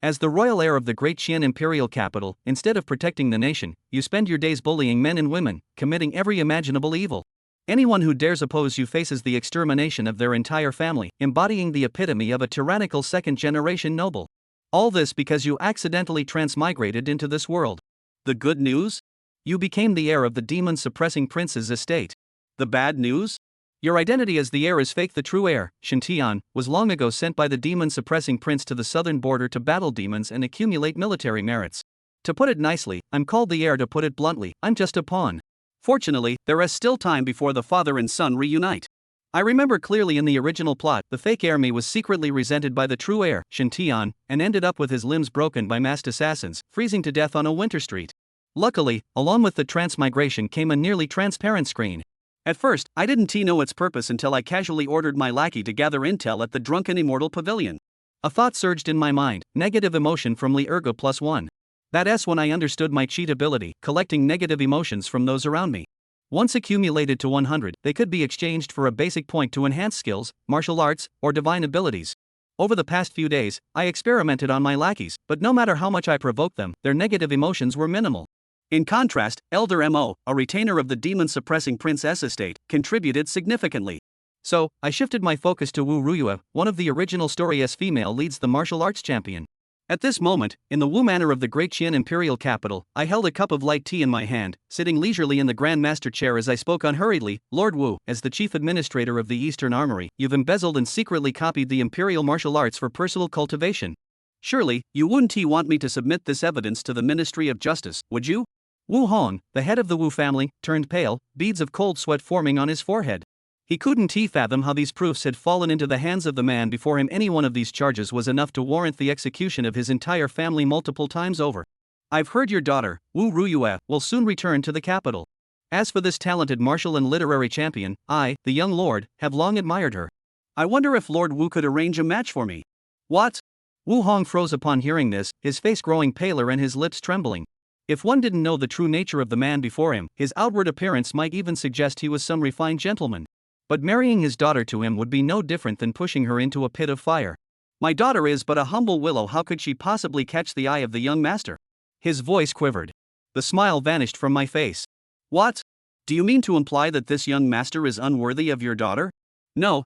As the royal heir of the great Qian imperial capital, instead of protecting the nation, you spend your days bullying men and women, committing every imaginable evil. Anyone who dares oppose you faces the extermination of their entire family, embodying the epitome of a tyrannical second-generation noble. All this because you accidentally transmigrated into this world. The good news? You became the heir of the demon-suppressing prince's estate. The bad news? Your identity as the heir is fake. The true heir, Shintian, was long ago sent by the demon-suppressing prince to the southern border to battle demons and accumulate military merits. To put it nicely, I'm called the heir. To put it bluntly, I'm just a pawn. Fortunately, there is still time before the father and son reunite. I remember clearly in the original plot, the fake heir me was secretly resented by the true heir, Shintian, and ended up with his limbs broken by masked assassins, freezing to death on a winter street. Luckily, along with the transmigration came a nearly transparent screen. At first, I didn't know its purpose until I casually ordered my lackey to gather intel at the Drunken Immortal Pavilion. A thought surged in my mind, negative emotion from Li Ergo +1. That's when I understood my cheat ability, collecting negative emotions from those around me. Once accumulated to 100, they could be exchanged for a basic point to enhance skills, martial arts, or divine abilities. Over the past few days, I experimented on my lackeys, but no matter how much I provoked them, their negative emotions were minimal. In contrast, Elder Mo, a retainer of the demon-suppressing princess estate, contributed significantly. So, I shifted my focus to Wu Ruyue, one of the original story's female leads, the martial arts champion. At this moment, in the Wu Manor of the great Qian imperial capital, I held a cup of light tea in my hand, sitting leisurely in the Grand Master chair as I spoke unhurriedly. Lord Wu, as the chief administrator of the Eastern Armory, you've embezzled and secretly copied the imperial martial arts for personal cultivation. Surely, you wouldn't want me to submit this evidence to the Ministry of Justice, would you? Wu Hong, the head of the Wu family, turned pale, beads of cold sweat forming on his forehead. He couldn't fathom how these proofs had fallen into the hands of the man before him. Any one of these charges was enough to warrant the execution of his entire family multiple times over. I've heard your daughter, Wu Ruyue, will soon return to the capital. As for this talented martial and literary champion, I, the young lord, have long admired her. I wonder if Lord Wu could arrange a match for me. What? Wu Hong froze upon hearing this, his face growing paler and his lips trembling. If one didn't know the true nature of the man before him, his outward appearance might even suggest he was some refined gentleman. But marrying his daughter to him would be no different than pushing her into a pit of fire. My daughter is but a humble willow. How could she possibly catch the eye of the young master? His voice quivered. The smile vanished from my face. What? Do you mean to imply that this young master is unworthy of your daughter? No,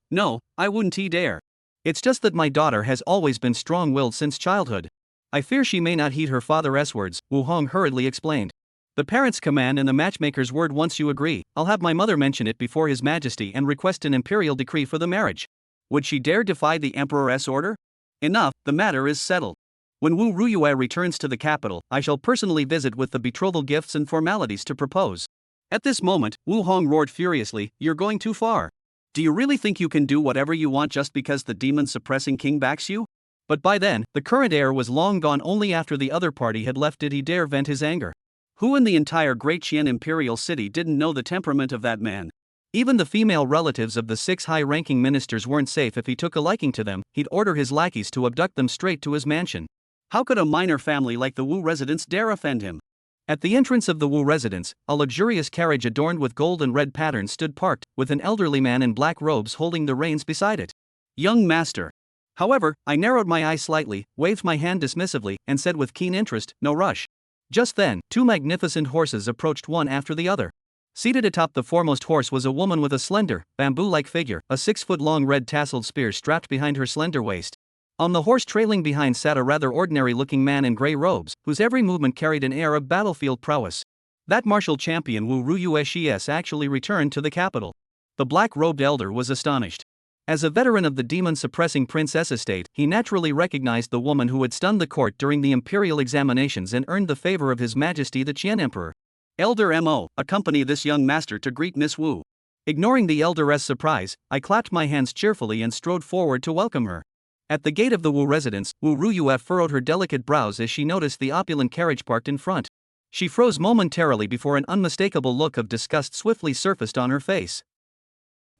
I wouldn't dare. It's just that my daughter has always been strong-willed since childhood. I fear she may not heed her father's words, Wu Hong hurriedly explained. The parent's command and the matchmaker's word. Once you agree, I'll have my mother mention it before His Majesty and request an imperial decree for the marriage. Would she dare defy the Emperor's order? Enough, the matter is settled. When Wu Ruyue returns to the capital, I shall personally visit with the betrothal gifts and formalities to propose. At this moment, Wu Hong roared furiously, you're going too far. Do you really think you can do whatever you want just because the demon-suppressing king backs you? But by then, the current heir was long gone. Only after the other party had left did he dare vent his anger. Who in the entire great Qian imperial city didn't know the temperament of that man? Even the female relatives of the 6 high-ranking ministers weren't safe. If he took a liking to them, he'd order his lackeys to abduct them straight to his mansion. How could a minor family like the Wu residence dare offend him? At the entrance of the Wu residence, a luxurious carriage adorned with gold and red patterns stood parked, with an elderly man in black robes holding the reins beside it. Young master. However, I narrowed my eyes slightly, waved my hand dismissively, and said with keen interest, no rush. Just then, 2 magnificent horses approached one after the other. Seated atop the foremost horse was a woman with a slender, bamboo-like figure, a 6-foot-long red tasseled spear strapped behind her slender waist. On the horse trailing behind sat a rather ordinary-looking man in gray robes, whose every movement carried an air of battlefield prowess. That martial champion Wu Ruyue actually returned to the capital. The black-robed elder was astonished. As a veteran of the demon-suppressing princess estate, he naturally recognized the woman who had stunned the court during the imperial examinations and earned the favor of His Majesty the Qian Emperor. Elder Mo, accompany this young master to greet Miss Wu. Ignoring the elderess' surprise, I clapped my hands cheerfully and strode forward to welcome her. At the gate of the Wu residence, Wu Ruyue furrowed her delicate brows as she noticed the opulent carriage parked in front. She froze momentarily before an unmistakable look of disgust swiftly surfaced on her face.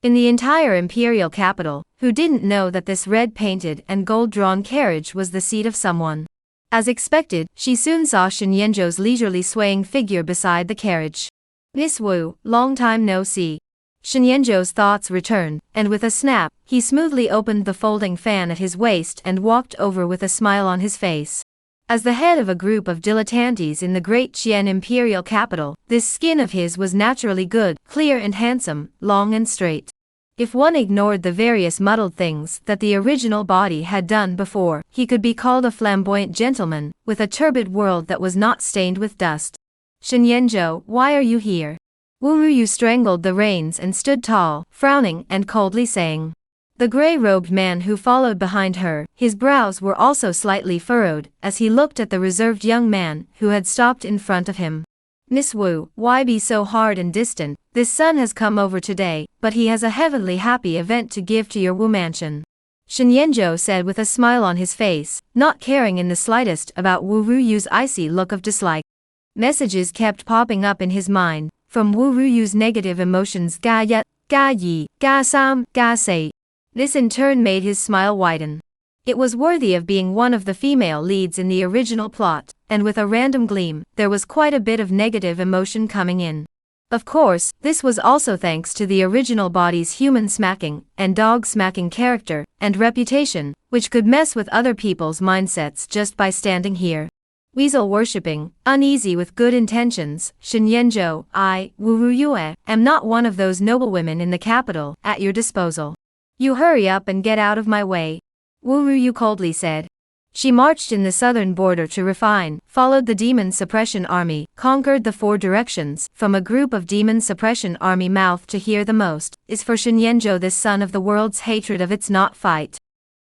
In the entire imperial capital, who didn't know that this red-painted and gold-drawn carriage was the seat of someone? As expected, she soon saw Shen Yanzhou's leisurely swaying figure beside the carriage. Miss Wu, long time no see. Shenyanzhou's thoughts returned, and with a snap, he smoothly opened the folding fan at his waist and walked over with a smile on his face. As the head of a group of dilettantes in the great Qian imperial capital, this skin of his was naturally good, clear and handsome, long and straight. If one ignored the various muddled things that the original body had done before, he could be called a flamboyant gentleman, with a turbid world that was not stained with dust. Shenyanzhou, why are you here? Wu Ruyu strangled the reins and stood tall, frowning and coldly saying. The gray-robed man who followed behind her, his brows were also slightly furrowed, as he looked at the reserved young man who had stopped in front of him. Miss Wu, why be so hard and distant? This son has come over today, but he has a heavenly happy event to give to your Wu mansion. Shenyanzhou said with a smile on his face, not caring in the slightest about Wu Ruyu's icy look of dislike. Messages kept popping up in his mind, from Wu Ruyu's negative emotions ga yat, ga yi, ga sam, ga sei. This in turn made his smile widen. It was worthy of being one of the female leads in the original plot, and with a random gleam, there was quite a bit of negative emotion coming in. Of course, this was also thanks to the original body's human-smacking and dog-smacking character and reputation, which could mess with other people's mindsets just by standing here. Weasel-worshipping, uneasy with good intentions, Shenyanzhou, I, Wu Ruyue, am not one of those noblewomen in the capital, at your disposal. You hurry up and get out of my way. Wu Ruyu coldly said. She marched in the southern border to refine, followed the demon suppression army, conquered the four directions, from a group of demon suppression army mouth to hear the most, is for Shenyanzhou this son of the world's hatred of its not fight.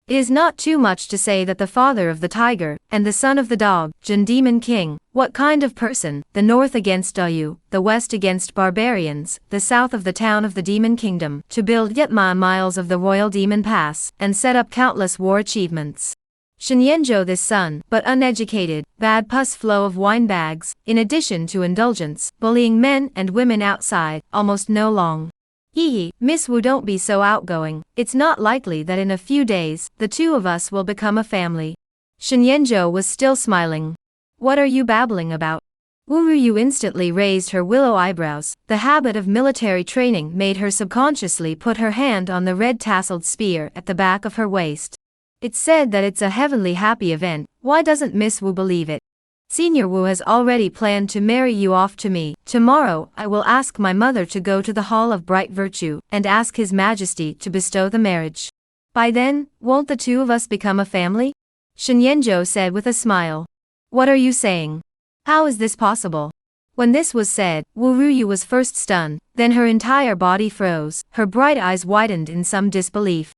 It is not too much to say that the father of the tiger, and the son of the dog, Jin Demon King, what kind of person, the north against Dayu, the west against barbarians, the south of the town of the demon kingdom, to build yet miles of the royal demon pass, and set up countless war achievements. Shenyanzhou this son, but uneducated, bad pus flow of wine bags, in addition to indulgence, bullying men and women outside, almost no long. Hee, Miss Wu, don't be so outgoing, it's not likely that in a few days, the two of us will become a family. Shenyanzhou was still smiling. What are you babbling about? Wu Ruyu instantly raised her willow eyebrows. The habit of military training made her subconsciously put her hand on the red tasseled spear at the back of her waist. It's said that it's a heavenly happy event, why doesn't Miss Wu believe it? Senior Wu has already planned to marry you off to me. Tomorrow I will ask my mother to go to the Hall of Bright Virtue and ask His Majesty to bestow the marriage. By then, won't the two of us become a family? Shenyanzhou said with a smile. What are you saying? How is this possible? When this was said, Wu Ruyu was first stunned, then her entire body froze, her bright eyes widened in some disbelief.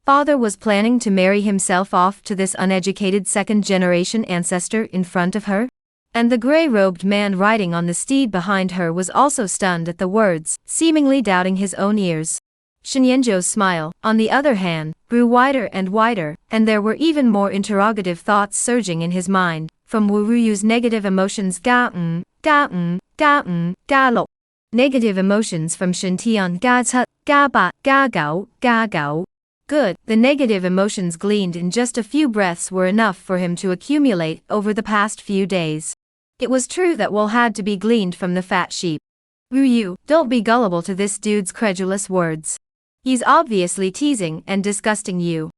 Father was planning to marry himself off to this uneducated second-generation ancestor in front of her? And the gray-robed man riding on the steed behind her was also stunned at the words, seemingly doubting his own ears. Shenyanzhou's smile, on the other hand, grew wider and wider, and there were even more interrogative thoughts surging in his mind, from Wu Ruyu's negative emotions ga lo. Negative emotions from Shintian ga tut, ga ba, ga gao, ga gao. Good, the negative emotions gleaned in just a few breaths were enough for him to accumulate over the past few days. It was true that wool had to be gleaned from the fat sheep. Ruyu, don't be gullible to this dude's credulous words. He's obviously teasing and disgusting you.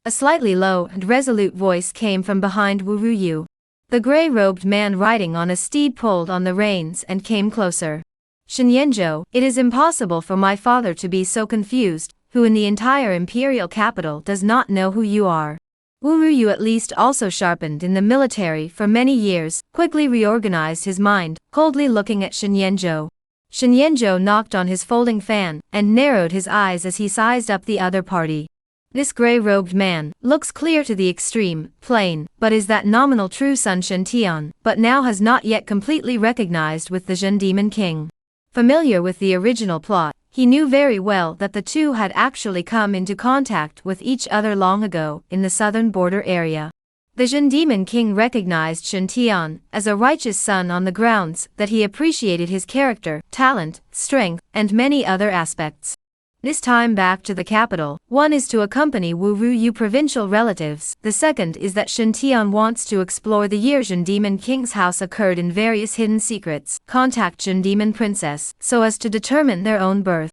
A slightly low and resolute voice came from behind Wu Ruyu. The gray-robed man riding on a steed pulled on the reins and came closer. Shenyanzhou, it is impossible for my father to be so confused, who in the entire imperial capital does not know who you are. Wu Ruyu at least also sharpened in the military for many years, quickly reorganized his mind, coldly looking at Shenyanzhou. Shenyanzhou knocked on his folding fan, and narrowed his eyes as he sized up the other party. This gray-robed man looks clear to the extreme, plain, but is that nominal true son Shintian, but now has not yet completely recognized with the Jin Demon King. Familiar with the original plot, he knew very well that the two had actually come into contact with each other long ago in the southern border area. The Jin Demon King recognized Shintian as a righteous son on the grounds that he appreciated his character, talent, strength, and many other aspects. This time back to the capital, one is to accompany Wu Ruyu provincial relatives, the second is that Shintian wants to explore the year Jin Demon King's house occurred in various hidden secrets, contact Jin Demon Princess, so as to determine their own birth.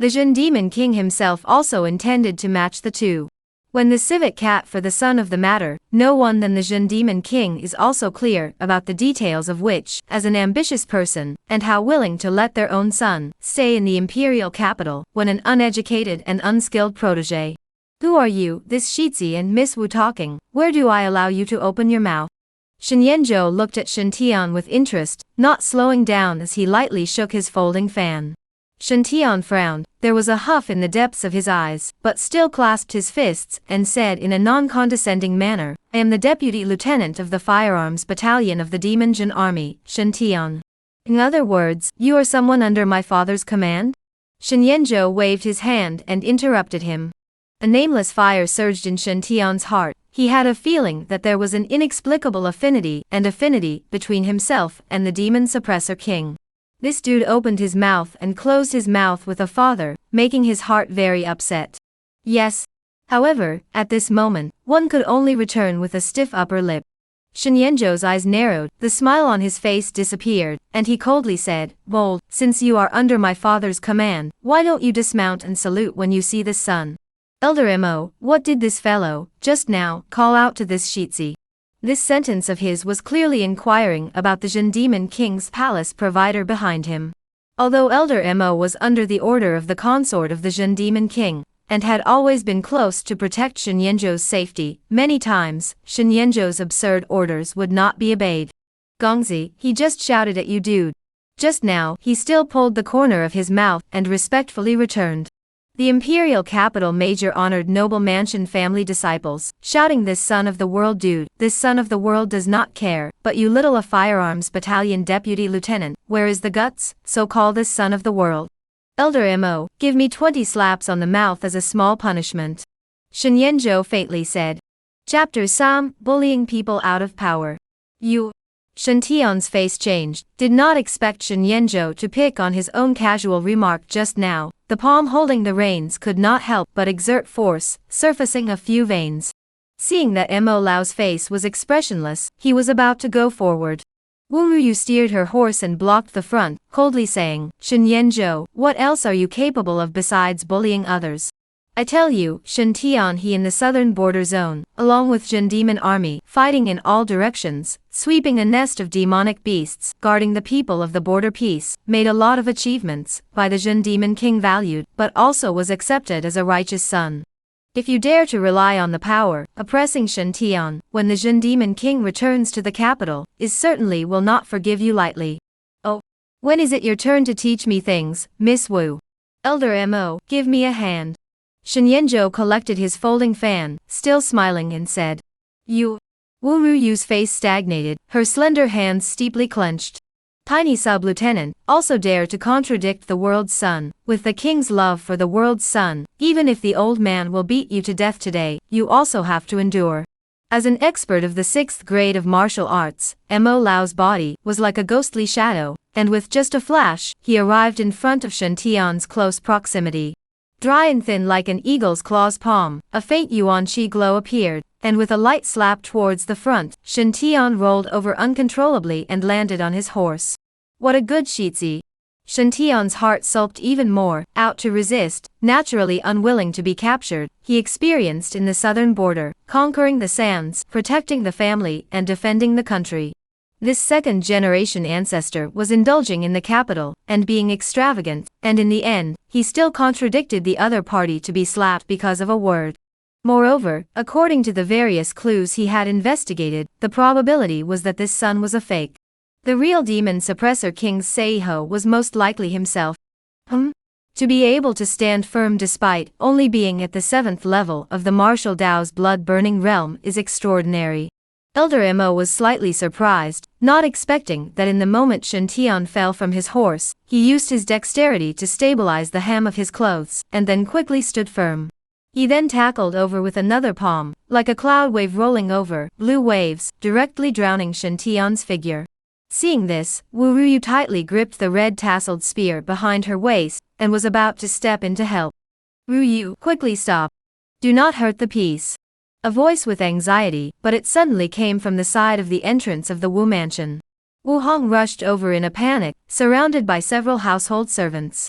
The Jin Demon King himself also intended to match the two. When the civet cat for the son of the matter, no one than the Jin Demon King is also clear about the details of which, as an ambitious person, and how willing to let their own son stay in the imperial capital when an uneducated and unskilled protege. Who are you, this Shitzi and Miss Wu talking? Where do I allow you to open your mouth? Shen Yanzhou looked at Shen Tian with interest, not slowing down as he lightly shook his folding fan. Shen Tian frowned, there was a huff in the depths of his eyes, but still clasped his fists and said in a non-condescending manner, I am the deputy lieutenant of the firearms battalion of the Demon Jin army, Shen Tian. In other words, you are someone under my father's command? Shen Yanzhou waved his hand and interrupted him. A nameless fire surged in Shen Tian's heart. He had a feeling that there was an inexplicable affinity between himself and the demon suppressor king. This dude opened his mouth and closed his mouth with a father, making his heart very upset. Yes. However, at this moment, one could only return with a stiff upper lip. Shen Yanzhou's eyes narrowed, the smile on his face disappeared, and he coldly said, Bold, since you are under my father's command, why don't you dismount and salute when you see this son? Elder Mo, what did this fellow, just now, call out to this Shitzi? This sentence of his was clearly inquiring about the Jin Demon King's palace provider behind him. Although Elder Mo was under the order of the consort of the Jin Demon King, and had always been close to protect Shen Yanzhou's safety, many times, Shen Yanzhou's absurd orders would not be obeyed. Gongzi, he just shouted at you dude. Just now, he still pulled the corner of his mouth and respectfully returned. The imperial capital major honored noble mansion family disciples, shouting this son of the world dude, this son of the world does not care, but you little a firearms battalion deputy lieutenant, where is the guts, so call this son of the world. Elder Mo, give me 20 slaps on the mouth as a small punishment. Shen Yanzhou faintly said. Chapter Sam, bullying people out of power. You. Shen Tian's face changed, did not expect Shen Yanzhou to pick on his own casual remark just now. The palm holding the reins could not help but exert force, surfacing a few veins. Seeing that Mo Lao's face was expressionless, he was about to go forward. Wu Ruyu steered her horse and blocked the front, coldly saying, Shen Yanzhou, what else are you capable of besides bullying others? I tell you, Shen Tian he in the southern border zone, along with Jin Demon army, fighting in all directions, sweeping a nest of demonic beasts, guarding the people of the border peace, made a lot of achievements, by the Jin Demon King valued, but also was accepted as a righteous son. If you dare to rely on the power, oppressing Shen Tian, when the Jin Demon King returns to the capital, is certainly will not forgive you lightly. Oh. When is it your turn to teach me things, Miss Wu? Elder Mo, give me a hand. Shen Yanzhou collected his folding fan, still smiling and said. You. Wu Ruyu's face stagnated, her slender hands steeply clenched. Tiny sub-lieutenant, also dare to contradict the world's son, with the king's love for the world's son, even if the old man will beat you to death today, you also have to endure. As an expert of the 6th grade of martial arts, Mo Lao's body was like a ghostly shadow, and with just a flash, he arrived in front of Shen Tian's close proximity. Dry and thin like an eagle's claw's palm, a faint yuan qi glow appeared, and with a light slap towards the front, Shen Tian rolled over uncontrollably and landed on his horse. What a good Shitzi! Shen Tian's heart sulked even more, out to resist, naturally unwilling to be captured, he experienced in the southern border, conquering the sands, protecting the family, and defending the country. This second-generation ancestor was indulging in the capital, and being extravagant, and in the end, he still contradicted the other party to be slapped because of a word. Moreover, according to the various clues he had investigated, the probability was that this son was a fake. The real demon suppressor King Seiho was most likely himself. To be able to stand firm despite only being at the 7th level of the martial Dao's blood-burning realm is extraordinary. Elder Mo was slightly surprised, not expecting that in the moment Shen Tian fell from his horse, he used his dexterity to stabilize the hem of his clothes, and then quickly stood firm. He then tackled over with another palm, like a cloud wave rolling over, blue waves, directly drowning Shen Tian's figure. Seeing this, Wu Ruyu tightly gripped the red tasseled spear behind her waist, and was about to step in to help. Ruyu, quickly stop. Do not hurt the piece. A voice with anxiety, but it suddenly came from the side of the entrance of the Wu mansion. Wu Hong rushed over in a panic, surrounded by several household servants.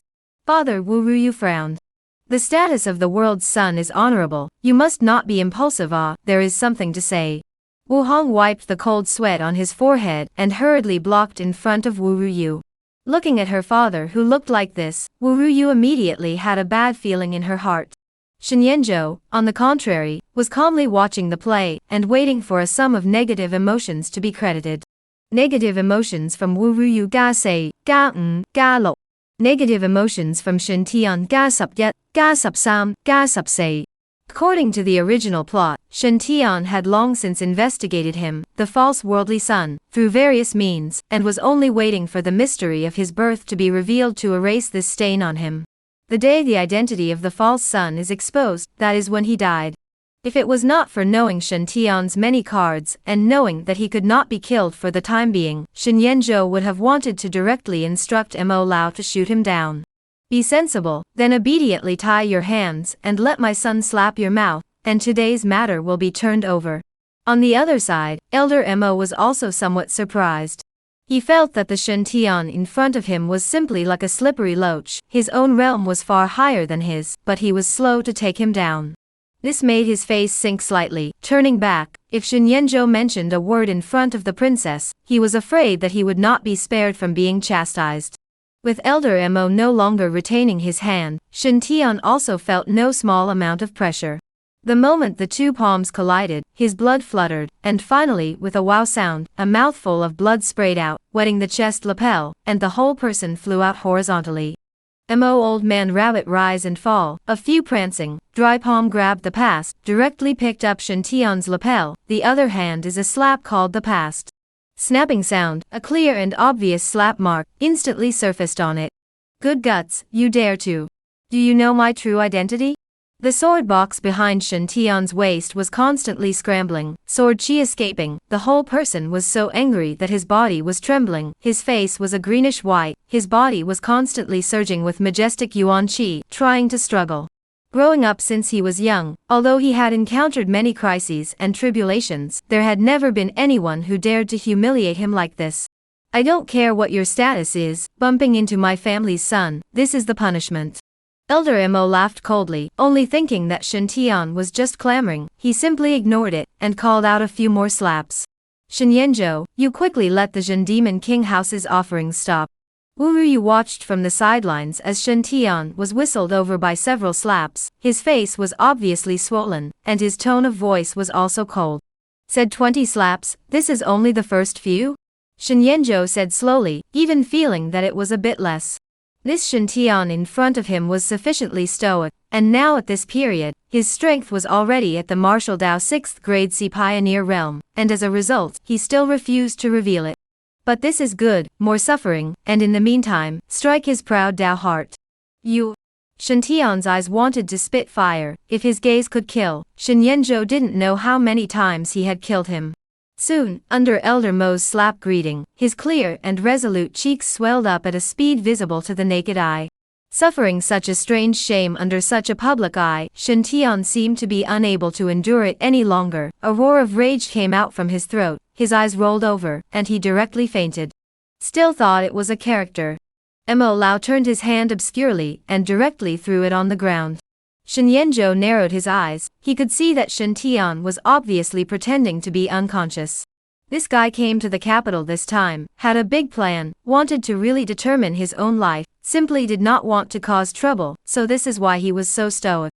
Father Wu Ruyu frowned. The status of the world's son is honorable, you must not be impulsive. There is something to say. Wu Hong wiped the cold sweat on his forehead and hurriedly blocked in front of Wu Ruyu. Looking at her father who looked like this, Wu Ruyu immediately had a bad feeling in her heart. Shen Yanzhou, on the contrary, was calmly watching the play and waiting for a sum of negative emotions to be credited. Negative emotions from Wu Ruyu ga sei, ga ga lo. Negative emotions from Shen Tian ga sup yet, ga sup sam, ga sup sei. According to the original plot, Shen Tian had long since investigated him, the false worldly son, through various means, and was only waiting for the mystery of his birth to be revealed to erase this stain on him. The day the identity of the false son is exposed, that is when he died. If it was not for knowing Shen Tian's many cards and knowing that he could not be killed for the time being, Shen Yanzhou would have wanted to directly instruct Mo Lao to shoot him down. Be sensible, then obediently tie your hands and let my son slap your mouth, and today's matter will be turned over. On the other side, Elder Mo was also somewhat surprised. He felt that the Shen Tian in front of him was simply like a slippery loach, his own realm was far higher than his, but he was slow to take him down. This made his face sink slightly, turning back. If Shen Yanzhou mentioned a word in front of the princess, he was afraid that he would not be spared from being chastised. With Elder Mo no longer retaining his hand, Shen Tian also felt no small amount of pressure. The moment the two palms collided, his blood fluttered, and finally with a wow sound, a mouthful of blood sprayed out, wetting the chest lapel, and the whole person flew out horizontally. Mo Old Man Rabbit rise and fall, a few prancing, dry palm grabbed the past, directly picked up Shen Tian's lapel, the other hand is a slap called the past. Snapping sound, a clear and obvious slap mark, instantly surfaced on it. Good guts, you dare to. Do you know my true identity? The sword box behind Shen Tian's waist was constantly scrambling, sword chi escaping, the whole person was so angry that his body was trembling, his face was a greenish white, his body was constantly surging with majestic yuan chi, trying to struggle. Growing up since he was young, although he had encountered many crises and tribulations, there had never been anyone who dared to humiliate him like this. I don't care what your status is, bumping into my family's son, this is the punishment. Elder Mo laughed coldly, only thinking that Shen Tian was just clamoring. He simply ignored it, and called out a few more slaps. Shen Yanzhou, you quickly let the Zhen Demon King House's offerings stop. Wu Ruyu watched from the sidelines as Shen Tian was whistled over by several slaps, his face was obviously swollen, and his tone of voice was also cold. Said 20 slaps, this is only the first few? Shen Yanzhou said slowly, even feeling that it was a bit less. This Shen Tian in front of him was sufficiently stoic, and now at this period, his strength was already at the martial Dao 6th grade C pioneer realm, and as a result, he still refused to reveal it. But this is good, more suffering, and in the meantime, strike his proud Dao heart. You. Shen Tian's eyes wanted to spit fire, if his gaze could kill, Shen Yanzhou didn't know how many times he had killed him. Soon, under Elder Mo's slap greeting, his clear and resolute cheeks swelled up at a speed visible to the naked eye. Suffering such a strange shame under such a public eye, Shen Tian seemed to be unable to endure it any longer. A roar of rage came out from his throat, his eyes rolled over, and he directly fainted. Still thought it was a character. Mo Lao turned his hand obscurely and directly threw it on the ground. Shen Yanzhou narrowed his eyes, he could see that Shen Tian was obviously pretending to be unconscious. This guy came to the capital this time, had a big plan, wanted to really determine his own life, simply did not want to cause trouble, so this is why he was so stoic.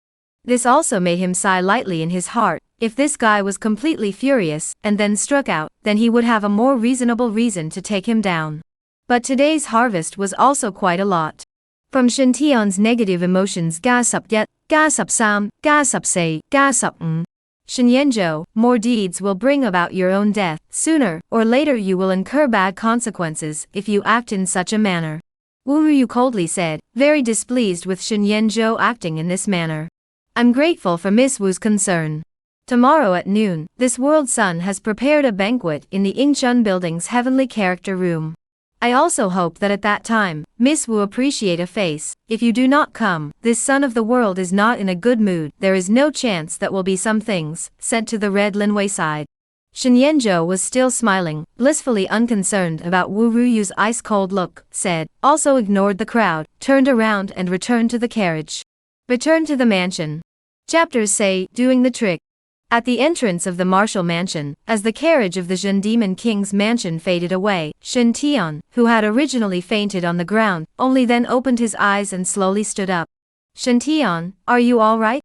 This also made him sigh lightly in his heart. If this guy was completely furious, and then struck out, then he would have a more reasonable reason to take him down. But today's harvest was also quite a lot. From Shen Tian's negative emotions ga sup yet, ga sup sam, ga sup sei, ga sup Shen Yanzhou, more deeds will bring about your own death. Sooner or later you will incur bad consequences if you act in such a manner. Wu Ruyu coldly said, very displeased with Shen Yanzhou acting in this manner. I'm grateful for Miss Wu's concern. Tomorrow at noon, this world sun has prepared a banquet in the Yingchun Building's heavenly character room. I also hope that at that time, Miss Wu appreciate a face. If you do not come, this son of the world is not in a good mood. There is no chance that will be some things, said to the Red Linway side. Shen Yanzhou was still smiling, blissfully unconcerned about Wu Ruyu's ice-cold look, said, also ignored the crowd, turned around and returned to the carriage. Return to the mansion. Chapters say, doing the trick. At the entrance of the martial mansion, as the carriage of the Zhen Demon King's mansion faded away, Shen Tian, who had originally fainted on the ground, only then opened his eyes and slowly stood up. Shen Tian, are you all right?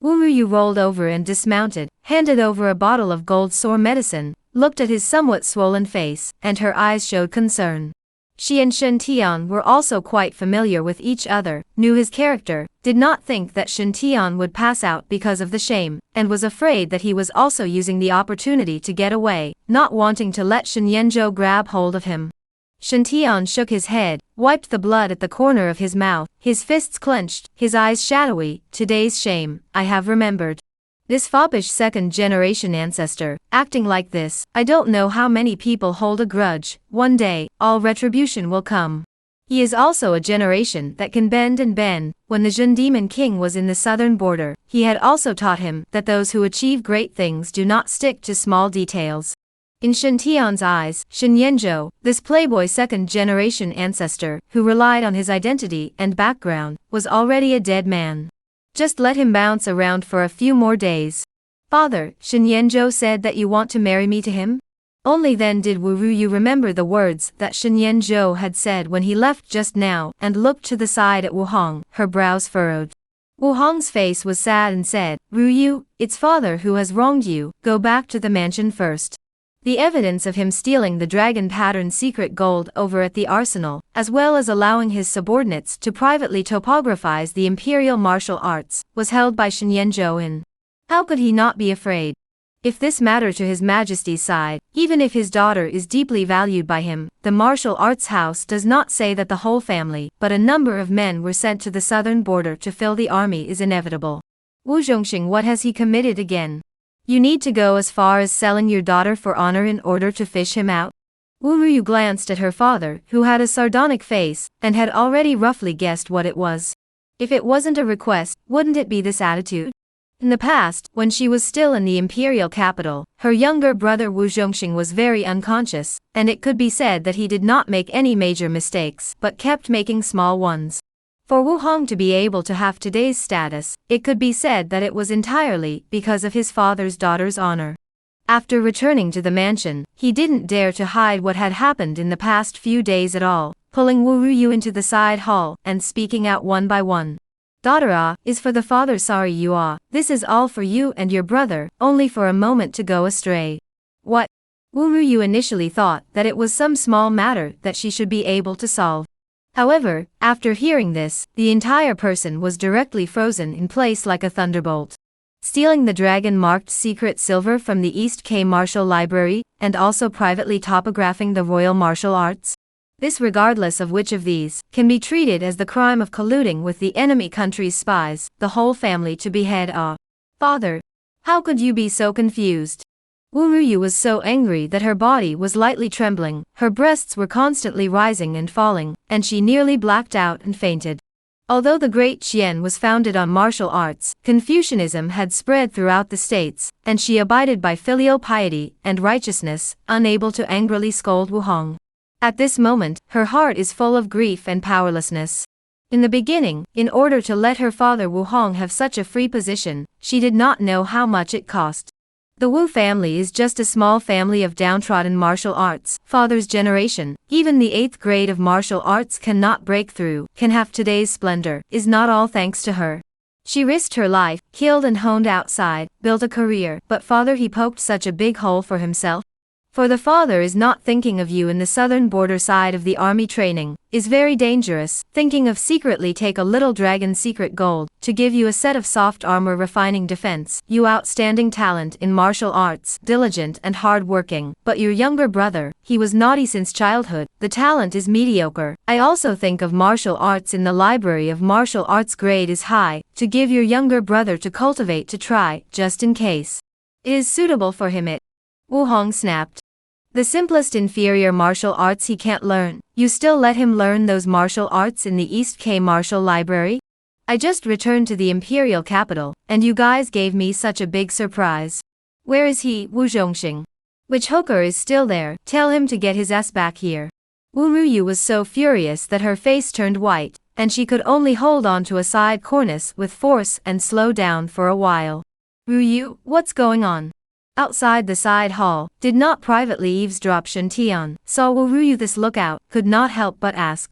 Wu Ruyu rolled over and dismounted, handed over a bottle of gold sore medicine, looked at his somewhat swollen face, and her eyes showed concern. She and Shen Tian were also quite familiar with each other, knew his character, did not think that Shen Tian would pass out because of the shame, and was afraid that he was also using the opportunity to get away, not wanting to let Shen Yanzhou grab hold of him. Shen Tian shook his head, wiped the blood at the corner of his mouth, his fists clenched, his eyes shadowy. Today's shame, I have remembered. This foppish second-generation ancestor, acting like this, I don't know how many people hold a grudge. One day, all retribution will come. He is also a generation that can bend and bend. When the Zhen Demon King was in the southern border, he had also taught him that those who achieve great things do not stick to small details. In Shen Tian's eyes, Shen Yanzhou, this playboy second-generation ancestor, who relied on his identity and background, was already a dead man. Just let him bounce around for a few more days. Father, Shen Yanzhou said that you want to marry me to him? Only then did Wu Ruyu remember the words that Shen Yanzhou had said when he left just now, and looked to the side at Wu Hong, her brows furrowed. Wu Hong's face was sad and said, Ruyu, it's father who has wronged you, go back to the mansion first. The evidence of him stealing the dragon pattern secret gold over at the arsenal, as well as allowing his subordinates to privately topographize the imperial martial arts, was held by Shen Yanzhou in. How could he not be afraid? If this mattered to his majesty's side, even if his daughter is deeply valued by him, the martial arts house does not say that the whole family, but a number of men were sent to the southern border to fill the army is inevitable. Wu Zhongxing, what has he committed again? You need to go as far as selling your daughter for honor in order to fish him out? Wu Ruyu glanced at her father, who had a sardonic face, and had already roughly guessed what it was. If it wasn't a request, wouldn't it be this attitude? In the past, when she was still in the imperial capital, her younger brother Wu Zhongxing was very unconscious, and it could be said that he did not make any major mistakes, but kept making small ones. For Wu Hong to be able to have today's status, it could be said that it was entirely because of his father's daughter's honor. After returning to the mansion, he didn't dare to hide what had happened in the past few days at all, pulling Wu Ruyu into the side hall and speaking out one by one. Daughter is for the father, sorry you this is all for you and your brother, only for a moment to go astray. What? Wu Ruyu initially thought that it was some small matter that she should be able to solve. However, after hearing this, the entire person was directly frozen in place like a thunderbolt. Stealing the dragon-marked secret silver from the East K Martial Library, and also privately topographing the royal martial arts? This, regardless of which of these, can be treated as the crime of colluding with the enemy country's spies, the whole family to behead Father, how could you be so confused? Wu Ruyu was so angry that her body was lightly trembling, her breasts were constantly rising and falling, and she nearly blacked out and fainted. Although the Great Qian was founded on martial arts, Confucianism had spread throughout the states, and she abided by filial piety and righteousness, unable to angrily scold Wu Hong. At this moment, her heart is full of grief and powerlessness. In the beginning, in order to let her father Wu Hong have such a free position, she did not know how much it cost. The Wu family is just a small family of downtrodden martial arts, father's generation, even the 8th grade of martial arts cannot break through, can have today's splendor, is not all thanks to her. She risked her life, killed and honed outside, built a career, but father, he poked such a big hole for himself. For the father is not thinking of you in the southern border side of the army training, is very dangerous, thinking of secretly take a little dragon secret gold, to give you a set of soft armor refining defense, you outstanding talent in martial arts, diligent and hard-working, but your younger brother, he was naughty since childhood, the talent is mediocre. I also think of martial arts in the library of martial arts grade is high, to give your younger brother to cultivate to try, just in case. It is suitable for him Wu Hong snapped. The simplest inferior martial arts he can't learn, you still let him learn those martial arts in the East K Martial Library? I just returned to the imperial capital, and you guys gave me such a big surprise. Where is he, Wu Zhongxing? Which hooker is still there? Tell him to get his ass back here. Wu Ruyu was so furious that her face turned white, and she could only hold on to a side cornice with force and slow down for a while. Ruyu, what's going on? Outside the side hall, did not privately eavesdrop Shantian, saw Wu Ruyu this lookout, could not help but ask.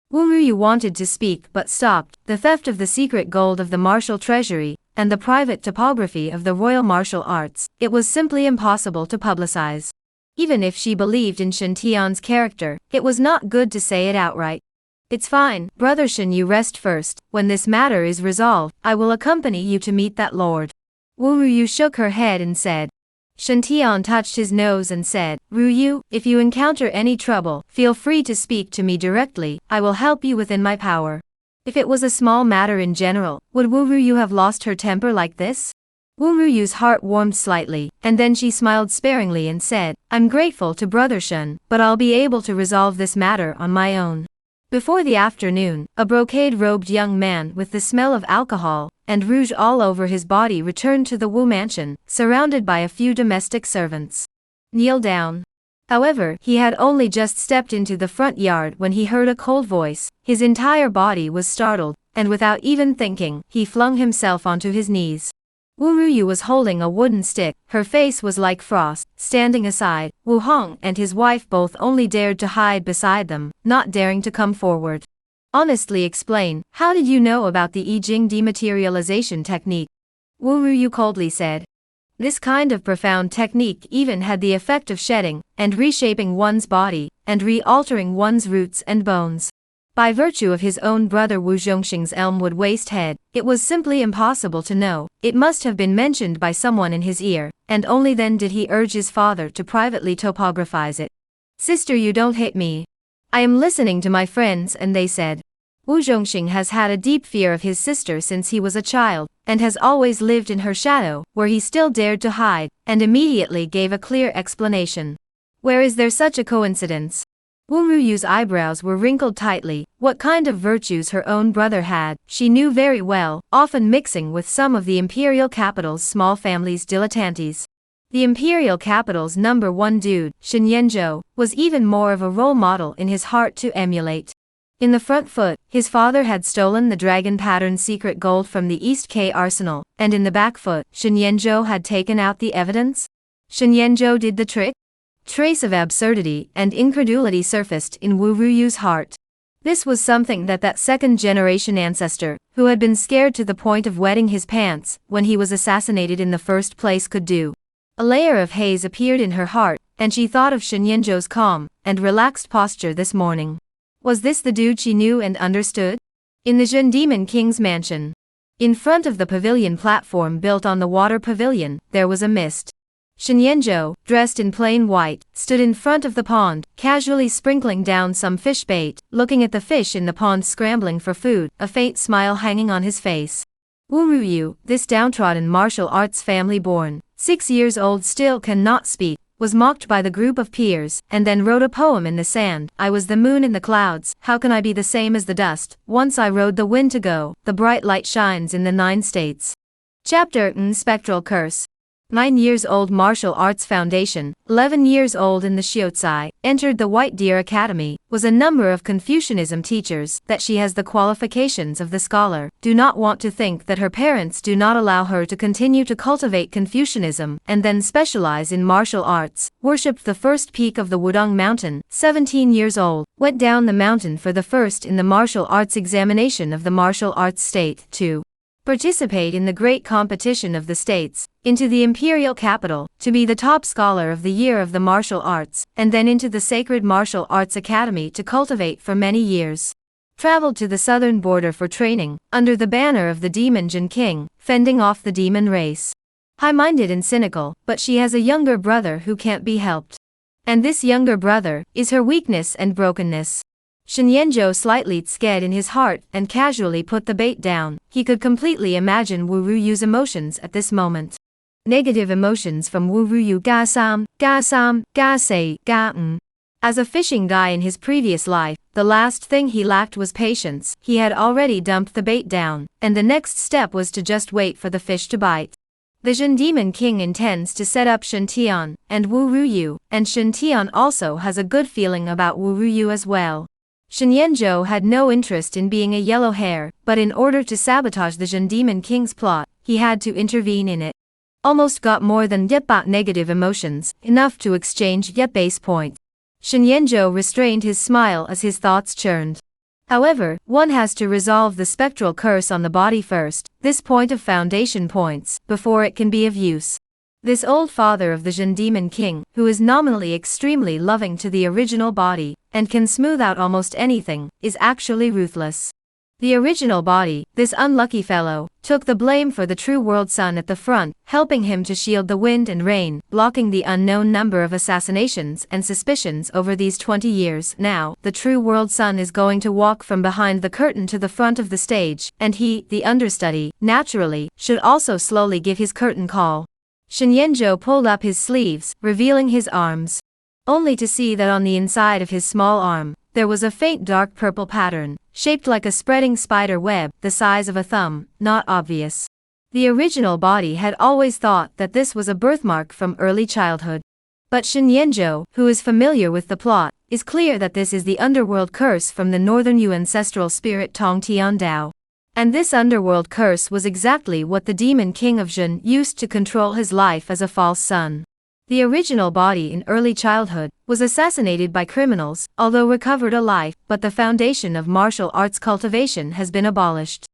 Wu Ruyu wanted to speak but stopped. The theft of the secret gold of the martial treasury, and the private topography of the royal martial arts, it was simply impossible to publicize. Even if she believed in Shantian's character, it was not good to say it outright. It's fine, brother Shan, you rest first. When this matter is resolved, I will accompany you to meet that lord. Wu Ruyu shook her head and said. Shantian touched his nose and said, Ruyu, if you encounter any trouble, feel free to speak to me directly, I will help you within my power. If it was a small matter in general, would Wu Ruyu have lost her temper like this? Wu Ruyu's heart warmed slightly, and then she smiled sparingly and said, I'm grateful to brother Shan, but I'll be able to resolve this matter on my own. Before the afternoon, a brocade-robed young man with the smell of alcohol and rouge all over his body returned to the Wu mansion, surrounded by a few domestic servants. Kneel down. However, he had only just stepped into the front yard when he heard a cold voice. His entire body was startled, and without even thinking, he flung himself onto his knees. Wu Ruyu was holding a wooden stick, her face was like frost. Standing aside, Wu Hong and his wife both only dared to hide beside them, not daring to come forward. Honestly explain, how did you know about the I Ching dematerialization technique? Wu Ruyu coldly said. This kind of profound technique even had the effect of shedding and reshaping one's body, and re-altering one's roots and bones. By virtue of his own brother Wu Zhongxing's elmwood waist head, it was simply impossible to know. It must have been mentioned by someone in his ear, and only then did he urge his father to privately topographize it. Sister, you don't hate me. I am listening to my friends and they said. Wu Zhongxing has had a deep fear of his sister since he was a child, and has always lived in her shadow, where he still dared to hide, and immediately gave a clear explanation. Where is there such a coincidence? Wu Ruyu's eyebrows were wrinkled tightly. What kind of virtues her own brother had, she knew very well, often mixing with some of the imperial capital's small families' dilettantes. The imperial capital's number one dude, Shen Yanzhou, was even more of a role model in his heart to emulate. In the front foot, his father had stolen the dragon pattern secret gold from the East K arsenal, and in the back foot, Shen Yanzhou had taken out the evidence. Shen Yanzhou did the trick? Trace of absurdity and incredulity surfaced in Wu Ruyu's heart. This was something that second-generation ancestor, who had been scared to the point of wetting his pants when he was assassinated in the first place, could do. A layer of haze appeared in her heart, and she thought of Shen Yanzhou's calm and relaxed posture this morning. Was this the dude she knew and understood? In the Zhen Demon King's mansion. In front of the pavilion platform built on the water pavilion, there was a mist. Shen Yanzhou, dressed in plain white, stood in front of the pond, casually sprinkling down some fish bait, looking at the fish in the pond scrambling for food, a faint smile hanging on his face. Wu Ruyu, this downtrodden martial arts family born, 6 years old, still cannot speak, was mocked by the group of peers, and then wrote a poem in the sand. I was the moon in the clouds, how can I be the same as the dust? Once I rode the wind to go, the bright light shines in the 9 states. Chapter Spectral Curse. 9 years old martial arts foundation, 11 years old in the Shiozai, entered the White Deer Academy, was a number of Confucianism teachers, that she has the qualifications of the scholar, do not want to think that her parents do not allow her to continue to cultivate Confucianism, and then specialize in martial arts, worshipped the first peak of the Wudong Mountain, 17 years old, went down the mountain for the first in the martial arts examination of the martial arts state, to participate in the great competition of the states, into the imperial capital, to be the top scholar of the year of the martial arts, and then into the Sacred Martial Arts Academy to cultivate for many years. Traveled to the southern border for training, under the banner of the Demon Jin King, fending off the demon race. High-minded and cynical, but she has a younger brother who can't be helped. And this younger brother is her weakness and brokenness. Shen Yanzhou slightly scared in his heart and casually put the bait down. He could completely imagine Wu Ruyu's emotions at this moment. Negative emotions from Wu Ruyu. Ga sam, ga sei, ga. As a fishing guy in his previous life, the last thing he lacked was patience. He had already dumped the bait down, and the next step was to just wait for the fish to bite. The Jin Demon King intends to set up Shen Tian and Wu Ruyu, and Shen Tian also has a good feeling about Wu Ruyu as well. Shen Yanzhou had no interest in being a yellow hair, but in order to sabotage the Jin Demon King's plot, he had to intervene in it. Almost got more than yet negative emotions, enough to exchange yet base points. Shen Yanzhou restrained his smile as his thoughts churned. However, one has to resolve the spectral curse on the body first, this point of foundation points, before it can be of use. This old father of the Jin Demon King, who is nominally extremely loving to the original body, and can smooth out almost anything, is actually ruthless. The original body, this unlucky fellow, took the blame for the true world sun at the front, helping him to shield the wind and rain, blocking the unknown number of assassinations and suspicions over these 20 years. Now, the true world sun is going to walk from behind the curtain to the front of the stage, and he, the understudy, naturally, should also slowly give his curtain call. Shen Yanzhou pulled up his sleeves, revealing his arms. Only to see that on the inside of his small arm, there was a faint dark purple pattern, shaped like a spreading spider web, the size of a thumb, not obvious. The original body had always thought that this was a birthmark from early childhood. But Shen Yanzhou, who is familiar with the plot, is clear that this is the underworld curse from the northern Yu ancestral spirit Tong Tian Dao. And this underworld curse was exactly what the Demon King of Jin used to control his life as a false son. The original body in early childhood was assassinated by criminals, although recovered alive, but the foundation of martial arts cultivation has been abolished.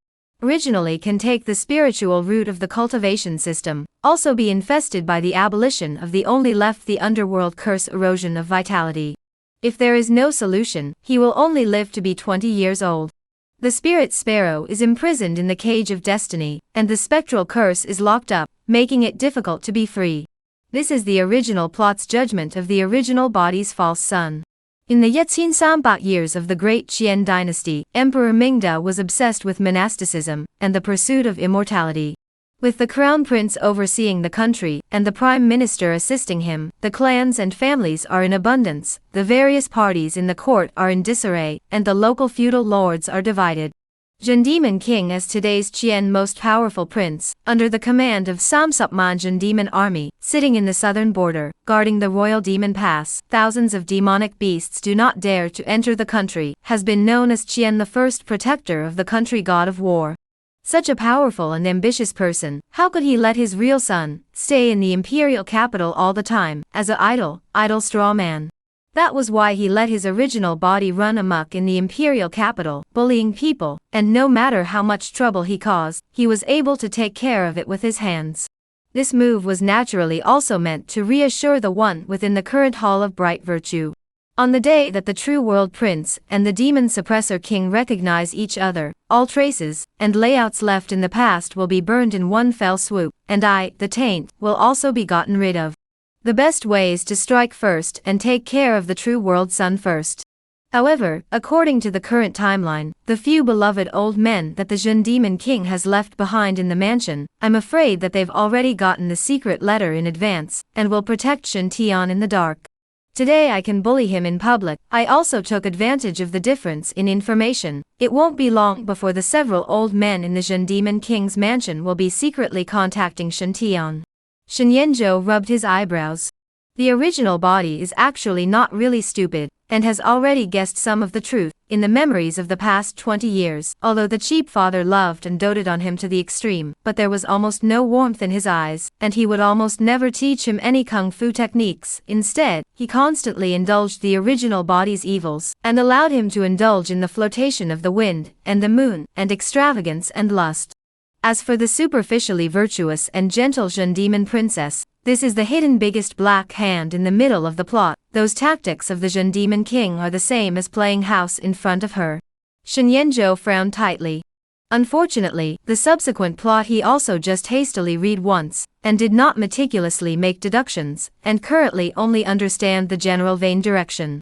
Originally can take the spiritual root of the cultivation system, also be infested by the abolition of the only left the underworld curse erosion of vitality. If there is no solution, he will only live to be 20 years old. The spirit sparrow is imprisoned in the cage of destiny, and the spectral curse is locked up, making it difficult to be free. This is the original plot's judgment of the original body's false son. In the Yeqin Sanbat years of the Great Qian dynasty, Emperor Mingda was obsessed with monasticism and the pursuit of immortality. With the crown prince overseeing the country and the prime minister assisting him, the clans and families are in abundance, the various parties in the court are in disarray, and the local feudal lords are divided. Jin Demon King as today's Qian most powerful prince, under the command of Samsupman Jin Demon Army, sitting in the southern border, guarding the royal demon pass, thousands of demonic beasts do not dare to enter the country, has been known as Qian, the first protector of the country god of war. Such a powerful and ambitious person, how could he let his real son stay in the imperial capital all the time, as a idle straw man? That was why he let his original body run amok in the imperial capital, bullying people, and no matter how much trouble he caused, he was able to take care of it with his hands. This move was naturally also meant to reassure the one within the current Hall of Bright Virtue. On the day that the true world prince and the demon suppressor king recognize each other, all traces and layouts left in the past will be burned in one fell swoop, and the taint, will also be gotten rid of. The best way is to strike first and take care of the true world sun first. However, according to the current timeline, the few beloved old men that the Jin Demon King has left behind in the mansion, I'm afraid that they've already gotten the secret letter in advance, and will protect Shen Tian in the dark. Today I can bully him in public. I also took advantage of the difference in information. It won't be long before the several old men in the Jin Demon King's mansion will be secretly contacting Shen Tian. Shen Yanzhou rubbed his eyebrows. The original body is actually not really stupid, and has already guessed some of the truth, in the memories of the past 20 years, although the cheap father loved and doted on him to the extreme, but there was almost no warmth in his eyes, and he would almost never teach him any kung fu techniques. Instead, he constantly indulged the original body's evils, and allowed him to indulge in the flotation of the wind, and the moon, and extravagance and lust. As for the superficially virtuous and gentle Jin Demon Princess, this is the hidden biggest black hand in the middle of the plot. Those tactics of the Jin Demon King are the same as playing house in front of her. Shen Yanzhou frowned tightly. Unfortunately, the subsequent plot he also just hastily read once, and did not meticulously make deductions, and currently only understand the general vein direction.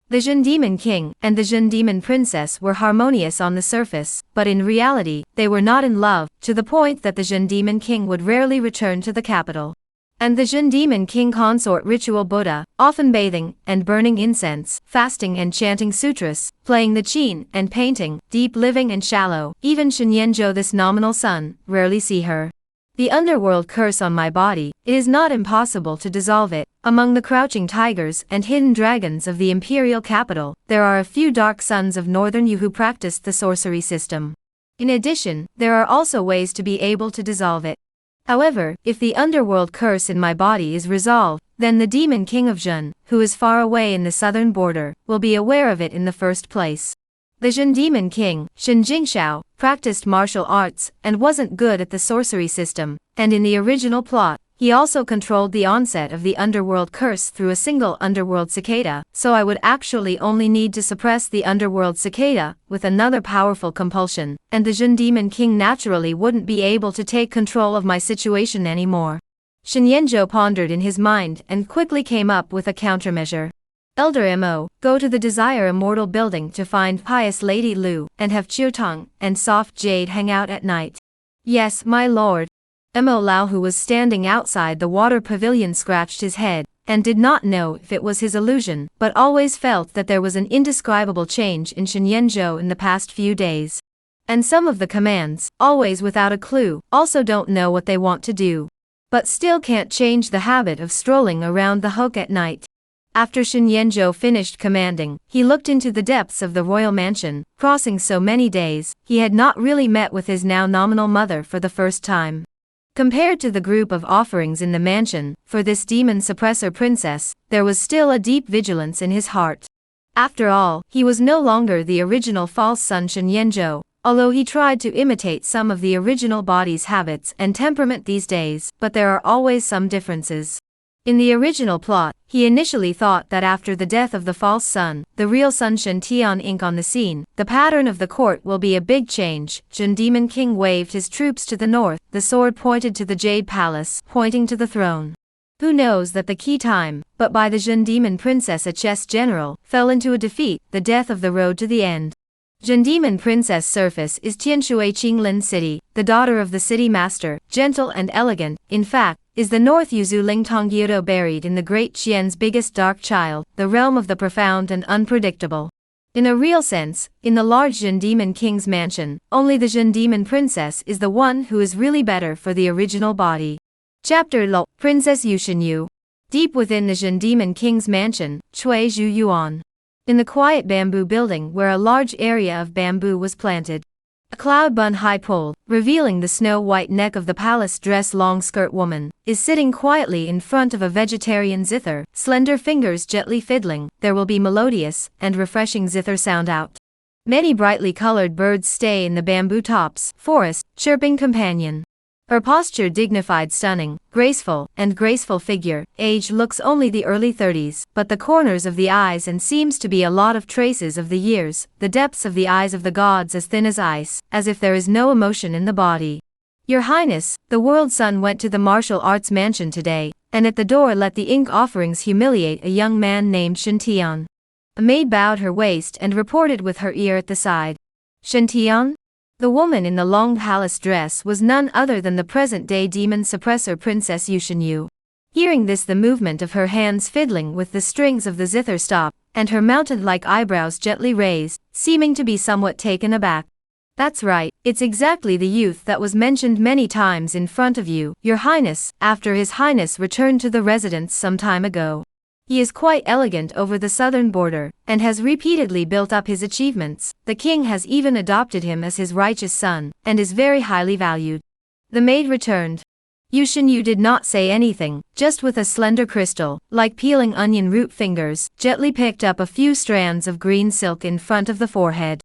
The Jin Demon King and the Jin Demon Princess were harmonious on the surface, but in reality, they were not in love, to the point that the Jin Demon King would rarely return to the capital. And the Jin Demon King consort ritual Buddha, often bathing and burning incense, fasting and chanting sutras, playing the qin and painting, deep living and shallow. Even Shen Yanzhou, this nominal son, rarely see her. The underworld curse on my body, it is not impossible to dissolve it. Among the crouching tigers and hidden dragons of the imperial capital, there are a few dark sons of northern Yu who practiced the sorcery system. In addition, there are also ways to be able to dissolve it. However, if the underworld curse in my body is resolved, then the demon king of Zhen, who is far away in the southern border, will be aware of it in the first place. The Zhen demon king, Shen Jingxiao, practiced martial arts and wasn't good at the sorcery system, and in the original plot, he also controlled the onset of the underworld curse through a single underworld cicada, so I would actually only need to suppress the underworld cicada with another powerful compulsion, and the Zhen demon king naturally wouldn't be able to take control of my situation anymore. Shen Yanzhou pondered in his mind and quickly came up with a countermeasure. Elder Mo, go to the Desire Immortal building to find pious Lady Lu, and have Chiutong and Soft Jade hang out at night. Yes, my lord. Mo Lao, who was standing outside the water pavilion, scratched his head, and did not know if it was his illusion, but always felt that there was an indescribable change in Shen Yanzhou in the past few days. And some of the commands, always without a clue, also don't know what they want to do. But still can't change the habit of strolling around the Hook at night. After Shen Yanzhou finished commanding, he looked into the depths of the royal mansion. Crossing so many days, he had not really met with his now nominal mother for the first time. Compared to the group of offerings in the mansion, for this demon suppressor princess, there was still a deep vigilance in his heart. After all, he was no longer the original false son Shen Yanzhou, although he tried to imitate some of the original body's habits and temperament these days, but there are always some differences. In the original plot, he initially thought that after the death of the false son, the real son Shen Tian Inc. on the scene, the pattern of the court will be a big change. Zhen Demon King waved his troops to the north, the sword pointed to the Jade Palace, pointing to the throne. Who knows that the key time, but by the Zhen Demon Princess a chess general, fell into a defeat, the death of the road to the end. Zhen Demon Princess surface is Tianshui Qinglin City, the daughter of the city master, gentle and elegant, in fact, is the North Yuzu Lingtong Gyudo buried in the great Qian's biggest dark child, the realm of the profound and unpredictable. In a real sense, in the large Zhen Demon King's mansion, only the Zhen Demon Princess is the one who is really better for the original body. Chapter Lo, Princess Yu Shenyu. Deep within the Zhen Demon King's mansion, Cui Zhu Yuan. In the quiet bamboo building where a large area of bamboo was planted. A cloud-bun-high pole, revealing the snow-white neck of the palace-dress long-skirt woman, is sitting quietly in front of a vegetarian zither, slender fingers gently fiddling. There will be melodious and refreshing zither sound out. Many brightly colored birds stay in the bamboo tops, forest, chirping companion. Her posture dignified, stunning, graceful figure, age looks only the early 30s, but the corners of the eyes and seems to be a lot of traces of the years, the depths of the eyes of the gods as thin as ice, as if there is no emotion in the body. Your Highness, the world son went to the martial arts mansion today, and at the door let the ink offerings humiliate a young man named Shen Tian. A maid bowed her waist and reported with her ear at the side. Shen Tian? The woman in the long palace dress was none other than the present-day demon suppressor Princess Yu Shenyu. Hearing this, the movement of her hands fiddling with the strings of the zither stopped, and her mountain-like eyebrows gently raised, seeming to be somewhat taken aback. That's right, it's exactly the youth that was mentioned many times in front of you, Your Highness, after His Highness returned to the residence some time ago. He is quite elegant over the southern border, and has repeatedly built up his achievements. The king has even adopted him as his righteous son, and is very highly valued. The maid returned. Yu Shenyu did not say anything, just with a slender crystal, like peeling onion root fingers, gently picked up a few strands of green silk in front of the forehead.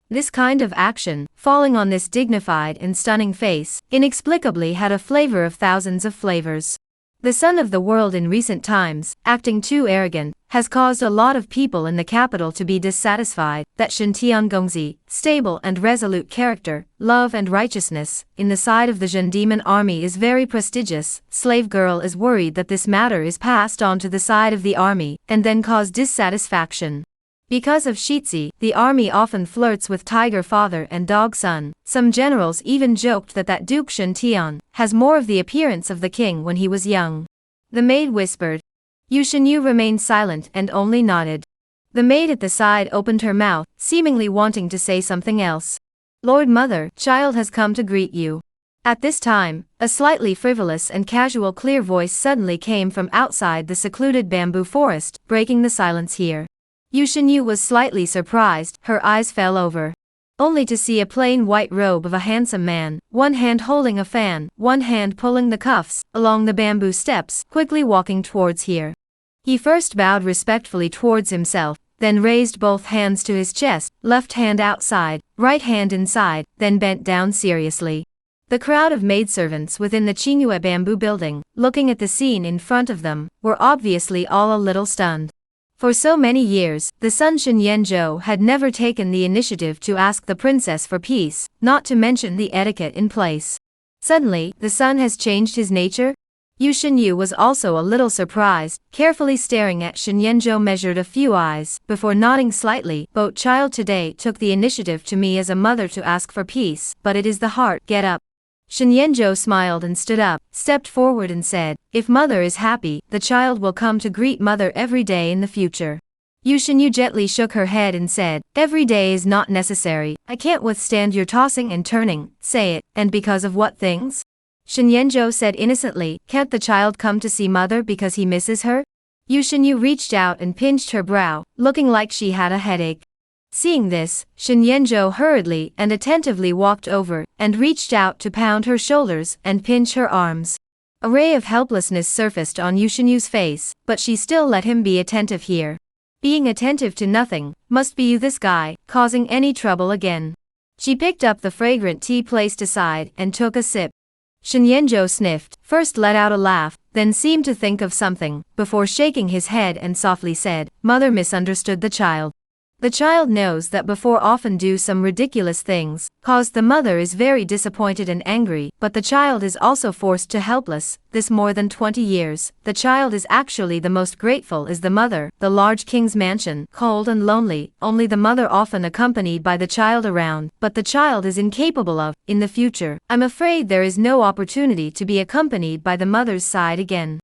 This kind of action, falling on this dignified and stunning face, inexplicably had a flavor of thousands of flavors. The son of the world in recent times, acting too arrogant, has caused a lot of people in the capital to be dissatisfied. That Shen Tiangongzi, stable and resolute character, love and righteousness, in the side of the Zhen demon army is very prestigious. Slave girl is worried that this matter is passed on to the side of the army, and then cause dissatisfaction. Because of Shitzi, the army often flirts with tiger father and dog son. Some generals even joked that Duke Shen Tian has more of the appearance of the king when he was young. The maid whispered. Yu Shenyu remained silent and only nodded. The maid at the side opened her mouth, seemingly wanting to say something else. Lord Mother, child has come to greet you. At this time, a slightly frivolous and casual clear voice suddenly came from outside the secluded bamboo forest, breaking the silence here. Yu Shinyu was slightly surprised, her eyes fell over. Only to see a plain white robe of a handsome man, one hand holding a fan, one hand pulling the cuffs, along the bamboo steps, quickly walking towards here. He first bowed respectfully towards himself, then raised both hands to his chest, left hand outside, right hand inside, then bent down seriously. The crowd of maidservants within the Qingyue bamboo building, looking at the scene in front of them, were obviously all a little stunned. For so many years, the son Shen Yanzhou had never taken the initiative to ask the princess for peace, not to mention the etiquette in place. Suddenly, the son has changed his nature? Yu Shinyu was also a little surprised, carefully staring at Shen Yanzhou measured a few eyes, before nodding slightly. Boat child today took the initiative to me as a mother to ask for peace, but it is the heart, get up. Shen Yanzhou smiled and stood up, stepped forward and said, if mother is happy, the child will come to greet mother every day in the future. Yu Shinyu gently shook her head and said, every day is not necessary, I can't withstand your tossing and turning, say it, and because of what things? Shen Yanzhou said innocently, can't the child come to see mother because he misses her? Yu Shinyu reached out and pinched her brow, looking like she had a headache. Seeing this, Shen Yanzhou hurriedly and attentively walked over, and reached out to pound her shoulders and pinch her arms. A ray of helplessness surfaced on Yu Shinyu's face, but she still let him be attentive here. Being attentive to nothing, must be you this guy, causing any trouble again. She picked up the fragrant tea placed aside and took a sip. Shen Yanzhou sniffed, first let out a laugh, then seemed to think of something, before shaking his head and softly said, mother misunderstood the child. The child knows that before often do some ridiculous things, caused the mother is very disappointed and angry, but the child is also forced to helpless, this more than 20 years, the child is actually the most grateful is the mother, the large king's mansion, cold and lonely, only the mother often accompanied by the child around, but the child is incapable of, in the future, I'm afraid there is no opportunity to be accompanied by the mother's side again.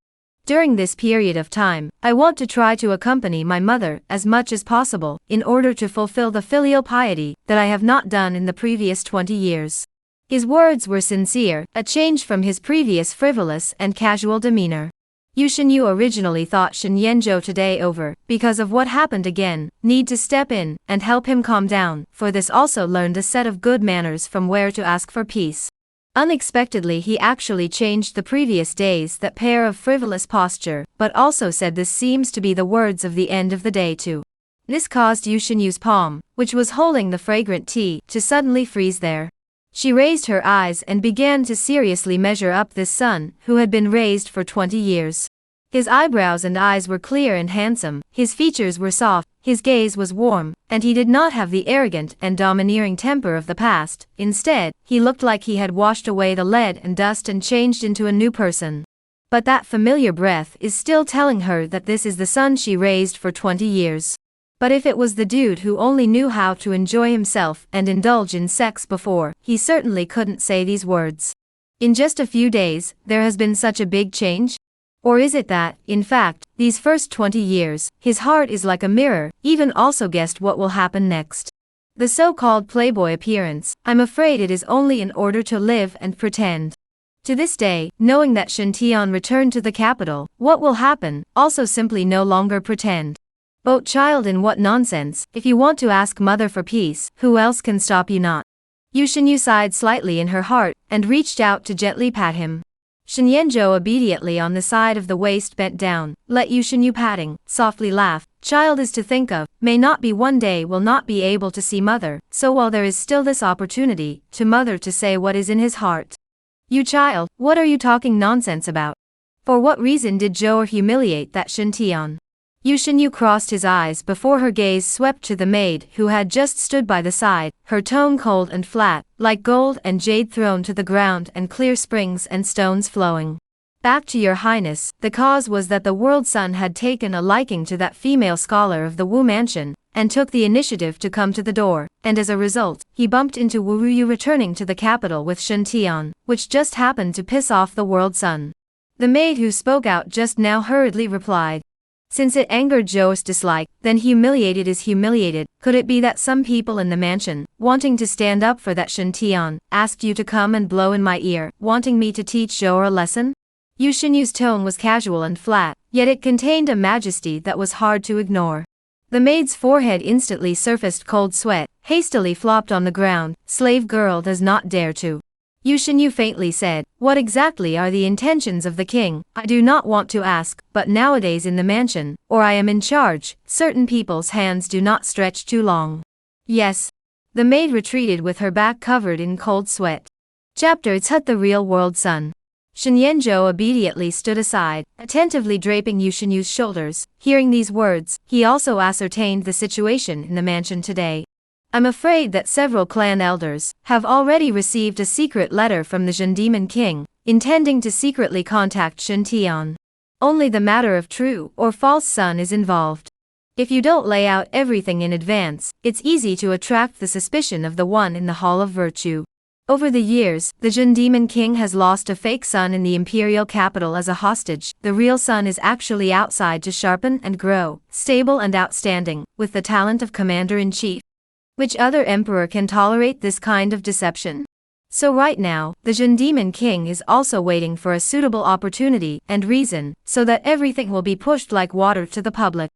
During this period of time, I want to try to accompany my mother as much as possible, in order to fulfill the filial piety that I have not done in the previous 20 years. His words were sincere, a change from his previous frivolous and casual demeanor. Yu Shinyu originally thought Shen Yanzhou today over, because of what happened again, need to step in and help him calm down, for this also learned a set of good manners from where to ask for peace. Unexpectedly he actually changed the previous days that pair of frivolous posture, but also said this seems to be the words of the end of the day too. This caused Yu Shinyu's palm, which was holding the fragrant tea, to suddenly freeze there. She raised her eyes and began to seriously measure up this son, who had been raised for 20 years. His eyebrows and eyes were clear and handsome, his features were soft, his gaze was warm, and he did not have the arrogant and domineering temper of the past. Instead, he looked like he had washed away the lead and dust and changed into a new person. But that familiar breath is still telling her that this is the son she raised for 20 years. But if it was the dude who only knew how to enjoy himself and indulge in sex before, he certainly couldn't say these words. In just a few days, there has been such a big change? Or is it that, in fact, these first 20 years, his heart is like a mirror, even also guessed what will happen next? The so-called playboy appearance, I'm afraid it is only in order to live and pretend. To this day, knowing that Shen Tian returned to the capital, what will happen, also simply no longer pretend. Boat child in what nonsense, if you want to ask mother for peace, who else can stop you not? Yu Shinyu sighed slightly in her heart, and reached out to gently pat him. Shen Yanzhou obediently on the side of the waist bent down, let Yu Shinyu patting, softly laughed, child is to think of, may not be one day will not be able to see mother, so while there is still this opportunity, to mother to say what is in his heart. You child, what are you talking nonsense about? For what reason did Zhou humiliate that Shen Tian? Yu Shinyu crossed his eyes before her gaze swept to the maid who had just stood by the side, her tone cold and flat, like gold and jade thrown to the ground and clear springs and stones flowing. Back to your highness, the cause was that the world son had taken a liking to that female scholar of the Wu mansion, and took the initiative to come to the door, and as a result, he bumped into Wu Ruyu returning to the capital with Shen Tian, which just happened to piss off the world son. The maid who spoke out just now hurriedly replied. Since it angered Zhou's dislike, then humiliated is humiliated. Could it be that some people in the mansion, wanting to stand up for that Shen Tian, asked you to come and blow in my ear, wanting me to teach Zhou a lesson? Yu Xinyu's tone was casual and flat, yet it contained a majesty that was hard to ignore. The maid's forehead instantly surfaced cold sweat, hastily flopped on the ground. Slave girl does not dare to. Yu Xinyu faintly said, "What exactly are the intentions of the king? I do not want to ask, but nowadays in the mansion, or I am in charge, certain people's hands do not stretch too long." Yes. The maid retreated with her back covered in cold sweat. Chapter It's the real-world son. Shen Yanzhou obediently stood aside, attentively draping Yu Xinyu's shoulders. Hearing these words, he also ascertained the situation in the mansion today. "I'm afraid that several clan elders have already received a secret letter from the Zhen Demon King, intending to secretly contact Shen Tian. Only the matter of true or false son is involved. If you don't lay out everything in advance, it's easy to attract the suspicion of the one in the Hall of Virtue. Over the years, the Zhen Demon King has lost a fake son in the imperial capital as a hostage. The real son is actually outside to sharpen and grow, stable and outstanding, with the talent of commander-in-chief. Which other emperor can tolerate this kind of deception? So right now, the Zhen Demon King is also waiting for a suitable opportunity and reason, so that everything will be pushed like water to the public.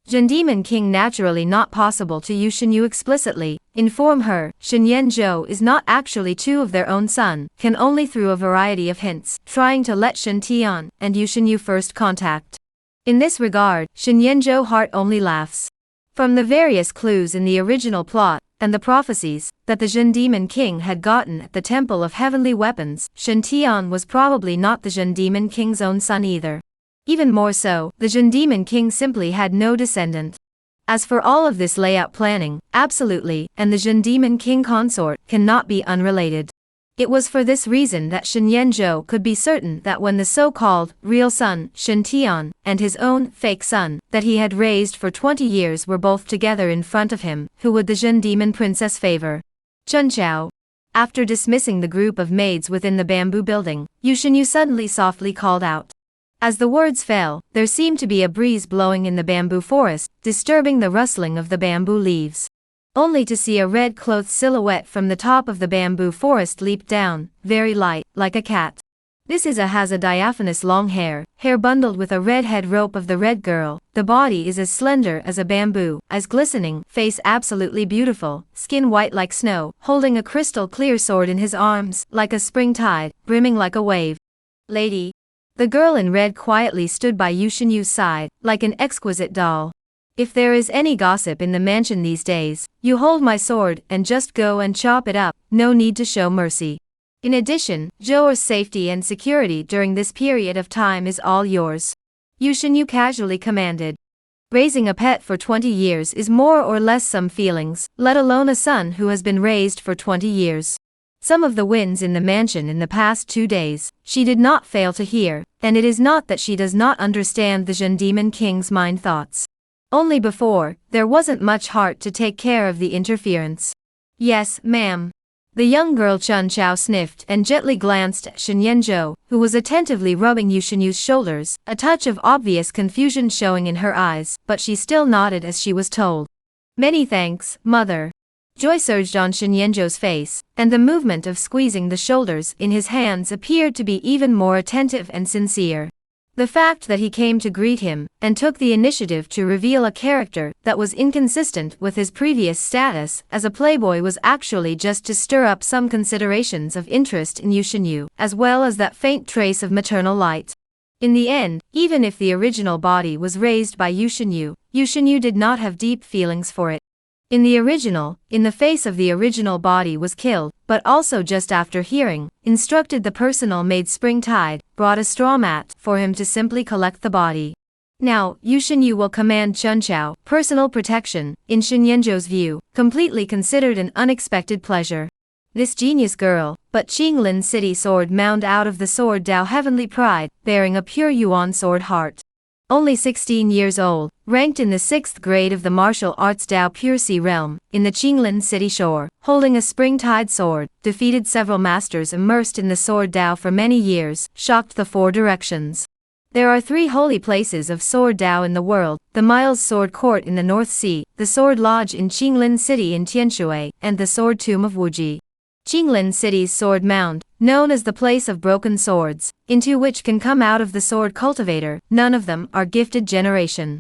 Zhen Demon King naturally not possible to Yu Xinyu explicitly inform her. Shen Yanzhou is not actually two of their own son, can only through a variety of hints, trying to let Shen Tian and Yu Xinyu first contact. In this regard, Shen Yanzhou heart only laughs. From the various clues in the original plot, and the prophecies that the Zhen Demon King had gotten at the Temple of Heavenly Weapons, Shen Tian was probably not the Zhen Demon King's own son either. Even more so, the Zhen Demon King simply had no descendant. As for all of this layout planning, absolutely, and the Zhen Demon King consort cannot be unrelated. It was for this reason that Shen Yanzhou could be certain that when the so-called real son, Shen Tian, and his own fake son, that he had raised for 20 years were both together in front of him, who would the Zhen Demon Princess favor? Chunqiao. After dismissing the group of maids within the bamboo building, Yu Xinyu suddenly softly called out. As the words fell, there seemed to be a breeze blowing in the bamboo forest, disturbing the rustling of the bamboo leaves. Only to see a red-clothed silhouette from the top of the bamboo forest leap down, very light, like a cat. This has a diaphanous long hair bundled with a red head rope of the red girl. The body is as slender as a bamboo, eyes glistening, face absolutely beautiful, skin white like snow, holding a crystal clear sword in his arms, like a spring tide, brimming like a wave. "Lady." The girl in red quietly stood by Yu Xinyu's side, like an exquisite doll. "If there is any gossip in the mansion these days, you hold my sword and just go and chop it up, no need to show mercy. In addition, Zhou's safety and security during this period of time is all yours." Yu Xinyu casually commanded. Raising a pet for 20 years is more or less some feelings, let alone a son who has been raised for 20 years. Some of the winds in the mansion in the past 2 days, she did not fail to hear, and it is not that she does not understand the Zhen Demon King's mind thoughts. Only before, there wasn't much heart to take care of the interference. "Yes, ma'am." The young girl Chunqiao sniffed and gently glanced at Shen Yanzhou, who was attentively rubbing Yu Xinyu's shoulders, a touch of obvious confusion showing in her eyes, but she still nodded as she was told. "Many thanks, mother." Joy surged on Shen Yanzhou's face, and the movement of squeezing the shoulders in his hands appeared to be even more attentive and sincere. The fact that he came to greet him, and took the initiative to reveal a character that was inconsistent with his previous status as a playboy was actually just to stir up some considerations of interest in Yu Xinyu, as well as that faint trace of maternal light. In the end, even if the original body was raised by Yu Xinyu did not have deep feelings for it. In the face of the original body was killed, but also just after hearing, instructed the personal maid Spring Tide, brought a straw mat for him to simply collect the body. Now, Yu Xinyu will command Chunqiao, personal protection, in Shen Yanzhou's view, completely considered an unexpected pleasure. This genius girl, but Qinglin City sword mound out of the sword Dao Heavenly Pride, bearing a pure Yuan sword heart. Only 16 years old, ranked in the 6th grade of the martial arts Dao Pure Sea realm, in the Qinglin City shore, holding a spring-tide sword, defeated several masters immersed in the sword Dao for many years, shocked the 4 directions. There are 3 holy places of sword Dao in the world: the Miles Sword Court in the North Sea, the Sword Lodge in Qinglin City in Tianshui, and the Sword Tomb of Wuji. Qinglin City's sword mound, known as the place of broken swords, into which can come out of the sword cultivator, none of them are gifted generation.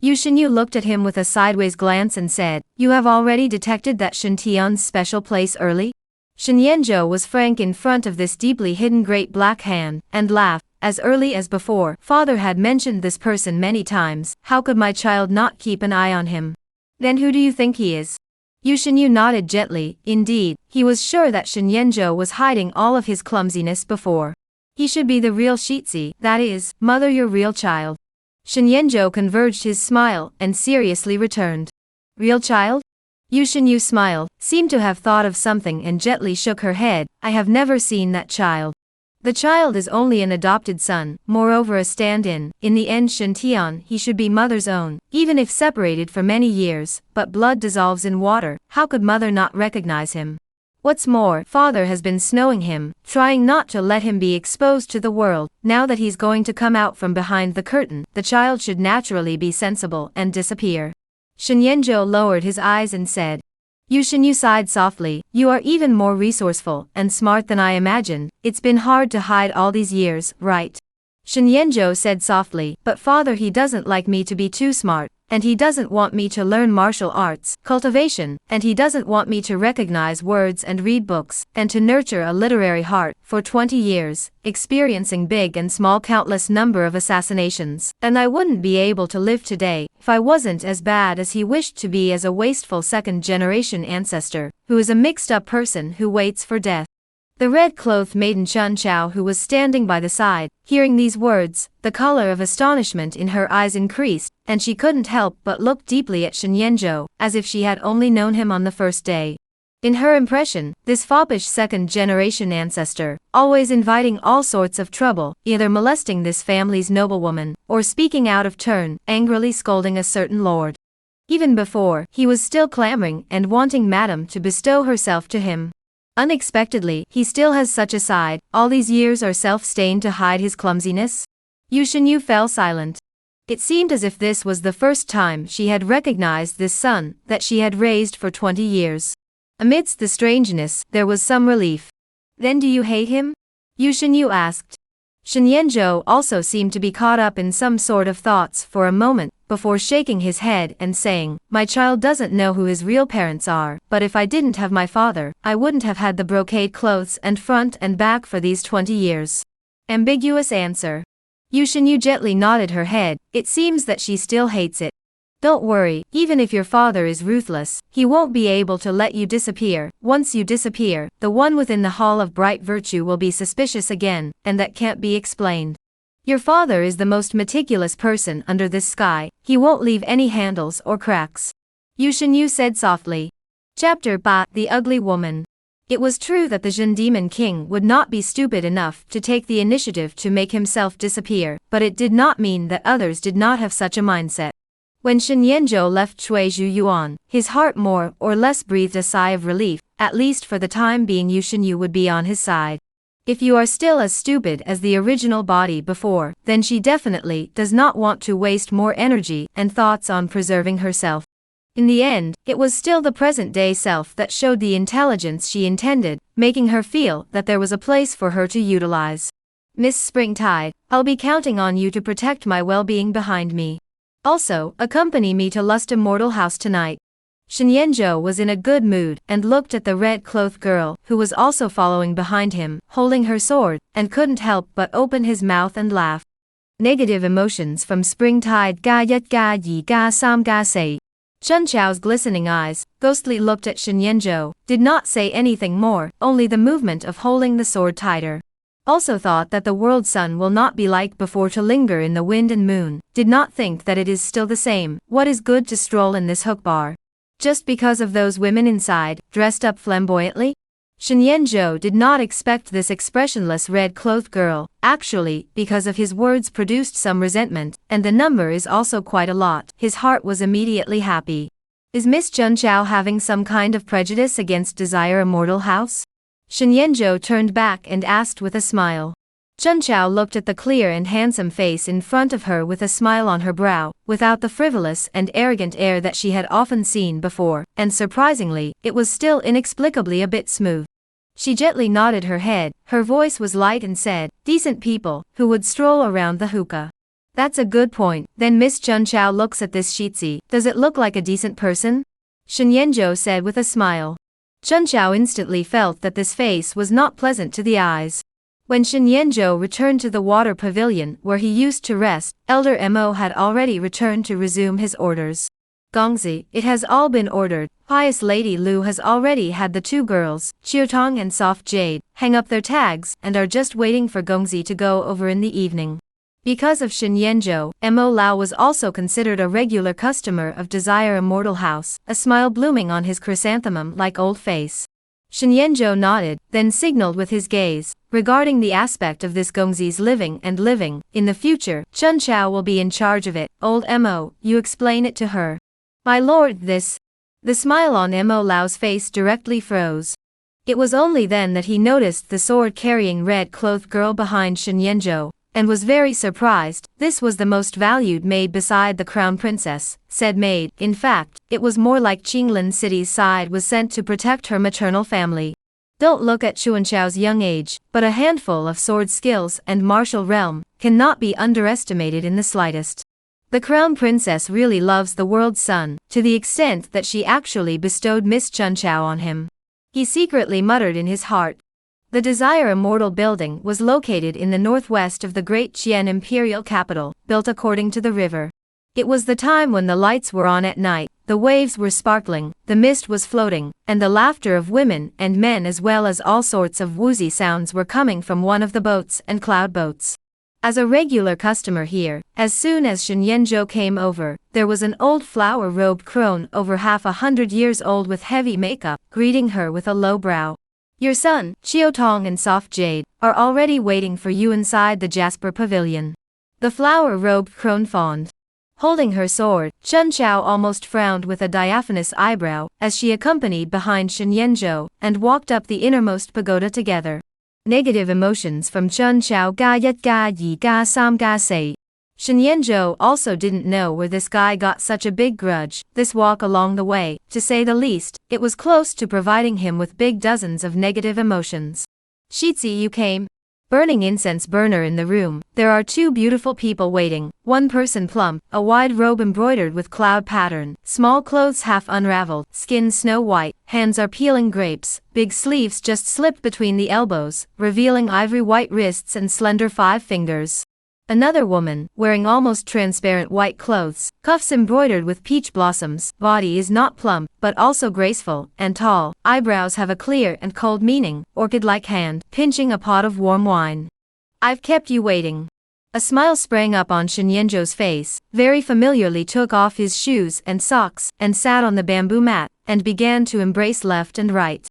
Yu Shenyu looked at him with a sideways glance and said, "You have already detected that Shen Tian's special place early?" Shen Yanzhou was frank in front of this deeply hidden great black hand, and laughed. As early as before, father had mentioned this person many times. How could my child not keep an eye on him? Then who do you think he is? Yu Shenyu nodded gently. Indeed, he was sure that Shen Yanzhou was hiding all of his clumsiness before. He should be the real Shitzi, that is, mother your real child. Shen Yanzhou converged his smile, and seriously returned. Real child? Yu Shenyu smiled, seemed to have thought of something and gently shook her head. I have never seen that child. The child is only an adopted son, moreover a stand-in. In the end Shen Tian, he should be mother's own, even if separated for many years, but blood dissolves in water, how could mother not recognize him? What's more, father has been snowing him, trying not to let him be exposed to the world. Now that he's going to come out from behind the curtain, the child should naturally be sensible and disappear. Shen Yanzhou lowered his eyes and said. Yu Shenyu sighed softly. You are even more resourceful and smart than I imagined. It's been hard to hide all these years, right? Shen Yanzhou said softly, but father, he doesn't like me to be too smart, and he doesn't want me to learn martial arts, cultivation, and he doesn't want me to recognize words and read books, and to nurture a literary heart. For 20 years, experiencing big and small countless number of assassinations, and I wouldn't be able to live today if I wasn't as bad as he wished to be, as a wasteful second-generation ancestor, who is a mixed-up person who waits for death. The red-clothed maiden Chun Chao, who was standing by the side, hearing these words, the color of astonishment in her eyes increased, and she couldn't help but look deeply at Shen Yanzhou, as if she had only known him on the first day. In her impression, this foppish second-generation ancestor, always inviting all sorts of trouble, either molesting this family's noblewoman, or speaking out of turn, angrily scolding a certain lord. Even before, he was still clamoring and wanting madam to bestow herself to him. Unexpectedly, he still has such a side. All these years are self-stained to hide his clumsiness? Yu Shenyu fell silent. It seemed as if this was the first time she had recognized this son that she had raised for 20 years. Amidst the strangeness, there was some relief. Then do you hate him? Yu Shenyu asked. Shen Yanzhou also seemed to be caught up in some sort of thoughts for a moment, before shaking his head and saying, my child doesn't know who his real parents are, but if I didn't have my father, I wouldn't have had the brocade clothes and front and back for these 20 years. Ambiguous answer. Yu Shenyu gently nodded her head. It seems that she still hates it. Don't worry, even if your father is ruthless, he won't be able to let you disappear. Once you disappear, the one within the Hall of Bright Virtue will be suspicious again, and that can't be explained. Your father is the most meticulous person under this sky. He won't leave any handles or cracks. Yu Shenyu said softly. Chapter Ba, The Ugly Woman. It was true that the Jin Demon King would not be stupid enough to take the initiative to make himself disappear, but it did not mean that others did not have such a mindset. When Shen Yanzhou left Cui Zhu Yuan, his heart more or less breathed a sigh of relief. At least for the time being Yu Shenyu would be on his side. If you are still as stupid as the original body before, then she definitely does not want to waste more energy and thoughts on preserving herself. In the end, it was still the present-day self that showed the intelligence she intended, making her feel that there was a place for her to utilize. Miss Springtide, I'll be counting on you to protect my well-being behind me. Also, accompany me to Lust Immortal House tonight. Shen Yanzhou was in a good mood and looked at the red-clothed girl, who was also following behind him, holding her sword, and couldn't help but open his mouth and laugh. Negative emotions from Springtide ga yat ga yi ga sam ga say. Chun Chao's glistening eyes, ghostly looked at Shen Yanzhou, did not say anything more, only the movement of holding the sword tighter. Also thought that the world sun will not be like before to linger in the wind and moon, did not think that it is still the same. What is good to stroll in this hook bar? Just because of those women inside, dressed up flamboyantly? Shen Yanzhou did not expect this expressionless red-clothed girl, actually, because of his words produced some resentment, and the number is also quite a lot. His heart was immediately happy. Is Miss Chun Chao having some kind of prejudice against Desire Immortal House? Shen Yanzhou turned back and asked with a smile. Chunchao looked at the clear and handsome face in front of her with a smile on her brow, without the frivolous and arrogant air that she had often seen before, and surprisingly, it was still inexplicably a bit smooth. She gently nodded her head, her voice was light and said, "Decent people, who would stroll around the hookah." "That's a good point." Then Miss Chunchao looks at this Shitzi. "Does it look like a decent person?" Shen Yanzhou said with a smile. Chunchao instantly felt that this face was not pleasant to the eyes. When Shen Yanzhou returned to the water pavilion where he used to rest, Elder Mo had already returned to resume his orders. "Gongzi, it has all been ordered. Pious Lady Lu has already had the two girls, Chiotong and Soft Jade, hang up their tags and are just waiting for Gongzi to go over in the evening." Because of Shen Yanzhou, Mo Lao was also considered a regular customer of Desire Immortal House, a smile blooming on his chrysanthemum-like old face. Shen Yanzhou nodded, then signaled with his gaze, "Regarding the aspect of this Gongzi's living in the future, Chunchao will be in charge of it. Old Mo, you explain it to her." "My lord, this..." The smile on Mo Lao's face directly froze. It was only then that he noticed the sword-carrying red-clothed girl behind Shen Yanzhou, and was very surprised. "This was the most valued maid beside the crown princess," said maid. "In fact, it was more like Qinglin City's side was sent to protect her maternal family." Don't look at Chuanchao's young age, but a handful of sword skills and martial realm cannot be underestimated in the slightest. The crown princess really loves the world's son, to the extent that she actually bestowed Miss Chunchao on him. He secretly muttered in his heart. The Desire Immortal building was located in the northwest of the great Qian imperial capital, built according to the river. It was the time when the lights were on at night, the waves were sparkling, the mist was floating, and the laughter of women and men as well as all sorts of woozy sounds were coming from one of the boats and cloud boats. As a regular customer here, as soon as Shen Yanzhou came over, there was an old flower-robed crone over 100 years old with heavy makeup, greeting her with a low brow. "Your son, Chiotong and Soft Jade, are already waiting for you inside the Jasper Pavilion." The flower-robed crone fawned. Holding her sword, Chunchao almost frowned with a diaphanous eyebrow, as she accompanied behind Shen Yanzhou, and walked up the innermost pagoda together. Negative emotions from Chunchao ga yat ga yi ga sam ga say. Shen Yanzhou also didn't know where this guy got such a big grudge. This walk along the way, to say the least, it was close to providing him with big dozens of negative emotions. "Shitzi, you came?" Burning incense burner in the room, there are two beautiful people waiting, one person plump, a wide robe embroidered with cloud pattern, small clothes half unraveled, skin snow white, hands are peeling grapes, big sleeves just slipped between the elbows, revealing ivory white wrists and slender 5 fingers. Another woman, wearing almost transparent white clothes, cuffs embroidered with peach blossoms, body is not plump, but also graceful and tall, eyebrows have a clear and cold meaning, orchid-like hand, pinching a pot of warm wine. "I've kept you waiting." A smile sprang up on Shen Yanzhou's face, very familiarly took off his shoes and socks, and sat on the bamboo mat, and began to embrace left and right.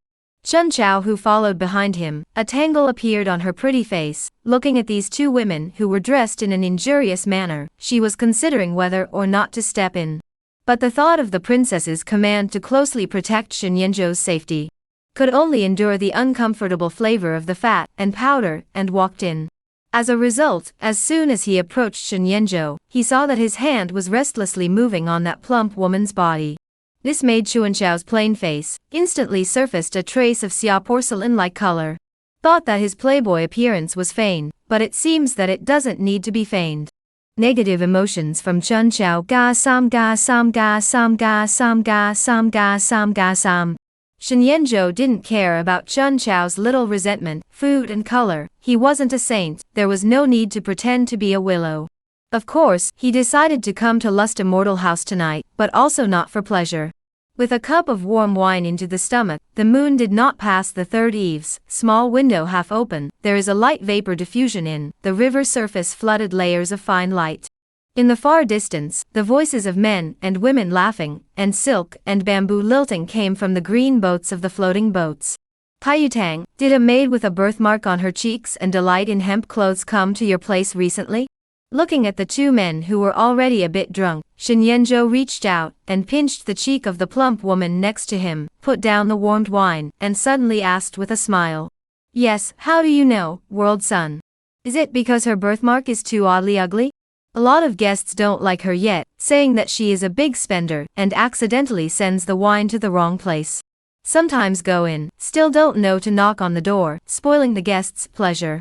Chunchao, who followed behind him, a tangle appeared on her pretty face. Looking at these two women who were dressed in an injurious manner, she was considering whether or not to step in. But the thought of the princess's command to closely protect Shen Yanzhou's safety could only endure the uncomfortable flavor of the fat and powder, and walked in. As a result, as soon as he approached Shen Yanzhou, he saw that his hand was restlessly moving on that plump woman's body. This made Chuanchao's plain face instantly surfaced a trace of xia porcelain-like color. Thought that his playboy appearance was feigned, but it seems that it doesn't need to be feigned. Negative emotions from Chunchao ga sam ga sam ga sam ga sam ga sam ga sam ga sam. Shen Yanzhou didn't care about Chunchao's little resentment, food and color. He wasn't a saint, there was no need to pretend to be a willow. Of course, he decided to come to Lust Immortal House tonight, but also not for pleasure. With a cup of warm wine into the stomach, the moon did not pass the third eaves, small window half open, there is a light vapor diffusion in, the river surface flooded layers of fine light. In the far distance, the voices of men and women laughing, and silk and bamboo lilting came from the green boats of the floating boats. Taiyutang, did a maid with a birthmark on her cheeks and delight in hemp clothes come to your place recently? Looking at the two men who were already a bit drunk, Shen Yanzhou reached out and pinched the cheek of the plump woman next to him, put down the warmed wine, and suddenly asked with a smile. "Yes, how do you know, world son?" Is it because her birthmark is too oddly ugly? A lot of guests don't like her yet, saying that she is a big spender and accidentally sends the wine to the wrong place. Sometimes go in, still don't know to knock on the door, spoiling the guests' pleasure.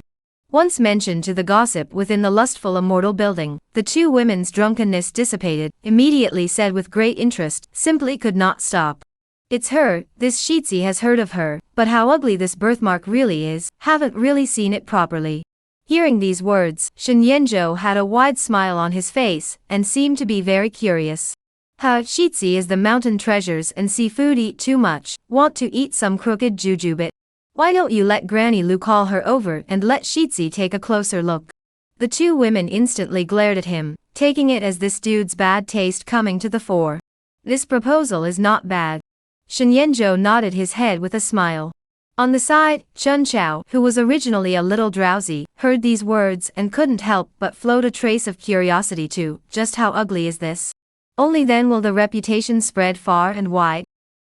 Once mentioned to the gossip within the lustful immortal building, the two women's drunkenness dissipated, immediately said with great interest, simply could not stop. It's her, this Shitsi has heard of her, but how ugly this birthmark really is, haven't really seen it properly. Hearing these words, Shen Yanzhou had a wide smile on his face, and seemed to be very curious. Shitsi is the mountain treasures and seafood eat too much, want to eat some crooked jujubit. Why don't you let Granny Lu call her over and let Shitsi take a closer look? The two women instantly glared at him, taking it as this dude's bad taste coming to the fore. This proposal is not bad. Shen Yanzhou nodded his head with a smile. On the side, Chun Chao, who was originally a little drowsy, heard these words and couldn't help but float a trace of curiosity too. Just how ugly is this? Only then will the reputation spread far and wide.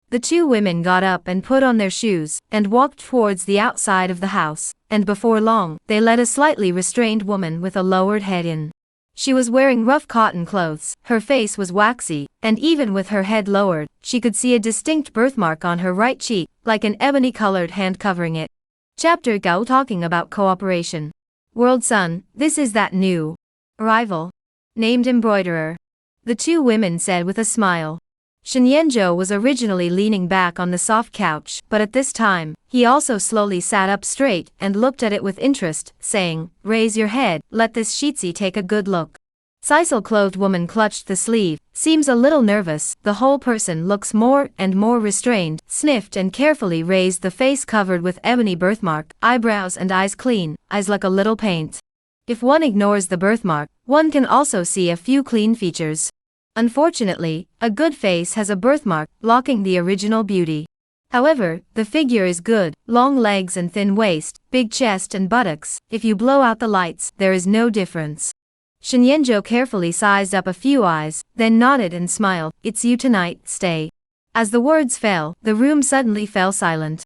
The two women got up and put on their shoes, and walked towards the outside of the house, and before long, they led a slightly restrained woman with a lowered head in. She was wearing rough cotton clothes, her face was waxy, and even with her head lowered, she could see a distinct birthmark on her right cheek, like an ebony-colored hand covering it. Chapter Gao talking about cooperation. World Sun, this is that new arrival named embroiderer. The two women said with a smile. Shen Yanzhou was originally leaning back on the soft couch, but at this time, he also slowly sat up straight and looked at it with interest, saying, "Raise your head, let this Shitsi take a good look." Sisal-clothed woman clutched the sleeve, seems a little nervous, the whole person looks more and more restrained, sniffed and carefully raised the face covered with ebony birthmark, eyebrows and eyes clean, eyes like a little paint. If one ignores the birthmark, one can also see a few clean features. Unfortunately, a good face has a birthmark, blocking the original beauty. However, the figure is good, long legs and thin waist, big chest and buttocks, if you blow out the lights, there is no difference. Shen Yanzhou carefully sized up a few eyes, then nodded and smiled, "It's you tonight, stay." As the words fell, the room suddenly fell silent.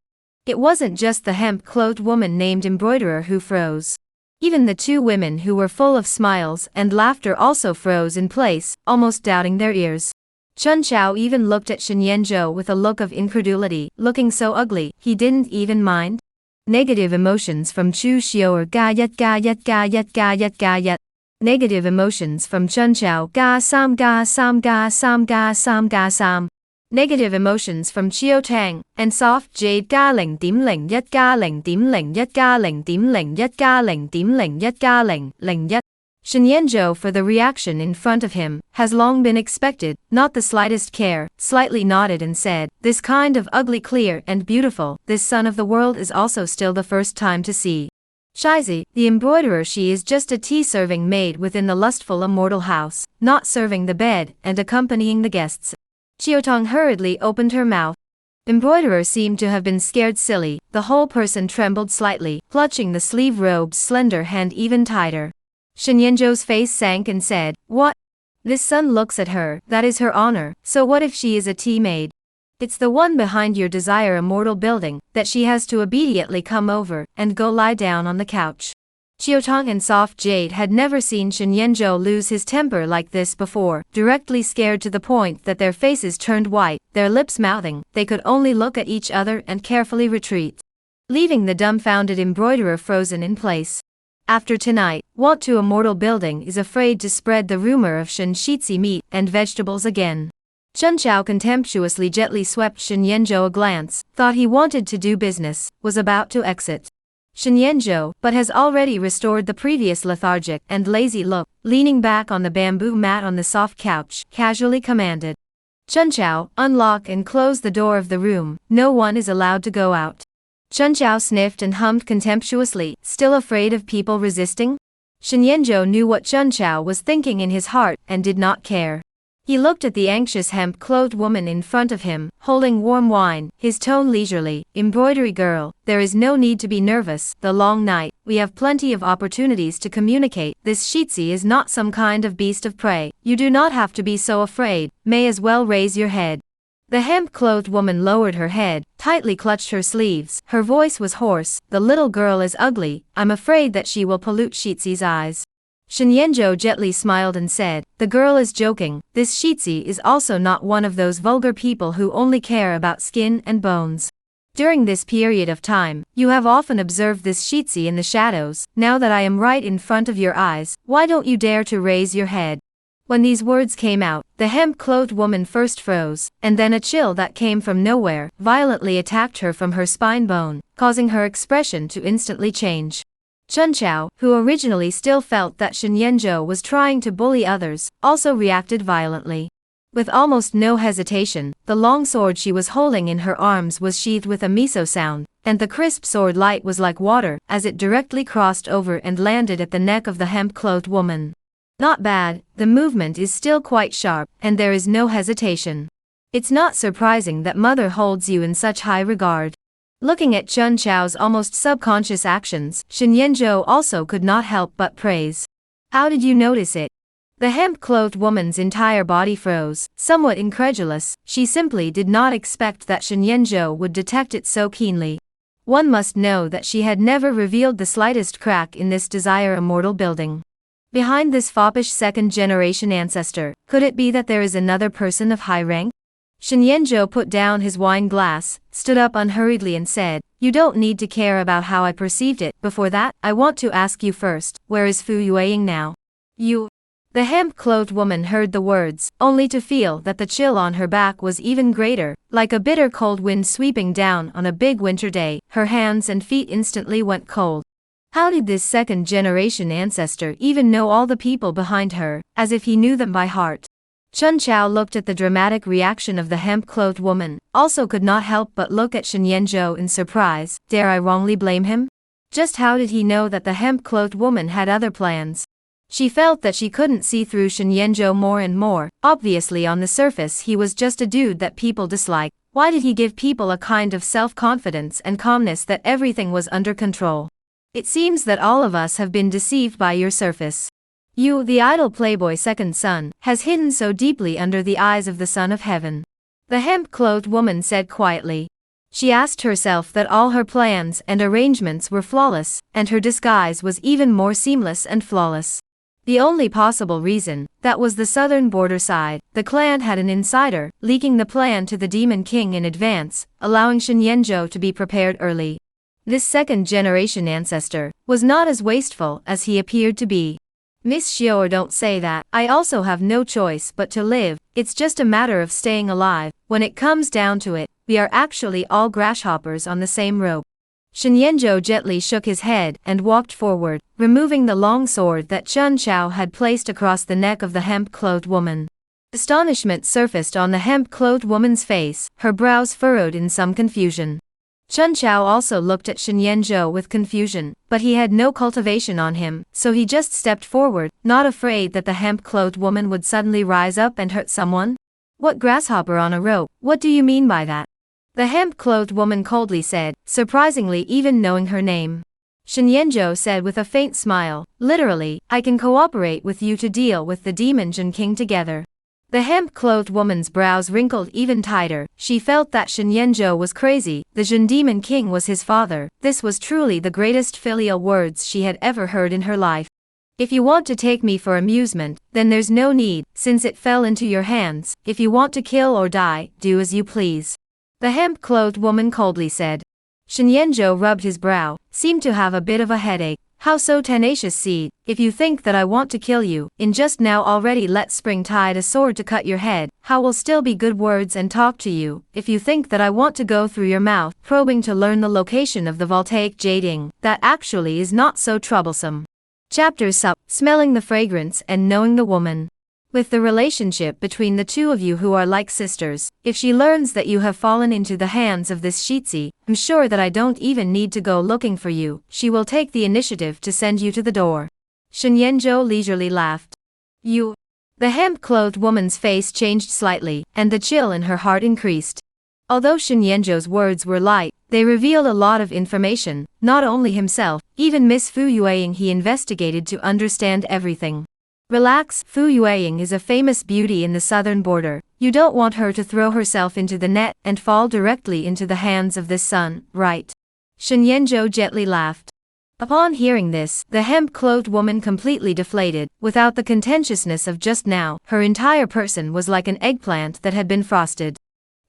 It wasn't just the hemp-clothed woman named embroiderer who froze. Even the two women who were full of smiles and laughter also froze in place, almost doubting their ears. Chun Chao even looked at Shen Yanzhou with a look of incredulity, looking so ugly, he didn't even mind. Negative emotions from Chu Xiu'er ga yat ga yat ga yat ga yat ga yat. Negative emotions from Chun Chao ga sam ga sam ga sam ga sam ga sam. Negative emotions from Chiao Tang, and soft jade ga leng dim leng yat ga leng dim leng yat ga leng dim leng yat ga leng dim leng yat ga leng yat. Shen Yanzhou for the reaction in front of him, has long been expected, not the slightest care, slightly nodded and said, "This kind of ugly clear and beautiful, this son of the world is also still the first time to see." Shizi, the embroiderer, she is just a tea-serving maid within the lustful immortal house, not serving the bed and accompanying the guests. Chiotong hurriedly opened her mouth. Embroiderer seemed to have been scared silly, the whole person trembled slightly, clutching the sleeve robe's slender hand even tighter. Shen Yanzhou's face sank and said, "What? This son looks at her, that is her honor, so what if she is a tea maid? It's the one behind your desire immortal building, that she has to obediently come over, and go lie down on the couch." Chiotong and Soft Jade had never seen Shen Yanzhou lose his temper like this before, directly scared to the point that their faces turned white, their lips mouthing, they could only look at each other and carefully retreat, leaving the dumbfounded embroiderer frozen in place. After tonight, Want to Immortal Building is afraid to spread the rumor of Shen Shitsi meat and vegetables again. Chun Chao contemptuously gently swept Shen Yanzhou a glance, thought he wanted to do business, was about to exit. Shen Yanzhou, but has already restored the previous lethargic and lazy look, leaning back on the bamboo mat on the soft couch, casually commanded, "Chun Chao, unlock and close the door of the room, no one is allowed to go out." Chun Chao sniffed and hummed contemptuously, still afraid of people resisting? Shen Yanzhou knew what Chun Chao was thinking in his heart, and did not care. He looked at the anxious hemp-clothed woman in front of him, holding warm wine, his tone leisurely, "Embroidery girl, there is no need to be nervous, the long night, we have plenty of opportunities to communicate, this Shitsi is not some kind of beast of prey, you do not have to be so afraid, may as well raise your head." The hemp-clothed woman lowered her head, tightly clutched her sleeves. Her voice was hoarse. The little girl is ugly. I'm afraid that she will pollute Shizi's eyes. Shinyenjo gently smiled and said, the girl is joking. This Shizi is also not one of those vulgar people who only care about skin and bones. During this period of time, you have often observed this Shizi in the shadows. Now that I am right in front of your eyes, why don't you dare to raise your head? When these words came out, the hemp-clothed woman first froze, and then a chill that came from nowhere violently attacked her from her spine bone, causing her expression to instantly change. Chunchao, who originally still felt that Shinyenjo was trying to bully others, also reacted violently. With almost no hesitation, the long sword she was holding in her arms was sheathed with a miso sound, and the crisp sword light was like water as it directly crossed over and landed at the neck of the hemp-clothed woman. Not bad, the movement is still quite sharp, and there is no hesitation. It's not surprising that mother holds you in such high regard. Looking at Chun Chao's almost subconscious actions, Shinyenjo also could not help but praise. How did you notice it? The hemp-clothed woman's entire body froze, somewhat incredulous. She simply did not expect that Shinyenjo would detect it so keenly. One must know that she had never revealed the slightest crack in this desire immortal building. Behind this foppish second-generation ancestor, could it be that there is another person of high rank? Shinyenjo put down his wine glass, stood up unhurriedly and said, you don't need to care about how I perceived it. Before that, I want to ask you first, where is Fu Yueying now? You. The hemp-clothed woman heard the words, only to feel that the chill on her back was even greater, like a bitter cold wind sweeping down on a big winter day. Her hands and feet instantly went cold. How did this second-generation ancestor even know all the people behind her, as if he knew them by heart? Chun Chao looked at the dramatic reaction of the hemp-clothed woman, also could not help but look at Shinyenjo in surprise. Dare I wrongly blame him? Just how did he know that the hemp-clothed woman had other plans? She felt that she couldn't see through Shinyenjo more and more. Obviously on the surface he was just a dude that people dislike. Why did he give people a kind of self-confidence and calmness that everything was under control? It seems that all of us have been deceived by your surface. You, the idle playboy second son, has hidden so deeply under the eyes of the Son of Heaven. The hemp-clothed woman said quietly. She asked herself that all her plans and arrangements were flawless, and her disguise was even more seamless and flawless. The only possible reason, that was the southern border side. The clan had an insider, leaking the plan to the Demon King in advance, allowing Shinyenjo to be prepared early. This second-generation ancestor was not as wasteful as he appeared to be. Miss Xiao, don't say that. I also have no choice but to live. It's just a matter of staying alive. When it comes down to it, we are actually all grasshoppers on the same rope. Shinyenjo gently shook his head and walked forward, removing the long sword that Chun Chao had placed across the neck of the hemp-clothed woman. Astonishment surfaced on the hemp-clothed woman's face, her brows furrowed in some confusion. Chun Chao also looked at Shinyenjo with confusion, but he had no cultivation on him, so he just stepped forward, not afraid that the hemp-clothed woman would suddenly rise up and hurt someone. What grasshopper on a rope? What do you mean by that? The hemp-clothed woman coldly said, surprisingly even knowing her name. Shinyenjo said with a faint smile, literally, I can cooperate with you to deal with the Demon Jin King together. The hemp-clothed woman's brows wrinkled even tighter. She felt that Shinyenjo was crazy. The Jin Demon King was his father. This was truly the greatest filial words she had ever heard in her life. If you want to take me for amusement, then there's no need, since it fell into your hands. If you want to kill or die, do as you please. The hemp-clothed woman coldly said. Shinyenjo rubbed his brow, seemed to have a bit of a headache. How so, tenacious seed? If you think that I want to kill you, in just now already let spring tide a sword to cut your head. How will still be good words and talk to you? If you think that I want to go through your mouth, probing to learn the location of the voltaic jading, that actually is not so troublesome. Chapter Sup, smelling the fragrance and knowing the woman. With the relationship between the two of you who are like sisters, if she learns that you have fallen into the hands of this Shizi, I'm sure that I don't even need to go looking for you. She will take the initiative to send you to the door. Shinyenjo leisurely laughed. You. The hemp-clothed woman's face changed slightly, and the chill in her heart increased. Although Shinyenjo's words were light, they revealed a lot of information. Not only himself, even Miss Fu Yueying he investigated to understand everything. Relax, Fu Yueying is a famous beauty in the southern border. You don't want her to throw herself into the net and fall directly into the hands of this son, right? Shen Yanzhou gently laughed. Upon hearing this, the hemp-clothed woman completely deflated. Without the contentiousness of just now, her entire person was like an eggplant that had been frosted.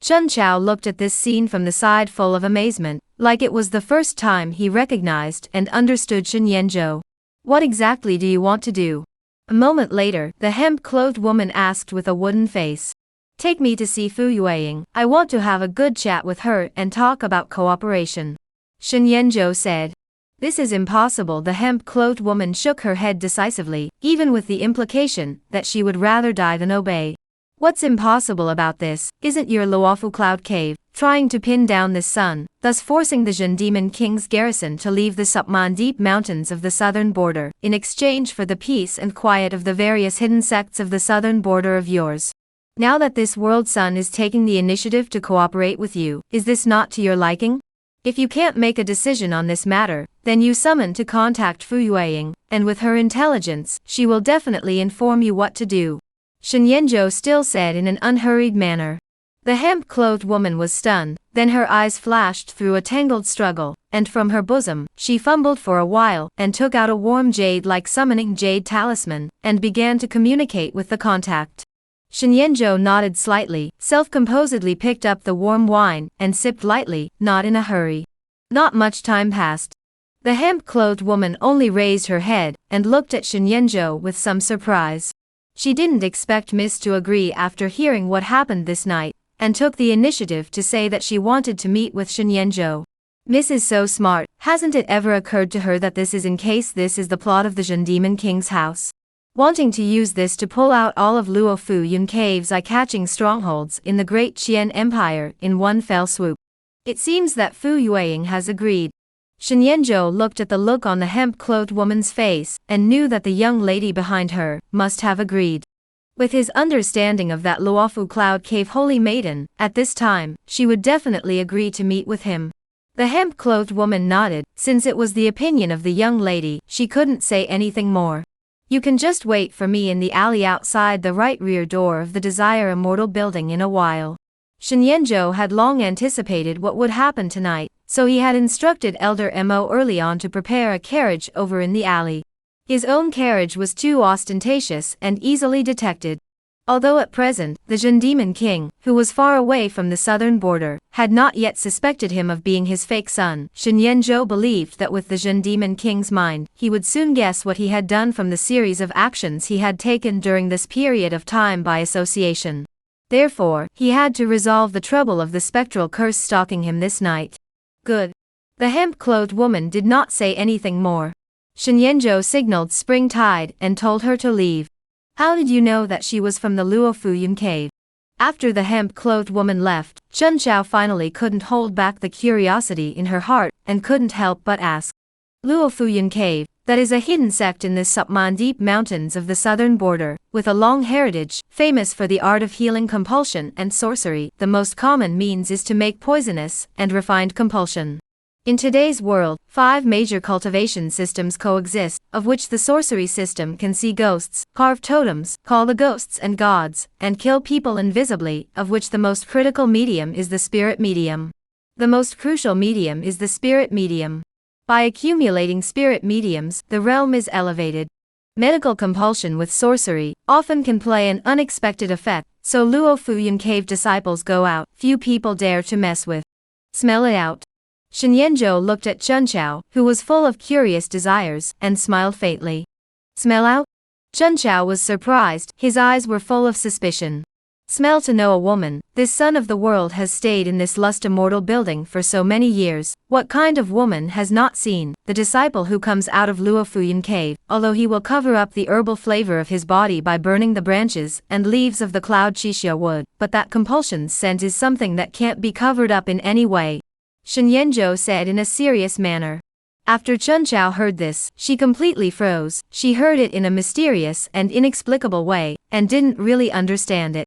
Chun Chao looked at this scene from the side full of amazement, like it was the first time he recognized and understood Shen Yanzhou. What exactly do you want to do? A moment later, the hemp-clothed woman asked with a wooden face. Take me to see Fu Yueying. I want to have a good chat with her and talk about cooperation. Shen Yanzhou said. This is impossible. The hemp-clothed woman shook her head decisively, even with the implication that she would rather die than obey. What's impossible about this? Isn't your Luofu Cloud Cave trying to pin down this sun, thus forcing the Zhen Demon King's garrison to leave the Supman Deep Mountains of the southern border, in exchange for the peace and quiet of the various hidden sects of the southern border of yours? Now that this world sun is taking the initiative to cooperate with you, is this not to your liking? If you can't make a decision on this matter, then you summon to contact Fu Yueying, and with her intelligence, she will definitely inform you what to do. Shen Yanzhou still said in an unhurried manner. The hemp-clothed woman was stunned, then her eyes flashed through a tangled struggle, and from her bosom, she fumbled for a while and took out a warm jade-like summoning jade talisman, and began to communicate with the contact. Shen Yanzhou nodded slightly, self-composedly picked up the warm wine, and sipped lightly, not in a hurry. Not much time passed. The hemp-clothed woman only raised her head, and looked at Shen Yanzhou with some surprise. She didn't expect Miss to agree after hearing what happened this night, and took the initiative to say that she wanted to meet with Shen Yanzhou. Miss is so smart, hasn't it ever occurred to her that this is in case this is the plot of the Zhen Demon King's house? Wanting to use this to pull out all of Luo Fu Yun Cave's eye-catching strongholds in the Great Qian Empire in one fell swoop. It seems that Fu Yueying has agreed. Shen Yanzhou looked at the look on the hemp-clothed woman's face, and knew that the young lady behind her must have agreed. With his understanding of that Luofu Cloud Cave holy maiden, at this time, she would definitely agree to meet with him. The hemp-clothed woman nodded. Since it was the opinion of the young lady, she couldn't say anything more. You can just wait for me in the alley outside the right rear door of the Desire Immortal building in a while. Shen Yanzhou had long anticipated what would happen tonight, so he had instructed Elder Mo early on to prepare a carriage over in the alley. His own carriage was too ostentatious and easily detected. Although at present, the Zhen Demon King, who was far away from the southern border, had not yet suspected him of being his fake son, Shen Yanzhou believed that with the Zhen Demon King's mind, he would soon guess what he had done from the series of actions he had taken during this period of time by association. Therefore, he had to resolve the trouble of the spectral curse stalking him this night. Good. The hemp-clothed woman did not say anything more. Shen Yanzhou signaled spring tide and told her to leave. How did you know that she was from the Luo Fu Yun Cave? After the hemp-clothed woman left, Chun Chao finally couldn't hold back the curiosity in her heart, and couldn't help but ask. Luo Fu Yun Cave, that is a hidden sect in the Supman Deep Mountains of the southern border, with a long heritage, famous for the art of healing compulsion and sorcery. The most common means is to make poisonous and refined compulsion. In today's world, 5 major cultivation systems coexist, of which the sorcery system can see ghosts, carve totems, call the ghosts and gods, and kill people invisibly, of which the most critical medium is the spirit medium. The most crucial medium is the spirit medium. By accumulating spirit mediums, the realm is elevated. Medical compulsion with sorcery often can play an unexpected effect, so Luo Fu Yun Cave disciples go out, few people dare to mess with. Smell it out. Shen Yanzhou looked at Chun Chao, who was full of curious desires, and smiled faintly. Smell out? Chun Chao was surprised, his eyes were full of suspicion. Smell to know a woman, this son of the world has stayed in this lust immortal building for so many years, what kind of woman has not seen, the disciple who comes out of Luo Fu Yun Cave, although he will cover up the herbal flavor of his body by burning the branches and leaves of the cloud Qixia wood, but that compulsion scent is something that can't be covered up in any way. Shen Yanzhou said in a serious manner. After Chun Chao heard this, she completely froze. She heard it in a mysterious and inexplicable way, and didn't really understand it.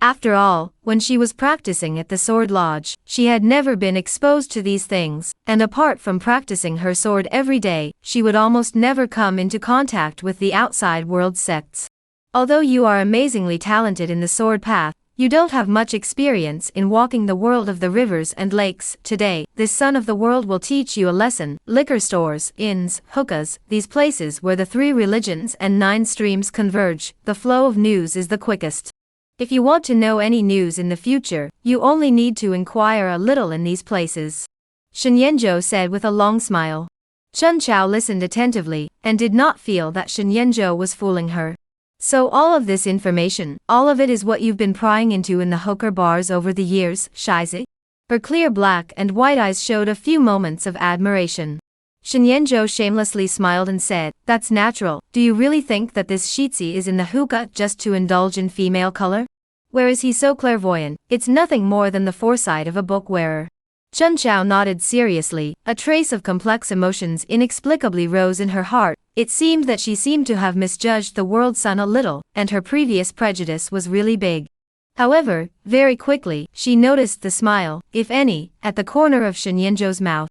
After all, when she was practicing at the Sword Lodge, she had never been exposed to these things, and apart from practicing her sword every day, she would almost never come into contact with the outside world sects. Although you are amazingly talented in the sword path, you don't have much experience in walking the world of the rivers and lakes. Today, this son of the world will teach you a lesson. Liquor stores, inns, hookahs, these places where the 3 religions and 9 streams converge, the flow of news is the quickest. If you want to know any news in the future, you only need to inquire a little in these places. Shen Yanzhou said with a long smile. Chun Chao listened attentively, and did not feel that Shen Yanzhou was fooling her. So all of this information, all of it is what you've been prying into in the hooker bars over the years, Shize? Her clear black and white eyes showed a few moments of admiration. Shen Yanzhou shamelessly smiled and said, "That's natural. Do you really think that this Shizi is in the hookah just to indulge in female color? Where is he so clairvoyant? It's nothing more than the foresight of a book wearer." Chun Chao nodded seriously. A trace of complex emotions inexplicably rose in her heart. It seemed that she seemed to have misjudged the world sun a little, and her previous prejudice was really big. However, very quickly, she noticed the smile, if any, at the corner of Shen Yanzhou's mouth.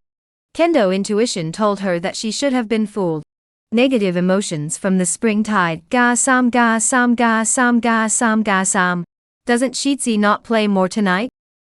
Kendo intuition told her that she should have been fooled. Negative emotions from the spring tide. Ga sam ga sam ga sam ga sam ga sam. Doesn't Shizi not play more tonight?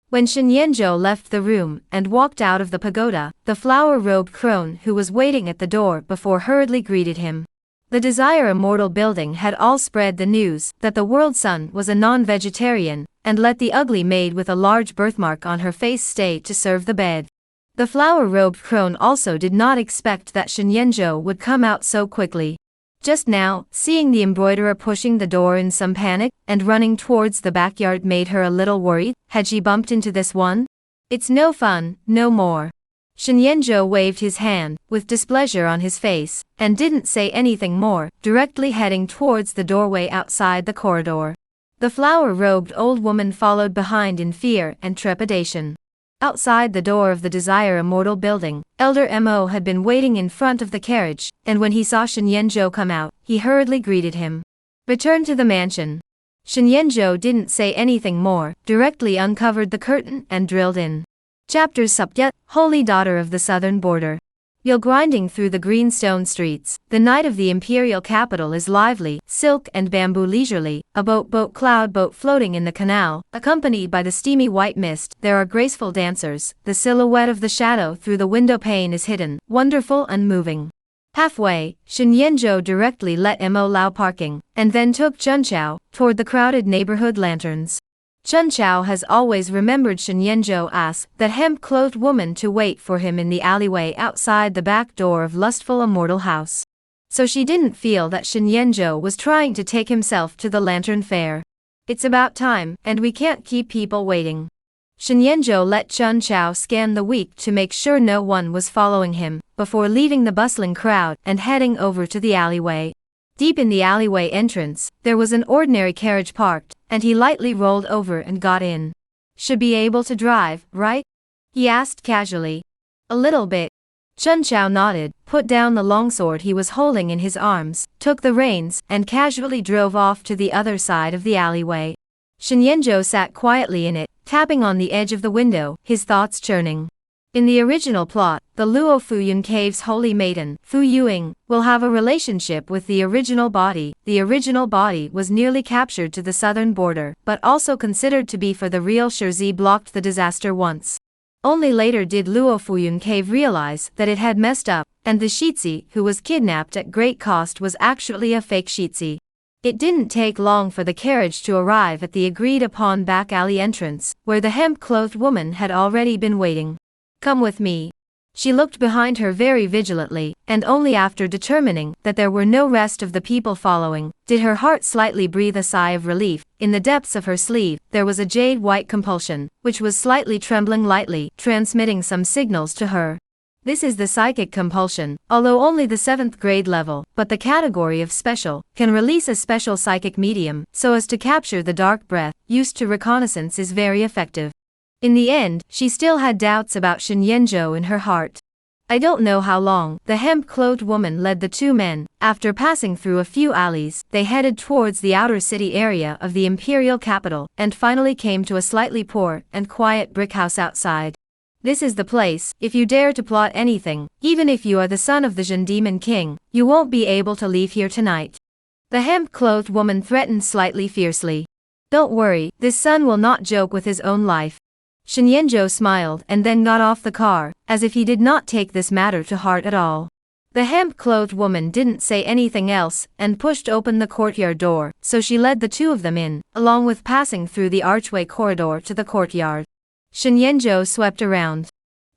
When Shen Yanzhou left the room and walked out of the pagoda, the flower-robed crone who was waiting at the door before hurriedly greeted him. The Desire Immortal building had all spread the news that the world sun was a non-vegetarian, and let the ugly maid with a large birthmark on her face stay to serve the bed. The flower-robed crone also did not expect that Shen Yanzhou would come out so quickly. Just now, seeing the embroiderer pushing the door in some panic, and running towards the backyard made her a little worried. Had she bumped into this one? It's no fun, no more. Shen Yanzhou waved his hand, with displeasure on his face, and didn't say anything more, directly heading towards the doorway outside the corridor. The flower-robed old woman followed behind in fear and trepidation. Outside the door of the Desire Immortal building, Elder Mo had been waiting in front of the carriage, and when he saw Shen Yanzhou come out, he hurriedly greeted him. Return to the mansion. Shen Yanzhou didn't say anything more, directly uncovered the curtain and drilled in. Chapter Subyet, Holy Daughter of the Southern Border. You're grinding through the greenstone streets. The night of the imperial capital is lively, silk and bamboo leisurely, a boat cloud boat floating in the canal, accompanied by the steamy white mist. There are graceful dancers. The silhouette of the shadow through the window pane is hidden, wonderful and moving. Halfway, Shen Yanzhou directly let Mo Lao parking, and then took Chun Chao toward the crowded neighborhood lanterns. Chun Chao has always remembered Shen Yanzhou asked that hemp-clothed woman to wait for him in the alleyway outside the back door of Lustful Immortal House. So she didn't feel that Shen Yanzhou was trying to take himself to the lantern fair. It's about time, and we can't keep people waiting. Shen Yanzhou let Chun Chao scan the week to make sure no one was following him, before leaving the bustling crowd and heading over to the alleyway. Deep in the alleyway entrance, there was an ordinary carriage parked, and he lightly rolled over and got in. Should be able to drive, right? He asked casually. A little bit. Chun Chao nodded, put down the longsword he was holding in his arms, took the reins, and casually drove off to the other side of the alleyway. Shen Yanzhou sat quietly in it, tapping on the edge of the window, his thoughts churning. In the original plot, the Luo Fuyun Cave's holy maiden, Fu Yuing, will have a relationship with the original body. The original body was nearly captured to the southern border, but also considered to be for the real Shizi blocked the disaster once. Only later did Luo Fuyun Cave realize that it had messed up, and the Shizi, who was kidnapped at great cost, was actually a fake Shizi. It didn't take long for the carriage to arrive at the agreed-upon back alley entrance, where the hemp-clothed woman had already been waiting. Come with me. She looked behind her very vigilantly, and only after determining that there were no rest of the people following, did her heart slightly breathe a sigh of relief. In the depths of her sleeve, there was a jade-white compulsion, which was slightly trembling lightly, transmitting some signals to her. This is the psychic compulsion, although only the 7th grade level, but the category of special, can release a special psychic medium, so as to capture the dark breath, used to reconnaissance is very effective. In the end, she still had doubts about Shen Yanzhou in her heart. I don't know how long. The hemp-clothed woman led the two men. After passing through a few alleys, they headed towards the outer city area of the imperial capital, and finally came to a slightly poor and quiet brick house outside. This is the place. If you dare to plot anything, even if you are the son of the Zhen Demon King, you won't be able to leave here tonight. The hemp-clothed woman threatened slightly fiercely. Don't worry, this son will not joke with his own life. Shen Yanzhou smiled and then got off the car, as if he did not take this matter to heart at all. The hemp-clothed woman didn't say anything else and pushed open the courtyard door, so she led the two of them in, along with passing through the archway corridor to the courtyard. Shen Yanzhou swept around.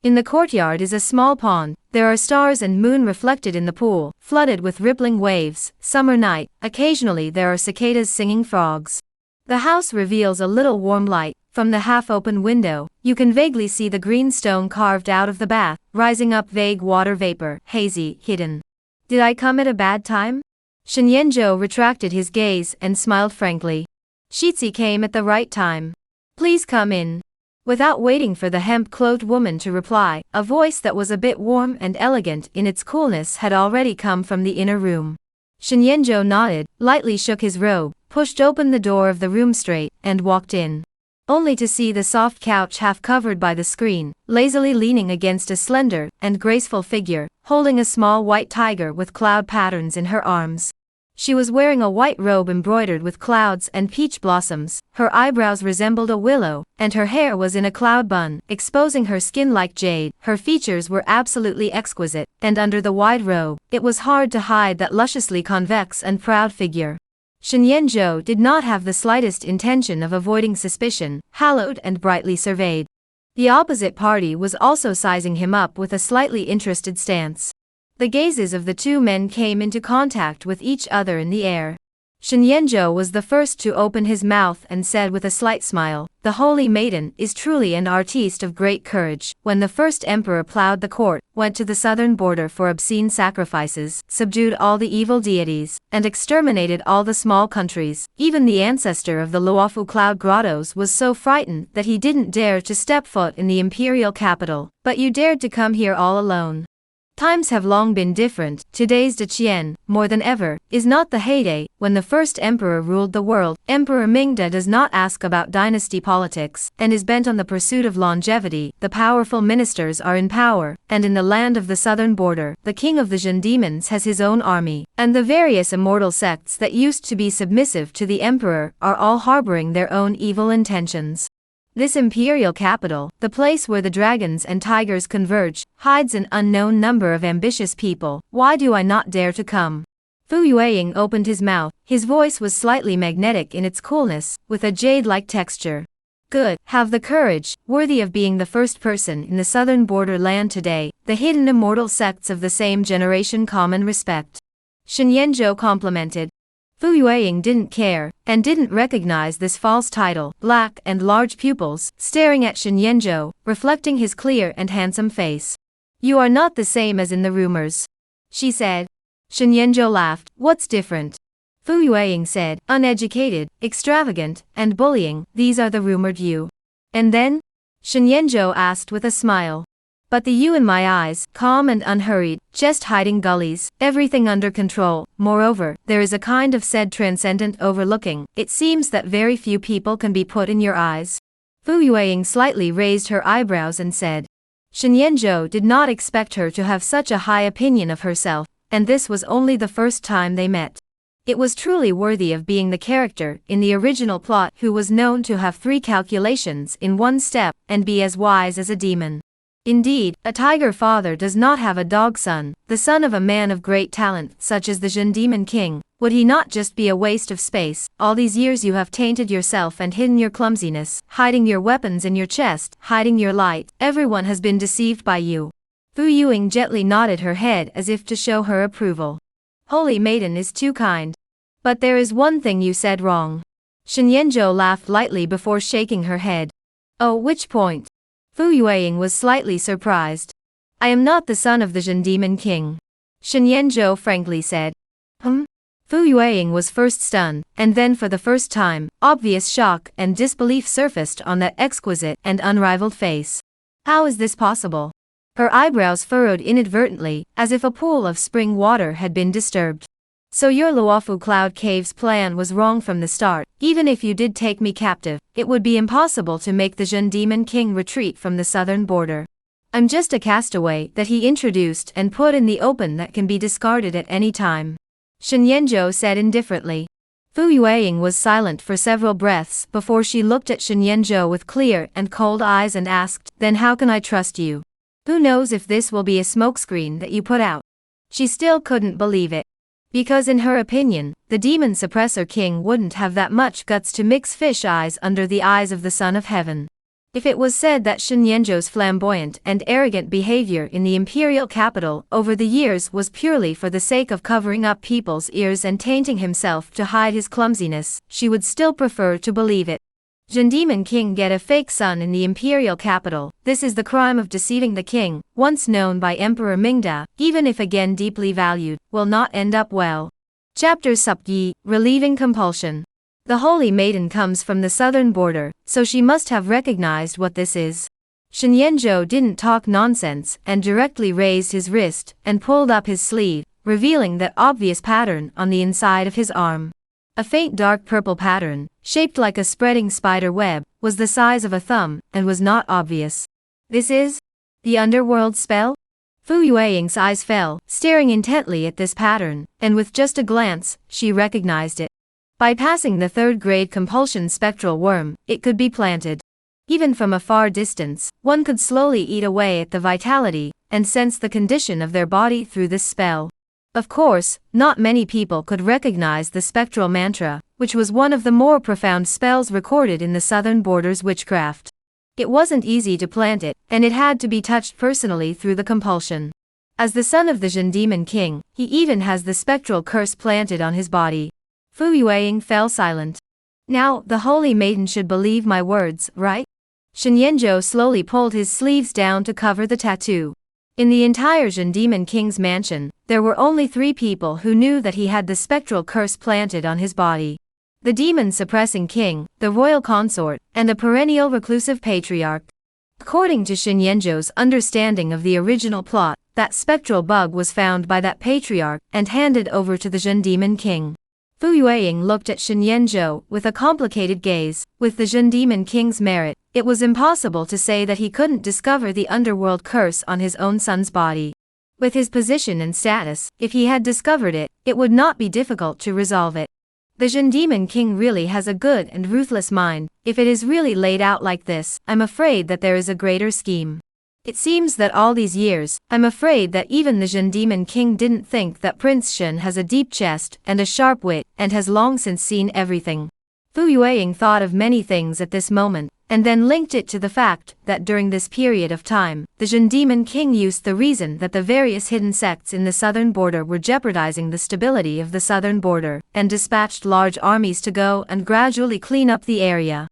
In the courtyard is a small pond. There are stars and moon reflected in the pool, flooded with rippling waves. Summer night, occasionally there are cicadas singing frogs. The house reveals a little warm light. From the half-open window, you can vaguely see the green stone carved out of the bath, rising up vague water vapor, hazy, hidden. Did I come at a bad time? Shen Yanzhou retracted his gaze and smiled frankly. Shitzi came at the right time. Please come in. Without waiting for the hemp-clothed woman to reply, a voice that was a bit warm and elegant in its coolness had already come from the inner room. Shen Yanzhou nodded, lightly shook his robe, pushed open the door of the room straight, and walked in. Only to see the soft couch half covered by the screen, lazily leaning against a slender and graceful figure, holding a small white tiger with cloud patterns in her arms. She was wearing a white robe embroidered with clouds and peach blossoms, her eyebrows resembled a willow, and her hair was in a cloud bun, exposing her skin like jade. Her features were absolutely exquisite, and under the wide robe, it was hard to hide that lusciously convex and proud figure. Shen Yanzhou did not have the slightest intention of avoiding suspicion, hallowed and brightly surveyed. The opposite party was also sizing him up with a slightly interested stance. The gazes of the two men came into contact with each other in the air. Shen Yanzhou was the first to open his mouth and said with a slight smile, "The holy maiden is truly an artiste of great courage. When the first emperor plowed the court, went to the southern border for obscene sacrifices, subdued all the evil deities, and exterminated all the small countries, even the ancestor of the Luofu cloud grottos was so frightened that he didn't dare to step foot in the imperial capital, but you dared to come here all alone. Times have long been different. Today's Deqian, more than ever, is not the heyday when the first emperor ruled the world. Emperor Mingda does not ask about dynasty politics, and is bent on the pursuit of longevity. The powerful ministers are in power, and in the land of the southern border, the king of the Jin demons has his own army, and the various immortal sects that used to be submissive to the emperor are all harboring their own evil intentions. This imperial capital, the place where the dragons and tigers converge, hides an unknown number of ambitious people. Why do I not dare to come?" Fu Yueying opened his mouth. His voice was slightly magnetic in its coolness, with a jade-like texture. "Good, have the courage, worthy of being the first person in the southern borderland today. The hidden immortal sects of the same generation common respect." Shen Yanzhou complimented. Fu Yueying didn't care, and didn't recognize this false title. Black and large pupils, staring at Shen Yanzhou, reflecting his clear and handsome face. "You are not the same as in the rumors," she said. Shen Yanzhou laughed. "What's different?" Fu Yueying said, "Uneducated, extravagant, and bullying, these are the rumored you." "And then?" Shen Yanzhou asked with a smile. "But the you in my eyes, calm and unhurried, just hiding gullies, everything under control. Moreover, there is a kind of said transcendent overlooking. It seems that very few people can be put in your eyes." Fu Yueying slightly raised her eyebrows and said. Shen Yanzhou did not expect her to have such a high opinion of herself, and this was only the first time they met. It was truly worthy of being the character in the original plot who was known to have 3 calculations in one step and be as wise as a demon. Indeed, a tiger father does not have a dog son, the son of a man of great talent, such as the Jin Demon King. Would he not just be a waste of space? All these years you have tainted yourself and hidden your clumsiness, hiding your weapons in your chest, hiding your light. Everyone has been deceived by you. Fu Yueying gently nodded her head as if to show her approval. "Holy maiden is too kind. But there is one thing you said wrong." Shen Yanzhou laughed lightly before shaking her head. "Oh, which point?" Fu Yueying was slightly surprised. "I am not the son of the Jin Demon King," Shen Yanzhou frankly said. Fu Yueying was first stunned, and then for the first time, obvious shock and disbelief surfaced on that exquisite and unrivaled face. How is this possible? Her eyebrows furrowed inadvertently, as if a pool of spring water had been disturbed. "So your Luofu Cloud Caves plan was wrong from the start. Even if you did take me captive, it would be impossible to make the Jin Demon King retreat from the southern border. I'm just a castaway that he introduced and put in the open that can be discarded at any time." Shen Yanzhou said indifferently. Fu Yueying was silent for several breaths before she looked at Shen Yanzhou with clear and cold eyes and asked, "Then how can I trust you? Who knows if this will be a smokescreen that you put out?" She still couldn't believe it. Because in her opinion, the demon suppressor king wouldn't have that much guts to mix fish eyes under the eyes of the Son of Heaven. If it was said that Shen Yanzhou's flamboyant and arrogant behavior in the imperial capital over the years was purely for the sake of covering up people's ears and tainting himself to hide his clumsiness, she would still prefer to believe it. Zhen Demon King get a fake son in the imperial capital. This is the crime of deceiving the king, once known by Emperor Mingda, even if again deeply valued, will not end up well. Chapter Subyi, Relieving Compulsion. The holy maiden comes from the southern border, so she must have recognized what this is. Shen Yanzhou didn't talk nonsense and directly raised his wrist and pulled up his sleeve, revealing that obvious pattern on the inside of his arm. A faint dark purple pattern, shaped like a spreading spider web, was the size of a thumb and was not obvious. This is the underworld spell? Fu Yueying's eyes fell, staring intently at this pattern, and with just a glance, she recognized it. By passing the third-grade compulsion spectral worm, it could be planted. Even from a far distance, one could slowly eat away at the vitality and sense the condition of their body through this spell. Of course, not many people could recognize the spectral mantra, which was one of the more profound spells recorded in the southern border's witchcraft. It wasn't easy to plant it, and it had to be touched personally through the compulsion. As the son of the Zhen Demon King, he even has the spectral curse planted on his body. Fu Yueying fell silent. Now, the holy maiden should believe my words, right? Shen Yanzhou slowly pulled his sleeves down to cover the tattoo. In the entire Zhen Demon King's mansion, there were only 3 people who knew that he had the spectral curse planted on his body. The demon-suppressing king, the royal consort, and the perennial reclusive patriarch. According to Shen Yanzhou's understanding of the original plot, that spectral bug was found by that patriarch and handed over to the Zhen Demon King. Fu Yueying looked at Shen Yanzhou with a complicated gaze. With the Zhen Demon King's merit, it was impossible to say that he couldn't discover the underworld curse on his own son's body. With his position and status, if he had discovered it, it would not be difficult to resolve it. The Zhen Demon King really has a good and ruthless mind. If it is really laid out like this, I'm afraid that there is a greater scheme. It seems that all these years, I'm afraid that even the Zhen Demon King didn't think that Prince Shen has a deep chest and a sharp wit, and has long since seen everything. Fu Yueying thought of many things at this moment, and then linked it to the fact that during this period of time, the Zhen Demon King used the reason that the various hidden sects in the southern border were jeopardizing the stability of the southern border, and dispatched large armies to go and gradually clean up the area.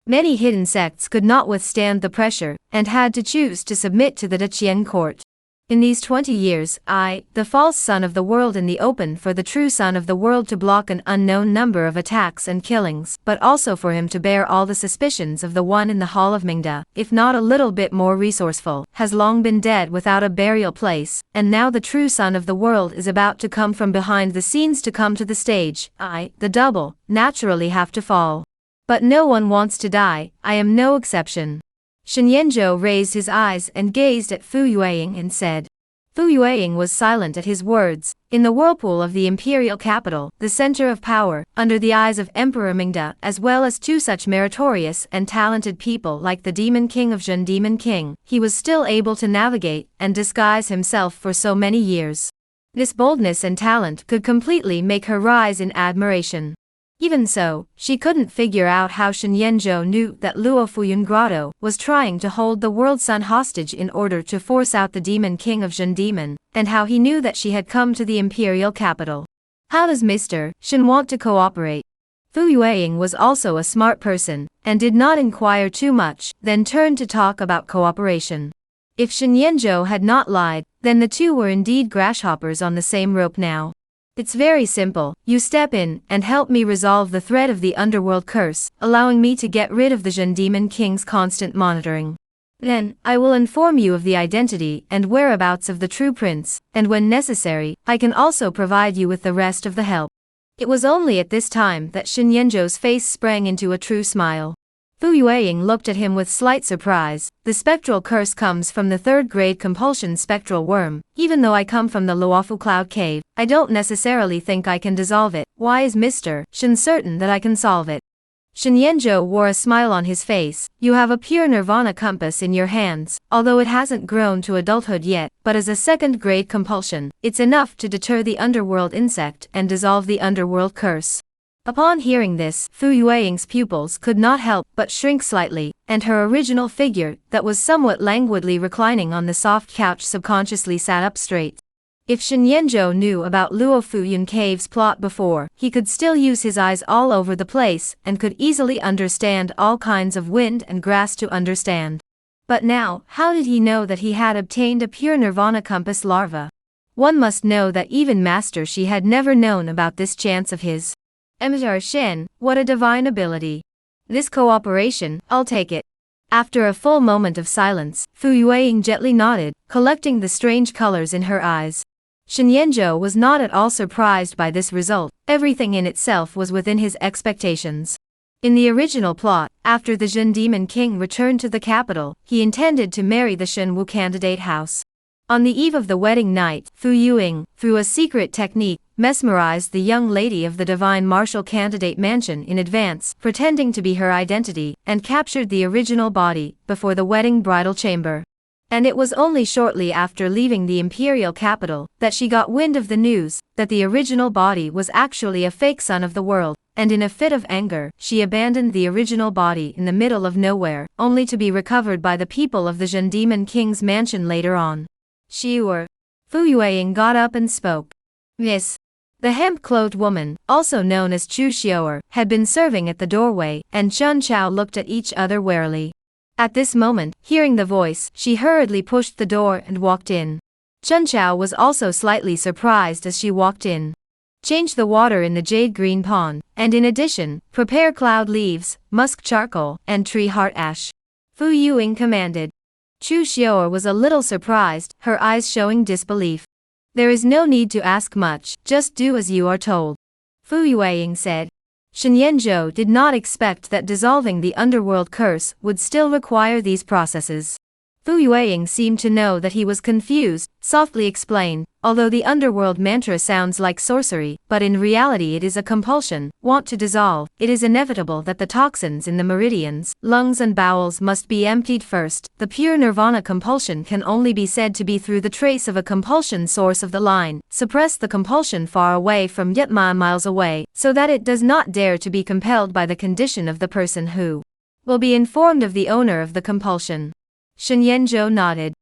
Many hidden sects could not withstand the pressure, and had to choose to submit to the Daqian court. In these 20 years, I, the false son of the world in the open for the true son of the world to block an unknown number of attacks and killings, but also for him to bear all the suspicions of the one in the Hall of Mingda, if not a little bit more resourceful, has long been dead without a burial place, and now the true son of the world is about to come from behind the scenes to come to the stage. I, the double, naturally have to fall. But no one wants to die, I am no exception. Shen Yanzhou raised his eyes and gazed at Fu Yueying and said. Fu Yueying was silent at his words. In the whirlpool of the imperial capital, the center of power, under the eyes of Emperor Mingda, as well as 2 such meritorious and talented people like the Demon King of Zhen Demon King, he was still able to navigate and disguise himself for so many years. This boldness and talent could completely make her rise in admiration. Even so, she couldn't figure out how Shen Yanzhou knew that Luo Fuyun Grotto was trying to hold the World Sun hostage in order to force out the Demon King of Zhen Demon, and how he knew that she had come to the imperial capital. How does Mr. Shen want to cooperate? Fu Yueying was also a smart person, and did not inquire too much, then turned to talk about cooperation. If Shen Yanzhou had not lied, then the two were indeed grasshoppers on the same rope now. It's very simple, you step in and help me resolve the threat of the underworld curse, allowing me to get rid of the Zhen Demon King's constant monitoring. Then, I will inform you of the identity and whereabouts of the true prince, and when necessary, I can also provide you with the rest of the help. It was only at this time that Shen Yanzhou's face sprang into a true smile. Fu Fu Yueying looked at him with slight surprise. The spectral curse comes from the third-grade compulsion spectral worm. Even though I come from the Luofu Cloud Cave, I don't necessarily think I can dissolve it. Why is Mr. Shen certain that I can solve it? Shen Yanzhou wore a smile on his face. You have a pure nirvana compass in your hands, although it hasn't grown to adulthood yet, but as a second-grade compulsion, it's enough to deter the underworld insect and dissolve the underworld curse. Upon hearing this, Fu Yueying's pupils could not help but shrink slightly, and her original figure, that was somewhat languidly reclining on the soft couch, subconsciously sat up straight. If Shen Yanzhou knew about Luo Fuyun Cave's plot before, he could still use his eyes all over the place and could easily understand all kinds of wind and grass to understand. But now, how did he know that he had obtained a pure nirvana compass larva? One must know that even Master Shi had never known about this chance of his. Mr. Shen, what a divine ability. This cooperation, I'll take it. After a full moment of silence, Fu Yueying gently nodded, collecting the strange colors in her eyes. Shen Yanzhou was not at all surprised by this result. Everything in itself was within his expectations. In the original plot, after the Zhen Demon King returned to the capital, he intended to marry the Shen Wu candidate house. On the eve of the wedding night, Fu Yueying, through a secret technique, mesmerized the young lady of the divine martial candidate mansion in advance, pretending to be her identity, and captured the original body before the wedding bridal chamber. And it was only shortly after leaving the imperial capital that she got wind of the news that the original body was actually a fake son of the world, and in a fit of anger, she abandoned the original body in the middle of nowhere, only to be recovered by the people of the Zhen Demon King's mansion later on. Fu Yueying got up and spoke. Miss. The hemp-clothed woman, also known as Chu Xiaoer, had been serving at the doorway, and Chun Chao looked at each other warily. At this moment, hearing the voice, she hurriedly pushed the door and walked in. Chun Chao was also slightly surprised as she walked in. Change the water in the jade green pond, and in addition, prepare cloud leaves, musk charcoal, and tree heart ash. Fu Yueying commanded. Chu Xiaoer was a little surprised, her eyes showing disbelief. There is no need to ask much, just do as you are told. Fu Yueying said. Shen Yanzhou did not expect that dissolving the underworld curse would still require these processes. Fu Yueying seemed to know that he was confused, softly explained, although the underworld mantra sounds like sorcery, but in reality it is a compulsion, want to dissolve, it is inevitable that the toxins in the meridians, lungs and bowels must be emptied first. The pure nirvana compulsion can only be said to be through the trace of a compulsion source of the line, suppress the compulsion far away from yet miles away, so that it does not dare to be compelled by the condition of the person who will be informed of the owner of the compulsion. Shen Yanzhou nodded.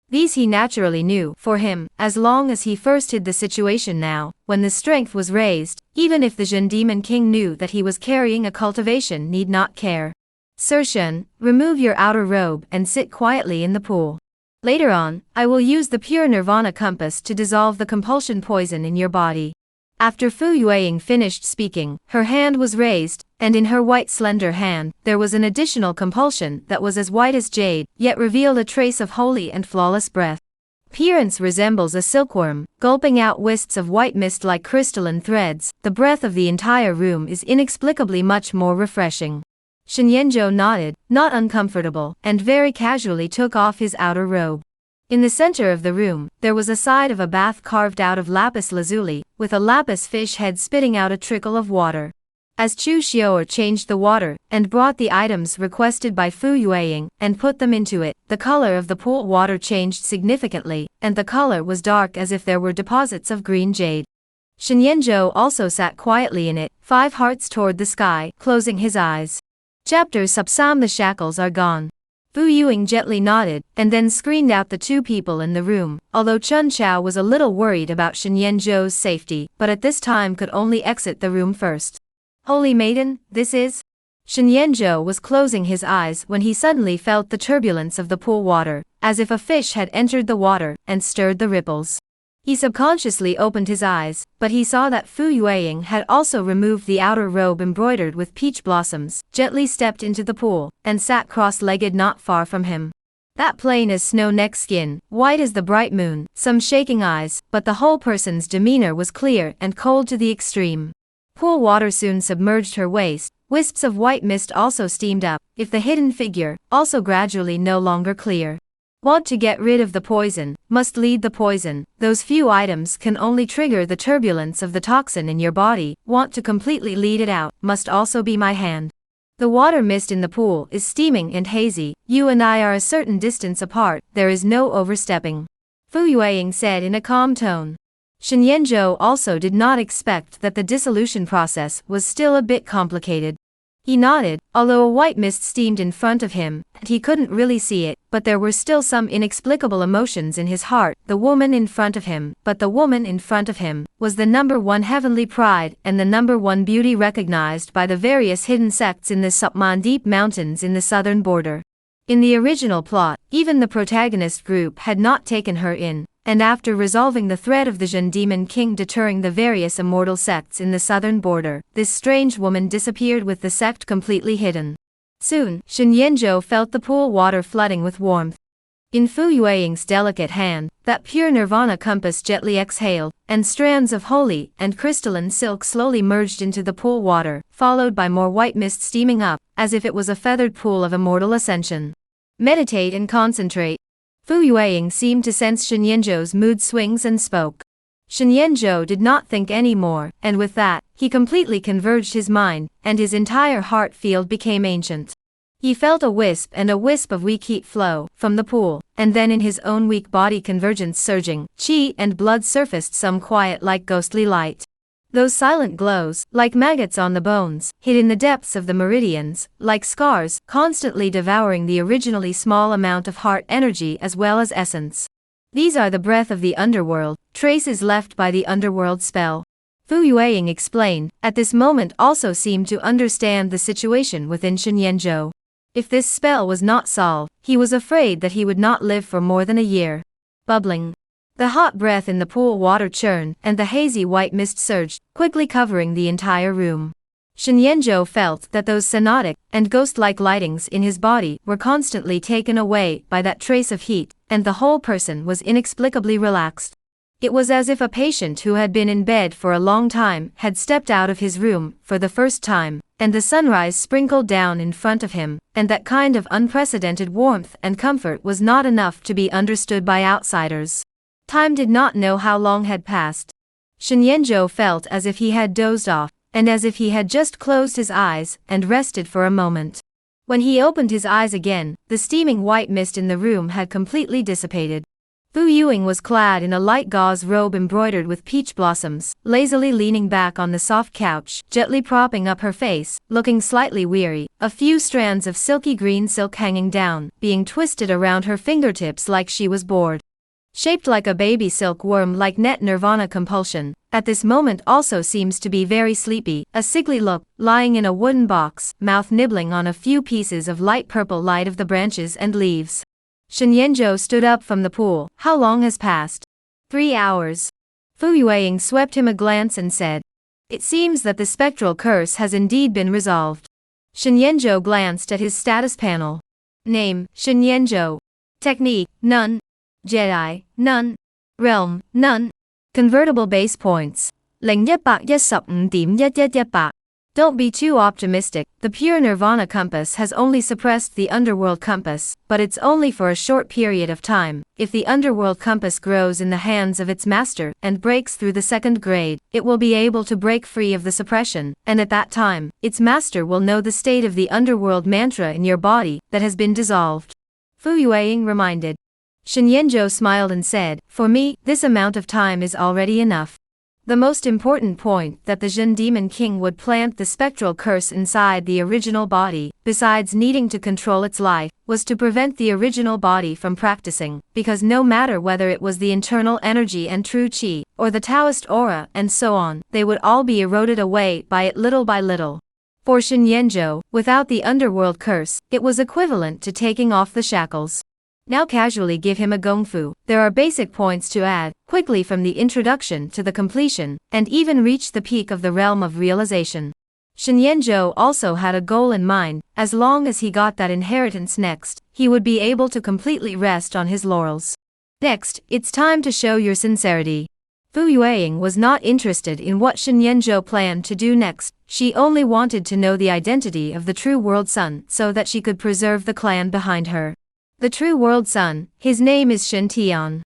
These he naturally knew, for him, as long as he first hid the situation now, when the strength was raised, even if the Zhen Demon King knew that he was carrying a cultivation need not care. Sir Shen, remove your outer robe and sit quietly in the pool. Later on, I will use the pure nirvana compass to dissolve the compulsion poison in your body. After Fu Yueying finished speaking, her hand was raised, and in her white slender hand, there was an additional compulsion that was as white as jade, yet revealed a trace of holy and flawless breath. Appearance resembles a silkworm, gulping out wisps of white mist like crystalline threads. The breath of the entire room is inexplicably much more refreshing. Shen Yanzhou nodded, not uncomfortable, and very casually took off his outer robe. In the center of the room, there was a side of a bath carved out of lapis lazuli, with a lapis fish head spitting out a trickle of water. As Chu Xiaoer changed the water, and brought the items requested by Fu Yueying, and put them into it, the color of the pool water changed significantly, and the color was dark as if there were deposits of green jade. Shen Yanzhou also sat quietly in it, 5 hearts toward the sky, closing his eyes. Chapter Subsam. The shackles are gone. Fu Yueying gently nodded, and then screened out the 2 people in the room, although Chun Chao was a little worried about Shen Yanzhou's safety, but at this time could only exit the room first. Holy Maiden, this is? Shen Yanzhou was closing his eyes when he suddenly felt the turbulence of the pool water, as if a fish had entered the water, and stirred the ripples. He subconsciously opened his eyes, but he saw that Fu Yueying had also removed the outer robe embroidered with peach blossoms, gently stepped into the pool, and sat cross-legged not far from him. That plain as snow neck skin, white as the bright moon, some shaking eyes, but the whole person's demeanor was clear and cold to the extreme. pool water soon submerged her waist, wisps of white mist also steamed up, if the hidden figure, also gradually no longer clear. Want to get rid of the poison, must lead the poison. Those few items can only trigger the turbulence of the toxin in your body. Want to completely lead it out, must also be my hand. The water mist in the pool is steaming and hazy. You and I are a certain distance apart, there is no overstepping. Fu Yueying said in a calm tone. Shen Yanzhou also did not expect that the dissolution process was still a bit complicated. He nodded, although a white mist steamed in front of him, and he couldn't really see it, but there were still some inexplicable emotions in his heart. The woman in front of him, but the woman in front of him, was the #1 heavenly pride and the #1 beauty recognized by the various hidden sects in the Supman Deep Mountains in the southern border. In the original plot, even the protagonist group had not taken her in, and after resolving the threat of the Zhen Demon King deterring the various immortal sects in the southern border, this strange woman disappeared with the sect completely hidden. Soon, Shen Yanzhou felt the pool water flooding with warmth. In Fu Yueying's delicate hand, that pure nirvana compass gently exhaled, and strands of holy and crystalline silk slowly merged into the pool water, followed by more white mist steaming up, as if it was a feathered pool of immortal ascension. Meditate and concentrate. Fu Yueying seemed to sense Shen Yanzhou's mood swings and spoke. Shen Yanzhou did not think any more, and with that, he completely converged his mind, and his entire heart field became ancient. He felt a wisp of weak heat flow from the pool, and then in his own weak body convergence surging, chi and blood surfaced some quiet like ghostly light. Those silent glows, like maggots on the bones, hid in the depths of the meridians, like scars, constantly devouring the originally small amount of heart energy as well as essence. These are the breath of the underworld, traces left by the underworld spell. Fu Yueying explained, at this moment also seemed to understand the situation within Shen Yanzhou. If this spell was not solved, he was afraid that he would not live for more than a year. Bubbling. The hot breath in the pool water churned, and the hazy white mist surged, quickly covering the entire room. Shen Yanzhou felt that those cyanotic and ghost-like lightings in his body were constantly taken away by that trace of heat, and the whole person was inexplicably relaxed. It was as if a patient who had been in bed for a long time had stepped out of his room for the first time, and the sunrise sprinkled down in front of him, and that kind of unprecedented warmth and comfort was not enough to be understood by outsiders. Time did not know how long had passed. Shen Yanzhou felt as if he had dozed off, and as if he had just closed his eyes and rested for a moment. When he opened his eyes again, the steaming white mist in the room had completely dissipated. Fu Yueying was clad in a light gauze robe embroidered with peach blossoms, lazily leaning back on the soft couch, gently propping up her face, looking slightly weary, a few strands of silky green silk hanging down, being twisted around her fingertips like she was bored. Shaped like a baby silkworm like net nirvana compulsion, at this moment also seems to be very sleepy, a sickly look, lying in a wooden box, mouth nibbling on a few pieces of light purple light of the branches and leaves. Shen Yanzhou stood up from the pool. How long has passed? 3 hours. Fu Yueying swept him a glance and said, it seems that the spectral curse has indeed been resolved. Shen Yanzhou glanced at his status panel. Name, Shen Yanzhou. Technique, none. Jedi, none. Realm, none. Convertible base points. 0115.111100. Don't be too optimistic. The pure nirvana compass has only suppressed the underworld compass, but it's only for a short period of time. If the underworld compass grows in the hands of its master and breaks through the second grade, it will be able to break free of the suppression, and at that time, its master will know the state of the underworld mantra in your body that has been dissolved. Fu Yueying reminded. Shen Yanzhou smiled and said, for me, this amount of time is already enough. The most important point that the Zhen Demon King would plant the spectral curse inside the original body, besides needing to control its life, was to prevent the original body from practicing, because no matter whether it was the internal energy and true qi, or the Taoist aura and so on, they would all be eroded away by it little by little. For Shen Yanzhou, without the underworld curse, it was equivalent to taking off the shackles. Now casually give him a gongfu. There are basic points to add, quickly from the introduction to the completion, and even reach the peak of the realm of realization. Shen Yanzhou also had a goal in mind. As long as he got that inheritance next, he would be able to completely rest on his laurels. Next, it's time to show your sincerity. Fu Yueying was not interested in what Shen Yanzhou planned to do next, she only wanted to know the identity of the true world son so that she could preserve the clan behind her. The true world son, his name is Shen Tian.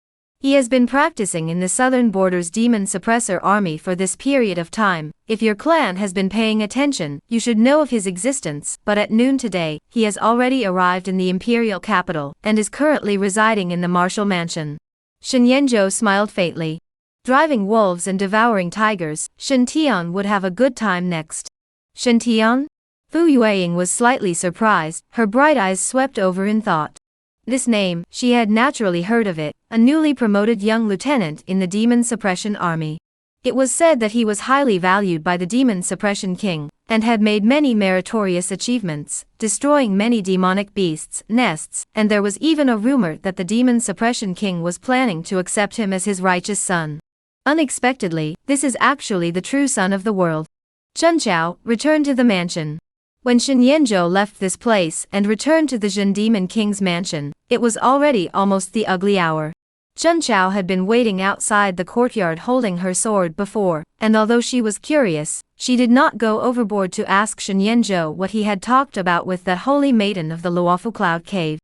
He has been practicing in the southern border's demon suppressor army for this period of time. If your clan has been paying attention, you should know of his existence, but at noon today, he has already arrived in the imperial capital, and is currently residing in the martial mansion. Shen Yanzhou smiled faintly. Driving wolves and devouring tigers, Shen Tian would have a good time next. Shen Tian? Fu Yueying was slightly surprised, her bright eyes swept over in thought. This name, she had naturally heard of it, a newly promoted young lieutenant in the Demon Suppression Army. It was said that he was highly valued by the Demon Suppression King, and had made many meritorious achievements, destroying many demonic beasts' nests, and there was even a rumor that the Demon Suppression King was planning to accept him as his righteous son. Unexpectedly, this is actually the true son of the world. Chun Chao returned to the mansion. When Shen Yanzhou left this place and returned to the Zhen Demon King's mansion, it was already almost the ugly hour. Chun Chao had been waiting outside the courtyard holding her sword before, and although she was curious, she did not go overboard to ask Shen Yanzhou what he had talked about with that holy maiden of the Luofu Cloud Cave.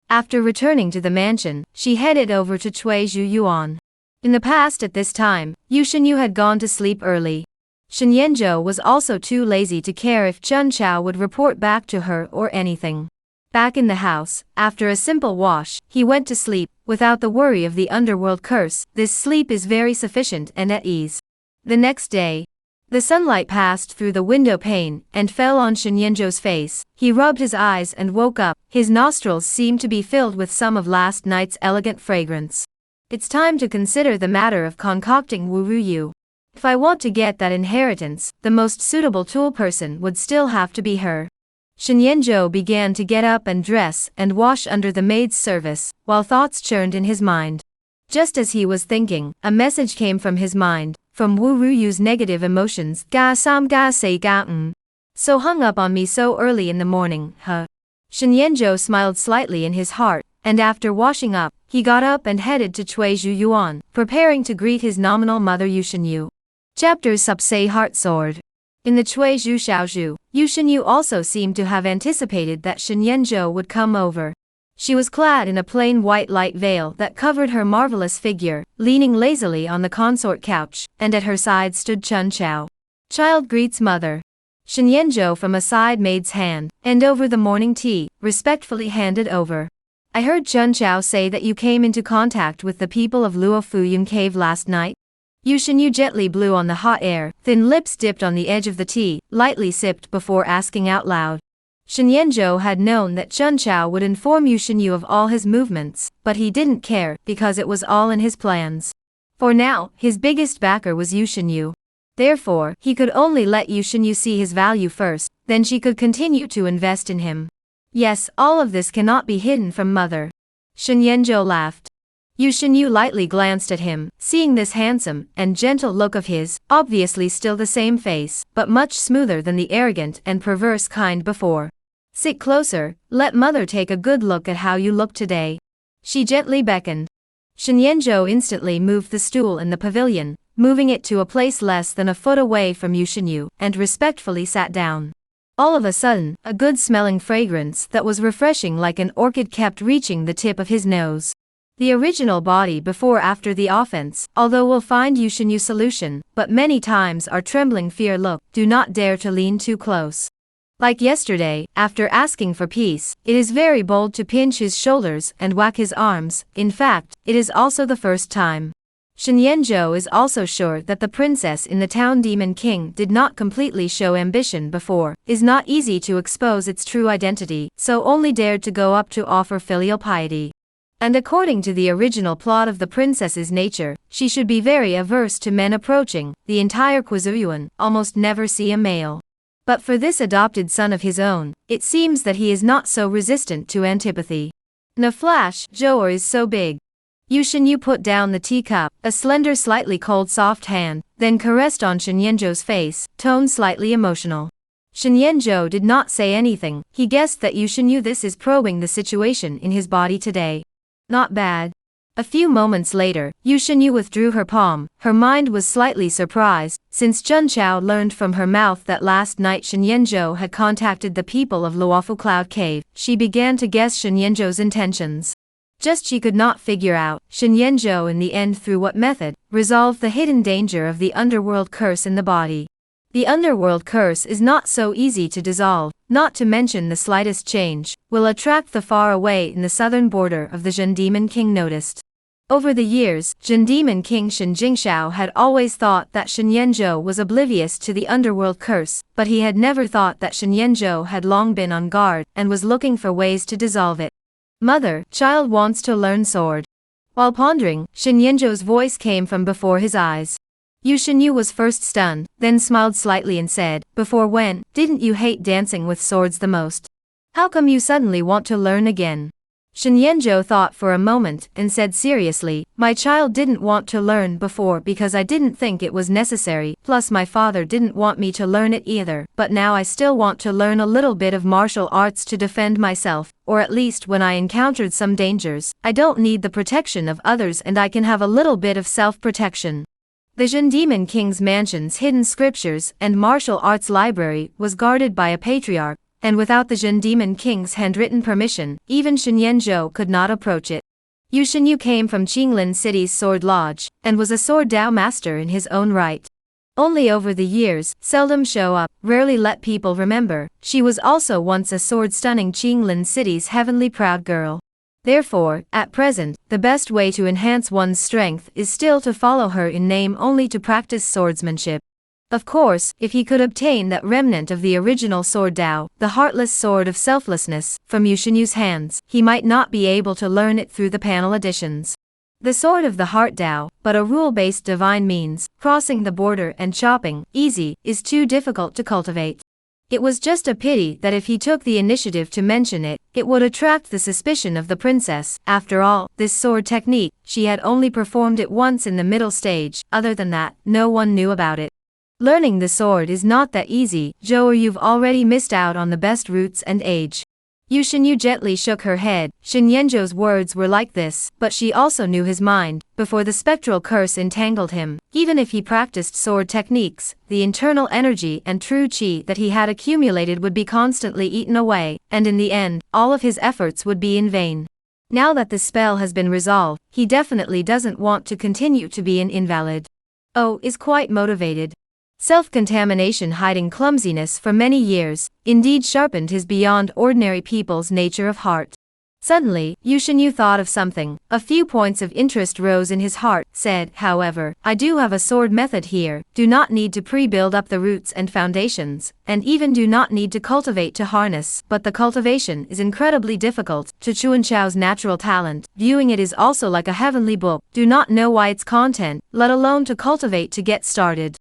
After returning to the mansion, she headed over to Cui Zhu Yuan. In the past at this time, Yu Shenyu had gone to sleep early. Shen Yanzhou was also too lazy to care if Chun Chao would report back to her or anything. Back in the house, after a simple wash, he went to sleep, without the worry of the underworld curse. This sleep is very sufficient and at ease. The next day, the sunlight passed through the window pane and fell on Shen Yanzhou's face. He rubbed his eyes and woke up, his nostrils seemed to be filled with some of last night's elegant fragrance. It's time to consider the matter of concocting Wu Ruyu. If I want to get that inheritance, the most suitable tool person would still have to be her. Shen Yanzhou began to get up and dress and wash under the maid's service, while thoughts churned in his mind. Just as he was thinking, a message came from his mind, from Wu Ruyu's negative emotions. Ga sam ga say ga so hung up on me so early in the morning, huh? Shen Yanzhou smiled slightly in his heart, and after washing up, he got up and headed to Cui Zhu Yuan, preparing to greet his nominal mother Yu Shenyu. Chapters Subsay Heart Sword. In the Cui Zhu Xiaozhu, Yu Shenyu also seemed to have anticipated that Shen Yanzhou would come over. She was clad in a plain white light veil that covered her marvelous figure, leaning lazily on the consort couch, and at her side stood Chun Chao. Child greets mother. Shen Yanzhou from a side maid's hand, and over the morning tea, respectfully handed over. I heard Chun Chao say that you came into contact with the people of Luo Fuyun Cave last night. Yu Shenyu gently blew on the hot air, thin lips dipped on the edge of the tea, lightly sipped before asking out loud. Shen Yanzhou had known that Chun Chao would inform Yu Shenyu of all his movements, but he didn't care, because it was all in his plans. For now, his biggest backer was Yu Shenyu. Therefore, he could only let Yu Shenyu see his value first, then she could continue to invest in him. Yes, all of this cannot be hidden from mother. Shen Yanzhou laughed. Yu Shenyu lightly glanced at him, seeing this handsome and gentle look of his, obviously still the same face, but much smoother than the arrogant and perverse kind before. Sit closer, let mother take a good look at how you look today. She gently beckoned. Shen Yanzhou instantly moved the stool in the pavilion, moving it to a place less than a foot away from Yu Shenyu, and respectfully sat down. All of a sudden, a good-smelling fragrance that was refreshing like an orchid kept reaching the tip of his nose. The original body before after the offense, although we'll find Yu Shenyu solution, but many times our trembling fear look, do not dare to lean too close. Like yesterday, after asking for peace, it is very bold to pinch his shoulders and whack his arms. In fact, it is also the first time. Shen Yanzhou is also sure that the princess in the town Demon King did not completely show ambition before, is not easy to expose its true identity, so only dared to go up to offer filial piety. And according to the original plot of the princess's nature, she should be very averse to men approaching, the entire Quizuyuan, almost never see a male. But for this adopted son of his own, it seems that he is not so resistant to antipathy. In a flash, Zhou'er is so big. Yu Shenyu put down the teacup, a slender slightly cold soft hand, then caressed on Shen Yanzhou's face, tone slightly emotional. Shen Yanzhou did not say anything, he guessed that Yu Shenyu this is probing the situation in his body today. Not bad. A few moments later, Yu Shenyu withdrew her palm. Her mind was slightly surprised, since Chun Chao learned from her mouth that last night Shen Yanzhou had contacted the people of Luofu Cloud Cave. She began to guess Shen Yanzhou's intentions. Just she could not figure out, Shen Yanzhou in the end through what method, resolved the hidden danger of the underworld curse in the body. The underworld curse is not so easy to dissolve, not to mention the slightest change will attract the far away in the southern border of the Zhen Demon King noticed. Over the years, Zhen Demon King Shen Jingshao had always thought that Shen Yanzhou was oblivious to the underworld curse, but he had never thought that Shen Yanzhou had long been on guard and was looking for ways to dissolve it. Mother, child wants to learn sword. While pondering, Shen Yanzhou's voice came from before his eyes. Yu Shenyu was first stunned, then smiled slightly and said, "Before when, didn't you hate dancing with swords the most? How come you suddenly want to learn again?" Shen Yanzhou thought for a moment and said seriously, "My child didn't want to learn before because I didn't think it was necessary, plus my father didn't want me to learn it either, but now I still want to learn a little bit of martial arts to defend myself, or at least when I encountered some dangers, I don't need the protection of others and I can have a little bit of self-protection." The Zhen Demon King's mansion's hidden scriptures and martial arts library was guarded by a patriarch, and without the Zhen Demon King's handwritten permission, even Shen Yanzhou could not approach it. Yu Shenyu came from Qinglin City's Sword Lodge, and was a sword Dao master in his own right. Only over the years, seldom show up, rarely let people remember, she was also once a sword-stunning Qinglin City's heavenly proud girl. Therefore, at present, the best way to enhance one's strength is still to follow her in name only to practice swordsmanship. Of course, if he could obtain that remnant of the original sword Dao, the heartless sword of selflessness, from Yu Shenyu's hands, he might not be able to learn it through the panel editions. The sword of the heart Dao, but a rule-based divine means, crossing the border and chopping, easy, is too difficult to cultivate. It was just a pity that if he took the initiative to mention it, it would attract the suspicion of the princess. After all, this sword technique, she had only performed it once in the middle stage, other than that, no one knew about it. Learning the sword is not that easy, Zhou, or you've already missed out on the best routes and age. Yu Shenyu gently shook her head. Shen Yanzhou's words were like this, but she also knew his mind. Before the spectral curse entangled him, even if he practiced sword techniques, the internal energy and true qi that he had accumulated would be constantly eaten away, and in the end, all of his efforts would be in vain. Now that the spell has been resolved, he definitely doesn't want to continue to be an invalid. Oh, is quite motivated. Self-contamination hiding clumsiness for many years, indeed sharpened his beyond ordinary people's nature of heart. Suddenly, Yu Shenyu thought of something. A few points of interest rose in his heart, said, "However, I do have a sword method here, do not need to pre-build up the roots and foundations, and even do not need to cultivate to harness, but the cultivation is incredibly difficult, to Chuan Chao's natural talent, viewing it is also like a heavenly book, do not know why its content, let alone to cultivate to get started."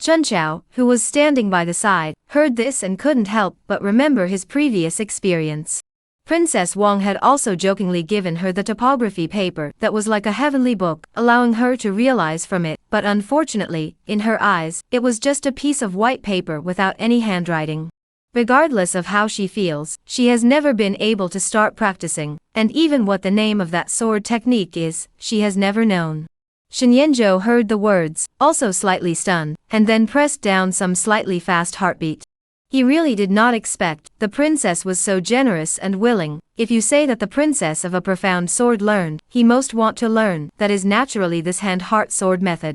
Chun Chao, who was standing by the side, heard this and couldn't help but remember his previous experience. Princess Wang had also jokingly given her the topography paper that was like a heavenly book, allowing her to realize from it, but unfortunately, in her eyes, it was just a piece of white paper without any handwriting. Regardless of how she feels, she has never been able to start practicing, and even what the name of that sword technique is, she has never known. Shen Yanzhou heard the words, also slightly stunned, and then pressed down some slightly fast heartbeat. He really did not expect, the princess was so generous and willing. If you say that the princess of a profound sword learned, he most want to learn, that is naturally this hand-heart sword method.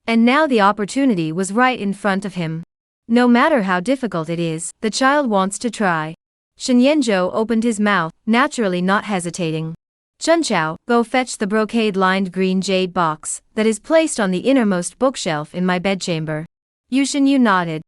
And now the opportunity was right in front of him. No matter how difficult it is, the child wants to try. Shen Yanzhou opened his mouth, naturally not hesitating. Chun Chao, go fetch the brocade-lined green jade box that is placed on the innermost bookshelf in my bedchamber. Yu Shenyu nodded.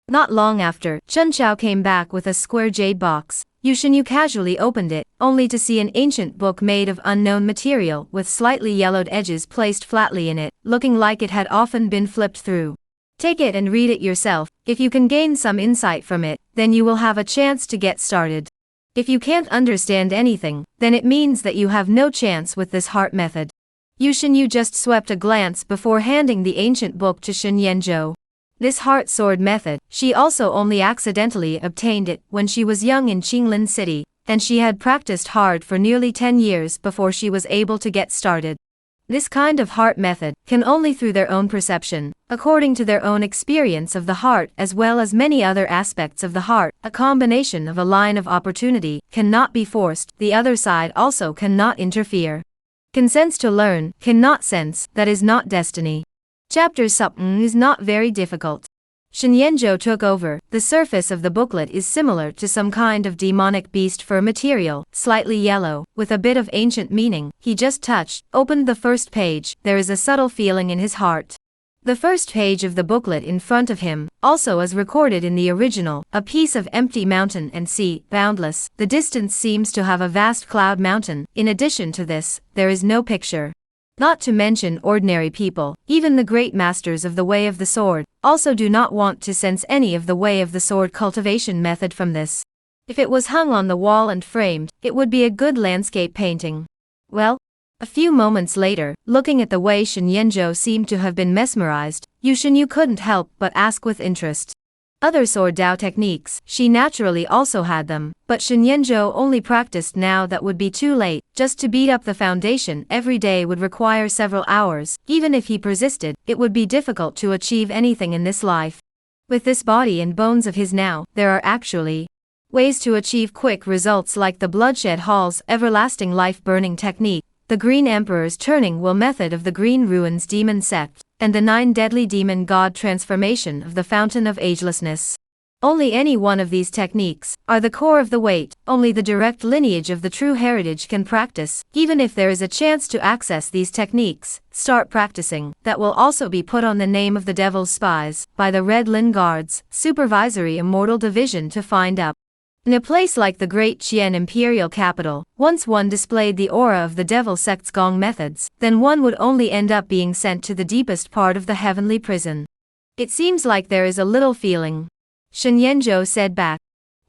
Not long after, Chun Chao came back with a square jade box. Yu Shenyu casually opened it, only to see an ancient book made of unknown material with slightly yellowed edges placed flatly in it, looking like it had often been flipped through. Take it and read it yourself. If you can gain some insight from it, then you will have a chance to get started. If you can't understand anything, then it means that you have no chance with this heart method. Yu Shenyu just swept a glance before handing the ancient book to Shen Yanzhou. This heart sword method, she also only accidentally obtained it when she was young in Qinglin City, and she had practiced hard for nearly 10 years before she was able to get started. This kind of heart method can only through their own perception, according to their own experience of the heart as well as many other aspects of the heart. A combination of a line of opportunity cannot be forced, the other side also cannot interfere. Consents to learn, cannot sense, that is not destiny. Chapter 7 is not very difficult. Shenyanzhou took over. The surface of the booklet is similar to some kind of demonic beast fur material, slightly yellow, with a bit of ancient meaning. He just touched, opened the first page. There is a subtle feeling in his heart. The first page of the booklet in front of him, also as recorded in the original, a piece of empty mountain and sea, boundless. The distance seems to have a vast cloud mountain. In addition to this, there is no picture. Not to mention ordinary people, even the great masters of the way of the sword, also do not want to sense any of the way of the sword cultivation method from this. If it was hung on the wall and framed, it would be a good landscape painting. Well, a few moments later, looking at the way Shenyanzhou seemed to have been mesmerized, Yu Shenyu couldn't help but ask with interest. Other sword Dao techniques, she naturally also had them, but Shenyanzhou only practiced now. That would be too late. Just to beat up the foundation every day would require several hours. Even if he persisted, it would be difficult to achieve anything in this life. With this body and bones of his now, there are actually ways to achieve quick results like the Bloodshed Hall's everlasting life-burning technique, the Green Emperor's turning will method of the Green Ruins demon sect, and the 9 deadly demon god transformation of the Fountain of Agelessness. Only any one of these techniques are the core of the weight. Only the direct lineage of the true heritage can practice. Even if there is a chance to access these techniques, start practicing. That will also be put on the name of the Devil's Spies by the Red Lin Guards, Supervisory Immortal Division to find up. In a place like the great Qian imperial capital, once one displayed the aura of the devil sect's gong methods, then one would only end up being sent to the deepest part of the heavenly prison. It seems like there is a little feeling, Shenyanzhou said back.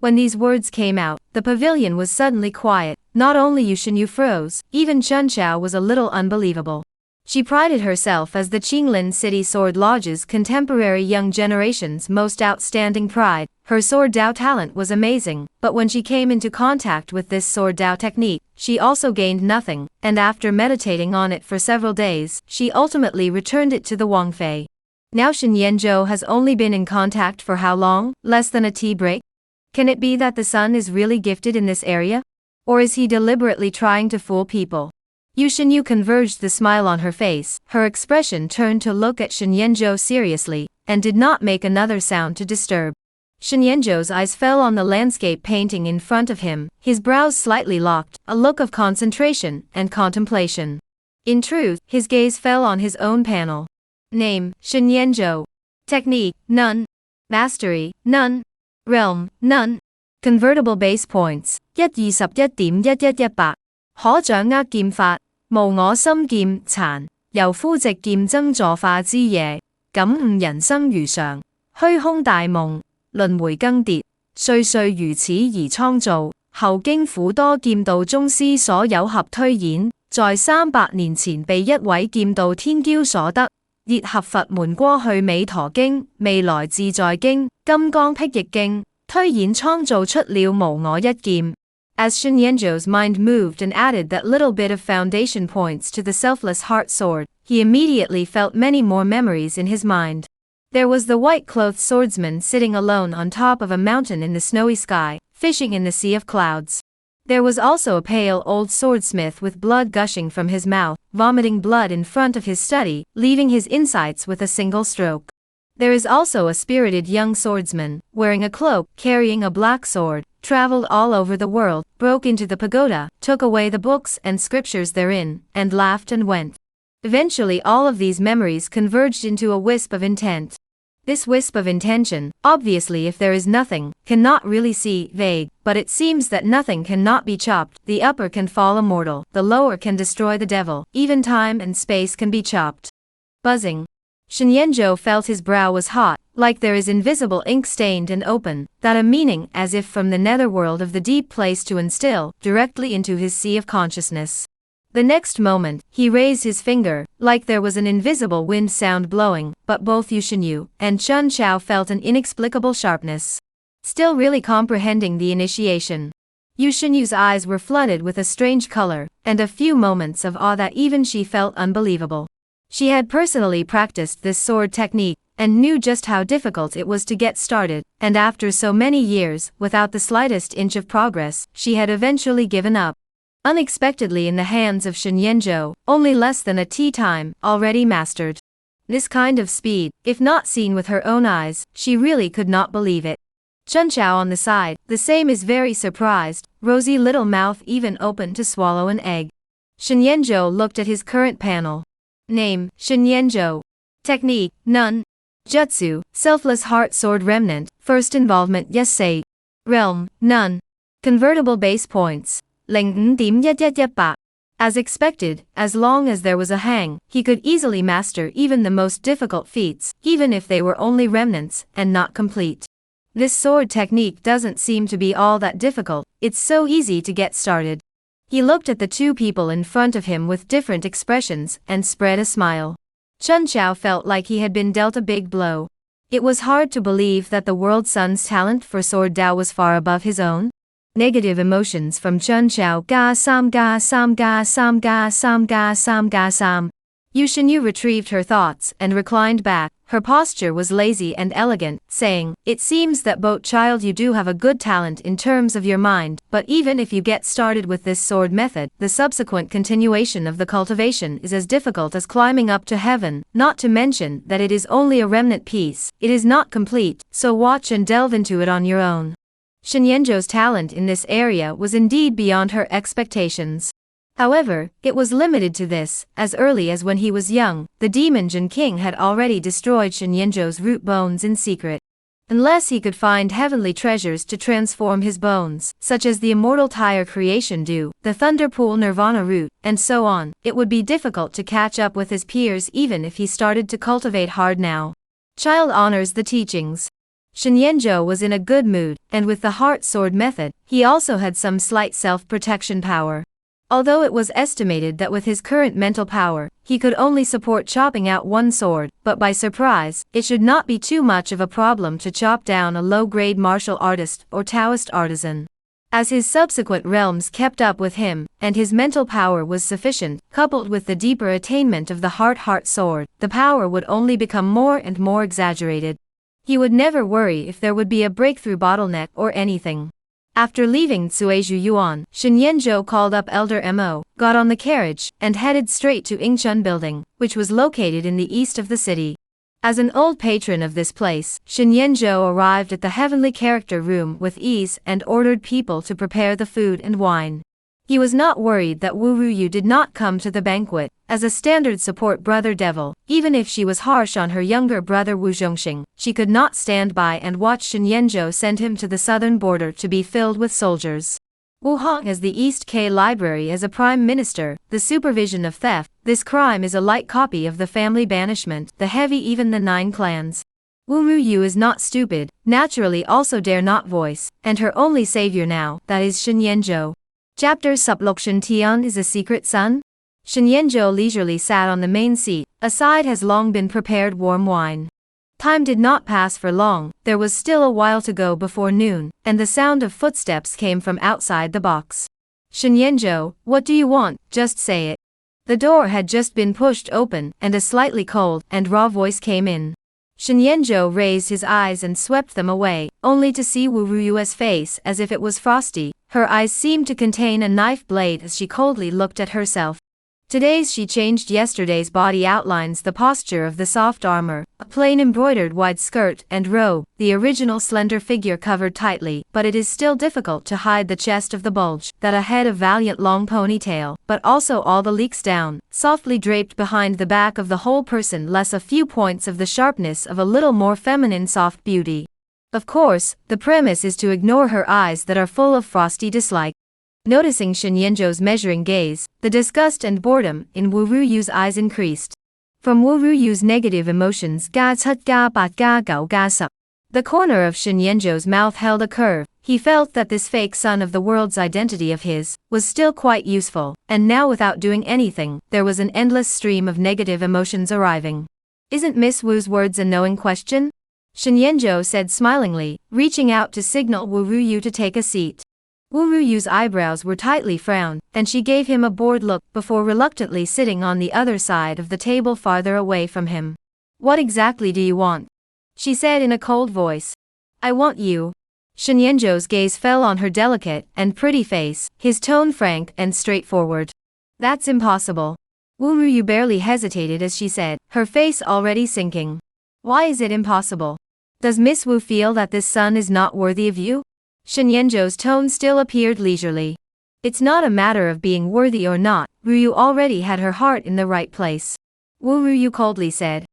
When these words came out, the pavilion was suddenly quiet. Not only Yu Shenyu froze, even Chun Chao was a little unbelievable. She prided herself as the Qinglin City Sword Lodge's contemporary young generation's most outstanding pride. Her sword Dao talent was amazing, but when she came into contact with this sword Dao technique, she also gained nothing, and after meditating on it for several days, she ultimately returned it to the Wangfei. Now Shenyanzhou has only been in contact for how long? Less than a tea break? Can it be that the son is really gifted in this area? Or is he deliberately trying to fool people? Yu Shenyu converged the smile on her face. Her expression turned to look at Shenyanzhou seriously, and did not make another sound to disturb. Shenyanzhou's eyes fell on the landscape painting in front of him, his brows slightly locked, a look of concentration and contemplation. In truth, his gaze fell on his own panel. Name, Shenyanzhou. Technique, none. Mastery, none. Realm, none. Convertible base points, 121.11100。可掌握劍法，無我心劍殘，由夫直劍爭坐化之夜，感悟人生如常，虛空大夢，輪迴更迭，歲歲如此而創造。後經苦多劍道宗師所有合推演，在300年前被一位劍道天驕所得。熱合佛門過去美陀經，未來自在經，金剛辟易經，推演創造出了無我一劍。As Shenyanzhou's mind moved and added that little bit of foundation points to the selfless heart sword, he immediately felt many more memories in his mind. There was the white-clothed swordsman sitting alone on top of a mountain in the snowy sky, fishing in the sea of clouds. There was also a pale old swordsmith with blood gushing from his mouth, vomiting blood in front of his study, leaving his insides with a single stroke. There is also a spirited young swordsman, wearing a cloak, carrying a black sword, traveled all over the world, broke into the pagoda, took away the books and scriptures therein, and laughed and went. Eventually all of these memories converged into a wisp of intent. This wisp of intention, obviously if there is nothing, cannot really see, vague, but it seems that nothing cannot be chopped. The upper can fall immortal, the lower can destroy the devil, even time and space can be chopped. Buzzing. Shenyanzhou felt his brow was hot, like there is invisible ink stained and open, that a meaning as if from the netherworld of the deep place to instill, directly into his sea of consciousness. The next moment, he raised his finger, like there was an invisible wind sound blowing, but both Yu Shenyu and Chun Chao felt an inexplicable sharpness. Still really comprehending the initiation. Yu Shinyu's eyes were flooded with a strange color, and a few moments of awe that even she felt unbelievable. She had personally practiced this sword technique, and knew just how difficult it was to get started, and after so many years, without the slightest inch of progress, she had eventually given up. Unexpectedly in the hands of Shenyanzhou, only less than a tea time, already mastered. This kind of speed, if not seen with her own eyes, she really could not believe it. Chunchao on the side, the same is very surprised, rosy little mouth even open to swallow an egg. Shenyanzhou looked at his current panel. Name, Shenyanzhou. Technique, none. Jutsu, selfless heart sword remnant, first involvement yes say. Realm, none. Convertible base points. 0.11118. As expected, as long as there was a hang, he could easily master even the most difficult feats, even if they were only remnants, and not complete. This sword technique doesn't seem to be all that difficult, it's so easy to get started. He looked at the two people in front of him with different expressions, and spread a smile. Chunchao felt like he had been dealt a big blow. It was hard to believe that the world son's talent for sword Dao was far above his own. Negative emotions from Chunchao. Ga sam ga sam ga sam ga sam ga sam ga sam. Yu Shinyu retrieved her thoughts and reclined back. Her posture was lazy and elegant, saying, "It seems that both child you do have a good talent in terms of your mind, but even if you get started with this sword method, the subsequent continuation of the cultivation is as difficult as climbing up to heaven, not to mention that it is only a remnant piece, it is not complete, so watch and delve into it on your own." Shenyanzhou's talent in this area was indeed beyond her expectations. However, it was limited to this, as early as when he was young, the demon Jin King had already destroyed Shenyanzhou's root bones in secret. Unless he could find heavenly treasures to transform his bones, such as the immortal Tyre creation dew, the Thunderpool Nirvana root, and so on, it would be difficult to catch up with his peers even if he started to cultivate hard now. Child honors the teachings. Shenyanzhou was in a good mood, and with the heart sword method, he also had some slight self-protection power. Although it was estimated that with his current mental power, he could only support chopping out one sword, but by surprise, it should not be too much of a problem to chop down a low-grade martial artist or Taoist artisan. As his subsequent realms kept up with him, and his mental power was sufficient, coupled with the deeper attainment of the heart sword, the power would only become more and more exaggerated. He would never worry if there would be a breakthrough bottleneck or anything. After leaving Cuizhu Yuan, Shenyanzhou called up Elder Mo, got on the carriage, and headed straight to Yingchun Building, which was located in the east of the city. As an old patron of this place, Shenyanzhou arrived at the heavenly character room with ease and ordered people to prepare the food and wine. He was not worried that Wu Ruyu did not come to the banquet, as a standard support brother devil, even if she was harsh on her younger brother Wu Zhongxing, she could not stand by and watch Shenyanzhou send him to the southern border to be filled with soldiers. Wu Hong has the East K Library as a prime minister, the supervision of theft, this crime is a light copy of the family banishment, the heavy even the 9 clans. Wu Ruyu is not stupid, naturally also dare not voice, and her only savior now, that is Shenyanzhou. Chapter Sublokshan Tian is a secret son? Shenyanzhou leisurely sat on the main seat, aside has long been prepared warm wine. Time did not pass for long, there was still a while to go before noon, and the sound of footsteps came from outside the box. Shenyanzhou, what do you want, just say it. The door had just been pushed open, and a slightly cold and raw voice came in. Shenyanzhou raised his eyes and swept them away, only to see Wu Ruyu's face as if it was frosty. Her eyes seemed to contain a knife blade as she coldly looked at herself. Today's she changed yesterday's body outlines the posture of the soft armor, a plain embroidered wide skirt and robe, the original slender figure covered tightly, but it is still difficult to hide the chest of the bulge, that a head of valiant long ponytail, but also all the leaks down, softly draped behind the back of the whole person less a few points of the sharpness of a little more feminine soft beauty. Of course, the premise is to ignore her eyes that are full of frosty dislike. Noticing Shenyanzhou's measuring gaze, the disgust and boredom in Wu Ruyu's eyes increased. From Wu Ruyu's negative emotions ga chut ga bat ga gao ga sup. The corner of Shenyanzhou's mouth held a curve. He felt that this fake son of the world's identity of his was still quite useful, and now without doing anything, there was an endless stream of negative emotions arriving. Isn't Miss Wu's words a knowing question? Shenyanzhou said smilingly, reaching out to signal Wu Ruyu to take a seat. Wu Ruyu's eyebrows were tightly frowned, and she gave him a bored look before reluctantly sitting on the other side of the table farther away from him. What exactly do you want? She said in a cold voice. I want you. Shen Yanzhou's gaze fell on her delicate and pretty face, his tone frank and straightforward. That's impossible. Wu Ruyu barely hesitated as she said, her face already sinking. Why is it impossible? Does Miss Wu feel that this son is not worthy of you? Shen Yanzhou's tone still appeared leisurely. It's not a matter of being worthy or not, Ruyu already had her heart in the right place. Wu Ruyu coldly said.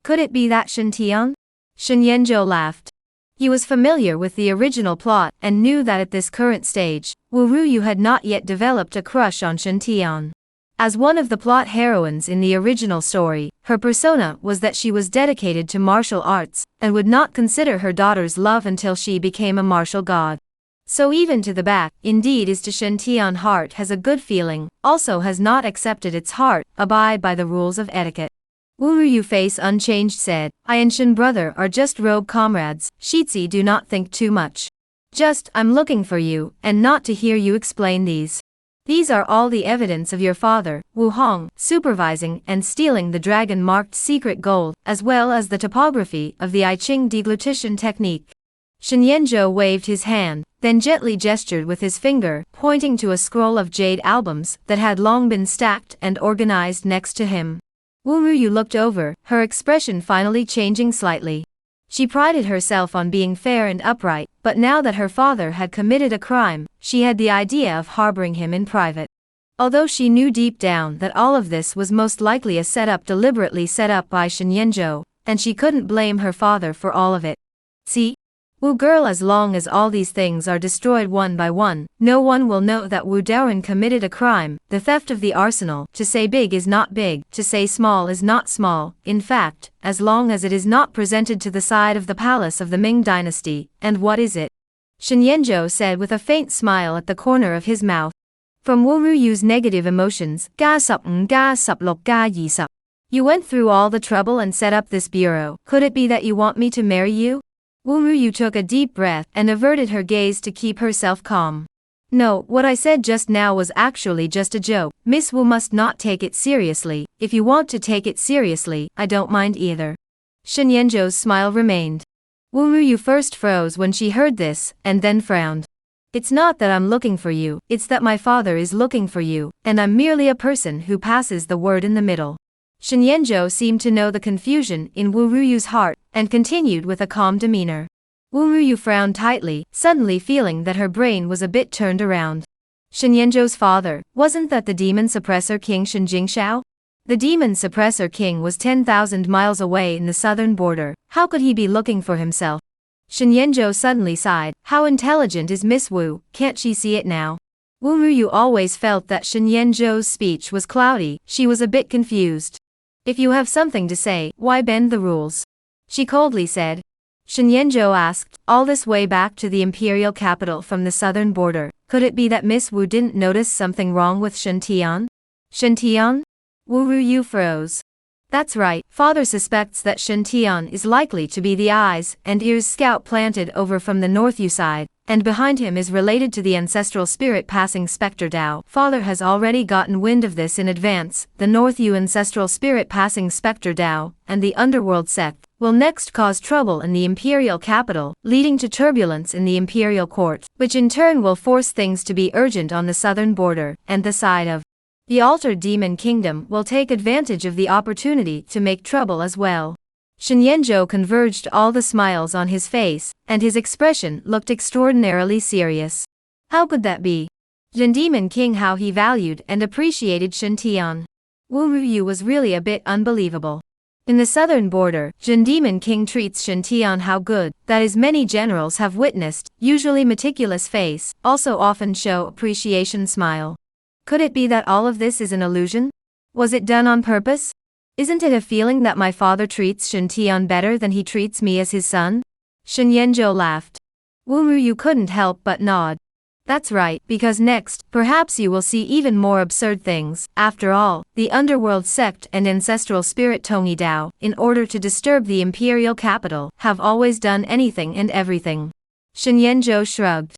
Could it be that Shen Tian? Shen Yanzhou laughed. He was familiar with the original plot and knew that at this current stage, Wu Ruyu had not yet developed a crush on Shen Tian. As one of the plot heroines in the original story, her persona was that she was dedicated to martial arts and would not consider her daughter's love until she became a martial god. So even to the back, indeed is to Shen Tian heart has a good feeling, also has not accepted its heart, abide by the rules of etiquette. Wu Ruyu face unchanged said, I and Shen brother are just rogue comrades, Shitzi do not think too much. Just, I'm looking for you, and not to hear you explain these. These are all the evidence of your father, Wu Hong, supervising and stealing the dragon-marked secret gold, as well as the topography of the I Ching deglutition technique. Shen Yanzhou waved his hand, then gently gestured with his finger, pointing to a scroll of jade albums that had long been stacked and organized next to him. Wu Ruyu looked over, her expression finally changing slightly. She prided herself on being fair and upright, but now that her father had committed a crime, she had the idea of harboring him in private. Although she knew deep down that all of this was most likely a setup deliberately set up by Shen Yanzhou, and she couldn't blame her father for all of it. See? Wu girl, as long as all these things are destroyed one by one, no one will know that Wu Daoren committed a crime, the theft of the arsenal. To say big is not big, to say small is not small, in fact, as long as it is not presented to the side of the palace of the Ming dynasty, and what is it? Shen Yanzhou said with a faint smile at the corner of his mouth. From Wu Ruyu's negative emotions, ga 15 ga 16 ga 20. You went through all the trouble and set up this bureau, could it be that you want me to marry you? Wu Ruyu took a deep breath and averted her gaze to keep herself calm. No, what I said just now was actually just a joke. Miss Wu must not take it seriously. If you want to take it seriously, I don't mind either. Shen Yanzhou's smile remained. Wu Ruyu first froze when she heard this, and then frowned. It's not that I'm looking for you, it's that my father is looking for you, and I'm merely a person who passes the word in the middle. Shen Yanzhou seemed to know the confusion in Wu Ruyu's heart, and continued with a calm demeanor. Wu Ruyu frowned tightly, suddenly feeling that her brain was a bit turned around. Shen Yanzhou's father, wasn't that the demon suppressor king Shen Jingshao? The demon suppressor king was 10,000 miles away in the southern border, how could he be looking for himself? Shen Yanzhou suddenly sighed, how intelligent is Miss Wu, can't she see it now? Wu Ruyu always felt that Shen Yanzhou's speech was cloudy, she was a bit confused. If you have something to say, why bend the rules? She coldly said. Shen Yanzhou asked, all this way back to the imperial capital from the southern border, could it be that Miss Wu didn't notice something wrong with Shen Tian? Shen Tian? Wu Ruyu froze. That's right, father suspects that Shen Tian is likely to be the eyes and ears scout planted over from the North Yu side, and behind him is related to the ancestral spirit passing specter Dao. Father has already gotten wind of this in advance. The North Yu ancestral spirit passing specter Dao, and the underworld sect, will next cause trouble in the imperial capital, leading to turbulence in the imperial court, which in turn will force things to be urgent on the southern border, and the side of the altered demon kingdom will take advantage of the opportunity to make trouble as well. Shen Yanzhou converged all the smiles on his face, and his expression looked extraordinarily serious. How could that be? Zhen Demon King, how he valued and appreciated Shen Tian. Wu Ruyu was really a bit unbelievable. In the southern border, Zhen Demon King treats Shen Tian how good, that is many generals have witnessed, usually meticulous face, also often show appreciation smile. Could it be that all of this is an illusion? Was it done on purpose? Isn't it a feeling that my father treats Shen Tian better than he treats me as his son? Shen Yanzhou laughed. Wu Ruyu couldn't help but nod. That's right, because next, perhaps you will see even more absurd things. After all, the underworld sect and ancestral spirit Tongyi Dao, in order to disturb the imperial capital, have always done anything and everything. Shen Yanzhou shrugged.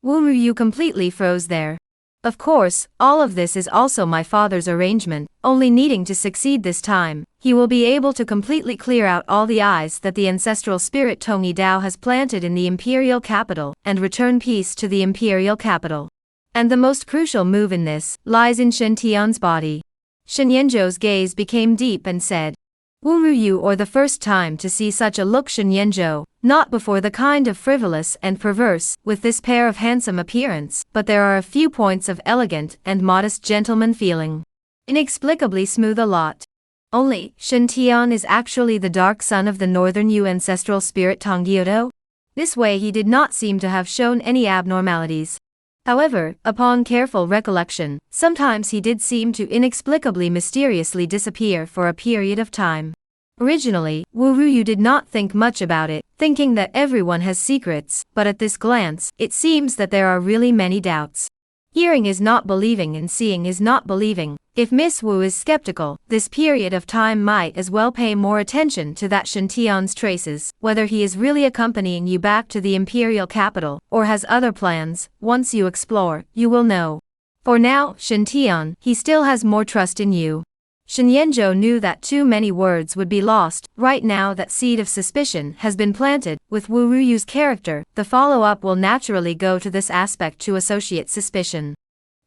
Wu Ruyu completely froze there. Of course, all of this is also my father's arrangement, only needing to succeed this time, he will be able to completely clear out all the eyes that the ancestral spirit Tongyi Dao has planted in the imperial capital, and return peace to the imperial capital. And the most crucial move in this lies in Shen Tian's body. Shen Yanzhou's gaze became deep and said, Wu Ruyu, or the first time to see such a look Shen Yanzhou, not before the kind of frivolous and perverse, with this pair of handsome appearance, but there are a few points of elegant and modest gentleman feeling. Inexplicably smooth a lot. Only, Shen Tian is actually the dark son of the Northern Yu ancestral spirit Tongyi. This way he did not seem to have shown any abnormalities. However, upon careful recollection, sometimes he did seem to inexplicably mysteriously disappear for a period of time. Originally, Wu Ruyu did not think much about it, thinking that everyone has secrets, but at this glance, it seems that there are really many doubts. Hearing is not believing and seeing is not believing. If Miss Wu is skeptical, this period of time might as well pay more attention to that Shen Tian's traces, whether he is really accompanying you back to the imperial capital, or has other plans. Once you explore, you will know. For now, Shen Tian, he still has more trust in you. Shen Yanzhou knew that too many words would be lost. Right now that seed of suspicion has been planted. With Wu Ruyu's character, the follow-up will naturally go to this aspect to associate suspicion.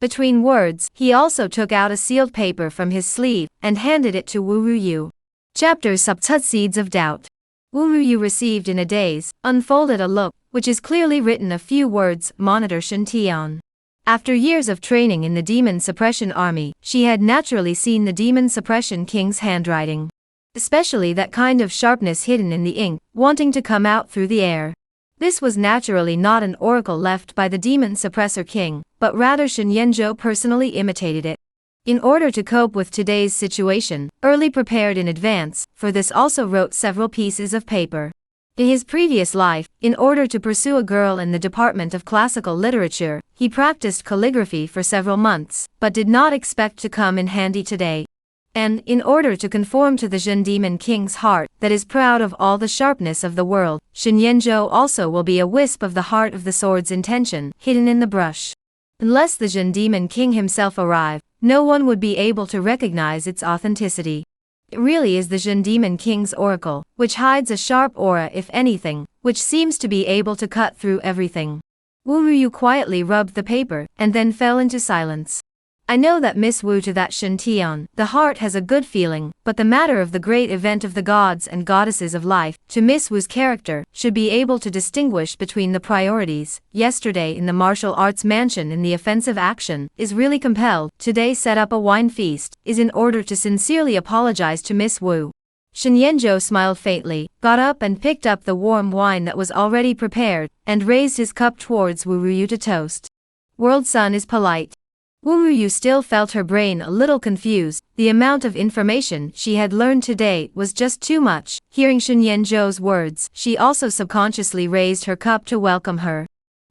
Between words, he also took out a sealed paper from his sleeve, and handed it to Wu Ruyu. Chapter Subtut Seeds of Doubt. Wu Ruyu received in a daze, unfolded a look, which is clearly written a few words, Monitor Shen Tian. After years of training in the Demon Suppression Army, she had naturally seen the Demon Suppression King's handwriting. Especially that kind of sharpness hidden in the ink, wanting to come out through the air. This was naturally not an oracle left by the Demon Suppressor King, but rather Shen Yanzhou personally imitated it. In order to cope with today's situation, early prepared in advance, for this also wrote several pieces of paper. In his previous life, in order to pursue a girl in the Department of Classical Literature, he practiced calligraphy for several months, but did not expect to come in handy today. And, in order to conform to the Zhen Demon King's heart, that is proud of all the sharpness of the world, Shen Yanzhou also will be a wisp of the heart of the sword's intention, hidden in the brush. Unless the Zhen Demon King himself arrive, no one would be able to recognize its authenticity. It really is the Zhen Demon King's oracle, which hides a sharp aura if anything, which seems to be able to cut through everything. Wu Ruyu quietly rubbed the paper, and then fell into silence. I know that Miss Wu to that Shen Tian, the heart has a good feeling, but the matter of the great event of the gods and goddesses of life, to Miss Wu's character, should be able to distinguish between the priorities. Yesterday in the martial arts mansion in the offensive action, is really compelled, today set up a wine feast, is in order to sincerely apologize to Miss Wu. Shen Yanzhou smiled faintly, got up and picked up the warm wine that was already prepared, and raised his cup towards Wu Ruyu to toast. World Sun is polite. Wu Ruyu still felt her brain a little confused. The amount of information she had learned today was just too much. Hearing Shen Yanzhou's words, she also subconsciously raised her cup to welcome her.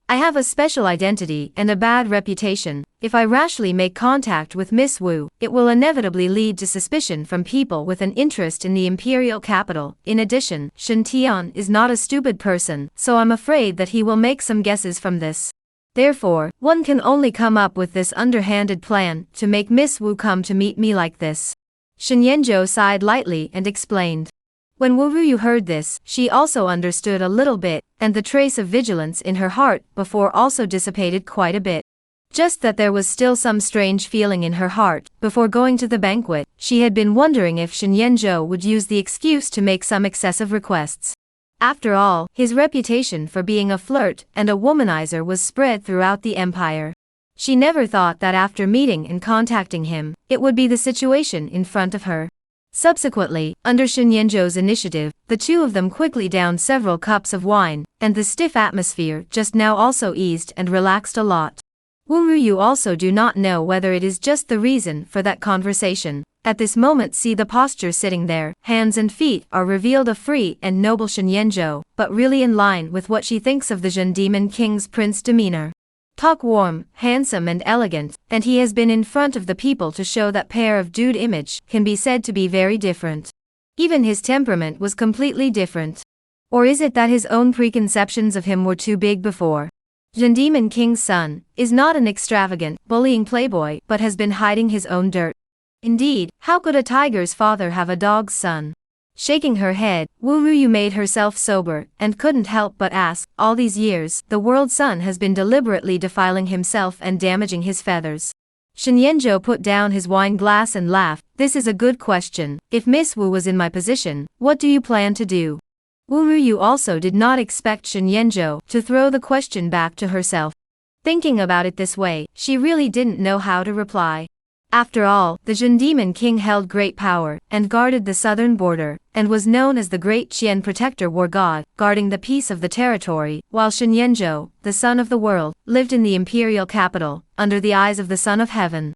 I have a special identity and a bad reputation. If I rashly make contact with Miss Wu, it will inevitably lead to suspicion from people with an interest in the imperial capital. In addition, Shen Tian is not a stupid person, so I'm afraid that he will make some guesses from this. Therefore, one can only come up with this underhanded plan to make Miss Wu come to meet me like this. Shen Yanzhou sighed lightly and explained. When Wu Ruyu heard this, she also understood a little bit, and the trace of vigilance in her heart before also dissipated quite a bit. Just that there was still some strange feeling in her heart. Before going to the banquet, she had been wondering if Shen Yanzhou would use the excuse to make some excessive requests. After all, his reputation for being a flirt and a womanizer was spread throughout the empire. She never thought that after meeting and contacting him, it would be the situation in front of her. Subsequently, under Shen Yanzhou's initiative, the two of them quickly downed several cups of wine, and the stiff atmosphere just now also eased and relaxed a lot. Wu Ruyu also do not know whether it is just the reason for that conversation. At this moment see the posture sitting there, hands and feet are revealed a free and noble Shen Yanzhou, but really in line with what she thinks of the Zhen Demon King's prince demeanor. Talk warm, handsome and elegant, and he has been in front of the people to show that pair of dude image can be said to be very different. Even his temperament was completely different. Or is it that his own preconceptions of him were too big before? Jin Demon King's son is not an extravagant, bullying playboy but has been hiding his own dirt. Indeed, how could a tiger's father have a dog's son? Shaking her head, Wu Ruyu made herself sober and couldn't help but ask, all these years, the world's son has been deliberately defiling himself and damaging his feathers. Shen Yanzhou put down his wine glass and laughed. This is a good question. If Miss Wu was in my position, what do you plan to do? Wu Ruyu also did not expect Shen Yanzhou to throw the question back to herself. Thinking about it this way, she really didn't know how to reply. After all, the Jin Demon King held great power, and guarded the southern border, and was known as the Great Qian Protector War God, guarding the peace of the territory, while Shen Yanzhou, the Son of the World, lived in the imperial capital, under the eyes of the Son of Heaven.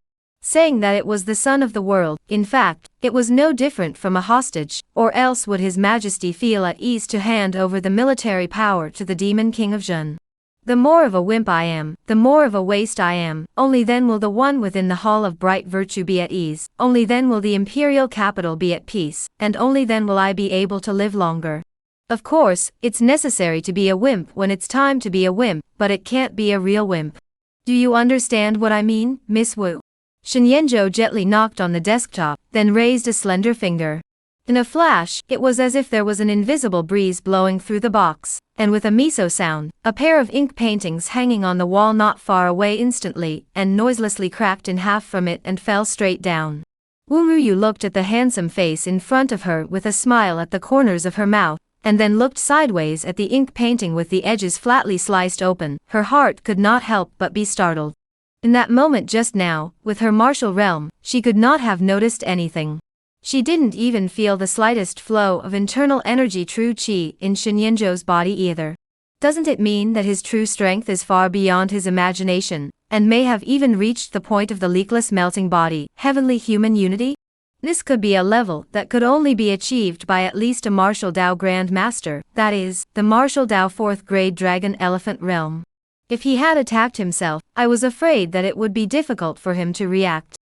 Saying that it was the Son of the World, in fact, it was no different from a hostage, or else would His Majesty feel at ease to hand over the military power to the Demon King of Jin. The more of a wimp I am, the more of a waste I am, only then will the one within the Hall of Bright Virtue be at ease, only then will the imperial capital be at peace, and only then will I be able to live longer. Of course, it's necessary to be a wimp when it's time to be a wimp, but it can't be a real wimp. Do you understand what I mean, Miss Wu? Shen Yanzhou gently knocked on the desktop, then raised a slender finger. In a flash, it was as if there was an invisible breeze blowing through the box, and with a miso sound, a pair of ink paintings hanging on the wall not far away instantly and noiselessly cracked in half from it and fell straight down. Wu Ruyu looked at the handsome face in front of her with a smile at the corners of her mouth, and then looked sideways at the ink painting with the edges flatly sliced open. Her heart could not help but be startled. In that moment just now, with her martial realm, she could not have noticed anything. She didn't even feel the slightest flow of internal energy true qi in Shen Yanzhou's body either. Doesn't it mean that his true strength is far beyond his imagination, and may have even reached the point of the leakless melting body, heavenly human unity? This could be a level that could only be achieved by at least a martial Dao Grand Master, that is, the martial Dao 4th grade Dragon Elephant Realm. If he had attacked himself, I was afraid that it would be difficult for him to react.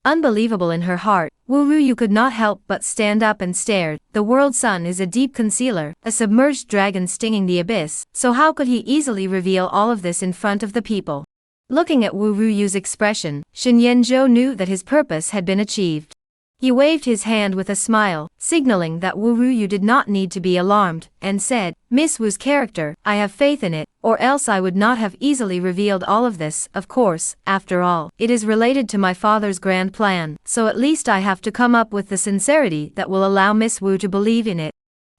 Unbelievable in her heart, Wu Ruyu could not help but stand up and stared. The world's sun is a deep concealer, a submerged dragon stinging the abyss, so how could he easily reveal all of this in front of the people? Looking at Wu Ruyu's expression, Shen Yanzhou knew that his purpose had been achieved. He waved his hand with a smile, signaling that Wu Ruyu did not need to be alarmed, and said, Miss Wu's character, I have faith in it, or else I would not have easily revealed all of this. Of course, after all, it is related to my father's grand plan, so at least I have to come up with the sincerity that will allow Miss Wu to believe in it.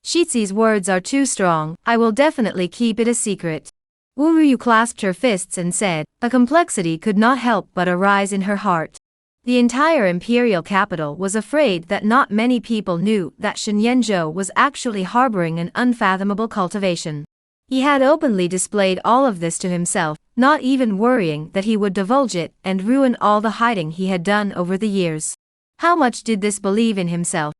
Shizi's words are too strong, I will definitely keep it a secret. Wu Ruyu clasped her fists and said, a complexity could not help but arise in her heart. The entire imperial capital was afraid that not many people knew that Shen Yanzhou was actually harboring an unfathomable cultivation. He had openly displayed all of this to himself, not even worrying that he would divulge it and ruin all the hiding he had done over the years. How much did this believe in himself?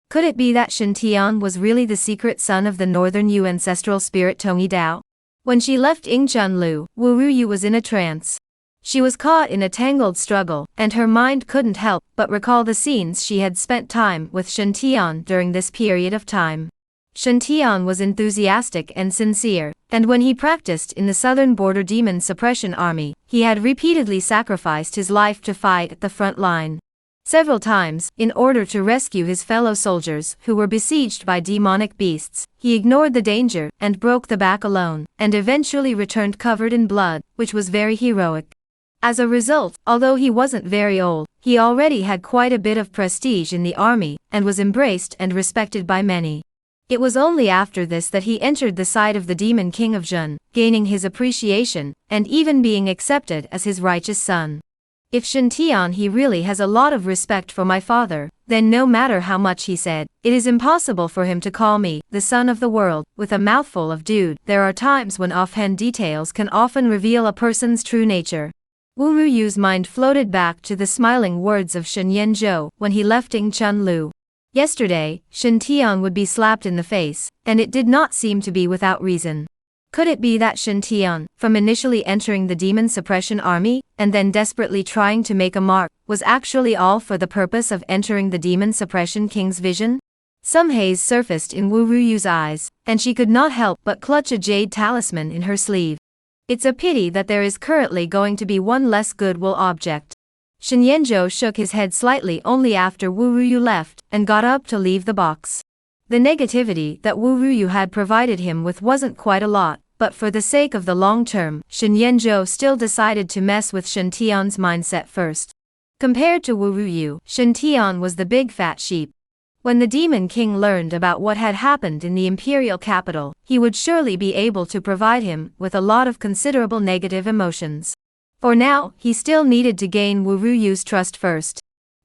Could it be that Shen Tian was really the secret son of the Northern Yu ancestral spirit Tongyi Dao? When she left Yingchunlu, Wu Ruyu was in a trance. She was caught in a tangled struggle, and her mind couldn't help but recall the scenes she had spent time with Shen Tian during this period of time. Shen Tian was enthusiastic and sincere, and when he practiced in the Southern Border Demon Suppression Army, he had repeatedly sacrificed his life to fight at the front line. Several times, in order to rescue his fellow soldiers who were besieged by demonic beasts, he ignored the danger and broke the back alone, and eventually returned covered in blood, which was very heroic. As a result, although he wasn't very old, he already had quite a bit of prestige in the army, and was embraced and respected by many. It was only after this that he entered the side of the Demon King of Jin, gaining his appreciation, and even being accepted as his righteous son. If Shen Tian he really has a lot of respect for my father, then no matter how much he said, it is impossible for him to call me the son of the world, with a mouthful of dude. There are times when offhand details can often reveal a person's true nature. Wu Ruyu's mind floated back to the smiling words of Shen Yanzhou when he left Yingchunlu. Yesterday, Shen Tian would be slapped in the face, and it did not seem to be without reason. Could it be that Shen Tian, from initially entering the Demon Suppression Army, and then desperately trying to make a mark, was actually all for the purpose of entering the Demon Suppression King's vision? Some haze surfaced in Wu Ruyu's eyes, and she could not help but clutch a jade talisman in her sleeve. It's a pity that there is currently going to be one less goodwill object. Shen Yanzhou shook his head slightly only after Wu Ruyu left, and got up to leave the box. The negativity that Wu Ruyu had provided him with wasn't quite a lot, but for the sake of the long term, Shen Yanzhou still decided to mess with Shen Tian's mindset first. Compared to Wu Ruyu, Shen Tian was the big fat sheep. When the Demon King learned about what had happened in the imperial capital, he would surely be able to provide him with a lot of considerable negative emotions. For now, he still needed to gain Wu Ruyu's trust first.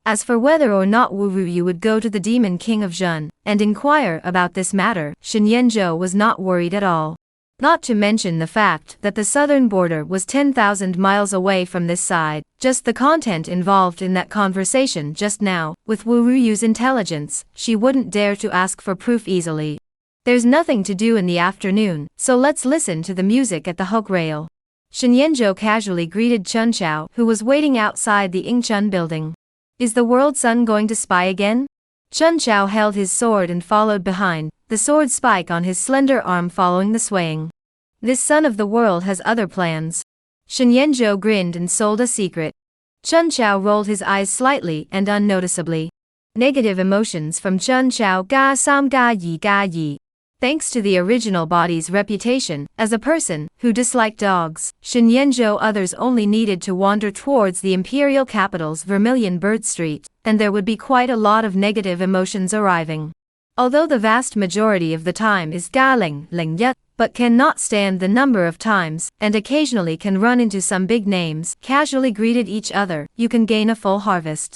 As for whether or not Wu Ruyu would go to the Demon King of Zhen and inquire about this matter, Shen Yanzhou was not worried at all. Not to mention the fact that the southern border was 10,000 miles away from this side, just the content involved in that conversation just now, with Wu Ruyu's intelligence, she wouldn't dare to ask for proof easily. There's nothing to do in the afternoon, so let's listen to the music at the hook rail. Shen Yanzhou casually greeted Chun Chao, who was waiting outside the Yingchun building. Is the world sun going to spy again? Chun Chao held his sword and followed behind, the sword spike on his slender arm following the swaying. This son of the world has other plans. Shen Yanzhou grinned and sold a secret. Chun Chao rolled his eyes slightly and unnoticeably. Negative emotions from Chun Chao ga sam ga yi. Thanks to the original body's reputation as a person who disliked dogs, Shen Yanzhou others only needed to wander towards the imperial capital's Vermilion Bird Street, and there would be quite a lot of negative emotions arriving. Although the vast majority of the time is ga ling yet, but cannot stand the number of times, and occasionally can run into some big names, casually greeted each other, you can gain a full harvest.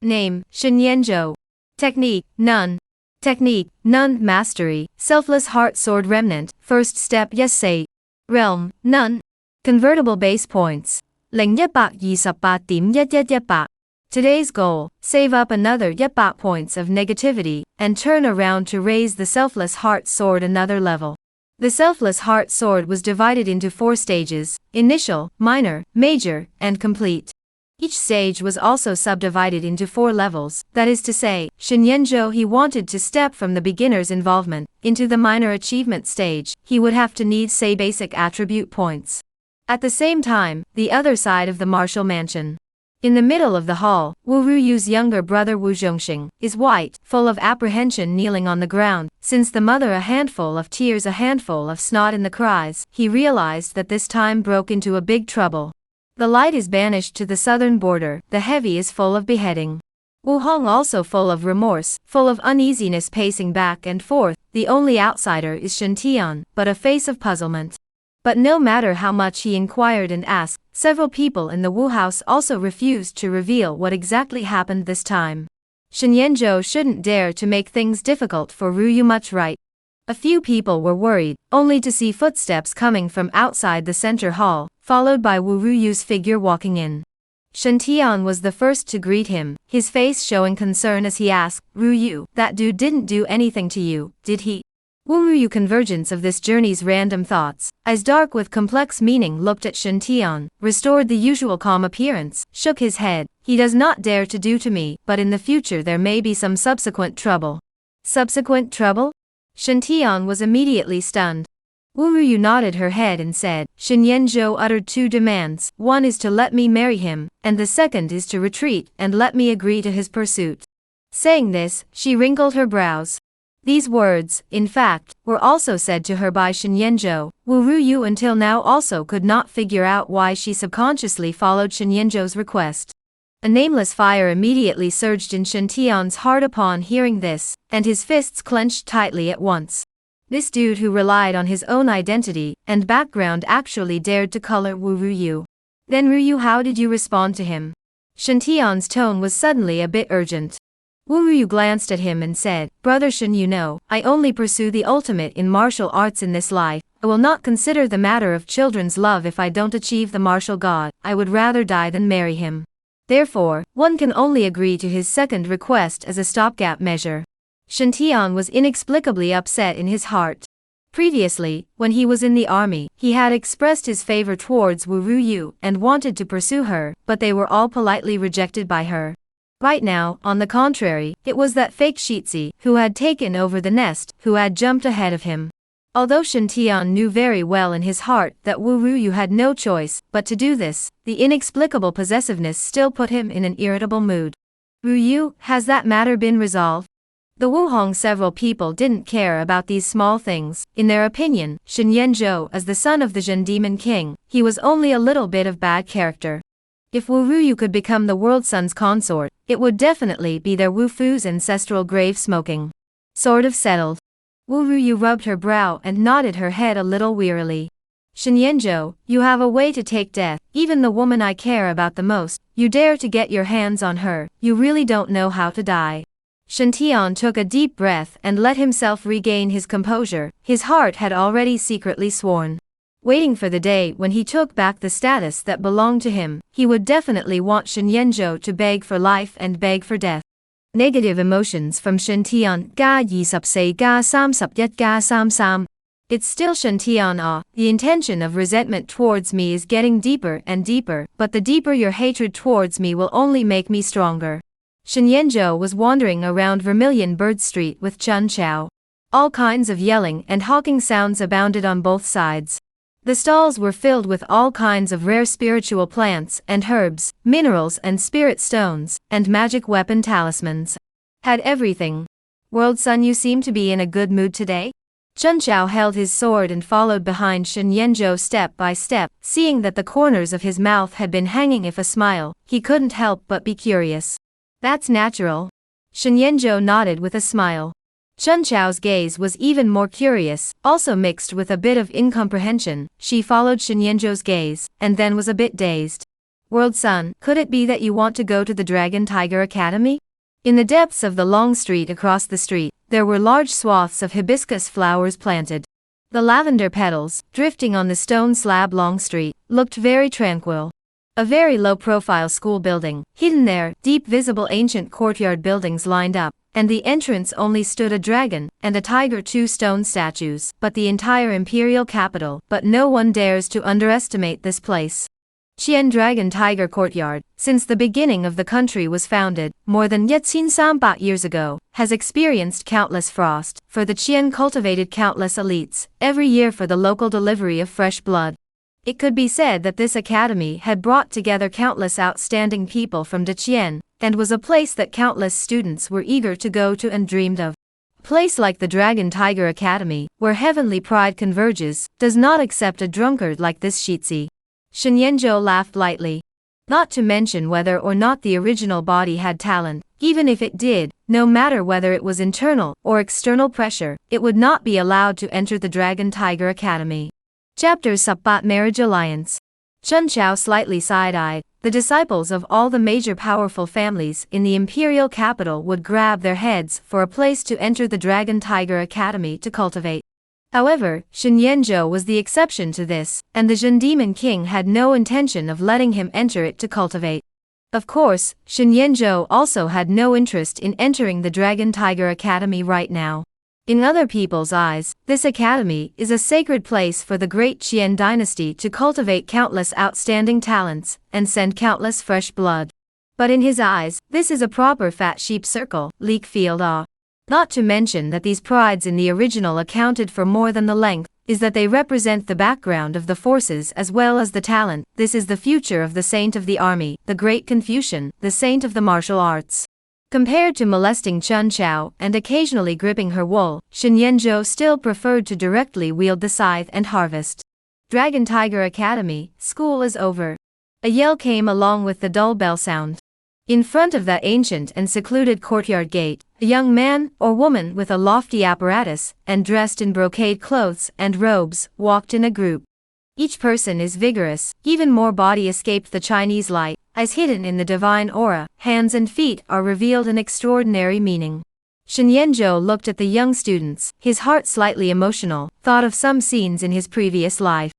Name, Shen Yanzhou. Technique, none. Technique, none. Mastery, selfless heart sword remnant, first step yes say. Realm, none. Convertible base points. 0128.1111. Today's goal, save up another 100 points of negativity, and turn around to raise the selfless heart sword another level. The selfless heart sword was divided into 4 stages, initial, minor, major, and complete. Each stage was also subdivided into 4 levels, that is to say, Shen Yanzhou he wanted to step from the beginner's involvement into the minor achievement stage, he would have to need say basic attribute points. At the same time, the other side of the martial mansion. In the middle of the hall, Wu Ruyu's younger brother Wu Zhongxing is white, full of apprehension kneeling on the ground, since the mother a handful of tears a handful of snot in the cries, he realized that this time broke into a big trouble. The light is banished to the southern border, the heavy is full of beheading. Wu Hong also full of remorse, full of uneasiness pacing back and forth, the only outsider is Shen Tian, but a face of puzzlement. But no matter how much he inquired and asked, several people in the Wu house also refused to reveal what exactly happened this time. Shen Yanzhou shouldn't dare to make things difficult for Ruyu much right. A few people were worried, only to see footsteps coming from outside the center hall, followed by Wu Ruyu's figure walking in. Shen Tian was the first to greet him, his face showing concern as he asked, Ruyu, that dude didn't do anything to you, did he? Wu Ruyu convergence of this journey's random thoughts, eyes dark with complex meaning looked at Shen Tian, restored the usual calm appearance, shook his head, he does not dare to do to me, but in the future there may be some subsequent trouble. Subsequent trouble? Shen Tian was immediately stunned. Wu Ruyu nodded her head and said, Shen Yanzhou uttered 2 demands, one is to let me marry him, and the second is to retreat and let me agree to his pursuit. Saying this, she wrinkled her brows. These words, in fact, were also said to her by Shen Yanzhou. Wu Ruyu until now also could not figure out why she subconsciously followed Shen Yanzhou's request. A nameless fire immediately surged in Shen Tian's heart upon hearing this, and his fists clenched tightly at once. This dude who relied on his own identity and background actually dared to color Wu Ruyu. Then Ruyu, how did you respond to him? Shen Tian's tone was suddenly a bit urgent. Wu Ruyu glanced at him and said, Brother Shen, you know, I only pursue the ultimate in martial arts in this life. I will not consider the matter of children's love if I don't achieve the martial god. I would rather die than marry him. Therefore, one can only agree to his second request as a stopgap measure. Shen Tian was inexplicably upset in his heart. Previously, when he was in the army, he had expressed his favor towards Wu Ruyu and wanted to pursue her, but they were all politely rejected by her. Right now, on the contrary, it was that fake Shitzi, who had taken over the nest, who had jumped ahead of him. Although Shen Tian knew very well in his heart that Wu Ruyu had no choice but to do this, the inexplicable possessiveness still put him in an irritable mood. Ruyu, has that matter been resolved? The Wuhong several people didn't care about these small things. In their opinion, Shen Yanzhou as the son of the Zhen Demon King, he was only a little bit of bad character. If Wu Ruyu could become the World Sun's consort, it would definitely be their Wu Fu's ancestral grave smoking. Sort of settled. Wu Ruyu rubbed her brow and nodded her head a little wearily. Shen Yanzhou, you have a way to take death, even the woman I care about the most. You dare to get your hands on her, you really don't know how to die. Shen Tian took a deep breath and let himself regain his composure. His heart had already secretly sworn. Waiting for the day when he took back the status that belonged to him, he would definitely want Shen Yanzhou to beg for life and beg for death. Negative emotions from Shen Tian, ga 24 ga 31 ga 33. It's still Shen Tian. The intention of resentment towards me is getting deeper and deeper, but the deeper your hatred towards me will only make me stronger. Shen Yanzhou was wandering around Vermilion Bird Street with Chun Chao. All kinds of yelling and hawking sounds abounded on both sides. The stalls were filled with all kinds of rare spiritual plants and herbs, minerals and spirit stones, and magic weapon talismans. Had everything. World Sun, you seem to be in a good mood today? Chun Chao held his sword and followed behind Shen Yanzhou step by step. Seeing that the corners of his mouth had been hanging if a smile, he couldn't help but be curious. That's natural. Shen Yanzhou nodded with a smile. Chun Chao's gaze was even more curious, also mixed with a bit of incomprehension. She followed Shen Yanzhou's gaze, and then was a bit dazed. World Sun, could it be that you want to go to the Dragon Tiger Academy? In the depths of the long street across the street, there were large swaths of hibiscus flowers planted. The lavender petals, drifting on the stone slab long street, looked very tranquil. A very low-profile school building, hidden there, deep visible ancient courtyard buildings lined up, and the entrance only stood a dragon and a tiger, 2 stone statues, but the entire imperial capital. But no one dares to underestimate this place. Qian Dragon Tiger Courtyard, since the beginning of the country was founded, more than 1300 years ago, has experienced countless frost, for the Qian cultivated countless elites, every year for the local delivery of fresh blood. It could be said that this academy had brought together countless outstanding people from Deqian, and was a place that countless students were eager to go to and dreamed of. A place like the Dragon Tiger Academy, where heavenly pride converges, does not accept a drunkard like this Shitzi. Shen Yanzhou laughed lightly. Not to mention whether or not the original body had talent, even if it did, no matter whether it was internal or external pressure, it would not be allowed to enter the Dragon Tiger Academy. Chapter Sabbat Marriage Alliance. Chun Chao slightly side-eyed. The disciples of all the major powerful families in the imperial capital would grab their heads for a place to enter the Dragon Tiger Academy to cultivate. However, Shen Yanzhou was the exception to this, and the Zhen Demon King had no intention of letting him enter it to cultivate. Of course, Shen Yanzhou also had no interest in entering the Dragon Tiger Academy right now. In other people's eyes, this academy is a sacred place for the great Qian dynasty to cultivate countless outstanding talents and send countless fresh blood. But in his eyes, this is a proper fat sheep circle, leak field. Not to mention that these prides in the original accounted for more than the length, is that they represent the background of the forces as well as the talent. This is the future of the saint of the army, the great Confucian, the saint of the martial arts. Compared to molesting Chun Chao and occasionally gripping her wool, Shen Yanzhou still preferred to directly wield the scythe and harvest. Dragon Tiger Academy, school is over. A yell came along with the dull bell sound. In front of that ancient and secluded courtyard gate, a young man or woman with a lofty apparatus and dressed in brocade clothes and robes walked in a group. Each person is vigorous, even more body escaped the Chinese light, eyes hidden in the divine aura, hands and feet are revealed in extraordinary meaning. Shen Yanzhou looked at the young students, his heart slightly emotional, thought of some scenes in his previous life.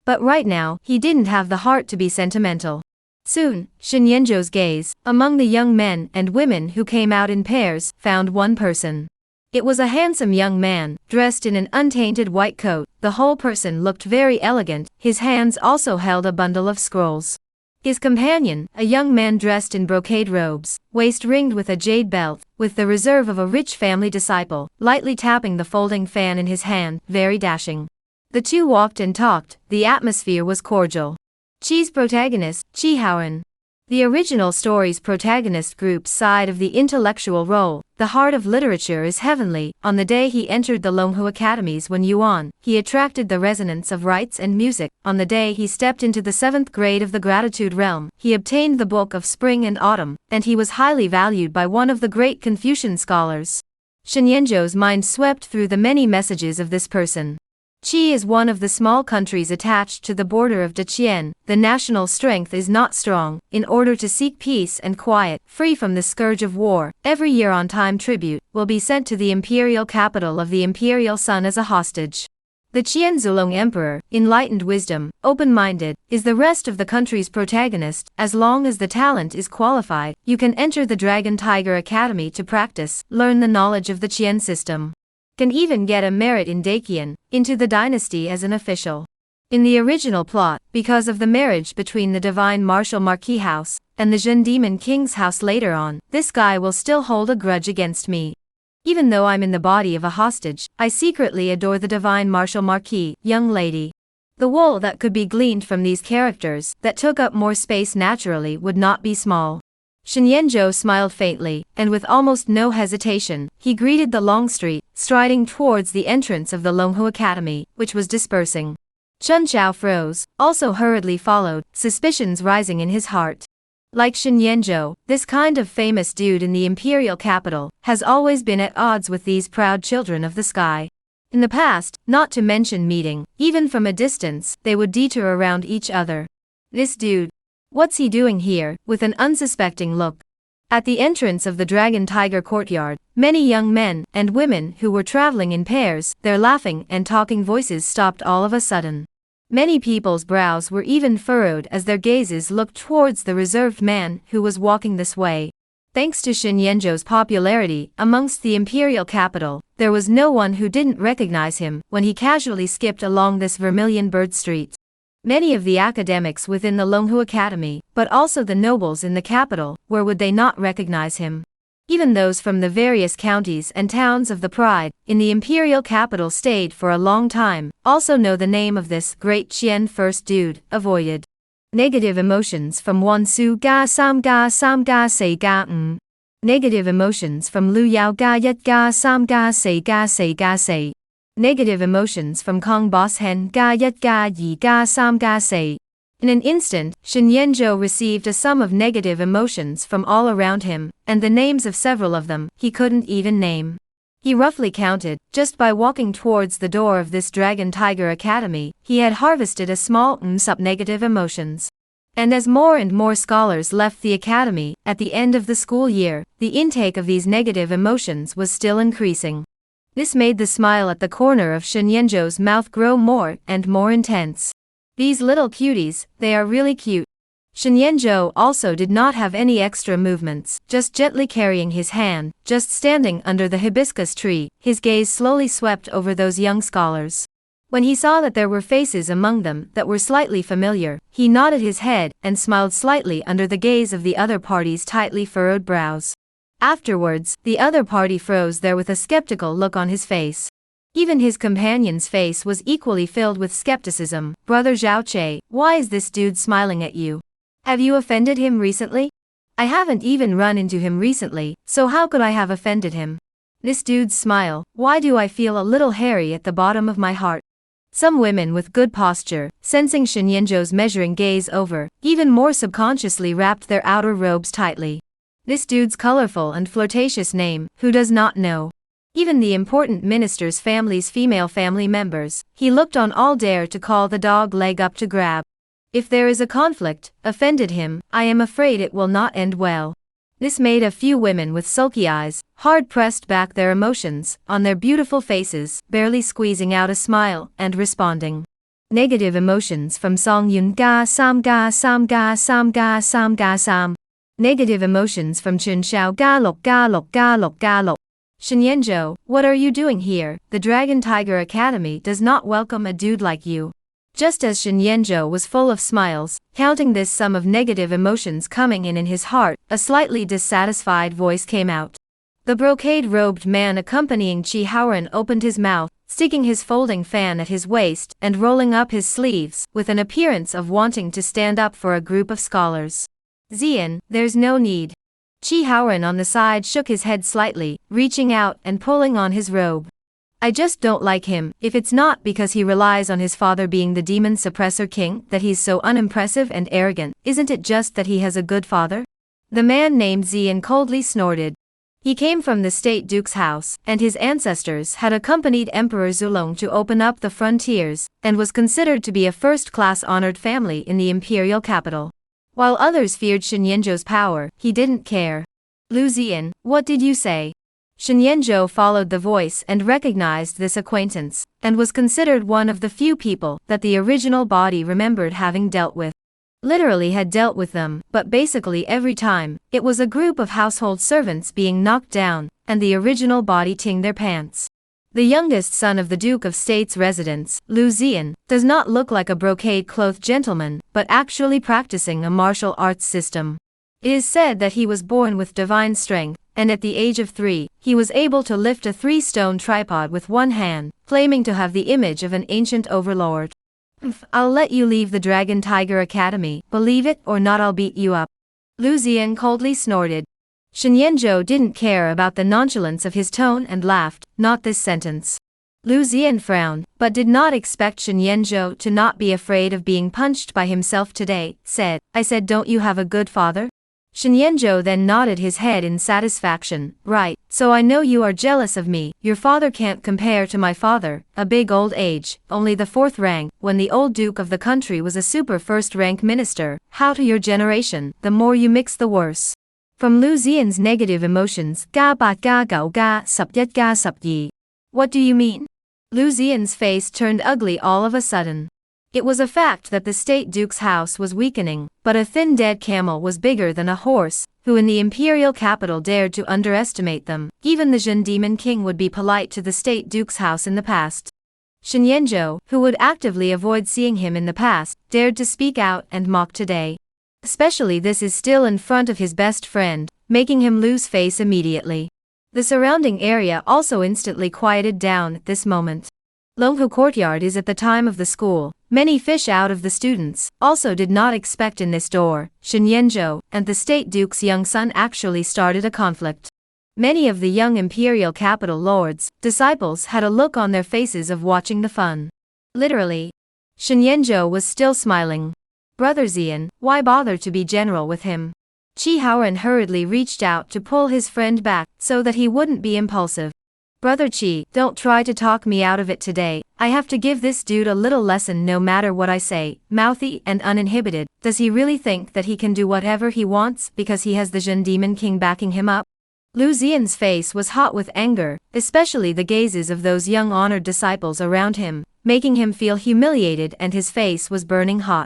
But right now, he didn't have the heart to be sentimental. Soon, Shen Yanzhou's gaze, among the young men and women who came out in pairs, found one person. It was a handsome young man, dressed in an untainted white coat. The whole person looked very elegant, his hands also held a bundle of scrolls. His companion, a young man dressed in brocade robes, waist ringed with a jade belt, with the reserve of a rich family disciple, lightly tapping the folding fan in his hand, very dashing. The two walked and talked, the atmosphere was cordial. Chi's protagonist, Chi Haoran. The original story's protagonist group's side of the intellectual role, the heart of literature is heavenly. On the day he entered the Longhua Academies when Yuan, he attracted the resonance of rites and music. On the day he stepped into the 7th grade of the Gratitude Realm, he obtained the Book of Spring and Autumn, and he was highly valued by one of the great Confucian scholars. Shen Yanzhou's mind swept through the many messages of this person. Qi is one of the small countries attached to the border of Deqian. The national strength is not strong. In order to seek peace and quiet, free from the scourge of war, every year on time tribute will be sent to the imperial capital of the imperial sun as a hostage. The Qian Zulong Emperor, enlightened wisdom, open-minded, is the rest of the country's protagonist. As long as the talent is qualified, you can enter the Dragon Tiger Academy to practice, learn the knowledge of the Qian system. Can even get a merit in Daqian, into the dynasty as an official. In the original plot, because of the marriage between the Divine Martial Marquis House and the Zhen Demon King's house later on, this guy will still hold a grudge against me. Even though I'm in the body of a hostage, I secretly adore the Divine Martial Marquis, young lady. The wool that could be gleaned from these characters that took up more space naturally would not be small. Shen Yanzhou smiled faintly, and with almost no hesitation, he greeted the long street, striding towards the entrance of the Longhua Academy, which was dispersing. Chun Chao froze, also hurriedly followed, suspicions rising in his heart. Like Shen Yanzhou, this kind of famous dude in the imperial capital has always been at odds with these proud children of the sky. In the past, not to mention meeting, even from a distance, they would detour around each other. This dude. What's he doing here, with an unsuspecting look? At the entrance of the Dragon Tiger courtyard, many young men and women who were traveling in pairs, their laughing and talking voices stopped all of a sudden. Many people's brows were even furrowed as their gazes looked towards the reserved man who was walking this way. Thanks to Shen Yanzhou's popularity amongst the imperial capital, there was no one who didn't recognize him when he casually skipped along this vermilion bird street. Many of the academics within the Longhua Academy, but also the nobles in the capital, where would they not recognize him? Even those from the various counties and towns of the Pride, in the imperial capital stayed for a long time, also know the name of this great Qian first dude, avoided. Negative emotions from Wan Su Ga Sam Ga Sam Ga Se Ga Negative emotions from Lu Yao Ga Yet Ga Sam Ga Se Ga Se Ga Se. Negative emotions from Kong Boss Hen Ga Yet Ga Yi Ga Sam Ga Se. In an instant, Shen Yanzhou received a sum of negative emotions from all around him, and the names of several of them he couldn't even name. He roughly counted, just by walking towards the door of this Dragon Tiger Academy, he had harvested a small sup negative emotions. And as more and more scholars left the academy, at the end of the school year, the intake of these negative emotions was still increasing. This made the smile at the corner of Shen Yanzhou's mouth grow more and more intense. These little cuties, they are really cute. Shen Yanzhou also did not have any extra movements, just gently carrying his hand, just standing under the hibiscus tree, his gaze slowly swept over those young scholars. When he saw that there were faces among them that were slightly familiar, he nodded his head and smiled slightly under the gaze of the other party's tightly furrowed brows. Afterwards, the other party froze there with a skeptical look on his face. Even his companion's face was equally filled with skepticism. Brother Zhao Che, why is this dude smiling at you? Have you offended him recently? I haven't even run into him recently, so how could I have offended him? This dude's smile, why do I feel a little hairy at the bottom of my heart? Some women with good posture, sensing Shen Yanzhou's measuring gaze over, even more subconsciously wrapped their outer robes tightly. This dude's colorful and flirtatious name, who does not know? Even the important minister's family's female family members, he looked on all dare to call the dog leg up to grab. If there is a conflict, offended him, I am afraid it will not end well. This made a few women with sulky eyes, hard pressed back their emotions, on their beautiful faces, barely squeezing out a smile, and responding. Negative emotions from Song Yun Ga Sam Ga Sam Ga Sam Ga Sam Ga Sam. Negative emotions from Chun Xiao Ga Lok Ga Lok Ga Lok Ga Lok. Shen Yanzhou, what are you doing here? The Dragon Tiger Academy does not welcome a dude like you. Just as Shen Yanzhou was full of smiles, counting this sum of negative emotions coming in his heart, a slightly dissatisfied voice came out. The brocade-robed man accompanying Qi Haoran opened his mouth, sticking his folding fan at his waist and rolling up his sleeves, with an appearance of wanting to stand up for a group of scholars. Zian, there's no need. Qi Haoran on the side shook his head slightly, reaching out and pulling on his robe. I just don't like him. If it's not because he relies on his father being the demon suppressor king that he's so unimpressive and arrogant, isn't it just that he has a good father? The man named Zian coldly snorted. He came from the state duke's house, and his ancestors had accompanied Emperor Zulong to open up the frontiers, and was considered to be a first-class honored family in the imperial capital. While others feared Shen Yanzhou's power, he didn't care. Lu Zian, what did you say? Shen Yanzhou followed the voice and recognized this acquaintance, and was considered one of the few people that the original body remembered having dealt with. Literally had dealt with them, but basically every time, it was a group of household servants being knocked down, and the original body ting their pants. The youngest son of the Duke of State's residence, Lu Zian, does not look like a brocade-clothed gentleman, but actually practicing a martial arts system. It is said that he was born with divine strength, and at the age of 3, he was able to lift a 3-stone tripod with one hand, claiming to have the image of an ancient overlord. I'll let you leave the Dragon Tiger Academy, believe it or not I'll beat you up. Lu Zian coldly snorted. Shen Yanzhou didn't care about the nonchalance of his tone and laughed, not this sentence. Lu Zian frowned, but did not expect Shen Yanzhou to not be afraid of being punched by himself today, said, I said don't you have a good father? Shen Yanzhou then nodded his head in satisfaction, right, so I know you are jealous of me, your father can't compare to my father, a big old age, only the 4th rank, when the old duke of the country was a super 1st-rank minister, how to your generation, the more you mix the worse. From Lu Zian's negative emotions, ga bat ga gao ga sup yet ga sup yi. What do you mean? Lu Zian's face turned ugly all of a sudden. It was a fact that the state duke's house was weakening, but a thin dead camel was bigger than a horse, who in the imperial capital dared to underestimate them. Even the Zhen Demon King would be polite to the state duke's house in the past. Shen Yanzhou, who would actively avoid seeing him in the past, dared to speak out and mock today. Especially this is still in front of his best friend, making him lose face immediately. The surrounding area also instantly quieted down at this moment. Longhu Courtyard is at the time of the school. Many fish out of the students also did not expect in this door, Shen Yanzhou and the state duke's young son actually started a conflict. Many of the young imperial capital lords, disciples had a look on their faces of watching the fun. Literally. Shen Yanzhou was still smiling. Brother Zian, why bother to be general with him? Qi Haoran hurriedly reached out to pull his friend back so that he wouldn't be impulsive. Brother Qi, don't try to talk me out of it today, I have to give this dude a little lesson no matter what I say, mouthy and uninhibited. Does he really think that he can do whatever he wants because he has the Zhen Demon King backing him up? Lu Zian's face was hot with anger, especially the gazes of those young honored disciples around him, making him feel humiliated and his face was burning hot.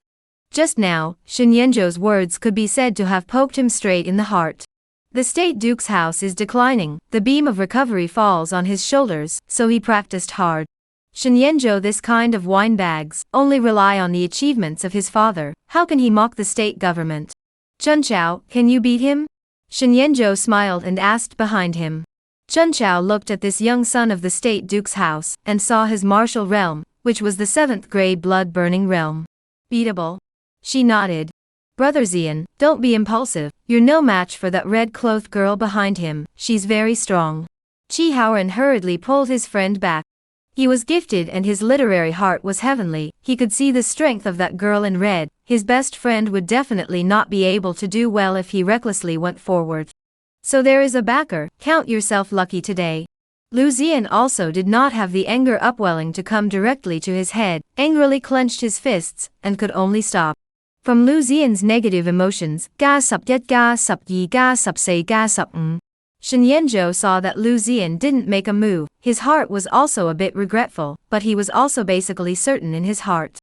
Just now, Shen Yanzhou's words could be said to have poked him straight in the heart. The state duke's house is declining, the beam of recovery falls on his shoulders, so he practiced hard. Shen Yanzhou, this kind of windbags, only rely on the achievements of his father, how can he mock the state government? Chunqiao, can you beat him? Shen Yanzhou smiled and asked behind him. Chunqiao looked at this young son of the state duke's house, and saw his martial realm, which was the 7th grade blood-burning realm. Beatable? She nodded. Brother Zian, don't be impulsive, you're no match for that red-clothed girl behind him, she's very strong. Qi Haoran hurriedly pulled his friend back. He was gifted and his literary heart was heavenly, he could see the strength of that girl in red, his best friend would definitely not be able to do well if he recklessly went forward. So there is a backer, count yourself lucky today. Lu Zian also did not have the anger upwelling to come directly to his head, angrily clenched his fists, and could only stop. From Lu Zian's negative emotions, ga sup yet ga sup yi ga sup say ga sup Shen Yanzhou saw that Lu Zian didn't make a move, his heart was also a bit regretful, but he was also basically certain in his heart.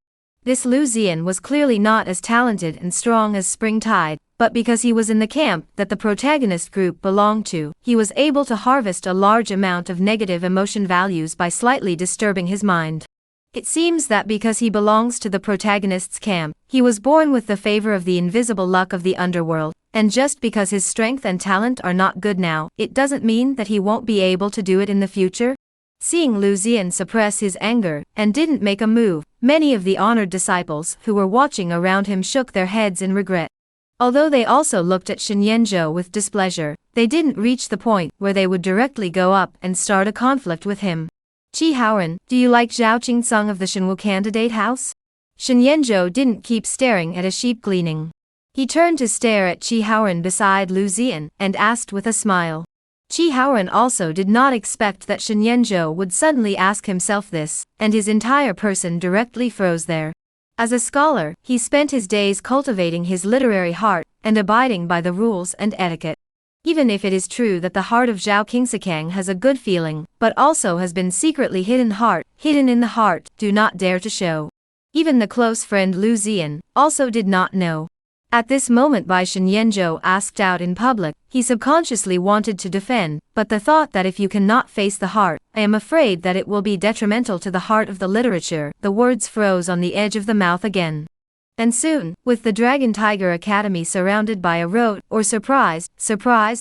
This Lu Zian was clearly not as talented and strong as Spring Tide, but because he was in the camp that the protagonist group belonged to, he was able to harvest a large amount of negative emotion values by slightly disturbing his mind. It seems that because he belongs to the protagonist's camp, he was born with the favor of the invisible luck of the underworld, and just because his strength and talent are not good now, it doesn't mean that he won't be able to do it in the future. Seeing Lu Zian suppress his anger and didn't make a move, many of the honored disciples who were watching around him shook their heads in regret. Although they also looked at Shen Yanzhou with displeasure, they didn't reach the point where they would directly go up and start a conflict with him. Qi Haoren, do you like Zhao Qingsung of the Shenwu candidate house? Shen Yanzhou didn't keep staring at a sheep gleaning. He turned to stare at Qi Haoren beside Lu Zian and asked with a smile. Qi Haoren also did not expect that Shen Yanzhou would suddenly ask himself this, and his entire person directly froze there. As a scholar, he spent his days cultivating his literary heart and abiding by the rules and etiquette. Even if it is true that the heart of Zhao Qingsakang has a good feeling, but also has been secretly hidden in the heart, do not dare to show. Even the close friend Lu Zian also did not know. At this moment by Shen Yanzhou asked out in public, he subconsciously wanted to defend, but the thought that if you cannot face the heart, I am afraid that it will be detrimental to the heart of the literature, the words froze on the edge of the mouth again. And soon, with the Dragon Tiger Academy surrounded by a rote or surprised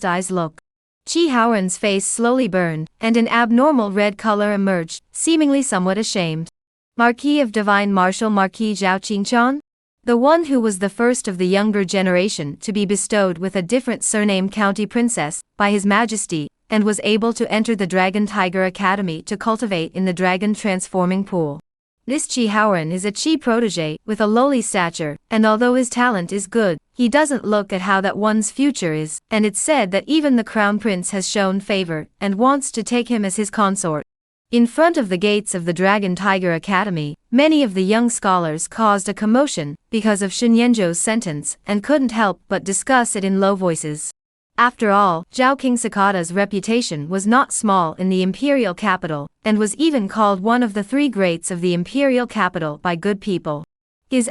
eyes look. Qi Haoren's face slowly burned, and an abnormal red color emerged, seemingly somewhat ashamed. Marquis of Divine Martial Marquis Zhao Qingchan? The one who was the first of the younger generation to be bestowed with a different surname County Princess, by His Majesty, and was able to enter the Dragon Tiger Academy to cultivate in the Dragon Transforming Pool. This Qi Haoren is a Qi protégé with a lowly stature, and although his talent is good, he doesn't look at how that one's future is, and it's said that even the Crown Prince has shown favor, and wants to take him as his consort. In front of the gates of the Dragon Tiger Academy, many of the young scholars caused a commotion because of Shen Yanzhou's sentence, and couldn't help but discuss it in low voices. After all, Zhao Qingsakata's reputation was not small in the imperial capital, and was even called one of the three greats of the imperial capital by good people. His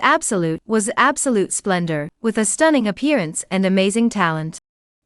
was absolute splendor, with a stunning appearance and amazing talent.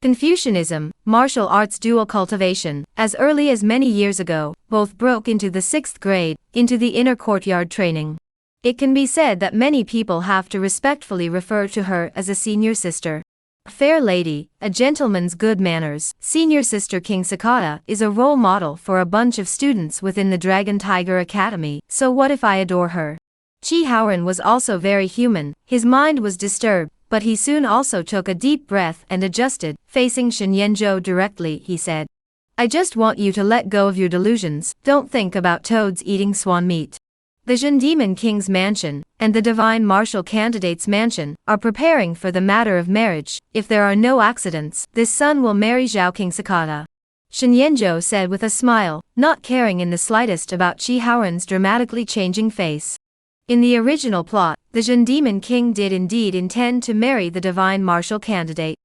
Confucianism, martial arts dual cultivation, as early as many years ago, both broke into the 6th grade, into the inner courtyard training. It can be said that many people have to respectfully refer to her as a senior sister. Fair lady, a gentleman's good manners, senior sister Qingsakata is a role model for a bunch of students within the Dragon Tiger Academy, so what if I adore her? Qi Haoren was also very human, his mind was disturbed, but he soon also took a deep breath and adjusted. Facing Shen Yanzhou directly, he said, I just want you to let go of your delusions, don't think about toads eating swan meat. The Zhen Demon King's mansion, and the Divine Martial Candidate's mansion, are preparing for the matter of marriage. If there are no accidents, this son will marry Zhao Qingsakata. Shen Yanzhou said with a smile, not caring in the slightest about Qi Haoren's dramatically changing face. In the original plot, the Zhen Demon King did indeed intend to marry the Divine Martial Candidate.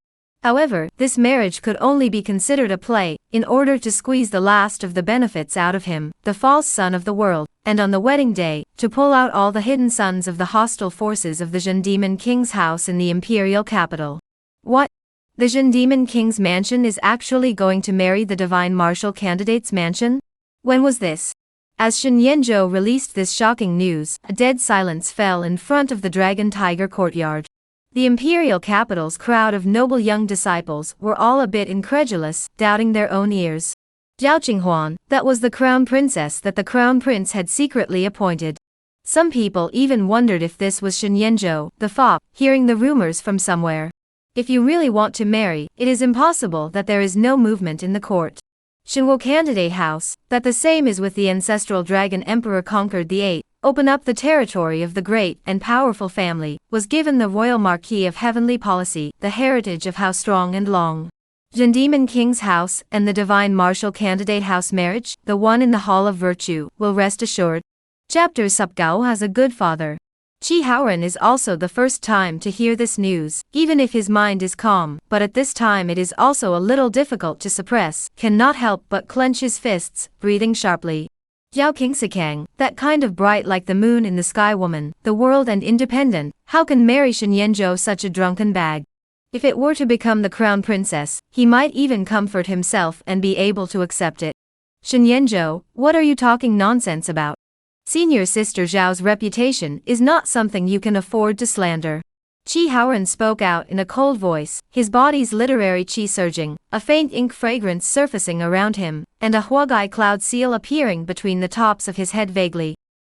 However, this marriage could only be considered a play, in order to squeeze the last of the benefits out of him, the false son of the world, and on the wedding day, to pull out all the hidden sons of the hostile forces of the Zhen Demon King's house in the imperial capital. What? The Zhen Demon King's mansion is actually going to marry the Divine Martial Candidate's mansion? When was this? As Shen Yanzhou released this shocking news, a dead silence fell in front of the Dragon Tiger courtyard. The imperial capital's crowd of noble young disciples were all a bit incredulous, doubting their own ears. Zhao Qinghuan, that was the crown princess that the crown prince had secretly appointed. Some people even wondered if this was Shen Yanzhou, the fop, hearing the rumors from somewhere. If you really want to marry, it is impossible that there is no movement in the court. Shenwu candidate house, that the same is with the ancestral dragon emperor conquered the 8, open up the territory of the great and powerful family, was given the royal marquee of heavenly policy, the heritage of how strong and long. Zhen Demon King's house and the Divine Martial Candidate house marriage, the one in the Hall of Virtue, will rest assured. Chapter Supgao has a good father. Qi Haoren is also the first time to hear this news, even if his mind is calm, but at this time it is also a little difficult to suppress, cannot help but clench his fists, breathing sharply. Zhao Qingsakang, that kind of bright like the moon in the sky woman, the world and independent, how can marry Shen Yanzhou such a drunken bag? If it were to become the crown princess, he might even comfort himself and be able to accept it. Shen Yanzhou, what are you talking nonsense about? Senior Sister Zhao's reputation is not something you can afford to slander. Qi Haoran spoke out in a cold voice, his body's literary qi surging, a faint ink fragrance surfacing around him, and a huagai cloud seal appearing between the tops of his head vaguely.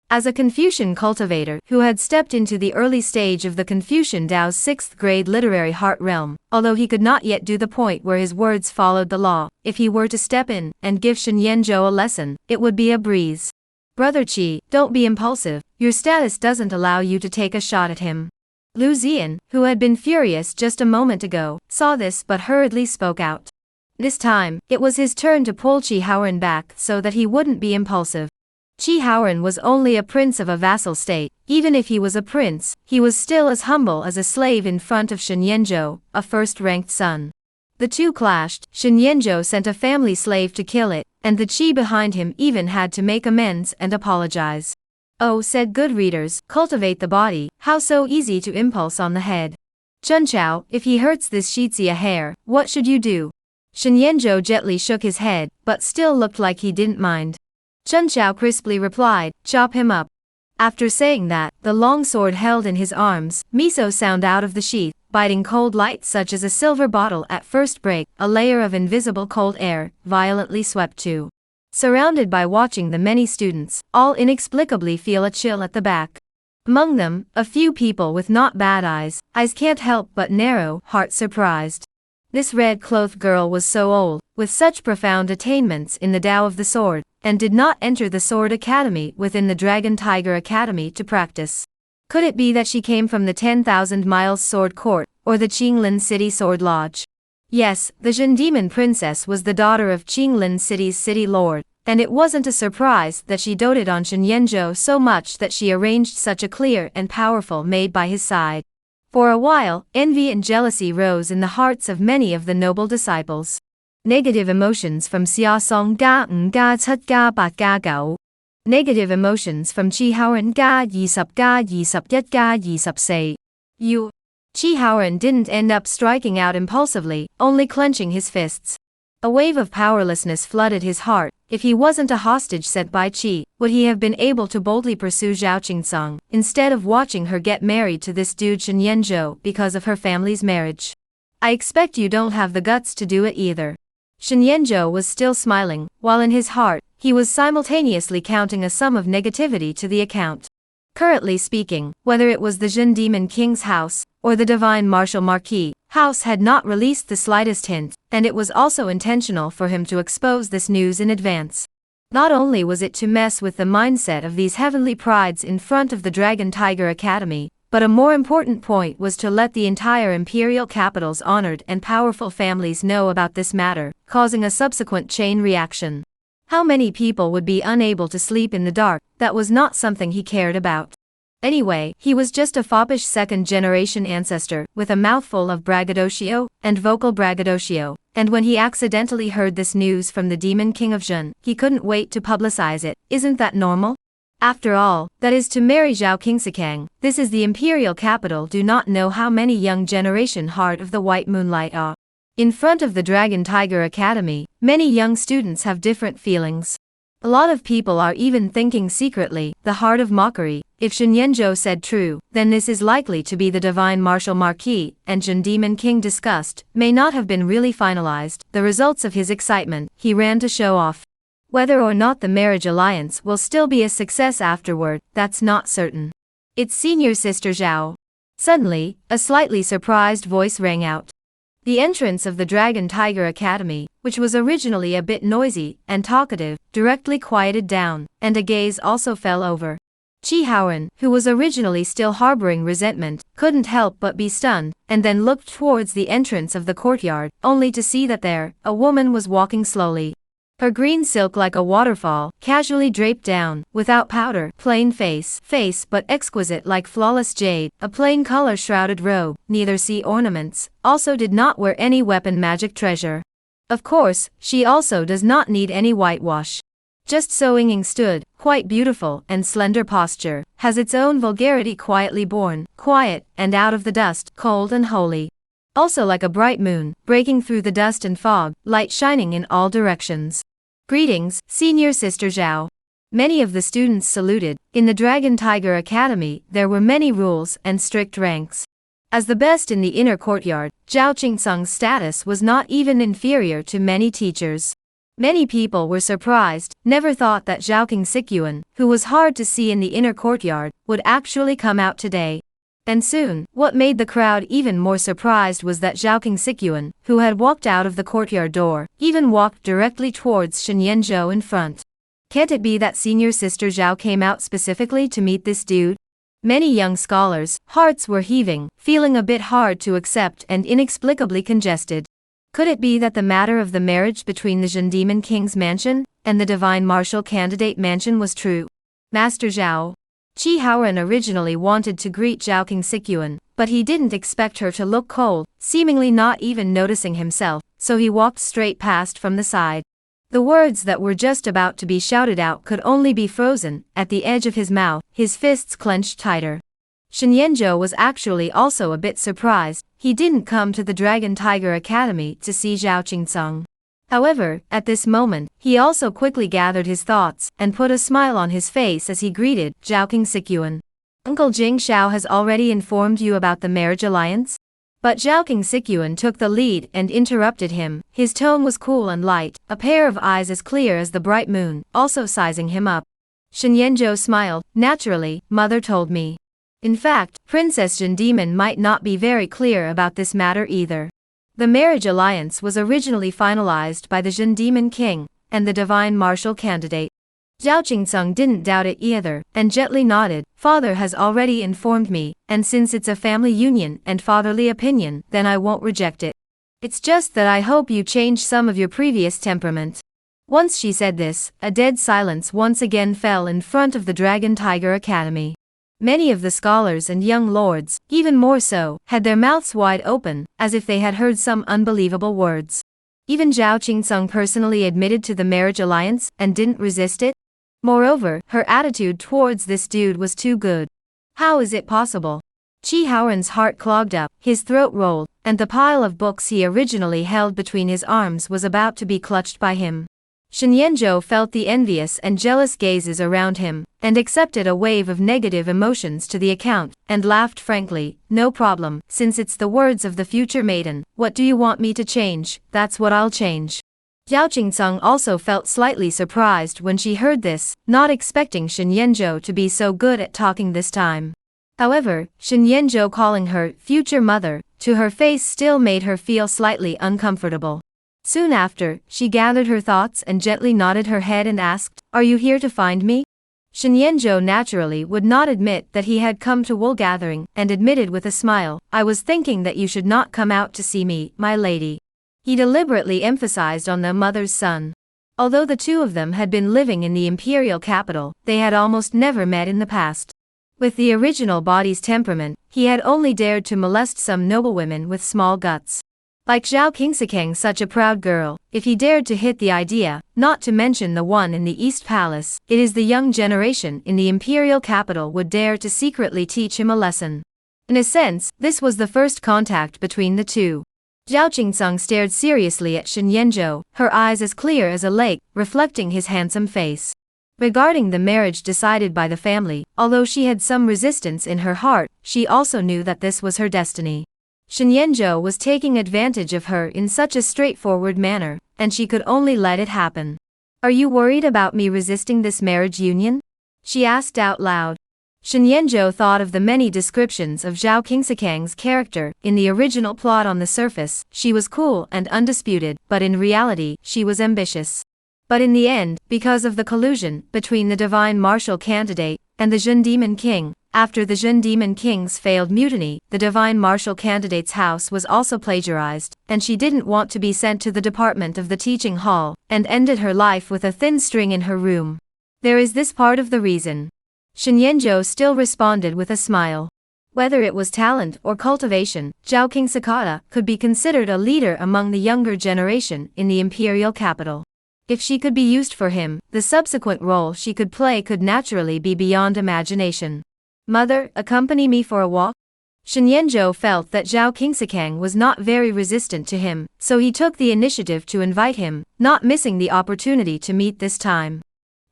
As a Confucian cultivator who had stepped into the early stage of the Confucian Tao's 6th grade literary heart realm, although he could not yet do the point where his words followed the law, if he were to step in and give Shen Yanzhou a lesson, it would be a breeze. Brother Qi, don't be impulsive, your status doesn't allow you to take a shot at him. Lu Ziyan, who had been furious just a moment ago, saw this but hurriedly spoke out. This time, it was his turn to pull Qi Haoran back so that he wouldn't be impulsive. Qi Haoran was only a prince of a vassal state. Even if he was a prince, he was still as humble as a slave in front of Shen Yanzhou, a first-ranked son. The two clashed. Shen Yanzhou sent a family slave to kill it, and the Qi behind him even had to make amends and apologize. Oh, said good readers, cultivate the body, how so easy to impulse on the head. Chunchao, if he hurts this Shizhi a hair, what should you do? Shen Yanzhou gently shook his head, but still looked like he didn't mind. Chunchao crisply replied, chop him up. After saying that, the long sword held in his arms, miso sound out of the sheath, biting cold light such as a silver bottle at first break, a layer of invisible cold air, violently swept to. Surrounded by watching the many students, all inexplicably feel a chill at the back. Among them, a few people with not bad eyes can't help but narrow, heart surprised. This red-clothed girl was so old, with such profound attainments in the Tao of the Sword, and did not enter the Sword Academy within the Dragon Tiger Academy to practice. Could it be that she came from the 10,000 Miles Sword Court, or the Qinglin City Sword Lodge? Yes, the Zhen Demon Princess was the daughter of Qinglin City's city lord, and it wasn't a surprise that she doted on Shen Yanzhou so much that she arranged such a clear and powerful maid by his side. For a while, envy and jealousy rose in the hearts of many of the noble disciples. Negative emotions from Xia Song ga ga chet ga bat ga gao. Negative emotions from Qi Haoran ga 20 ga 21 ga 24. Qi Haoran didn't end up striking out impulsively, only clenching his fists. A wave of powerlessness flooded his heart. If he wasn't a hostage sent by Qi, would he have been able to boldly pursue Zhao Qingsong, instead of watching her get married to this dude Shen Yanzhou because of her family's marriage? I expect you don't have the guts to do it either. Shen Yanzhou was still smiling, while in his heart, he was simultaneously counting a sum of negativity to the account. Currently speaking, whether it was the Zhen Demon King's house, or the Divine Martial Marquis house had not released the slightest hint, and it was also intentional for him to expose this news in advance. Not only was it to mess with the mindset of these heavenly prides in front of the Dragon Tiger Academy, but a more important point was to let the entire imperial capital's honored and powerful families know about this matter, causing a subsequent chain reaction. How many people would be unable to sleep in the dark? That was not something he cared about. Anyway, he was just a foppish second-generation ancestor, with a mouthful of braggadocio, and vocal braggadocio, and when he accidentally heard this news from the Demon King of Zhen, he couldn't wait to publicize it. Isn't that normal? After all, that is to marry Zhao Qingsakang. This is the imperial capital. Do not know how many young generation heart of the white moonlight are. In front of the Dragon Tiger Academy, many young students have different feelings. A lot of people are even thinking secretly, the heart of mockery. If Shen Yanzhou said true, then this is likely to be the Divine Martial Marquis, and Zhen Demon King discussed, may not have been really finalized. The results of his excitement, he ran to show off. Whether or not the marriage alliance will still be a success afterward, that's not certain. It's senior sister Zhao. Suddenly, a slightly surprised voice rang out. The entrance of the Dragon Tiger Academy, which was originally a bit noisy and talkative, directly quieted down, and a gaze also fell over. Qi Haoran, who was originally still harboring resentment, couldn't help but be stunned, and then looked towards the entrance of the courtyard, only to see that there, a woman was walking slowly. Her green silk like a waterfall, casually draped down, without powder, plain face but exquisite like flawless jade, a plain color-shrouded robe, neither sea ornaments, also did not wear any weapon magic treasure. Of course, she also does not need any whitewash. Just so Yinging stood, quite beautiful and slender posture, has its own vulgarity quietly born, quiet and out of the dust, cold and holy. Also like a bright moon, breaking through the dust and fog, light shining in all directions. Greetings, senior sister Zhao. Many of the students saluted. In the Dragon Tiger Academy, there were many rules and strict ranks. As the best in the inner courtyard, Zhao Qingsung's status was not even inferior to many teachers. Many people were surprised, never thought that Zhao Qingsikuan, who was hard to see in the inner courtyard, would actually come out today. And soon, what made the crowd even more surprised was that Zhao Qingsikuan, who had walked out of the courtyard door, even walked directly towards Shen Yanzhou in front. Can't it be that senior sister Zhao came out specifically to meet this dude? Many young scholars' hearts were heaving, feeling a bit hard to accept and inexplicably congested. Could it be that the matter of the marriage between the Zhen Demon King's mansion and the Divine Martial Candidate mansion was true? Master Zhao. Qi Haoran originally wanted to greet Zhao Qingsikuan, but he didn't expect her to look cold, seemingly not even noticing himself, so he walked straight past from the side. The words that were just about to be shouted out could only be frozen at the edge of his mouth, his fists clenched tighter. Shen Yanzhou was actually also a bit surprised. He didn't come to the Dragon Tiger Academy to see Zhao Qingsung. However, at this moment, he also quickly gathered his thoughts and put a smile on his face as he greeted Zhao Qingsikuan. Uncle Jing Xiao has already informed you about the marriage alliance? But Zhao Qingsikuan took the lead and interrupted him. His tone was cool and light, a pair of eyes as clear as the bright moon, also sizing him up. Shen Yanzhou smiled. Naturally, mother told me. In fact, Princess Zhen Demon might not be very clear about this matter either. The marriage alliance was originally finalized by the Zhen Demon King and the Divine Martial Candidate. Zhao Qingsung didn't doubt it either, and gently nodded. Father has already informed me, and since it's a family union and fatherly opinion, then I won't reject it. It's just that I hope you change some of your previous temperament. Once she said this, a dead silence once again fell in front of the Dragon Tiger Academy. Many of the scholars and young lords, even more so, had their mouths wide open, as if they had heard some unbelievable words. Even Zhao Qingsung personally admitted to the marriage alliance and didn't resist it? Moreover, her attitude towards this dude was too good. How is it possible? Qi Haoran's heart clogged up, his throat rolled, and the pile of books he originally held between his arms was about to be clutched by him. Shen Yanzhou felt the envious and jealous gazes around him, and accepted a wave of negative emotions to the account, and laughed frankly. No problem, since it's the words of the future maiden. What do you want me to change? That's what I'll change. Zhao Qingsung also felt slightly surprised when she heard this, not expecting Shen Yanzhou to be so good at talking this time. However, Shen Yanzhou calling her future mother to her face still made her feel slightly uncomfortable. Soon after, she gathered her thoughts and gently nodded her head and asked, "Are you here to find me?" Shen Yanzhou naturally would not admit that he had come to wool gathering, and admitted with a smile, "I was thinking that you should not come out to see me, my lady." He deliberately emphasized on the mother's son. Although the two of them had been living in the imperial capital, they had almost never met in the past. With the original body's temperament, he had only dared to molest some noblewomen with small guts. Like Zhao Qingsikuan, such a proud girl, if he dared to hit the idea, not to mention the one in the East Palace, it is the young generation in the imperial capital would dare to secretly teach him a lesson. In a sense, this was the first contact between the two. Zhao Qingsung stared seriously at Shen Yanzhou, her eyes as clear as a lake, reflecting his handsome face. Regarding the marriage decided by the family, although she had some resistance in her heart, she also knew that this was her destiny. Shen Yanzhou was taking advantage of her in such a straightforward manner, and she could only let it happen. "Are you worried about me resisting this marriage union?" she asked out loud. Shen Yanzhou thought of the many descriptions of Zhao Qingsikuan's character. In the original plot on the surface, she was cool and undisputed, but in reality, she was ambitious. But in the end, because of the collusion between the Divine Martial Candidate and the Zhen Demon King, after the Zhen Demon King's failed mutiny, the Divine Martial Candidate's house was also plagiarized, and she didn't want to be sent to the department of the teaching hall, and ended her life with a thin string in her room. There is this part of the reason. Shen Yanzhou still responded with a smile. Whether it was talent or cultivation, Zhao Qingsikuan could be considered a leader among the younger generation in the imperial capital. If she could be used for him, the subsequent role she could play could naturally be beyond imagination. "Mother, accompany me for a walk?" Shen Yanzhou felt that Zhao Qingsikuan was not very resistant to him, so he took the initiative to invite him, not missing the opportunity to meet this time.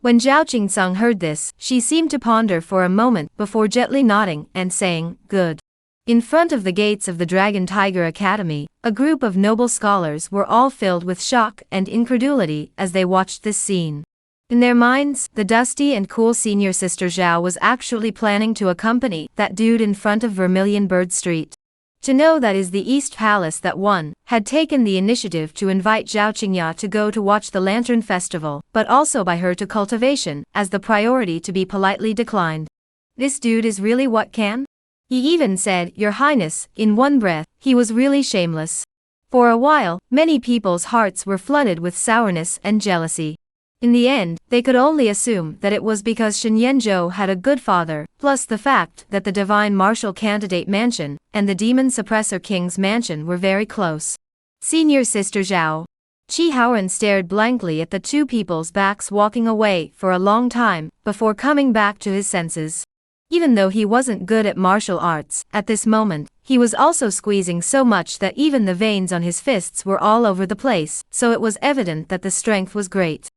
When Zhao Qingsang heard this, she seemed to ponder for a moment before gently nodding and saying, "Good." In front of the gates of the Dragon Tiger Academy, a group of noble scholars were all filled with shock and incredulity as they watched this scene. In their minds, the dusty and cool senior sister Zhao was actually planning to accompany that dude in front of Vermilion Bird Street. To know that is the East Palace that one had taken the initiative to invite Zhao Qingya to go to watch the Lantern Festival, but also by her to cultivation, as the priority to be politely declined. This dude is really what can? He even said, "Your Highness," in one breath. He was really shameless. For a while, many people's hearts were flooded with sourness and jealousy. In the end, they could only assume that it was because Shen Yanzhou had a good father, plus the fact that the Divine Martial Candidate Mansion and the Demon Suppressor King's mansion were very close. Senior Sister Zhao. Qi Haoran stared blankly at the two people's backs walking away for a long time before coming back to his senses. Even though he wasn't good at martial arts, at this moment, he was also squeezing so much that even the veins on his fists were all over the place, so it was evident that the strength was great.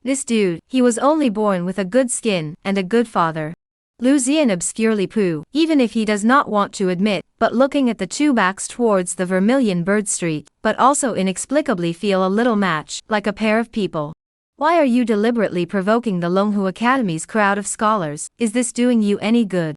This dude, he was only born with a good skin and a good father. Lu Zian obscurely pooh, even if he does not want to admit, but looking at the two backs towards the Vermilion Bird Street, but also inexplicably feel a little match, like a pair of people. Why are you deliberately provoking the Longhu Academy's crowd of scholars? Is this doing you any good?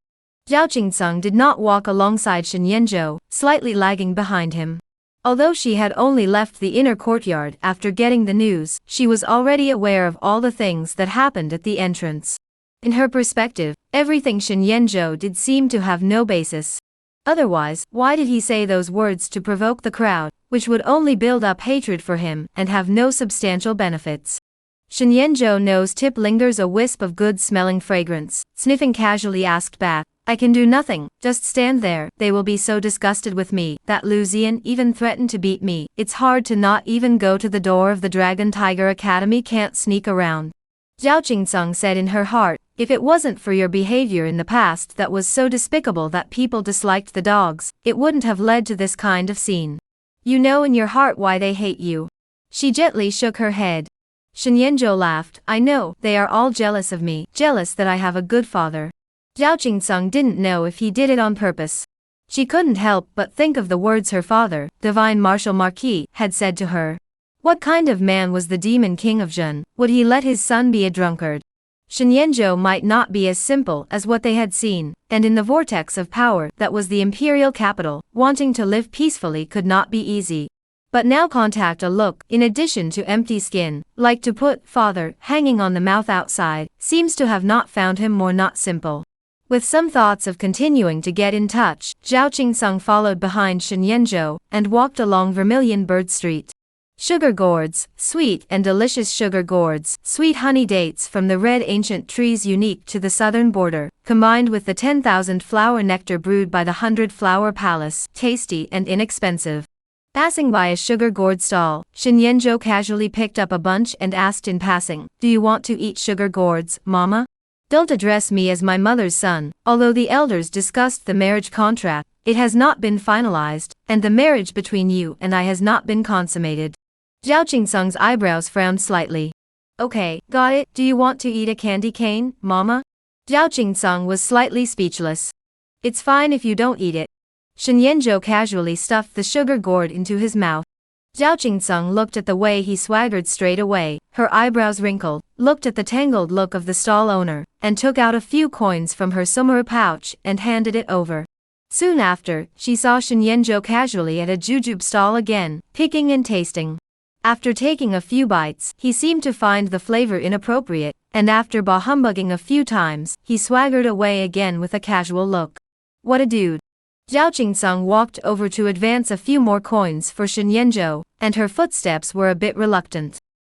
Zhao Qingsang did not walk alongside Shen Yanzhou, slightly lagging behind him. Although she had only left the inner courtyard after getting the news, she was already aware of all the things that happened at the entrance. In her perspective, everything Shen Yanzhou did seemed to have no basis. Otherwise, why did he say those words to provoke the crowd, which would only build up hatred for him and have no substantial benefits? Shen Yanzhou nose tip lingers a wisp of good-smelling fragrance, sniffing casually asked back, "I can do nothing, just stand there. They will be so disgusted with me that Lu Zian even threatened to beat me. It's hard to not even go to the door of the Dragon Tiger Academy, can't sneak around." Zhao Qingsang said in her heart, "If it wasn't for your behavior in the past that was so despicable that people disliked the dogs, it wouldn't have led to this kind of scene. You know in your heart why they hate you." She gently shook her head. Shen Yanzhou laughed, "I know, they are all jealous of me, jealous that I have a good father." Zhao Qingsang didn't know if he did it on purpose. She couldn't help but think of the words her father, Divine Martial Marquis, had said to her. What kind of man was the Demon King of Zhen? Would he let his son be a drunkard? Shen Yanzhou might not be as simple as what they had seen, and in the vortex of power that was the imperial capital, wanting to live peacefully could not be easy. But now contact a look, in addition to empty skin, like to put father hanging on the mouth outside, seems to have not found him more not simple. With some thoughts of continuing to get in touch, Zhao Qingsang followed behind Shen Yanzhou and walked along Vermilion Bird Street. Sugar gourds, sweet and delicious sugar gourds, sweet honey dates from the red ancient trees unique to the southern border, combined with the 10,000 flower nectar brewed by the 100 Flower Palace, tasty and inexpensive. Passing by a sugar gourd stall, Shen Yanzhou casually picked up a bunch and asked in passing, "Do you want to eat sugar gourds, Mama? Don't address me as my mother's son. Although the elders discussed the marriage contract, it has not been finalized, and the marriage between you and I has not been consummated." Zhao Qingsang's eyebrows frowned slightly. "Okay, got it. Do you want to eat a candy cane, Mama?" Zhao Qingsang was slightly speechless. "It's fine if you don't eat it." Shen Yanzhou casually stuffed the sugar gourd into his mouth. Zhao Qingsang looked at the way he swaggered straight away, her eyebrows wrinkled, looked at the tangled look of the stall owner, and took out a few coins from her sumuru pouch and handed it over. Soon after, she saw Shen Yanzhou casually at a jujube stall again, picking and tasting. After taking a few bites, he seemed to find the flavor inappropriate, and after bah-humbugging a few times, he swaggered away again with a casual look. What a dude. Zhao Qingsang walked over to advance a few more coins for Shen Yanzhou, and her footsteps were a bit reluctant.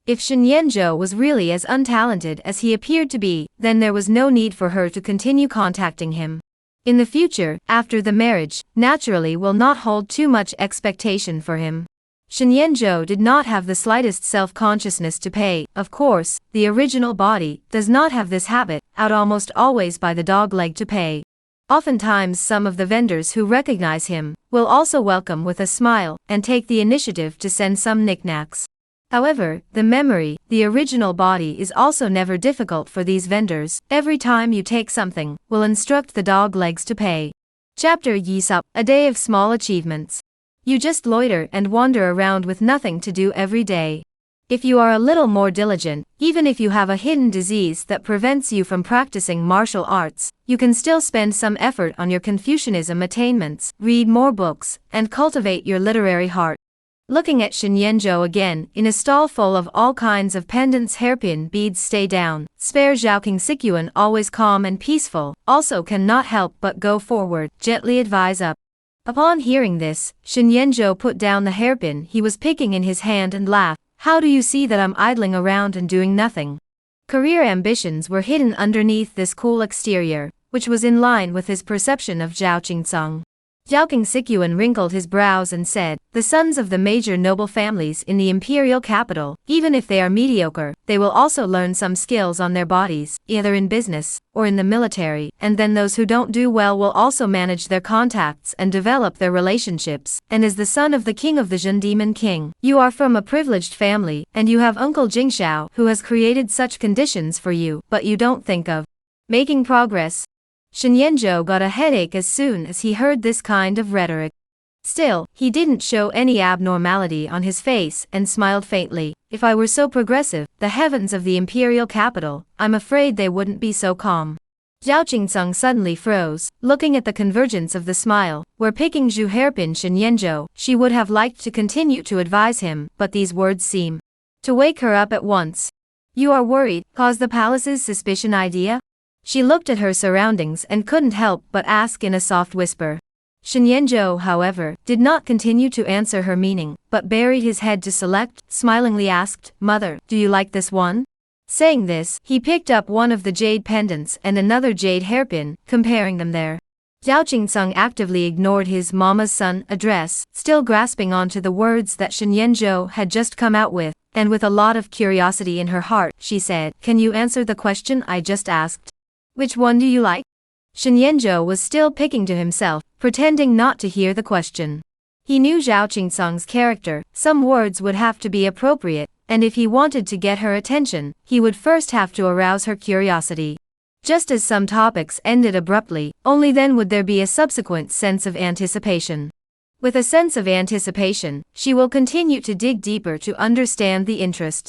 If Shen Yanzhou was really as untalented as he appeared to be, then there was no need for her to continue contacting him. In the future, after the marriage, naturally will not hold too much expectation for him. Shen Yanzhou did not have the slightest self-consciousness to pay. Of course, the original body does not have this habit, out almost always by the dog leg to pay. Oftentimes some of the vendors who recognize him will also welcome with a smile and take the initiative to send some knickknacks. However, the memory, the original body, is also never difficult for these vendors. Every time you take something, will instruct the dog legs to pay. Chapter Yisup, a day of small achievements. You just loiter and wander around with nothing to do every day. If you are a little more diligent, even if you have a hidden disease that prevents you from practicing martial arts, you can still spend some effort on your Confucianism attainments, read more books, and cultivate your literary heart. Looking at Shenyanzhou again, in a stall full of all kinds of pendants, hairpin beads, stay down, spare Zhaoqing Sikuan, always calm and peaceful, also cannot help but go forward, gently advise up. Upon hearing this, Shenyanzhou put down the hairpin he was picking in his hand and laughed. How do you see that I'm idling around and doing nothing? Career ambitions were hidden underneath this cool exterior, which was in line with his perception of Zhao Qingcang. Zhaoqing Sikuan wrinkled his brows and said, the sons of the major noble families in the imperial capital, even if they are mediocre, they will also learn some skills on their bodies, either in business, or in the military, and then those who don't do well will also manage their contacts and develop their relationships, and as the son of the king of the Zhen Demon King, you are from a privileged family, and you have Uncle Jingxiao who has created such conditions for you, but you don't think of making progress. Shenyanzhou got a headache as soon as he heard this kind of rhetoric. Still, he didn't show any abnormality on his face and smiled faintly. If I were so progressive, the heavens of the imperial capital, I'm afraid they wouldn't be so calm. Zhao Qingcang suddenly froze, looking at the convergence of the smile, where picking Zhu hairpin Shenyanzhou, she would have liked to continue to advise him, but these words seem to wake her up at once. You are worried, caused the palace's suspicion idea? She looked at her surroundings and couldn't help but ask in a soft whisper. Shenyanzhou, however, did not continue to answer her meaning, but buried his head to select, smilingly asked, Mother, do you like this one? Saying this, he picked up one of the jade pendants and another jade hairpin, comparing them there. Zhao Qingcang actively ignored his mama's son address, still grasping onto the words that Shenyanzhou had just come out with, and with a lot of curiosity in her heart, she said, Can you answer the question I just asked? Which one do you like? Shenyanzhou was still picking to himself, pretending not to hear the question. He knew Zhao Qingcang's character, some words would have to be appropriate, and if he wanted to get her attention, he would first have to arouse her curiosity. Just as some topics ended abruptly, only then would there be a subsequent sense of anticipation. With a sense of anticipation, she will continue to dig deeper to understand the interest.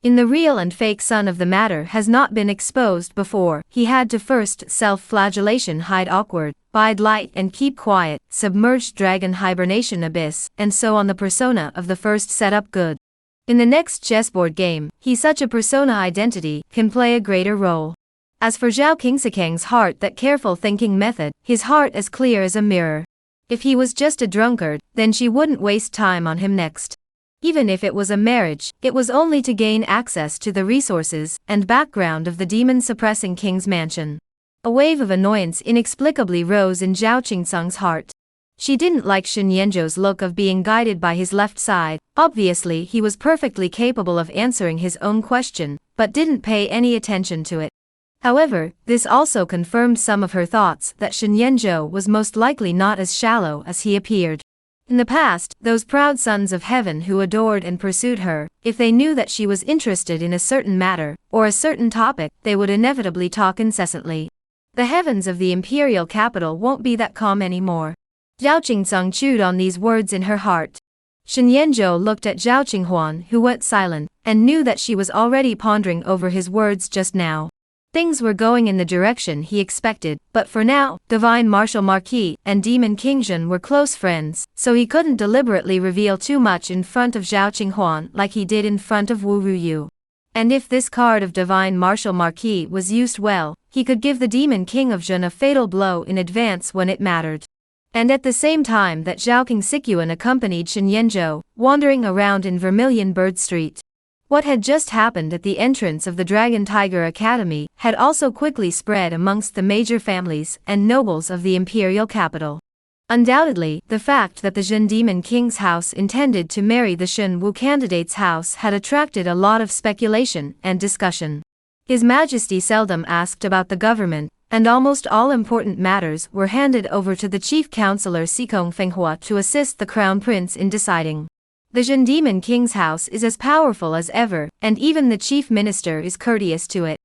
In the real and fake son of the matter has not been exposed before, he had to first self-flagellation, hide awkward, bide light and keep quiet, submerged dragon hibernation abyss, and so on. The persona of the first setup good. In the next chessboard game, he such a persona identity can play a greater role. As for Zhao Qingsikang's heart, that careful thinking method, his heart as clear as a mirror. If he was just a drunkard, then she wouldn't waste time on him next. Even if it was a marriage, it was only to gain access to the resources and background of the demon-suppressing king's mansion. A wave of annoyance inexplicably rose in Zhao Qingcang's heart. She didn't like Shenyanzhou's look of being guided by his left side. Obviously he was perfectly capable of answering his own question, but didn't pay any attention to it. However, this also confirmed some of her thoughts that Shenyanzhou was most likely not as shallow as he appeared. In the past, those proud sons of heaven who adored and pursued her, if they knew that she was interested in a certain matter, or a certain topic, they would inevitably talk incessantly. The heavens of the imperial capital won't be that calm anymore. Zhao Qingcang chewed on these words in her heart. Shenyanzhou looked at Zhao Qinghuan, who went silent, and knew that she was already pondering over his words just now. Things were going in the direction he expected, but for now, Divine Martial Marquis and Demon King Zhen were close friends, so he couldn't deliberately reveal too much in front of Zhao Qinghuan like he did in front of Wu Ruyu. And if this card of Divine Martial Marquis was used well, he could give the Demon King of Zhen a fatal blow in advance when it mattered. And at the same time that Zhaoqing Sikuan accompanied Shenyanzhou, wandering around in Vermilion Bird Street. What had just happened at the entrance of the Dragon Tiger Academy had also quickly spread amongst the major families and nobles of the imperial capital. Undoubtedly, the fact that the Zhen Demon King's house intended to marry the Shen Wu candidate's house had attracted a lot of speculation and discussion. His Majesty seldom asked about the government, and almost all important matters were handed over to the chief counselor Sikong Fenghua to assist the crown prince in deciding. The Jin Demon King's house is as powerful as ever, and even the chief minister is courteous to it.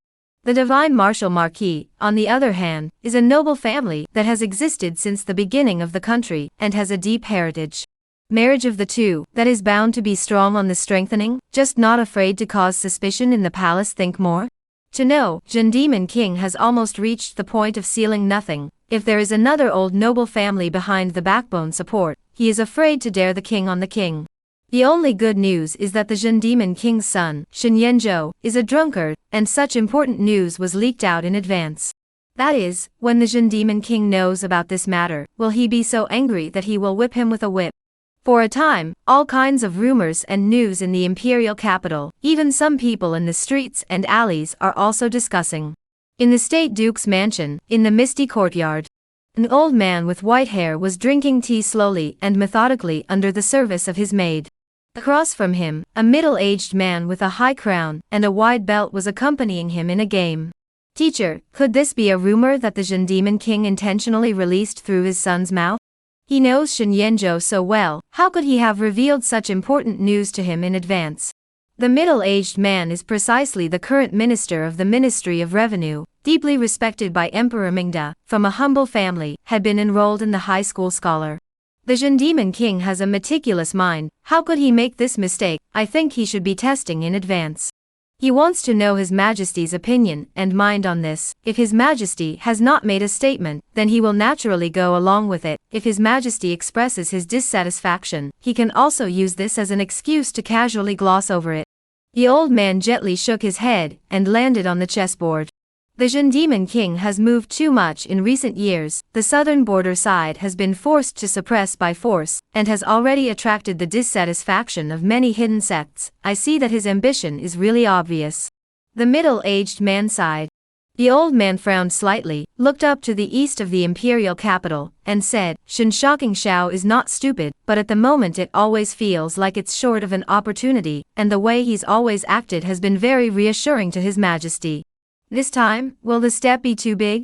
The Divine Martial Marquis, on the other hand, is a noble family that has existed since the beginning of the country, and has a deep heritage. Marriage of the two, that is bound to be strong on the strengthening, just not afraid to cause suspicion in the palace. Think more? To know, Jin Demon King has almost reached the point of sealing nothing. If there is another old noble family behind the backbone support, he is afraid to dare the king on the king. The only good news is that the Jin Demon King's son, Shen Yenzhou, is a drunkard, and such important news was leaked out in advance. That is, when the Jin Demon King knows about this matter, will he be so angry that he will whip him with a whip? For a time, all kinds of rumors and news in the imperial capital, even some people in the streets and alleys are also discussing. In the State Duke's mansion, in the misty courtyard, an old man with white hair was drinking tea slowly and methodically under the service of his maid. Across from him, a middle-aged man with a high crown and a wide belt was accompanying him in a game. Teacher, could this be a rumor that the Jin Demon King intentionally released through his son's mouth? He knows Shen Yenzhou so well, how could he have revealed such important news to him in advance? The middle-aged man is precisely the current minister of the Ministry of Revenue, deeply respected by Emperor Mingda, from a humble family, had been enrolled in the high school scholar. The Jin Demon King has a meticulous mind. How could he make this mistake? I think he should be testing in advance. He wants to know His Majesty's opinion and mind on this. If His Majesty has not made a statement, then he will naturally go along with it. If His Majesty expresses his dissatisfaction, he can also use this as an excuse to casually gloss over it. The old man gently shook his head and landed on the chessboard. The Jin Demon King has moved too much in recent years. The southern border side has been forced to suppress by force, and has already attracted the dissatisfaction of many hidden sects. I see that his ambition is really obvious. The middle-aged man sighed. The old man frowned slightly, looked up to the east of the imperial capital, and said, Shen Shocking Shao is not stupid, but at the moment it always feels like it's short of an opportunity, and the way he's always acted has been very reassuring to His Majesty. This time, will the step be too big?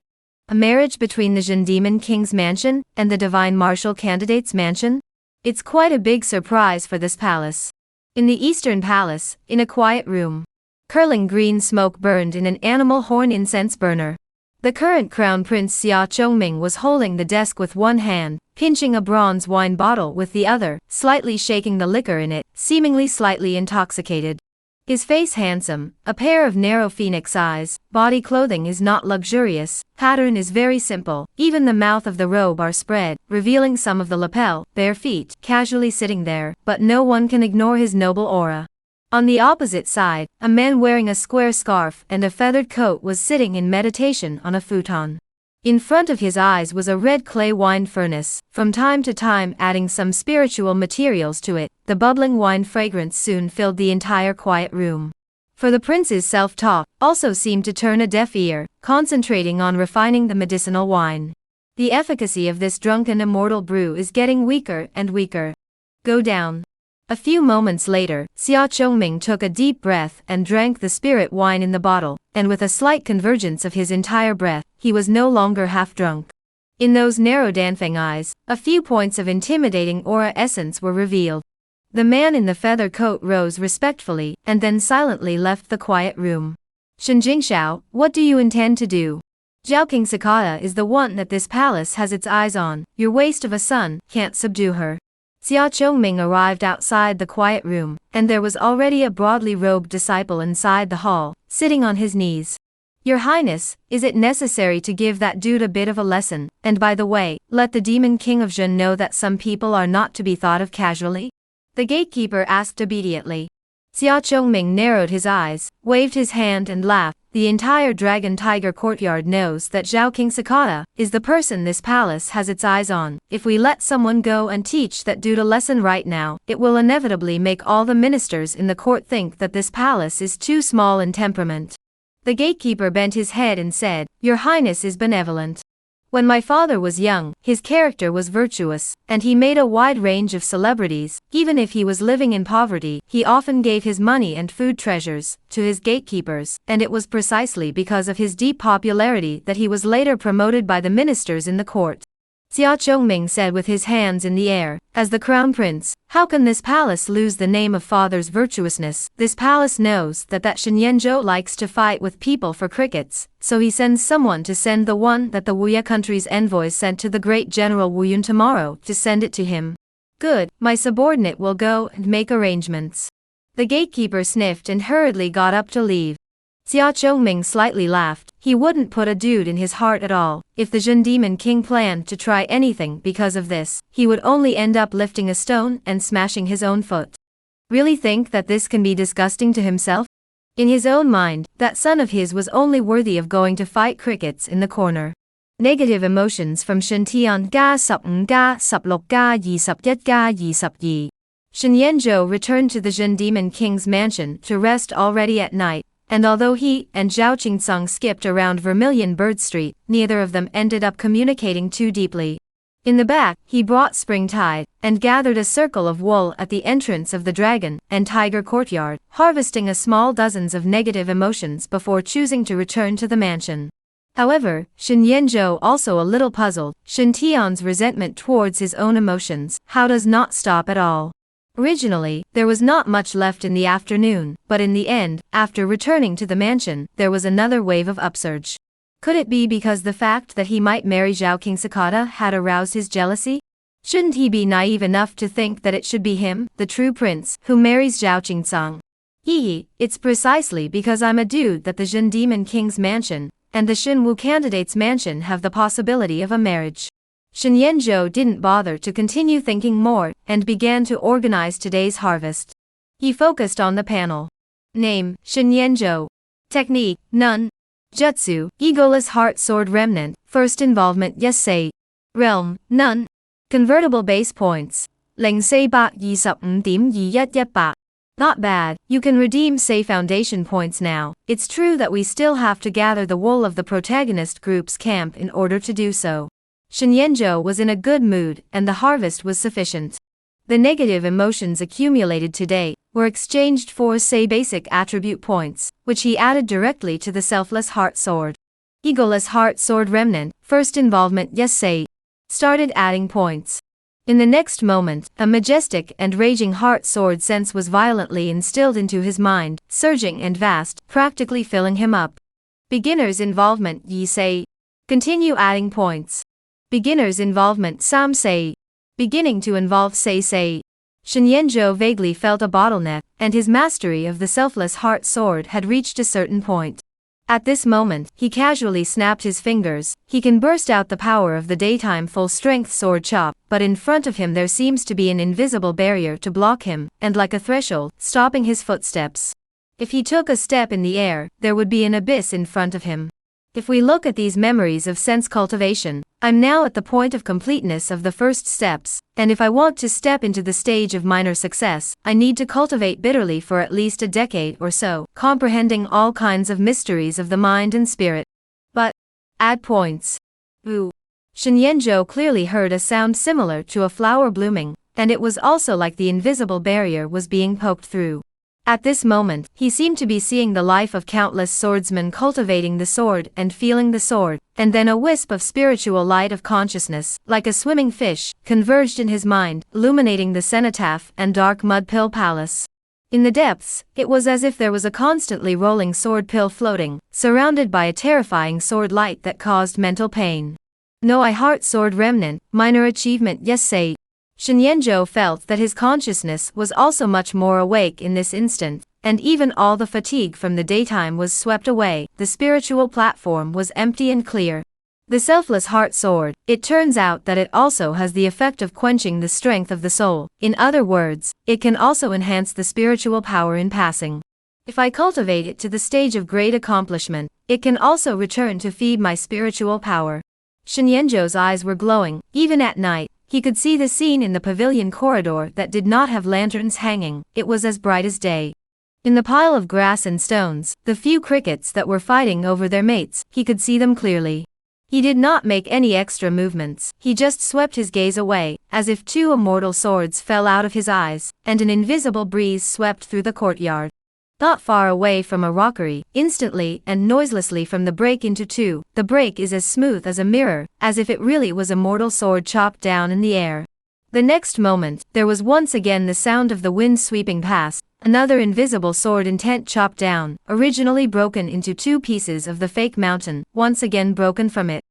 A marriage between the Jin Demon King's mansion and the Divine Martial Candidate's mansion? It's quite a big surprise for this palace. In the Eastern Palace, in a quiet room, curling green smoke burned in an animal horn incense burner. The current Crown Prince Xia Chongming was holding the desk with one hand, pinching a bronze wine bottle with the other, slightly shaking the liquor in it, seemingly slightly intoxicated. His face handsome, a pair of narrow phoenix eyes, body clothing is not luxurious, pattern is very simple, even the mouth of the robe are spread, revealing some of the lapel, bare feet, casually sitting there, but no one can ignore his noble aura. On the opposite side, a man wearing a square scarf and a feathered coat was sitting in meditation on a futon. In front of his eyes was a red clay wine furnace, from time to time adding some spiritual materials to it. The bubbling wine fragrance soon filled the entire quiet room. For the prince's self-talk also seemed to turn a deaf ear, concentrating on refining the medicinal wine. The efficacy of this drunken immortal brew is getting weaker and weaker. Go down. A few moments later, Xia Chongming took a deep breath and drank the spirit wine in the bottle, and with a slight convergence of his entire breath, he was no longer half drunk. In those narrow Danfeng eyes, a few points of intimidating aura essence were revealed. The man in the feather coat rose respectfully, and then silently left the quiet room. Shen Jingshao, what do you intend to do? Zhao King Sakata is the one that this palace has its eyes on. Your waste of a son can't subdue her. Xia Chongming arrived outside the quiet room, and there was already a broadly robed disciple inside the hall, sitting on his knees. Your Highness, is it necessary to give that dude a bit of a lesson? And by the way, let the Demon King of Jin know that some people are not to be thought of casually? The gatekeeper asked obediently. Xia Chongming narrowed his eyes, waved his hand and laughed. The entire Dragon Tiger courtyard knows that Zhao King Sakata is the person this palace has its eyes on. If we let someone go and teach that dude a lesson right now, it will inevitably make all the ministers in the court think that this palace is too small in temperament. The gatekeeper bent his head and said, Your Highness is benevolent. When my father was young, his character was virtuous, and he made a wide range of celebrities. Even if he was living in poverty, he often gave his money and food treasures to his gatekeepers, and it was precisely because of his deep popularity that he was later promoted by the ministers in the court. Xia Zhongming said with his hands in the air. As the crown prince, how can this palace lose the name of father's virtuousness? This palace knows that Shen Yanzhou likes to fight with people for crickets, so he sends someone to send the one that the Wuya country's envoys sent to the great General Wu Yun tomorrow to send it to him. Good, my subordinate will go and make arrangements. The gatekeeper sniffed and hurriedly got up to leave. Xia Zhongming slightly laughed. He wouldn't put a dude in his heart at all. If the Jin Demon King planned to try anything because of this, he would only end up lifting a stone and smashing his own foot. Really think that this can be disgusting to himself? In his own mind, that son of his was only worthy of going to fight crickets in the corner. Negative emotions from Shen Tian ga 15 ga 16 ga 21 ga 22. Shen Yanzhou returned to the Jin Demon King's mansion to rest already at night. And although he and Zhao Qingsong skipped around Vermilion Bird Street, neither of them ended up communicating too deeply. In the back, he brought Springtide, and gathered a circle of wool at the entrance of the Dragon and Tiger Courtyard, harvesting a small dozens of negative emotions before choosing to return to the mansion. However, Shen Yanzhou also a little puzzled. Shen Tian's resentment towards his own emotions, how does not stop at all? Originally, there was not much left in the afternoon, but in the end, after returning to the mansion, there was another wave of upsurge. Could it be because the fact that he might marry Zhao Kingsakata had aroused his jealousy? Shouldn't he be naive enough to think that it should be him, the true prince, who marries Zhao Qingsong? It's precisely because I'm a dude that the Jin Demon King's mansion and the Shen Wu candidate's mansion have the possibility of a marriage. Shen Yanzhou didn't bother to continue thinking more, and began to organize today's harvest. He focused on the panel. Name, Shen Yanzhou. Technique, none. Jutsu, egoless heart sword remnant, first involvement yes say. Realm, none. Convertible base points. 0425.21100. Not bad, you can redeem say foundation points now. It's true that we still have to gather the wool of the protagonist group's camp in order to do so. Shen Yanzhou was in a good mood, and the harvest was sufficient. The negative emotions accumulated today were exchanged for say basic attribute points, which he added directly to the selfless heart sword. Egoless heart sword remnant, first involvement yes say. Started adding points. In the next moment, a majestic and raging heart sword sense was violently instilled into his mind, surging and vast, practically filling him up. Beginner's involvement ye say. Continue adding points. Beginner's involvement Sam say. Beginning to involve say. Shen Yanzhou vaguely felt a bottleneck, and his mastery of the selfless heart sword had reached a certain point. At this moment, he casually snapped his fingers. He can burst out the power of the daytime full-strength sword chop, but in front of him there seems to be an invisible barrier to block him, and like a threshold, stopping his footsteps. If he took a step in the air, there would be an abyss in front of him. If we look at these memories of sense cultivation, I'm now at the point of completeness of the first steps, and if I want to step into the stage of minor success, I need to cultivate bitterly for at least a decade or so, comprehending all kinds of mysteries of the mind and spirit. But, add points. Ooh. Shen Yanzhou clearly heard a sound similar to a flower blooming, and it was also like the invisible barrier was being poked through. At this moment, he seemed to be seeing the life of countless swordsmen cultivating the sword and feeling the sword, and then a wisp of spiritual light of consciousness, like a swimming fish, converged in his mind, illuminating the cenotaph and dark mud pill palace. In the depths, it was as if there was a constantly rolling sword pill floating, surrounded by a terrifying sword light that caused mental pain. No I heart sword remnant, minor achievement yes say. Shen Yanzhou felt that his consciousness was also much more awake in this instant, and even all the fatigue from the daytime was swept away. The spiritual platform was empty and clear. The selfless heart sword, it turns out that it also has the effect of quenching the strength of the soul. In other words, it can also enhance the spiritual power in passing. If I cultivate it to the stage of great accomplishment, it can also return to feed my spiritual power. Shen Yanzhou's eyes were glowing, even at night. He could see the scene in the pavilion corridor that did not have lanterns hanging. It was as bright as day. In the pile of grass and stones, the few crickets that were fighting over their mates, he could see them clearly. He did not make any extra movements. He just swept his gaze away, as if two immortal swords fell out of his eyes, and an invisible breeze swept through the courtyard. Not far away from a rockery, instantly and noiselessly from the break into two, the break is as smooth as a mirror, as if it really was a mortal sword chopped down in the air. The next moment, there was once again the sound of the wind sweeping past, another invisible sword intent chopped down, originally broken into two pieces of the fake mountain, once again broken from it.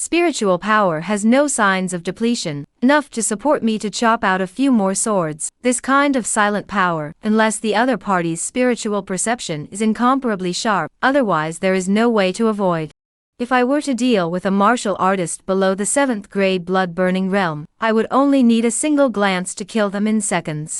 Spiritual power has no signs of depletion, enough to support me to chop out a few more swords, this kind of silent power, unless the other party's spiritual perception is incomparably sharp, otherwise there is no way to avoid. If I were to deal with a martial artist below the 7th grade blood-burning realm, I would only need a single glance to kill them in seconds.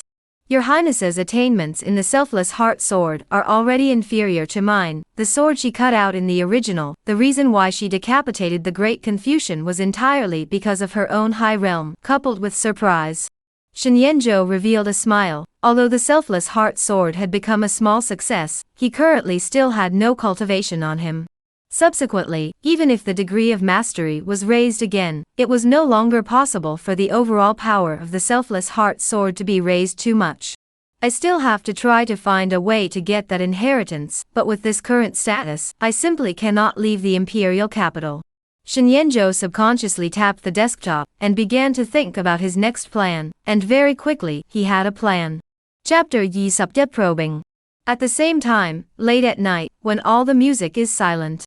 Your Highness's attainments in the selfless heart sword are already inferior to mine. The sword she cut out in the original, the reason why she decapitated the great Confucian was entirely because of her own high realm, coupled with surprise. Shenyanzhou revealed a smile. Although the selfless heart sword had become a small success, he currently still had no cultivation on him. Subsequently, even if the degree of mastery was raised again, it was no longer possible for the overall power of the selfless heart sword to be raised too much. I still have to try to find a way to get that inheritance, but with this current status, I simply cannot leave the imperial capital. Shenyanzhou subconsciously tapped the desktop and began to think about his next plan, and very quickly, he had a plan. Chapter Yi Subject Probing. At the same time, late at night, when all the music is silent,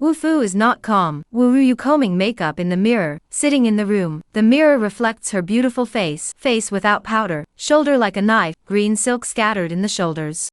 Wu Fu is not calm. Wu Ruyu combing makeup in the mirror, sitting in the room. The mirror reflects her beautiful face without powder, shoulder like a knife, green silk scattered in the shoulders.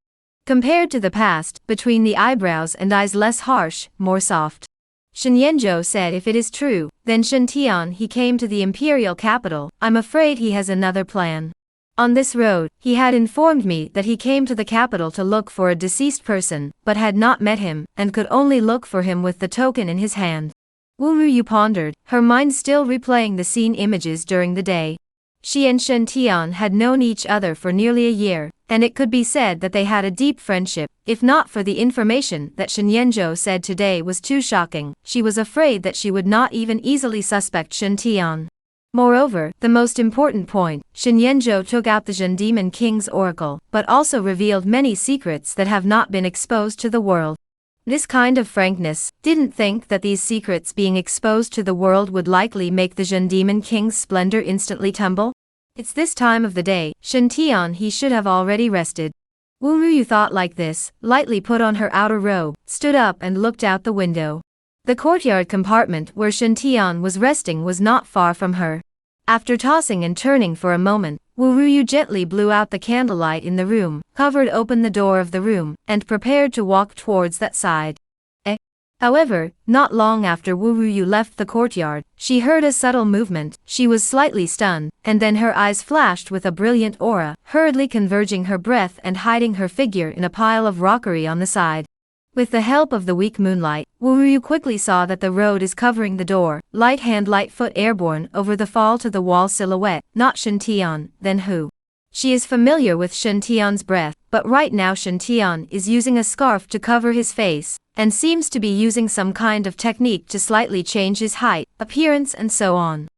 Compared to the past, between the eyebrows and eyes less harsh, more soft. Shenyanzhou said if it is true, then Shen he came to the imperial capital. I'm afraid he has another plan. On this road, he had informed me that he came to the capital to look for a deceased person, but had not met him, and could only look for him with the token in his hand. Wu Ruyu pondered, her mind still replaying the scene images during the day. She and Shen Tian had known each other for nearly a year, and it could be said that they had a deep friendship. If not for the information that Shenyanzhou said today was too shocking, she was afraid that she would not even easily suspect Shen Tian. Moreover, the most important point, Shenyanzhou took out the Zhen Demon King's oracle, but also revealed many secrets that have not been exposed to the world. This kind of frankness, didn't think that these secrets being exposed to the world would likely make the Zhen Demon King's splendor instantly tumble? It's this time of the day, Shen Tian he should have already rested. Wu Ruyu thought like this, lightly put on her outer robe, stood up and looked out the window. The courtyard compartment where Shen Tian was resting was not far from her. After tossing and turning for a moment, Wu Ruyu gently blew out the candlelight in the room, covered open the door of the room, and prepared to walk towards that side. However, not long after Wu Ruyu left the courtyard, she heard a subtle movement. She was slightly stunned, and then her eyes flashed with a brilliant aura, hurriedly converging her breath and hiding her figure in a pile of rockery on the side. With the help of the weak moonlight, Wu Ruyu quickly saw that the road is covering the door, light hand light foot airborne over the fall to the wall silhouette, not Shen Tian, then who? She is familiar with Shen Tian's breath, but right now Shen Tian is using a scarf to cover his face, and seems to be using some kind of technique to slightly change his height, appearance and so on.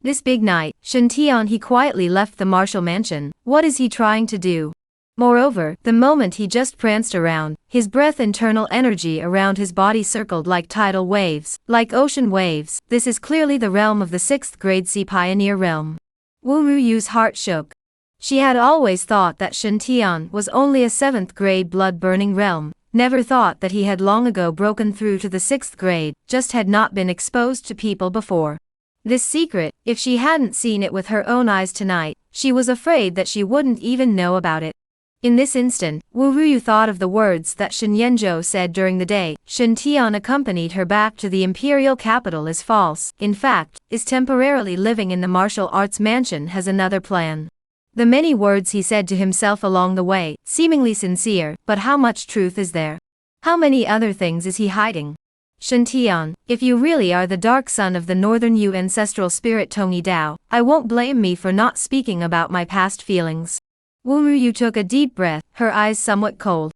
This big night, Shen Tian he quietly left the martial mansion. What is he trying to do? Moreover, the moment he just pranced around, his breath internal energy around his body circled like tidal waves, like ocean waves. This is clearly the realm of the 6th grade sea pioneer realm. Wu Ruyu's heart shook. She had always thought that Shen Tian was only a 7th grade blood-burning realm, never thought that he had long ago broken through to the 6th grade, just had not been exposed to people before. This secret, if she hadn't seen it with her own eyes tonight, she was afraid that she wouldn't even know about it. In this instant, Wu Ruyu thought of the words that Shenyanzhou said during the day. Shen Tian accompanied her back to the imperial capital is false, in fact, is temporarily living in the martial arts mansion has another plan. The many words he said to himself along the way, seemingly sincere, but how much truth is there? How many other things is he hiding? Shen Tian, if you really are the dark son of the Northern Yu ancestral spirit Tongyi Dao, I won't blame me for not speaking about my past feelings. Wu Ruyu took a deep breath, her eyes somewhat cold.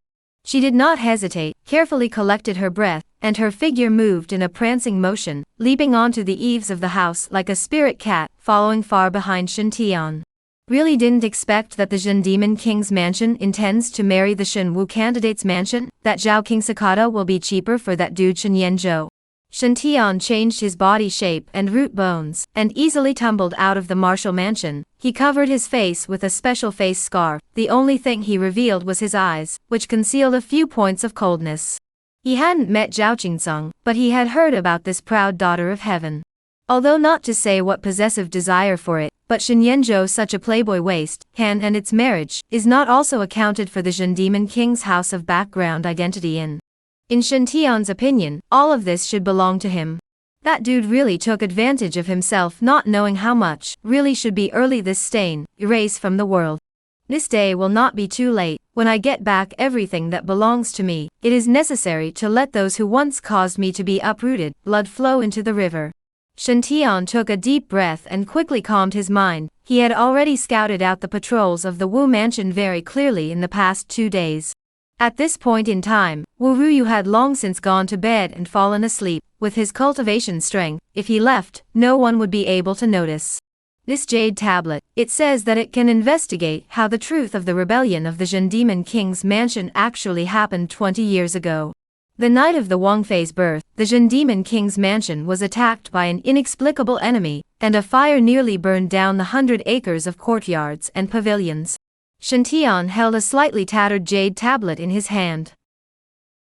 She did not hesitate, carefully collected her breath, and her figure moved in a prancing motion, leaping onto the eaves of the house like a spirit cat, following far behind Shen Tian. Really didn't expect that the Shen Demon King's mansion intends to marry the Shen Wu candidate's mansion, that Zhao King Sakata will be cheaper for that dude Shen Yanzhou. Shen Tian changed his body shape and root bones, and easily tumbled out of the martial mansion. He covered his face with a special face scarf. The only thing he revealed was his eyes, which concealed a few points of coldness. He hadn't met Zhao Qingsong, but he had heard about this proud daughter of heaven. Although not to say what possessive desire for it, but Shen Yanzhou such a playboy waste, hand and its marriage, is not also accounted for the Shen Demon King's house of background identity in. In Shen Tian's opinion, all of this should belong to him. That dude really took advantage of himself not knowing how much, really should be early this stain, erase from the world. This day will not be too late, when I get back everything that belongs to me, it is necessary to let those who once caused me to be uprooted, blood flow into the river. Shen Tian took a deep breath and quickly calmed his mind. He had already scouted out the patrols of the Wu mansion very clearly in the past 2 days. At this point in time, Wu Ruyu had long since gone to bed and fallen asleep. With his cultivation strength, if he left, no one would be able to notice. This jade tablet, it says that it can investigate how the truth of the rebellion of the Shen Demon King's mansion actually happened 20 years ago. The night of the Wang Fei's birth, the Shen Demon King's mansion was attacked by an inexplicable enemy, and a fire nearly burned down the 100 acres of courtyards and pavilions. Shen Tian held a slightly tattered jade tablet in his hand,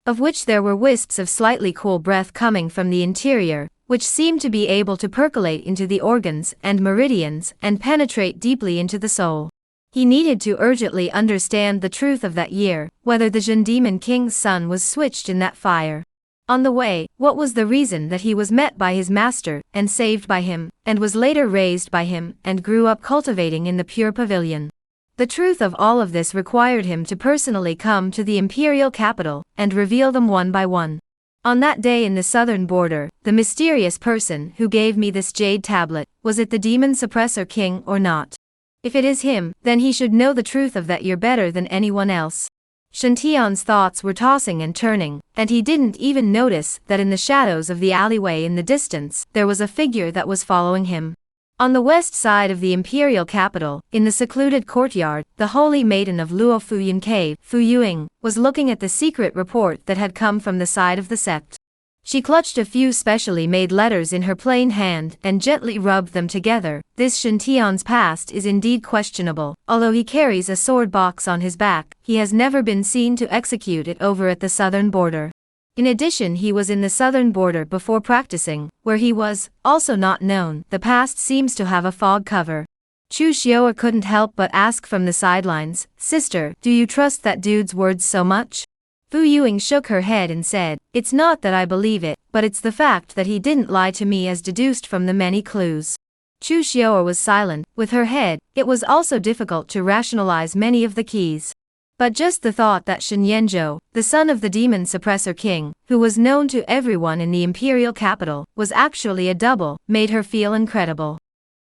of which there were wisps of slightly cool breath coming from the interior, which seemed to be able to percolate into the organs and meridians and penetrate deeply into the soul. He needed to urgently understand the truth of that year, whether the Shen Demon King's son was switched in that fire. On the way, what was the reason that he was met by his master, and saved by him, and was later raised by him, and grew up cultivating in the pure pavilion? The truth of all of this required him to personally come to the imperial capital, and reveal them one by one. On that day in the southern border, the mysterious person who gave me this jade tablet, was it the Demon Suppressor King or not? If it is him, then he should know the truth of that year better than anyone else. Shen Tian's thoughts were tossing and turning, and he didn't even notice that in the shadows of the alleyway in the distance, there was a figure that was following him. On the west side of the imperial capital, in the secluded courtyard, the holy maiden of Luo Fuyun Cave, Fu Yuing, was looking at the secret report that had come from the side of the sect. She clutched a few specially made letters in her plain hand and gently rubbed them together. This Shen Tian's past is indeed questionable. Although he carries a sword box on his back, he has never been seen to execute it over at the southern border. In addition, he was in the southern border before practicing, where he was, also not known. The past seems to have a fog cover. Chu Xiao couldn't help but ask from the sidelines, "Sister, do you trust that dude's words so much?" Fu Yuing shook her head and said, "It's not that I believe it, but it's the fact that he didn't lie to me as deduced from the many clues." Chu Xiao was silent. With her head, it was also difficult to rationalize many of the keys. But just the thought that Shen Yanzhou, the son of the Demon Suppressor King, who was known to everyone in the imperial capital, was actually a double, made her feel incredible.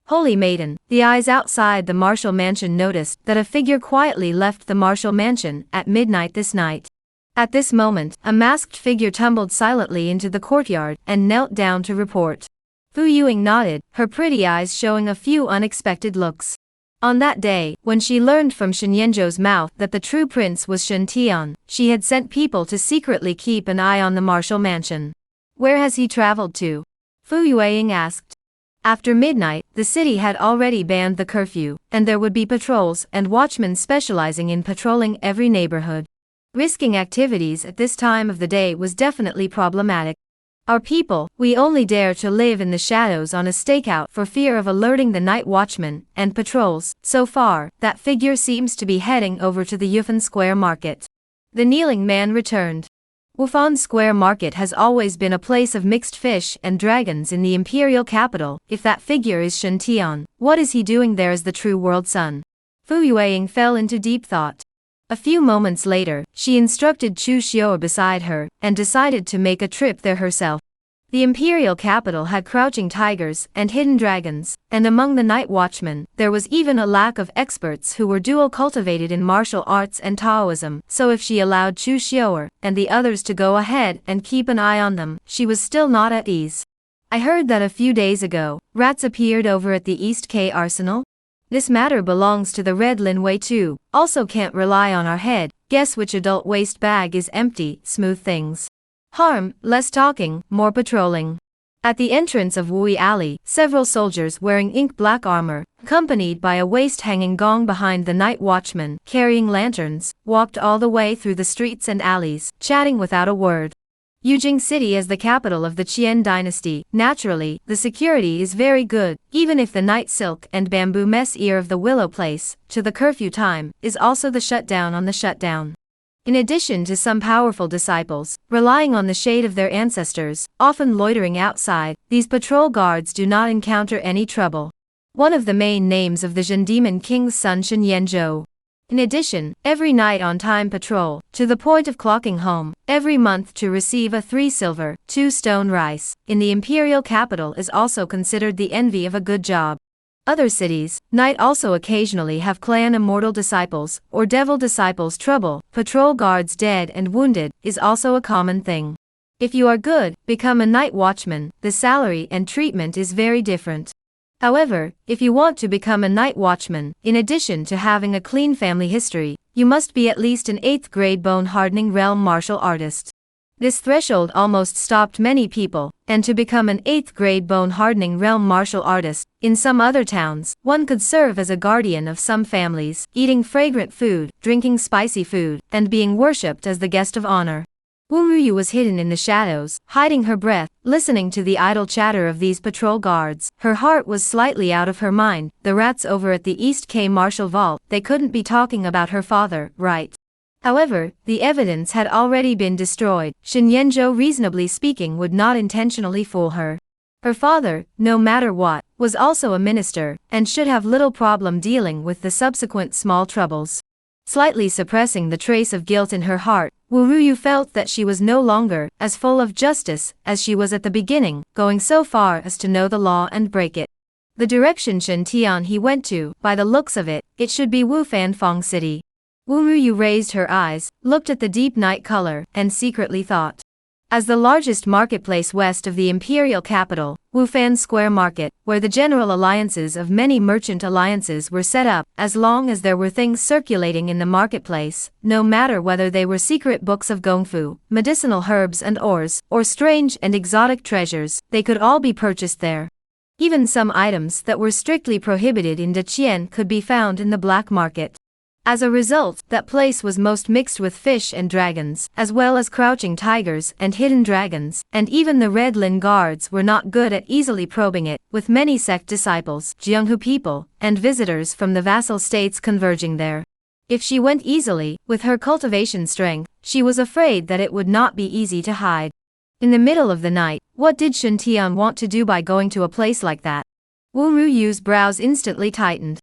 Holy Maiden, the eyes outside the martial mansion noticed that a figure quietly left the martial mansion at midnight this night. At this moment, a masked figure tumbled silently into the courtyard and knelt down to report. Fu Yuing nodded, her pretty eyes showing a few unexpected looks. On that day, when she learned from Shen Yanzhou's mouth that the true prince was Shen Tian, she had sent people to secretly keep an eye on the martial mansion. "Where has he traveled to?" Fu Yuing asked. After midnight, the city had already banned the curfew, and there would be patrols and watchmen specializing in patrolling every neighborhood. Risking activities at this time of the day was definitely problematic. "Our people, we only dare to live in the shadows on a stakeout for fear of alerting the night watchmen and patrols. So far, that figure seems to be heading over to the Yufan Square Market." The kneeling man returned. Wufan Square Market has always been a place of mixed fish and dragons in the imperial capital. If that figure is Shen Tian, what is he doing there as the true world sun? Fu Yuing fell into deep thought. A few moments later, she instructed Chu Xiao beside her, and decided to make a trip there herself. The imperial capital had crouching tigers and hidden dragons, and among the night watchmen, there was even a lack of experts who were dual cultivated in martial arts and Taoism, so if she allowed Chu Xiao and the others to go ahead and keep an eye on them, she was still not at ease. "I heard that a few days ago, rats appeared over at the East K Arsenal?" This matter belongs to the red Lin Wei too, also can't rely on our head, guess which adult waste bag is empty, smooth things. Harm, less talking, more patrolling. At the entrance of Wui Alley, several soldiers wearing ink-black armor, accompanied by a waist-hanging gong behind the night watchman, carrying lanterns, walked all the way through the streets and alleys, chatting without a word. Yujing City is the capital of the Qian dynasty. Naturally, the security is very good, even if the night silk and bamboo mess ear of the Willow Place, to the curfew time, is also the shutdown on the shutdown. In addition to some powerful disciples, relying on the shade of their ancestors, often loitering outside, these patrol guards do not encounter any trouble. One of the main names of the Zhen Demon King's son Shen Yanzhou. In addition, every night on-time patrol, to the point of clocking home, every month to receive a 3 silver, 2 stone rice, in the imperial capital is also considered the envy of a good job. Other cities, night also occasionally have clan immortal disciples, or devil disciples trouble, patrol guards dead and wounded, is also a common thing. If you are good, become a night watchman, the salary and treatment is very different. However, if you want to become a night watchman, in addition to having a clean family history, you must be at least an 8th grade bone-hardening realm martial artist. This threshold almost stopped many people, and to become an 8th grade bone-hardening realm martial artist, in some other towns, one could serve as a guardian of some families, eating fragrant food, drinking spicy food, and being worshipped as the guest of honor. Wu Ruyu was hidden in the shadows, hiding her breath, listening to the idle chatter of these patrol guards. Her heart was slightly out of her mind. The rats over at the East K Martial Vault, they couldn't be talking about her father, right? However, the evidence had already been destroyed. Shen Yanzhou, reasonably speaking, would not intentionally fool her. Her father, no matter what, was also a minister, and should have little problem dealing with the subsequent small troubles. Slightly suppressing the trace of guilt in her heart, Wu Ruyu felt that she was no longer as full of justice as she was at the beginning, going so far as to know the law and break it. The direction Shen Tian he went to, by the looks of it, it should be Wufan Fong City. Wu Ruyu raised her eyes, looked at the deep night color, and secretly thought. As the largest marketplace west of the imperial capital, Wufan Square Market, where the general alliances of many merchant alliances were set up, as long as there were things circulating in the marketplace, no matter whether they were secret books of gongfu, medicinal herbs and ores, or strange and exotic treasures, they could all be purchased there. Even some items that were strictly prohibited in Daqian could be found in the black market. As a result, that place was most mixed with fish and dragons, as well as crouching tigers and hidden dragons, and even the Red Lin guards were not good at easily probing it, with many sect disciples, Jianghu people, and visitors from the vassal states converging there. If she went easily, with her cultivation strength, she was afraid that it would not be easy to hide. In the middle of the night, what did Shen Tian want to do by going to a place like that? Wu Ruyu's brows instantly tightened.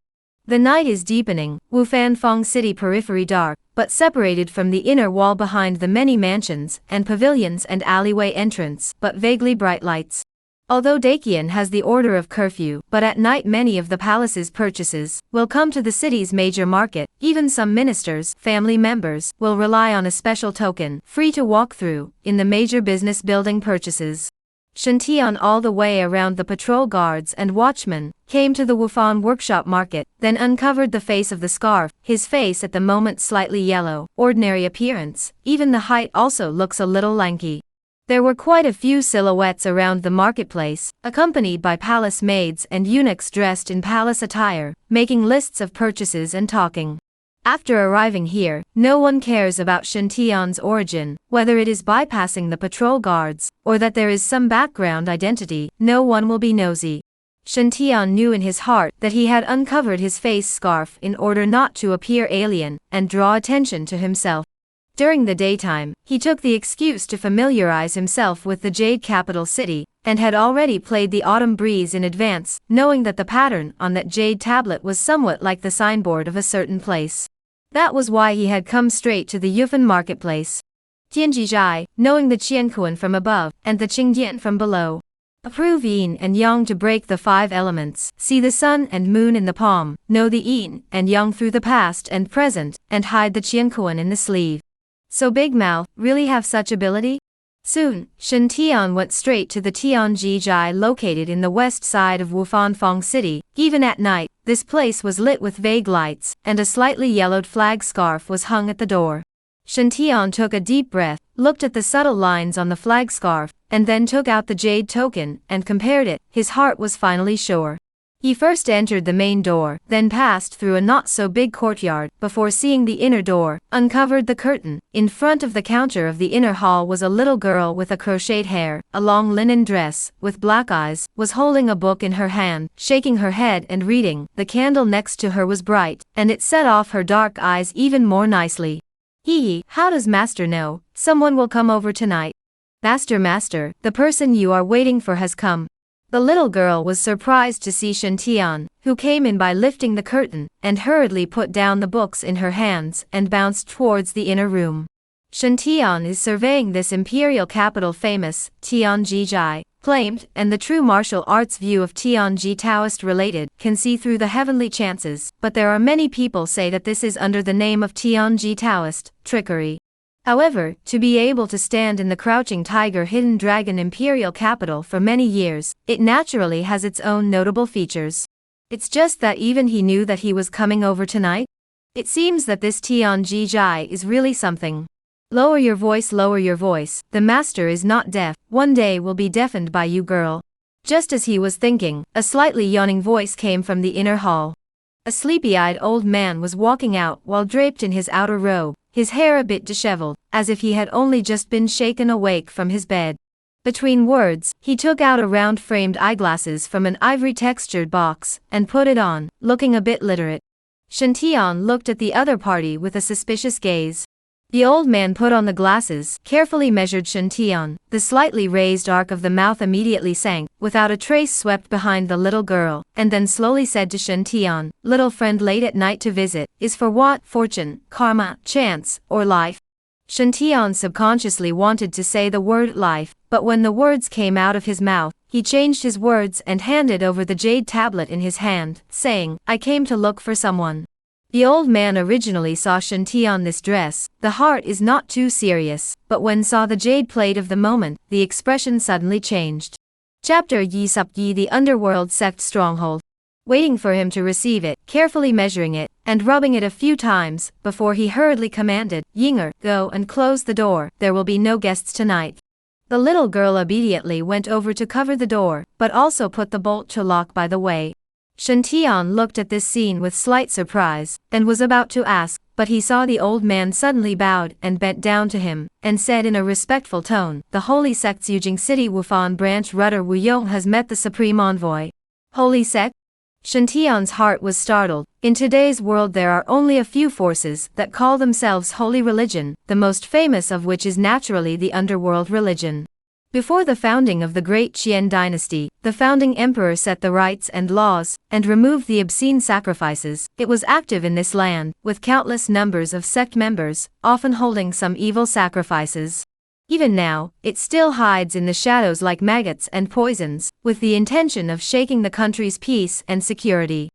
The night is deepening, Wufan Fong City periphery dark, but separated from the inner wall behind the many mansions and pavilions and alleyway entrance, but vaguely bright lights. Although Daqian has the order of curfew, but at night many of the palace's purchases will come to the city's major market. Even some ministers, family members, will rely on a special token, free to walk through, in the major business building purchases. Shen Tian, all the way around the patrol guards and watchmen, came to the Wufan workshop market, then uncovered the face of the scarf, his face at the moment slightly yellow, ordinary appearance, even the height also looks a little lanky. There were quite a few silhouettes around the marketplace, accompanied by palace maids and eunuchs dressed in palace attire, making lists of purchases and talking. After arriving here, no one cares about Shen Tian's origin, whether it is bypassing the patrol guards, or that there is some background identity, no one will be nosy. Shen Tian knew in his heart that he had uncovered his face scarf in order not to appear alien, and draw attention to himself. During the daytime, he took the excuse to familiarize himself with the Jade capital city, and had already played the autumn breeze in advance, knowing that the pattern on that jade tablet was somewhat like the signboard of a certain place. That was why he had come straight to the Yufan marketplace. Tianjizhai, knowing the Qiankuan from above, and the Qingdian from below. Approve yin and yang to break the 5 elements, see the sun and moon in the palm, know the yin and yang through the past and present, and hide the Qiankuan in the sleeve. So Big Mouth really have such ability? Soon, Shen Tian went straight to the Tianjijai located in the west side of Wufanfang City. Even at night, this place was lit with vague lights, and a slightly yellowed flag scarf was hung at the door. Shen Tian took a deep breath, looked at the subtle lines on the flag scarf, and then took out the jade token and compared it. His heart was finally sure. He first entered the main door, then passed through a not-so-big courtyard, before seeing the inner door, uncovered the curtain. In front of the counter of the inner hall was a little girl with a crocheted hair, a long linen dress, with black eyes, was holding a book in her hand, shaking her head and reading. The candle next to her was bright, and it set off her dark eyes even more nicely. Hee, how does Master know? Someone will come over tonight. Master, the person you are waiting for has come. The little girl was surprised to see Shen Tian, who came in by lifting the curtain, and hurriedly put down the books in her hands and bounced towards the inner room. Shen Tian is surveying this imperial capital famous, Tianjijai, claimed, and the true martial arts view of Tianji Taoist related, can see through the heavenly chances, but there are many people say that this is under the name of Tianji Taoist, trickery. However, to be able to stand in the crouching tiger hidden dragon imperial capital for many years, it naturally has its own notable features. It's just that even he knew that he was coming over tonight? It seems that this Tianjijai is really something. Lower your voice, the master is not deaf, one day will be deafened by you girl. Just as he was thinking, a slightly yawning voice came from the inner hall. A sleepy-eyed old man was walking out while draped in his outer robe, his hair a bit disheveled, as if he had only just been shaken awake from his bed. Between words, he took out a round framed eyeglasses from an ivory-textured box, and put it on, looking a bit literate. Shen Tian looked at the other party with a suspicious gaze. The old man put on the glasses, carefully measured Shen Tian. The slightly raised arc of the mouth immediately sank, without a trace swept behind the little girl, and then slowly said to Shen Tian, "Little friend late at night to visit, is for what? Fortune, karma, chance, or life?" Shen Tian subconsciously wanted to say the word life, but when the words came out of his mouth, he changed his words and handed over the jade tablet in his hand, saying, "I came to look for someone." The old man originally saw Shen Tian this dress, the heart is not too serious, but when saw the jade plate of the moment, the expression suddenly changed. Chapter Yi Sup Yi, the underworld sect stronghold. Waiting for him to receive it, carefully measuring it, and rubbing it a few times, before he hurriedly commanded, "Yinger, go and close the door, there will be no guests tonight." The little girl obediently went over to cover the door, but also put the bolt to lock by the way. Shen Tian looked at this scene with slight surprise, and was about to ask, but he saw the old man suddenly bowed and bent down to him, and said in a respectful tone, "The Holy Sect's Yujing City Wufan branch Rudder Wuyong has met the Supreme Envoy." Holy Sect? Shen Tian's heart was startled. In today's world there are only a few forces that call themselves holy religion, the most famous of which is naturally the underworld religion. Before the founding of the Great Qian dynasty, the founding emperor set the rites and laws, and removed the obscene sacrifices. It was active in this land, with countless numbers of sect members, often holding some evil sacrifices. Even now, it still hides in the shadows like maggots and poisons, with the intention of shaking the country's peace and security.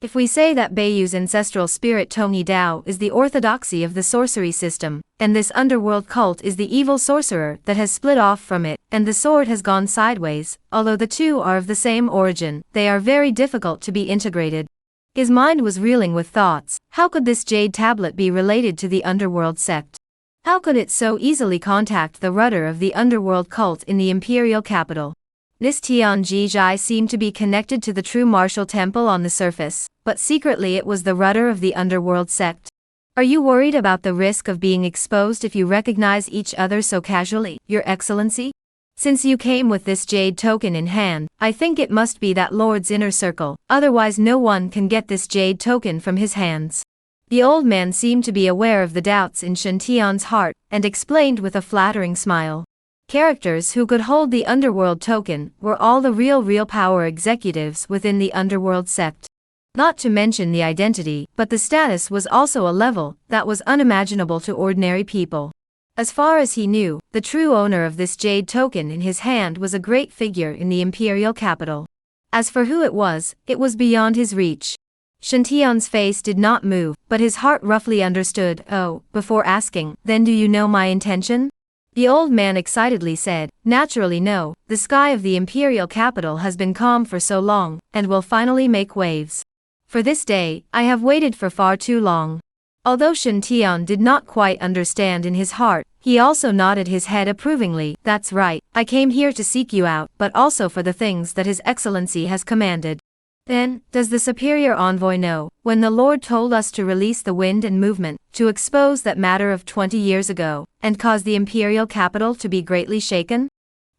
If we say that Beiyu's ancestral spirit Tongyi Dao is the orthodoxy of the sorcery system, and this underworld cult is the evil sorcerer that has split off from it, and the sword has gone sideways, although the two are of the same origin, they are very difficult to be integrated. His mind was reeling with thoughts. How could this jade tablet be related to the underworld sect? How could it so easily contact the rudder of the underworld cult in the imperial capital? This Tianjijai seemed to be connected to the true martial temple on the surface, but secretly it was the rudder of the underworld sect. Are you worried about the risk of being exposed if you recognize each other so casually, Your Excellency? Since you came with this jade token in hand, I think it must be that Lord's inner circle, otherwise no one can get this jade token from his hands. The old man seemed to be aware of the doubts in Shen Tian's heart, and explained with a flattering smile. Characters who could hold the underworld token were all the real power executives within the underworld sect. Not to mention the identity, but the status was also a level that was unimaginable to ordinary people. As far as he knew, the true owner of this jade token in his hand was a great figure in the imperial capital. As for who it was beyond his reach. Shen Tian's face did not move, but his heart roughly understood. "Oh," before asking, "Then do you know my intention?" The old man excitedly said, "Naturally no, the sky of the imperial capital has been calm for so long, and will finally make waves. For this day, I have waited for far too long." Although Shen Tian did not quite understand in his heart, he also nodded his head approvingly. "That's right, I came here to seek you out, but also for the things that His Excellency has commanded." Then, does the superior envoy know, when the Lord told us to release the wind and movement, to expose that matter of 20 years ago, and cause the imperial capital to be greatly shaken?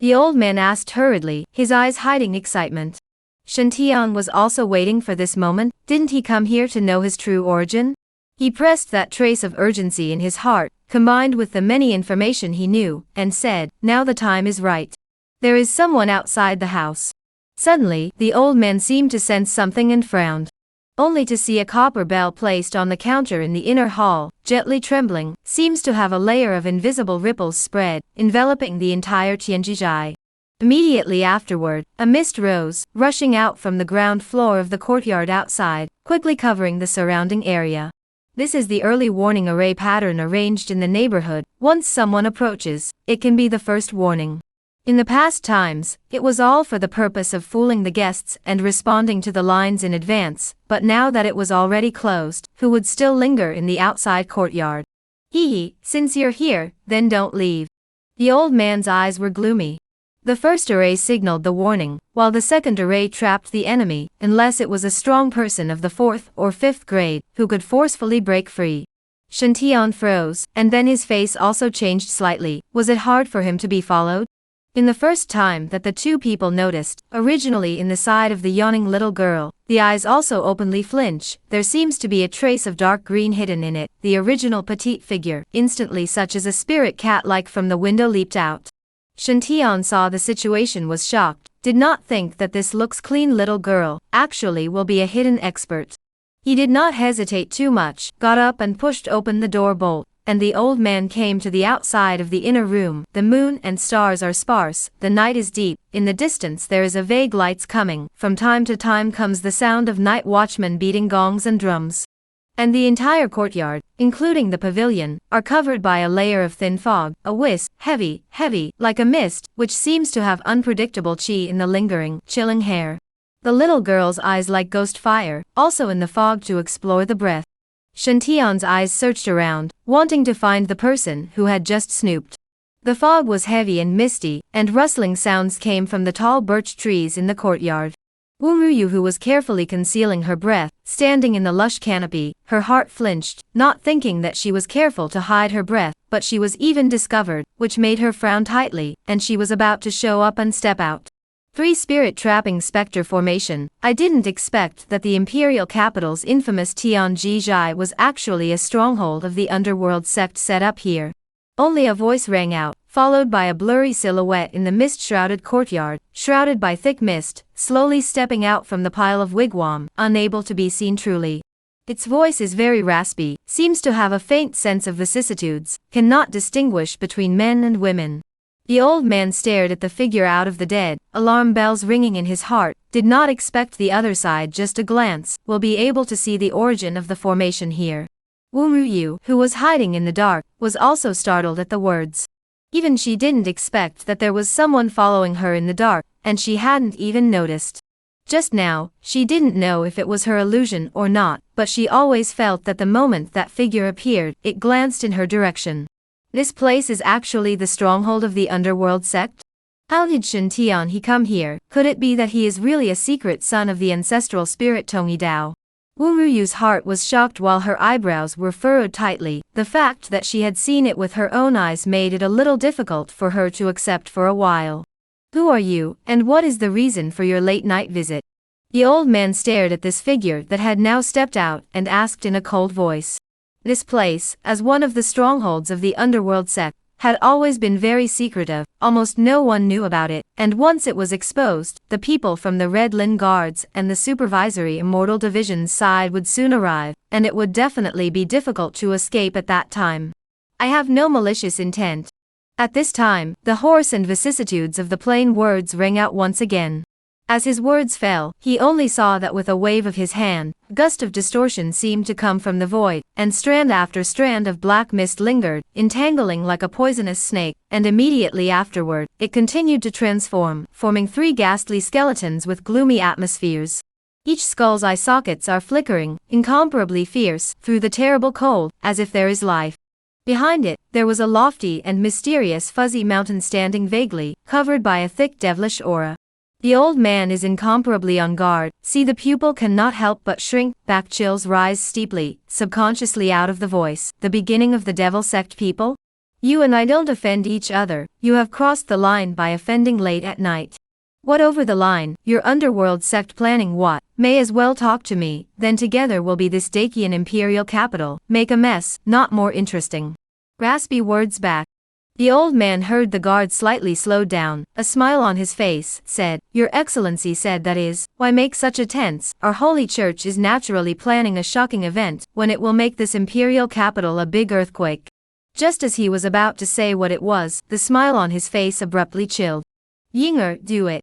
The old man asked hurriedly, his eyes hiding excitement. Shen Tian was also waiting for this moment. Didn't he come here to know his true origin? He pressed that trace of urgency in his heart, combined with the many information he knew, and said, "Now the time is right. There is someone outside the house." Suddenly, the old man seemed to sense something and frowned. Only to see a copper bell placed on the counter in the inner hall, gently trembling, seems to have a layer of invisible ripples spread, enveloping the entire Tianjizhai. Immediately afterward, a mist rose, rushing out from the ground floor of the courtyard outside, quickly covering the surrounding area. This is the early warning array pattern arranged in the neighborhood. Once someone approaches, it can be the first warning. In the past times, it was all for the purpose of fooling the guests and responding to the lines in advance, but now that it was already closed, who would still linger in the outside courtyard? Hee, since you're here, then don't leave. The old man's eyes were gloomy. The first array signaled the warning, while the second array trapped the enemy, unless it was a strong person of the 4th or 5th grade, who could forcefully break free. Shen Tian froze, and then his face also changed slightly. Was it hard for him to be followed? In the first time that the two people noticed, originally in the side of the yawning little girl, the eyes also openly flinch. There seems to be a trace of dark green hidden in it. The original petite figure, instantly such as a spirit cat-like from the window, leaped out. Shen Tian saw the situation, was shocked, did not think that this looks clean little girl actually will be a hidden expert. He did not hesitate too much, got up and pushed open the door bolt, and the old man came to the outside of the inner room. The moon and stars are sparse, the night is deep, in the distance there is a vague lights coming, from time to time comes the sound of night watchmen beating gongs and drums. And the entire courtyard, including the pavilion, are covered by a layer of thin fog, a wisp, heavy, like a mist, which seems to have unpredictable chi in the lingering, chilling hair. The little girl's eyes like ghost fire, also in the fog to explore the breath. Shen Tian's eyes searched around, wanting to find the person who had just snooped. The fog was heavy and misty, and rustling sounds came from the tall birch trees in the courtyard. Wu Ruyu, who was carefully concealing her breath, standing in the lush canopy, her heart flinched, not thinking that she was careful to hide her breath, but she was even discovered, which made her frown tightly, and she was about to show up and step out. 3 Spirit Trapping Spectre Formation. I didn't expect that the imperial capital's infamous Tianjizhai was actually a stronghold of the underworld sect set up here. Only a voice rang out, followed by a blurry silhouette in the mist-shrouded courtyard, shrouded by thick mist, slowly stepping out from the pile of wigwam, unable to be seen truly. Its voice is very raspy, seems to have a faint sense of vicissitudes, cannot distinguish between men and women. The old man stared at the figure out of the dead, alarm bells ringing in his heart, did not expect the other side just a glance, will be able to see the origin of the formation here. Wu Ruyu, who was hiding in the dark, was also startled at the words. Even she didn't expect that there was someone following her in the dark, and she hadn't even noticed. Just now, she didn't know if it was her illusion or not, but she always felt that the moment that figure appeared, it glanced in her direction. This place is actually the stronghold of the underworld sect? How did Shen Tian he come here? Could it be that he is really a secret son of the ancestral spirit Tongyi Dao? Wu Ruyu's heart was shocked while her eyebrows were furrowed tightly. The fact that she had seen it with her own eyes made it a little difficult for her to accept for a while. Who are you, and what is the reason for your late night visit? The old man stared at this figure that had now stepped out and asked in a cold voice. This place, as one of the strongholds of the underworld sect, had always been very secretive, almost no one knew about it, and once it was exposed, the people from the Red Lin Guards and the supervisory Immortal Division's side would soon arrive, and it would definitely be difficult to escape at that time. I have no malicious intent. At this time, the hoarse and vicissitudes of the plain words rang out once again. As his words fell, he only saw that with a wave of his hand, a gust of distortion seemed to come from the void, and strand after strand of black mist lingered, entangling like a poisonous snake, and immediately afterward, it continued to transform, forming 3 ghastly skeletons with gloomy atmospheres. Each skull's eye sockets are flickering, incomparably fierce, through the terrible cold, as if there is life. Behind it, there was a lofty and mysterious fuzzy mountain standing vaguely, covered by a thick devilish aura. The old man is incomparably on guard. See, the pupil cannot help but shrink back. Chills rise steeply, subconsciously out of the voice. The beginning of the devil sect, people? You and I don't offend each other. You have crossed the line by offending late at night. What over the line? Your underworld sect planning what? May as well talk to me, then together will be this Dakian imperial capital. Make a mess, not more interesting. Raspy words back. The old man heard the guard slightly slowed down, a smile on his face, said, Your Excellency said that is, why make such a tense? Our holy church is naturally planning a shocking event, when it will make this imperial capital a big earthquake. Just as he was about to say what it was, the smile on his face abruptly chilled. Yinger, do it.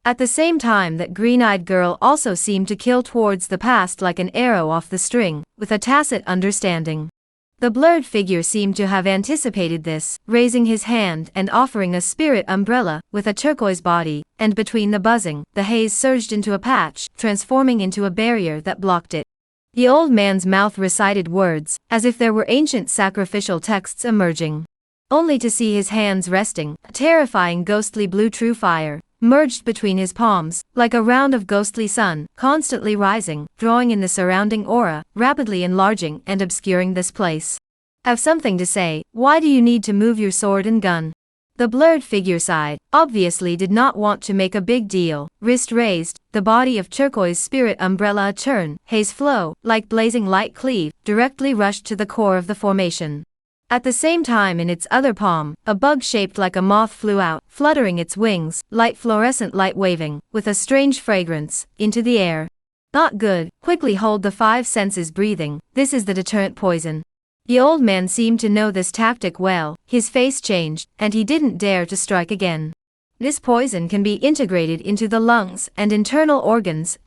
At the same time that green-eyed girl also seemed to kill towards the past like an arrow off the string, with a tacit understanding. The blurred figure seemed to have anticipated this, raising his hand and offering a spirit umbrella, with a turquoise body, and between the buzzing, the haze surged into a patch, transforming into a barrier that blocked it. The old man's mouth recited words, as if there were ancient sacrificial texts emerging. Only to see his hands resting, a terrifying ghostly blue true fire, merged between his palms, like a round of ghostly sun, constantly rising, drawing in the surrounding aura, rapidly enlarging and obscuring this place. Have something to say, why do you need to move your sword and gun? The blurred figure sighed, obviously did not want to make a big deal, wrist raised, the body of turquoise spirit umbrella a turn, haze flow, like blazing light cleave, directly rushed to the core of the formation. At the same time in its other palm, a bug shaped like a moth flew out, fluttering its wings, light fluorescent light waving, with a strange fragrance, into the air. Not good, quickly hold the 5 senses breathing, this is the deterrent poison. The old man seemed to know this tactic well, his face changed, and he didn't dare to strike again. This poison can be integrated into the lungs and internal organs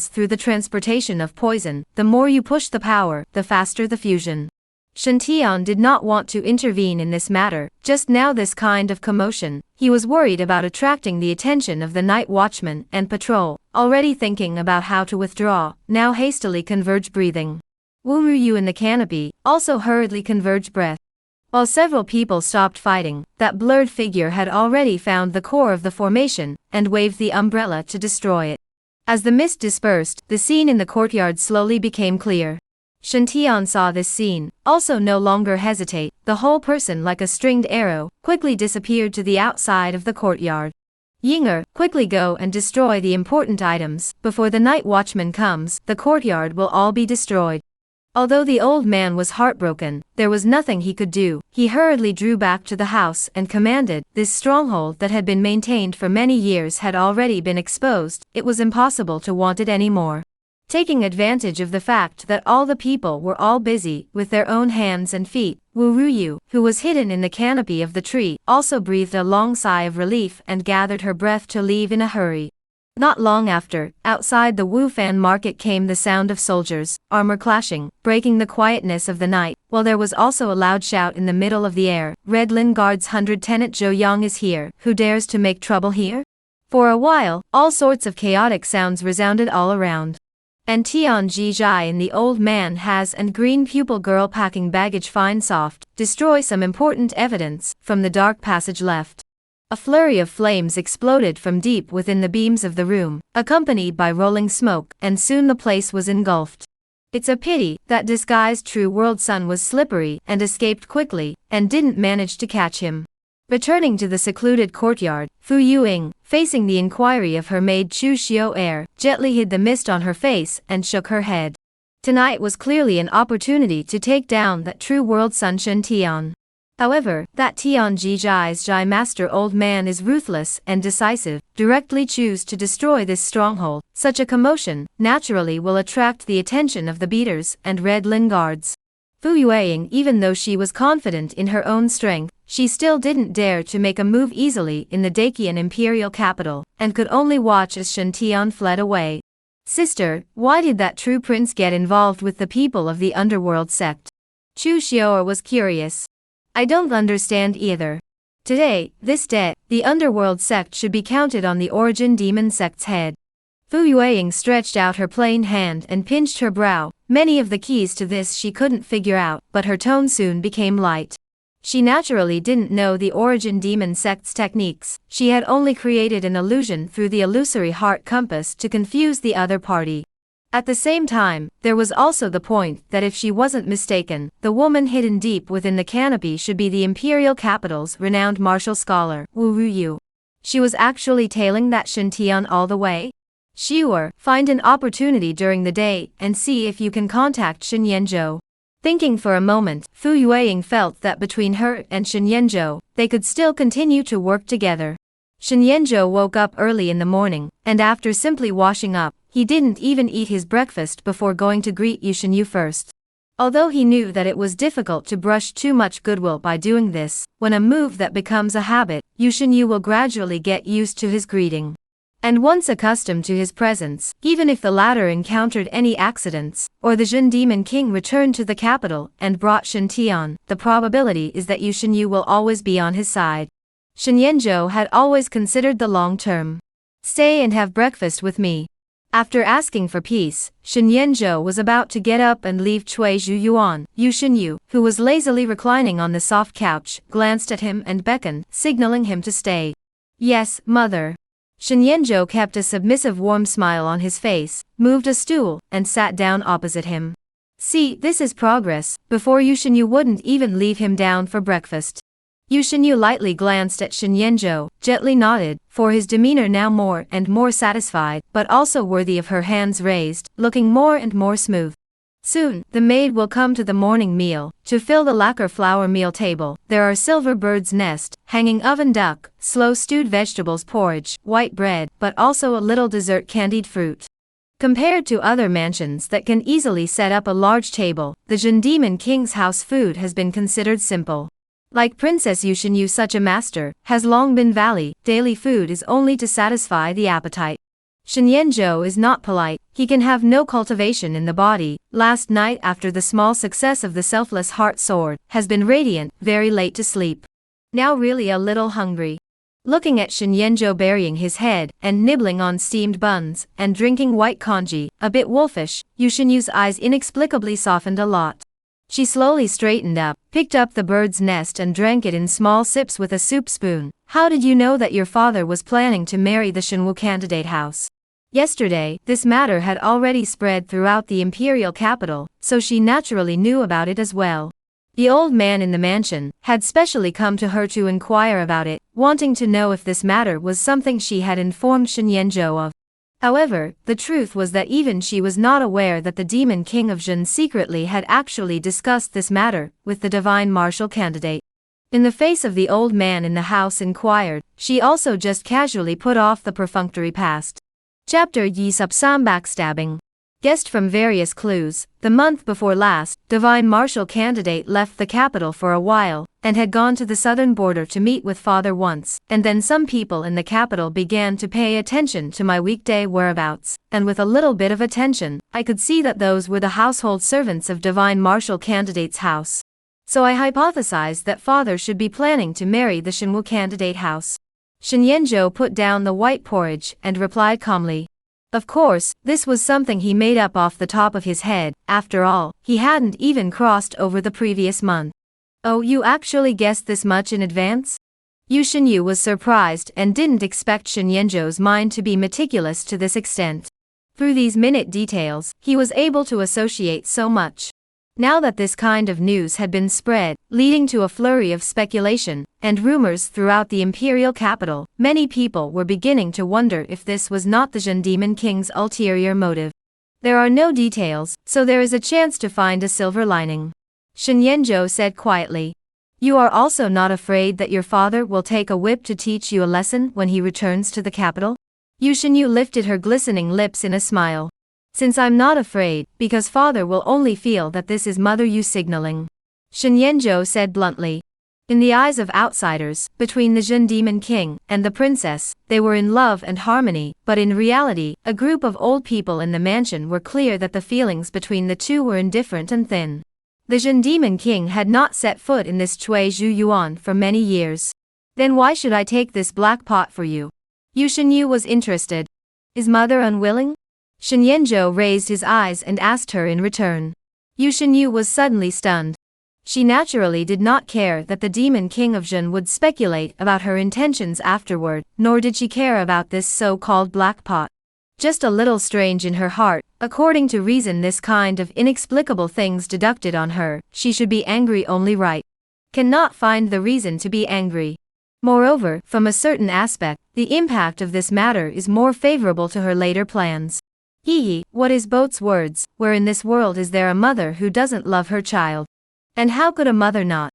through the transportation of poison. The more you push the power, the faster the fusion. Shantian did not want to intervene in this matter, just now this kind of commotion, he was worried about attracting the attention of the night watchman and patrol, already thinking about how to withdraw, now hastily converge breathing. Wu Ryu in the canopy, also hurriedly converged breath. While several people stopped fighting, that blurred figure had already found the core of the formation, and waved the umbrella to destroy it. As the mist dispersed, the scene in the courtyard slowly became clear. Shantian saw this scene, also no longer hesitate, the whole person like a stringed arrow, quickly disappeared to the outside of the courtyard. Yinger, quickly go and destroy the important items, before the night watchman comes, the courtyard will all be destroyed. Although the old man was heartbroken, there was nothing he could do. He hurriedly drew back to the house and commanded, this stronghold that had been maintained for many years had already been exposed, it was impossible to want it anymore. Taking advantage of the fact that all the people were all busy with their own hands and feet, Wu Ruyu, who was hidden in the canopy of the tree, also breathed a long sigh of relief and gathered her breath to leave in a hurry. Not long after, outside the Wufan market came the sound of soldiers, armor clashing, breaking the quietness of the night, while there was also a loud shout in the middle of the air, Red Lin Guard's 100 Tenant Zhou Yang is here, who dares to make trouble here? For a while, all sorts of chaotic sounds resounded all around. And Tian Jizhai and the old man has and green pupil girl packing baggage fine soft, destroy some important evidence, from the dark passage left. A flurry of flames exploded from deep within the beams of the room, accompanied by rolling smoke, and soon the place was engulfed. It's a pity that disguised True World Sun was slippery and escaped quickly, and didn't manage to catch him. Returning to the secluded courtyard, Fu Yuing, facing the inquiry of her maid Chu Xiao Air, gently hid the mist on her face and shook her head. Tonight was clearly an opportunity to take down that True World Sun Shen Tian. However, that Tian Jizhai's Jai Master old man is ruthless and decisive, directly choose to destroy this stronghold. Such a commotion, naturally will attract the attention of the beaters and Red Lin Guards. Fu Yuing, even though she was confident in her own strength, she still didn't dare to make a move easily in the Dakian imperial capital, and could only watch as Shen Tian fled away. Sister, why did that true prince get involved with the people of the underworld sect? Chu Xiaoer was curious. I don't understand either. Today, this day, the underworld sect should be counted on the origin demon sect's head. Fu Yueying stretched out her plain hand and pinched her brow. Many of the keys to this she couldn't figure out, but her tone soon became light. She naturally didn't know the origin demon sect's techniques. She had only created an illusion through the illusory heart compass to confuse the other party. At the same time, there was also the point that if she wasn't mistaken, the woman hidden deep within the canopy should be the imperial capital's renowned martial scholar, Wu Ruyu. She was actually tailing that Shen Tian all the way? Xiuer, find an opportunity during the day and see if you can contact Shen Yanzhou. Thinking for a moment, Fu Yueying felt that between her and Shen Yanzhou, they could still continue to work together. Shen Yanzhou woke up early in the morning, and after simply washing up, he didn't even eat his breakfast before going to greet Yu Shenyu first. Although he knew that it was difficult to brush too much goodwill by doing this, when a move that becomes a habit, Yu Shenyu will gradually get used to his greeting. And once accustomed to his presence, even if the latter encountered any accidents, or the Jin Demon King returned to the capital and brought Shen Tian, the probability is that Yu Shenyu will always be on his side. Shen Yanzhou had always considered the long term. Stay and have breakfast with me. After asking for peace, Shen Yanzhou was about to get up and leave Cui Zhu Yuan. Yu Shenyu, who was lazily reclining on the soft couch, glanced at him and beckoned, signaling him to stay. Yes, mother. Shen Yanzhou kept a submissive warm smile on his face, moved a stool, and sat down opposite him. See, this is progress. Before Yu Shenyu wouldn't even leave him down for breakfast. Yu Shenyu lightly glanced at Shen Yanzhou, gently nodded, for his demeanor now more and more satisfied, but also worthy of her hands raised, looking more and more smooth. Soon, the maid will come to the morning meal. To fill the lacquer flour meal table, there are silver bird's nest, hanging oven duck, slow stewed vegetables porridge, white bread, but also a little dessert candied fruit. Compared to other mansions that can easily set up a large table, the Jin Demon King's house food has been considered simple. Like Princess Yu Shenyu, such a master has long been valued. Daily food is only to satisfy the appetite. Shen Yanzhou is not polite, he can have no cultivation in the body. Last night, after the small success of the selfless heart sword, has been radiant, very late to sleep. Now really a little hungry. Looking at Shen Yanzhou burying his head, and nibbling on steamed buns, and drinking white congee, a bit wolfish, Yu Shenyu's eyes inexplicably softened a lot. She slowly straightened up, picked up the bird's nest and drank it in small sips with a soup spoon. How did you know that your father was planning to marry the Shenwu candidate house? Yesterday, this matter had already spread throughout the imperial capital, so she naturally knew about it as well. The old man in the mansion had specially come to her to inquire about it, wanting to know if this matter was something she had informed Shen Yanzhou of. However, the truth was that even she was not aware that the Demon King of Jin secretly had actually discussed this matter with the divine martial candidate. In the face of the old man in the house inquired, she also just casually put off the perfunctory past. Chapter Yi Subsam Backstabbing. Guessed from various clues, the month before last, divine martial candidate left the capital for a while, and had gone to the southern border to meet with father once, and then some people in the capital began to pay attention to my weekday whereabouts, and with a little bit of attention, I could see that those were the household servants of divine martial candidate's house. So I hypothesized that father should be planning to marry the Shenwu candidate house. Shen Yanzhou put down the white porridge and replied calmly. Of course, this was something he made up off the top of his head. After all, he hadn't even crossed over the previous month. Oh, you actually guessed this much in advance? Yu Shenyu was surprised and didn't expect Shen Yanzhou's mind to be meticulous to this extent. Through these minute details, he was able to associate so much. Now that this kind of news had been spread, leading to a flurry of speculation and rumors throughout the imperial capital, many people were beginning to wonder if this was not the Jin Demon King's ulterior motive. There are no details, so there is a chance to find a silver lining. Shen Yanzhou said quietly. You are also not afraid that your father will take a whip to teach you a lesson when he returns to the capital? Yu Shenyu lifted her glistening lips in a smile. Since I'm not afraid, because father will only feel that this is Mother Yu signaling. Shen Yanzhou said bluntly. In the eyes of outsiders, between the Jin Demon King and the princess, they were in love and harmony, but in reality, a group of old people in the mansion were clear that the feelings between the two were indifferent and thin. The Jin Demon King had not set foot in this Cui Zhu Yuan for many years. Then why should I take this black pot for you? Yu Shenyu was interested. Is mother unwilling? Shen Yanzhou raised his eyes and asked her in return. Yu Shenyu was suddenly stunned. She naturally did not care that the Demon King of Jin would speculate about her intentions afterward, nor did she care about this so-called black pot. Just a little strange in her heart, according to reason this kind of inexplicable things deducted on her, she should be angry only right. Cannot find the reason to be angry. Moreover, from a certain aspect, the impact of this matter is more favorable to her later plans. Hee, what is Boat's words, where in this world is there a mother who doesn't love her child? And how could a mother not?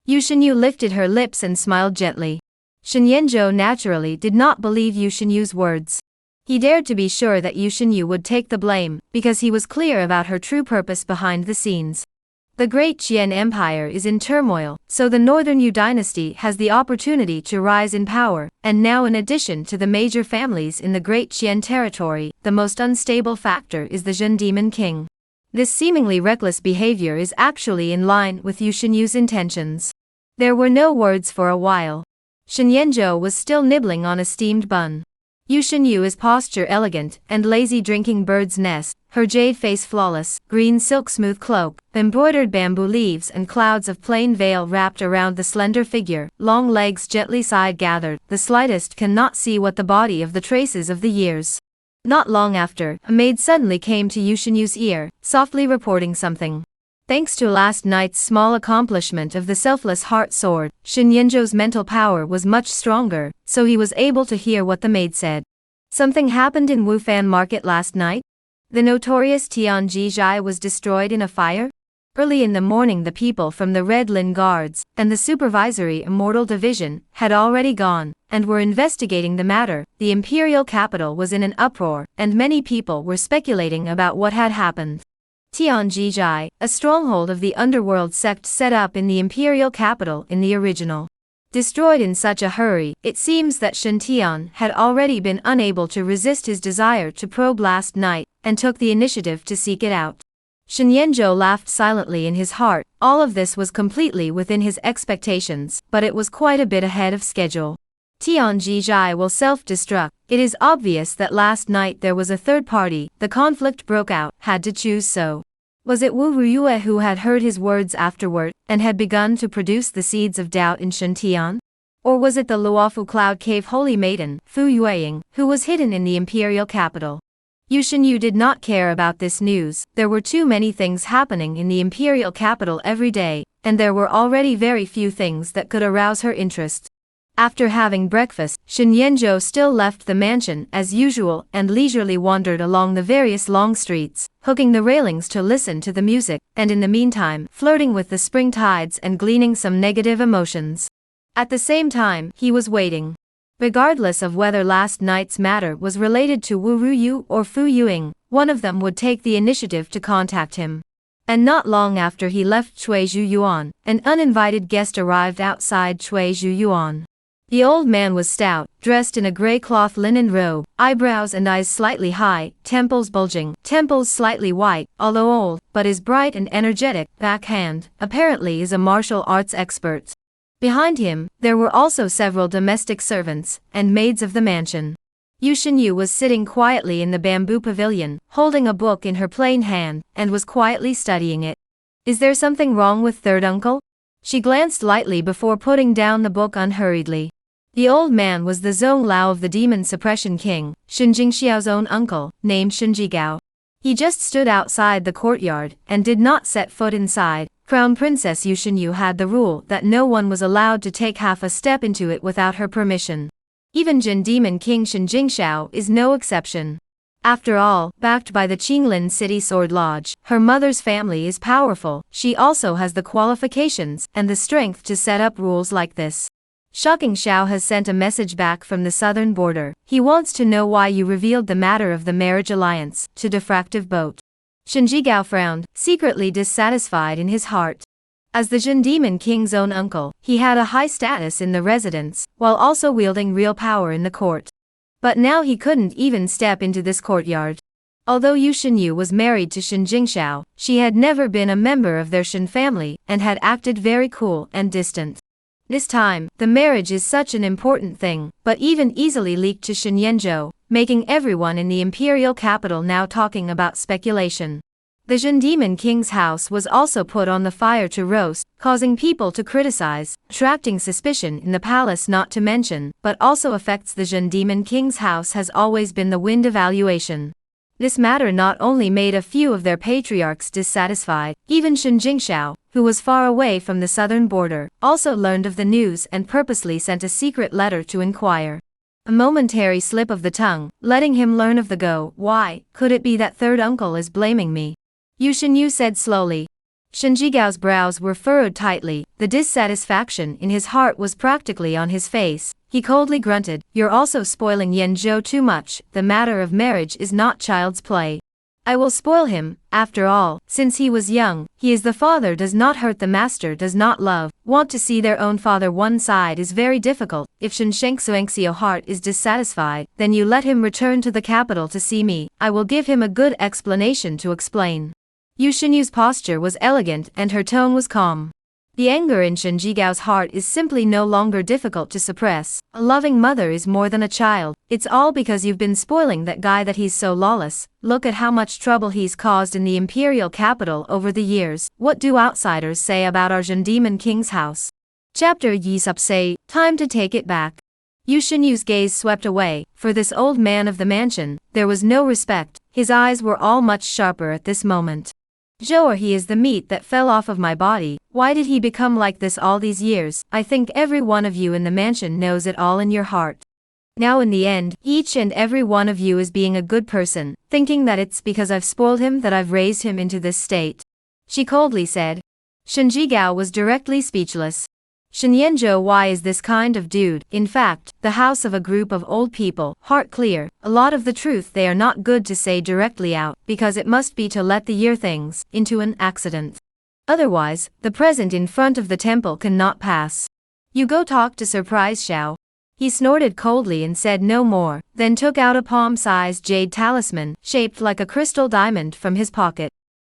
Yu Shenyu lifted her lips and smiled gently. Shen Yanzhou naturally did not believe Yu Shenyu's words. He dared to be sure that Yu Shenyu would take the blame, because he was clear about her true purpose behind the scenes. The great Qian Empire is in turmoil, so the Northern Yu dynasty has the opportunity to rise in power, and now in addition to the major families in the great Qian territory, the most unstable factor is the Jin Demon King. This seemingly reckless behavior is actually in line with Yu Shenyu's intentions. There were no words for a while. Shen Yanzhou was still nibbling on a steamed bun. Yu Shenyu is posture elegant and lazy drinking bird's nest, her jade face flawless, green silk smooth cloak, embroidered bamboo leaves and clouds of plain veil wrapped around the slender figure, long legs gently side gathered, the slightest cannot see what the body of the traces of the years. Not long after, a maid suddenly came to Yu Shenyu's ear, softly reporting something. Thanks to last night's small accomplishment of the selfless heart sword, Shen Yanzhou's mental power was much stronger, so he was able to hear what the maid said. Something happened in Wufan Market last night? The notorious Tianji Zhai was destroyed in a fire? Early in the morning the people from the Red Lin Guards and the Supervisory Immortal Division had already gone, and were investigating the matter. The imperial capital was in an uproar, and many people were speculating about what had happened. Tianji Zhai, a stronghold of the underworld sect set up in the imperial capital in the original. Destroyed in such a hurry, it seems that Shen Tian had already been unable to resist his desire to probe last night, and took the initiative to seek it out. Shen Yanzhou laughed silently in his heart. All of this was completely within his expectations, but it was quite a bit ahead of schedule. Tianji Zhai will self-destruct. It is obvious that last night there was a third party. The conflict broke out, had to choose so. Was it Wu Ruyue who had heard his words afterward, and had begun to produce the seeds of doubt in Shen Tian? Or was it the Luofu Cloud Cave Holy Maiden, Fu Yueying, who was hidden in the imperial capital? Yu Shenyu did not care about this news. There were too many things happening in the imperial capital every day, and there were already very few things that could arouse her interest. After having breakfast, Shen Yanzhou still left the mansion as usual and leisurely wandered along the various long streets, hooking the railings to listen to the music, and in the meantime, flirting with the spring tides and gleaning some negative emotions. At the same time, he was waiting. Regardless of whether last night's matter was related to Wu Ruyu or Fu Yuing, one of them would take the initiative to contact him. And not long after he left Cui Zhu Yuan, an uninvited guest arrived outside Cui Zhu Yuan. The old man was stout, dressed in a gray cloth linen robe, eyebrows and eyes slightly high, temples bulging, temples slightly white, although old, but is bright and energetic. Backhand, apparently is a martial arts expert. Behind him, there were also several domestic servants and maids of the mansion. Yu Shenyu was sitting quietly in the bamboo pavilion, holding a book in her plain hand, and was quietly studying it. Is there something wrong with third uncle? She glanced lightly before putting down the book unhurriedly. The old man was the Zhong Lao of the Demon Suppression King, Shen Jingxiao's own uncle, named Shen Jigao. He just stood outside the courtyard, and did not set foot inside. Crown Princess Yu Shenyu had the rule that no one was allowed to take half a step into it without her permission. Even Jin Demon King Shen Jingxiao is no exception. After all, backed by the Qinglin City Sword Lodge, her mother's family is powerful. She also has the qualifications and the strength to set up rules like this. Shocking Xiao has sent a message back from the southern border. He wants to know why you revealed the matter of the marriage alliance to Diffractive Boat. Shen Jigao frowned, secretly dissatisfied in his heart. As the Jin Demon King's own uncle, he had a high status in the residence, while also wielding real power in the court. But now he couldn't even step into this courtyard. Although Yu Shenyu was married to Shen Jingxiao, she had never been a member of their Shen family and had acted very cool and distant. This time, the marriage is such an important thing, but even easily leaked to Shen Yenzhou, making everyone in the imperial capital now talking about speculation. The Jin Demon King's house was also put on the fire to roast, causing people to criticize, attracting suspicion in the palace, not to mention, but also affects the Jin Demon King's house has always been the wind evaluation. This matter not only made a few of their patriarchs dissatisfied, even Shen Jingxiao, who was far away from the southern border, also learned of the news and purposely sent a secret letter to inquire. A momentary slip of the tongue, letting him learn of the go. Why, could it be that third uncle is blaming me? Yu Shenyu said slowly. Shen Jigao's brows were furrowed tightly, the dissatisfaction in his heart was practically on his face. He coldly grunted, "You're also spoiling Yenzhou too much, the matter of marriage is not child's play. I will spoil him, after all, since he was young, he is the father does not hurt the master does not love, want to see their own father one side is very difficult, if Shen Shengsuangxiao heart is dissatisfied, then you let him return to the capital to see me, I will give him a good explanation to explain." Yu Shenyu's posture was elegant and her tone was calm. The anger in Shen Jigao's heart is simply no longer difficult to suppress. A loving mother is more than a child. It's all because you've been spoiling that guy that he's so lawless. Look at how much trouble he's caused in the imperial capital over the years. What do outsiders say about our Jin Demon King's house? Chapter Yisupse, time to take it back. Yu Shenyu's gaze swept away. For this old man of the mansion, there was no respect. His eyes were all much sharper at this moment. Zhou, he is the meat that fell off of my body. Why did he become like this all these years? I think every one of you in the mansion knows it all in your heart. Now in the end, each and every one of you is being a good person, thinking that it's because I've spoiled him that I've raised him into this state. She coldly said. Shen Jigao was directly speechless. Shen Yenzhou, why is this kind of dude? In fact, the house of a group of old people, heart clear, a lot of the truth they are not good to say directly out, because it must be to let the year things into an accident. Otherwise, the present in front of the temple cannot pass. You go talk to Surprise Xiao. He snorted coldly and said no more, then took out a palm-sized jade talisman, shaped like a crystal diamond, from his pocket.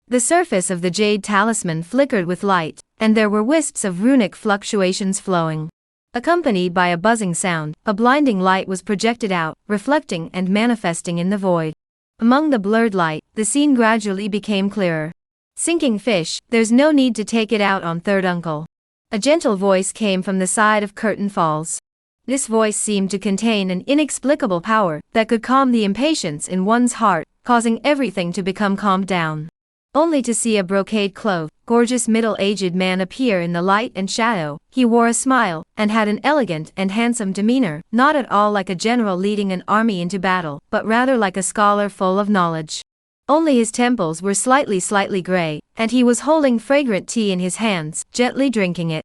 The surface of the jade talisman flickered with light, and there were wisps of runic fluctuations flowing. Accompanied by a buzzing sound, a blinding light was projected out, reflecting and manifesting in the void. Among the blurred light, the scene gradually became clearer. Sinking fish, there's no need to take it out on third uncle. A gentle voice came from the side of Curtain Falls. This voice seemed to contain an inexplicable power that could calm the impatience in one's heart, causing everything to become calmed down. Only to see a brocade-clothed, gorgeous middle-aged man appear in the light and shadow. He wore a smile, and had an elegant and handsome demeanor, not at all like a general leading an army into battle, but rather like a scholar full of knowledge. Only his temples were slightly gray, and he was holding fragrant tea in his hands, gently drinking it.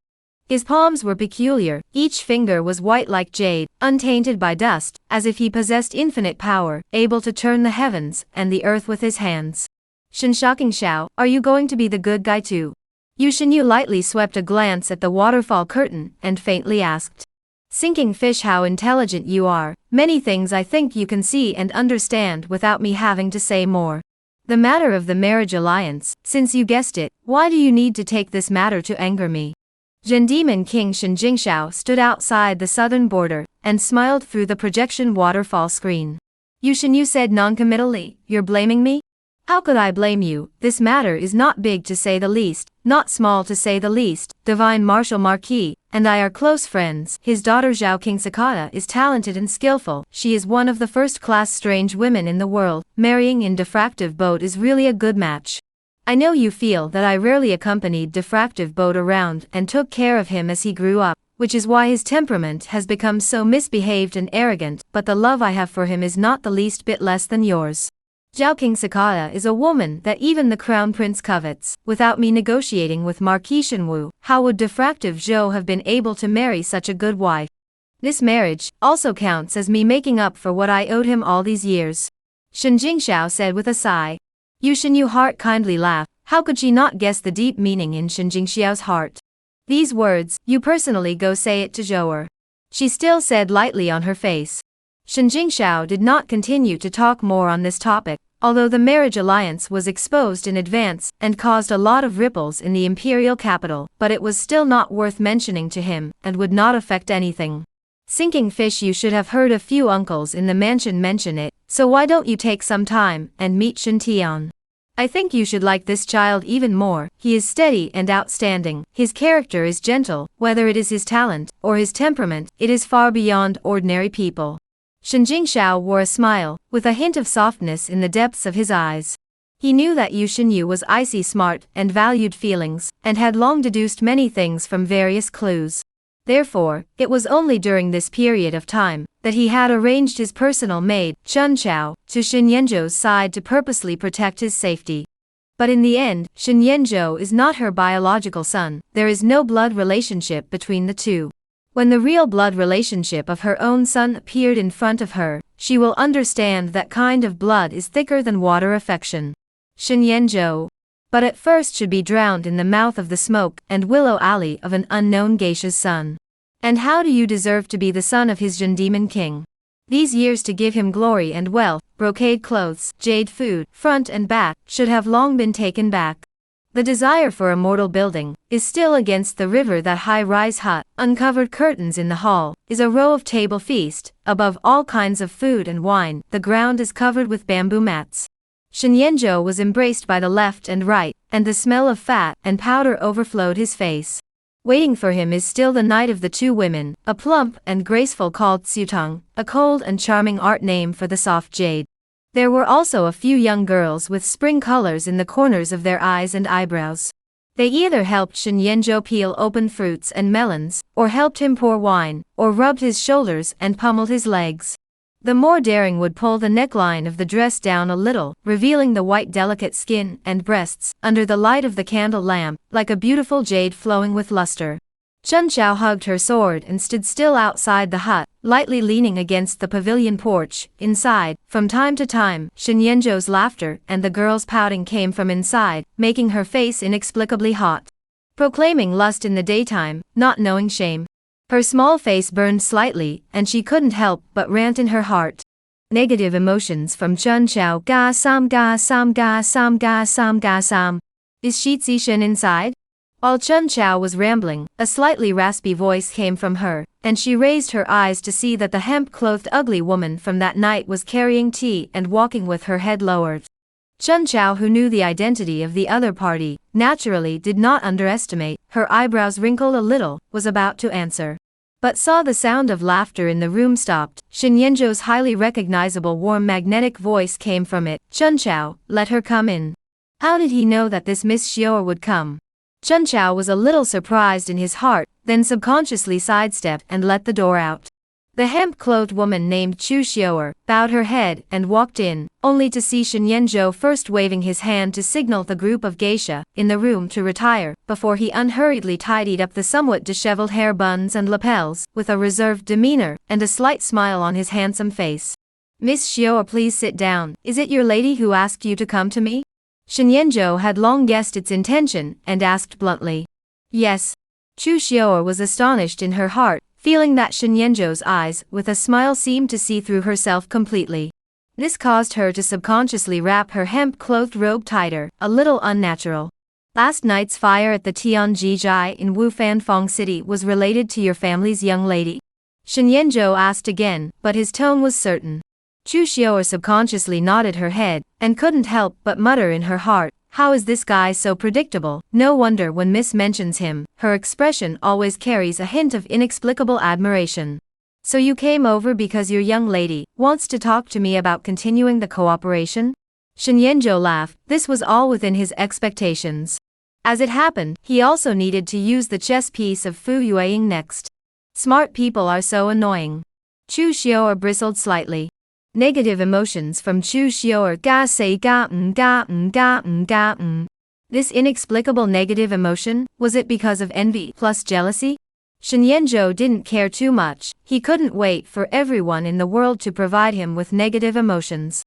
His palms were peculiar, each finger was white like jade, untainted by dust, as if he possessed infinite power, able to turn the heavens and the earth with his hands. Shen Shengxiao, are you going to be the good guy too? Yu Shenyu lightly swept a glance at the waterfall curtain and faintly asked. Sinking fish, how intelligent you are. Many things I think you can see and understand without me having to say more. The matter of the marriage alliance, since you guessed it, why do you need to take this matter to anger me? Jin Demon King Shen Jingxiao stood outside the southern border and smiled through the projection waterfall screen. Yu Shenyu said noncommittally, you're blaming me? How could I blame you? This matter is not big to say the least, not small to say the least. Divine Marshal Marquis and I are close friends. His daughter Zhao King Sakata is talented and skillful. She is one of the first-class strange women in the world. Marrying in Diffractive Boat is really a good match. I know you feel that I rarely accompanied Diffractive Boat around and took care of him as he grew up, which is why his temperament has become so misbehaved and arrogant, but the love I have for him is not the least bit less than yours. Zhao King Sakata is a woman that even the crown prince covets. Without me negotiating with Marquis Shenwu, how would Diffractive Zhou have been able to marry such a good wife? This marriage also counts as me making up for what I owed him all these years. Shen Jingxiao said with a sigh. Yu Shenyu heart kindly laughed, How could she not guess the deep meaning in Shen Jingxiao's heart? These words, you personally go say it to Zhou'er. She still said lightly on her face. Shen Jingxiao did not continue to talk more on this topic, although the marriage alliance was exposed in advance and caused a lot of ripples in the imperial capital, but it was still not worth mentioning to him and would not affect anything. Sinking fish, you should have heard a few uncles in the mansion mention it, so why don't you take some time and meet Shen Tian? I think you should like this child even more. He is steady and outstanding, his character is gentle, whether it is his talent or his temperament, it is far beyond ordinary people. Shen Jingxiao wore a smile, with a hint of softness in the depths of his eyes. He knew that Yu Shenyu was icy smart and valued feelings, and had long deduced many things from various clues. Therefore, it was only during this period of time that he had arranged his personal maid, Chun Chao, to Shen Yanzhou's side to purposely protect his safety. But in the end, Shen Yanzhou is not her biological son, there is no blood relationship between the two. When the real blood relationship of her own son appeared in front of her, she will understand that kind of blood is thicker than water affection. Shen Yanzhou, but at first should be drowned in the mouth of the smoke and willow alley of an unknown geisha's son. And how do you deserve to be the son of his Jin Demon King? These years to give him glory and wealth, brocade clothes, jade food, front and back, should have long been taken back. The desire for a mortal building is still against the river. That high-rise hut, uncovered curtains in the hall, is a row of table feast, above all kinds of food and wine, the ground is covered with bamboo mats. Shen Yanzhou was embraced by the left and right, and the smell of fat and powder overflowed his face. Waiting for him is still the night of the two women, a plump and graceful called Xiutong, a cold and charming art name for the soft jade. There were also a few young girls with spring colors in the corners of their eyes and eyebrows. They either helped Shen Yanzhou peel open fruits and melons, or helped him pour wine, or rubbed his shoulders and pummeled his legs. The more daring would pull the neckline of the dress down a little, revealing the white delicate skin and breasts, under the light of the candle lamp, like a beautiful jade flowing with luster. Chun Chao hugged her sword and stood still outside the hut, lightly leaning against the pavilion porch. Inside, from time to time, Shen Yanzhou's laughter and the girl's pouting came from inside, making her face inexplicably hot. Proclaiming lust in the daytime, not knowing shame. Her small face burned slightly, and she couldn't help but rant in her heart. Negative emotions from Chun Chao. Ga sam ga sam ga sam ga sam ga sam. Is Shi Shen inside? While Chun Chao was rambling, a slightly raspy voice came from her, and she raised her eyes to see that the hemp-clothed ugly woman from that night was carrying tea and walking with her head lowered. Chun Chao, who knew the identity of the other party, naturally did not underestimate, her eyebrows wrinkled a little, was about to answer. But saw the sound of laughter in the room stopped. Shen Yanzhou's highly recognizable warm magnetic voice came from it. Chun Chao, let her come in. How did he know that this Miss Xiao would come? Chun Chao was a little surprised in his heart, then subconsciously sidestepped and let the door out. The hemp-clothed woman named Chu Xiao'er bowed her head and walked in, only to see Shen Yanzhou first waving his hand to signal the group of geisha in the room to retire, before he unhurriedly tidied up the somewhat disheveled hair buns and lapels, with a reserved demeanor and a slight smile on his handsome face. Miss Xiao'er, please sit down. Is it your lady who asked you to come to me? Shen Yanzhou had long guessed its intention, and asked bluntly. Yes. Chu Xiao'er was astonished in her heart, feeling that Shen Yanzhou's eyes with a smile seemed to see through herself completely. This caused her to subconsciously wrap her hemp-clothed robe tighter, a little unnatural. Last night's fire at the Tianjijai in Wufanfang City was related to your family's young lady? Shen Yanzhou asked again, but his tone was certain. Chu Xiao'er subconsciously nodded her head, and couldn't help but mutter in her heart, how is this guy so predictable? No wonder when Miss mentions him, her expression always carries a hint of inexplicable admiration. So you came over because your young lady wants to talk to me about continuing the cooperation? Shen Yanzhou laughed, this was all within his expectations. As it happened, he also needed to use the chess piece of Fu Yueying next. Smart people are so annoying. Chu Xiao'er bristled slightly. Negative emotions from Chu Xiao'er. Ga say ga ga ga ga. This inexplicable negative emotion, was it because of envy plus jealousy? Shen Yanzhou didn't care too much, he couldn't wait for everyone in the world to provide him with negative emotions.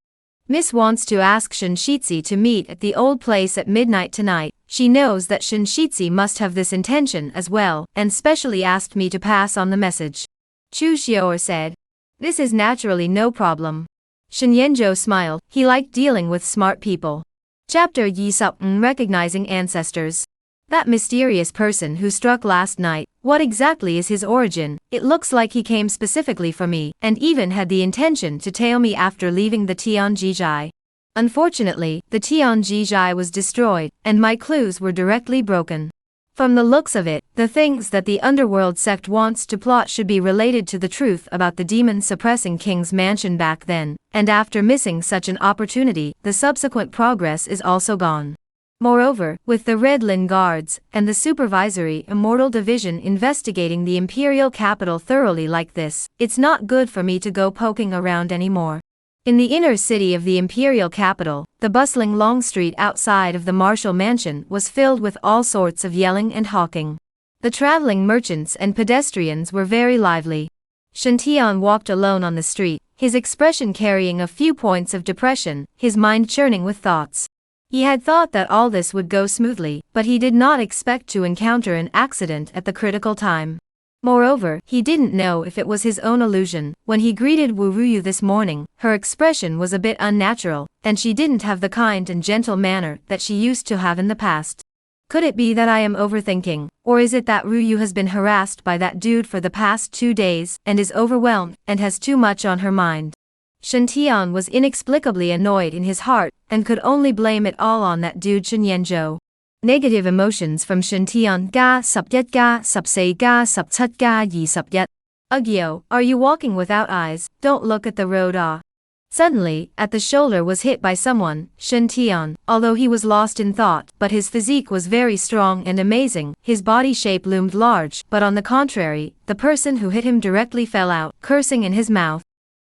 Miss wants to ask Shinshitsu to meet at the old place at midnight tonight. She knows that Shinshitsu must have this intention as well, and specially asked me to pass on the message. Chu Xiaoer said. This is naturally no problem. Shen Yanzhou smiled, he liked dealing with smart people. Chapter Yi Sup Recognizing Ancestors. That mysterious person who struck last night, what exactly is his origin? It looks like he came specifically for me, and even had the intention to tail me after leaving the Tianjijai. Unfortunately, the Tianjijai was destroyed, and my clues were directly broken. From the looks of it, the things that the underworld sect wants to plot should be related to the truth about the demon suppressing King's mansion back then, and after missing such an opportunity, the subsequent progress is also gone. Moreover, with the Red Lin Guards, and the Supervisory Immortal Division investigating the Imperial capital thoroughly like this, it's not good for me to go poking around anymore. In the inner city of the Imperial capital, the bustling long street outside of the Marshal Mansion was filled with all sorts of yelling and hawking. The traveling merchants and pedestrians were very lively. Shen Tian walked alone on the street, his expression carrying a few points of depression, his mind churning with thoughts. He had thought that all this would go smoothly, but he did not expect to encounter an accident at the critical time. Moreover, he didn't know if it was his own illusion. When he greeted Wu Ruyu this morning, her expression was a bit unnatural, and she didn't have the kind and gentle manner that she used to have in the past. Could it be that I am overthinking, or is it that Ruyu has been harassed by that dude for the past 2 days, and is overwhelmed, and has too much on her mind? Shen Tian was inexplicably annoyed in his heart, and could only blame it all on that dude Shen Yanzhou. Negative emotions from Shen Tian ga 11 ga 14 ga 17 ga 21. Ugyo, are you walking without eyes? Don't look at the road ah. Suddenly, at the shoulder was hit by someone. Shen Tian, although he was lost in thought, but his physique was very strong and amazing, his body shape loomed large, but on the contrary, the person who hit him directly fell out, cursing in his mouth.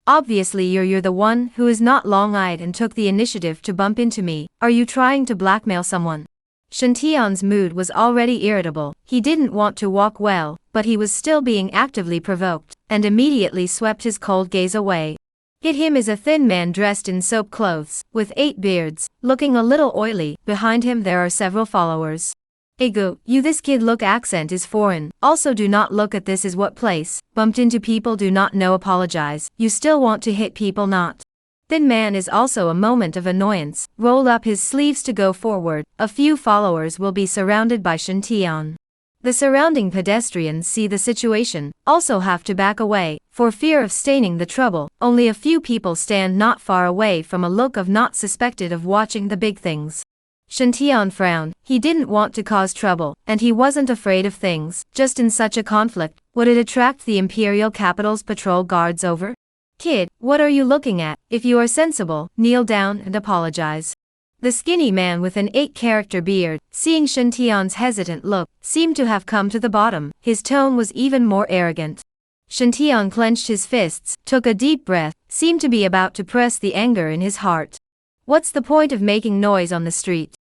Obviously you're the one who is not long-eyed and took the initiative to bump into me. Are you trying to blackmail someone? Shen Tian's mood was already irritable. He didn't want to walk well, but he was still being actively provoked, and immediately swept his cold gaze away. Hit him is a thin man dressed in soap clothes, with 8 beards, looking a little oily. Behind him there are several followers. Ego, you this kid look accent is foreign, also do not look at this is what place, bumped into people do not know apologize, you still want to hit people not. Thin man is also a moment of annoyance, rolled up his sleeves to go forward, a few followers will be surrounded by Shen Tian. The surrounding pedestrians see the situation, also have to back away, for fear of staining the trouble. Only a few people stand not far away from a look of not suspected of watching the big things. Shen Tian frowned, he didn't want to cause trouble, and he wasn't afraid of things. Just in such a conflict, would it attract the Imperial capital's patrol guards over? Kid, what are you looking at? If you are sensible, kneel down and apologize. The skinny man with an 8-character beard, seeing Shen Tian's hesitant look, seemed to have come to the bottom. His tone was even more arrogant. Shen Tian clenched his fists, took a deep breath, seemed to be about to press the anger in his heart. What's the point of making noise on the street?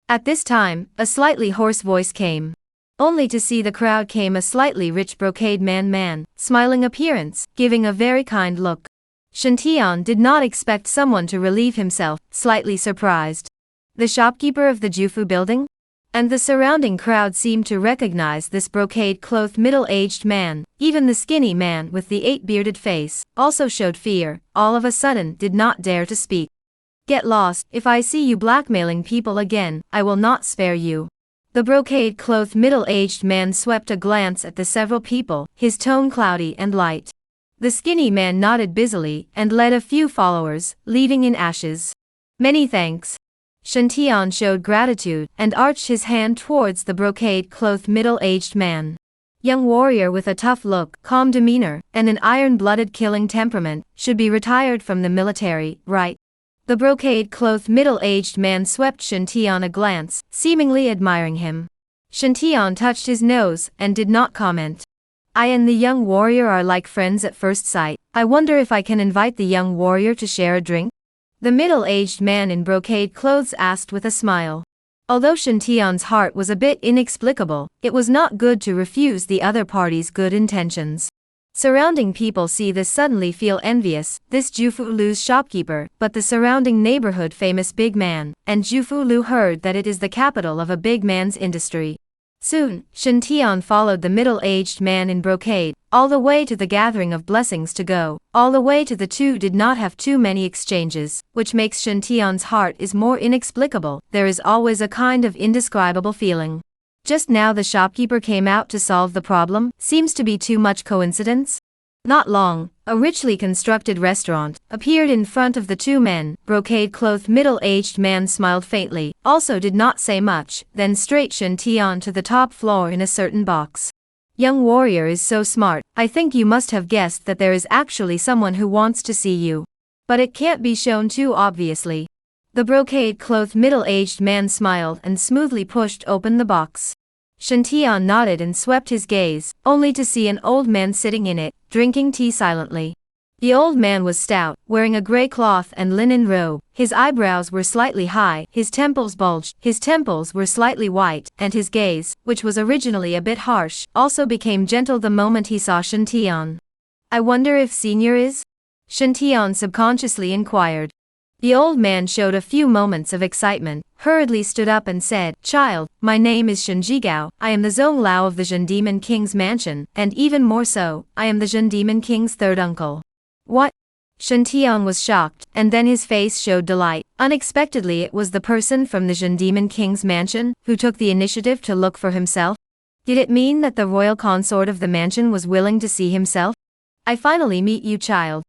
At this time, a slightly hoarse voice came. Only to see the crowd came a slightly rich brocade man, smiling appearance, giving a very kind look. Shen Tian did not expect someone to relieve himself, slightly surprised. The shopkeeper of the Jufu building? And the surrounding crowd seemed to recognize this brocade-clothed middle-aged man. Even the skinny man with the 8-bearded face also showed fear, all of a sudden did not dare to speak. Get lost, if I see you blackmailing people again, I will not spare you. The brocade-clothed middle-aged man swept a glance at the several people, his tone cloudy and light. The skinny man nodded busily and led a few followers, leaving in ashes. Many thanks. Shen Tian showed gratitude and arched his hand towards the brocade-clothed middle-aged man. Young warrior with a tough look, calm demeanor, and an iron-blooded killing temperament, should be retired from the military, right? The brocade-clothed middle-aged man swept Shen Tian a glance, seemingly admiring him. Shen Tian touched his nose and did not comment. I and the young warrior are like friends at first sight. I wonder if I can invite the young warrior to share a drink? The middle-aged man in brocade clothes asked with a smile. Although Shen Tian's heart was a bit inexplicable, it was not good to refuse the other party's good intentions. Surrounding people see this suddenly feel envious, this Jufu Lu's shopkeeper, but the surrounding neighborhood famous big man, and Jufu Lu heard that it is the capital of a big man's industry. Soon, Shen Tian followed the middle-aged man in brocade, all the way to the gathering of blessings to go, all the way to the two did not have too many exchanges, which makes Shen Tian's heart is more inexplicable, there is always a kind of indescribable feeling. Just now the shopkeeper came out to solve the problem, seems to be too much coincidence? Not long, a richly constructed restaurant appeared in front of the two men. Brocade-clothed middle-aged man smiled faintly, also did not say much, then straight Shen Tian to the top floor in a certain box. Young warrior is so smart, I think you must have guessed that there is actually someone who wants to see you. But it can't be shown too obviously. The brocade-clothed middle-aged man smiled and smoothly pushed open the box. Shen Tian nodded and swept his gaze, only to see an old man sitting in it, drinking tea silently. The old man was stout, wearing a grey cloth and linen robe, his eyebrows were slightly high, his temples bulged, his temples were slightly white, and his gaze, which was originally a bit harsh, also became gentle the moment he saw Shen Tian. I wonder if Senior is? Shen Tian subconsciously inquired. The old man showed a few moments of excitement, hurriedly stood up and said, "Child, my name is Shen Jigao, I am the Zhong Lao of the Zhen Demon King's mansion, and even more so, I am the Zhen Demon King's third uncle." What? Shen Tian was shocked, and then his face showed delight. Unexpectedly it was the person from the Zhen Demon King's mansion, who took the initiative to look for himself? Did it mean that the royal consort of the mansion was willing to see himself? I finally meet you, child.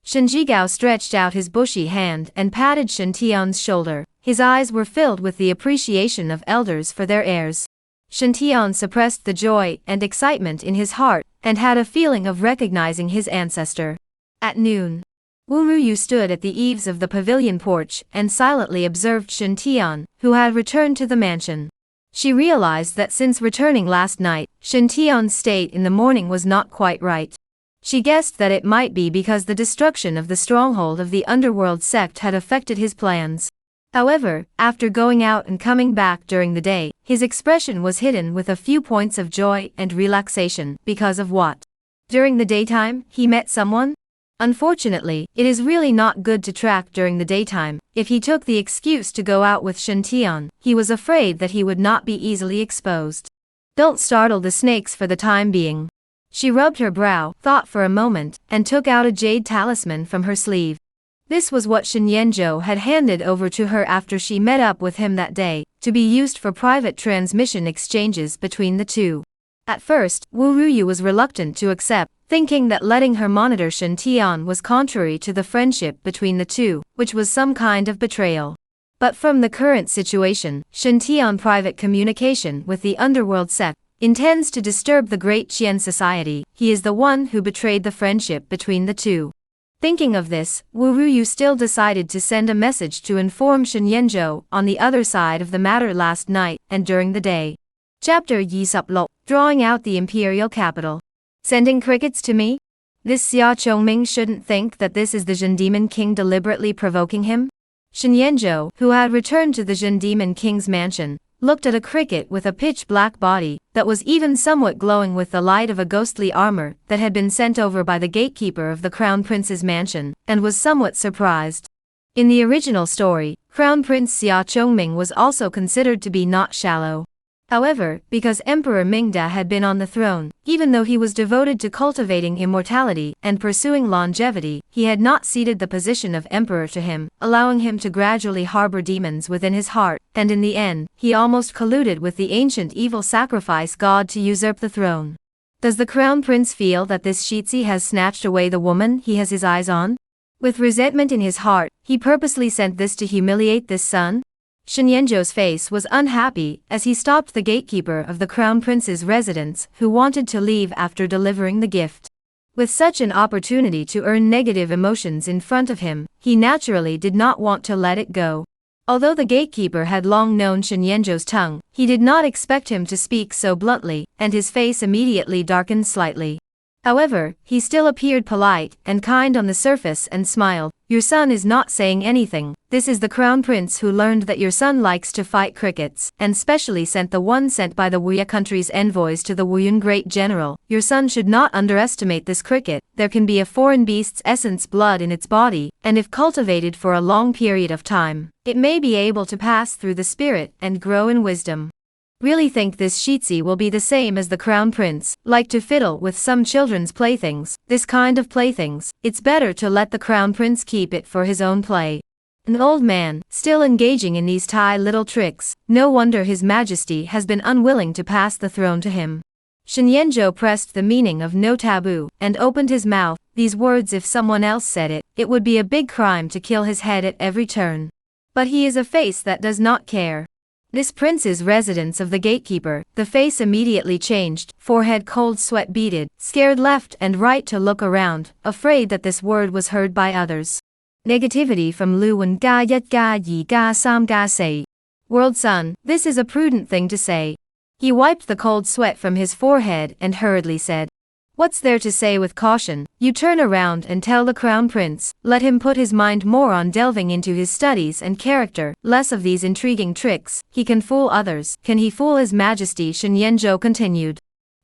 Shen Jigao stretched out his bushy hand and patted Shen Tian's shoulder. His eyes were filled with the appreciation of elders for their heirs. Shen Tian suppressed the joy and excitement in his heart, and had a feeling of recognizing his ancestor. At noon, Wu Ruyu stood at the eaves of the pavilion porch and silently observed Shen Tian, who had returned to the mansion. She realized that since returning last night, Shen Tian's state in the morning was not quite right. She guessed that it might be because the destruction of the stronghold of the underworld sect had affected his plans. However, after going out and coming back during the day, his expression was hidden with a few points of joy and relaxation. Because of what? During the daytime, he met someone? Unfortunately, it is really not good to track during the daytime. If he took the excuse to go out with Shen Tian, he was afraid that he would not be easily exposed. Don't startle the snakes for the time being. She rubbed her brow, thought for a moment, and took out a jade talisman from her sleeve. This was what Shen Yanzhou had handed over to her after she met up with him that day, to be used for private transmission exchanges between the two. At first, Wu Ruyu was reluctant to accept, thinking that letting her monitor Shen Tian was contrary to the friendship between the two, which was some kind of betrayal. But from the current situation, Shen Tian private communication with the underworld sect intends to disturb the great Qian society. He is the one who betrayed the friendship between the two. Thinking of this, Wu Ruyu still decided to send a message to inform Shen Yanzhou on the other side of the matter last night and during the day. Chapter Yisup Lo, drawing out the imperial capital. Sending crickets to me? This Xia Chongming shouldn't think that this is the Zhen Demon King deliberately provoking him? Shen Yanzhou, who had returned to the Zhen Demon King's mansion, looked at a cricket with a pitch-black body that was even somewhat glowing with the light of a ghostly armor that had been sent over by the gatekeeper of the Crown Prince's mansion, and was somewhat surprised. In the original story, Crown Prince Xia Chongming was also considered to be not shallow. However, because Emperor Mingda had been on the throne, even though he was devoted to cultivating immortality and pursuing longevity, he had not ceded the position of emperor to him, allowing him to gradually harbor demons within his heart, and in the end, he almost colluded with the ancient evil sacrifice god to usurp the throne. Does the crown prince feel that this Shitzi has snatched away the woman he has his eyes on? With resentment in his heart, he purposely sent this to humiliate this son? Shen Yanzhou's face was unhappy as he stopped the gatekeeper of the crown prince's residence, who wanted to leave after delivering the gift. With such an opportunity to earn negative emotions in front of him, he naturally did not want to let it go. Although the gatekeeper had long known Shen Yanzhou's tongue, he did not expect him to speak so bluntly, and his face immediately darkened slightly. However, he still appeared polite and kind on the surface and smiled. Your son is not saying anything. This is the crown prince who learned that your son likes to fight crickets, and specially sent the one sent by the Wuya country's envoys to the Wuyun great general. Your son should not underestimate this cricket. There can be a foreign beast's essence blood in its body, and if cultivated for a long period of time, it may be able to pass through the spirit and grow in wisdom. Really think this Shitzi will be the same as the crown prince, like to fiddle with some children's playthings, this kind of playthings. It's better to let the crown prince keep it for his own play. An old man, still engaging in these little tricks, no wonder his majesty has been unwilling to pass the throne to him. Shen Yanzhou pressed the meaning of no taboo, and opened his mouth. These words, if someone else said it, it would be a big crime to kill his head at every turn. But he is a face that does not care. This prince's residence of the gatekeeper, the face immediately changed, forehead cold sweat beaded, scared left and right to look around, afraid that this word was heard by others. Negativity from Lu Wen ga yet ga yi ga sam ga say. World son, this is a prudent thing to say. He wiped the cold sweat from his forehead and hurriedly said, what's there to say with caution? You turn around and tell the crown prince, let him put his mind more on delving into his studies and character, less of these intriguing tricks. He can fool others. Can he fool his majesty? Shen Yanzhou continued.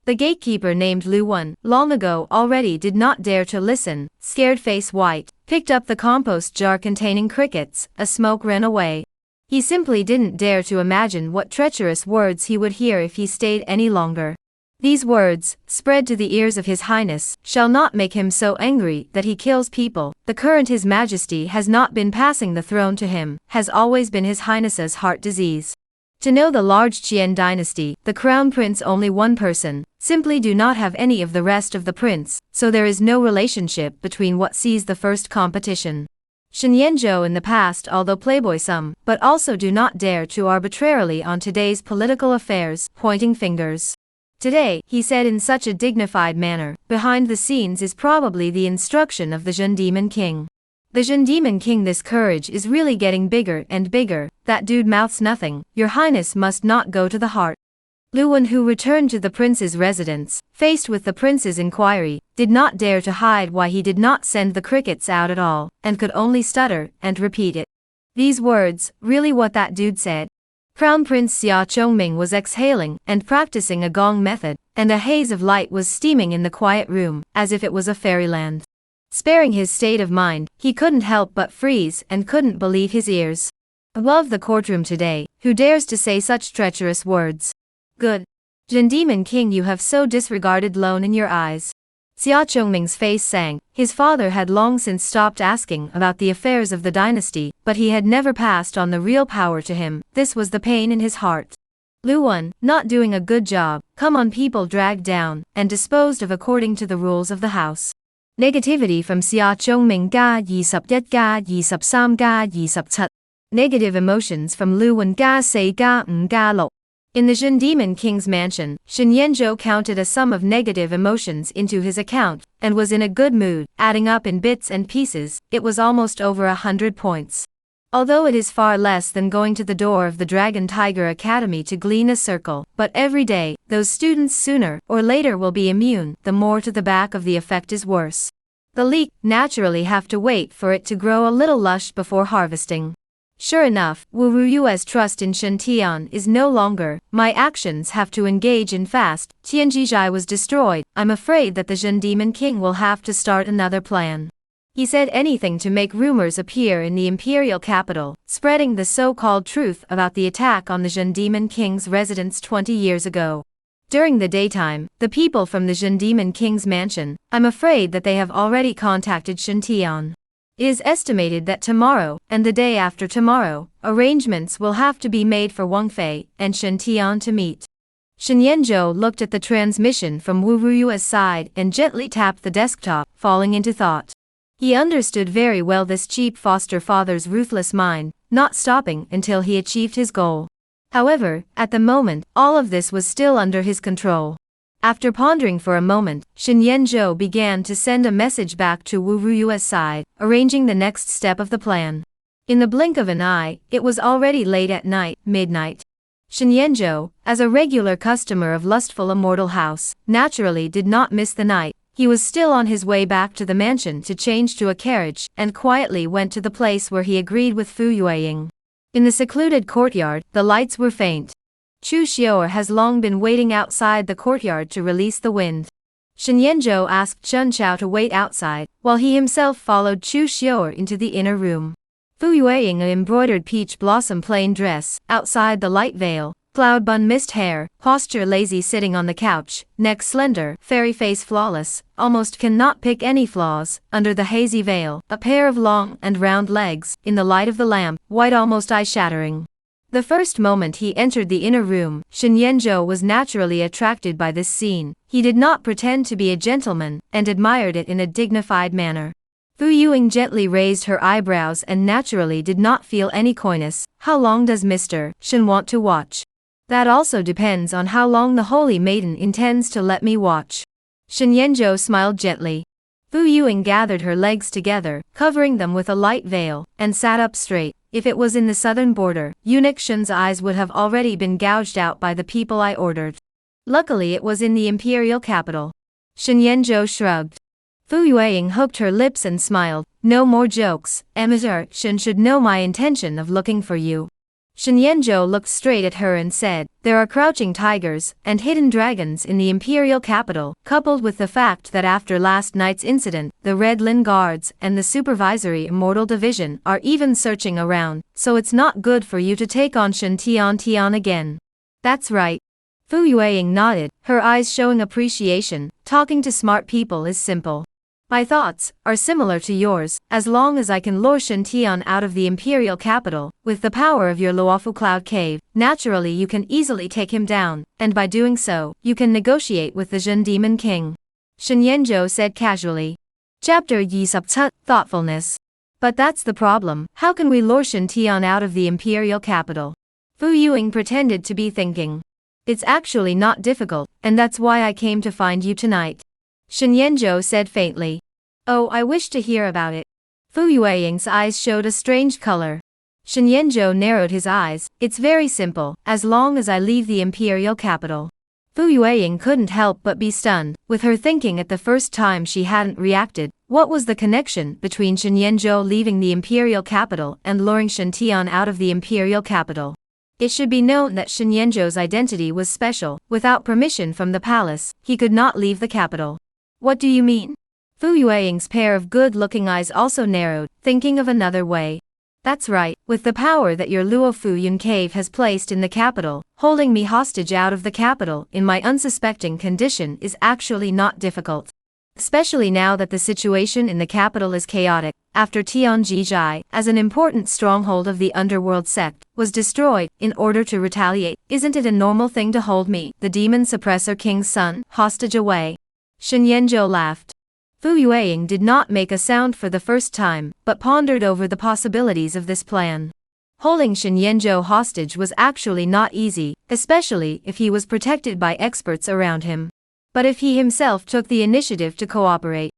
The gatekeeper named Lu Wen, long ago already did not dare to listen, scared face white, picked up the compost jar containing crickets, a smoke ran away. He simply didn't dare to imagine what treacherous words he would hear if he stayed any longer. These words, spread to the ears of His Highness, shall not make him so angry that he kills people. The current His Majesty has not been passing the throne to him, has always been His Highness's heart disease. To know the large Qian dynasty, the crown prince only one person, simply do not have any of the rest of the prince, so there is no relationship between what sees the first competition. Shen Yanzhou in the past although playboy some, but also do not dare to arbitrarily on today's political affairs, pointing fingers. Today, he said in such a dignified manner, behind the scenes is probably the instruction of the Zhen Demon King. The Zhen Demon King, this courage is really getting bigger and bigger. That dude mouths nothing. Your Highness must not go to the heart. Lu Wen, who returned to the prince's residence, faced with the prince's inquiry, did not dare to hide why he did not send the crickets out at all, and could only stutter and repeat it. These words, really what that dude said. Crown Prince Xia Chongming was exhaling and practicing a gong method, and a haze of light was steaming in the quiet room, as if it was a fairyland. Sparing his state of mind, he couldn't help but freeze and couldn't believe his ears. Above the courtroom today, who dares to say such treacherous words? Good. Zhen Demon King, you have so disregarded loan in your eyes. Xia Chongming's face sank. His father had long since stopped asking about the affairs of the dynasty, but he had never passed on the real power to him. This was the pain in his heart. Lu Wen, not doing a good job, come on, people dragged down, and disposed of according to the rules of the house. Negativity from Xia Chongming ga yi sub yet ga yi sub sam ga yi sub cut. Negative emotions from Lu Wen ga say ga ga lo. In the Zhen Demon King's mansion, Shen Yanzhou counted a sum of negative emotions into his account, and was in a good mood, adding up in bits and pieces. It was almost over 100 points. Although it is far less than going to the door of the Dragon Tiger Academy to glean a circle, but every day, those students sooner or later will be immune. The more to the back of the effect is worse. The leek naturally have to wait for it to grow a little lush before harvesting. Sure enough, Wu Ruyue's trust in Shen Tian is no longer. My actions have to engage in fast. Tianjizhai was destroyed. I'm afraid that the Zhen Demon King will have to start another plan. He said anything to make rumors appear in the imperial capital, spreading the so-called truth about the attack on the Zhen Demon King's residence 20 years ago. During the daytime, the people from the Zhen Demon King's mansion, I'm afraid that they have already contacted Shen Tian. It is estimated that tomorrow, and the day after tomorrow, arrangements will have to be made for Wang Fei and Shen Tian to meet. Shen Yanzhou looked at the transmission from Wu Ruyue's side and gently tapped the desktop, falling into thought. He understood very well this cheap foster father's ruthless mind, not stopping until he achieved his goal. However, at the moment, all of this was still under his control. After pondering for a moment, Shen Yanzhou began to send a message back to Wu Ruyue's side, arranging the next step of the plan. In the blink of an eye, it was already late at night, midnight. Shen Yanzhou, as a regular customer of lustful immortal house, naturally did not miss the night. He was still on his way back to the mansion to change to a carriage, and quietly went to the place where he agreed with Fu Yueying. In the secluded courtyard, the lights were faint. Chu Xiao'er has long been waiting outside the courtyard to release the wind. Shen Yanzhou asked Chun Chao to wait outside, while he himself followed Chu Xiao'er into the inner room. Fu Yueying, an embroidered peach blossom plain dress, outside the light veil, cloud bun mist hair, posture lazy sitting on the couch, neck slender, fairy face flawless, almost cannot pick any flaws, under the hazy veil, a pair of long and round legs, in the light of the lamp, white almost eye-shattering. The first moment he entered the inner room, Shen Yanzhou was naturally attracted by this scene. He did not pretend to be a gentleman, and admired it in a dignified manner. Fu Yueying gently raised her eyebrows and naturally did not feel any coyness. How long does Mr. Shen want to watch? That also depends on how long the holy maiden intends to let me watch. Shen Yanzhou smiled gently. Fu Yueying gathered her legs together, covering them with a light veil, and sat up straight. If it was in the southern border, eunuch Shen's eyes would have already been gouged out by the people I ordered. Luckily it was in the imperial capital. Shen Yanzhou shrugged. Fu Yueying hooked her lips and smiled. No more jokes, Mr. Shen should know my intention of looking for you. Shen Yanzhou looked straight at her and said, there are crouching tigers and hidden dragons in the imperial capital, coupled with the fact that after last night's incident, the Red Lin Guards and the Supervisory Immortal Division are even searching around, so it's not good for you to take on Shen Tian again. That's right. Fu Yueying nodded, her eyes showing appreciation. Talking to smart people is simple. My thoughts are similar to yours. As long as I can lure Shen Tian out of the imperial capital, with the power of your Luofu Cloud Cave, naturally you can easily take him down, and by doing so, you can negotiate with the Zhen Demon King. Shen Yanzhou said casually. Chapter Yi Subtut, Thoughtfulness. But that's the problem. How can we lure Shen Tian out of the imperial capital? Fu Yueying pretended to be thinking. It's actually not difficult, and that's why I came to find you tonight. Shen Yanzhou said faintly. Oh, I wish to hear about it. Fu Yueying's eyes showed a strange color. Shen Yanzhou narrowed his eyes. It's very simple, as long as I leave the imperial capital. Fu Yueying couldn't help but be stunned, with her thinking at the first time she hadn't reacted. What was the connection between Shen Yanzhou leaving the imperial capital and luring Shen Tian out of the imperial capital? It should be known that Shen Yanzhou's identity was special. Without permission from the palace, he could not leave the capital. What do you mean? Fu Yueying's pair of good-looking eyes also narrowed, thinking of another way. That's right, with the power that your Luo Fu Yun cave has placed in the capital, holding me hostage out of the capital in my unsuspecting condition is actually not difficult. Especially now that the situation in the capital is chaotic, after Tianjizhai, as an important stronghold of the underworld sect, was destroyed, in order to retaliate. Isn't it a normal thing to hold me, the demon suppressor king's son, hostage away? Shen Yanzhou laughed. Fu Yueying did not make a sound for the first time, but pondered over the possibilities of this plan. Holding Shen Yanzhou hostage was actually not easy, especially if he was protected by experts around him. But if he himself took the initiative to cooperate,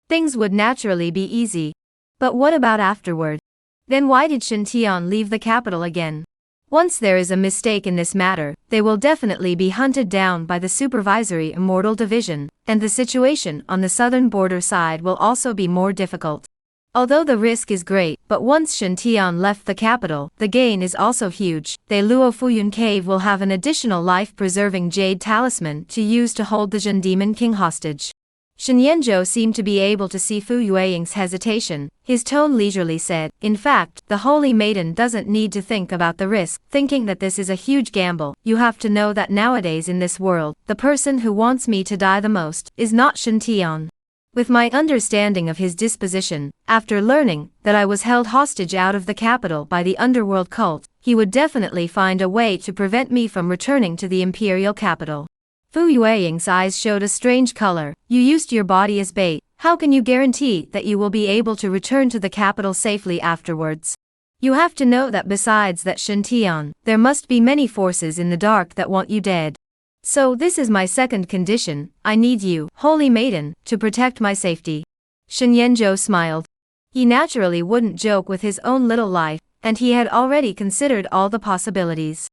things would naturally be easy. But what about afterward? Then why did Shen Tian leave the capital again? Once there is a mistake in this matter, they will definitely be hunted down by the Supervisory Immortal Division, and the situation on the southern border side will also be more difficult. Although the risk is great, but once Shen Tian left the capital, the gain is also huge. The Luo Fuyun Cave will have an additional life-preserving jade talisman to use to hold the Zhen Demon King hostage. Shen Yanzhou seemed to be able to see Fu Yueying's hesitation. His tone leisurely said, in fact, the holy maiden doesn't need to think about the risk, thinking that this is a huge gamble. You have to know that nowadays in this world, the person who wants me to die the most is not Shen Tian. With my understanding of his disposition, after learning that I was held hostage out of the capital by the underworld cult, he would definitely find a way to prevent me from returning to the imperial capital. Fu Yueying's eyes showed a strange color. You used your body as bait. How can you guarantee that you will be able to return to the capital safely afterwards? You have to know that besides that Shen Tian, there must be many forces in the dark that want you dead. So this is my second condition. I need you, holy maiden, to protect my safety. Shen Yanzhou smiled. He naturally wouldn't joke with his own little life, and he had already considered all the possibilities.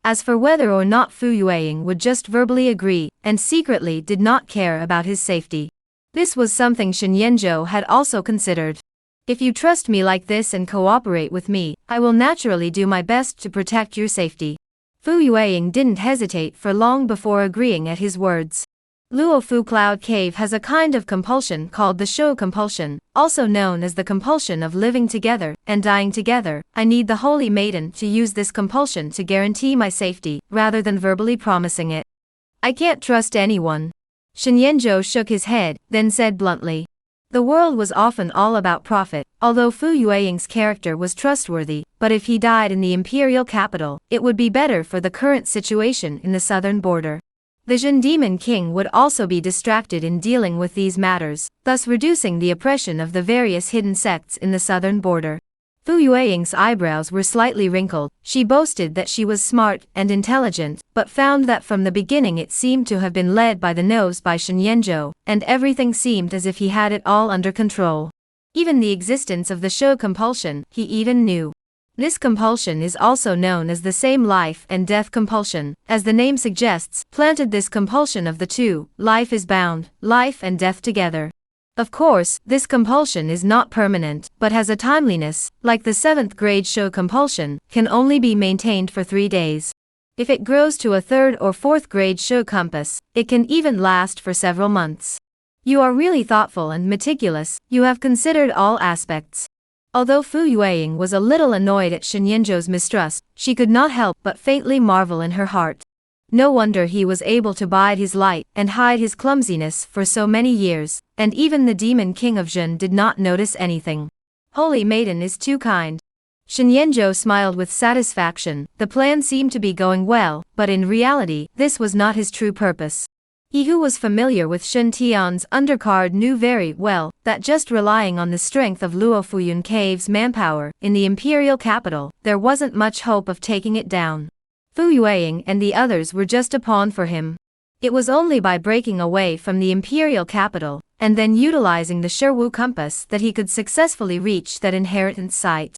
As for whether or not Fu Yueying would just verbally agree, and secretly did not care about his safety. This was something Shen Yanzhou had also considered. If you trust me like this and cooperate with me, I will naturally do my best to protect your safety. Fu Yueying didn't hesitate for long before agreeing at his words. Luofu Cloud Cave has a kind of compulsion called the Shou compulsion, also known as the compulsion of living together and dying together. I need the Holy Maiden to use this compulsion to guarantee my safety, rather than verbally promising it. I can't trust anyone. Shen Yanzhou shook his head, then said bluntly. The world was often all about profit, although Fu Yueying's character was trustworthy, but if he died in the imperial capital, it would be better for the current situation in the southern border. The Zhen Demon King would also be distracted in dealing with these matters, thus reducing the oppression of the various hidden sects in the southern border. Fu Yueying's eyebrows were slightly wrinkled. She boasted that she was smart and intelligent, but found that from the beginning it seemed to have been led by the nose by Shen Yanzhou, and everything seemed as if he had it all under control. Even the existence of the Shou compulsion, he even knew. This compulsion is also known as the same life and death compulsion. As the name suggests, planted this compulsion of the two, life is bound, life and death together. Of course, this compulsion is not permanent, but has a timeliness, like the 7th grade Shou compulsion, can only be maintained for 3 days. If it grows to a 3rd or 4th grade Shou compass, it can even last for several months. You are really thoughtful and meticulous, you have considered all aspects. Although Fu Yueying was a little annoyed at Shen Yanzhou's mistrust, she could not help but faintly marvel in her heart. No wonder he was able to bide his light and hide his clumsiness for so many years, and even the Demon King of Zhen did not notice anything. Holy Maiden is too kind. Shen Yanzhou smiled with satisfaction. The plan seemed to be going well, but in reality, this was not his true purpose. He who was familiar with Shen Tian's undercard knew very well that just relying on the strength of Luofuyun Cave's manpower in the imperial capital, there wasn't much hope of taking it down. Fu Yueying and the others were just a pawn for him. It was only by breaking away from the imperial capital, and then utilizing the Sherwu compass that he could successfully reach that inheritance site.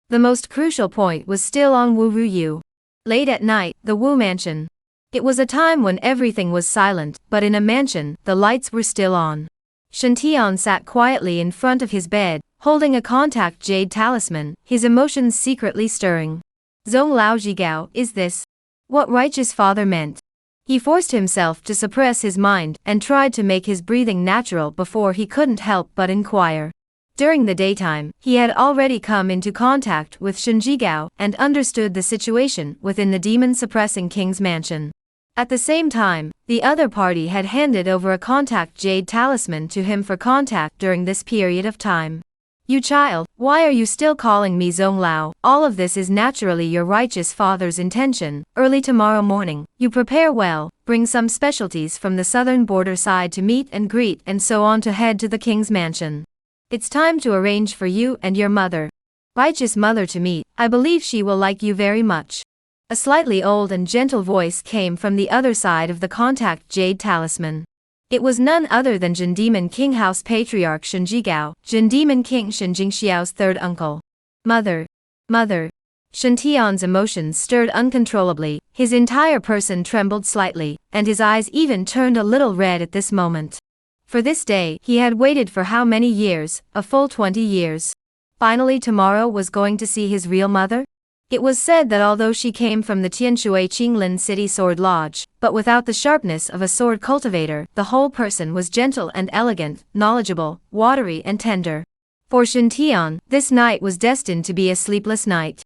The most crucial point was still on Wu Ruyu. Late at night, the Wu mansion. It was a time when everything was silent, but in a mansion, the lights were still on. Shen Tian sat quietly in front of his bed, holding a contact jade talisman, his emotions secretly stirring. Zong Lao Jigao, is this what righteous father meant? He forced himself to suppress his mind and tried to make his breathing natural before he couldn't help but inquire. During the daytime, he had already come into contact with Shen Jigao and understood the situation within the demon-suppressing king's mansion. At the same time, the other party had handed over a contact jade talisman to him for contact during this period of time. You child, why are you still calling me Zong Lao? All of this is naturally your righteous father's intention. Early tomorrow morning, you prepare well, bring some specialties from the southern border side to meet and greet and so on to head to the king's mansion. It's time to arrange for you and your mother. Righteous mother to meet, I believe she will like you very much. A slightly old and gentle voice came from the other side of the contact jade talisman. It was none other than Zhen Demon King House Patriarch Shen Jigao, Zhen Demon King Shen Jingxiao's third uncle. Mother. Mother. Shen Tian's emotions stirred uncontrollably, his entire person trembled slightly, and his eyes even turned a little red at this moment. For this day, he had waited for how many years? A full 20 years. Finally tomorrow was going to see his real mother? It was said that although she came from the Tianshui Qinglin City Sword Lodge, but without the sharpness of a sword cultivator, the whole person was gentle and elegant, knowledgeable, watery and tender. For Shen Tian, this night was destined to be a sleepless night.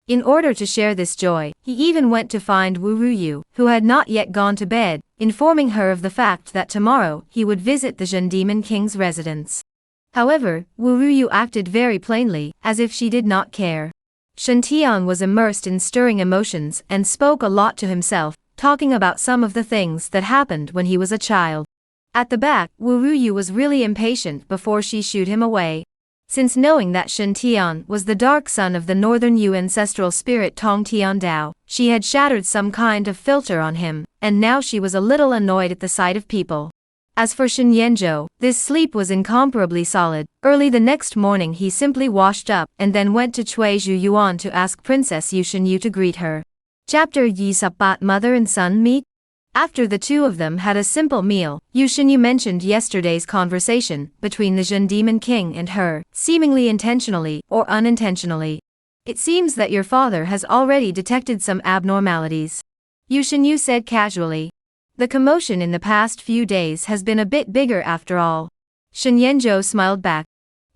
In order to share this joy, he even went to find Wu Ruyu, who had not yet gone to bed, informing her of the fact that tomorrow he would visit the Zhen Demon King's residence. However, Wu Ruyu acted very plainly, as if she did not care. Shen Tian was immersed in stirring emotions and spoke a lot to himself, talking about some of the things that happened when he was a child. At the back, Wu Ruyu was really impatient before she shooed him away. Since knowing that Shen Tian was the dark son of the Northern Yu ancestral spirit Tong Tian Dao, she had shattered some kind of filter on him, and now she was a little annoyed at the sight of people. As for Shen Yanzhou, this sleep was incomparably solid. Early the next morning he simply washed up and then went to Cui Zhu Yuan to ask Princess Yu Shen Yu to greet her. Chapter Yi Sabat Mother and Son Meet? After the two of them had a simple meal, Yu Shinyu mentioned yesterday's conversation between the Jin Demon King and her, seemingly intentionally or unintentionally. It seems that your father has already detected some abnormalities. Yu Shinyu said casually. The commotion in the past few days has been a bit bigger after all. Shen Yanzhou smiled back.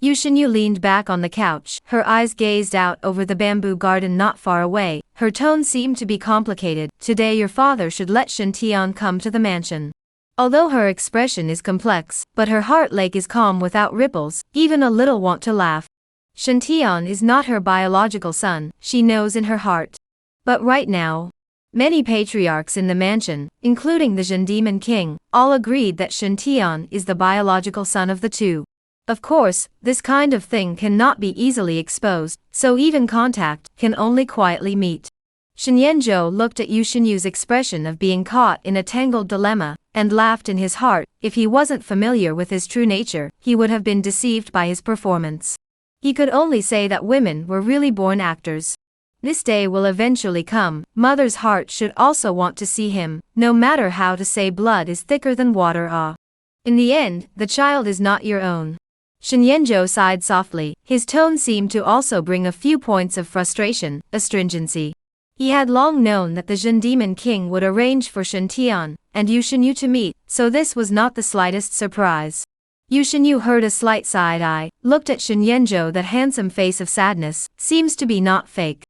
Yu Shinyu leaned back on the couch, her eyes gazed out over the bamboo garden not far away. Her tone seemed to be complicated. Today your father should let Shen Tian come to the mansion. Although her expression is complex, but her heart lake is calm without ripples, even a little want to laugh. Shen Tian is not her biological son, she knows in her heart. But right now, many patriarchs in the mansion, including the Jin Demon King, all agreed that Shen Tian is the biological son of the two. Of course, this kind of thing cannot be easily exposed, so even contact can only quietly meet. Shen Yanzhou looked at Yu Shinyu's expression of being caught in a tangled dilemma, and laughed in his heart. If he wasn't familiar with his true nature, he would have been deceived by his performance. He could only say that women were really born actors. This day will eventually come. Mother's heart should also want to see him, no matter how to say blood is thicker than water. In the end, the child is not your own. Shen Yanzhou sighed softly. His tone seemed to also bring a few points of frustration, astringency. He had long known that the Jin Demon King would arrange for Shen Tian and Yu Shinyu to meet, so this was not the slightest surprise. Yu Shinyu heard a slight side eye, looked at Shen Yanzhou. That handsome face of sadness seems to be not fake.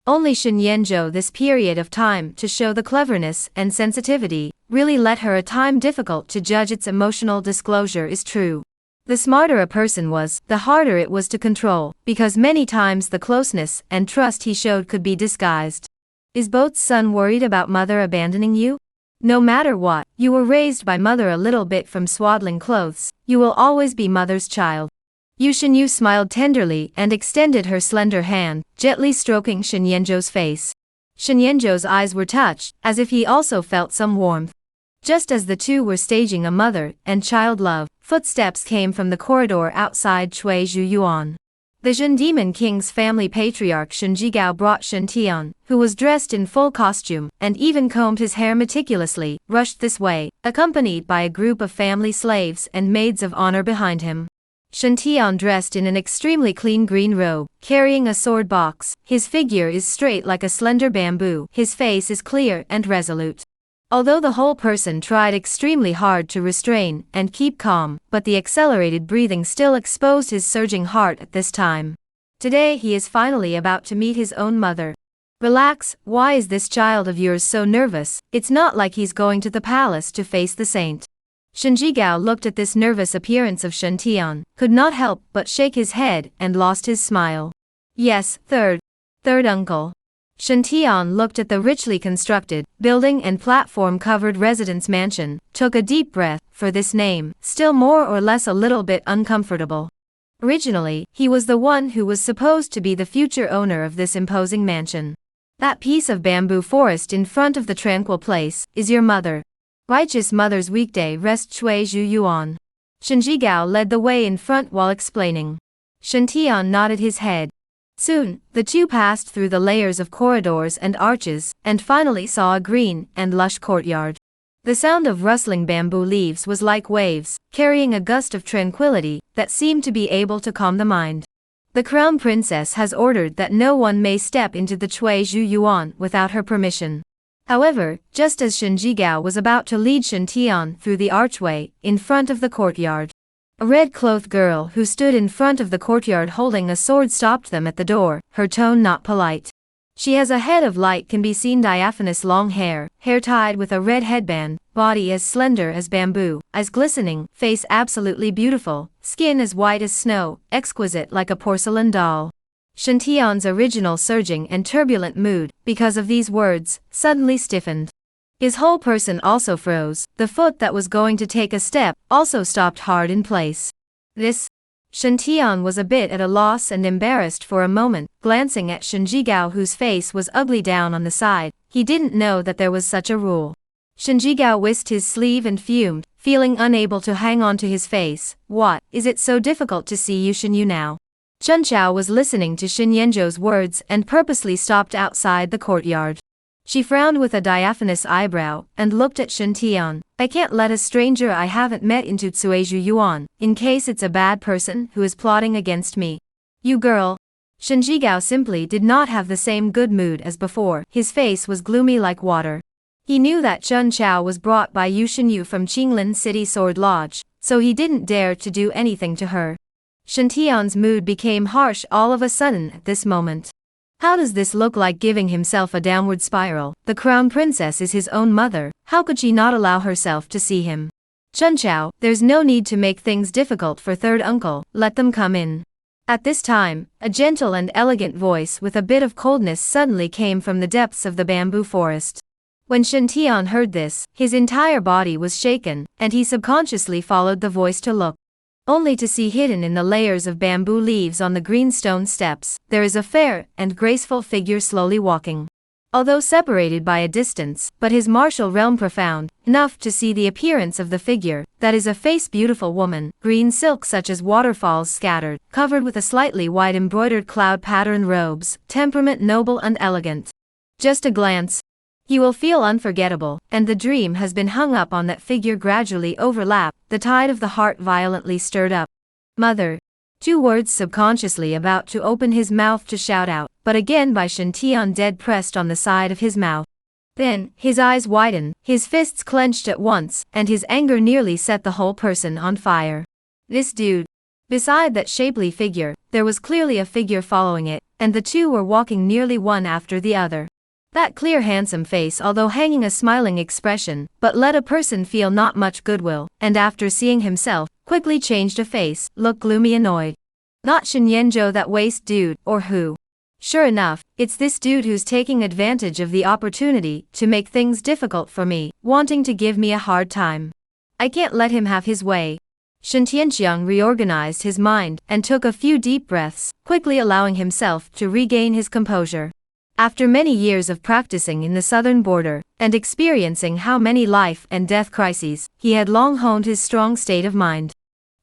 Only Shen Yanzhou this period of time to show the cleverness and sensitivity, really let her a time difficult to judge its emotional disclosure is true. The smarter a person was, the harder it was to control, because many times the closeness and trust he showed could be disguised. Is Boat's son worried about mother abandoning you? No matter what, you were raised by mother a little bit from swaddling clothes, you will always be mother's child. Yu Shinyu smiled tenderly and extended her slender hand, gently stroking Shen Yanzhou's face. Shen Yanzhou's eyes were touched, as if he also felt some warmth. Just as the two were staging a mother and child love, footsteps came from the corridor outside Cui Zhu Yuan. The Jin Demon King's family patriarch Shen Jigao brought Shen Tian, who was dressed in full costume and even combed his hair meticulously, rushed this way, accompanied by a group of family slaves and maids of honor behind him. Shen Tian dressed in an extremely clean green robe, carrying a sword box. His figure is straight like a slender bamboo. His face is clear and resolute. Although the whole person tried extremely hard to restrain and keep calm, but the accelerated breathing still exposed his surging heart at this time. Today he is finally about to meet his own mother. Relax, why is this child of yours so nervous? It's not like he's going to the palace to face the saint. Shen Jigao looked at this nervous appearance of Shen Tian, could not help but shake his head and lost his smile. Yes, third uncle. Shen Tian looked at the richly constructed, building and platform-covered residence mansion, took a deep breath, for this name, still more or less a little bit uncomfortable. Originally, he was the one who was supposed to be the future owner of this imposing mansion. That piece of bamboo forest in front of the tranquil place is your mother. Righteous mother's weekday rest Cui Zhu Yuan. Shen Jigao led the way in front while explaining. Shen Tian nodded his head. Soon, the two passed through the layers of corridors and arches, and finally saw a green and lush courtyard. The sound of rustling bamboo leaves was like waves, carrying a gust of tranquility that seemed to be able to calm the mind. The crown princess has ordered that no one may step into the Cui Zhu Yuan without her permission. However, just as Shen Jigao was about to lead Shen Tian through the archway, in front of the courtyard, a red-clothed girl who stood in front of the courtyard holding a sword stopped them at the door, her tone not polite. She has a head of light can be seen diaphanous long hair tied with a red headband, body as slender as bamboo, eyes glistening, face absolutely beautiful, skin as white as snow, exquisite like a porcelain doll. Shen Tian's original surging and turbulent mood, because of these words, suddenly stiffened. His whole person also froze, the foot that was going to take a step also stopped hard in place. This? Shen Tian was a bit at a loss and embarrassed for a moment, glancing at Shen Jigao whose face was ugly down on the side. He didn't know that there was such a rule. Shen Jigao whisked his sleeve and fumed, feeling unable to hang on to his face. What, is it so difficult to see Yu Shinyu now? Chun Chao was listening to Shen Yanzhou's words and purposely stopped outside the courtyard. She frowned with a diaphanous eyebrow, and looked at Shen Tian. I can't let a stranger I haven't met into Tsueju Yuan, in case it's a bad person who is plotting against me. You girl. Shen Jigao simply did not have the same good mood as before. His face was gloomy like water. He knew that Chun Chao was brought by Yu Shenyu from Qinglin City Sword Lodge, so he didn't dare to do anything to her. Shen Tian's mood became harsh all of a sudden at this moment. How does this look like giving himself a downward spiral? The crown princess is his own mother, how could she not allow herself to see him? Chun Chao, there's no need to make things difficult for third uncle, let them come in. At this time, a gentle and elegant voice with a bit of coldness suddenly came from the depths of the bamboo forest. When Shen Tian heard this, his entire body was shaken, and he subconsciously followed the voice to look. Only to see hidden in the layers of bamboo leaves on the green stone steps, there is a fair and graceful figure slowly walking. Although separated by a distance, but his martial realm profound, enough to see the appearance of the figure, that is a face beautiful woman, green silk such as waterfalls scattered, covered with a slightly wide embroidered cloud pattern robes, temperament noble and elegant. Just a glance. You will feel unforgettable, and the dream has been hung up on that figure gradually overlap, the tide of the heart violently stirred up. Mother. 2 words subconsciously about to open his mouth to shout out, but again by Shen Tian dead pressed on the side of his mouth. Then, his eyes widened, his fists clenched at once, and his anger nearly set the whole person on fire. This dude. Beside that shapely figure, there was clearly a figure following it, and the two were walking nearly one after the other. That clear handsome face although hanging a smiling expression, but let a person feel not much goodwill, and after seeing himself, quickly changed a face, looked gloomy annoyed. Not Shen Yanzhou that waste dude, or who? Sure enough, it's this dude who's taking advantage of the opportunity to make things difficult for me, wanting to give me a hard time. I can't let him have his way. Shen Tianxiang reorganized his mind, and took a few deep breaths, quickly allowing himself to regain his composure. After many years of practicing in the southern border, and experiencing how many life and death crises, he had long honed his strong state of mind.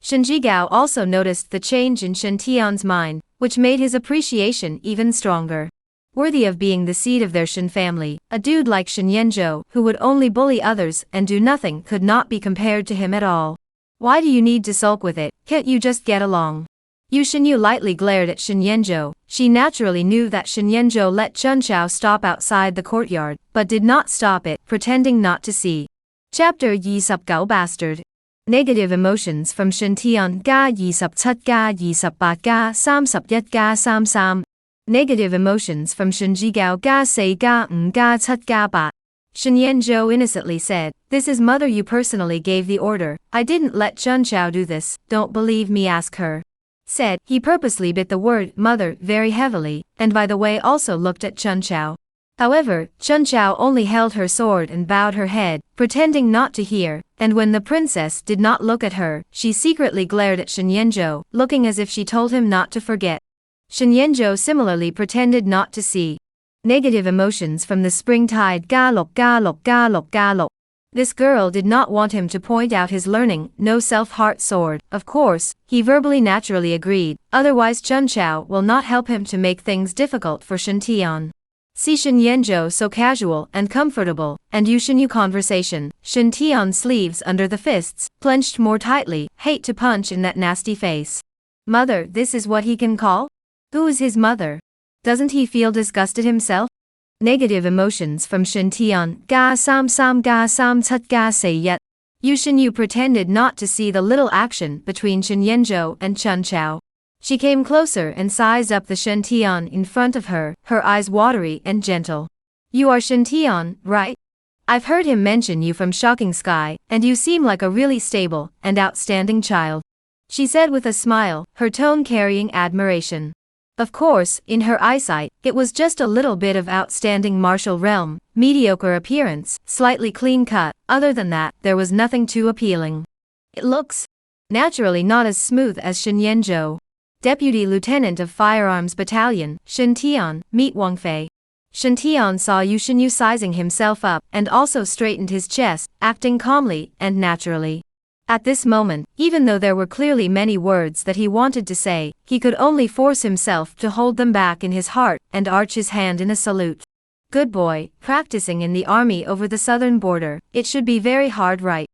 Shen Jigao also noticed the change in Shen Tian's mind, which made his appreciation even stronger. Worthy of being the seed of their Shen family, a dude like Shen Yanzhou, who would only bully others and do nothing, could not be compared to him at all. Why do you need to sulk with it? Can't you just get along? Yu Shenyu lightly glared at Shen Yanzhou. She naturally knew that Shen Yanzhou let Chun Chao stop outside the courtyard, but did not stop it, pretending not to see. Chapter 29 Bastard. Negative emotions from Shen Tian ga 27 ga 28 ga 31 ga 33. Negative emotions from Shen Jigao ga 4 ga 5 ga 7 ga 8. Shen Yanzhou innocently said, "This is mother, you personally gave the order. I didn't let Chun Chao do this, don't believe me, ask her." Said, he purposely bit the word mother very heavily, and by the way also looked at Chun Chao. However, Chun Chao only held her sword and bowed her head, pretending not to hear, and when the princess did not look at her, she secretly glared at Shen Yanzhou, looking as if she told him not to forget. Shen Yanzhou similarly pretended not to see. Negative emotions from the spring tide galop galop galop galop. This girl did not want him to point out his learning, no self-heart sword. Of course, he verbally naturally agreed, otherwise Chun Chao will not help him to make things difficult for Shen Tian. See Shen Yanzhou so casual and comfortable, and Yu Shenyu conversation, Shen Tian's sleeves under the fists, clenched more tightly, hate to punch in that nasty face. Mother, this is what he can call? Who is his mother? Doesn't he feel disgusted himself? Negative emotions from Shen Tian ga 33 ga 37 ga 41. Yu Shenyu pretended not to see the little action between Shen Yanzhou and Chun Chao. She came closer and sized up the Shen Tian in front of her, her eyes watery and gentle. You are Shen Tian, right? I've heard him mention you from Shocking Sky, and you seem like a really stable and outstanding child. She said with a smile, her tone carrying admiration. Of course, in her eyesight, it was just a little bit of outstanding martial realm, mediocre appearance, slightly clean cut, other than that, there was nothing too appealing. It looks naturally not as smooth as Shen Yanzhou. Deputy Lieutenant of Firearms Battalion, Shen Tian, meet Wang Fei. Shen Tian saw Yu Shenyu sizing himself up, and also straightened his chest, acting calmly and naturally. At this moment, even though there were clearly many words that he wanted to say, he could only force himself to hold them back in his heart, and arch his hand in a salute. Good boy, practicing in the army over the southern border, it should be very hard, right?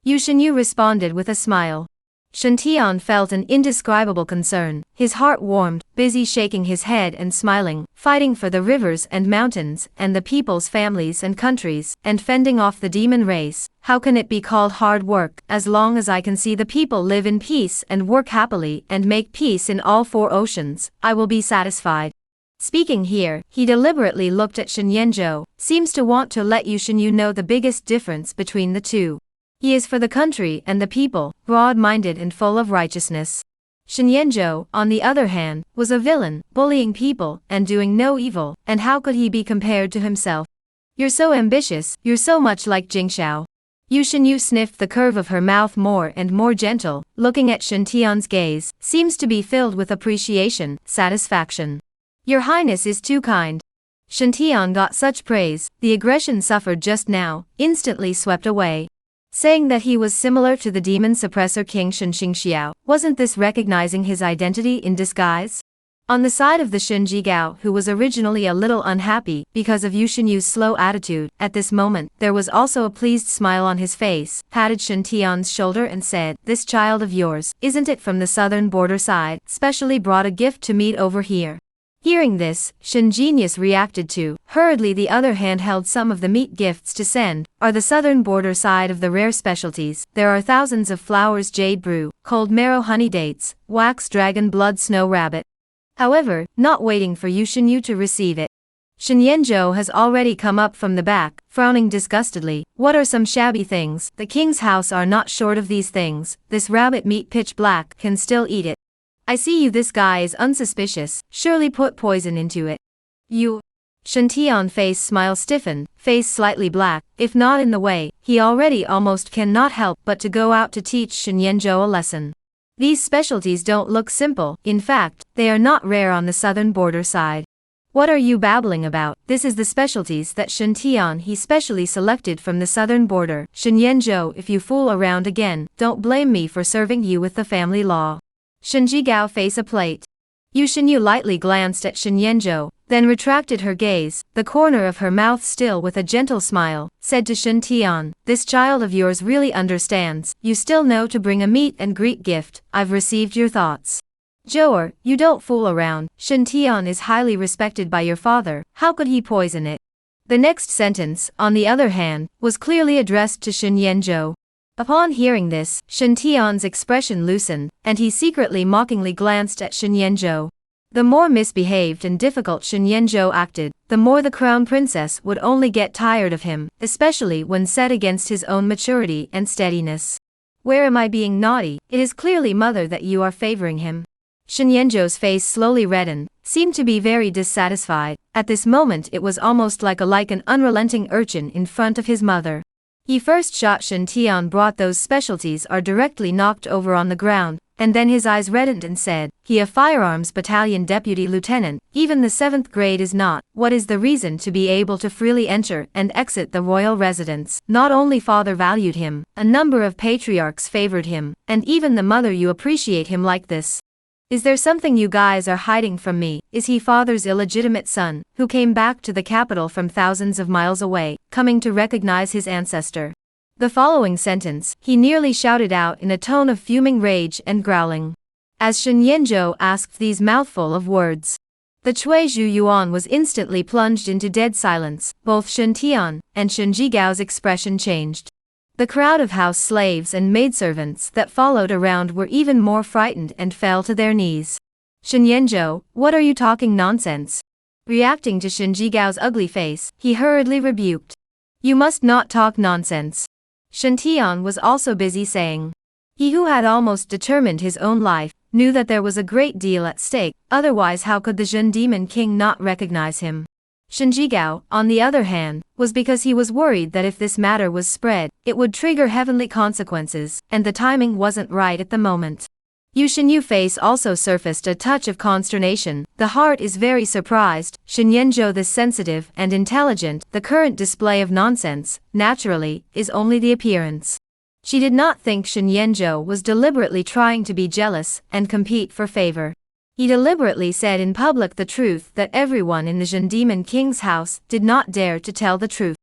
Yu Shenyu responded with a smile. Shen Tian felt an indescribable concern, his heart warmed, busy shaking his head and smiling, fighting for the rivers and mountains and the people's families and countries, and fending off the demon race. How can it be called hard work, as long as I can see the people live in peace and work happily and make peace in all four oceans, I will be satisfied. Speaking here, he deliberately looked at Shen Yanzhou, seems to want to let Yu Shenyu know the biggest difference between the two. He is for the country and the people, broad-minded and full of righteousness. Shen Yanzhou, on the other hand, was a villain, bullying people and doing no evil, and how could he be compared to himself? You're so ambitious, you're so much like Jingxiao. Yu Shenyu sniffed the curve of her mouth more and more gentle, looking at Shen Tian's gaze, seems to be filled with appreciation, satisfaction. Your Highness is too kind. Shen Tian got such praise, the aggression suffered just now, instantly swept away. Saying that he was similar to the demon suppressor king Shen Xingxiao, wasn't this recognizing his identity in disguise? On the side of the Shen Jigao, who was originally a little unhappy because of Yu Shenyu's slow attitude, at this moment, there was also a pleased smile on his face, patted Shen Tian's shoulder and said, "This child of yours, isn't it from the southern border side, specially brought a gift to meet over here?" Hearing this, Shen Genius reacted to, hurriedly the other hand held some of the meat gifts to send, are the southern border side of the rare specialties, there are thousands of flowers jade brew, cold marrow honey dates, wax dragon blood snow rabbit. However, not waiting for Yu Shenyu to receive it. Shen Yanzhou has already come up from the back, frowning disgustedly, what are some shabby things, the king's house are not short of these things, this rabbit meat pitch black, can still eat it. I see you, this guy is unsuspicious, surely put poison into it. You. Shen Tian's face smile stiffened, face slightly black, if not in the way, he already almost cannot help but to go out to teach Shen Yanzhou a lesson. These specialties don't look simple, in fact, they are not rare on the southern border side. What are you babbling about? This is the specialties that Shen Tian he specially selected from the southern border. Shen Yanzhou, if you fool around again, don't blame me for serving you with the family law. Shen Jigao face a plate. Yu Shenyu lightly glanced at Shen Yanzhou, then retracted her gaze, the corner of her mouth still with a gentle smile, said to Shen Tian, this child of yours really understands, you still know to bring a meet and greet gift, I've received your thoughts. Zhou'er, you don't fool around, Shen Tian is highly respected by your father, how could he poison it? The next sentence, on the other hand, was clearly addressed to Shen Yanzhou. Upon hearing this, Shen Tian's expression loosened, and he secretly mockingly glanced at Shen Yanzhou. The more misbehaved and difficult Shen Yanzhou acted, the more the crown princess would only get tired of him, especially when set against his own maturity and steadiness. Where am I being naughty? It is clearly mother that you are favoring him. Shen Yanzhou's face slowly reddened, seemed to be very dissatisfied. At this moment it was almost like an unrelenting urchin in front of his mother. He first shot Shen Tian brought those specialties are directly knocked over on the ground, and then his eyes reddened and said, he a firearms battalion deputy lieutenant, even the 7th grade is not, what is the reason to be able to freely enter and exit the royal residence? Not only father valued him, a number of patriarchs favored him, and even the mother you appreciate him like this. Is there something you guys are hiding from me? Is he father's illegitimate son, who came back to the capital from thousands of miles away, coming to recognize his ancestor? The following sentence, he nearly shouted out in a tone of fuming rage and growling. As Shen Yanzhou asked these mouthful of words, the Cui Zhu Yuan was instantly plunged into dead silence, both Shen Tian and Shen Jigao's expression changed. The crowd of house slaves and maidservants that followed around were even more frightened and fell to their knees. Shen Yanzhou, what are you talking nonsense? Reacting to Shen Jigao's ugly face, he hurriedly rebuked. You must not talk nonsense. Shen Tian was also busy saying. He who had almost determined his own life, knew that there was a great deal at stake, otherwise how could the Zhen Demon King not recognize him? Shen Jigao, on the other hand, was because he was worried that if this matter was spread, it would trigger heavenly consequences, and the timing wasn't right at the moment. Yu Shenyu face also surfaced a touch of consternation, the heart is very surprised, Shen Yanzhou this sensitive and intelligent, the current display of nonsense, naturally, is only the appearance. She did not think Shen Yanzhou was deliberately trying to be jealous and compete for favor. He deliberately said in public the truth that everyone in the Jean Demon King's house did not dare to tell the truth.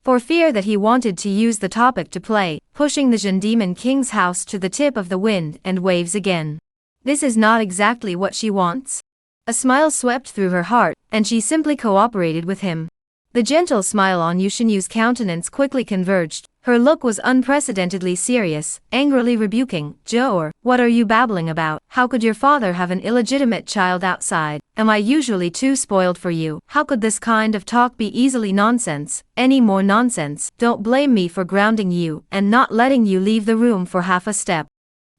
For fear that he wanted to use the topic to play, pushing the Jean Demon King's house to the tip of the wind and waves again. This is not exactly what she wants. A smile swept through her heart, and she simply cooperated with him. The gentle smile on Yushinyu's countenance quickly converged. Her look was unprecedentedly serious, angrily rebuking. "Joer, what are you babbling about? How could your father have an illegitimate child outside? Am I usually too spoiled for you? How could this kind of talk be easily nonsense? Any more nonsense? Don't blame me for grounding you and not letting you leave the room for half a step."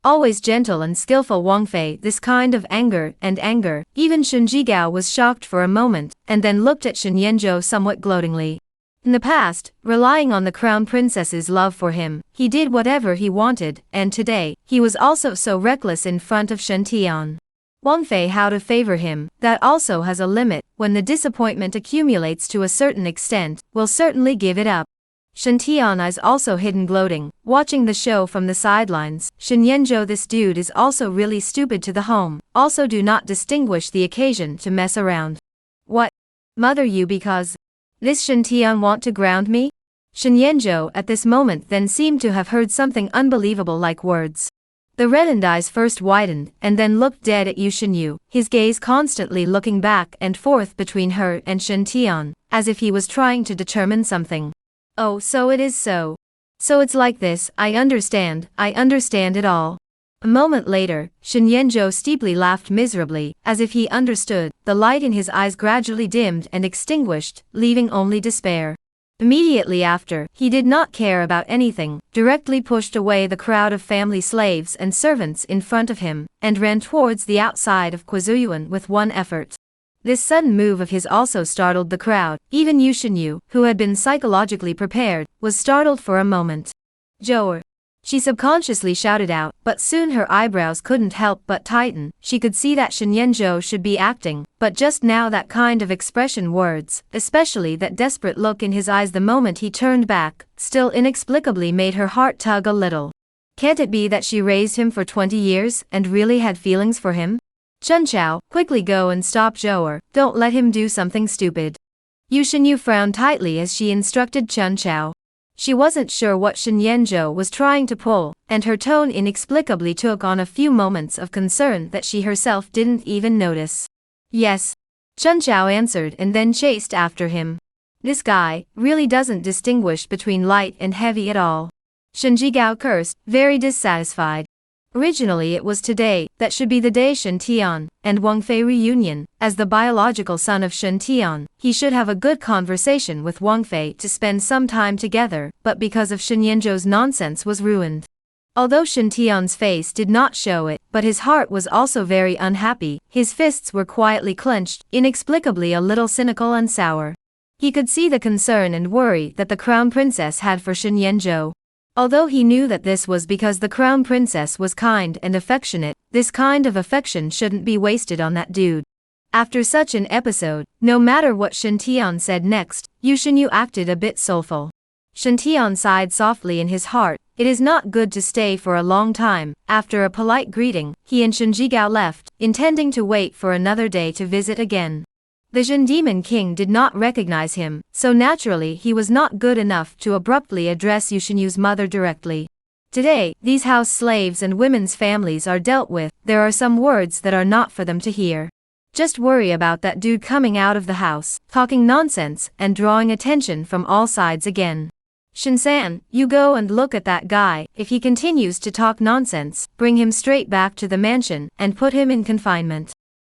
Always gentle and skillful Wang Fei, this kind of anger, even Shen Jigao was shocked for a moment, and then looked at Shen Yanzhou somewhat gloatingly. In the past, relying on the crown princess's love for him, he did whatever he wanted, and today, he was also so reckless in front of Shen Tian. Wang Fei, how to favor him, that also has a limit. When the disappointment accumulates to a certain extent, will certainly give it up. Shen Tian eyes also hidden gloating, watching the show from the sidelines. Shen Yanzhou, this dude is also really stupid to the home, also do not distinguish the occasion to mess around. What? Mother you because this Shen Tian want to ground me? Shen Yanzhou at this moment then seemed to have heard something unbelievable like words. The reddened eyes first widened and then looked dead at Yushinyu, his gaze constantly looking back and forth between her and Shen Tian, as if he was trying to determine something. Oh, so it is so. So it's like this, I understand it all. A moment later, Shen Yanzhou steeply laughed miserably, as if he understood. The light in his eyes gradually dimmed and extinguished, leaving only despair. Immediately after, he did not care about anything, directly pushed away the crowd of family slaves and servants in front of him, and ran towards the outside of Kuizuyuan with one effort. This sudden move of his also startled the crowd. Even Yushinyu, who had been psychologically prepared, was startled for a moment. "Joer!" she subconsciously shouted out, but soon her eyebrows couldn't help but tighten. She could see that Shen Yanzhou should be acting, but just now that kind of expression, words, especially that desperate look in his eyes the moment he turned back, still inexplicably made her heart tug a little. Can't it be that she raised him for 20 years and really had feelings for him? "Chunchao, quickly go and stop Joer, don't let him do something stupid." Yushinyu frowned tightly as she instructed Chunchao. She wasn't sure what Shen Yanzhou was trying to pull, and her tone inexplicably took on a few moments of concern that she herself didn't even notice. "Yes," Chunchao answered and then chased after him. "This guy really doesn't distinguish between light and heavy at all." Shen Jigao cursed, very dissatisfied. Originally it was today that should be the day Shen Tian and Wang Fei reunion. As the biological son of Shen Tian, he should have a good conversation with Wang Fei to spend some time together, but because of Shen Yanzhou's nonsense was ruined. Although Shen Tian's face did not show it, but his heart was also very unhappy. His fists were quietly clenched, inexplicably a little cynical and sour. He could see the concern and worry that the crown princess had for Shen Yanzhou. Although he knew that this was because the crown princess was kind and affectionate, this kind of affection shouldn't be wasted on that dude. After such an episode, no matter what Shen Tian said next, Yushinyu acted a bit soulful. Shen Tian sighed softly in his heart. It is not good to stay for a long time. After a polite greeting, he and Shen Jigao left, intending to wait for another day to visit again. The Jean Demon King did not recognize him, so naturally he was not good enough to abruptly address Yushinyu's mother directly. Today, these house slaves and women's families are dealt with. There are some words that are not for them to hear. Just worry about that dude coming out of the house, talking nonsense, and drawing attention from all sides again. Shin-san, you go and look at that guy. If he continues to talk nonsense, bring him straight back to the mansion, and put him in confinement.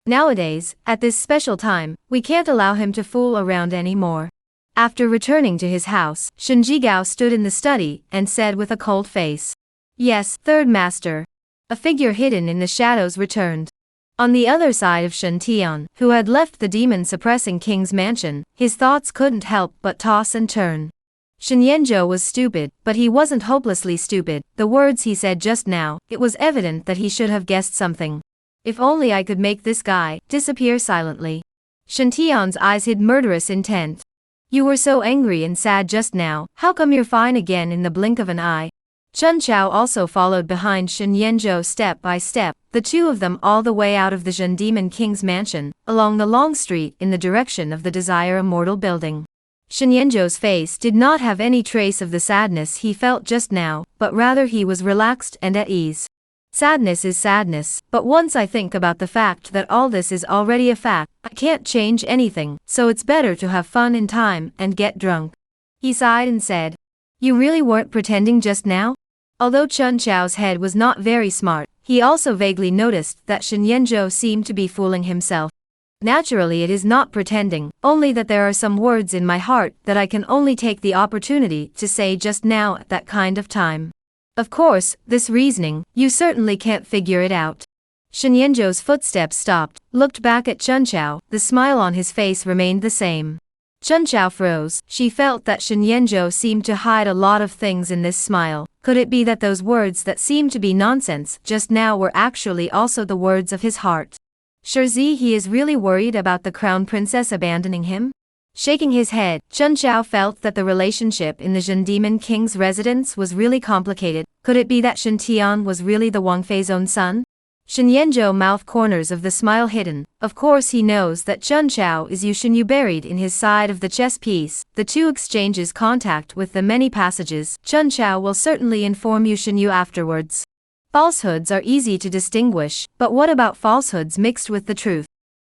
Nowadays, at this special time, we can't allow him to fool around anymore. After returning to his house, Shen Jigao stood in the study and said with a cold face. Yes, third master. A figure hidden in the shadows returned. On the other side of Shen Tian, who had left the demon-suppressing king's mansion, his thoughts couldn't help but toss and turn. Shen Yanzhou was stupid, but he wasn't hopelessly stupid. The words he said just now, it was evident that he should have guessed something. If only I could make this guy disappear silently. Shen Tian's eyes hid murderous intent. You were so angry and sad just now, how come you're fine again in the blink of an eye? Chun Chao also followed behind Shen Yanzhou step by step, the two of them all the way out of the Zhen Demon King's mansion, along the long street in the direction of the Desire Immortal building. Shen Yanzhou's face did not have any trace of the sadness he felt just now, but rather he was relaxed and at ease. Sadness is sadness, but once I think about the fact that all this is already a fact, I can't change anything, so it's better to have fun in time and get drunk. He sighed and said, "You really weren't pretending just now?" Although Chun Chao's head was not very smart, he also vaguely noticed that Shen Yanzhou seemed to be fooling himself. Naturally, it is not pretending, only that there are some words in my heart that I can only take the opportunity to say just now at that kind of time. Of course, this reasoning, you certainly can't figure it out. Shen Yanzhou's footsteps stopped, looked back at Chun Chao, the smile on his face remained the same. Chun Chao froze, she felt that Shen Yanzhou seemed to hide a lot of things in this smile. Could it be that those words that seemed to be nonsense just now were actually also the words of his heart? Surely he is really worried about the crown princess abandoning him? Shaking his head, Chun Chao felt that the relationship in the Zhen Demon King's residence was really complicated. Could it be that Shen Tian was really the Wang Fei's own son? Shen Yanzhou mouth corners of the smile hidden. Of course he knows that Chun Chao is Yu Shenyu buried in his side of the chess piece. The two exchanges contact with the many passages. Chun Chao will certainly inform Yu Shenyu afterwards. Falsehoods are easy to distinguish, but what about falsehoods mixed with the truth?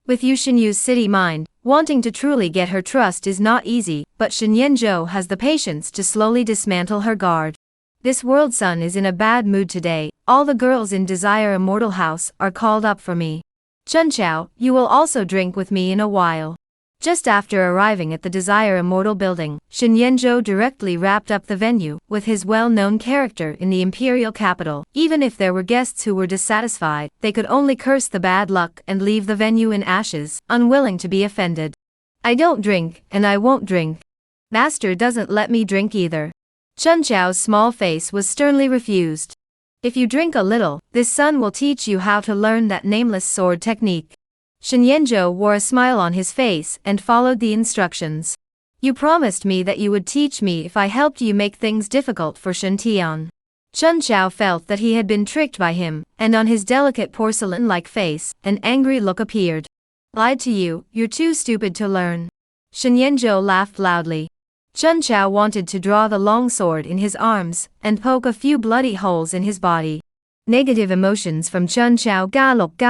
With Yu Shenyu's city mind, wanting to truly get her trust is not easy, but Shen Yanzhou has the patience to slowly dismantle her guard. This world sun is in a bad mood today. All the girls in Desire Immortal House are called up for me. Chun Chao, you will also drink with me in a while. Just after arriving at the Desire Immortal building, Shen Yanzhou directly wrapped up the venue with his well-known character in the imperial capital. Even if there were guests who were dissatisfied, they could only curse the bad luck and leave the venue in ashes, unwilling to be offended. I don't drink, and I won't drink. Master doesn't let me drink either. Chun Chao's small face was sternly refused. If you drink a little, this sun will teach you how to learn that nameless sword technique. Shen Yanzhou wore a smile on his face and followed the instructions. You promised me that you would teach me if I helped you make things difficult for Shen Tian. Chun Chao felt that he had been tricked by him, and on his delicate porcelain-like face, an angry look appeared. Lied to you, you're too stupid to learn. Shen Yanzhou laughed loudly. Chun Chao wanted to draw the long sword in his arms and poke a few bloody holes in his body. Negative emotions from Chun Chao gallop.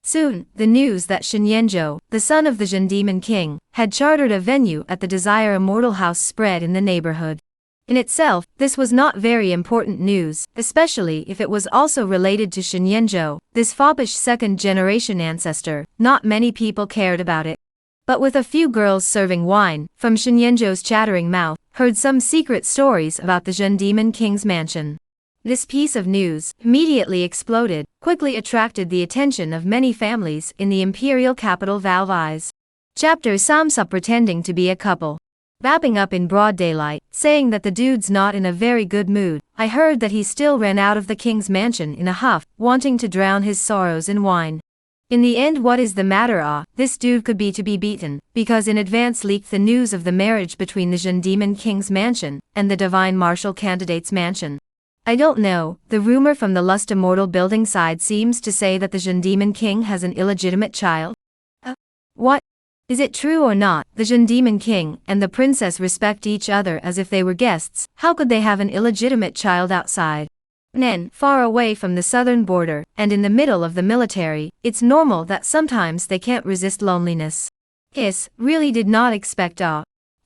Soon, the news that Shen Yanzhou, the son of the Zhen Demon King, had chartered a venue at the Desire Immortal House spread in the neighborhood. In itself, this was not very important news, especially if it was also related to Shen Yanzhou, this foppish second-generation ancestor. Not many people cared about it. But with a few girls serving wine, from Shen Yanzhou's chattering mouth, heard some secret stories about the Zhen Demon King's mansion. This piece of news, immediately exploded, quickly attracted the attention of many families in the imperial capital Valvise. Chapter Samsa pretending to be a couple. Wrapping up in broad daylight, saying that the dude's not in a very good mood. I heard that he still ran out of the king's mansion in a huff, wanting to drown his sorrows in wine. In the end, what is the matter? This dude could be to be beaten, because in advance leaked the news of the marriage between the Zhen Demon King's mansion and the Divine Martial candidate's mansion. I don't know, the rumor from the Lust Immortal building side seems to say that the Zhen Demon King has an illegitimate child. What? Is it true or not? The Zhen Demon King and the princess respect each other as if they were guests. How could they have an illegitimate child outside? Nen, far away from the southern border, and in the middle of the military, it's normal that sometimes they can't resist loneliness. Really did not expect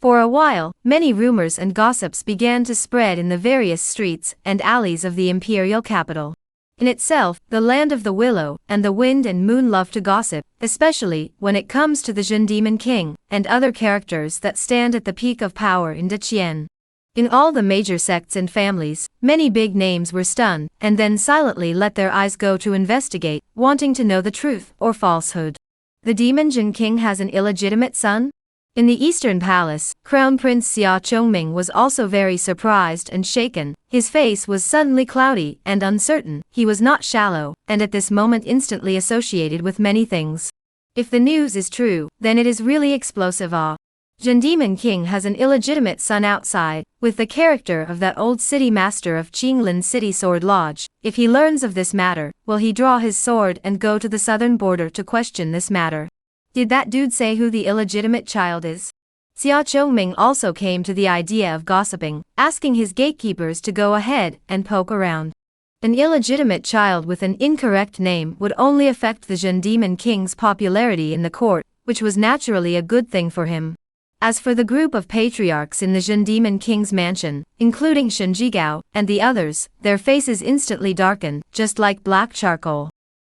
For a while, many rumors and gossips began to spread in the various streets and alleys of the imperial capital. In itself, the land of the willow and the wind and moon love to gossip, especially when it comes to the Zhen Demon King and other characters that stand at the peak of power in Deqian. In all the major sects and families, many big names were stunned, and then silently let their eyes go to investigate, wanting to know the truth or falsehood. The Demon Zhen King has an illegitimate son? In the Eastern Palace, Crown Prince Xia Chongming was also very surprised and shaken. His face was suddenly cloudy and uncertain. He was not shallow, and at this moment instantly associated with many things. If the news is true, then it is really explosive. Jin Demon King has an illegitimate son outside, with the character of that old city master of Qinglin City Sword Lodge. If he learns of this matter, will he draw his sword and go to the southern border to question this matter? Did that dude say who the illegitimate child is? Xia Chongming also came to the idea of gossiping, asking his gatekeepers to go ahead and poke around. An illegitimate child with an incorrect name would only affect the Jin Demon King's popularity in the court, which was naturally a good thing for him. As for the group of patriarchs in the Jin Demon King's mansion, including Shen Jigao and the others, their faces instantly darkened, just like black charcoal.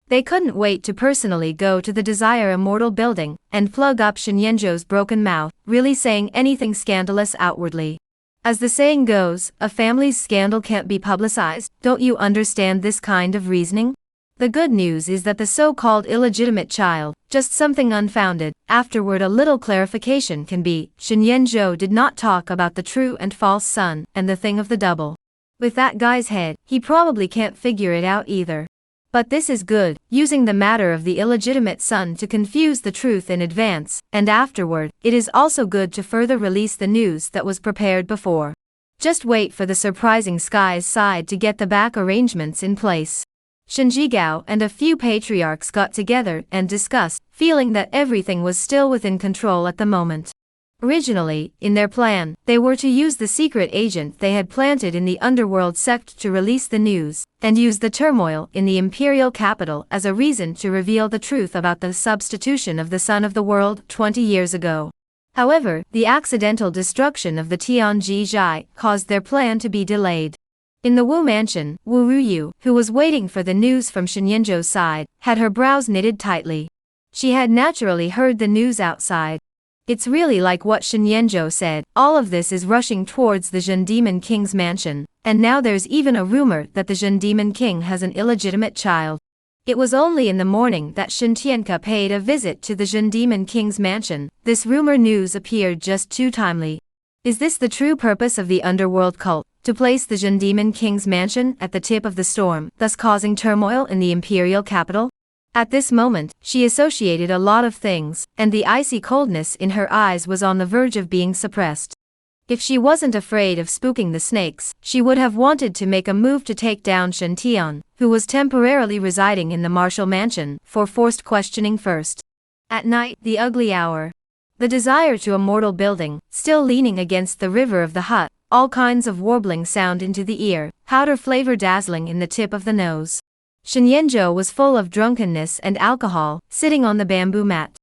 They couldn't wait to personally go to the Desire Immortal building and plug up Shen Yanzhou's broken mouth, really saying anything scandalous outwardly. As the saying goes, a family's scandal can't be publicized. Don't you understand this kind of reasoning? The good news is that the so-called illegitimate child, just something unfounded, afterward a little clarification can be. Shen Yanzhou did not talk about the true and false son, and the thing of the double. With that guy's head, he probably can't figure it out either. But this is good, using the matter of the illegitimate son to confuse the truth in advance, and afterward, it is also good to further release the news that was prepared before. Just wait for the surprising Sky's side to get the back arrangements in place. Shen Jigao and a few patriarchs got together and discussed, feeling that everything was still within control at the moment. Originally, in their plan, they were to use the secret agent they had planted in the underworld sect to release the news, and use the turmoil in the imperial capital as a reason to reveal the truth about the substitution of the Son of the World 20 years ago. However, the accidental destruction of the Tianji Zhai caused their plan to be delayed. In the Wu mansion, Wu Ruyu, who was waiting for the news from Shen Yanzhou's side, had her brows knitted tightly. She had naturally heard the news outside. It's really like what Shen Yanzhou said, all of this is rushing towards the Jin Demon King's mansion, and now there's even a rumor that the Jin Demon King has an illegitimate child. It was only in the morning that Shen Tianke paid a visit to the Jin Demon King's mansion. This rumor news appeared just too timely. Is this the true purpose of the underworld cult, to place the Jin Demon King's mansion at the tip of the storm, thus causing turmoil in the imperial capital? At this moment, she associated a lot of things, and the icy coldness in her eyes was on the verge of being suppressed. If she wasn't afraid of spooking the snakes, she would have wanted to make a move to take down Shen Tian, who was temporarily residing in the martial mansion, for forced questioning first. At night, the ugly hour. The Desire to Immortal building, still leaning against the river of the hut, all kinds of warbling sound into the ear, powder flavor dazzling in the tip of the nose. Shen Yanzhou was full of drunkenness and alcohol, sitting on the bamboo mat.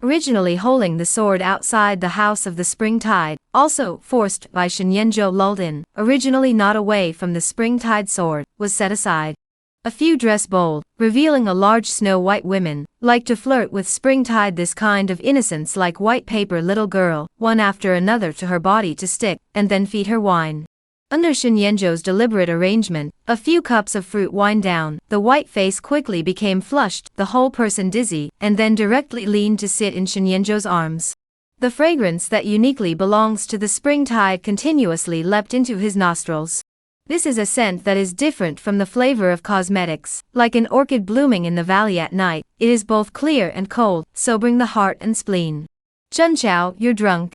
Originally holding the sword outside the house of the spring tide, also forced by Shen Yanzhou lulled in, originally not away from the spring tide sword, was set aside. A few dress bold, revealing a large snow-white women, like to flirt with spring tide, this kind of innocence like white paper little girl, one after another to her body to stick, and then feed her wine. Under Shen Yanzhou's deliberate arrangement, a few cups of fruit wine down, the white face quickly became flushed, the whole person dizzy, and then directly leaned to sit in Shen Yanzhou's arms. The fragrance that uniquely belongs to the spring tide continuously leapt into his nostrils. This is a scent that is different from the flavor of cosmetics, like an orchid blooming in the valley at night. It is both clear and cold, sobering the heart and spleen. Chun Chao, you're drunk.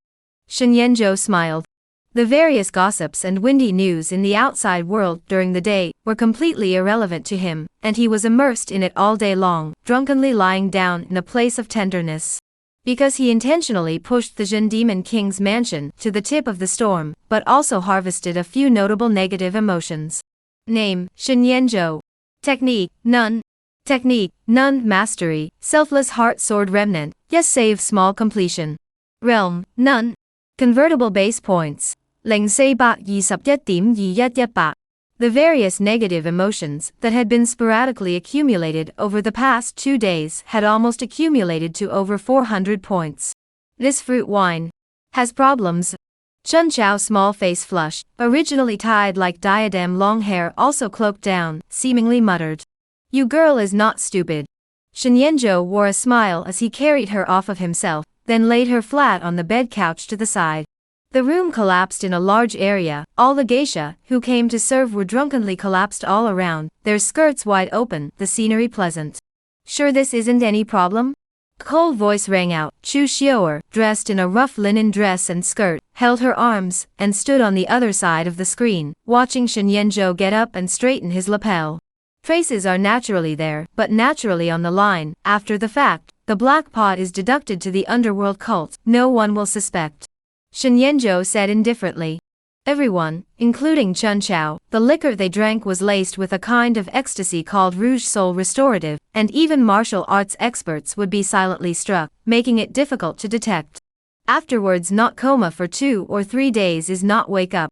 Shen Yanzhou smiled. The various gossips and windy news in the outside world during the day were completely irrelevant to him, and he was immersed in it all day long, drunkenly lying down in a place of tenderness. Because he intentionally pushed the Jin Demon King's mansion to the tip of the storm, but also harvested a few notable negative emotions. Name, Shen Yanzhou. Technique, none. Technique, none. Mastery, selfless heart sword remnant, yes save small completion. Realm, none. Convertible base points. 0421.21100. The various negative emotions that had been sporadically accumulated over the past 2 days had almost accumulated to over 400 points. This fruit wine has problems. Chun Chao's small face flushed, originally tied like diadem long hair also cloaked down, seemingly muttered. You girl is not stupid. Shen Yanzhou wore a smile as he carried her off of himself, then laid her flat on the bed couch to the side. The room collapsed in a large area, all the geisha who came to serve were drunkenly collapsed all around, their skirts wide open, the scenery pleasant. Sure this isn't any problem? A cold voice rang out. Chu Xiu'er, dressed in a rough linen dress and skirt, held her arms, and stood on the other side of the screen, watching Shen Yanzhou get up and straighten his lapel. Traces are naturally there, but naturally on the line. After the fact, the black pot is deducted to the underworld cult. No one will suspect. Shen Yanzhou said indifferently. Everyone, including Chun Chao, the liquor they drank was laced with a kind of ecstasy called rouge soul restorative, and even martial arts experts would be silently struck, making it difficult to detect. Afterwards, not coma for 2 or 3 days is not wake up.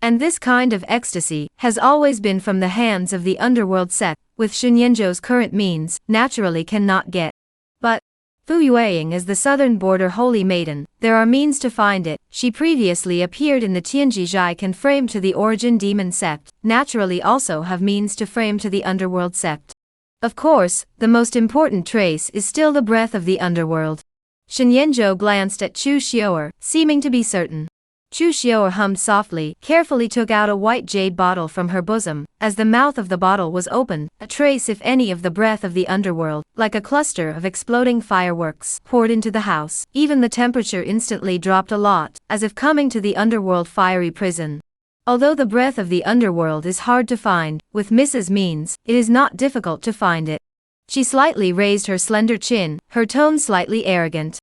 And this kind of ecstasy has always been from the hands of the underworld sect, with Shen Yanzhou's current means, naturally cannot get. But Fu Yueying is the southern border holy maiden, there are means to find it. She previously appeared in the Tianjizhai can frame to the origin demon sect, naturally also have means to frame to the underworld sect. Of course, the most important trace is still the breath of the underworld. Shen Yanzhou glanced at Chu Xiu'er, seeming to be certain. Chu Xiu'er hummed softly, carefully took out a white jade bottle from her bosom. As the mouth of the bottle was opened, a trace if any of the breath of the underworld, like a cluster of exploding fireworks, poured into the house. Even the temperature instantly dropped a lot, as if coming to the underworld fiery prison. Although the breath of the underworld is hard to find, with Mrs. Means, it is not difficult to find it. She slightly raised her slender chin, her tone slightly arrogant.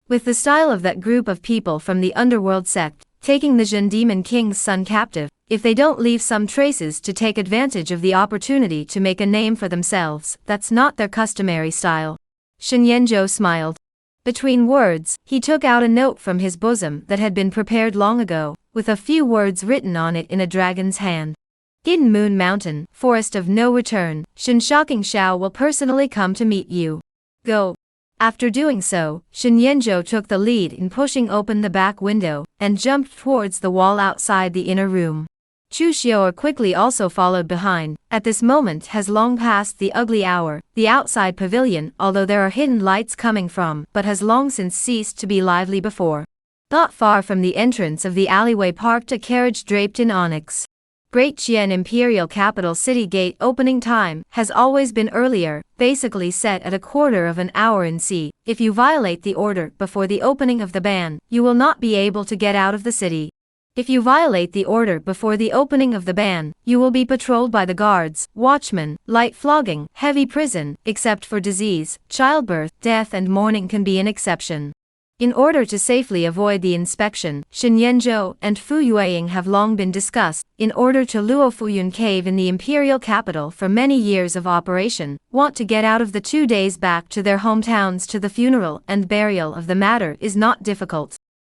With the style of that group of people from the underworld sect, taking the Zhen Demon King's son captive, if they don't leave some traces to take advantage of the opportunity to make a name for themselves, that's not their customary style. Shen Yanzhou smiled. Between words, he took out a note from his bosom that had been prepared long ago, with a few words written on it in a dragon's hand. Hidden Moon Mountain, Forest of No Return, Shen Shocking Shao will personally come to meet you. Go. After doing so, Shen Yanzhou took the lead in pushing open the back window, and jumped towards the wall outside the inner room. Chu Xiu'er quickly also followed behind. At this moment has long passed the ugly hour. The outside pavilion, although there are hidden lights coming from, but has long since ceased to be lively before. Not far from the entrance of the alleyway parked a carriage draped in onyx. Great Qian Imperial Capital City Gate opening time has always been earlier, basically set at a quarter of an hour in C. If you violate the order before the opening of the ban, you will not be able to get out of the city. If you violate the order before the opening of the ban, you will be patrolled by the guards, watchmen, light flogging, heavy prison, except for disease, childbirth, death and mourning can be an exception. In order to safely avoid the inspection, Shen Yanzhou and Fu Yueying have long been discussed. In order to Luo Fuyun Cave in the imperial capital for many years of operation, want to get out of the 2 days back to their hometowns to the funeral and burial of the matter is not difficult.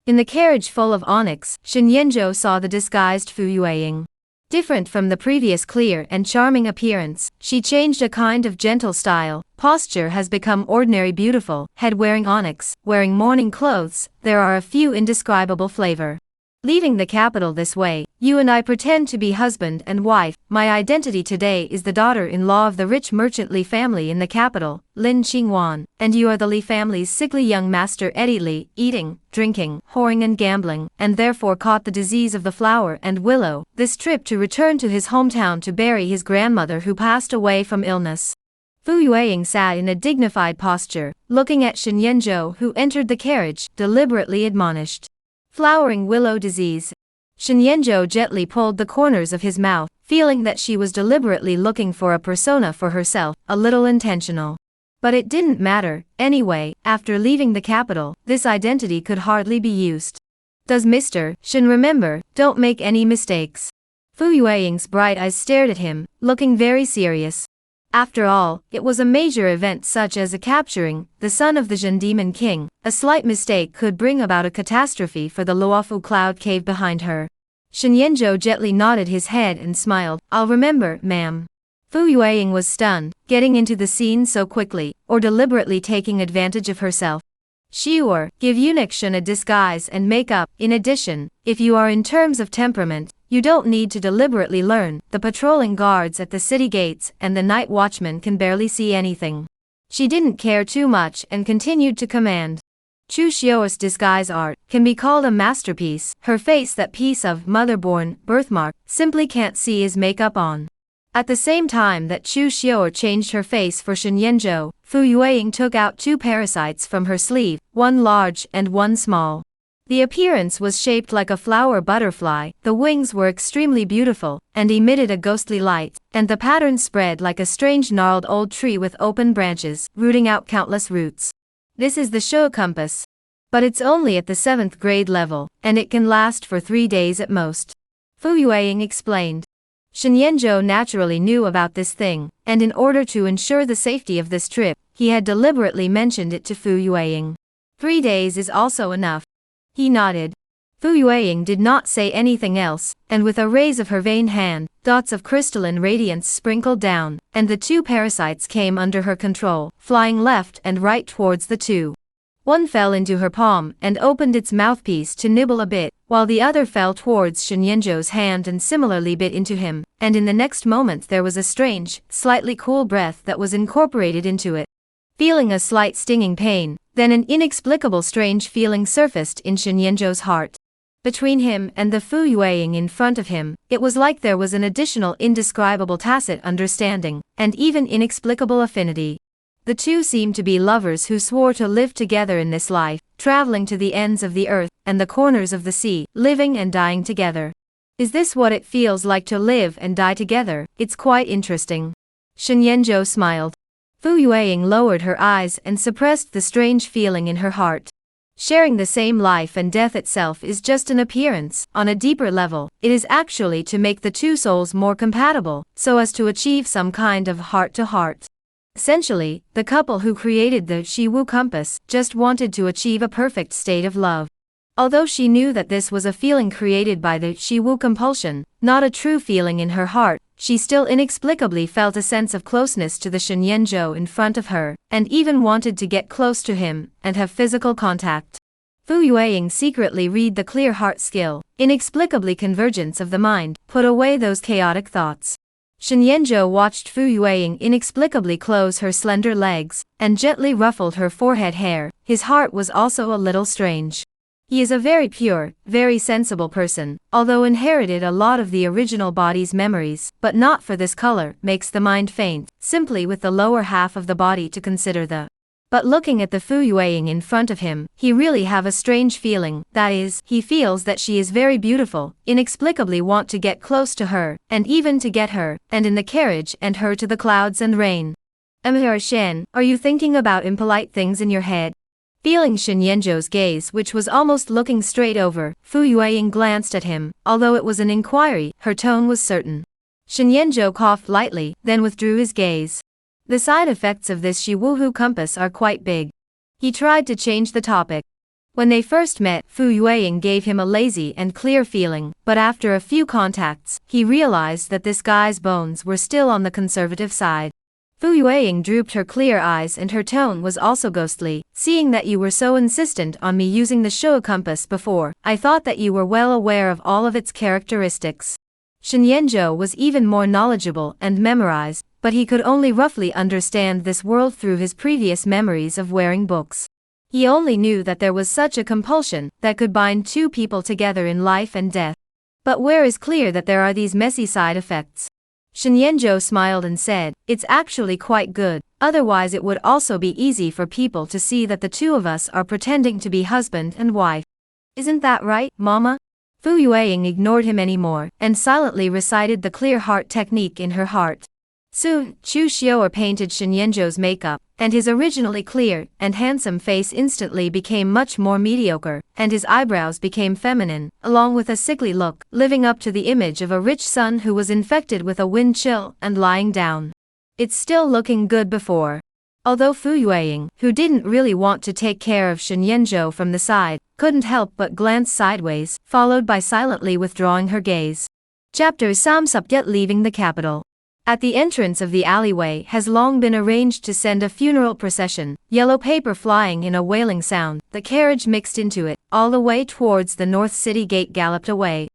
In the carriage full of onyx, Shen Yanzhou saw the disguised Fu Yueying. Different from the previous clear and charming appearance, she changed a kind of gentle style, posture has become ordinary beautiful, head wearing onyx, wearing mourning clothes, there are a few indescribable flavor. Leaving the capital this way, you and I pretend to be husband and wife. My identity today is the daughter-in-law of the rich merchant Li family in the capital, Lin Qingwan, and you are the Li family's sickly young master Eddie Li, eating, drinking, whoring and gambling, and therefore caught the disease of the flower and willow, this trip to return to his hometown to bury his grandmother who passed away from illness. Fu Yueying sat in a dignified posture, looking at Shen Yanzhou who entered the carriage, deliberately admonished. Flowering willow disease. Shen Yanzhou gently pulled the corners of his mouth, feeling that she was deliberately looking for a persona for herself, a little intentional. But it didn't matter, anyway, after leaving the capital, this identity could hardly be used. Does Mr. Shen remember, don't make any mistakes. Fu Yueying's bright eyes stared at him, looking very serious. After all, it was a major event such as a capturing the son of the Zhen Demon King. A slight mistake could bring about a catastrophe for the Luofu cloud cave behind her. Shen Yanzhou gently nodded his head and smiled. I'll remember, ma'am. Fu Yueying was stunned, getting into the scene so quickly, or deliberately taking advantage of herself. Xiu'er, give eunuch Shen a disguise and makeup. In addition, if you are in terms of temperament, you don't need to deliberately learn. The patrolling guards at the city gates and the night watchman can barely see anything. She didn't care too much and continued to command. Chu Xiu'er's disguise art can be called a masterpiece. Her face, that piece of mother-born birthmark, simply can't see his makeup on. At the same time that Chu Xiao changed her face for Shen Yanzhou, Fu Yueying took out 2 parasites from her sleeve, one large and one small. The appearance was shaped like a flower butterfly, the wings were extremely beautiful, and emitted a ghostly light, and the pattern spread like a strange gnarled old tree with open branches, rooting out countless roots. This is the Shou compass. But it's only at the 7th grade level, and it can last for 3 days at most. Fu Yueying explained. Shen Yanzhou naturally knew about this thing, and in order to ensure the safety of this trip, he had deliberately mentioned it to Fu Yueying. 3 days is also enough. He nodded. Fu Yueying did not say anything else, and with a raise of her vain hand, dots of crystalline radiance sprinkled down, and the 2 parasites came under her control, flying left and right towards the 2. One fell into her palm and opened its mouthpiece to nibble a bit, while the other fell towards Shen Yanzhou's hand and similarly bit into him, and in the next moment there was a strange, slightly cool breath that was incorporated into it. Feeling a slight stinging pain, then an inexplicable strange feeling surfaced in Shen Yanzhou's heart. Between him and the Fu Yueying in front of him, it was like there was an additional indescribable tacit understanding, and even inexplicable affinity. The 2 seemed to be lovers who swore to live together in this life, traveling to the ends of the earth and the corners of the sea, living and dying together. Is this what it feels like to live and die together? It's quite interesting. Shen Yanzhou smiled. Fu Yueying lowered her eyes and suppressed the strange feeling in her heart. Sharing the same life and death itself is just an appearance. On a deeper level, it is actually to make the 2 souls more compatible, so as to achieve some kind of heart-to-heart. Essentially, the couple who created the Shiwu compass just wanted to achieve a perfect state of love. Although she knew that this was a feeling created by the Shiwu compulsion, not a true feeling in her heart, she still inexplicably felt a sense of closeness to the Shen Yanzhou in front of her, and even wanted to get close to him and have physical contact. Fu Yueying secretly read the clear heart skill, inexplicably convergence of the mind, put away those chaotic thoughts. Shen Yanzhou watched Fu Yueying inexplicably close her slender legs, and gently ruffled her forehead hair. His heart was also a little strange. He is a very pure, very sensible person, although inherited a lot of the original body's memories, but not for this color, makes the mind faint, simply with the lower half of the body to consider the. But looking at the Fu Yueying in front of him, he really have a strange feeling, that is, he feels that she is very beautiful, inexplicably want to get close to her, and even to get her, and in the carriage and her to the clouds and rain. Shen, are you thinking about impolite things in your head? Feeling Shen Yanzhou's gaze which was almost looking straight over, Fu Yueying glanced at him, although it was an inquiry, her tone was certain. Shen Yanzhou coughed lightly, then withdrew his gaze. The side effects of this Shiwuhu compass are quite big. He tried to change the topic. When they first met, Fu Yueying gave him a lazy and clear feeling, but after a few contacts, he realized that this guy's bones were still on the conservative side. Fu Yueying drooped her clear eyes and her tone was also ghostly. Seeing that you were so insistent on me using the Shou compass before, I thought that you were well aware of all of its characteristics. Shen Yanzhou was even more knowledgeable and memorized, but he could only roughly understand this world through his previous memories of wearing books. He only knew that there was such a compulsion that could bind 2 people together in life and death. But where is clear that there are these messy side effects? Shen Yanzhou smiled and said, it's actually quite good, otherwise it would also be easy for people to see that the 2 of us are pretending to be husband and wife. Isn't that right, Mama? Fu Yueying ignored him anymore, and silently recited the clear heart technique in her heart. Soon, Chu Xiao painted Shen Yanzhou's makeup, and his originally clear and handsome face instantly became much more mediocre, and his eyebrows became feminine, along with a sickly look, living up to the image of a rich son who was infected with a wind chill and lying down. It's still looking good before. Although Fu Yueying, who didn't really want to take care of Shen Yanzhou from the side, couldn't help but glance sideways, followed by silently withdrawing her gaze. Chapter Sam Subjet leaving the capital. At the entrance of the alleyway has long been arranged to send a funeral procession, yellow paper flying in a wailing sound, the carriage mixed into it, all the way towards the North City gate galloped away.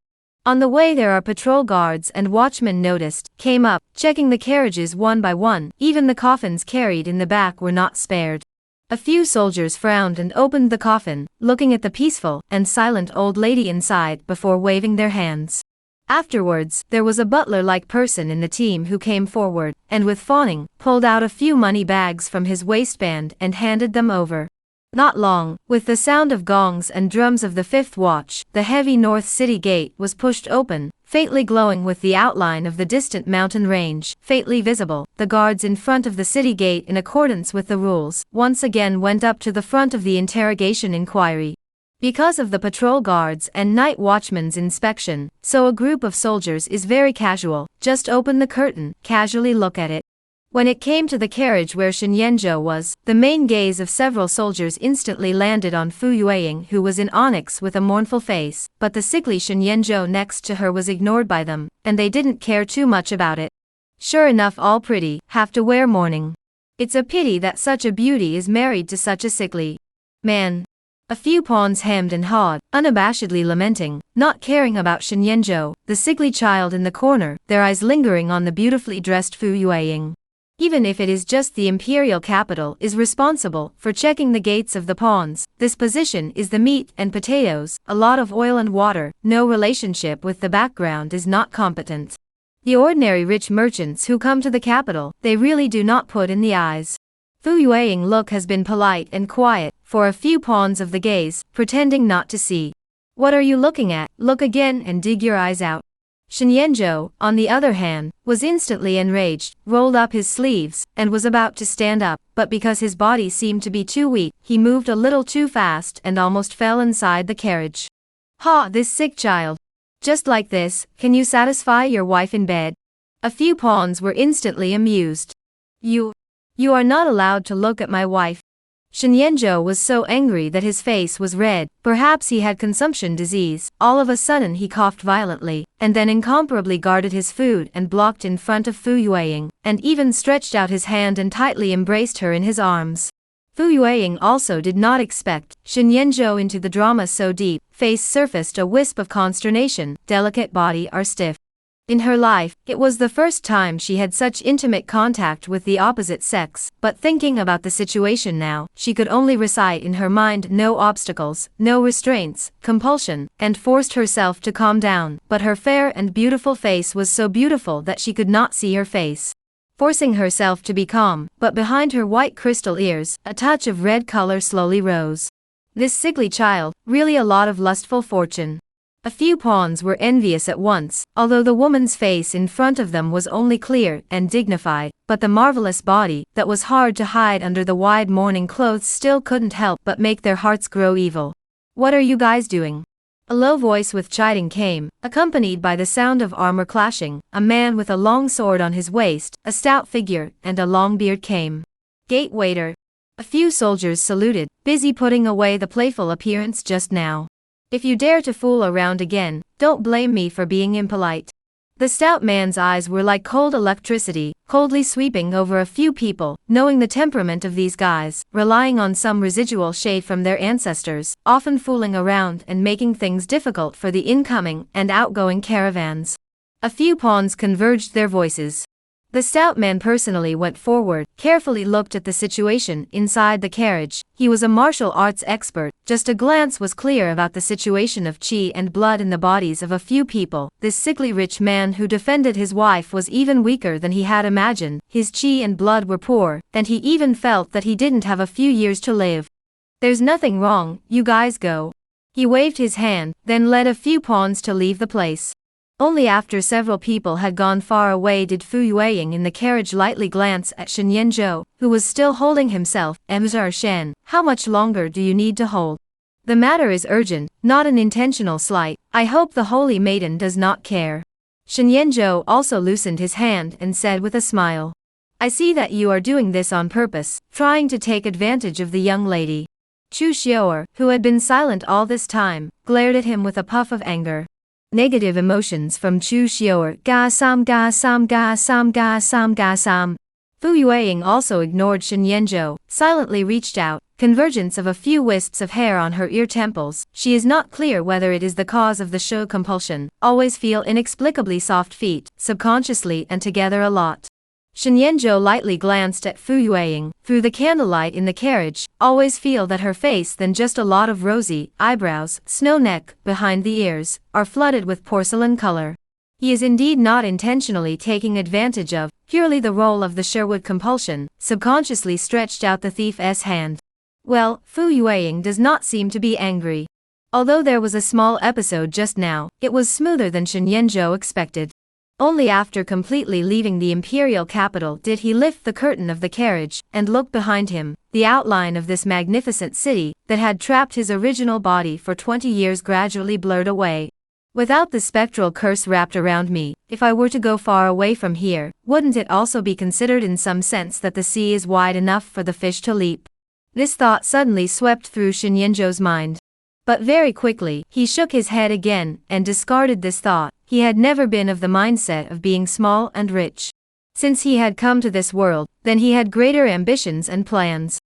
On the way there are patrol guards and watchmen noticed, came up, checking the carriages one by one, even the coffins carried in the back were not spared. A few soldiers frowned and opened the coffin, looking at the peaceful and silent old lady inside before waving their hands. Afterwards, there was a butler-like person in the team who came forward, and with fawning, pulled out a few money bags from his waistband and handed them over. Not long, with the sound of gongs and drums of the fifth watch, the heavy North City gate was pushed open, faintly glowing with the outline of the distant mountain range, faintly visible. The guards in front of the city gate, in accordance with the rules, once again went up to the front of the interrogation inquiry. Because of the patrol guards and night watchman's inspection, so a group of soldiers is very casual, just open the curtain, casually look at it. When it came to the carriage where Shen Yanzhou was, the main gaze of several soldiers instantly landed on Fu Yueying, who was in onyx with a mournful face, but the sickly Shen Yanzhou next to her was ignored by them, and they didn't care too much about it. Sure enough, all pretty, have to wear mourning. It's a pity that such a beauty is married to such a sickly man. A few pawns hemmed and hawed, unabashedly lamenting, not caring about Shen Yanzhou, the sickly child in the corner, their eyes lingering on the beautifully dressed Fu Yueying. Even if it is just the imperial capital is responsible for checking the gates of the pawns, this position is the meat and potatoes, a lot of oil and water, no relationship with the background is not competent. The ordinary rich merchants who come to the capital, they really do not put in the eyes. Fu Yueying look has been polite and quiet, for a few pawns of the gaze, pretending not to see. What are you looking at? Look again and dig your eyes out. Shen Yanzhou, on the other hand, was instantly enraged, rolled up his sleeves, and was about to stand up, but because his body seemed to be too weak, he moved a little too fast and almost fell inside the carriage. Ha, this sick child. Just like this, can you satisfy your wife in bed? A few pawns were instantly amused. You are not allowed to look at my wife. Shen Yanzhou was so angry that his face was red, perhaps he had consumption disease. All of a sudden he coughed violently, and then incomparably guarded his food and blocked in front of Fu Yueying, and even stretched out his hand and tightly embraced her in his arms. Fu Yueying also did not expect Shen Yanzhou into the drama so deep. Face surfaced a wisp of consternation, delicate body are stiff. In her life, it was the first time she had such intimate contact with the opposite sex, but thinking about the situation now, she could only recite in her mind no obstacles, no restraints, compulsion, and forced herself to calm down, but her fair and beautiful face was so beautiful that she could not see her face. Forcing herself to be calm, but behind her white crystal ears, a touch of red color slowly rose. This sickly child, really a lot of lustful fortune. A few pawns were envious at once, although the woman's face in front of them was only clear and dignified, but the marvelous body, that was hard to hide under the wide mourning clothes, still couldn't help but make their hearts grow evil. What are you guys doing? A low voice with chiding came, accompanied by the sound of armor clashing. A man with a long sword on his waist, a stout figure, and a long beard came. Gate waiter. A few soldiers saluted, busy putting away the playful appearance just now. If you dare to fool around again, don't blame me for being impolite. The stout man's eyes were like cold electricity, coldly sweeping over a few people, knowing the temperament of these guys, relying on some residual shade from their ancestors, often fooling around and making things difficult for the incoming and outgoing caravans. A few pawns converged their voices. The stout man personally went forward, carefully looked at the situation inside the carriage. He was a martial arts expert. Just a glance was clear about the situation of qi and blood in the bodies of a few people. This sickly rich man who defended his wife was even weaker than he had imagined. His qi and blood were poor, and he even felt that he didn't have a few years to live. There's nothing wrong, you guys go. He waved his hand, then led a few pawns to leave the place. Only after several people had gone far away did Fu Yueying in the carriage lightly glance at Shen Yanzhou, who was still holding himself. Mr. Shen, how much longer do you need to hold? The matter is urgent, not an intentional slight. I hope the holy maiden does not care. Shen Yanzhou also loosened his hand and said with a smile. I see that you are doing this on purpose, trying to take advantage of the young lady. Chu Xiaoer, who had been silent all this time, glared at him with a puff of anger. Negative emotions from Chu Xiaoer. Ga sam ga sam ga sam ga sam ga sam. Fu Yueying also ignored Shen Yanzhou, silently reached out, convergence of a few wisps of hair on her ear temples. She is not clear whether it is the cause of the show compulsion. Always feel inexplicably soft feet, subconsciously and together a lot. Shen Yanzhou lightly glanced at Fu Yueying, through the candlelight in the carriage, always feel that her face than just a lot of rosy eyebrows, snow neck, behind the ears, are flooded with porcelain color. He is indeed not intentionally taking advantage of, purely the role of the Sherwood compulsion, subconsciously stretched out the thief's hand. Well, Fu Yueying does not seem to be angry. Although there was a small episode just now, it was smoother than Shen Yenzhou expected. Only after completely leaving the imperial capital did he lift the curtain of the carriage and look behind him. The outline of this magnificent city that had trapped his original body for 20 years gradually blurred away. Without the spectral curse wrapped around me, if I were to go far away from here, wouldn't it also be considered in some sense that the sea is wide enough for the fish to leap? This thought suddenly swept through Shen Yenzhou's mind. But very quickly, he shook his head again and discarded this thought. He had never been of the mindset of being small and rich. Since he had come to this world, then he had greater ambitions and plans.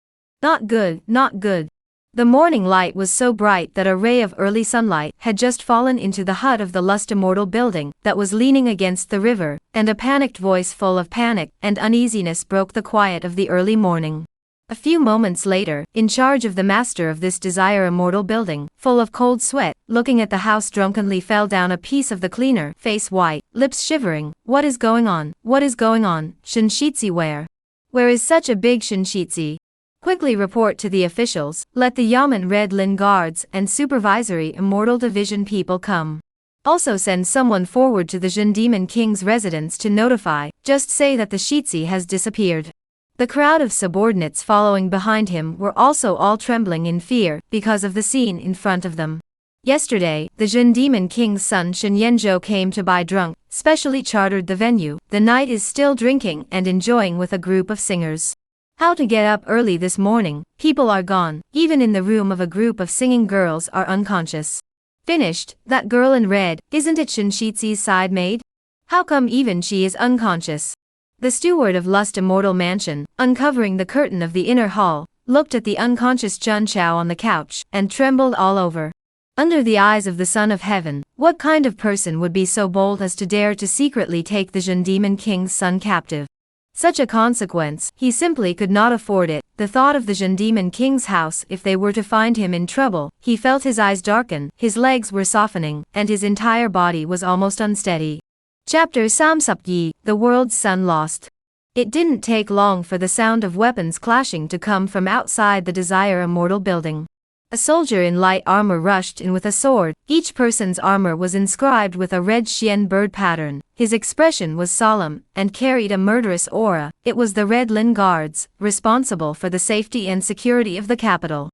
Not good, not good. The morning light was so bright that a ray of early sunlight had just fallen into the hut of the Lust Immortal building that was leaning against the river, and a panicked voice full of panic and uneasiness broke the quiet of the early morning. A few moments later, in charge of the master of this Desire Immortal building, full of cold sweat, looking at the house drunkenly fell down a piece of the cleaner, face white, lips shivering. What is going on? What is going on? Shinshitsi where? Where is such a big Shinshitsi? Quickly report to the officials, let the Yamen Red Lin guards and supervisory Immortal Division people come. Also send someone forward to the Jin Demon King's residence to notify, just say that the Shitsi has disappeared. The crowd of subordinates following behind him were also all trembling in fear because of the scene in front of them. Yesterday, the Jin Demon King's son Shen Yenzhou came to buy drunk, specially chartered the venue. The night is still drinking and enjoying with a group of singers. How to get up early this morning, people are gone, even in the room of a group of singing girls are unconscious. Finished, that girl in red, isn't it Shinshitsi's side maid? How come even she is unconscious? The steward of Lust Immortal Mansion, uncovering the curtain of the inner hall, looked at the unconscious Chun Chao on the couch, and trembled all over. Under the eyes of the Son of Heaven, what kind of person would be so bold as to dare to secretly take the Jin Demon King's son captive? Such a consequence, he simply could not afford it. The thought of the Jin Demon King's house if they were to find him in trouble, he felt his eyes darken, his legs were softening, and his entire body was almost unsteady. Chapter Samsupyi, The World's Son Lost. It didn't take long for the sound of weapons clashing to come from outside the Desire Immortal building. A soldier in light armor rushed in with a sword. Each person's armor was inscribed with a red Xian bird pattern. His expression was solemn and carried a murderous aura. It was the Red Lin Guards, responsible for the safety and security of the capital.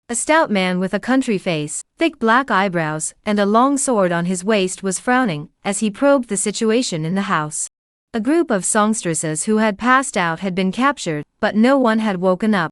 A stout man with a country face, thick black eyebrows, and a long sword on his waist was frowning as he probed the situation in the house. A group of songstresses who had passed out had been captured, but no one had woken up.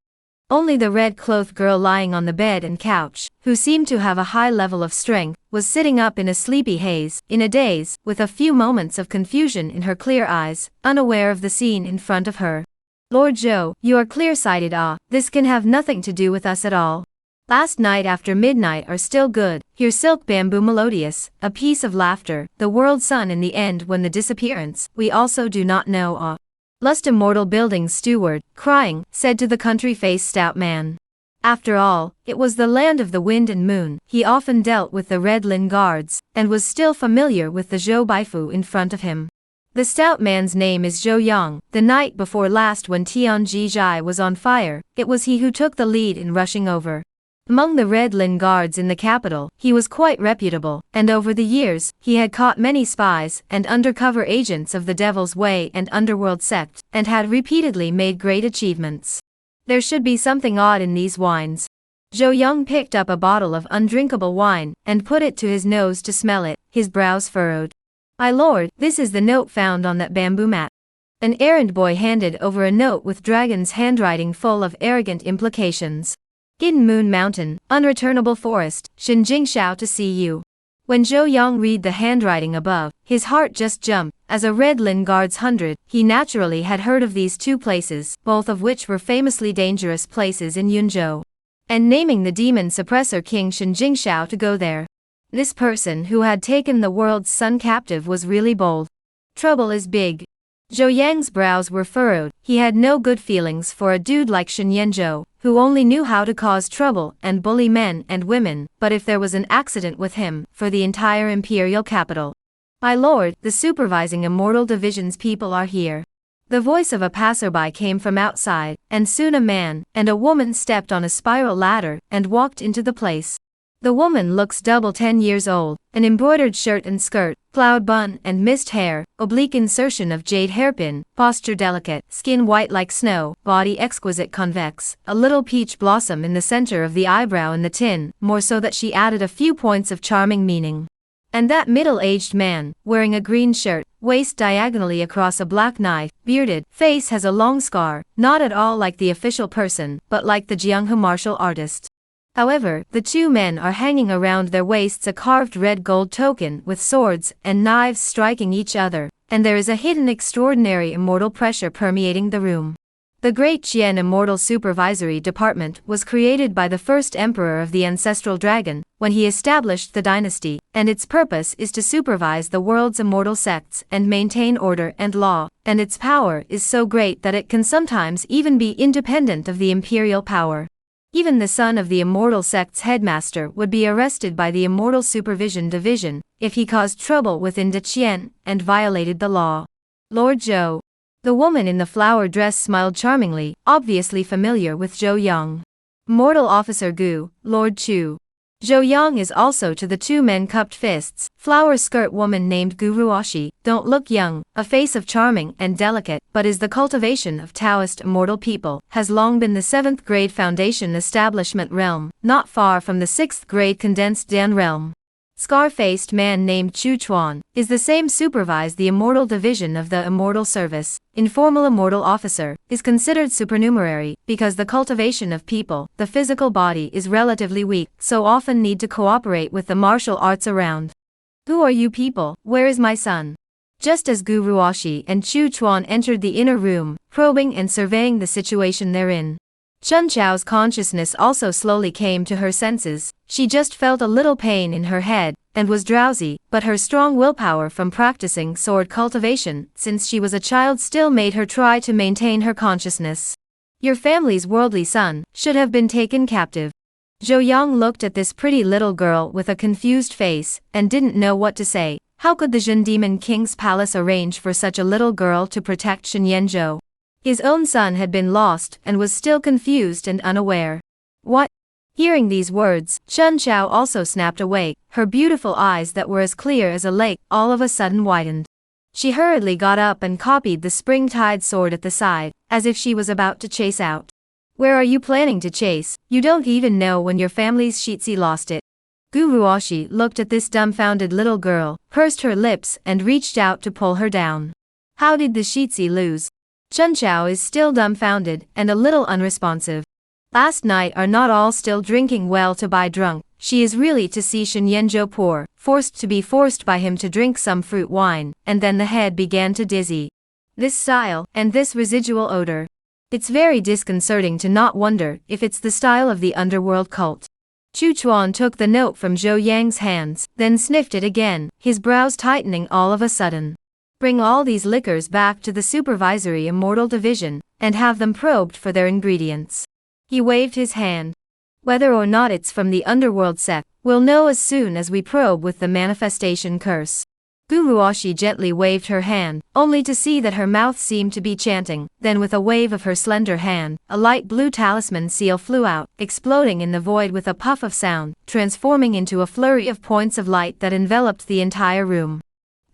Only the red-clothed girl lying on the bed and couch, who seemed to have a high level of strength, was sitting up in a sleepy haze, in a daze, with a few moments of confusion in her clear eyes, unaware of the scene in front of her. Lord Zhou, you are clear-sighted. This can have nothing to do with us at all. Last night after midnight are still good. Here silk bamboo melodious, a piece of laughter, the world's son in the end when the disappearance, we also do not know. Lust Immortal building's steward, crying, said to the country-faced stout man. After all, it was the land of the wind and moon. He often dealt with the Red Lin Guards, and was still familiar with the Zhou Baifu in front of him. The stout man's name is Zhou Yang. The night before last when Tianji Zhai was on fire, it was he who took the lead in rushing over. Among the Red Lin Guards in the capital, he was quite reputable, and over the years, he had caught many spies and undercover agents of the Devil's Way and Underworld sect, and had repeatedly made great achievements. There should be something odd in these wines. Zhou Yang picked up a bottle of undrinkable wine, and put it to his nose to smell it, his brows furrowed. My lord, this is the note found on that bamboo mat. An errand boy handed over a note with dragon's handwriting full of arrogant implications. Hidden Moon Mountain, Unreturnable Forest, Shinjingshao to see you. When Zhou Yang read the handwriting above, his heart just jumped. As a Red Lin Guards 100, he naturally had heard of these two places, both of which were famously dangerous places in Yunzhou. And naming the demon suppressor king Shinjingshao to go there. This person who had taken the world's son captive was really bold. Trouble is big. Zhou Yang's brows were furrowed. He had no good feelings for a dude like Shen Yenzhou, who only knew how to cause trouble and bully men and women, but if there was an accident with him, for the entire imperial capital. My lord, the supervising immortal division's people are here. The voice of a passerby came from outside, and soon a man and a woman stepped on a spiral ladder and walked into the place. The woman looks double 10 years old, an embroidered shirt and skirt, cloud bun and mist hair, oblique insertion of jade hairpin, posture delicate, skin white like snow, body exquisite convex, a little peach blossom in the center of the eyebrow in the tin, more so that she added a few points of charming meaning. And that middle-aged man, wearing a green shirt, waist diagonally across a black knife, bearded, face has a long scar, not at all like the official person, but like the Jianghu martial artist. However, the two men are hanging around their waists a carved red gold token with swords and knives striking each other, and there is a hidden extraordinary immortal pressure permeating the room. The Great Qian Immortal Supervisory Department was created by the first emperor of the ancestral dragon, when he established the dynasty, and its purpose is to supervise the world's immortal sects and maintain order and law, and its power is so great that it can sometimes even be independent of the imperial power. Even the son of the immortal sect's headmaster would be arrested by the Immortal Supervision Division if he caused trouble within the Qian and violated the law. Lord Zhou. The woman in the flower dress smiled charmingly, obviously familiar with Zhou Yang. Immortal Officer Gu, Lord Chu. Zhou Yang is also to the two men cupped fists, flower skirt woman named Gu Ruoshi, don't look young, a face of charming and delicate, but is the cultivation of Taoist immortal people, has long been the 7th grade foundation establishment realm, not far from the 6th grade condensed Dan realm. Scar-faced man named Chu Chuan is the same supervise the immortal division of the immortal service. Informal immortal officer is considered supernumerary because the cultivation of people, the physical body is relatively weak, so often need to cooperate with the martial arts around. Who are you people? Where is my son? Just as Gu Ruoshi and Chu Chuan entered the inner room, probing and surveying the situation therein, Chun Chao's consciousness also slowly came to her senses. She just felt a little pain in her head, and was drowsy, but her strong willpower from practicing sword cultivation since she was a child still made her try to maintain her consciousness. Your family's worldly son should have been taken captive. Zhou Yang looked at this pretty little girl with a confused face, and didn't know what to say. How could the Jin Demon King's palace arrange for such a little girl to protect Shen Yanzhou? His own son had been lost and was still confused and unaware. What? Hearing these words, Chun Chao also snapped awake, her beautiful eyes that were as clear as a lake all of a sudden widened. She hurriedly got up and copied the spring-tied sword at the side, as if she was about to chase out. Where are you planning to chase? You don't even know when your family's Shitsi lost it. Gu Ruoshi looked at this dumbfounded little girl, pursed her lips and reached out to pull her down. How did the Shitsi lose? Chun Chao is still dumbfounded and a little unresponsive. Last night are not all still drinking well to buy drunk. She is really to see Shen Yanzhou poor, forced to be forced by him to drink some fruit wine, and then the head began to dizzy. This style, and this residual odor. It's very disconcerting to not wonder if it's the style of the underworld cult. Chu Chuan took the note from Zhou Yang's hands, then sniffed it again, his brows tightening all of a sudden. Bring all these liquors back to the supervisory immortal division, and have them probed for their ingredients. He waved his hand. Whether or not it's from the underworld sect, we'll know as soon as we probe with the manifestation curse. Gu Ruoshi gently waved her hand, only to see that her mouth seemed to be chanting, then with a wave of her slender hand, a light blue talisman seal flew out, exploding in the void with a puff of sound, transforming into a flurry of points of light that enveloped the entire room.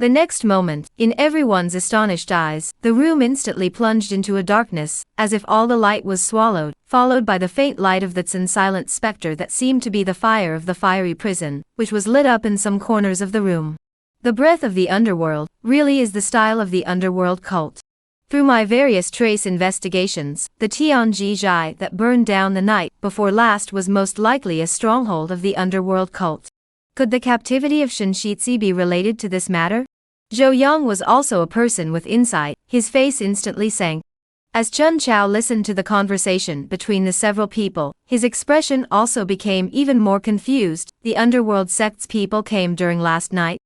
The next moment, in everyone's astonished eyes, the room instantly plunged into a darkness, as if all the light was swallowed, followed by the faint light of the Tsin silent specter that seemed to be the fire of the fiery prison, which was lit up in some corners of the room. The breath of the underworld really is the style of the underworld cult. Through my various trace investigations, the Tianji Zhai that burned down the night before last was most likely a stronghold of the underworld cult. Could the captivity of Shenshitsi be related to this matter? Zhou Yang was also a person with insight, his face instantly sank. As Chun Chao listened to the conversation between the several people, his expression also became even more confused. The underworld sect's people came during last night.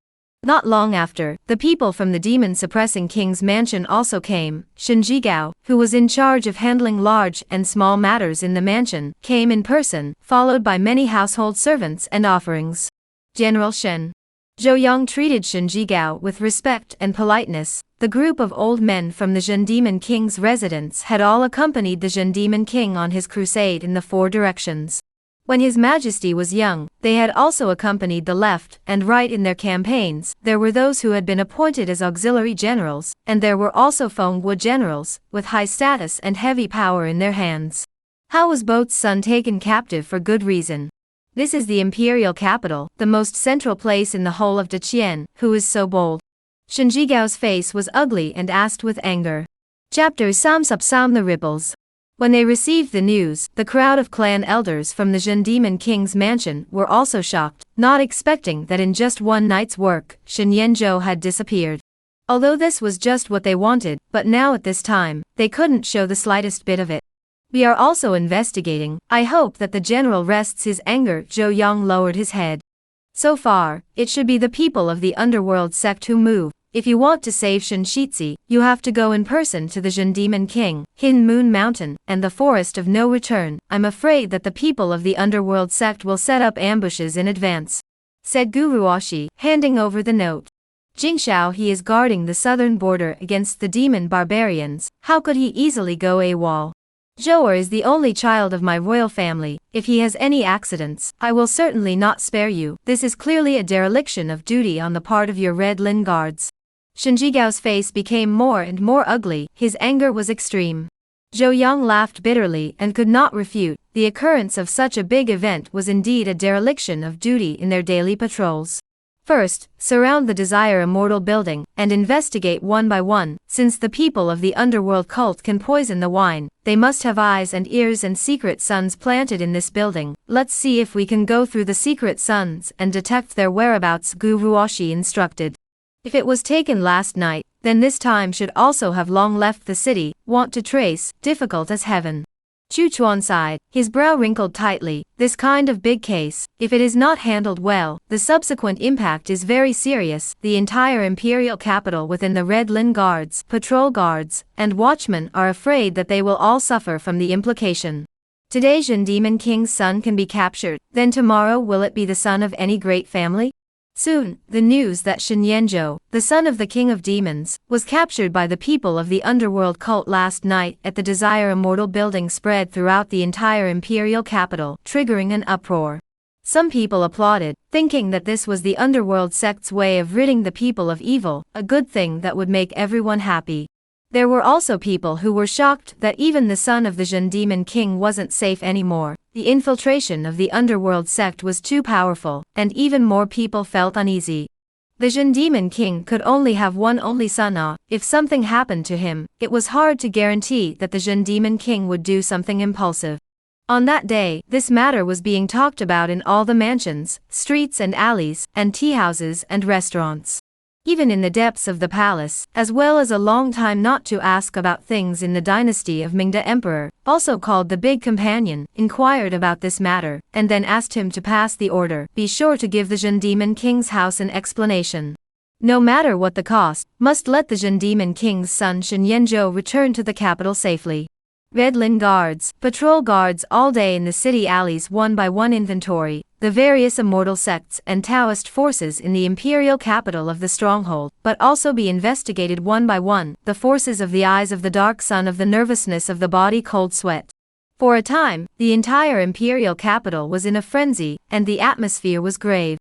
Not long after, the people from the demon-suppressing king's mansion also came. Shen Jigao, who was in charge of handling large and small matters in the mansion, came in person, followed by many household servants and offerings. General Shen. Zhou Yang treated Shen Jigao with respect and politeness. The group of old men from the Zhen Demon King's residence had all accompanied the Zhen Demon King on his crusade in the four directions. When His Majesty was young, they had also accompanied the left and right in their campaigns. There were those who had been appointed as auxiliary generals, and there were also Fengwu generals, with high status and heavy power in their hands. How was Boat's son taken captive for good reason? This is the imperial capital, the most central place in the whole of Deqian. Who is so bold? Shen Jigao's face was ugly and asked with anger. Chapter Sam the Ripples. When they received the news, the crowd of clan elders from the Zhen Demon King's mansion were also shocked, not expecting that in just one night's work, Shen Yanzhou had disappeared. Although this was just what they wanted, but now at this time, they couldn't show the slightest bit of it. We are also investigating. I hope that the general rests his anger. Zhou Yang lowered his head. So far, it should be the people of the underworld sect who move. If you want to save Shen Shizi, you have to go in person to the Zhen Demon King, Hidden Moon Mountain, and the Forest of No Return. I'm afraid that the people of the underworld sect will set up ambushes in advance, said Guruoshi, handing over the note. Jingshao, he is guarding the southern border against the demon barbarians. How could he easily go AWOL? Zhou'er is the only child of my royal family. If he has any accidents, I will certainly not spare you. This is clearly a dereliction of duty on the part of your Red Lin guards. Shen Jigao's face became more and more ugly. His anger was extreme. Zhou Yang laughed bitterly and could not refute. The occurrence of such a big event was indeed a dereliction of duty in their daily patrols. First, surround the Desire Immortal building, and investigate one by one. Since the people of the underworld cult can poison the wine, they must have eyes and ears and secret suns planted in this building. Let's see if we can go through the secret suns and detect their whereabouts, Guruoshi instructed. If it was taken last night, then this time should also have long left the city. Want to trace, difficult as heaven. Chu Chuan sighed, his brow wrinkled tightly. This kind of big case, if it is not handled well, the subsequent impact is very serious. The entire imperial capital within the Red Lin guards, patrol guards, and watchmen are afraid that they will all suffer from the implication. Today Zhen Demon King's son can be captured, then tomorrow will it be the son of any great family? Soon, the news that Shen Yanzhou, the son of the King of Demons, was captured by the people of the underworld cult last night at the Desire Immortal building spread throughout the entire imperial capital, triggering an uproar. Some people applauded, thinking that this was the underworld sect's way of ridding the people of evil, a good thing that would make everyone happy. There were also people who were shocked that even the son of the Zhen Demon King wasn't safe anymore. The infiltration of the underworld sect was too powerful, and even more people felt uneasy. The Zhen Demon King could only have one only son. If something happened to him, it was hard to guarantee that the Zhen Demon King would do something impulsive. On that day, this matter was being talked about in all the mansions, streets and alleys, and tea houses and restaurants. Even in the depths of the palace, as well as a long time not to ask about things in the dynasty of Ming the Emperor, also called the Big Companion, inquired about this matter, and then asked him to pass the order. Be sure to give the Zhen Demon King's house an explanation. No matter what the cost, must let the Zhen Demon King's son Shen Yanzhou return to the capital safely. Red Lin guards, patrol guards all day in the city alleys one by one inventory, the various immortal sects and Taoist forces in the imperial capital of the stronghold, but also be investigated one by one, the forces of the eyes of the dark sun of the nervousness of the body cold sweat. For a time, the entire imperial capital was in a frenzy, and the atmosphere was grave.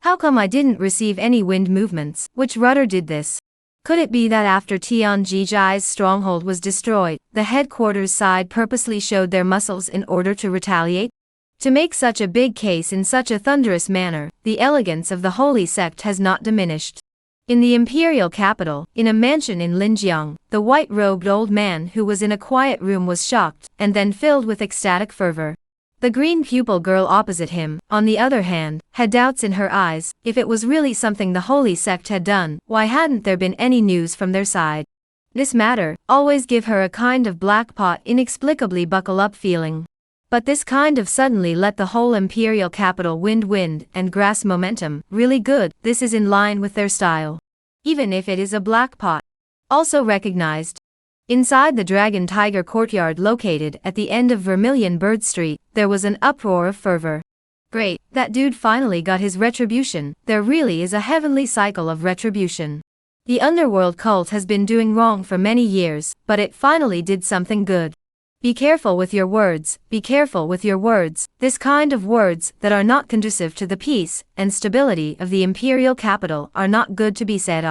How come I didn't receive any wind movements? Which rudder did this? Could it be that after Tian Jizai's stronghold was destroyed, the headquarters side purposely showed their muscles in order to retaliate? To make such a big case in such a thunderous manner, the elegance of the holy sect has not diminished. In the imperial capital, in a mansion in Linjiang, the white-robed old man who was in a quiet room was shocked, and then filled with ecstatic fervor. The green pupil girl opposite him, on the other hand, had doubts in her eyes. If it was really something the holy sect had done, why hadn't there been any news from their side? This matter always give her a kind of black pot inexplicably buckle up feeling. But this kind of suddenly let the whole imperial capital wind and grasp momentum, really good. This is in line with their style. Even if it is a black pot. Also recognized. Inside the Dragon Tiger courtyard located at the end of Vermilion Bird Street, there was an uproar of fervor. Great, that dude finally got his retribution. There really is a heavenly cycle of retribution. The underworld cult has been doing wrong for many years, but it finally did something good. Be careful with your words, be careful with your words, this kind of words that are not conducive to the peace and stability of the imperial capital are not good to be said.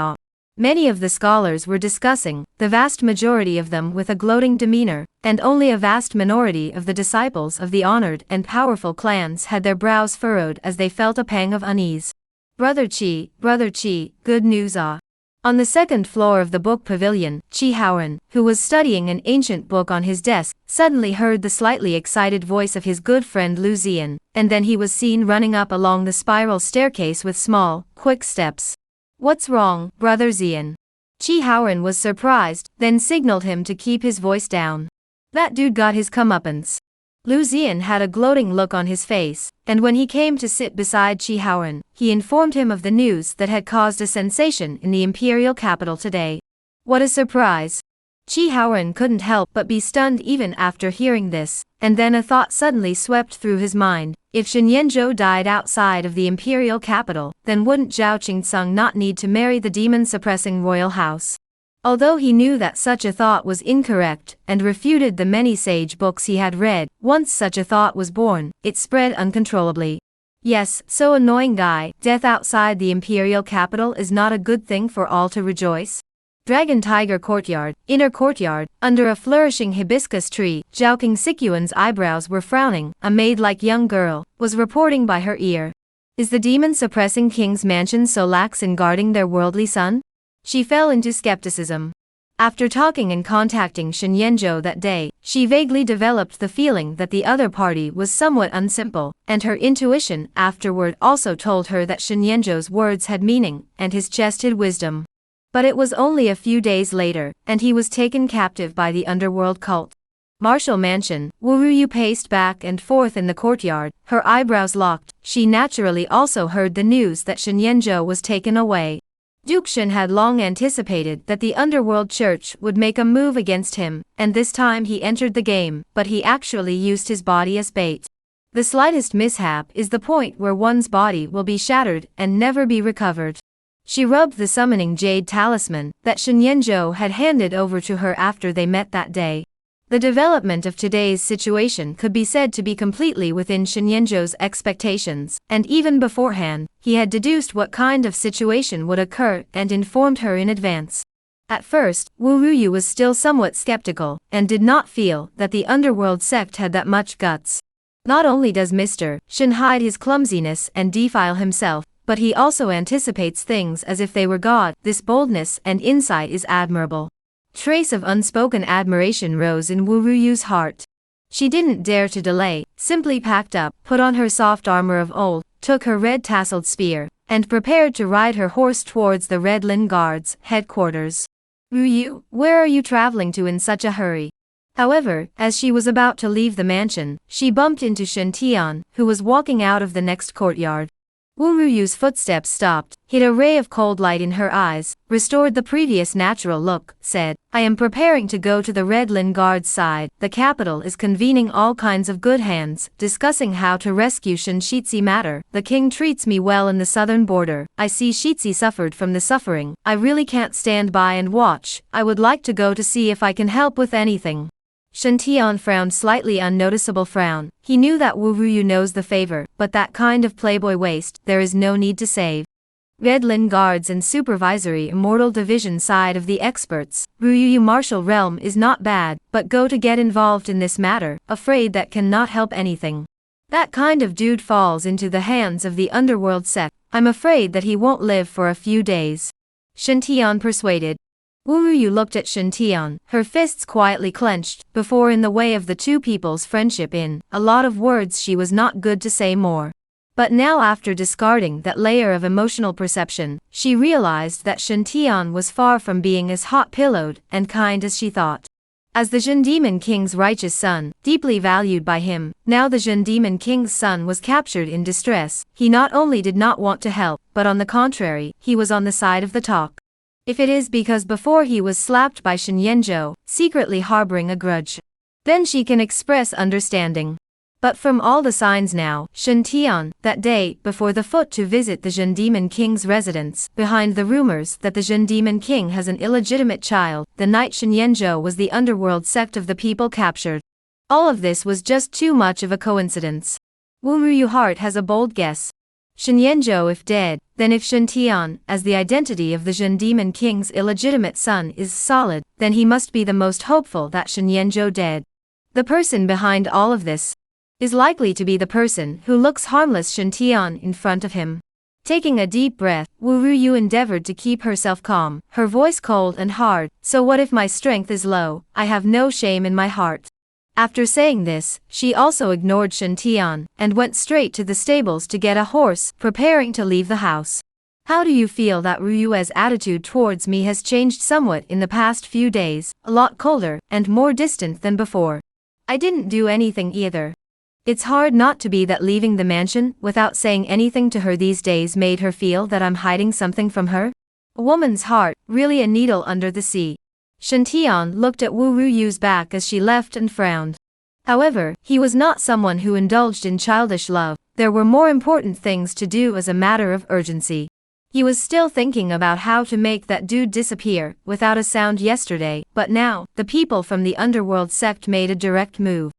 Many of the scholars were discussing, the vast majority of them with a gloating demeanor, and only a vast minority of the disciples of the honored and powerful clans had their brows furrowed as they felt a pang of unease. Brother Chi, good news. On the second floor of the book pavilion, Chi Haoran, who was studying an ancient book on his desk, suddenly heard the slightly excited voice of his good friend Lu Zian, and then he was seen running up along the spiral staircase with small, quick steps. What's wrong, Brother Zian? Chi Haoran was surprised, then signaled him to keep his voice down. That dude got his comeuppance. Lu Zian had a gloating look on his face, and when he came to sit beside Chi Haoran, he informed him of the news that had caused a sensation in the imperial capital today. What a surprise! Chi Haoran couldn't help but be stunned even after hearing this, and then a thought suddenly swept through his mind. If Shen Yanzhou died outside of the imperial capital, then wouldn't Zhao Qingsung not need to marry the demon-suppressing royal house? Although he knew that such a thought was incorrect, and refuted the many sage books he had read, once such a thought was born, it spread uncontrollably. Yes, so annoying guy, death outside the imperial capital is not a good thing for all to rejoice? Dragon Tiger Courtyard, inner courtyard, under a flourishing hibiscus tree, Zhao Qingsikuan's eyebrows were frowning, a maid-like young girl, was reporting by her ear. Is the demon-suppressing king's mansion so lax in guarding their worldly son? She fell into skepticism. After talking and contacting Shen Yanzhou that day, she vaguely developed the feeling that the other party was somewhat unsimple, and her intuition afterward also told her that Shen Yanzhou's words had meaning, and his chest hid wisdom. But it was only a few days later, and he was taken captive by the underworld cult. Martial Mansion, Wu Ruyu paced back and forth in the courtyard, her eyebrows locked. She naturally also heard the news that Shen Yanzhou was taken away. Duke Shen had long anticipated that the underworld church would make a move against him, and this time he entered the game, but he actually used his body as bait. The slightest mishap is the point where one's body will be shattered and never be recovered. She rubbed the summoning jade talisman that Shen Yanzhou had handed over to her after they met that day. The development of today's situation could be said to be completely within Shen Yanzhou's expectations, and even beforehand, he had deduced what kind of situation would occur and informed her in advance. At first, Wu Ruyu was still somewhat skeptical, and did not feel that the underworld sect had that much guts. Not only does Mr. Shen hide his clumsiness and defile himself, but he also anticipates things as if they were God. This boldness and insight is admirable. Trace of unspoken admiration rose in Wu Ruyu's heart. She didn't dare to delay, simply packed up, put on her soft armor of old, took her red-tasseled spear, and prepared to ride her horse towards the Red Lin Guard's headquarters. Ruyu, where are you traveling to in such a hurry? However, as she was about to leave the mansion, she bumped into Shen Tian, who was walking out of the next courtyard. Wu Ruyu's footsteps stopped, hit a ray of cold light in her eyes, restored the previous natural look, said, I am preparing to go to the Red Lin Guard's side. The capital is convening all kinds of good hands, discussing how to rescue Shen Shitzi matter. The king treats me well in the southern border. I see Shitzi suffered from the suffering. I really can't stand by and watch. I would like to go to see if I can help with anything. Shen Tian frowned slightly unnoticeable frown. He knew that Wu Ruyu knows the favor, but that kind of playboy waste, there is no need to save. Red Lin Guards and Supervisory Immortal Division side of the experts. Ruyu martial realm is not bad, but go to get involved in this matter, afraid that cannot help anything. That kind of dude falls into the hands of the underworld sect. I'm afraid that he won't live for a few days. Shen Tian persuaded. Wu Ruyu looked at Shen Tian, her fists quietly clenched, before in the way of the two people's friendship in a lot of words she was not good to say more. But now after discarding that layer of emotional perception, she realized that Shen Tian was far from being as hot-pillowed and kind as she thought. As the Zhen Demon King's righteous son, deeply valued by him, now the Zhen Demon King's son was captured in distress, he not only did not want to help, but on the contrary, he was on the side of the talk. If it is because before he was slapped by Shen Yanzhou, secretly harboring a grudge, then she can express understanding. But from all the signs now, Shen Tian, that day, before the foot to visit the Zhen Demon King's residence, behind the rumors that the Zhen Demon King has an illegitimate child, the night Shen Yanzhou was the underworld sect of the people captured. All of this was just too much of a coincidence. Wu Ruyu Heart has a bold guess. Shen Yanzhou if dead, then if Shen Tian, as the identity of the Zhen Demon King's illegitimate son is solid, then he must be the most hopeful that Shen Yanzhou dead. The person behind all of this is likely to be the person who looks harmless Shen Tian in front of him. Taking a deep breath, Wu Ruyu endeavored to keep herself calm, her voice cold and hard. So what if my strength is low? I have no shame in my heart. After saying this, she also ignored Shen Tian, and went straight to the stables to get a horse, preparing to leave the house. How do you feel that Ruyue's attitude towards me has changed somewhat in the past few days, a lot colder, and more distant than before? I didn't do anything either. It's hard not to be that leaving the mansion without saying anything to her these days made her feel that I'm hiding something from her. A woman's heart, really a needle under the sea. Shen Tian looked at Wu Ruyu's back as she left and frowned. However, he was not someone who indulged in childish love. There were more important things to do as a matter of urgency. He was still thinking about how to make that dude disappear without a sound yesterday, but now, the people from the underworld sect made a direct move.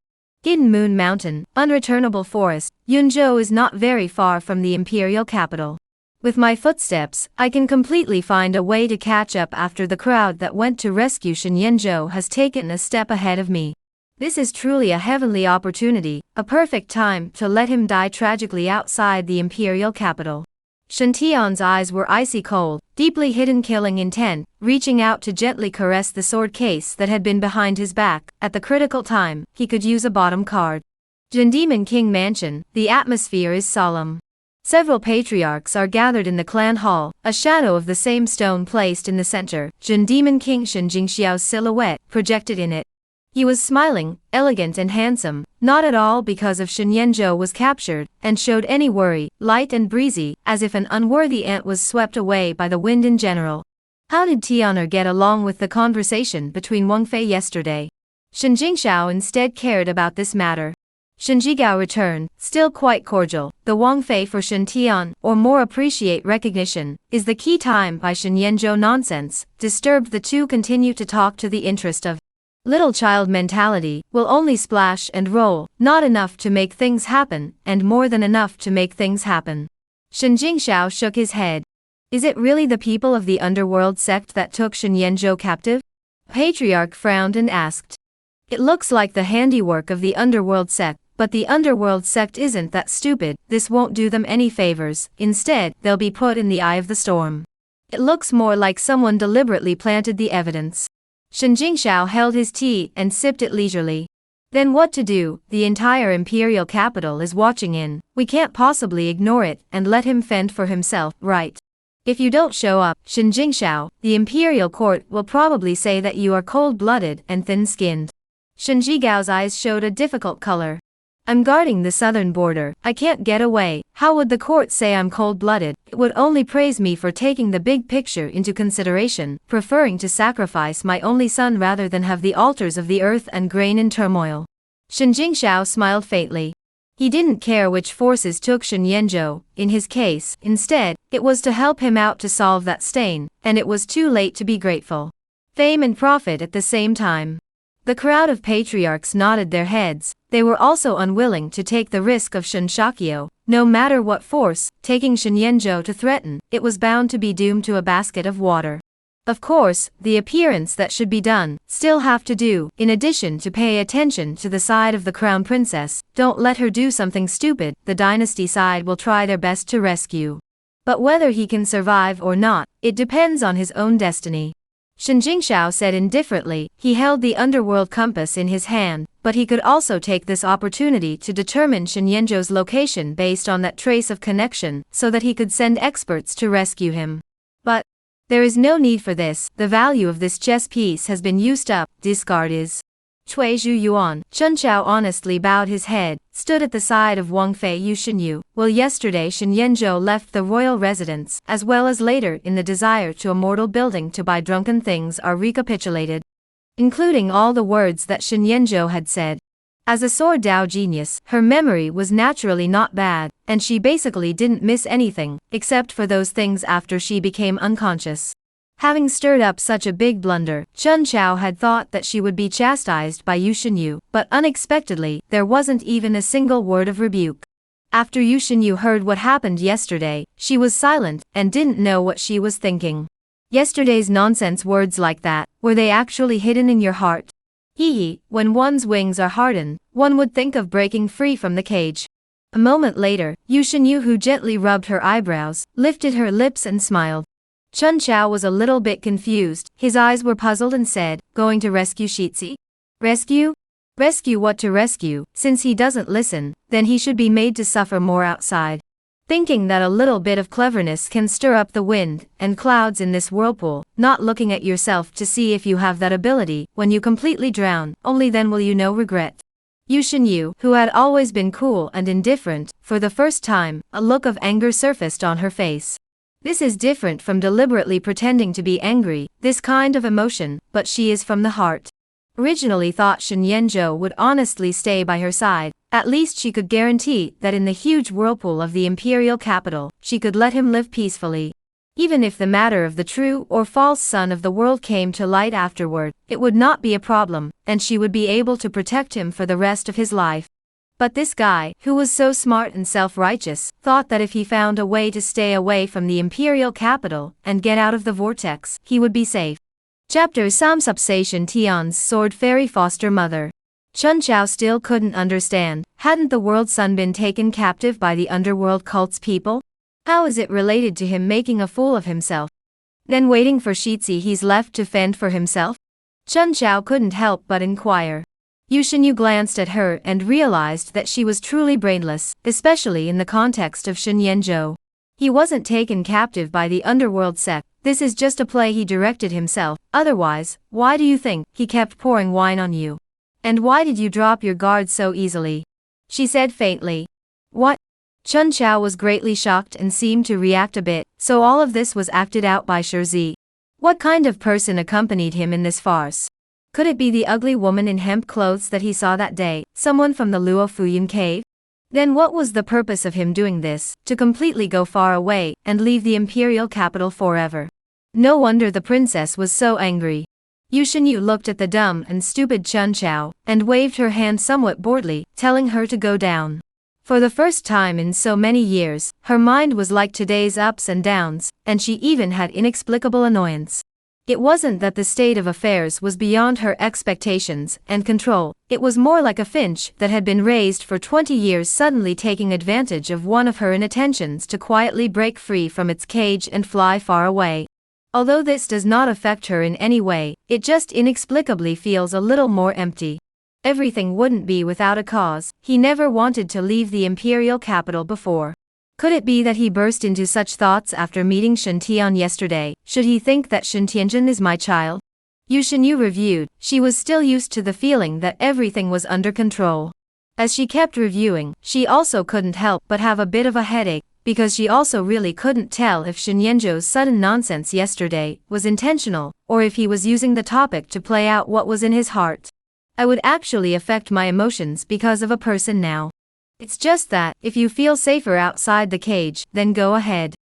Hidden Moon Mountain, unreturnable forest, Yunzhou is not very far from the imperial capital. With my footsteps, I can completely find a way to catch up after the crowd that went to rescue Shen Yanzhou has taken a step ahead of me. This is truly a heavenly opportunity, a perfect time to let him die tragically outside the imperial capital. Shen Tian's eyes were icy cold, deeply hidden killing intent, reaching out to gently caress the sword case that had been behind his back. At the critical time, he could use a bottom card. Zhen Demon King Mansion, the atmosphere is solemn. Several patriarchs are gathered in the clan hall, a shadow of the same stone placed in the center, Zhen Demon King Shen Jingxiao's silhouette projected in it. He was smiling, elegant and handsome, not at all because of Shen Yanzhou was captured, and showed any worry, light and breezy, as if an unworthy ant was swept away by the wind in general. How did Tianer get along with the conversation between Wang Fei yesterday? Shen Jingxiao instead cared about this matter. Shen Jigao returned, still quite cordial. The Wang Fei for Shen Tian, or more appreciate recognition, is the key time by Shen Yanzhou nonsense. Disturbed, the two continue to talk to the interest of little child mentality, will only splash and roll, not enough to make things happen, and more than enough to make things happen. Shen Jingxiao shook his head. Is it really the people of the underworld sect that took Shen Yanzhou captive? Patriarch frowned and asked. It looks like the handiwork of the underworld sect. But the underworld sect isn't that stupid. This won't do them any favors. Instead, they'll be put in the eye of the storm. It looks more like someone deliberately planted the evidence. Shen Jingxiao held his tea and sipped it leisurely. Then what to do? The entire imperial capital is watching in. We can't possibly ignore it and let him fend for himself, right? If you don't show up, Shen Jingxiao, the imperial court will probably say that you are cold-blooded and thin-skinned. Shen Jigao's eyes showed a difficult color. I'm guarding the southern border. I can't get away. How would the court say I'm cold-blooded? It would only praise me for taking the big picture into consideration, preferring to sacrifice my only son rather than have the altars of the earth and grain in turmoil. Shen Jingxiao smiled faintly. He didn't care which forces took Shen Yanzhou. In his case, instead, it was to help him out to solve that stain, and it was too late to be grateful. Fame and profit at the same time. The crowd of patriarchs nodded their heads. They were also unwilling to take the risk of Shen Shaqiao. No matter what force, taking Shen Yanzhou to threaten, it was bound to be doomed to a basket of water. Of course, the appearance that should be done, still have to do, in addition to pay attention to the side of the crown princess. Don't let her do something stupid. The dynasty side will try their best to rescue. But whether he can survive or not, it depends on his own destiny. Shen Jingxiao said indifferently. He held the underworld compass in his hand, but he could also take this opportunity to determine Shen Yanzhou's location based on that trace of connection, so that he could send experts to rescue him. But there is no need for this. The value of this chess piece has been used up. Discard is. Cui Zhu Yuan. Chen Chao honestly bowed his head, stood at the side of Wang Fei Yu Shenyu. Well, yesterday Shen Yanzhou left the royal residence, as well as later in the desire to immortal building to buy drunken things are recapitulated, including all the words that Shen Yanzhou had said. As a sword Dao genius, her memory was naturally not bad, and she basically didn't miss anything, except for those things after she became unconscious. Having stirred up such a big blunder, Chun Chao had thought that she would be chastised by Yu Shenyu, but unexpectedly, there wasn't even a single word of rebuke. After Yu Shenyu heard what happened yesterday, she was silent, and didn't know what she was thinking. Yesterday's nonsense words like that, were they actually hidden in your heart? Hee, when one's wings are hardened, one would think of breaking free from the cage. A moment later, Yu Shenyu, who gently rubbed her eyebrows, lifted her lips and smiled. Chun Chao was a little bit confused, his eyes were puzzled and said, "Going to rescue Shitzi?" Rescue? Rescue what to rescue? Since he doesn't listen, then he should be made to suffer more outside. Thinking that a little bit of cleverness can stir up the wind and clouds in this whirlpool, not looking at yourself to see if you have that ability, when you completely drown, only then will you know regret. Yu Shenyu, who had always been cool and indifferent, for the first time, a look of anger surfaced on her face. This is different from deliberately pretending to be angry, this kind of emotion, but she is from the heart. Originally thought Shen Yanzhou would honestly stay by her side, at least she could guarantee that in the huge whirlpool of the imperial capital, she could let him live peacefully. Even if the matter of the true or false son of the world came to light afterward, it would not be a problem, and she would be able to protect him for the rest of his life. But this guy, who was so smart and self-righteous, thought that if he found a way to stay away from the imperial capital and get out of the vortex, he would be safe. Chapter Samsupsation Tian's Sword Fairy Foster Mother. Chun Chao still couldn't understand, hadn't the world son been taken captive by the underworld cult's people? How is it related to him making a fool of himself? Then waiting for Shitzi he's left to fend for himself? Chun Chao couldn't help but inquire. Yu Shenyu glanced at her and realized that she was truly brainless, especially in the context of Shen Yanzhou. He wasn't taken captive by the underworld sect, this is just a play he directed himself, otherwise, why do you think he kept pouring wine on you? And why did you drop your guard so easily? She said faintly. What? Chun Chao was greatly shocked and seemed to react a bit, so all of this was acted out by Shizi. What kind of person accompanied him in this farce? Could it be the ugly woman in hemp clothes that he saw that day, someone from the Luo Fuyun cave? Then what was the purpose of him doing this, to completely go far away, and leave the imperial capital forever? No wonder the princess was so angry. Yu Shenyu looked at the dumb and stupid Chun Chao, and waved her hand somewhat boredly, telling her to go down. For the first time in so many years, her mind was like today's ups and downs, and she even had inexplicable annoyance. It wasn't that the state of affairs was beyond her expectations and control, it was more like a finch that had been raised for 20 years suddenly taking advantage of one of her inattentions to quietly break free from its cage and fly far away. Although this does not affect her in any way, it just inexplicably feels a little more empty. Everything wouldn't be without a cause, he never wanted to leave the imperial capital before. Could it be that he burst into such thoughts after meeting Shen Tian yesterday? Should he think that Shen Tianjin is my child? Yu Shenyu reviewed, she was still used to the feeling that everything was under control. As she kept reviewing, she also couldn't help but have a bit of a headache, because she also really couldn't tell if Shen Yanzhou's sudden nonsense yesterday was intentional, or if he was using the topic to play out what was in his heart. I would actually affect my emotions because of a person now. It's just that, if you feel safer outside the cage, then go ahead.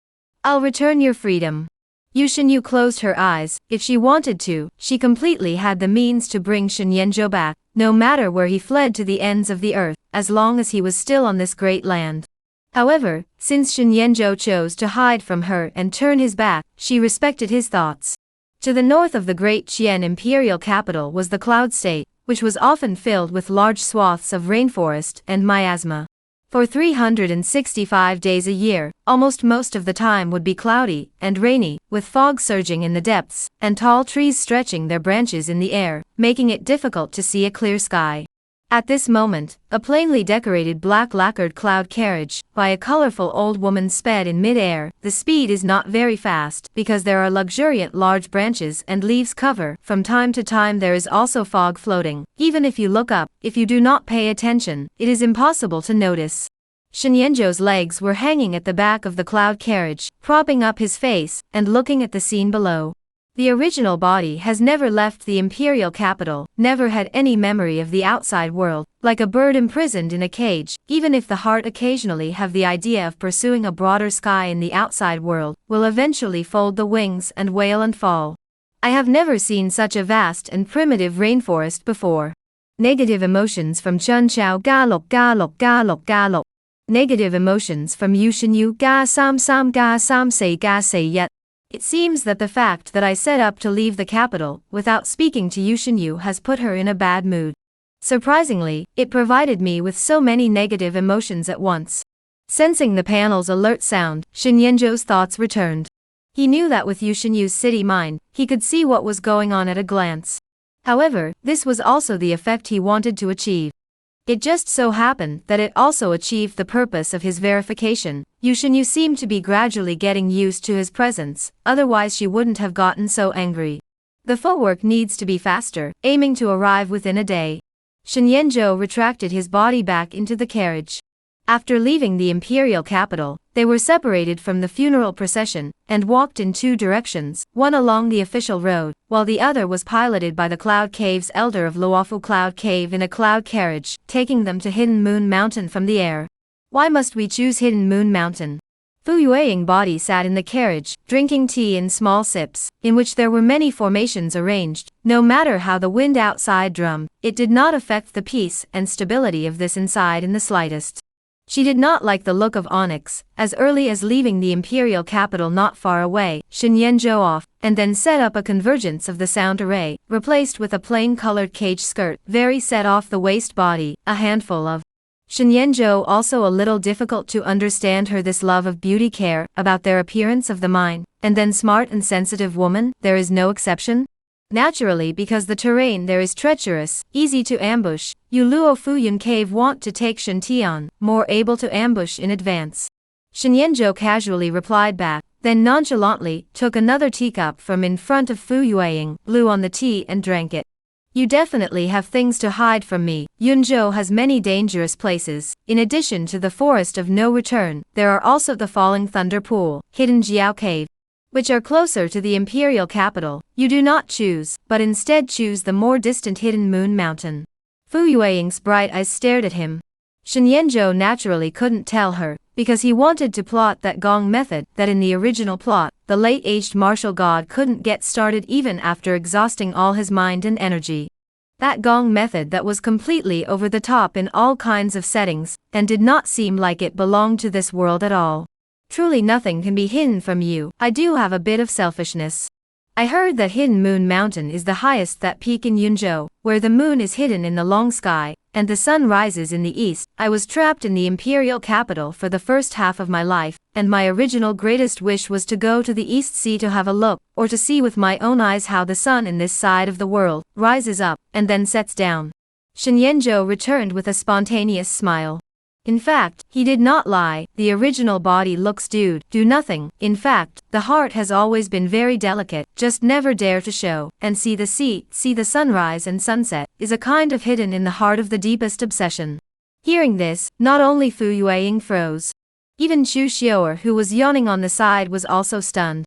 I'll return your freedom. Yu Shenyu closed her eyes. If she wanted to, she completely had the means to bring Shen Yanzhou back, no matter where he fled to the ends of the earth, as long as he was still on this great land. However, since Shen Yanzhou chose to hide from her and turn his back, she respected his thoughts. To the north of the great Qian imperial capital was the Cloud State, which was often filled with large swaths of rainforest and miasma. For 365 days a year, almost most of the time would be cloudy and rainy, with fog surging in the depths, and tall trees stretching their branches in the air, making it difficult to see a clear sky. At this moment, a plainly decorated black lacquered cloud carriage by a colorful old woman sped in mid-air. The speed is not very fast because there are luxuriant large branches and leaves cover. From time to time there is also fog floating. Even if you look up, if you do not pay attention, it is impossible to notice. Shen Yanzhou's legs were hanging at the back of the cloud carriage, propping up his face and looking at the scene below. The original body has never left the imperial capital, never had any memory of the outside world, like a bird imprisoned in a cage. Even if the heart occasionally have the idea of pursuing a broader sky in the outside world, will eventually fold the wings and wail and fall. I have never seen such a vast and primitive rainforest before. Negative emotions from Chun Chao Ga Lok Ga Lok Ga Lok Ga Lok. Negative emotions from Yushinyu Ga Sam Sam Ga Sam Say Yet. It seems that the fact that I set up to leave the capital without speaking to Yushinyu has put her in a bad mood. Surprisingly, it provided me with so many negative emotions at once. Sensing the panel's alert sound, Shinyenjo's thoughts returned. He knew that with Yushinyu's city mind, he could see what was going on at a glance. However, this was also the effect he wanted to achieve. It just so happened that it also achieved the purpose of his verification. Yushinyu seemed to be gradually getting used to his presence, otherwise she wouldn't have gotten so angry. The footwork needs to be faster, aiming to arrive within a day. Shinyenjo retracted his body back into the carriage. After leaving the imperial capital, they were separated from the funeral procession, and walked in two directions, one along the official road, while the other was piloted by the Cloud Cave's elder of Luofu Cloud Cave in a cloud carriage, taking them to Hidden Moon Mountain from the air. Why must we choose Hidden Moon Mountain? Fu Yueying body sat in the carriage, drinking tea in small sips, in which there were many formations arranged. No matter how the wind outside drummed, it did not affect the peace and stability of this inside in the slightest. She did not like the look of Onyx. As early as leaving the imperial capital not far away, Shinyenjo off, and then set up a convergence of the sound array, replaced with a plain-colored cage skirt, very set off the waist body, a handful of. Shinyenjo also a little difficult to understand her this love of beauty care, about their appearance of the mind, and then smart and sensitive woman, there is no exception? Naturally, because the terrain there is treacherous, easy to ambush, Yuluo Fuyun Cave want to take Shintian, more able to ambush in advance. Shinyenjo casually replied back, then nonchalantly took another teacup from in front of Fu Yueying, blew on the tea and drank it. You definitely have things to hide from me. Yunzhou has many dangerous places. In addition to the Forest of No Return, there are also the Falling Thunder Pool, Hidden Jiao Cave, which are closer to the imperial capital. You do not choose, but instead choose the more distant Hidden Moon Mountain. Fu Yueying's bright eyes stared at him. Shinyenjo naturally couldn't tell her, because he wanted to plot that gong method that in the original plot, the late-aged martial god couldn't get started even after exhausting all his mind and energy. That gong method that was completely over the top in all kinds of settings, and did not seem like it belonged to this world at all. Truly nothing can be hidden from you. I do have a bit of selfishness. I heard that Hidden Moon Mountain is the highest that peak in Yunzhou, where the moon is hidden in the long sky, and the sun rises in the east. I was trapped in the imperial capital for the first half of my life, and my original greatest wish was to go to the East Sea to have a look, or to see with my own eyes how the sun in this side of the world rises up, and then sets down. Shinyenjo returned with a spontaneous smile. In fact, he did not lie. The original body looks do nothing. In fact, the heart has always been very delicate, just never dare to show, and see the sea, see the sunrise and sunset, is a kind of hidden in the heart of the deepest obsession. Hearing this, not only Fu Yueying froze. Even Chu Xiuer, who was yawning on the side, was also stunned.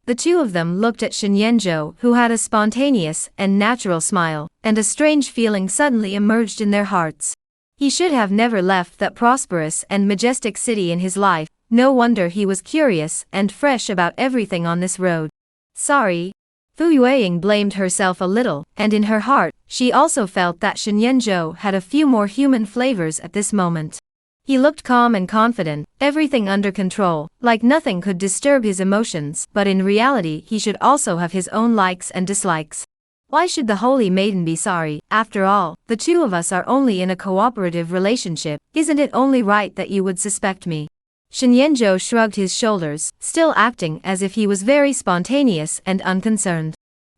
The two of them looked at Shinyenjo, who had a spontaneous and natural smile, and a strange feeling suddenly emerged in their hearts. He should have never left that prosperous and majestic city in his life. No wonder he was curious and fresh about everything on this road. Sorry. Fu Yueying blamed herself a little, and in her heart, she also felt that Shinyenjo had a few more human flavors at this moment. He looked calm and confident, everything under control, like nothing could disturb his emotions, but in reality he should also have his own likes and dislikes. Why should the holy maiden be sorry? After all, the two of us are only in a cooperative relationship. Isn't it only right that you would suspect me? Shinyenjo shrugged his shoulders, still acting as if he was very spontaneous and unconcerned.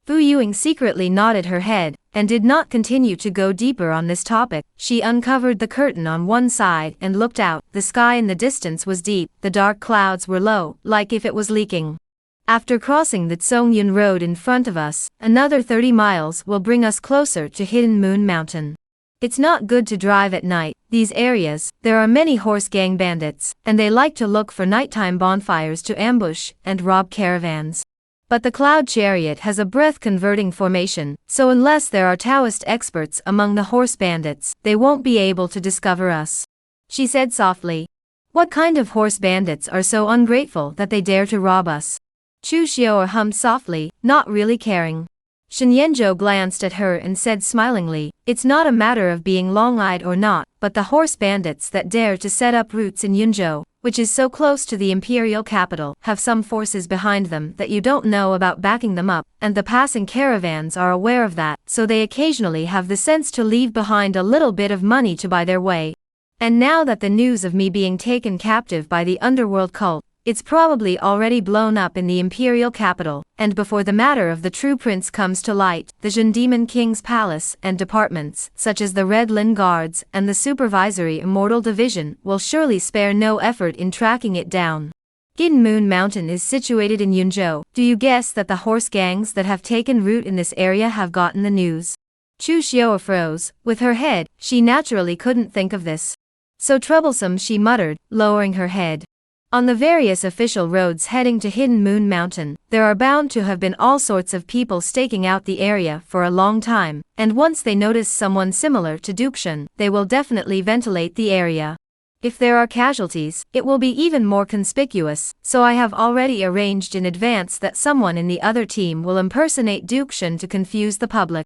Fu Yueying secretly nodded her head, and did not continue to go deeper on this topic. She uncovered the curtain on one side and looked out. The sky in the distance was deep, the dark clouds were low, like if it was leaking. After crossing the Tsongyun Road in front of us, another 30 miles will bring us closer to Hidden Moon Mountain. It's not good to drive at night. These areas, there are many horse gang bandits, and they like to look for nighttime bonfires to ambush and rob caravans. But the cloud chariot has a breath-converting formation, so unless there are Taoist experts among the horse bandits, they won't be able to discover us. She said softly. What kind of horse bandits are so ungrateful that they dare to rob us? Chu Xiao hummed softly, not really caring. Shen Yanzhou glanced at her and said smilingly, it's not a matter of being long-eyed or not, but the horse bandits that dare to set up roots in Yunzhou, which is so close to the imperial capital, have some forces behind them that you don't know about backing them up, and the passing caravans are aware of that, so they occasionally have the sense to leave behind a little bit of money to buy their way. And now that the news of me being taken captive by the underworld cult, it's probably already blown up in the imperial capital, and before the matter of the true prince comes to light, the Zhen Demon King's palace and departments, such as the Red Lin Guards and the Supervisory Immortal Division, will surely spare no effort in tracking it down. Hidden Moon Mountain is situated in Yunzhou. Do you guess that the horse gangs that have taken root in this area have gotten the news? Chu Xiao froze. With her head, she naturally couldn't think of this. So troublesome, she muttered, lowering her head. On the various official roads heading to Hidden Moon Mountain, there are bound to have been all sorts of people staking out the area for a long time, and once they notice someone similar to Dukshan, they will definitely ventilate the area. If there are casualties, it will be even more conspicuous, so I have already arranged in advance that someone in the other team will impersonate Dukshan to confuse the public.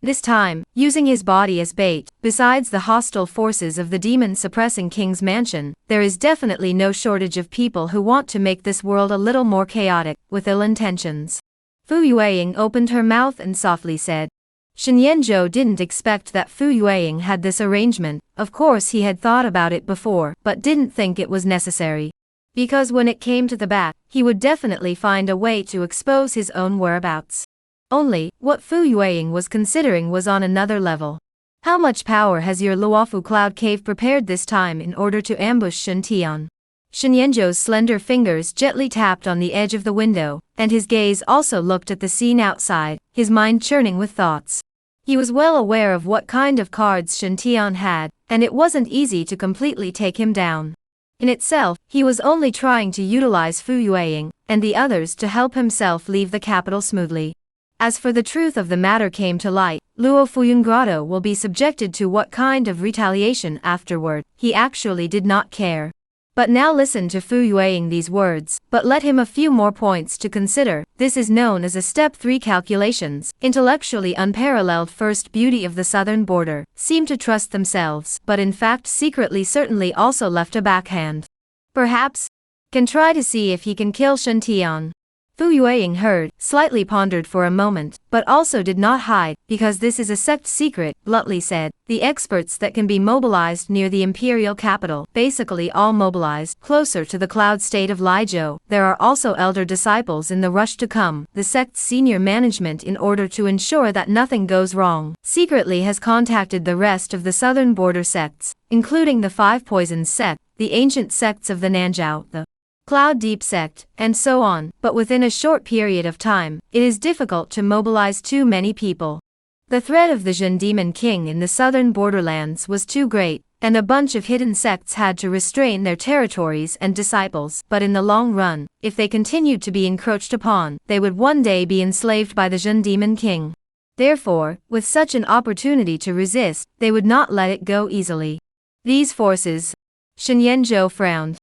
This time, using his body as bait, besides the hostile forces of the demon-suppressing king's mansion, there is definitely no shortage of people who want to make this world a little more chaotic, with ill intentions. Fu Yueying opened her mouth and softly said. Shen Yanzhou didn't expect that Fu Yueying had this arrangement. Of course he had thought about it before, but didn't think it was necessary. Because when it came to the bat, he would definitely find a way to expose his own whereabouts. Only, what Fu Yueying was considering was on another level. How much power has your Luofu Cloud Cave prepared this time in order to ambush Shen Tian? Shen Yanzhou's slender fingers gently tapped on the edge of the window, and his gaze also looked at the scene outside, his mind churning with thoughts. He was well aware of what kind of cards Shen Tian had, and it wasn't easy to completely take him down. In itself, he was only trying to utilize Fu Yueying and the others to help himself leave the capital smoothly. As for the truth of the matter came to light, Luo Fuyun Grotto will be subjected to what kind of retaliation afterward, he actually did not care. But now listen to Fu Yueying these words, but let him a few more points to consider. This is known as a Step 3 calculations. Intellectually unparalleled first beauty of the southern border, seem to trust themselves, but in fact secretly certainly also left a backhand. Perhaps, can try to see if he can kill Shen Tian. Fu Yueying heard, slightly pondered for a moment, but also did not hide, because this is a sect secret, bluntly said. The experts that can be mobilized near the imperial capital, basically all mobilized, closer to the cloud state of Liezhou. There are also elder disciples in the rush to come. The sect's senior management, in order to ensure that nothing goes wrong, secretly has contacted the rest of the southern border sects, including the Five Poisons sect, the ancient sects of the Nanzhao, the Cloud Deep sect, and so on, but within a short period of time, it is difficult to mobilize too many people. The threat of the Zhen Demon King in the southern borderlands was too great, and a bunch of hidden sects had to restrain their territories and disciples, but in the long run, if they continued to be encroached upon, they would one day be enslaved by the Zhen Demon King. Therefore, with such an opportunity to resist, they would not let it go easily. These forces, Shen Yanzhou frowned.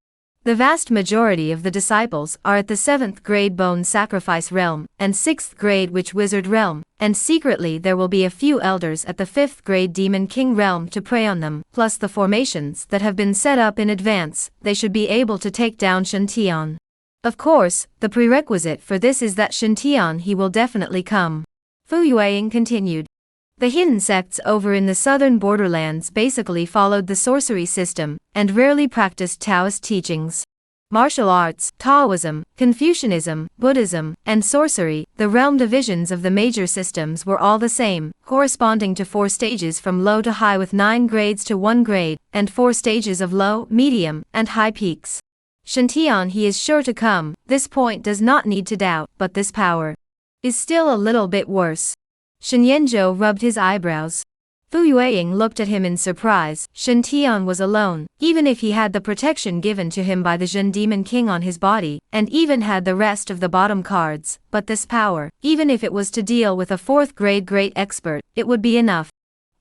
The vast majority of the disciples are at the 7th grade Bone Sacrifice Realm, and 6th grade Witch Wizard Realm, and secretly there will be a few elders at the 5th grade Demon King Realm to prey on them, plus the formations that have been set up in advance. They should be able to take down Shen Tian. Of course, the prerequisite for this is that Shen Tian he will definitely come. Fu Yueying continued. The hidden sects over in the southern borderlands basically followed the sorcery system, and rarely practiced Taoist teachings. Martial arts, Taoism, Confucianism, Buddhism, and sorcery, the realm divisions of the major systems were all the same, corresponding to 4 stages from low to high with 9 grades to 1 grade, and 4 stages of low, medium, and high peaks. Shen Tian he is sure to come, this point does not need to doubt, but this power is still a little bit worse. Shen Yanzhou rubbed his eyebrows. Fu Yueying looked at him in surprise. Shen Tian was alone, even if he had the protection given to him by the Zhen Demon King on his body, and even had the rest of the bottom cards, but this power, even if it was to deal with a 4th grade great expert, it would be enough.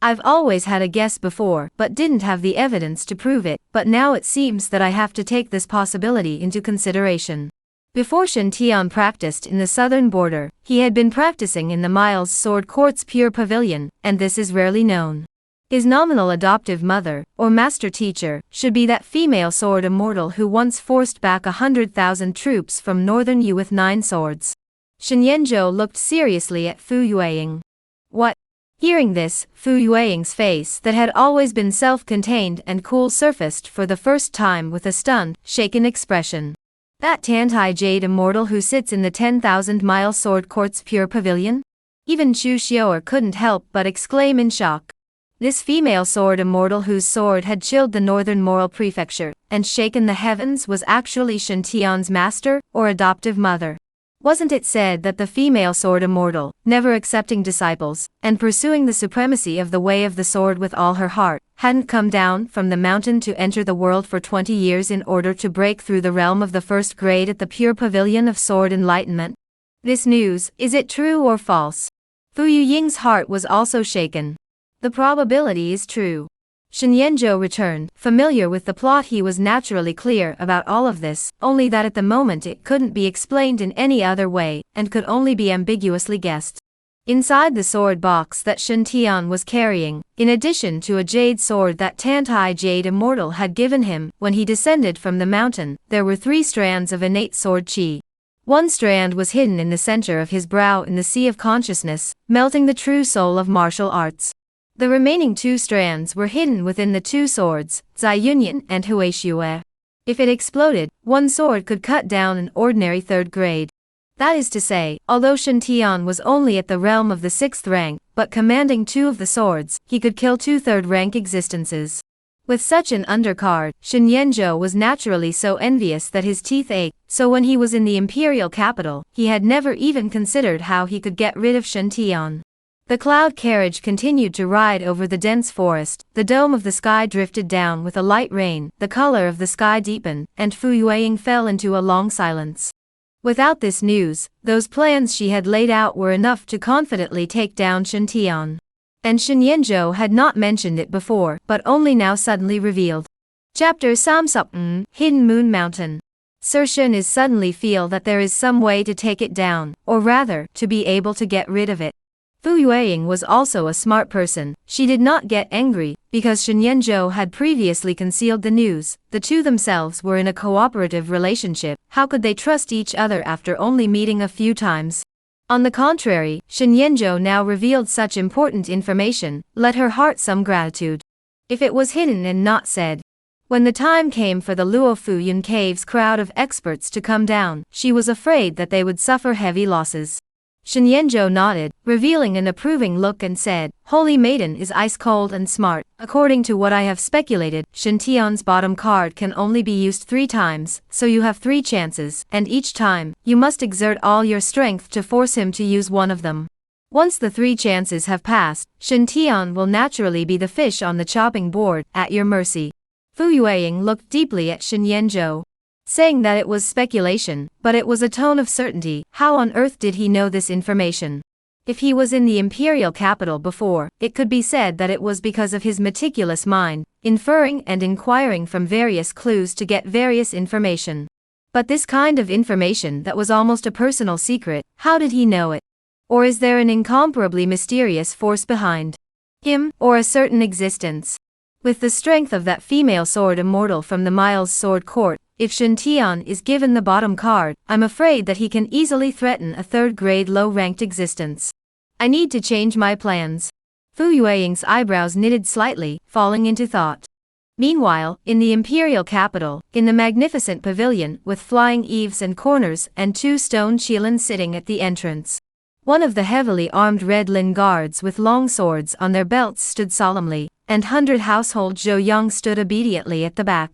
I've always had a guess before, but didn't have the evidence to prove it, but now it seems that I have to take this possibility into consideration. Before Shen Tian practiced in the southern border, he had been practicing in the Miles Sword Court's Pure Pavilion, and this is rarely known. His nominal adoptive mother, or master teacher, should be that female sword immortal who once forced back 100,000 troops from northern Yu with 9 swords. Shen Yanzhou looked seriously at Fu Yueying. What? Hearing this, Fu Yueying's face that had always been self-contained and cool surfaced for the first time with a stunned, shaken expression. That Tantai Jade immortal who sits in the 10,000-mile Sword Court's Pure Pavilion? Even Chu Xiaoer couldn't help but exclaim in shock. This female sword immortal whose sword had chilled the northern Moral Prefecture and shaken the heavens was actually Shen Tian's master, or adoptive mother. Wasn't it said that the female sword immortal, never accepting disciples, and pursuing the supremacy of the way of the sword with all her heart, hadn't come down from the mountain to enter the world for 20 years in order to break through the realm of the 1st grade at the Pure Pavilion of Sword Enlightenment? This news, is it true or false? Fu Yuying's heart was also shaken. The probability is true. Shen Yanzhou returned, familiar with the plot. He was naturally clear about all of this, only that at the moment it couldn't be explained in any other way, and could only be ambiguously guessed. Inside the sword box that Shen Tian was carrying, in addition to a jade sword that Tantai Jade Immortal had given him when he descended from the mountain, there were 3 strands of innate sword chi. 1 strand was hidden in the center of his brow in the sea of consciousness, melting the true soul of martial arts. The remaining 2 strands were hidden within the 2 swords, Zai Yunyan and Hui Xue. If it exploded, 1 sword could cut down an ordinary 3rd grade. That is to say, although Shen Tian was only at the realm of the 6th rank, but commanding 2 of the swords, he could kill 2 3rd-rank existences. With such an undercard, Shen Yanzhou was naturally so envious that his teeth ached, so when he was in the imperial capital, he had never even considered how he could get rid of Shen Tian. The cloud carriage continued to ride over the dense forest, the dome of the sky drifted down with a light rain, the color of the sky deepened, and Fu Yueying fell into a long silence. Without this news, those plans she had laid out were enough to confidently take down Shen Tian. And Shen Yanzhou had not mentioned it before, but only now suddenly revealed. Chapter Samsuk Hidden Moon Mountain. Sir Shen is suddenly feel that there is some way to take it down, or rather, to be able to get rid of it. Fu Yueying was also a smart person. She did not get angry, because Shen Yanzhou had previously concealed the news. The two themselves were in a cooperative relationship. How could they trust each other after only meeting a few times? On the contrary, Shen Yanzhou now revealed such important information, let her heart some gratitude. If it was hidden and not said. When the time came for the Luo Fuyun Cave's crowd of experts to come down, she was afraid that they would suffer heavy losses. Shen Yanzhou nodded, revealing an approving look and said, Holy Maiden is ice-cold and smart. According to what I have speculated, Shen Tian's bottom card can only be used 3 times, so you have 3 chances, and each time, you must exert all your strength to force him to use one of them. Once the 3 chances have passed, Shen Tian will naturally be the fish on the chopping board, at your mercy. Fu Yueying looked deeply at Shen Yanzhou, saying that it was speculation, but it was a tone of certainty. How on earth did he know this information? If he was in the imperial capital before, it could be said that it was because of his meticulous mind, inferring and inquiring from various clues to get various information. But this kind of information that was almost a personal secret, how did he know it? Or is there an incomparably mysterious force behind him, or a certain existence? With the strength of that female sword immortal from the Miles Sword Court, if Shen Tian is given the bottom card, I'm afraid that he can easily threaten a 3rd-grade low-ranked existence. I need to change my plans. Fu Yueying's eyebrows knitted slightly, falling into thought. Meanwhile, in the imperial capital, in the magnificent pavilion with flying eaves and corners and 2 stone chilins sitting at the entrance. One of the heavily armed red Lin guards with long swords on their belts stood solemnly, and 100 household Zhou stood obediently at the back.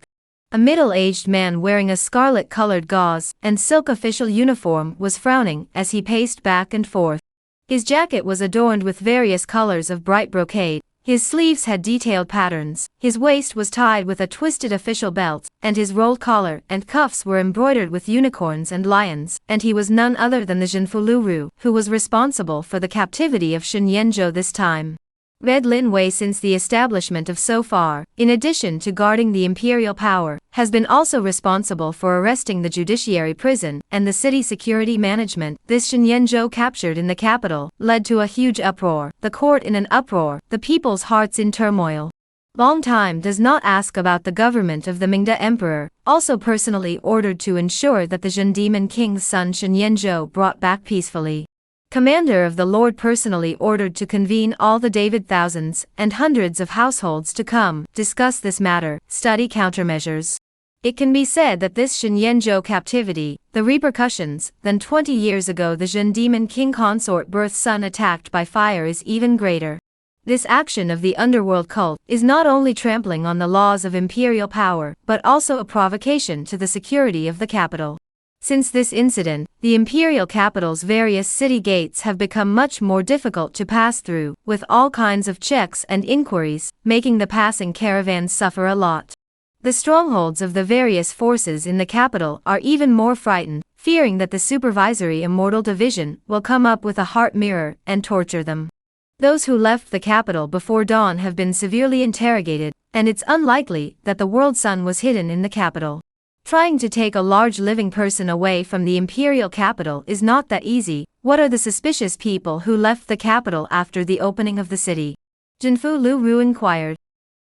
A middle-aged man wearing a scarlet-colored gauze and silk official uniform was frowning as he paced back and forth. His jacket was adorned with various colors of bright brocade, His sleeves had detailed patterns, his waist was tied with a twisted official belt, and his rolled collar and cuffs were embroidered with unicorns and lions, and he was none other than the Jinfu, who was responsible for the captivity of Shenyanzhou this time. Red Lin Wei, since the establishment of so far, in addition to guarding the imperial power, has been also responsible for arresting the judiciary prison and the city security management. This Shenyanzhou captured in the capital led to a huge uproar, the court in an uproar, the people's hearts in turmoil. Long Time does not ask about the government of the Mingda Emperor, also personally ordered to ensure that the Zhen Demon King's son Shenyanzhou brought back peacefully. Commander of the Lord personally ordered to convene all the David thousands and hundreds of households to come, discuss this matter, study countermeasures. It can be said that this Shenyanzhou captivity, the repercussions, than 20 years ago the Zhen Demon King consort birth son attacked by fire is even greater. This action of the underworld cult is not only trampling on the laws of imperial power, but also a provocation to the security of the capital. Since this incident, the imperial capital's various city gates have become much more difficult to pass through, with all kinds of checks and inquiries, making the passing caravans suffer a lot. The strongholds of the various forces in the capital are even more frightened, fearing that the supervisory immortal division will come up with a heart mirror and torture them. Those who left the capital before dawn have been severely interrogated, and it's unlikely that the world sun was hidden in the capital. Trying to take a large living person away from the imperial capital is not that easy. What are the suspicious people who left the capital after the opening of the city? Jinfu Lu inquired.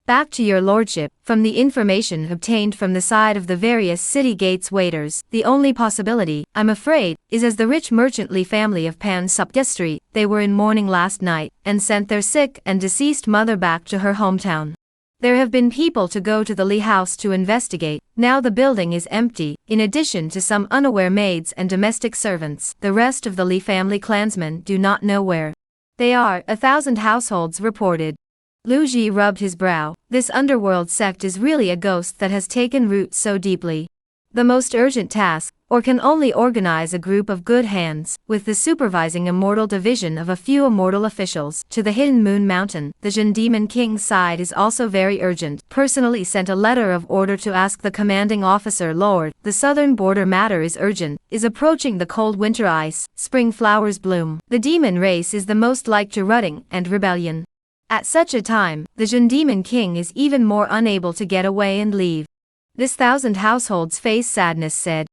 Back to your lordship, from the information obtained from the side of the various city gates waiters, the only possibility, I'm afraid, is as the rich merchant Li family of Pan Supdia Street. They were in mourning last night, and sent their sick and deceased mother back to her hometown. There have been people to go to the Li house to investigate. Now the building is empty, in addition to some unaware maids and domestic servants. The rest of the Li family clansmen do not know where they are, 1,000 households reported. Lu Ji rubbed his brow. This underworld sect is really a ghost that has taken root so deeply. The most urgent task, or can only organize a group of good hands, with the supervising immortal division of a few immortal officials, to the Hidden Moon Mountain. The Zhen Demon King's side is also very urgent. Personally sent a letter of order to ask the commanding officer, Lord, the southern border matter is urgent, is approaching the cold winter ice, spring flowers bloom. The demon race is the most like to rutting and rebellion. At such a time, the Zhen Demon King is even more unable to get away and leave. This 1,000 households face sadness said.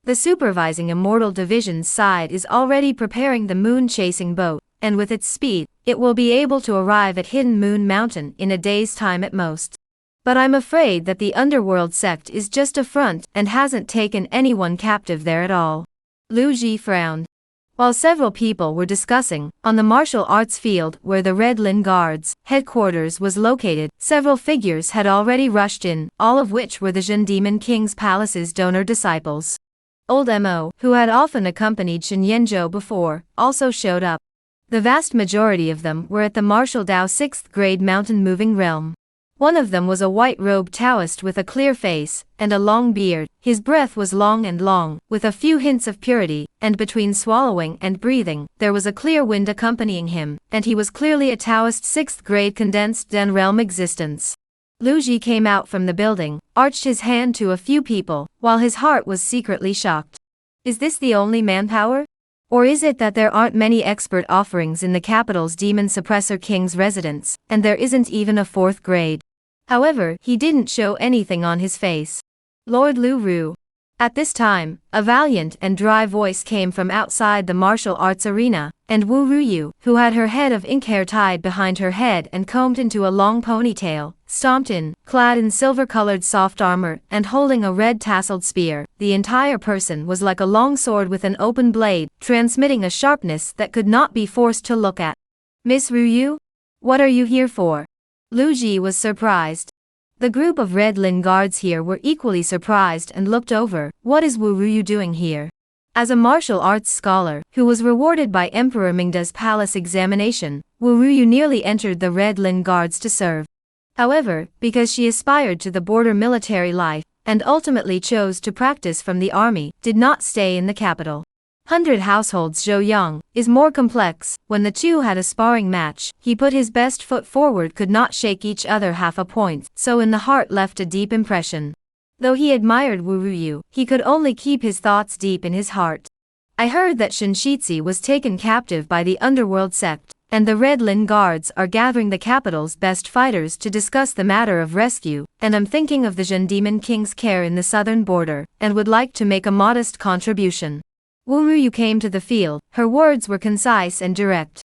The supervising immortal division's side is already preparing the moon-chasing boat, and with its speed, it will be able to arrive at Hidden Moon Mountain in a day's time at most. But I'm afraid that the underworld sect is just a front and hasn't taken anyone captive there at all. Lu Ji frowned. While several people were discussing, on the martial arts field where the Red Lin Guards headquarters was located, several figures had already rushed in, all of which were the Zhen Demon King's palace's donor disciples. Old Mo, who had often accompanied Shenyanzhou before, also showed up. The vast majority of them were at the martial Dao 6th grade mountain moving realm. One of them was a white-robed Taoist with a clear face and a long beard. His breath was long and long, with a few hints of purity, and between swallowing and breathing, there was a clear wind accompanying him, and he was clearly a Taoist 6th grade condensed Den realm existence. Lu Ji came out from the building, arched his hand to a few people, while his heart was secretly shocked. Is this the only manpower? Or is it that there aren't many expert offerings in the capital's demon suppressor king's residence, and there isn't even a 4th grade? However, he didn't show anything on his face. Lord Lu Ru. At this time, a valiant and dry voice came from outside the martial arts arena, and Wu Ruyu, who had her head of ink hair tied behind her head and combed into a long ponytail, stomped in, clad in silver-colored soft armor and holding a red tasseled spear. The entire person was like a long sword with an open blade, transmitting a sharpness that could not be forced to look at. Miss Ruyu? What are you here for? Lu Ji was surprised. The group of Red Lin guards here were equally surprised and looked over. What is Wu Ruyu doing here? As a martial arts scholar, who was rewarded by Emperor Mingda's palace examination, Wu Ruyu nearly entered the Red Lin guards to serve. However, because she aspired to the border military life, and ultimately chose to practice from the army, did not stay in the capital. 100 Households Zhou Yang is more complex. When the two had a sparring match, he put his best foot forward, could not shake each other half a point, so in the heart left a deep impression. Though he admired Wu Ruyu, he could only keep his thoughts deep in his heart. I heard that Shinshitsi was taken captive by the underworld sect, and the Red Lin Guards are gathering the capital's best fighters to discuss the matter of rescue, and I'm thinking of the Zhen Demon King's care in the southern border, and would like to make a modest contribution. Wu Ruyu came to the field, her words were concise and direct.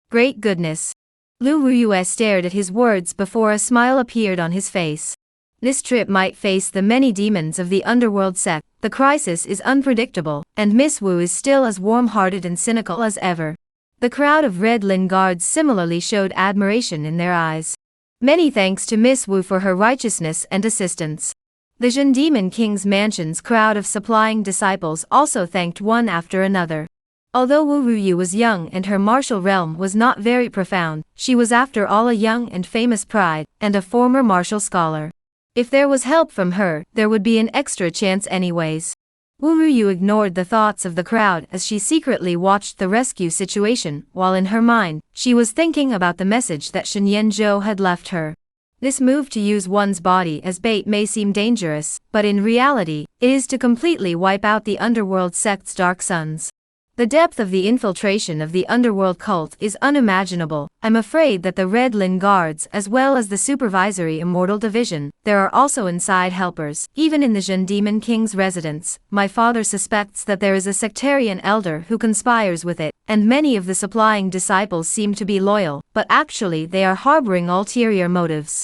Great goodness. Lu Ruyu stared at his words before a smile appeared on his face. This trip might face the many demons of the underworld sect. The crisis is unpredictable, and Miss Wu is still as warm-hearted and cynical as ever. The crowd of Red Lin Guards similarly showed admiration in their eyes. Many thanks to Miss Wu for her righteousness and assistance. The Zhen Demon King's mansion's crowd of supplying disciples also thanked one after another. Although Wu Ruyu was young and her martial realm was not very profound, she was after all a young and famous pride, and a former martial scholar. If there was help from her, there would be an extra chance anyways. Wu Ruyu ignored the thoughts of the crowd as she secretly watched the rescue situation, while in her mind, she was thinking about the message that Shen Yanzhou had left her. This move to use one's body as bait may seem dangerous, but in reality, it is to completely wipe out the underworld sect's dark sons. The depth of the infiltration of the underworld cult is unimaginable. I'm afraid that the Red Lin Guards, as well as the supervisory Immortal Division, there are also inside helpers, even in the Zhen Demon King's residence. My father suspects that there is a sectarian elder who conspires with it, and many of the supplying disciples seem to be loyal, but actually they are harboring ulterior motives.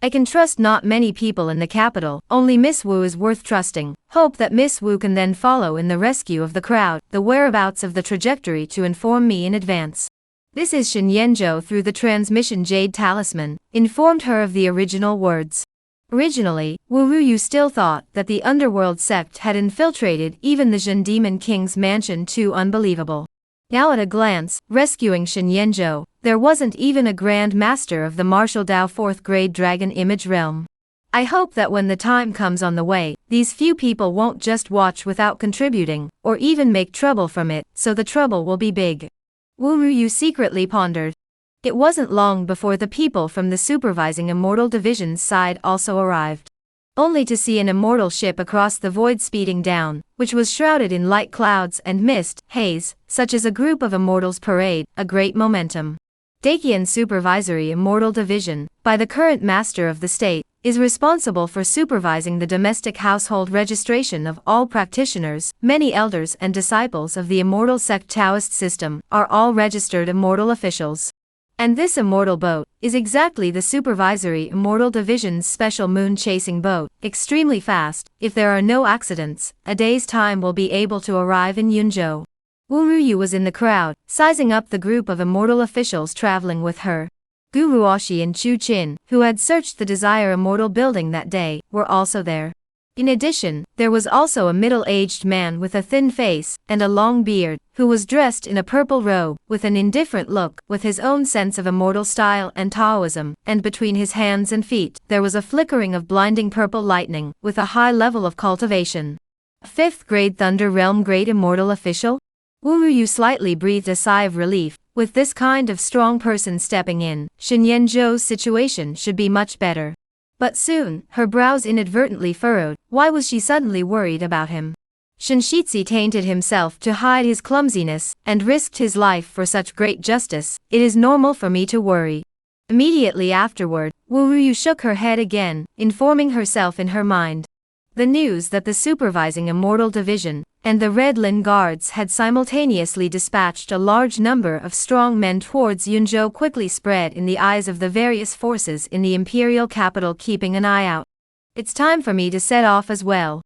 I can trust not many people in the capital, only Miss Wu is worth trusting. Hope that Miss Wu can then follow in the rescue of the crowd, the whereabouts of the trajectory to inform me in advance. This is Shen Yanzhou through the transmission Jade Talisman, informed her of the original words. Originally, Wu Ruyu still thought that the underworld sect had infiltrated even the Zhen Demon King's mansion. Too unbelievable. Now at a glance, rescuing Shen Yanzhou, there wasn't even a Grand Master of the Martial Dao 4th Grade Dragon Image Realm. I hope that when the time comes on the way, these few people won't just watch without contributing, or even make trouble from it, so the trouble will be big. Wu Ruyu secretly pondered. It wasn't long before the people from the supervising Immortal Division's side also arrived. Only to see an immortal ship across the void speeding down, which was shrouded in light clouds and mist, haze, such as a group of immortals parade, a great momentum. Dakian Supervisory Immortal Division, by the current master of the state, is responsible for supervising the domestic household registration of all practitioners. Many elders and disciples of the Immortal Sect Taoist system are all registered immortal officials. And this immortal boat is exactly the Supervisory Immortal Division's special moon-chasing boat, extremely fast. If there are no accidents, a day's time will be able to arrive in Yunzhou. Wu Ruyu was in the crowd, sizing up the group of immortal officials traveling with her. Gu Ruoxi and Chu Qin, who had searched the Desire Immortal building that day, were also there. In addition, there was also a middle-aged man with a thin face and a long beard, who was dressed in a purple robe, with an indifferent look, with his own sense of immortal style and Taoism, and between his hands and feet, there was a flickering of blinding purple lightning, with a high level of cultivation. 5th grade Thunder Realm Great Immortal Official? Wu Ruyu slightly breathed a sigh of relief. With this kind of strong person stepping in, Shen Yanzhou's situation should be much better. But soon, her brows inadvertently furrowed. Why was she suddenly worried about him? Shinshitsi tainted himself to hide his clumsiness, and risked his life for such great justice. It is normal for me to worry. Immediately afterward, Wu Ruyu shook her head again, informing herself in her mind. The news that the supervising Immortal Division and the Red Lin Guards had simultaneously dispatched a large number of strong men towards Yunzhou quickly spread in the eyes of the various forces in the imperial capital, keeping an eye out. It's time for me to set off as well.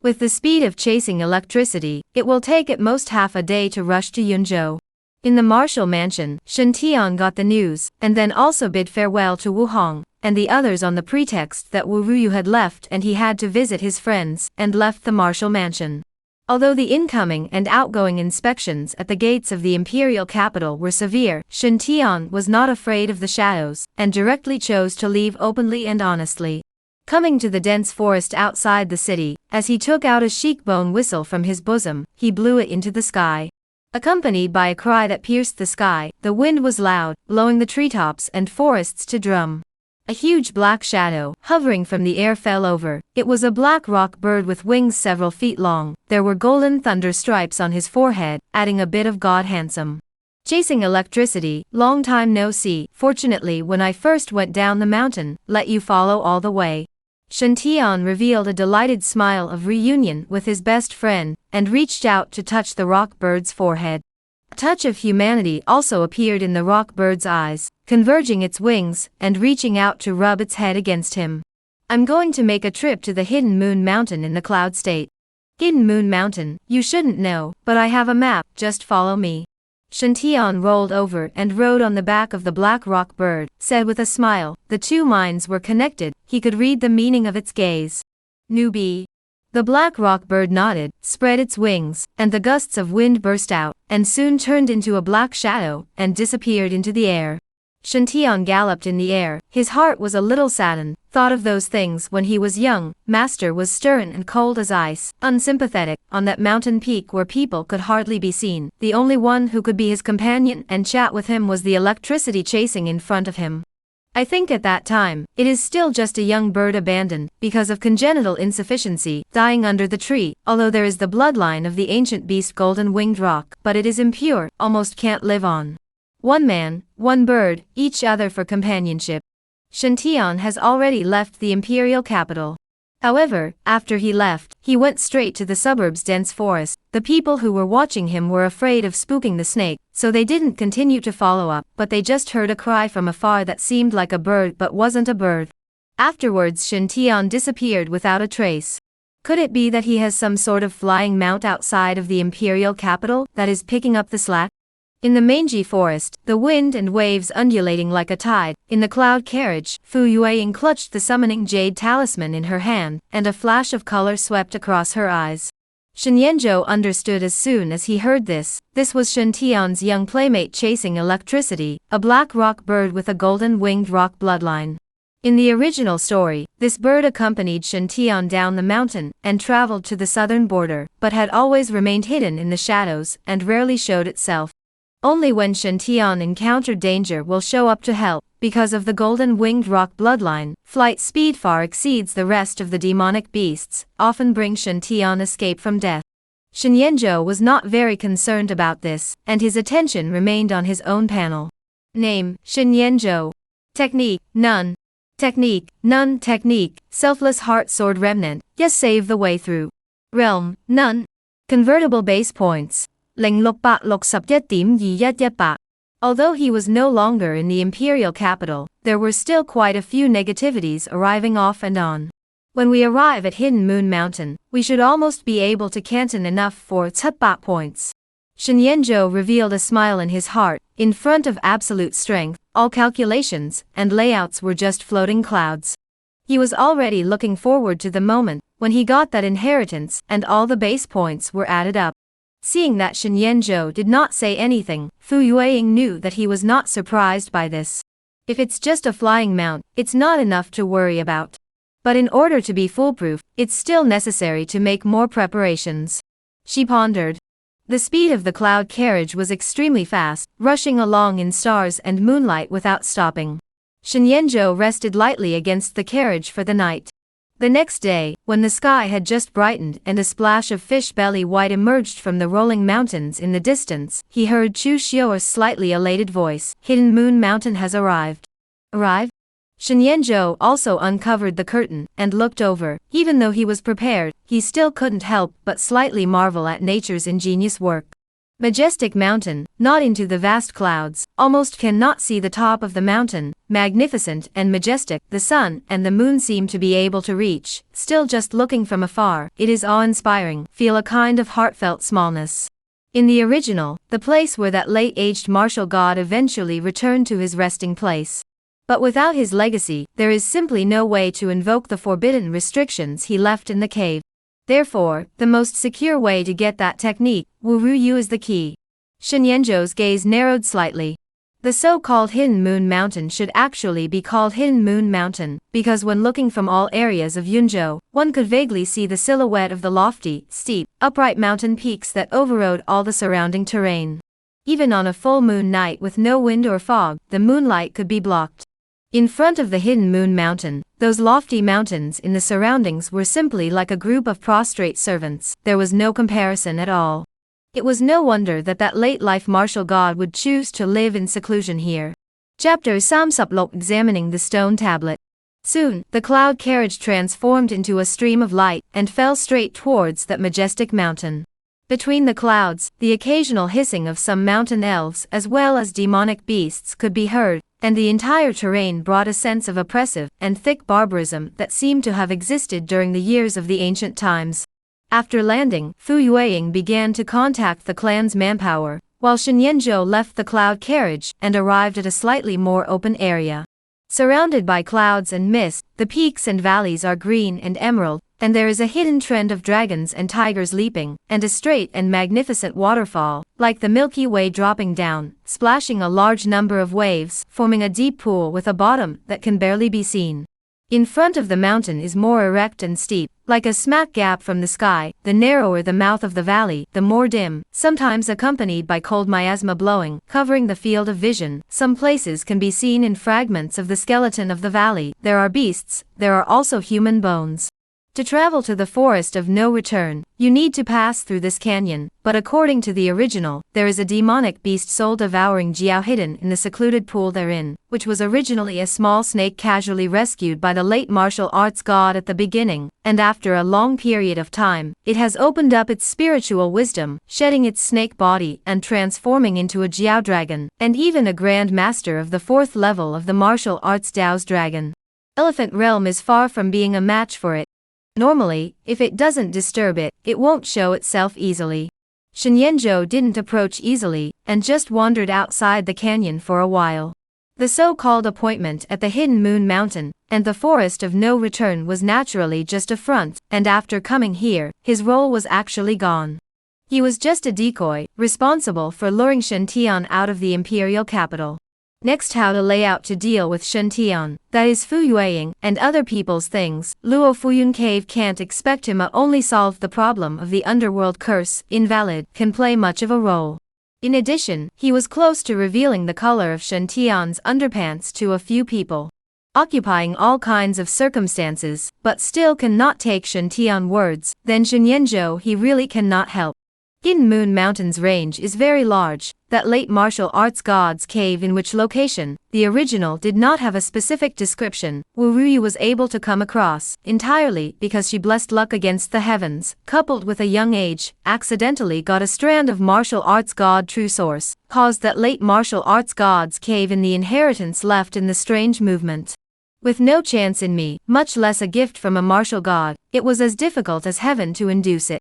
With the speed of chasing electricity, it will take at most half a day to rush to Yunzhou. In the martial mansion, Shen Tian got the news, and then also bid farewell to Wu Hong and the others on the pretext that Wu Ruyu had left and he had to visit his friends, and left the martial mansion. Although the incoming and outgoing inspections at the gates of the imperial capital were severe, Shen Tian was not afraid of the shadows, and directly chose to leave openly and honestly. Coming to the dense forest outside the city, as he took out a chic bone whistle from his bosom, he blew it into the sky. Accompanied by a cry that pierced the sky, the wind was loud, blowing the treetops and forests to drum. A huge black shadow, hovering from the air, fell over. It was a black rock bird with wings several feet long. There were golden thunder stripes on his forehead, adding a bit of god handsome. Chasing electricity, long time no see. Fortunately, when I first went down the mountain, let you follow all the way. Shantian revealed a delighted smile of reunion with his best friend, and reached out to touch the rock bird's forehead. A touch of humanity also appeared in the rock bird's eyes, converging its wings, and reaching out to rub its head against him. I'm going to make a trip to the Hidden Moon Mountain in the Cloud State. Hidden Moon Mountain, you shouldn't know, but I have a map, just follow me. Shantian rolled over and rode on the back of the black rock bird, said with a smile. The two minds were connected, he could read the meaning of its gaze. Newbie. The black rock bird nodded, spread its wings, and the gusts of wind burst out, and soon turned into a black shadow, and disappeared into the air. Shantian galloped in the air. His heart was a little saddened, thought of those things when he was young. Master was stern and cold as ice, unsympathetic, on that mountain peak where people could hardly be seen. The only one who could be his companion and chat with him was the electricity chasing in front of him. I think at that time, it is still just a young bird abandoned, because of congenital insufficiency, dying under the tree, although there is the bloodline of the ancient beast golden winged rock, but it is impure, almost can't live on. One man, one bird, each other for companionship. Shantian has already left the imperial capital. However, after he left, he went straight to the suburbs' dense forest. The people who were watching him were afraid of spooking the snake, so they didn't continue to follow up, but they just heard a cry from afar that seemed like a bird but wasn't a bird. Afterwards Shantian disappeared without a trace. Could it be that he has some sort of flying mount outside of the imperial capital that is picking up the slack? In the mangy forest, the wind and waves undulating like a tide, in the cloud carriage, Fu Yueying clutched the summoning jade talisman in her hand, and a flash of color swept across her eyes. Shen Yanzhou understood as soon as he heard this. This was Shantian's young playmate chasing electricity, a black rock bird with a golden winged rock bloodline. In the original story, this bird accompanied Shantian down the mountain, and traveled to the southern border, but had always remained hidden in the shadows, and rarely showed itself. Only when Shantian encountered danger will show up to help. Because of the golden winged rock bloodline, flight speed far exceeds the rest of the demonic beasts, often bring Shantian escape from death. Shen Yanzhou was not very concerned about this, and his attention remained on his own panel. Name, Shen Yanzhou. Technique, none. Technique, none. Technique, selfless heart sword remnant, yes, save the way through. Realm, none. Convertible base points. 0661.2118. Although he was no longer in the imperial capital, there were still quite a few negativities arriving off and on. When we arrive at Hidden Moon Mountain, we should almost be able to canton enough for Tsutbat points. Shen Yanzhou revealed a smile in his heart. In front of absolute strength, all calculations and layouts were just floating clouds. He was already looking forward to the moment when he got that inheritance and all the base points were added up. Seeing that Shen Yanzhou did not say anything, Fu Yueying knew that he was not surprised by this. If it's just a flying mount, it's not enough to worry about. But in order to be foolproof, it's still necessary to make more preparations. She pondered. The speed of the cloud carriage was extremely fast, rushing along in stars and moonlight without stopping. Shen Yanzhou rested lightly against the carriage for the night. The next day, when the sky had just brightened and a splash of fish belly white emerged from the rolling mountains in the distance, he heard Chu Xiu's slightly elated voice. Hidden Moon Mountain has arrived. Arrived? Shen Yanzhou also uncovered the curtain and looked over. Even though he was prepared, he still couldn't help but slightly marvel at nature's ingenious work. Majestic mountain, not into the vast clouds, almost cannot see the top of the mountain, magnificent and majestic, the sun and the moon seem to be able to reach, still just looking from afar, it is awe-inspiring, feel a kind of heartfelt smallness. In the original, the place where that late-aged martial god eventually returned to his resting place. But without his legacy, there is simply no way to invoke the forbidden restrictions he left in the cave. Therefore, the most secure way to get that technique, Wu Ru Yu, is the key. Shen Yanzhou's gaze narrowed slightly. The so-called Hidden Moon Mountain should actually be called Hidden Moon Mountain, because when looking from all areas of Yunzhou, one could vaguely see the silhouette of the lofty, steep, upright mountain peaks that overrode all the surrounding terrain. Even on a full moon night with no wind or fog, the moonlight could be blocked. In front of the Hidden Moon Mountain, those lofty mountains in the surroundings were simply like a group of prostrate servants. There was no comparison at all. It was no wonder that late-life martial god would choose to live in seclusion here. Chapter Samsuplok examining the stone tablet. Soon, the cloud carriage transformed into a stream of light and fell straight towards that majestic mountain. Between the clouds, the occasional hissing of some mountain elves as well as demonic beasts could be heard, and the entire terrain brought a sense of oppressive and thick barbarism that seemed to have existed during the years of the ancient times. After landing, Fu Yueying began to contact the clan's manpower, while Shen Yanzhou left the cloud carriage and arrived at a slightly more open area. Surrounded by clouds and mist, the peaks and valleys are green and emerald, and there is a hidden trend of dragons and tigers leaping, and a straight and magnificent waterfall, like the Milky Way dropping down, splashing a large number of waves, forming a deep pool with a bottom that can barely be seen. In front of the mountain is more erect and steep, like a smack gap from the sky. The narrower the mouth of the valley, the more dim, sometimes accompanied by cold miasma blowing, covering the field of vision. Some places can be seen in fragments of the skeleton of the valley. There are beasts, there are also human bones. To travel to the forest of no return, you need to pass through this canyon, but according to the original, there is a demonic beast soul-devouring Jiao hidden in the secluded pool therein, which was originally a small snake casually rescued by the late martial arts god at the beginning, and after a long period of time, it has opened up its spiritual wisdom, shedding its snake body and transforming into a Jiao dragon, and even a grand master of the 4th level of the martial arts Dao's dragon. Elephant Realm is far from being a match for it. Normally, if it doesn't disturb it, it won't show itself easily. Shen Yanzhou didn't approach easily, and just wandered outside the canyon for a while. The so-called appointment at the Hidden Moon Mountain, and the Forest of No Return was naturally just a front, and after coming here, his role was actually gone. He was just a decoy, responsible for luring Shen Tian out of the imperial capital. Next, how to lay out to deal with Shen Tian, that is Fu Yueying, and other people's things. Luo Fuyun Cave can't expect him to only solve the problem of the underworld curse, invalid, can play much of a role. In addition, he was close to revealing the color of Shen Tian's underpants to a few people. Occupying all kinds of circumstances, but still cannot take Shen Tian words, then Shen Yanzhou he really cannot help. Hidden Moon Mountain's range is very large. That late martial arts god's cave in which location, the original did not have a specific description, Wu Ruyu was able to come across, entirely because she blessed luck against the heavens, coupled with a young age, accidentally got a strand of martial arts god true source, caused that late martial arts god's cave in the inheritance left in the strange movement. With no chance in me, much less a gift from a martial god, it was as difficult as heaven to induce it.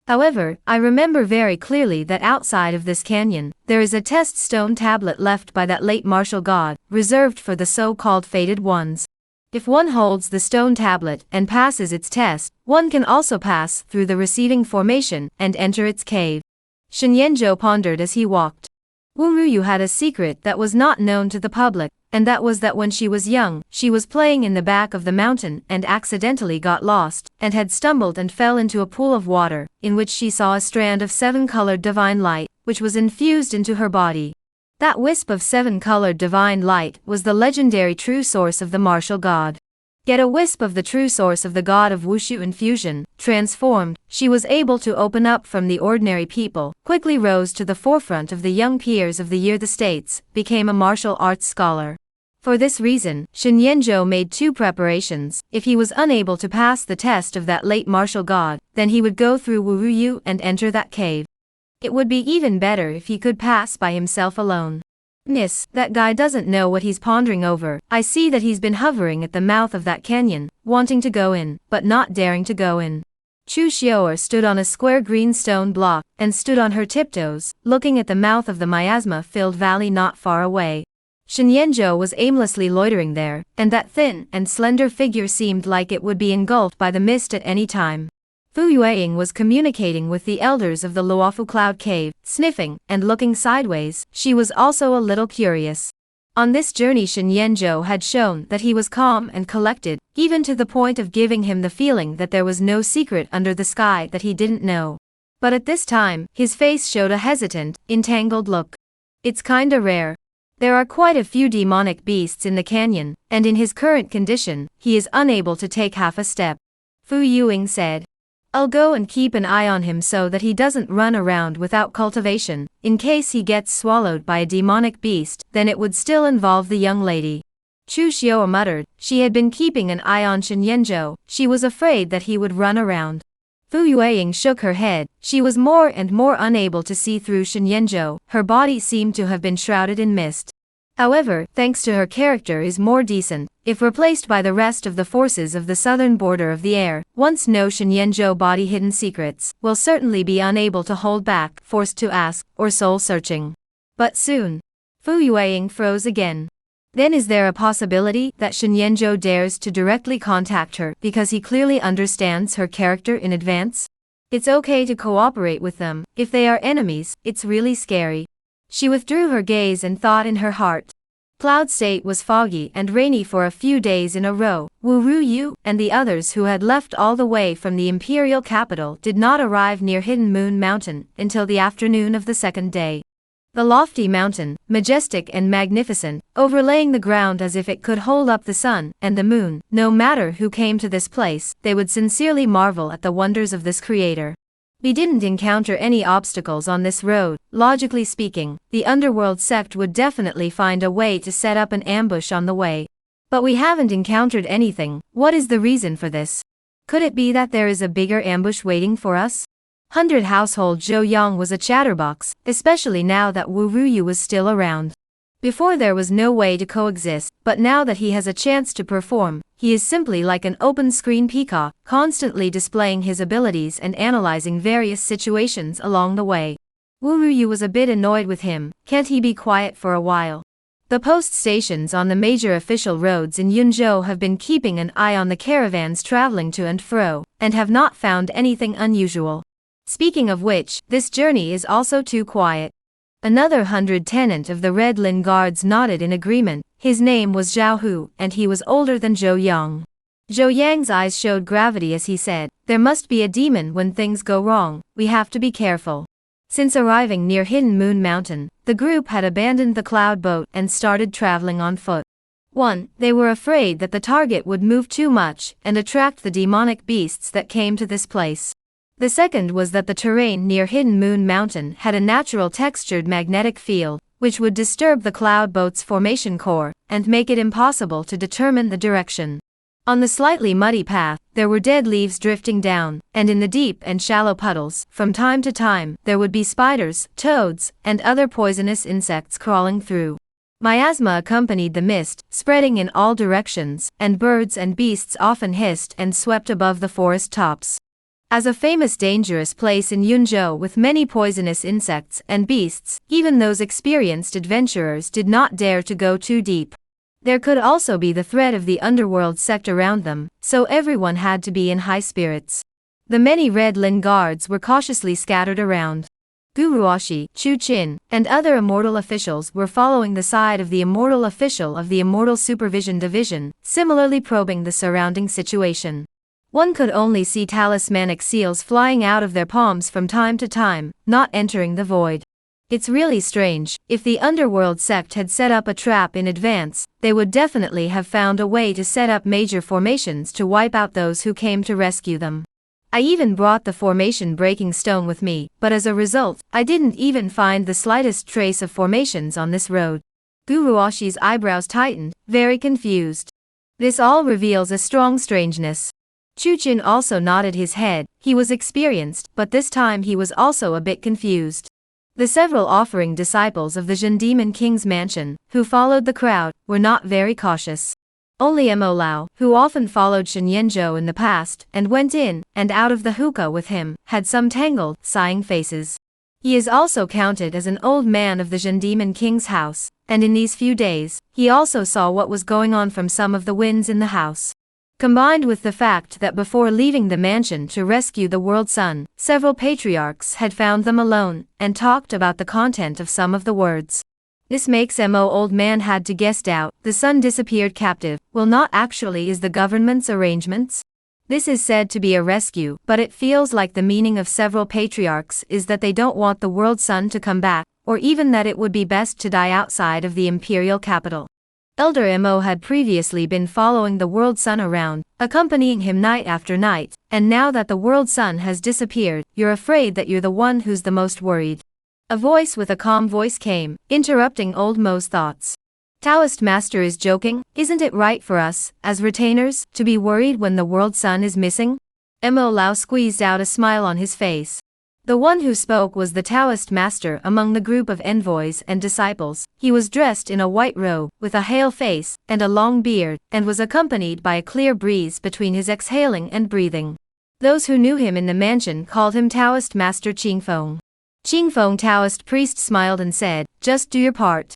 However, I remember very clearly that outside of this canyon, there is a test stone tablet left by that late martial god, reserved for the so-called fated ones. If one holds the stone tablet and passes its test, one can also pass through the receiving formation and enter its cave. Shen Yanzhou pondered as he walked. Wu Ruyu had a secret that was not known to the public, and that was that when she was young, she was playing in the back of the mountain and accidentally got lost, and had stumbled and fell into a pool of water, in which she saw a strand of 7-colored divine light, which was infused into her body. That wisp of 7-colored divine light was the legendary true source of the martial god. Yet a wisp of the true source of the god of Wushu infusion, transformed, she was able to open up from the ordinary people, quickly rose to the forefront of the young peers of the year the states, became a martial arts scholar. For this reason, Shen Yanzhou made 2 preparations. If he was unable to pass the test of that late martial god, then he would go through Wu Ruyu and enter that cave. It would be even better if he could pass by himself alone. Miss, that guy doesn't know what he's pondering over. I see that he's been hovering at the mouth of that canyon, wanting to go in, but not daring to go in. Chu Xiaoer stood on a square green stone block, and stood on her tiptoes, looking at the mouth of the miasma-filled valley not far away. Shen Yanzhou was aimlessly loitering there, and that thin and slender figure seemed like it would be engulfed by the mist at any time. Fu Yueying was communicating with the elders of the Luofu Cloud Cave, sniffing and looking sideways. She was also a little curious. On this journey Shen Yanzhou had shown that he was calm and collected, even to the point of giving him the feeling that there was no secret under the sky that he didn't know. But at this time, his face showed a hesitant, entangled look. It's kinda rare. There are quite a few demonic beasts in the canyon, and in his current condition, he is unable to take half a step. Fu Yueying said. I'll go and keep an eye on him so that he doesn't run around without cultivation. In case he gets swallowed by a demonic beast, then it would still involve the young lady. Chu Xiao muttered. She had been keeping an eye on Shen Yanzhou. She was afraid that he would run around. Fu Yueying shook her head. She was more and more unable to see through Shen Yanzhou. Her body seemed to have been shrouded in mist. However, thanks to her character is more decent, if replaced by the rest of the forces of the southern border of the heir, once know Shen Yanzhou body hidden secrets, will certainly be unable to hold back, forced to ask, or soul-searching. But soon. Fu Yueying froze again. Then is there a possibility that Shen Yanzhou dares to directly contact her because he clearly understands her character in advance? It's okay to cooperate with them. If they are enemies, it's really scary. She withdrew her gaze and thought in her heart. Cloud State was foggy and rainy for a few days in a row. Wu Ruyu and the others who had left all the way from the imperial capital did not arrive near Hidden Moon Mountain until the afternoon of the second day. The lofty mountain, majestic and magnificent, overlaying the ground as if it could hold up the sun and the moon. No matter who came to this place, they would sincerely marvel at the wonders of this creator. We didn't encounter any obstacles on this road. Logically speaking, the underworld sect would definitely find a way to set up an ambush on the way. But we haven't encountered anything. What is the reason for this? Could it be that there is a bigger ambush waiting for us? 100 Household Zhou Yang was a chatterbox, especially now that Wu Ruyu was still around. Before there was no way to coexist, but now that he has a chance to perform, he is simply like an open-screen peacock, constantly displaying his abilities and analyzing various situations along the way. Wu Ruyu was a bit annoyed with him. Can't he be quiet for a while? The post stations on the major official roads in Yunzhou have been keeping an eye on the caravans traveling to and fro, and have not found anything unusual. Speaking of which, this journey is also too quiet. Another 100 tenant of the Red Lin Guards nodded in agreement. His name was Zhao Hu, and he was older than Zhou Yang. Zhou Yang's eyes showed gravity as he said, there must be a demon when things go wrong. We have to be careful. Since arriving near Hidden Moon Mountain, the group had abandoned the cloud boat and started traveling on foot. 1. They were afraid that the target would move too much and attract the demonic beasts that came to this place. The second was that the terrain near Hidden Moon Mountain had a natural textured magnetic field, which would disturb the cloud boat's formation core, and make it impossible to determine the direction. On the slightly muddy path, there were dead leaves drifting down, and in the deep and shallow puddles, from time to time, there would be spiders, toads, and other poisonous insects crawling through. Miasma accompanied the mist, spreading in all directions, and birds and beasts often hissed and swept above the forest tops. As a famous dangerous place in Yunzhou with many poisonous insects and beasts, even those experienced adventurers did not dare to go too deep. There could also be the threat of the underworld sect around them, so everyone had to be in high spirits. The many Red Lin guards were cautiously scattered around. Guruoshi, Chu Qin, and other immortal officials were following the side of the immortal official of the Immortal Supervision Division, similarly probing the surrounding situation. One could only see talismanic seals flying out of their palms from time to time, not entering the void. It's really strange. If the underworld sect had set up a trap in advance, they would definitely have found a way to set up major formations to wipe out those who came to rescue them. I even brought the formation breaking stone with me, but as a result, I didn't even find the slightest trace of formations on this road. Guruoshi's eyebrows tightened, very confused. This all reveals a strong strangeness. Chu Qin also nodded his head. He was experienced, but this time he was also a bit confused. The several offering disciples of the Zhen Demon King's mansion, who followed the crowd, were not very cautious. Only Mo Lao, who often followed Shen Yanzhou in the past, and went in and out of the hookah with him, had some tangled, sighing faces. He is also counted as an old man of the Zhen Demon King's house, and in these few days, he also saw what was going on from some of the winds in the house. Combined with the fact that before leaving the mansion to rescue the world sun, several patriarchs had found them alone and talked about the content of some of the words. This makes old man had to guess out, the son disappeared captive, well not actually is the government's arrangements? This is said to be a rescue, but it feels like the meaning of several patriarchs is that they don't want the world sun to come back, or even that it would be best to die outside of the imperial capital. Elder Mo had previously been following the world sun around, accompanying him night after night, and now that the world sun has disappeared, you're afraid that you're the one who's the most worried. A voice with a calm voice came, interrupting old Mo's thoughts. Taoist master is joking, isn't it right for us, as retainers, to be worried when the world sun is missing? Mo Lao squeezed out a smile on his face. The one who spoke was the Taoist master among the group of envoys and disciples. He was dressed in a white robe, with a hale face, and a long beard, and was accompanied by a clear breeze between his exhaling and breathing. Those who knew him in the mansion called him Taoist Master Qingfeng. Qingfeng Taoist priest smiled and said, "Just do your part."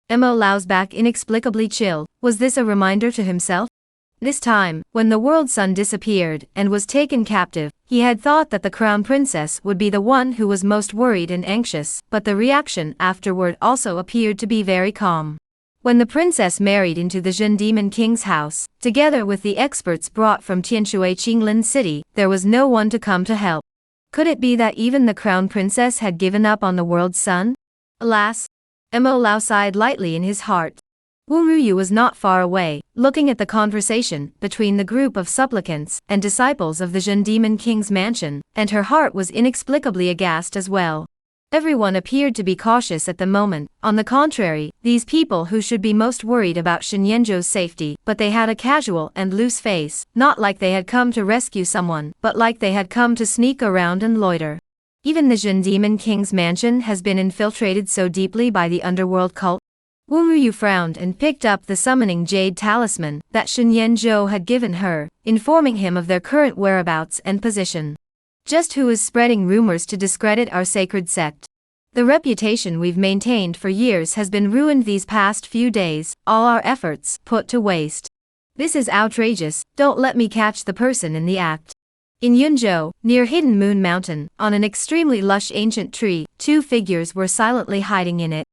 Mo Lao's back inexplicably chill. Was this a reminder to himself? This time, when the world sun disappeared and was taken captive, he had thought that the crown princess would be the one who was most worried and anxious, but the reaction afterward also appeared to be very calm. When the princess married into the Zhen Demon King's house, together with the experts brought from Tianshui Qinglin City, there was no one to come to help. Could it be that even the crown princess had given up on the world's sun? Alas! Mo Lao sighed lightly in his heart. Wu Ruyu was not far away, looking at the conversation between the group of supplicants and disciples of the Zhen Demon King's mansion, and her heart was inexplicably aghast as well. Everyone appeared to be cautious at the moment. On the contrary, these people who should be most worried about Shenyanzhou's safety, but they had a casual and loose face, not like they had come to rescue someone, but like they had come to sneak around and loiter. Even the Zhen Demon King's mansion has been infiltrated so deeply by the underworld cult. Wu Ruyu frowned and picked up the summoning jade talisman that Shenyanzhou had given her, informing him of their current whereabouts and position. Just who is spreading rumors to discredit our sacred sect? The reputation we've maintained for years has been ruined these past few days, all our efforts put to waste. This is outrageous, don't let me catch the person in the act. In Yunzhou, near Hidden Moon Mountain, on an extremely lush ancient tree, two figures were silently hiding in it.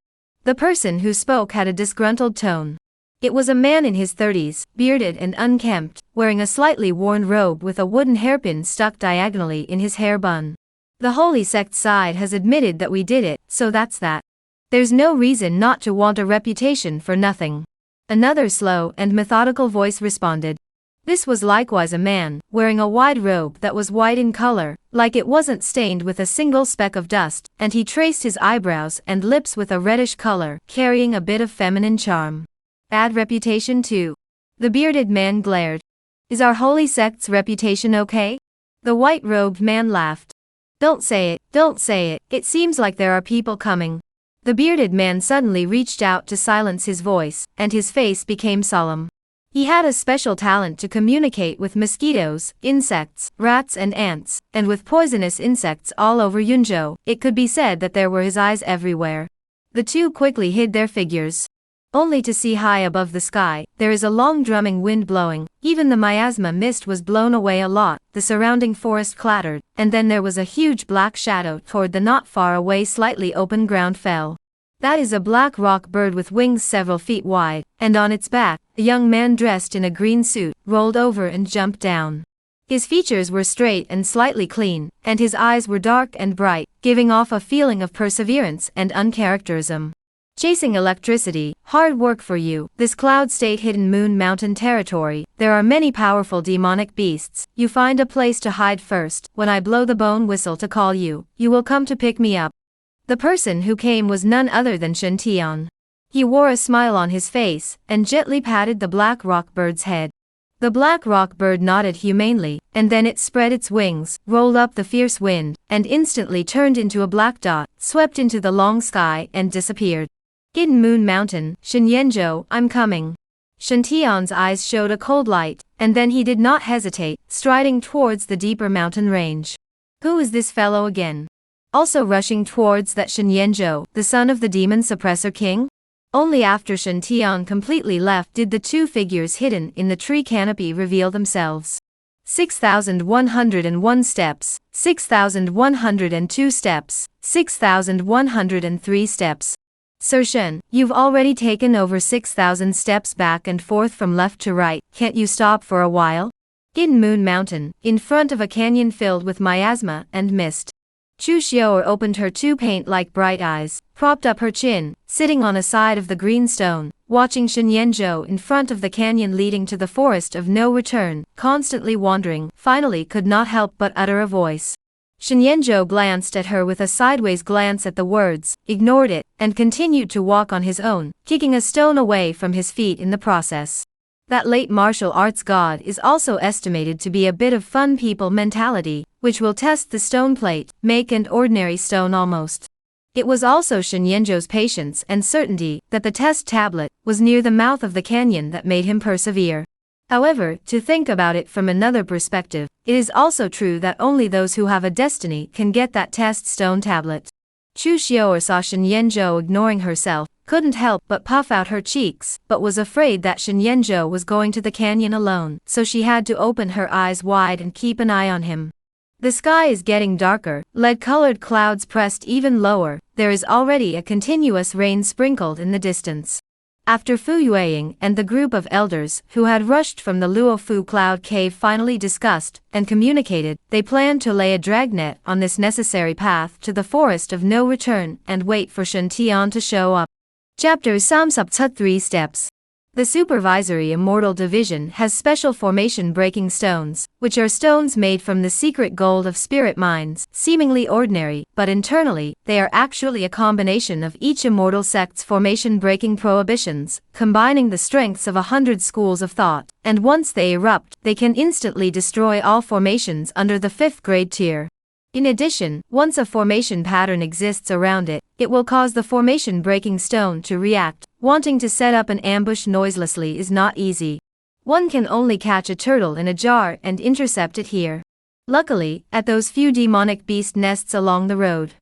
The person who spoke had a disgruntled tone. It was a man in his 30s, bearded and unkempt, wearing a slightly worn robe with a wooden hairpin stuck diagonally in his hair bun. The holy sect side has admitted that we did it, so that's that. There's no reason not to want a reputation for nothing. Another slow and methodical voice responded. This was likewise a man, wearing a wide robe that was white in color, like it wasn't stained with a single speck of dust, and he traced his eyebrows and lips with a reddish color, carrying a bit of feminine charm. Bad reputation too. The bearded man glared. Is our holy sect's reputation okay? The white-robed man laughed. Don't say it, it seems like there are people coming. The bearded man suddenly reached out to silence his voice, and his face became solemn. He had a special talent to communicate with mosquitoes, insects, rats and ants, and with poisonous insects all over Yunzhou, it could be said that there were his eyes everywhere. The two quickly hid their figures. Only to see high above the sky, there is a long drumming wind blowing, even the miasma mist was blown away a lot, the surrounding forest clattered, and then there was a huge black shadow toward the not far away slightly open ground fell. That is a black rock bird with wings several feet wide, and on its back, a young man dressed in a green suit, rolled over and jumped down. His features were straight and slightly clean, and his eyes were dark and bright, giving off a feeling of perseverance and uncharacterism. Chasing electricity, hard work for you. This cloud state Hidden Moon Mountain territory, there are many powerful demonic beasts. You find a place to hide first. When I blow the bone whistle to call you, you will come to pick me up. The person who came was none other than Shen Tian. He wore a smile on his face, and gently patted the black rock bird's head. The black rock bird nodded humanely, and then it spread its wings, rolled up the fierce wind, and instantly turned into a black dot, swept into the long sky and disappeared. Hidden Moon Mountain, Shenyanzhou, I'm coming. Shen Tian's eyes showed a cold light, and then he did not hesitate, striding towards the deeper mountain range. Who is this fellow again? Also rushing towards that Shenyanzhou, the son of the demon suppressor king? Only after Shen Tian completely left did the two figures hidden in the tree canopy reveal themselves. 6,101 steps, 6,102 steps, 6,103 steps. Sir Shen, you've already taken over 6,000 steps back and forth from left to right, can't you stop for a while? In Moon Mountain, in front of a canyon filled with miasma and mist. Chu Xiaoer opened her two paint-like bright eyes, propped up her chin, sitting on a side of the green stone, watching Shen Yanzhou in front of the canyon leading to the forest of no return, constantly wandering, finally could not help but utter a voice. Shen Yanzhou glanced at her with a sideways glance at the words, ignored it, and continued to walk on his own, kicking a stone away from his feet in the process. That late martial arts god is also estimated to be a bit of fun people mentality, which will test the stone plate, make an ordinary stone almost. It was also Shen Yanzhou's patience and certainty that the test tablet was near the mouth of the canyon that made him persevere. However, to think about it from another perspective, it is also true that only those who have a destiny can get that test stone tablet. Chu Xiaoer saw Shen Yanzhou ignoring herself, couldn't help but puff out her cheeks, but was afraid that Shen Yanzhou was going to the canyon alone, so she had to open her eyes wide and keep an eye on him. The sky is getting darker, lead-colored clouds pressed even lower, there is already a continuous rain sprinkled in the distance. After Fu Yueying and the group of elders who had rushed from the Luofu cloud cave finally discussed and communicated, they planned to lay a dragnet on this necessary path to the forest of no return and wait for Shen Tian to show up. Chapter Samsub 3 Steps. The Supervisory Immortal Division has special formation-breaking stones, which are stones made from the secret gold of spirit mines, seemingly ordinary, but internally, they are actually a combination of each immortal sect's formation-breaking prohibitions, combining the strengths of 100 schools of thought, and once they erupt, they can instantly destroy all formations under the 5th grade tier. In addition, once a formation pattern exists around it, it will cause the formation-breaking stone to react. Wanting to set up an ambush noiselessly is not easy. One can only catch a turtle in a jar and intercept it here. Luckily, at those few demonic beast nests along the road.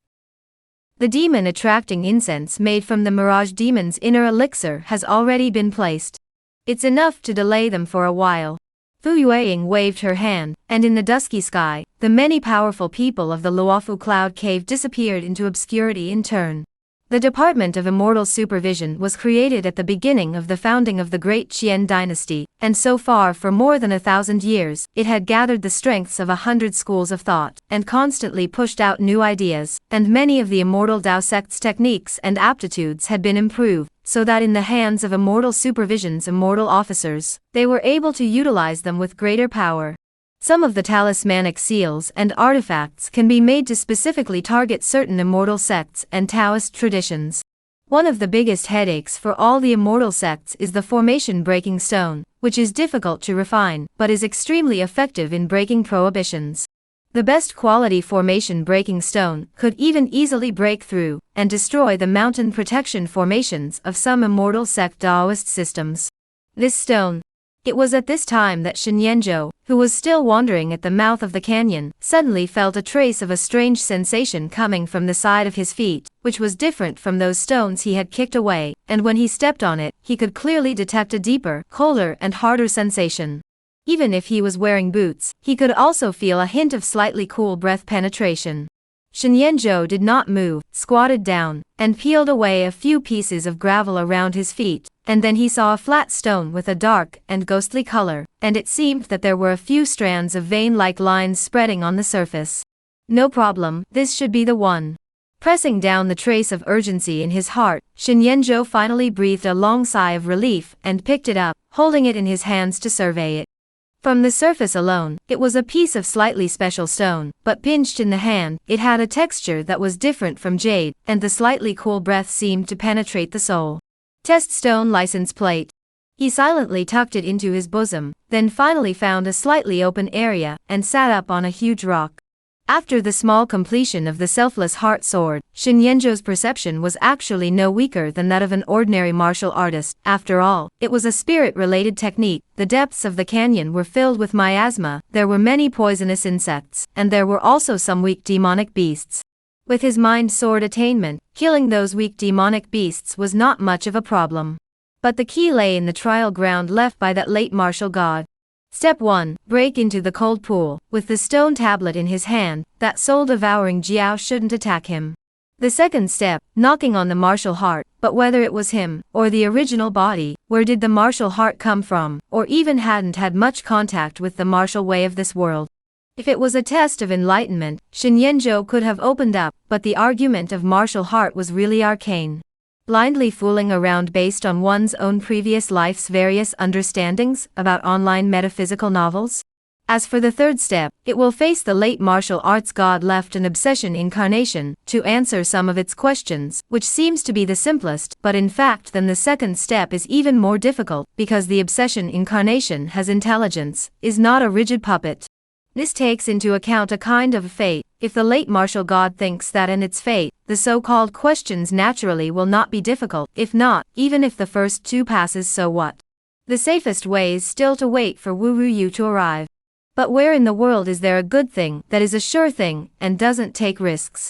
The demon-attracting incense made from the Mirage Demon's inner elixir has already been placed. It's enough to delay them for a while. Fu Yueying waved her hand, and in the dusky sky, the many powerful people of the Luofu Cloud Cave disappeared into obscurity in turn. The Department of Immortal Supervision was created at the beginning of the founding of the Great Qian dynasty, and so far for more than 1,000 years, it had gathered the strengths of 100 schools of thought, and constantly pushed out new ideas, and many of the Immortal Dao sect's techniques and aptitudes had been improved, so that in the hands of Immortal Supervision's immortal officers, they were able to utilize them with greater power. Some of the talismanic seals and artifacts can be made to specifically target certain immortal sects and Taoist traditions. One of the biggest headaches for all the immortal sects is the formation-breaking stone, which is difficult to refine, but is extremely effective in breaking prohibitions. The best quality formation-breaking stone could even easily break through and destroy the mountain protection formations of some immortal sect Taoist systems. This stone. It was at this time that Shen Yanzhou, who was still wandering at the mouth of the canyon, suddenly felt a trace of a strange sensation coming from the side of his feet, which was different from those stones he had kicked away, and when he stepped on it, he could clearly detect a deeper, colder and harder sensation. Even if he was wearing boots, he could also feel a hint of slightly cool breath penetration. Shen Yanzhou did not move, squatted down, and peeled away a few pieces of gravel around his feet, and then he saw a flat stone with a dark and ghostly color, and it seemed that there were a few strands of vein-like lines spreading on the surface. No problem, this should be the one. Pressing down the trace of urgency in his heart, Shen Yanzhou finally breathed a long sigh of relief and picked it up, holding it in his hands to survey it. From the surface alone, it was a piece of slightly special stone, but pinched in the hand, it had a texture that was different from jade, and the slightly cool breath seemed to penetrate the soul. Test stone license plate. He silently tucked it into his bosom, then finally found a slightly open area, and sat up on a huge rock. After the small completion of the selfless heart sword, Shen Yanzhou's perception was actually no weaker than that of an ordinary martial artist. After all, it was a spirit-related technique. The depths of the canyon were filled with miasma, there were many poisonous insects, and there were also some weak demonic beasts. With his mind sword attainment, killing those weak demonic beasts was not much of a problem. But the key lay in the trial ground left by that late martial god. Step 1. Break into the cold pool. With the stone tablet in his hand, that soul-devouring Jiao shouldn't attack him. The second step, knocking on the martial heart, but whether it was him, or the original body, where did the martial heart come from, or even hadn't had much contact with the martial way of this world. If it was a test of enlightenment, Shinyenjo could have opened up, but the argument of martial heart was really arcane. Blindly fooling around based on one's own previous life's various understandings about online metaphysical novels? As for the third step, it will face the late martial arts god left an obsession incarnation to answer some of its questions, which seems to be the simplest, but in fact then the second step is even more difficult, because the obsession incarnation has intelligence, is not a rigid puppet. This takes into account a kind of fate. If the late martial god thinks that in its fate, the so-called questions naturally will not be difficult. If not, even if the first two passes, so what? The safest way is still to wait for Wu Yu to arrive. But where in the world is there a good thing that is a sure thing and doesn't take risks?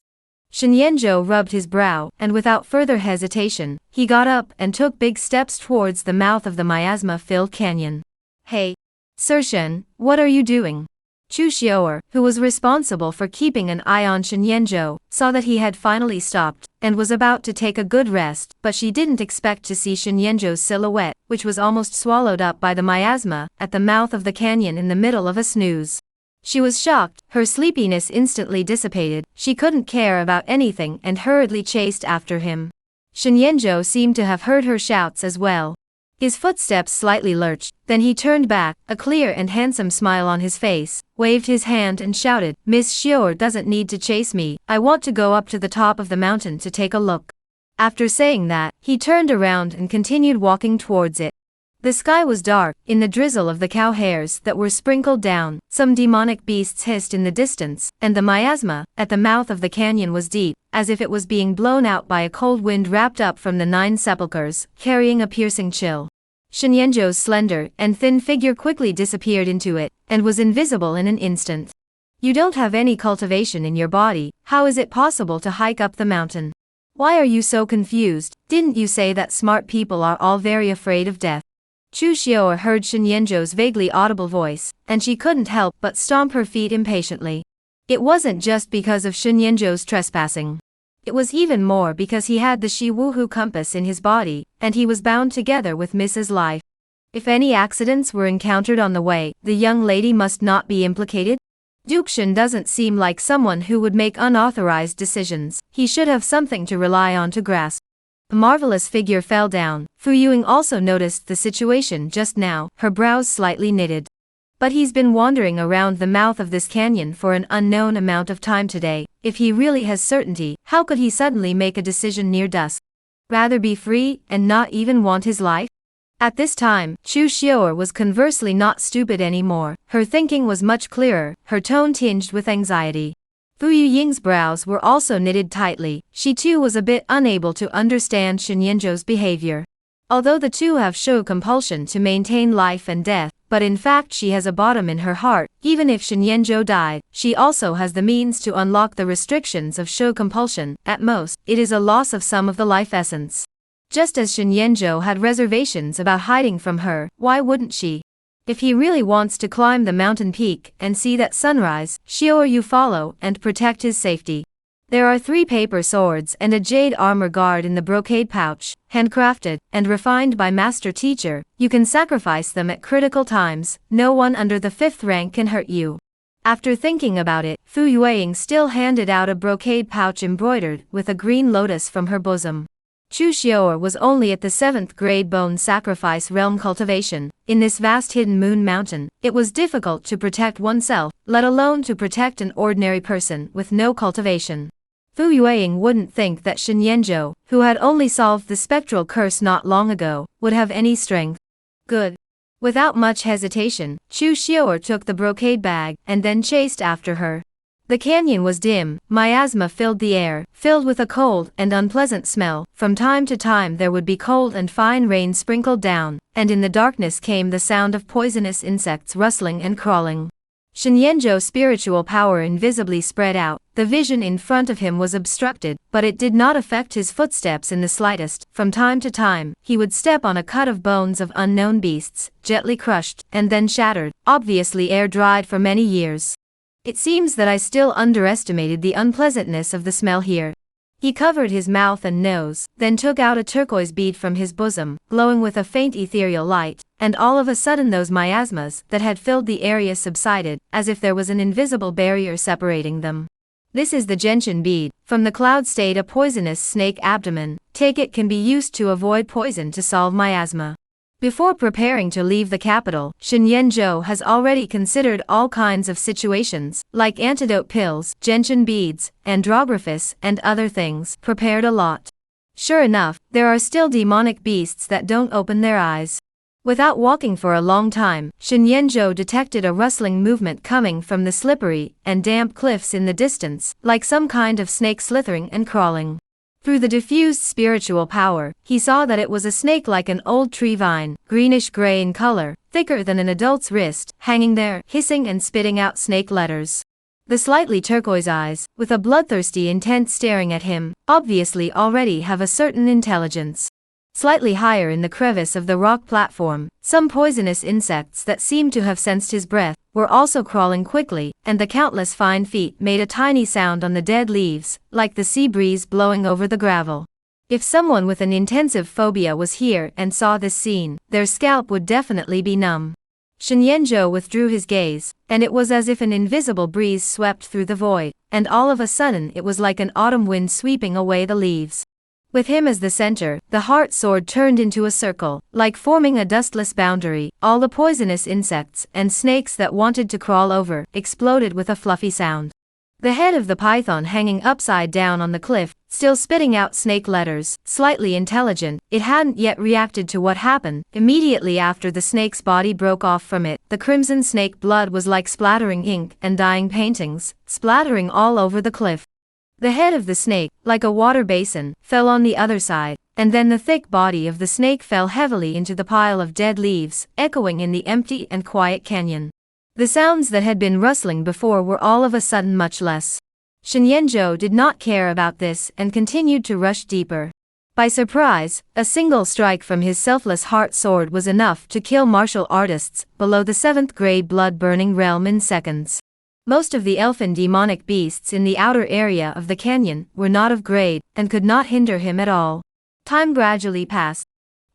Shinyenjo rubbed his brow, and without further hesitation, he got up and took big steps towards the mouth of the miasma-filled canyon. Hey, Sir Shen, what are you doing? Chu Xiaoer, who was responsible for keeping an eye on Shinyenjo, saw that he had finally stopped, and was about to take a good rest, but she didn't expect to see Shinyenjo's silhouette, which was almost swallowed up by the miasma, at the mouth of the canyon in the middle of a snooze. She was shocked, her sleepiness instantly dissipated, she couldn't care about anything and hurriedly chased after him. Shinyenjo seemed to have heard her shouts as well. His footsteps slightly lurched, then he turned back, a clear and handsome smile on his face, waved his hand and shouted, "Miss Xiaoer doesn't need to chase me, I want to go up to the top of the mountain to take a look." After saying that, he turned around and continued walking towards it. The sky was dark, in the drizzle of the cow hairs that were sprinkled down, some demonic beasts hissed in the distance, and the miasma, at the mouth of the canyon was deep, as if it was being blown out by a cold wind wrapped up from the 9 sepulchres, carrying a piercing chill. Shinyenjo's slender and thin figure quickly disappeared into it, and was invisible in an instant. You don't have any cultivation in your body, how is it possible to hike up the mountain? Why are you so confused? Didn't you say that smart people are all very afraid of death? Chu Xiaoer heard Shinyenjo's vaguely audible voice, and she couldn't help but stomp her feet impatiently. It wasn't just because of Shinyenjo's trespassing. It was even more because he had the Shi Wuhu compass in his body, and he was bound together with Mrs. Life. If any accidents were encountered on the way, the young lady must not be implicated? Dukshin doesn't seem like someone who would make unauthorized decisions, he should have something to rely on to grasp. A marvelous figure fell down. Fu Yuing also noticed the situation just now, her brows slightly knitted. But he's been wandering around the mouth of this canyon for an unknown amount of time today. If he really has certainty, how could he suddenly make a decision near dusk? Rather be free, and not even want his life? At this time, Chu Xiaoer was conversely not stupid anymore. Her thinking was much clearer, her tone tinged with anxiety. Fu Yuying's brows were also knitted tightly. She too was a bit unable to understand Shinyenjo's behavior. Although the two have show compulsion to maintain life and death, but in fact she has a bottom in her heart. Even if Shinyenjo died, she also has the means to unlock the restrictions of show compulsion. At most, it is a loss of some of the life essence. Just as Shinyenjo had reservations about hiding from her, why wouldn't she? If he really wants to climb the mountain peak and see that sunrise, Xiaoer you follow and protect his safety. There are 3 paper swords and a jade armor guard in the brocade pouch, handcrafted and refined by master teacher. You can sacrifice them at critical times, no one under the 5th rank can hurt you. After thinking about it, Fu Yuing still handed out a brocade pouch embroidered with a green lotus from her bosom. Chu Xiaoer was only at the 7th grade bone sacrifice realm cultivation. In this vast hidden moon mountain, it was difficult to protect oneself, let alone to protect an ordinary person with no cultivation. Fu Yuing wouldn't think that Shinyenjo, who had only solved the spectral curse not long ago, would have any strength. Good. Without much hesitation, Chu Xiaoer took the brocade bag and then chased after her. The canyon was dim, miasma filled the air, filled with a cold and unpleasant smell. From time to time there would be cold and fine rain sprinkled down, and in the darkness came the sound of poisonous insects rustling and crawling. Shinyenjo's spiritual power invisibly spread out, the vision in front of him was obstructed, but it did not affect his footsteps in the slightest. From time to time, he would step on a cut of bones of unknown beasts, gently crushed, and then shattered, obviously air-dried for many years. It seems that I still underestimated the unpleasantness of the smell here. He covered his mouth and nose, then took out a turquoise bead from his bosom, glowing with a faint ethereal light, and all of a sudden those miasmas that had filled the area subsided, as if there was an invisible barrier separating them. This is the gentian bead. From the cloud state a poisonous snake abdomen. Take it can be used to avoid poison to solve miasma. Before preparing to leave the capital, Shen Yenzhou has already considered all kinds of situations, like antidote pills, gentian beads, andrographis, and other things, prepared a lot. Sure enough, there are still demonic beasts that don't open their eyes. Without walking for a long time, Shen Yenzhou detected a rustling movement coming from the slippery and damp cliffs in the distance, like some kind of snake slithering and crawling. Through the diffused spiritual power, he saw that it was a snake like an old tree vine, greenish-gray in color, thicker than an adult's wrist, hanging there, hissing and spitting out snake letters. The slightly turquoise eyes, with a bloodthirsty intent staring at him, obviously already have a certain intelligence. Slightly higher in the crevice of the rock platform, some poisonous insects that seemed to have sensed his breath were also crawling quickly, and the countless fine feet made a tiny sound on the dead leaves, like the sea breeze blowing over the gravel. If someone with an intensive phobia was here and saw this scene, their scalp would definitely be numb. Shen Yenzhou withdrew his gaze, and it was as if an invisible breeze swept through the void, and all of a sudden it was like an autumn wind sweeping away the leaves. With him as the center, the heart sword turned into a circle, like forming a dustless boundary. All the poisonous insects and snakes that wanted to crawl over exploded with a fluffy sound. The head of the python hanging upside down on the cliff, still spitting out snake letters, slightly intelligent, it hadn't yet reacted to what happened. Immediately after the snake's body broke off from it, the crimson snake blood was like splattering ink and dying paintings, splattering all over the cliff. The head of the snake, like a water basin, fell on the other side, and then the thick body of the snake fell heavily into the pile of dead leaves, echoing in the empty and quiet canyon. The sounds that had been rustling before were all of a sudden much less. Shen Yenzhou did not care about this and continued to rush deeper. By surprise, a single strike from his selfless heart sword was enough to kill martial artists below the 7th grade blood-burning realm in seconds. Most of the elfin demonic beasts in the outer area of the canyon were not of grade, and could not hinder him at all. Time gradually passed.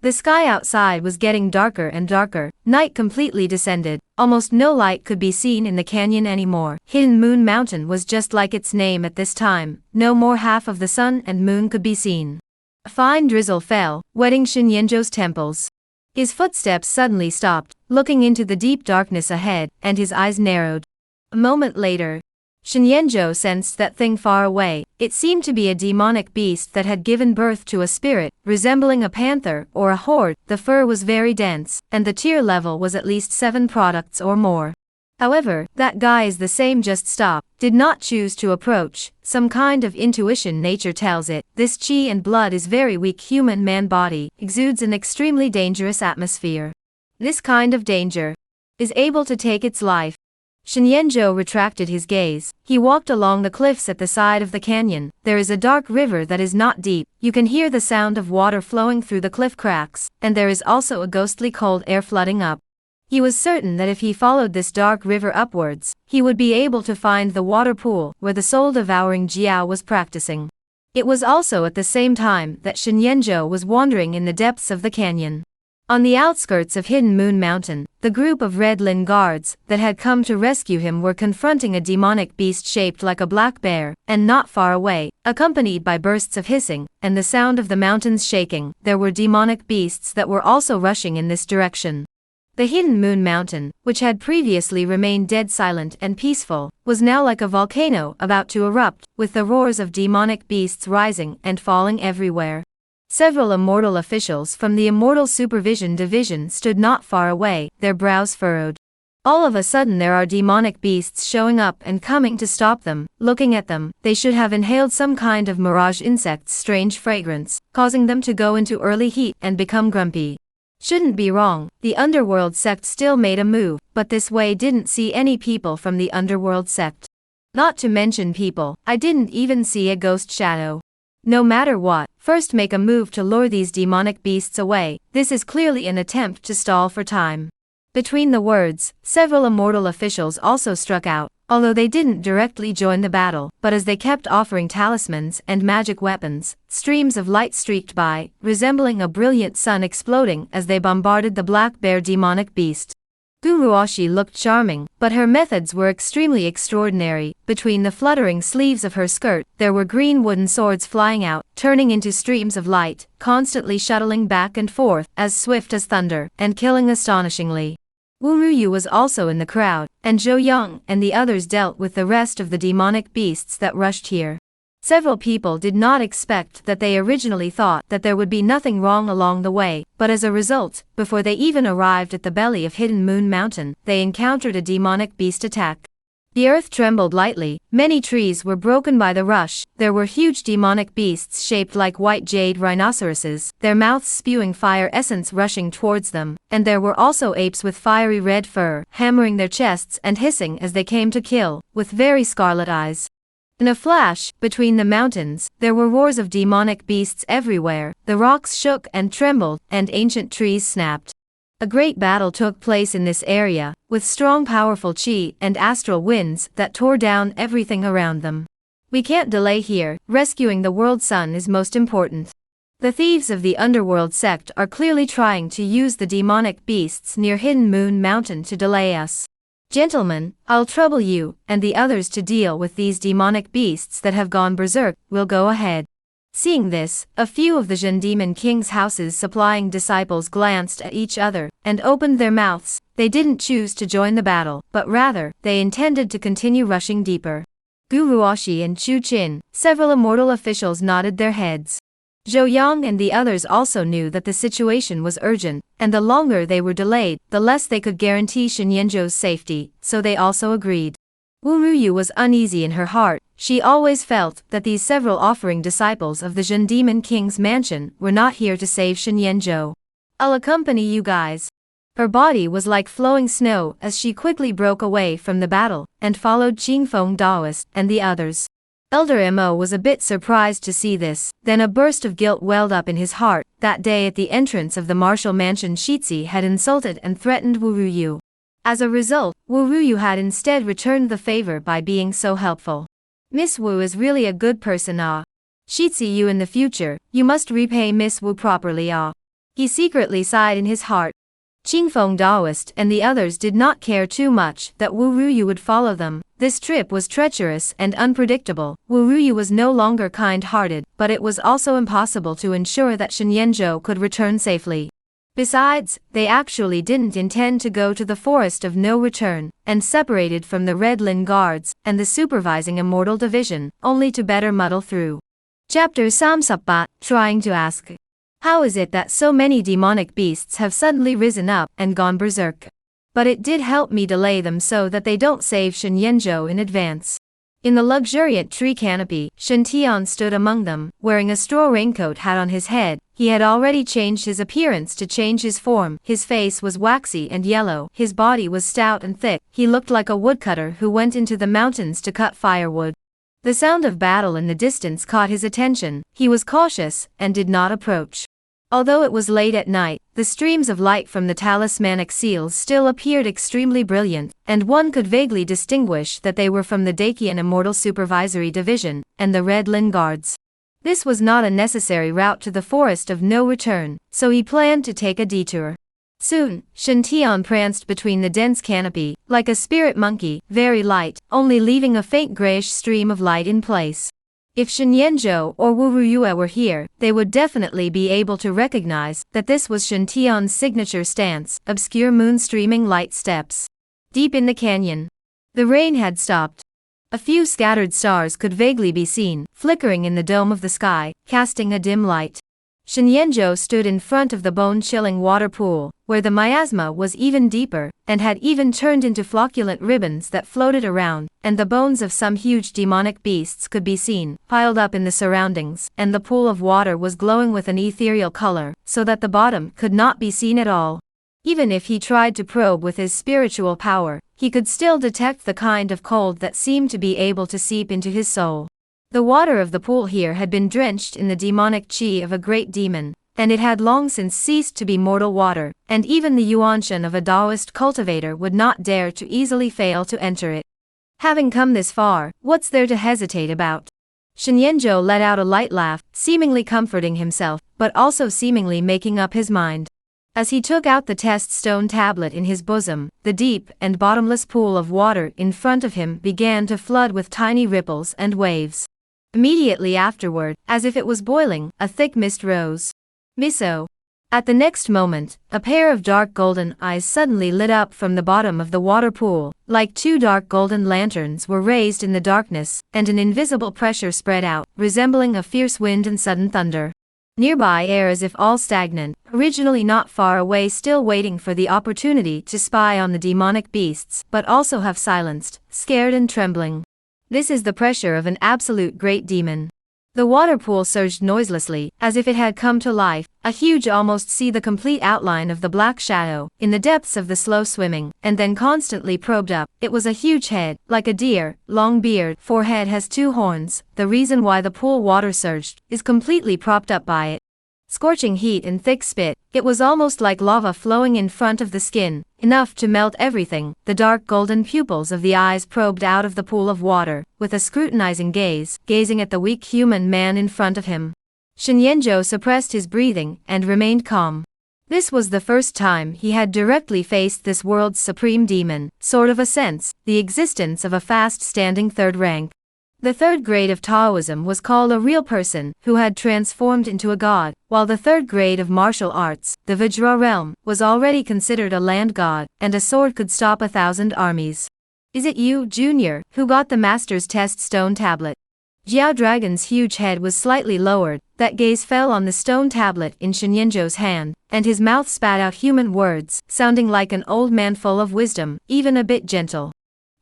The sky outside was getting darker and darker, night completely descended, almost no light could be seen in the canyon anymore. Hidden Moon Mountain was just like its name at this time, no more half of the sun and moon could be seen. A fine drizzle fell, wetting Shen Yenzhou's temples. His footsteps suddenly stopped, looking into the deep darkness ahead, and his eyes narrowed. A moment later, Shen Yenzhou sensed that thing far away. It seemed to be a demonic beast that had given birth to a spirit, resembling a panther or a horde. The fur was very dense, and the tier level was at least 7 products or more. However, that guy is the same, just stop, did not choose to approach. Some kind of intuition nature tells it. This chi and blood is very weak. Human man body exudes an extremely dangerous atmosphere. This kind of danger is able to take its life. Shen Yenzhou retracted his gaze. He walked along the cliffs at the side of the canyon. There is a dark river that is not deep. You can hear the sound of water flowing through the cliff cracks, and there is also a ghostly cold air flooding up. He was certain that if he followed this dark river upwards, he would be able to find the water pool where the soul-devouring Jiao was practicing. It was also at the same time that Shen Yenzhou was wandering in the depths of the canyon. On the outskirts of Hidden Moon Mountain, the group of Red Lin guards that had come to rescue him were confronting a demonic beast shaped like a black bear, and not far away, accompanied by bursts of hissing and the sound of the mountains shaking, there were demonic beasts that were also rushing in this direction. The Hidden Moon Mountain, which had previously remained dead silent and peaceful, was now like a volcano about to erupt, with the roars of demonic beasts rising and falling everywhere. Several immortal officials from the Immortal Supervision Division stood not far away, their brows furrowed. All of a sudden there are demonic beasts showing up and coming to stop them. Looking at them, they should have inhaled some kind of mirage insect's strange fragrance, causing them to go into early heat and become grumpy. Shouldn't be wrong, the underworld sect still made a move, but this way didn't see any people from the underworld sect. Not to mention people, I didn't even see a ghost shadow. No matter what, first make a move to lure these demonic beasts away. This is clearly an attempt to stall for time." Between the words, several immortal officials also struck out, although they didn't directly join the battle, but as they kept offering talismans and magic weapons, streams of light streaked by, resembling a brilliant sun exploding as they bombarded the black bear demonic beast. Guruoshi looked charming, but her methods were extremely extraordinary. Between the fluttering sleeves of her skirt, there were green wooden swords flying out, turning into streams of light, constantly shuttling back and forth, as swift as thunder, and killing astonishingly. Wu Ruyu was also in the crowd, and Zhou Yang and the others dealt with the rest of the demonic beasts that rushed here. Several people did not expect that. They originally thought that there would be nothing wrong along the way, but as a result, before they even arrived at the belly of Hidden Moon Mountain, they encountered a demonic beast attack. The earth trembled lightly, many trees were broken by the rush, there were huge demonic beasts shaped like white jade rhinoceroses, their mouths spewing fire essence rushing towards them, and there were also apes with fiery red fur, hammering their chests and hissing as they came to kill, with very scarlet eyes. In a flash, between the mountains, there were roars of demonic beasts everywhere, the rocks shook and trembled, and ancient trees snapped. A great battle took place in this area, with strong powerful chi and astral winds that tore down everything around them. "We can't delay here, rescuing the world sun is most important. The thieves of the underworld sect are clearly trying to use the demonic beasts near Hidden Moon Mountain to delay us. Gentlemen, I'll trouble you and the others to deal with these demonic beasts that have gone berserk. We'll go ahead." Seeing this, a few of the Zhen Demon King's houses supplying disciples glanced at each other and opened their mouths. They didn't choose to join the battle, but rather, they intended to continue rushing deeper. Guruoshi and Chu Qin, several immortal officials nodded their heads. Zhou Yang and the others also knew that the situation was urgent, and the longer they were delayed, the less they could guarantee Shenyanzhou's safety, so they also agreed. Wu Ruyu was uneasy in her heart. She always felt that these several offering disciples of the Zhen Demon King's mansion were not here to save Shenyanzhou. "I'll accompany you guys." Her body was like flowing snow as she quickly broke away from the battle, and followed Qingfeng Daoist and the others. Elder Mo was a bit surprised to see this, then a burst of guilt welled up in his heart. That day at the entrance of the martial mansion, Shitzi had insulted and threatened Wu Ruyu. As a result, Wu Ruyu had instead returned the favor by being so helpful. "Miss Wu is really a good person, ah. Shitzi, you in the future, you must repay Miss Wu properly, ah." He secretly sighed in his heart. Qingfeng Daoist and the others did not care too much that Wu Ruyu would follow them. This trip was treacherous and unpredictable. Wu Ruyu was no longer kind-hearted, but it was also impossible to ensure that Shenyanzhou could return safely. Besides, they actually didn't intend to go to the Forest of No Return, and separated from the Red Lin Guards and the supervising Immortal Division, only to better muddle through. Chapter Samsapbat, trying to ask. How is it that so many demonic beasts have suddenly risen up and gone berserk? But it did help me delay them so that they don't save Shenyanzhou in advance. In the luxuriant tree canopy, Shen Tian stood among them, wearing a straw raincoat hat on his head. He had already changed his appearance to change his form. His face was waxy and yellow, his body was stout and thick. He looked like a woodcutter who went into the mountains to cut firewood. The sound of battle in the distance caught his attention. He was cautious, and did not approach. Although it was late at night, the streams of light from the talismanic seals still appeared extremely brilliant, and one could vaguely distinguish that they were from the Dakian Immortal Supervisory Division, and the Red Lin Guards. This was not a necessary route to the Forest of No Return, so he planned to take a detour. Soon, Shen Tian pranced between the dense canopy, like a spirit monkey, very light, only leaving a faint grayish stream of light in place. If Shenyanzhou or Wu Ruyue were here, they would definitely be able to recognize that this was Shen Tian's signature stance, obscure moon streaming light steps. Deep in the canyon, the rain had stopped. A few scattered stars could vaguely be seen, flickering in the dome of the sky, casting a dim light. Shenyanzhou stood in front of the bone-chilling water pool, where the miasma was even deeper, and had even turned into flocculent ribbons that floated around, and the bones of some huge demonic beasts could be seen, piled up in the surroundings, and the pool of water was glowing with an ethereal color, so that the bottom could not be seen at all. Even if he tried to probe with his spiritual power, he could still detect the kind of cold that seemed to be able to seep into his soul. The water of the pool here had been drenched in the demonic chi of a great demon, and it had long since ceased to be mortal water, and even the yuanshan of a Taoist cultivator would not dare to easily fail to enter it. Having come this far, what's there to hesitate about? Shenyanzhou let out a light laugh, seemingly comforting himself, but also seemingly making up his mind. As he took out the test stone tablet in his bosom, the deep and bottomless pool of water in front of him began to flood with tiny ripples and waves. Immediately afterward, as if it was boiling, a thick mist rose. Miso. At the next moment, a pair of dark golden eyes suddenly lit up from the bottom of the water pool, like two dark golden lanterns were raised in the darkness, and an invisible pressure spread out, resembling a fierce wind and sudden thunder. Nearby air as if all stagnant, originally not far away still waiting for the opportunity to spy on the demonic beasts, but also have silenced, scared and trembling. This is the pressure of an absolute great demon. The water pool surged noiselessly, as if it had come to life, a huge almost see the complete outline of the black shadow, in the depths of the slow swimming, and then constantly probed up. It was a huge head, like a deer, long beard, forehead has two horns, the reason why the pool water surged, is completely propped up by it. Scorching heat and thick spit, it was almost like lava flowing in front of the skin, enough to melt everything. The dark golden pupils of the eyes probed out of the pool of water, with a scrutinizing gaze, gazing at the weak human man in front of him. Shenyanzhou suppressed his breathing and remained calm. This was the first time he had directly faced this world's supreme demon, sort of a sense, the existence of a fast-standing third rank. The third grade of Taoism was called a real person who had transformed into a god, while the third grade of martial arts, the Vajra realm, was already considered a land god, and a sword could stop 1,000 armies. Is it you, Junior, who got the master's test stone tablet? Jiao Dragon's huge head was slightly lowered, that gaze fell on the stone tablet in Shenyanzhou's hand, and his mouth spat out human words, sounding like an old man full of wisdom, even a bit gentle.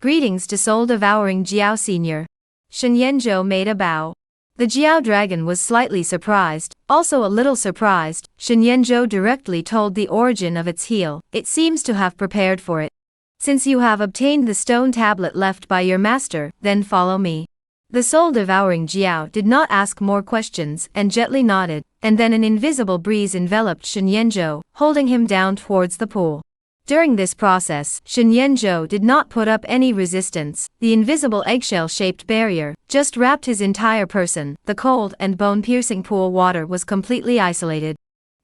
Greetings to soul-devouring Jiao Senior. Shenyanzhou made a bow. The Jiao Dragon was slightly surprised, also a little surprised. Shenyanzhou directly told the origin of its heel. It seems to have prepared for it. Since you have obtained the stone tablet left by your master, then follow me. The soul-devouring Jiao did not ask more questions and gently nodded, and then an invisible breeze enveloped Shenyanzhou, holding him down towards the pool. During this process, Shenyanzhou did not put up any resistance. The invisible eggshell-shaped barrier just wrapped his entire person. The cold and bone-piercing pool water was completely isolated.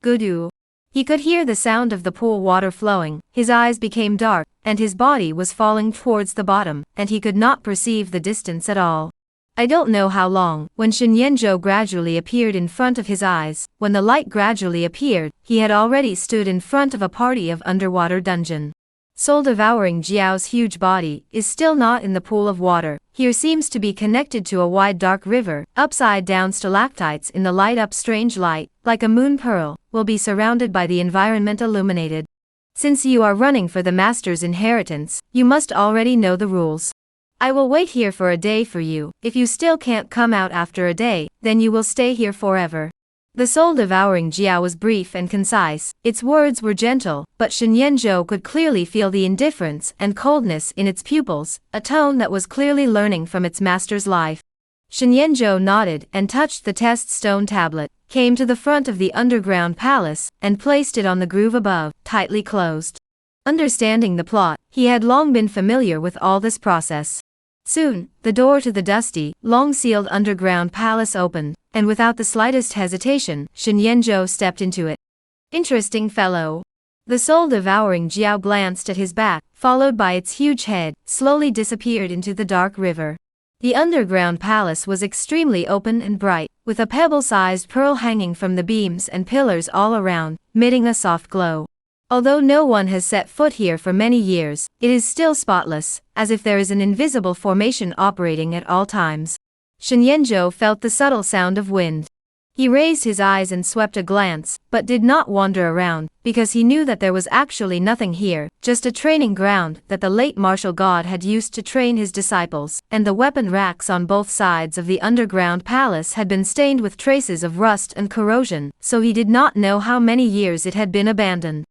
Gudu. He could hear the sound of the pool water flowing, his eyes became dark, and his body was falling towards the bottom, and he could not perceive the distance at all. I don't know how long, when Shenyanzhou gradually appeared in front of his eyes, when the light gradually appeared, he had already stood in front of a party of underwater dungeon. Soul-devouring Jiao's huge body is still not in the pool of water. Here seems to be connected to a wide dark river, upside-down stalactites in the light-up strange light, like a moon pearl, will be surrounded by the environment illuminated. Since you are running for the master's inheritance, you must already know the rules. I will wait here for a day for you. If you still can't come out after a day, then you will stay here forever. The soul-devouring Jiao was brief and concise. Its words were gentle, but Shenyanzhou could clearly feel the indifference and coldness in its pupils, a tone that was clearly learning from its master's life. Shenyanzhou nodded and touched the test stone tablet, came to the front of the underground palace, and placed it on the groove above, tightly closed. Understanding the plot, he had long been familiar with all this process. Soon, the door to the dusty, long-sealed underground palace opened, and without the slightest hesitation, Shenyanzhou stepped into it. Interesting fellow. The soul-devouring Jiao glanced at his back, followed by its huge head, slowly disappeared into the dark river. The underground palace was extremely open and bright, with a pebble-sized pearl hanging from the beams and pillars all around, emitting a soft glow. Although no one has set foot here for many years, it is still spotless, as if there is an invisible formation operating at all times. Shenyanzhou felt the subtle sound of wind. He raised his eyes and swept a glance, but did not wander around, because he knew that there was actually nothing here, just a training ground that the late martial god had used to train his disciples, and the weapon racks on both sides of the underground palace had been stained with traces of rust and corrosion, so he did not know how many years it had been abandoned.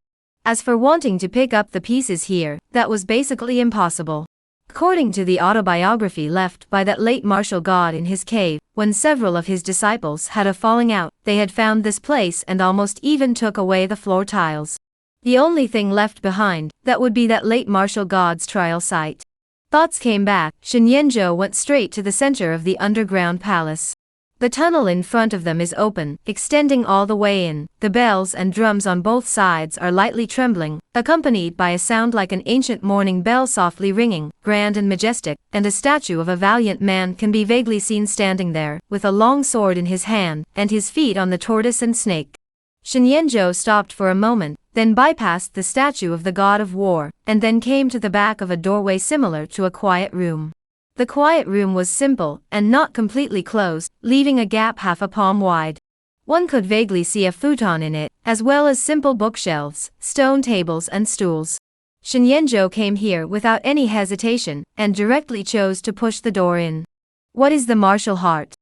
As for wanting to pick up the pieces here, that was basically impossible. According to the autobiography left by that late martial god in his cave, when several of his disciples had a falling out, they had found this place and almost even took away the floor tiles. The only thing left behind, that would be that late martial god's trial site. Thoughts came back. Shen Yanzhou went straight to the center of the underground palace. The tunnel in front of them is open, extending all the way in. The bells and drums on both sides are lightly trembling, accompanied by a sound like an ancient morning bell softly ringing, grand and majestic, and a statue of a valiant man can be vaguely seen standing there, with a long sword in his hand, and his feet on the tortoise and snake. Shen Yanzhou stopped for a moment, then bypassed the statue of the god of war, and then came to the back of a doorway similar to a quiet room. The quiet room was simple, and not completely closed, leaving a gap half a palm wide. One could vaguely see a futon in it, as well as simple bookshelves, stone tables and stools. Shen Yanzhou came here without any hesitation, and directly chose to push the door in. What is the martial heart?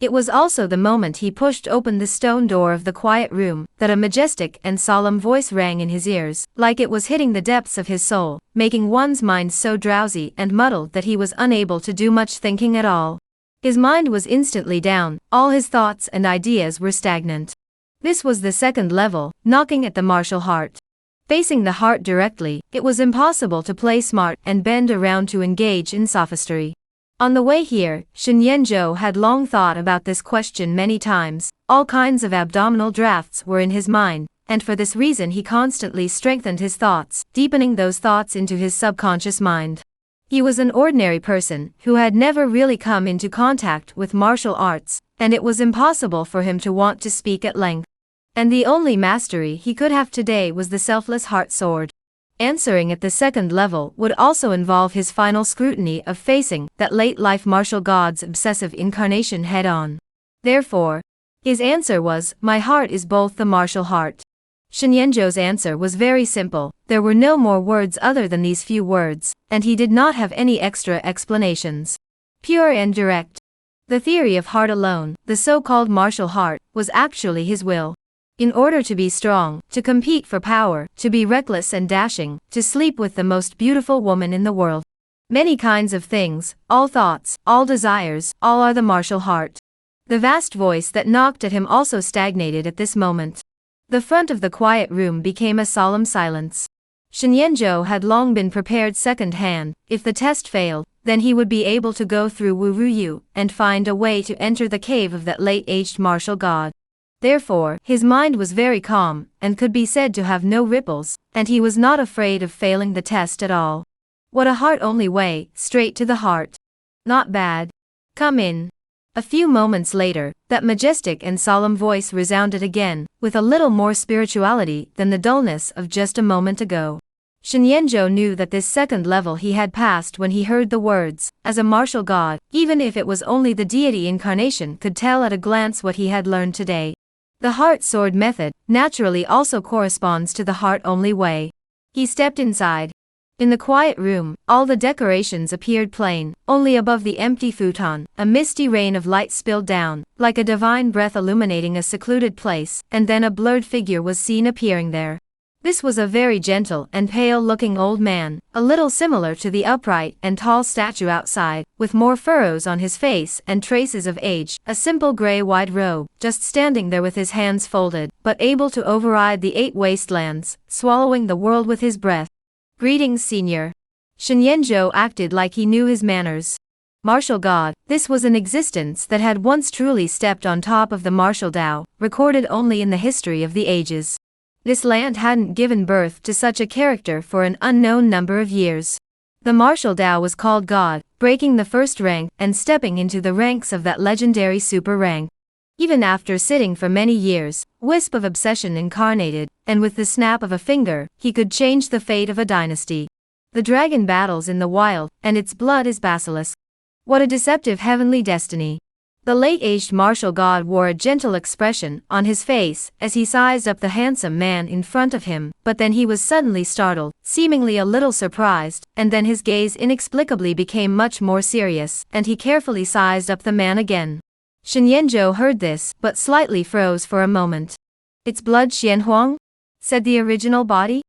It was also the moment he pushed open the stone door of the quiet room, that a majestic and solemn voice rang in his ears, like it was hitting the depths of his soul, making one's mind so drowsy and muddled that he was unable to do much thinking at all. His mind was instantly down, all his thoughts and ideas were stagnant. This was the second level, knocking at the martial heart. Facing the heart directly, it was impossible to play smart and bend around to engage in sophistry. On the way here, Shen Yanzhou had long thought about this question many times. All kinds of abdominal drafts were in his mind, and for this reason he constantly strengthened his thoughts, deepening those thoughts into his subconscious mind. He was an ordinary person, who had never really come into contact with martial arts, and it was impossible for him to want to speak at length. And the only mastery he could have today was the selfless heart sword. Answering at the second level would also involve his final scrutiny of facing that late-life martial god's obsessive incarnation head-on. Therefore, his answer was, "My heart is both the martial heart." Shen Yanzhou's answer was very simple. There were no more words other than these few words, and he did not have any extra explanations. Pure and direct. The theory of heart alone, the so-called martial heart, was actually his will. In order to be strong, to compete for power, to be reckless and dashing, to sleep with the most beautiful woman in the world. Many kinds of things, all thoughts, all desires, all are the martial heart. The vast voice that knocked at him also stagnated at this moment. The front of the quiet room became a solemn silence. Shen Yanzhou had long been prepared second-hand. If the test failed, then he would be able to go through Wu Ruyu and find a way to enter the cave of that late-aged martial god. Therefore, his mind was very calm, and could be said to have no ripples, and he was not afraid of failing the test at all. What a heart-only way, straight to the heart. Not bad. Come in. A few moments later, that majestic and solemn voice resounded again, with a little more spirituality than the dullness of just a moment ago. Shen Yanzhou knew that this second level he had passed when he heard the words, as a martial god, even if it was only the deity incarnation could tell at a glance what he had learned today. The heart sword method, naturally also corresponds to the heart-only way. He stepped inside. In the quiet room, all the decorations appeared plain, only above the empty futon, a misty rain of light spilled down, like a divine breath illuminating a secluded place, and then a blurred figure was seen appearing there. This was a very gentle and pale-looking old man, a little similar to the upright and tall statue outside, with more furrows on his face and traces of age, a simple gray-wide robe, just standing there with his hands folded, but able to override the 8 wastelands, swallowing the world with his breath. "Greetings, senior." Shen Yanzhou acted like he knew his manners. Martial god, this was an existence that had once truly stepped on top of the martial Tao, recorded only in the history of the ages. This land hadn't given birth to such a character for an unknown number of years. The martial Tao was called God, breaking the first rank and stepping into the ranks of that legendary super rank. Even after sitting for many years, wisp of obsession incarnated, and with the snap of a finger, he could change the fate of a dynasty. The dragon battles in the wild, and its blood is basilisk. What a deceptive heavenly destiny. The late-aged martial god wore a gentle expression on his face as he sized up the handsome man in front of him, but then he was suddenly startled, seemingly a little surprised, and then his gaze inexplicably became much more serious, and he carefully sized up the man again. Shen Yanzhou heard this, but slightly froze for a moment. "It's blood Xianhuang?" said the original body.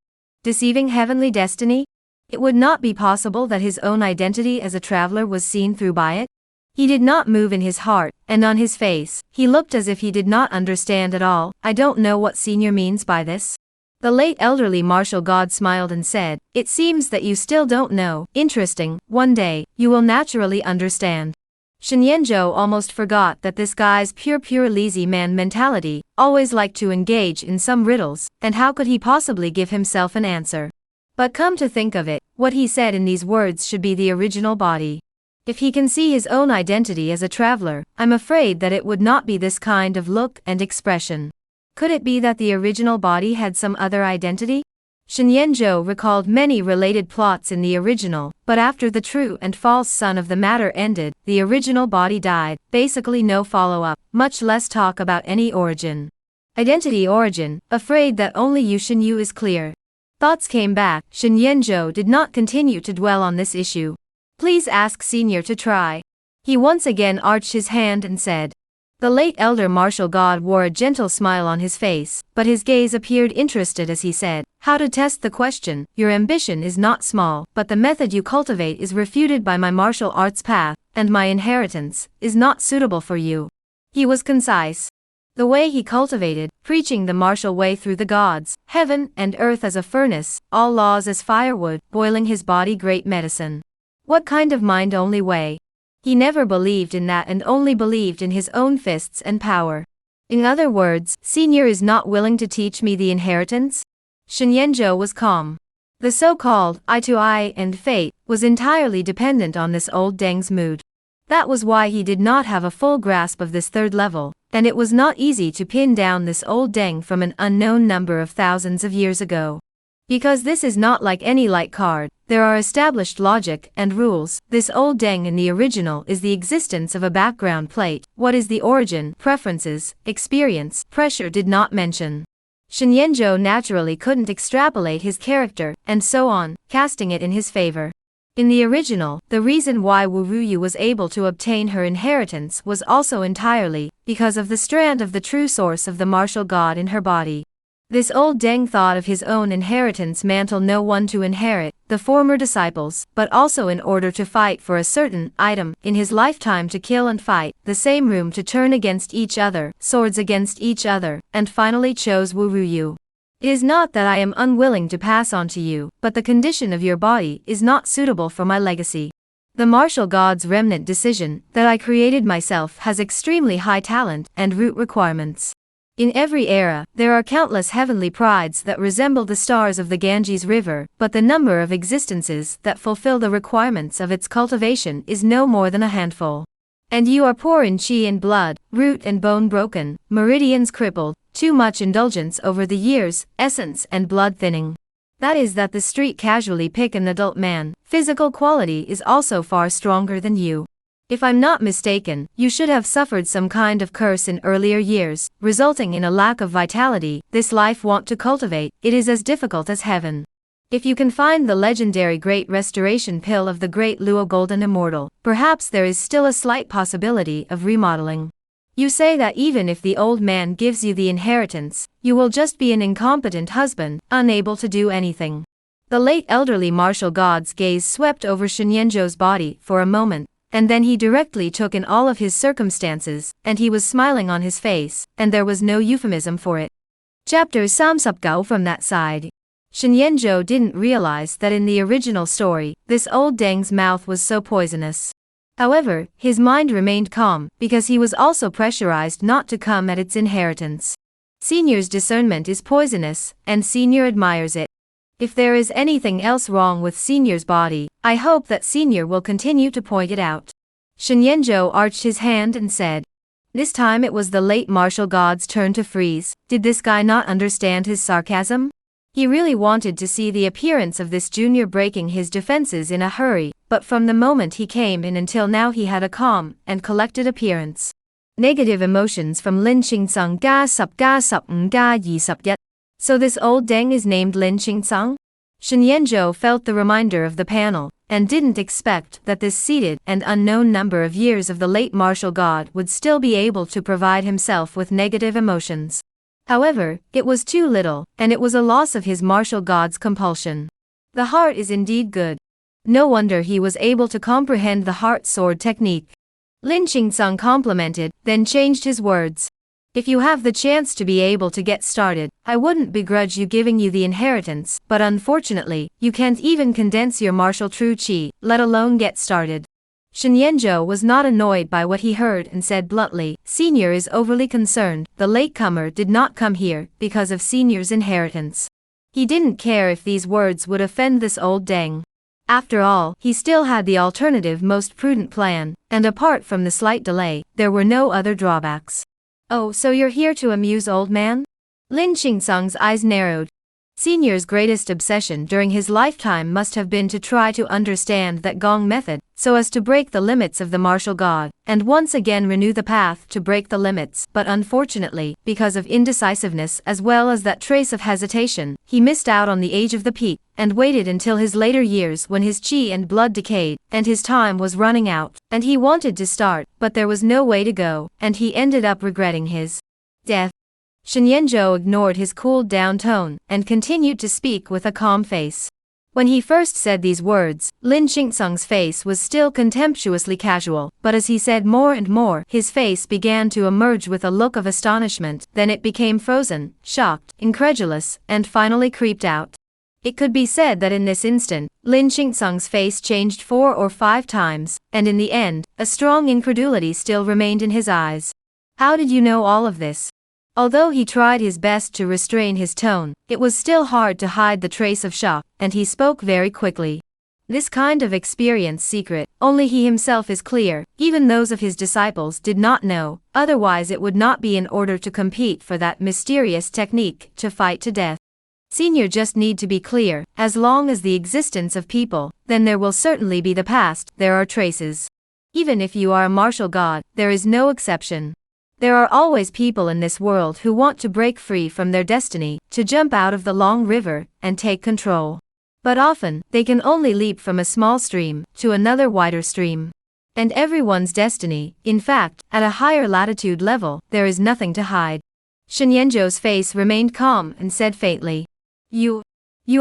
Deceiving heavenly destiny? It would not be possible that his own identity as a traveler was seen through by it? He did not move in his heart, and on his face, he looked as if he did not understand at all. I don't know what senior means by this. The late elderly martial god smiled and said, "It seems that you still don't know. Interesting, one day, you will naturally understand." Shen Yanzhou almost forgot that this guy's pure lazy man mentality, always liked to engage in some riddles, and how could he possibly give himself an answer? But come to think of it, what he said in these words should be the original body. If he can see his own identity as a traveler, I'm afraid that it would not be this kind of look and expression. Could it be that the original body had some other identity? Shen Yanzhou recalled many related plots in the original, but after the true and false son of the matter ended, the original body died, basically no follow-up, much less talk about any origin. Identity origin, afraid that only Yu Shenyu is clear. Thoughts came back. Shen Yanzhou did not continue to dwell on this issue. Please ask senior to try. He once again arched his hand and said. The late elder martial god wore a gentle smile on his face, but his gaze appeared interested as he said, "How to test the question? Your ambition is not small, but the method you cultivate is refuted by my martial arts path, and my inheritance is not suitable for you." He was concise. The way he cultivated, preaching the martial way through the gods, heaven and earth as a furnace, all laws as firewood, boiling his body great medicine. What kind of mind-only way? He never believed in that and only believed in his own fists and power. In other words, senior is not willing to teach me the inheritance? Shen Yanzhou was calm. The so-called eye-to-eye and fate was entirely dependent on this old Deng's mood. That was why he did not have a full grasp of this third level, and it was not easy to pin down this old Deng from an unknown number of thousands of years ago. Because this is not like any light card, there are established logic and rules. This old Deng in the original is the existence of a background plate. What is the origin, preferences, experience, pressure did not mention. Shen Yanzhou naturally couldn't extrapolate his character, and so on, casting it in his favor. In the original, the reason why Wu Ruyu was able to obtain her inheritance was also entirely because of the strand of the true source of the martial god in her body. This old Deng thought of his own inheritance mantle no one to inherit, the former disciples, but also in order to fight for a certain item, in his lifetime to kill and fight, the same room to turn against each other, swords against each other, and finally chose Wu Ruyu. It is not that I am unwilling to pass on to you, but the condition of your body is not suitable for my legacy. The martial god's remnant decision, that I created myself has extremely high talent and root requirements. In every era, there are countless heavenly prides that resemble the stars of the Ganges River, but the number of existences that fulfill the requirements of its cultivation is no more than a handful. And you are poor in chi and blood, root and bone broken, meridians crippled, too much indulgence over the years, essence and blood thinning. That is that the street casually pick an adult man, physical quality is also far stronger than you. If I'm not mistaken, you should have suffered some kind of curse in earlier years, resulting in a lack of vitality. This life want to cultivate, it is as difficult as heaven. If you can find the legendary Great Restoration Pill of the Great Luo Golden Immortal, perhaps there is still a slight possibility of remodeling. You say that even if the old man gives you the inheritance, you will just be an incompetent husband, unable to do anything. The late elderly martial god's gaze swept over Shen Yanzhou's body for a moment, and then he directly took in all of his circumstances, and he was smiling on his face, and there was no euphemism for it. Chapter 39 from that side. Shen Yanzhou didn't realize that in the original story, this old Deng's mouth was so poisonous. However, his mind remained calm, because he was also pressurized not to come at its inheritance. Senior's discernment is poisonous, and Senior admires it. If there is anything else wrong with Senior's body, I hope that Senior will continue to point it out. Shen Yanzhou arched his hand and said. This time it was the late martial god's turn to freeze. Did this guy not understand his sarcasm? He really wanted to see the appearance of this junior breaking his defenses in a hurry, but from the moment he came in until now he had a calm and collected appearance. Negative emotions from Lin Qingsung ga sup ga sup ga yi sup yet. So this old Deng is named Lin Qingsung? Shen Yanzhou felt the reminder of the panel, and didn't expect that this seated and unknown number of years of the late martial god would still be able to provide himself with negative emotions. However, it was too little, and it was a loss of his martial god's compulsion. The heart is indeed good. No wonder he was able to comprehend the heart sword technique. Lin Qingsong complimented, then changed his words. If you have the chance to be able to get started, I wouldn't begrudge you giving you the inheritance, but unfortunately, you can't even condense your martial true qi, let alone get started. Shen Yanzhou was not annoyed by what he heard and said bluntly, Senior is overly concerned, the latecomer did not come here because of Senior's inheritance. He didn't care if these words would offend this old deng. After all, he still had the alternative most prudent plan, and apart from the slight delay, there were no other drawbacks. Oh, so you're here to amuse old man? Lin Qingsong's eyes narrowed. Senior's greatest obsession during his lifetime must have been to try to understand that Gong method, so as to break the limits of the martial god, and once again renew the path to break the limits, but unfortunately, because of indecisiveness as well as that trace of hesitation, he missed out on the age of the peak, and waited until his later years when his qi and blood decayed, and his time was running out, and he wanted to start, but there was no way to go, and he ended up regretting his death. Shen Yanzhou ignored his cooled-down tone, and continued to speak with a calm face. When he first said these words, Lin Qingsong's face was still contemptuously casual, but as he said more and more, his face began to emerge with a look of astonishment, then it became frozen, shocked, incredulous, and finally creeped out. It could be said that in this instant, Lin Qingsong's face changed 4 or 5 times, and in the end, a strong incredulity still remained in his eyes. How did you know all of this? Although he tried his best to restrain his tone, it was still hard to hide the trace of shock, and he spoke very quickly. This kind of experience secret, only he himself is clear, even those of his disciples did not know, otherwise it would not be in order to compete for that mysterious technique, to fight to death. Senior just need to be clear, as long as the existence of people, then there will certainly be the past, there are traces. Even if you are a martial god, there is no exception. There are always people in this world who want to break free from their destiny, to jump out of the long river, and take control. But often, they can only leap from a small stream, to another wider stream. And everyone's destiny, in fact, at a higher latitude level, there is nothing to hide. Shen Yanzhou's face remained calm and said faintly. You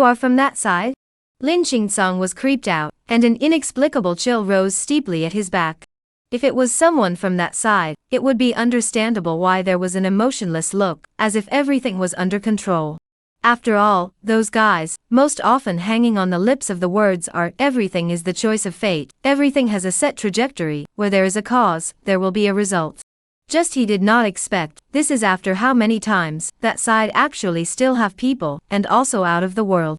are from that side? Lin Qingsong was creeped out, and an inexplicable chill rose steeply at his back. If it was someone from that side, it would be understandable why there was an emotionless look, as if everything was under control. After all, those guys, most often hanging on the lips of the words are, everything is the choice of fate, everything has a set trajectory, where there is a cause, there will be a result. Just he did not expect, this is after how many times, that side actually still have people, and also out of the world.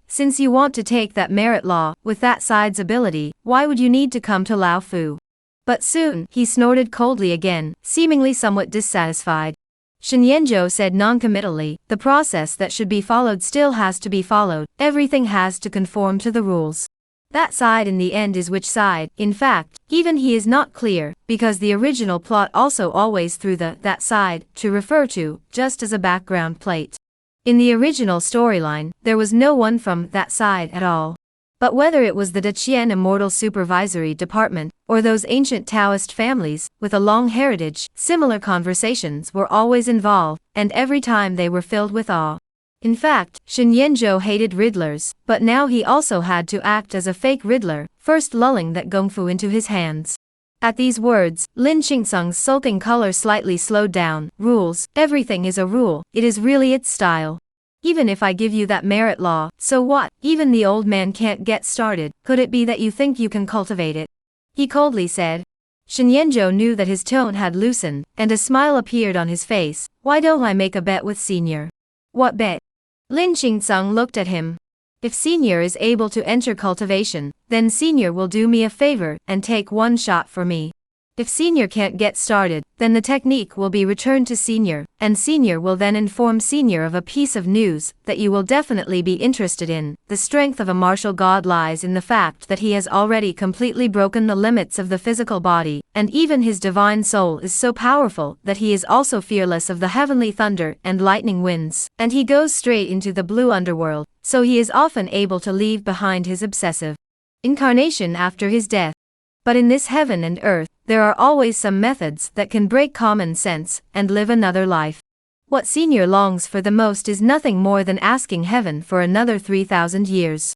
Since you want to take that merit law, with that side's ability, why would you need to come to Lao Fu? But soon, he snorted coldly again, seemingly somewhat dissatisfied. Shen Yanzhou said noncommittally, the process that should be followed still has to be followed, everything has to conform to the rules. That side in the end is which side, in fact, even he is not clear, because the original plot also always threw the that side to refer to, just as a background plate. In the original storyline, there was no one from that side at all. But whether it was the Daqian Immortal Supervisory Department, or those ancient Taoist families, with a long heritage, similar conversations were always involved, and every time they were filled with awe. In fact, Shen Yanzhou hated riddlers, but now he also had to act as a fake riddler, first lulling that gongfu into his hands. At these words, Lin Qingsong's sulking color slightly slowed down. Rules, everything is a rule, it is really its style. Even if I give you that merit law, so what? Even the old man can't get started, could it be that you think you can cultivate it? He coldly said. Shen Yanzhou knew that his tone had loosened, and a smile appeared on his face. Why don't I make a bet with Senior? What bet? Lin Qingsong looked at him. If Senior is able to enter cultivation, then Senior will do me a favor, and take one shot for me. If Senior can't get started, then the technique will be returned to Senior, and Senior will then inform Senior of a piece of news that you will definitely be interested in. The strength of a martial god lies in the fact that he has already completely broken the limits of the physical body, and even his divine soul is so powerful that he is also fearless of the heavenly thunder and lightning winds, and he goes straight into the blue underworld, so he is often able to leave behind his obsessive incarnation after his death. But in this heaven and earth, there are always some methods that can break common sense and live another life. What Senior longs for the most is nothing more than asking heaven for another 3,000 years.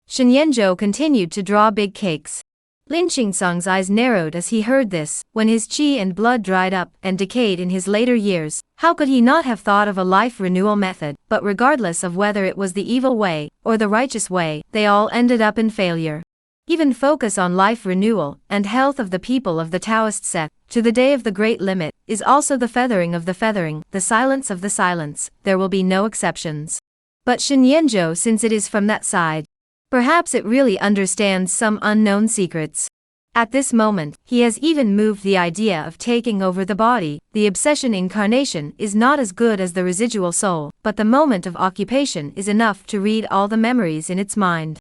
Shenyanzhou continued to draw big cakes. Lin Qingsang's eyes narrowed as he heard this. When his qi and blood dried up and decayed in his later years, how could he not have thought of a life renewal method? But regardless of whether it was the evil way or the righteous way, they all ended up in failure. Even focus on life renewal and health of the people of the Taoist sect, to the day of the great limit, is also the feathering of the feathering, the silence of the silence. There will be no exceptions. But Shenyanzhou, since it is from that side, perhaps it really understands some unknown secrets. At this moment, he has even moved the idea of taking over the body. The obsession incarnation is not as good as the residual soul, but the moment of occupation is enough to read all the memories in its mind.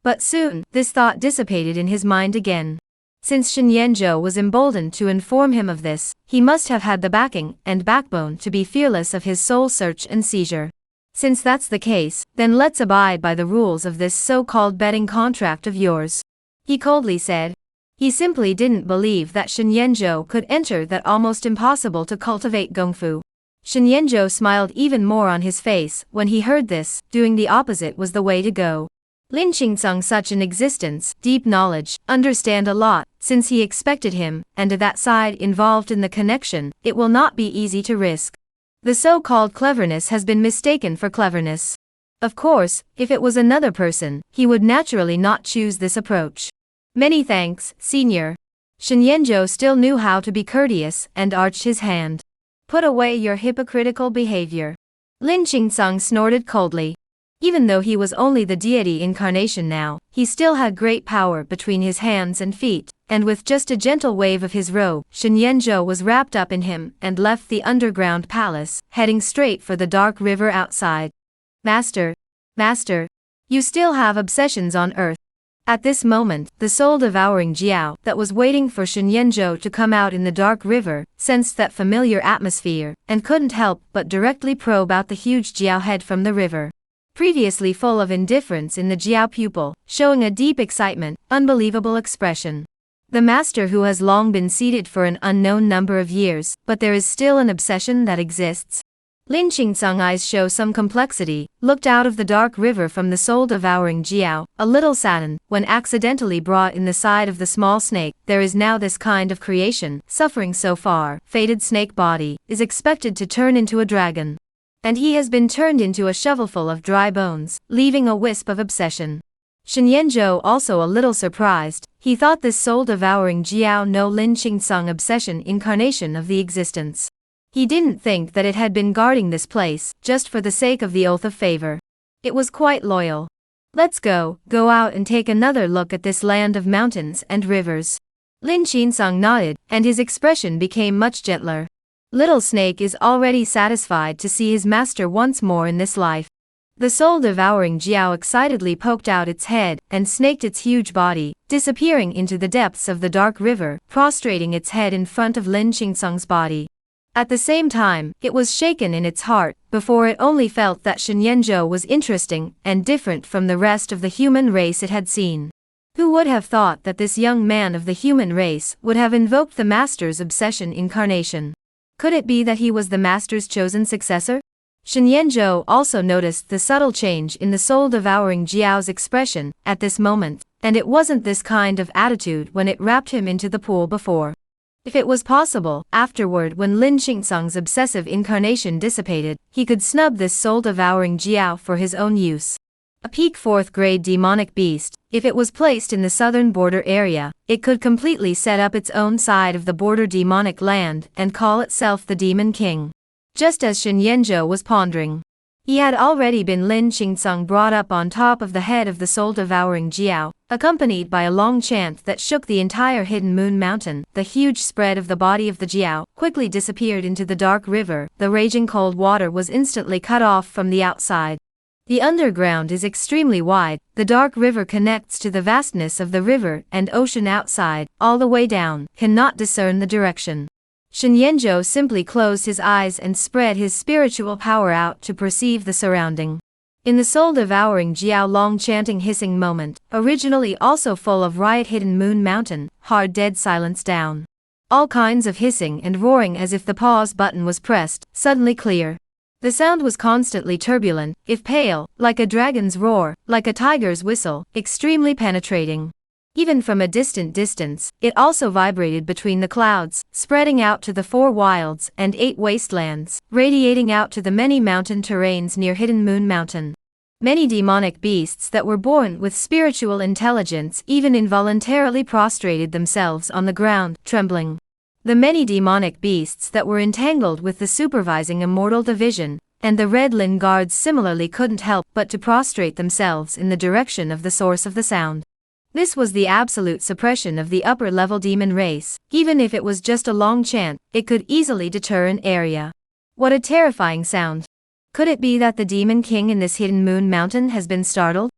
But soon, this thought dissipated in his mind again. Since Shenyanzhou was emboldened to inform him of this, he must have had the backing and backbone to be fearless of his soul search and seizure. Since that's the case, then let's abide by the rules of this so-called betting contract of yours, he coldly said. He simply didn't believe that Shenyanzhou could enter that almost impossible to cultivate gongfu. Shenyanzhou smiled even more on his face when he heard this. Doing the opposite was the way to go. Lin Qingsang, such an existence, deep knowledge, understand a lot, since he expected him, and to that side involved in the connection, it will not be easy to risk. The so-called cleverness has been mistaken for cleverness. Of course, if it was another person, he would naturally not choose this approach. Many thanks, Senior. Shenyanzhou still knew how to be courteous and arched his hand. Put away your hypocritical behavior. Lin Qingsang snorted coldly. Even though he was only the deity incarnation now, he still had great power between his hands and feet, and with just a gentle wave of his robe, Shenyanzhou was wrapped up in him and left the underground palace, heading straight for the dark river outside. Master, you still have obsessions on earth. At this moment, the soul-devouring Jiao that was waiting for Shenyanzhou to come out in the dark river sensed that familiar atmosphere and couldn't help but directly probe out the huge Jiao head from the river. Previously full of indifference in the Jiao pupil, showing a deep excitement, unbelievable expression. The master who has long been seated for an unknown number of years, but there is still an obsession that exists. Lin Qingsang's eyes show some complexity, looked out of the dark river from the soul-devouring Jiao, a little saddened, when accidentally brought in the side of the small snake. There is now this kind of creation, suffering so far, fated snake body, is expected to turn into a dragon. And he has been turned into a shovelful of dry bones, leaving a wisp of obsession. Shenyanzhou also a little surprised. He thought this soul-devouring Jiao no Lin Qingsang obsession incarnation of the existence. He didn't think that it had been guarding this place, just for the sake of the oath of favor. It was quite loyal. Let's go out and take another look at this land of mountains and rivers. Lin Qingsang nodded, and his expression became much gentler. Little Snake is already satisfied to see his master once more in this life. The soul-devouring Jiao excitedly poked out its head and snaked its huge body, disappearing into the depths of the dark river, prostrating its head in front of Lin Qingsang's body. At the same time, it was shaken in its heart. Before, it only felt that Shenyanzhou was interesting and different from the rest of the human race it had seen. Who would have thought that this young man of the human race would have invoked the master's obsession incarnation? Could it be that he was the master's chosen successor? Shenyanzhou also noticed the subtle change in the soul-devouring Jiao's expression at this moment, and it wasn't this kind of attitude when it wrapped him into the pool before. If it was possible, afterward when Lin Qingsang's obsessive incarnation dissipated, he could snub this soul-devouring Jiao for his own use. A peak 4th grade demonic beast, if it was placed in the southern border area, it could completely set up its own side of the border demonic land and call itself the Demon King. Just as Shenyanzhou was pondering, he had already been Lin Qingsang brought up on top of the head of the soul-devouring Jiao, accompanied by a long chant that shook the entire hidden moon mountain. The huge spread of the body of the Jiao quickly disappeared into the dark river. The raging cold water was instantly cut off from the outside. The underground is extremely wide. The dark river connects to the vastness of the river and ocean outside, all the way down, cannot discern the direction. Shenyanzhou simply closed his eyes and spread his spiritual power out to perceive the surrounding. In the soul-devouring Jiao long chanting hissing moment, originally also full of riot hidden moon mountain, hard dead silence down. All kinds of hissing and roaring as if the pause button was pressed, suddenly clear. The sound was constantly turbulent, if pale, like a dragon's roar, like a tiger's whistle, extremely penetrating. Even from a distant distance, it also vibrated between the clouds, spreading out to the 4 wilds and 8 wastelands, radiating out to the many mountain terrains near Hidden Moon Mountain. Many demonic beasts that were born with spiritual intelligence even involuntarily prostrated themselves on the ground, trembling. The many demonic beasts that were entangled with the supervising immortal division, and the Red Lin guards similarly couldn't help but to prostrate themselves in the direction of the source of the sound. This was the absolute suppression of the upper-level demon race. Even if it was just a long chant, it could easily deter an area. What a terrifying sound. Could it be that the demon king in this Hidden Moon Mountain has been startled?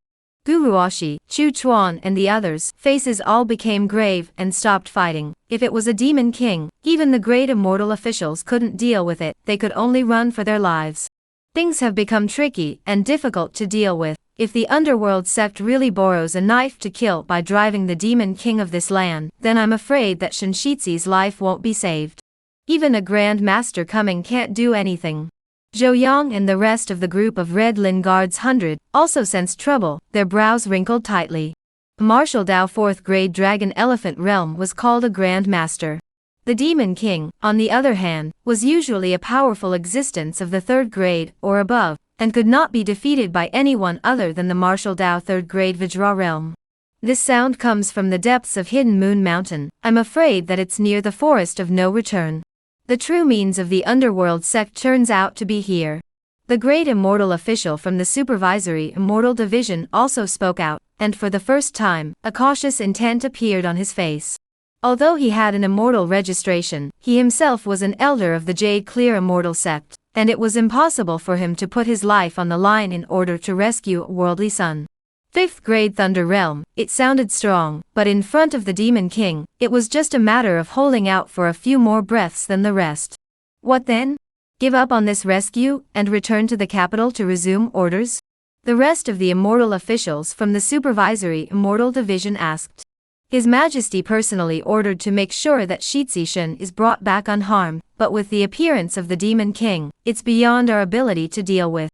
Guruoshi, Chu Chuan and the others' faces all became grave and stopped fighting. If it was a demon king, even the great immortal officials couldn't deal with it, they could only run for their lives. Things have become tricky and difficult to deal with. If the underworld sect really borrows a knife to kill by driving the demon king of this land, then I'm afraid that Shinshitsu's life won't be saved. Even a grand master coming can't do anything. Zhou Yang and the rest of the group of Red Lin Guards 100 also sensed trouble, their brows wrinkled tightly. Martial Dao 4th grade Dragon Elephant Realm was called a Grand Master. The Demon King, on the other hand, was usually a powerful existence of the 3rd grade or above, and could not be defeated by anyone other than the Martial Dao 3rd grade Vajra realm. This sound comes from the depths of Hidden Moon Mountain. I'm afraid that it's near the Forest of No Return. The true means of the underworld sect turns out to be here. The great immortal official from the supervisory immortal division also spoke out, and for the first time, a cautious intent appeared on his face. Although he had an immortal registration, he himself was an elder of the Jade Clear immortal sect, and it was impossible for him to put his life on the line in order to rescue a worldly son. 5th grade Thunder Realm, it sounded strong, but in front of the Demon King, it was just a matter of holding out for a few more breaths than the rest. What then? Give up on this rescue, and return to the capital to resume orders? The rest of the immortal officials from the supervisory immortal division asked. His Majesty personally ordered to make sure that Shitsi-shun is brought back unharmed, but with the appearance of the Demon King, it's beyond our ability to deal with.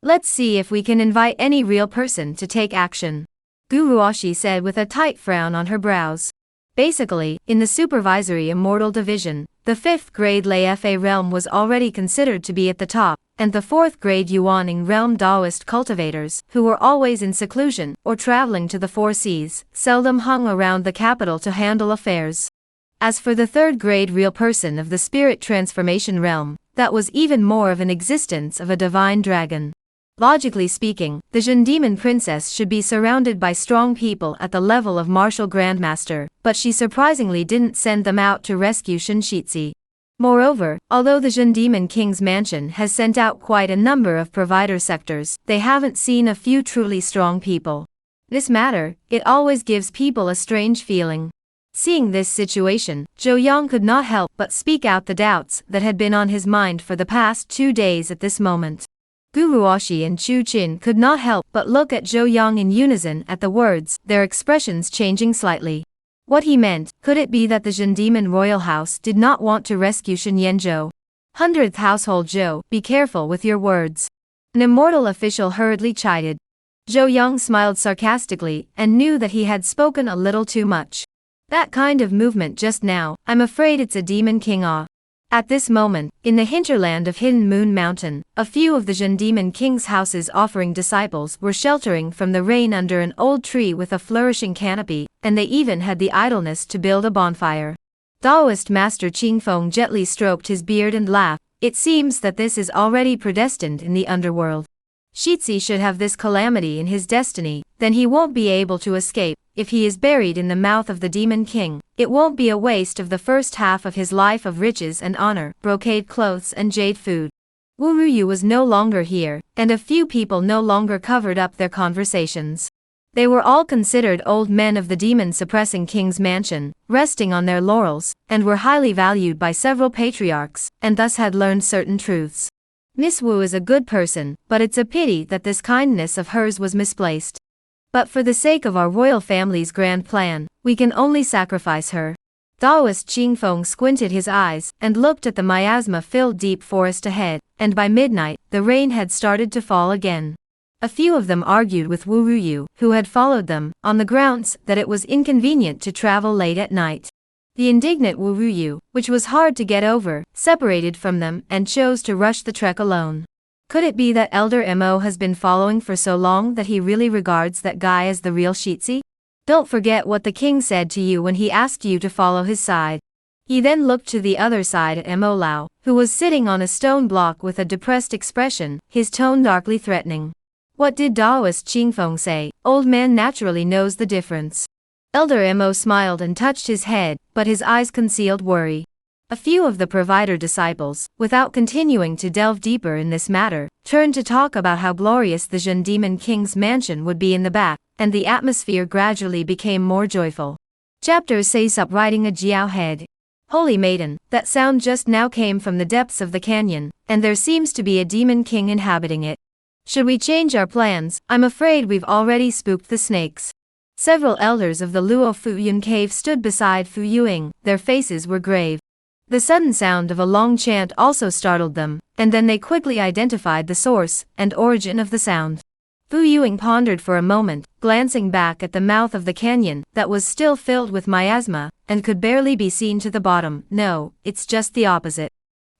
Let's see if we can invite any real person to take action. Guruoshi said with a tight frown on her brows. Basically, in the supervisory immortal division, the 5th grade Lei Fa realm was already considered to be at the top, and the 4th grade Yuaning realm Taoist cultivators, who were always in seclusion or traveling to the 4 seas, seldom hung around the capital to handle affairs. As for the 3rd grade real person of the spirit transformation realm, that was even more of an existence of a divine dragon. Logically speaking, the Jin Demon Princess should be surrounded by strong people at the level of Martial Grandmaster, but she surprisingly didn't send them out to rescue Shinshitsu. Moreover, although the Jin Demon King's mansion has sent out quite a number of provider sectors, they haven't seen a few truly strong people. This matter, it always gives people a strange feeling. Seeing this situation, Zhou Yang could not help but speak out the doubts that had been on his mind for the past 2 days at this moment. Guruoshi and Chu Qin could not help but look at Zhou Yang in unison at the words, their expressions changing slightly. What he meant, could it be that the Jin Demon Royal House did not want to rescue Shen Yanzhou? 100th Household Zhou, be careful with your words. An immortal official hurriedly chided. Zhou Yang smiled sarcastically and knew that he had spoken a little too much. That kind of movement just now, I'm afraid it's a Demon King Ah. At this moment, in the hinterland of Hidden Moon Mountain, a few of the Jin Demon King's houses offering disciples were sheltering from the rain under an old tree with a flourishing canopy, and they even had the idleness to build a bonfire. Taoist Master Qingfeng gently stroked his beard and laughed. It seems that this is already predestined in the underworld. Shitsi should have this calamity in his destiny, then he won't be able to escape. If he is buried in the mouth of the Demon King, it won't be a waste of the first half of his life of riches and honor, brocade clothes and jade food. Wu Ruyu was no longer here, and a few people no longer covered up their conversations. They were all considered old men of the demon-suppressing king's mansion, resting on their laurels, and were highly valued by several patriarchs, and thus had learned certain truths. Miss Wu is a good person, but it's a pity that this kindness of hers was misplaced. But for the sake of our royal family's grand plan, we can only sacrifice her. Daoist Qingfeng squinted his eyes and looked at the miasma-filled deep forest ahead, and by midnight, the rain had started to fall again. A few of them argued with Wu Ruyu, who had followed them, on the grounds that it was inconvenient to travel late at night. The indignant Wu Ruyu, which was hard to get over, separated from them and chose to rush the trek alone. Could it be that Elder Mo has been following for so long that he really regards that guy as the real Shitzi? Don't forget what the king said to you when he asked you to follow his side. He then looked to the other side at Mo Lao, who was sitting on a stone block with a depressed expression, his tone darkly threatening. What did Daoist Qingfeng say? Old man naturally knows the difference. Elder Mo smiled and touched his head, but his eyes concealed worry. A few of the provider disciples, without continuing to delve deeper in this matter, turned to talk about how glorious the Zhen Demon King's mansion would be in the back, and the atmosphere gradually became more joyful. Chapter 6 Up riding a Jiao head. Holy maiden, that sound just now came from the depths of the canyon, and there seems to be a demon king inhabiting it. Should we change our plans? I'm afraid we've already spooked the snakes. Several elders of the Luo Fuyun cave stood beside Fu Yuing, their faces were grave. The sudden sound of a long chant also startled them, and then they quickly identified the source and origin of the sound. Fu Yuing pondered for a moment, glancing back at the mouth of the canyon that was still filled with miasma, and could barely be seen to the bottom. No, it's just the opposite.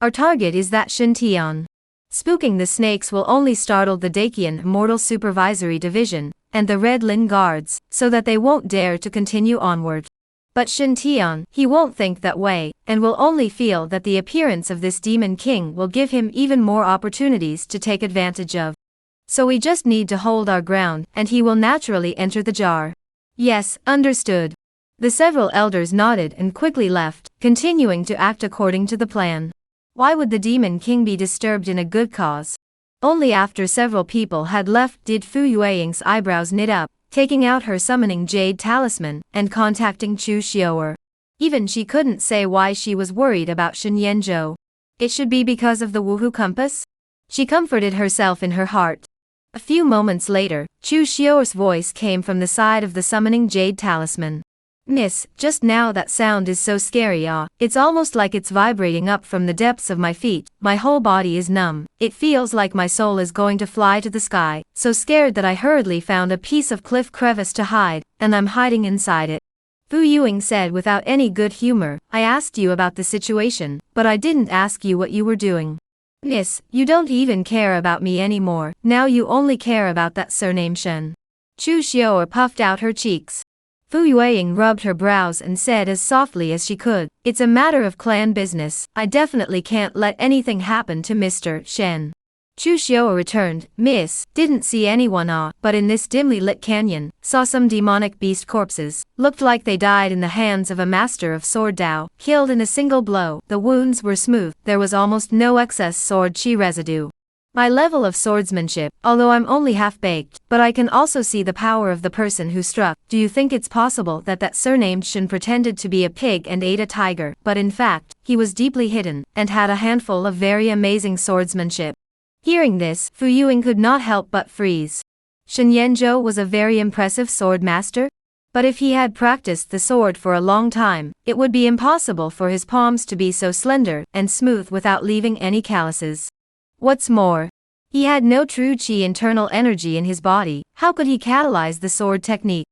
Our target is that Shen Tian. Spooking the snakes will only startle the Dakian Immortal Supervisory Division, and the Red Lin Guards, so that they won't dare to continue onward. But Shen Tian, he won't think that way, and will only feel that the appearance of this demon king will give him even more opportunities to take advantage of. So we just need to hold our ground, and he will naturally enter the jar. Yes, understood. The several elders nodded and quickly left, continuing to act according to the plan. Why would the demon king be disturbed in a good cause? Only after several people had left did Fu Yueying's eyebrows knit up, taking out her summoning jade talisman, and contacting Chu Xiaoer. Even she couldn't say why she was worried about Shen Yanzhou. It should be because of the Wuhu compass? She comforted herself in her heart. A few moments later, Chu Xiaoer's voice came from the side of the summoning jade talisman. Miss, just now that sound is so scary. It's almost like it's vibrating up from the depths of my feet, my whole body is numb, it feels like my soul is going to fly to the sky, so scared that I hurriedly found a piece of cliff crevice to hide, and I'm hiding inside it. Fu Yuing said without any good humor, I asked you about the situation, but I didn't ask you what you were doing. Miss, you don't even care about me anymore, now you only care about that surname Shen. Chu Xiaoer puffed out her cheeks. Fu Yueying rubbed her brows and said as softly as she could, it's a matter of clan business, I definitely can't let anything happen to Mr. Shen. Chu Xiaoer returned, Miss, didn't see anyone but in this dimly lit canyon, saw some demonic beast corpses, looked like they died in the hands of a master of sword Dao, killed in a single blow, the wounds were smooth, there was almost no excess sword chi residue. My level of swordsmanship, although I'm only half-baked, but I can also see the power of the person who struck. Do you think it's possible that surnamed Shen pretended to be a pig and ate a tiger, but in fact, he was deeply hidden, and had a handful of very amazing swordsmanship? Hearing this, Fu Yuing could not help but freeze. Shen Yanzhou was a very impressive sword master? But if he had practiced the sword for a long time, it would be impossible for his palms to be so slender and smooth without leaving any calluses. What's more, he had no true chi internal energy in his body, how could he catalyze the sword technique?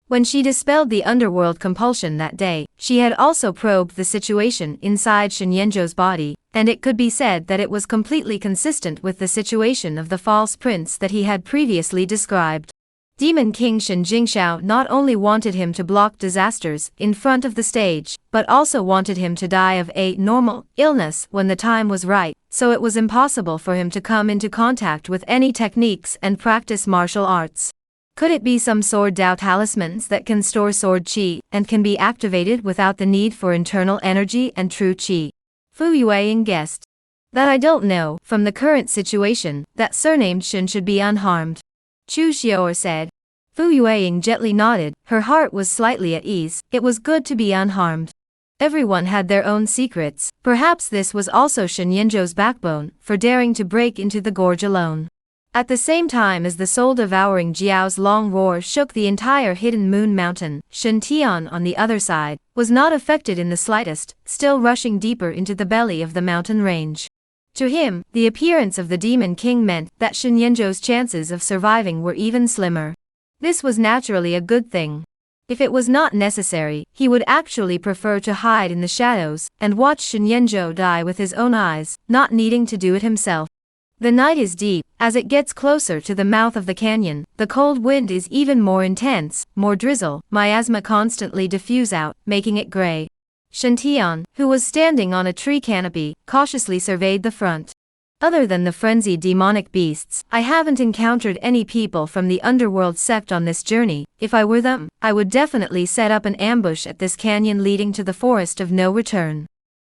When she dispelled the underworld compulsion that day, she had also probed the situation inside Shen Yanzhou's body, and it could be said that it was completely consistent with the situation of the false prince that he had previously described. Demon King Shen Jingxiao not only wanted him to block disasters in front of the stage, but also wanted him to die of a normal illness when the time was right, so it was impossible for him to come into contact with any techniques and practice martial arts. Could it be some sword Dao talismans that can store sword chi and can be activated without the need for internal energy and true chi? Fu Yueying guessed. That I don't know, from the current situation, that surnamed Shen should be unharmed. Chu Xiaoer said. Fu Yueying gently nodded, her heart was slightly at ease, it was good to be unharmed. Everyone had their own secrets, perhaps this was also Shen Yanzhou's backbone, for daring to break into the gorge alone. At the same time as the soul-devouring Jiao's long roar shook the entire hidden moon mountain, Shen Tian on the other side, was not affected in the slightest, still rushing deeper into the belly of the mountain range. To him, the appearance of the Demon King meant that Shen Yanzhou's chances of surviving were even slimmer. This was naturally a good thing. If it was not necessary, he would actually prefer to hide in the shadows and watch Shen Yanzhou die with his own eyes, not needing to do it himself. The night is deep. As it gets closer to the mouth of the canyon, the cold wind is even more intense, more drizzle, miasma constantly diffuse out, making it gray. Shen Tian, who was standing on a tree canopy, cautiously surveyed the front. Other than the frenzied demonic beasts, I haven't encountered any people from the underworld sect on this journey. If I were them, I would definitely set up an ambush at this canyon leading to the forest of no return.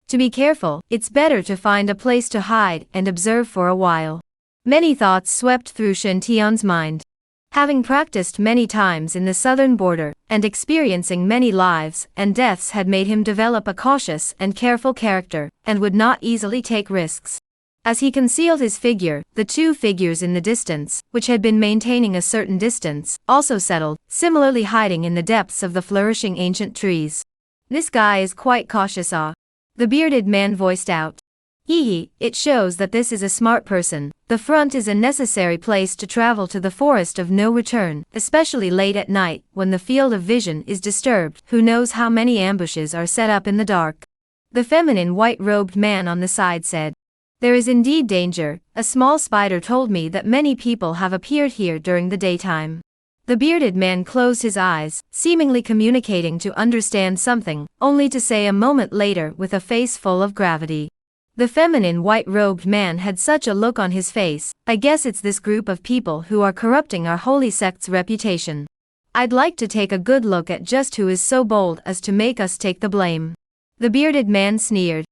To be careful, it's better to find a place to hide and observe for a while. Many thoughts swept through Shen Tian's mind. Having practiced many times in the southern border, and experiencing many lives and deaths had made him develop a cautious and careful character, and would not easily take risks. As he concealed his figure, the two figures in the distance, which had been maintaining a certain distance, also settled, similarly hiding in the depths of the flourishing ancient trees. "This guy is quite cautious, ah," the bearded man voiced out. "Hee, it shows that this is a smart person. The front is a necessary place to travel to the forest of no return, especially late at night, when the field of vision is disturbed. Who knows how many ambushes are set up in the dark?" The feminine white-robed man on the side said. "There is indeed danger. A small spider told me that many people have appeared here during the daytime." The bearded man closed his eyes, seemingly communicating to understand something, only to say a moment later with a face full of gravity. The feminine white-robed man had such a look on his face. "I guess it's this group of people who are corrupting our holy sect's reputation. I'd like to take a good look at just who is so bold as to make us take the blame." The bearded man sneered.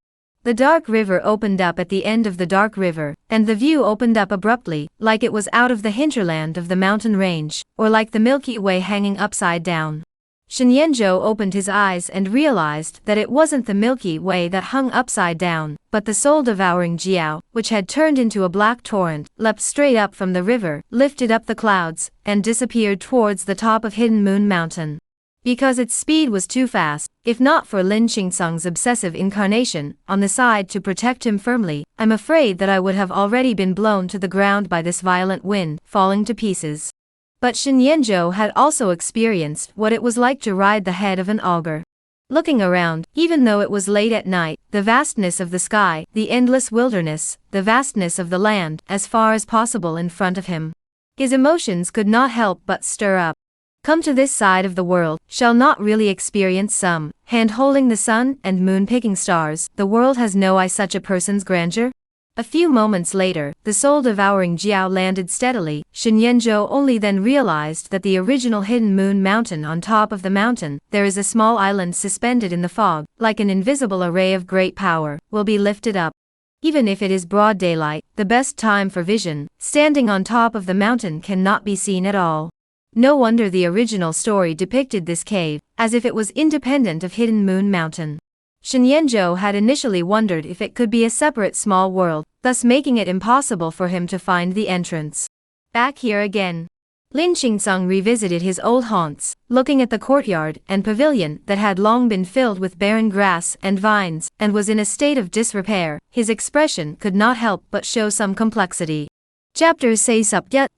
The dark river opened up at the end of the dark river, and the view opened up abruptly, like it was out of the hinterland of the mountain range, or like the Milky Way hanging upside down. Shen Yanzhou opened his eyes and realized that it wasn't the Milky Way that hung upside down, but the soul-devouring Jiao, which had turned into a black torrent, leapt straight up from the river, lifted up the clouds, and disappeared towards the top of Hidden Moon Mountain. Because its speed was too fast, if not for Lin Qingsung's obsessive incarnation on the side to protect him firmly, I'm afraid that I would have already been blown to the ground by this violent wind, falling to pieces. But Shen Yanzhou had also experienced what it was like to ride the head of an augur. Looking around, even though it was late at night, the vastness of the sky, the endless wilderness, the vastness of the land, as far as possible in front of him. His emotions could not help but stir up. Come to this side of the world, shall not really experience some, hand-holding the sun and moon picking stars, the world has no eye such a person's grandeur? A few moments later, the soul-devouring Jiao landed steadily. Shen Yanzhou only then realized that the original Hidden Moon Mountain on top of the mountain, there is a small island suspended in the fog, like an invisible array of great power, will be lifted up. Even if it is broad daylight, the best time for vision, standing on top of the mountain cannot be seen at all. No wonder the original story depicted this cave, as if it was independent of Hidden Moon Mountain. Shen Yanzhou had initially wondered if it could be a separate small world, thus making it impossible for him to find the entrance. Back here again. Lin Qingsung revisited his old haunts, looking at the courtyard and pavilion that had long been filled with barren grass and vines, and was in a state of disrepair. His expression could not help but show some complexity. Chapter 6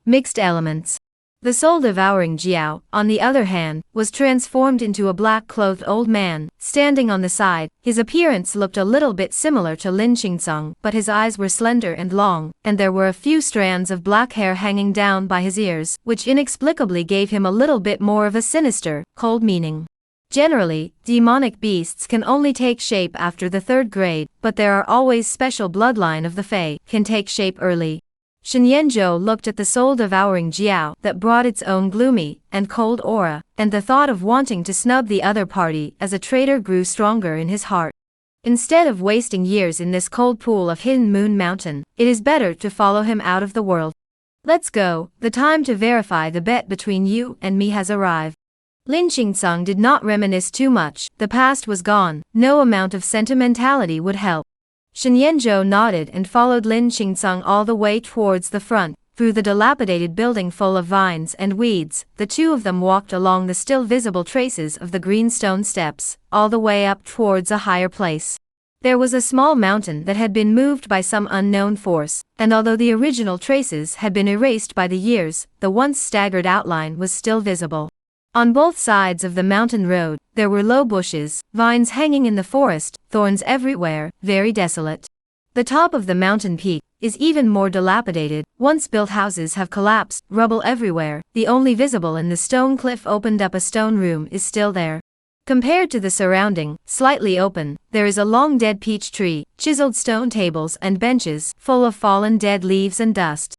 Mixed Elements. The soul-devouring Jiao, on the other hand, was transformed into a black-clothed old man, standing on the side. His appearance looked a little bit similar to Lin Qingsung, but his eyes were slender and long, and there were a few strands of black hair hanging down by his ears, which inexplicably gave him a little bit more of a sinister, cold meaning. Generally, demonic beasts can only take shape after the 3rd grade, but there are always special bloodline of the Fae, can take shape early. Shen Yanzhou looked at the soul-devouring Jiao that brought its own gloomy and cold aura, and the thought of wanting to snub the other party as a traitor grew stronger in his heart. Instead of wasting years in this cold pool of Hidden Moon Mountain, it is better to follow him out of the world. Let's go, the time to verify the bet between you and me has arrived. Lin Qingsung did not reminisce too much, the past was gone, no amount of sentimentality would help. Shen Yanzhou nodded and followed Lin Qingsung all the way towards the front, through the dilapidated building full of vines and weeds. The two of them walked along the still visible traces of the green stone steps, all the way up towards a higher place. There was a small mountain that had been moved by some unknown force, and although the original traces had been erased by the years, the once staggered outline was still visible. On both sides of the mountain road, there were low bushes, vines hanging in the forest, thorns everywhere, very desolate. The top of the mountain peak is even more dilapidated. Once built houses have collapsed, rubble everywhere. The only visible in the stone cliff opened up a stone room is still there. Compared to the surrounding, slightly open, there is a long dead peach tree, chiseled stone tables and benches, full of fallen dead leaves and dust.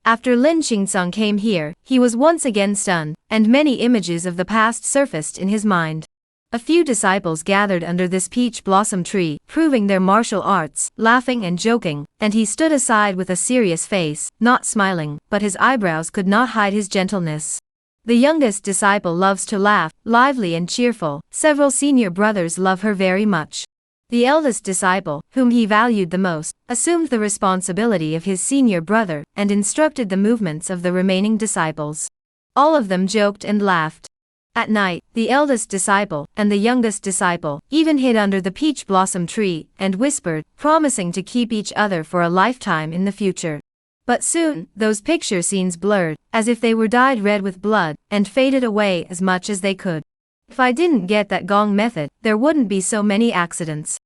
After Lin Qingsung came here, he was once again stunned, and many images of the past surfaced in his mind. A few disciples gathered under this peach blossom tree, proving their martial arts, laughing and joking, and he stood aside with a serious face, not smiling, but his eyebrows could not hide his gentleness. The youngest disciple loves to laugh, lively and cheerful. Several senior brothers love her very much. The eldest disciple, whom he valued the most, assumed the responsibility of his senior brother and instructed the movements of the remaining disciples. All of them joked and laughed. At night, the eldest disciple and the youngest disciple even hid under the peach blossom tree and whispered, promising to keep each other for a lifetime in the future. But soon, those picture scenes blurred, as if they were dyed red with blood, and faded away as much as they could. If I didn't get that gong method, there wouldn't be so many accidents.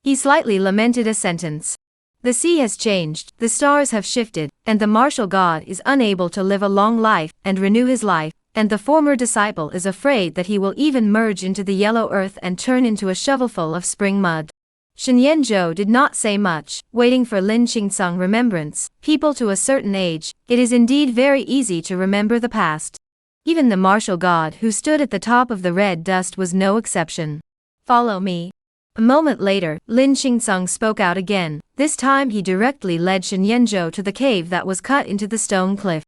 He slightly lamented a sentence. The sea has changed, the stars have shifted, and the martial god is unable to live a long life and renew his life, and the former disciple is afraid that he will even merge into the yellow earth and turn into a shovelful of spring mud. Shenyan Zhou did not say much, waiting for Lin Qingsung remembrance. People to a certain age, it is indeed very easy to remember the past. Even the martial god who stood at the top of the red dust was no exception. Follow me. A moment later, Lin Qingsung spoke out again. This time he directly led Shenyan Zhou to the cave that was cut into the stone cliff.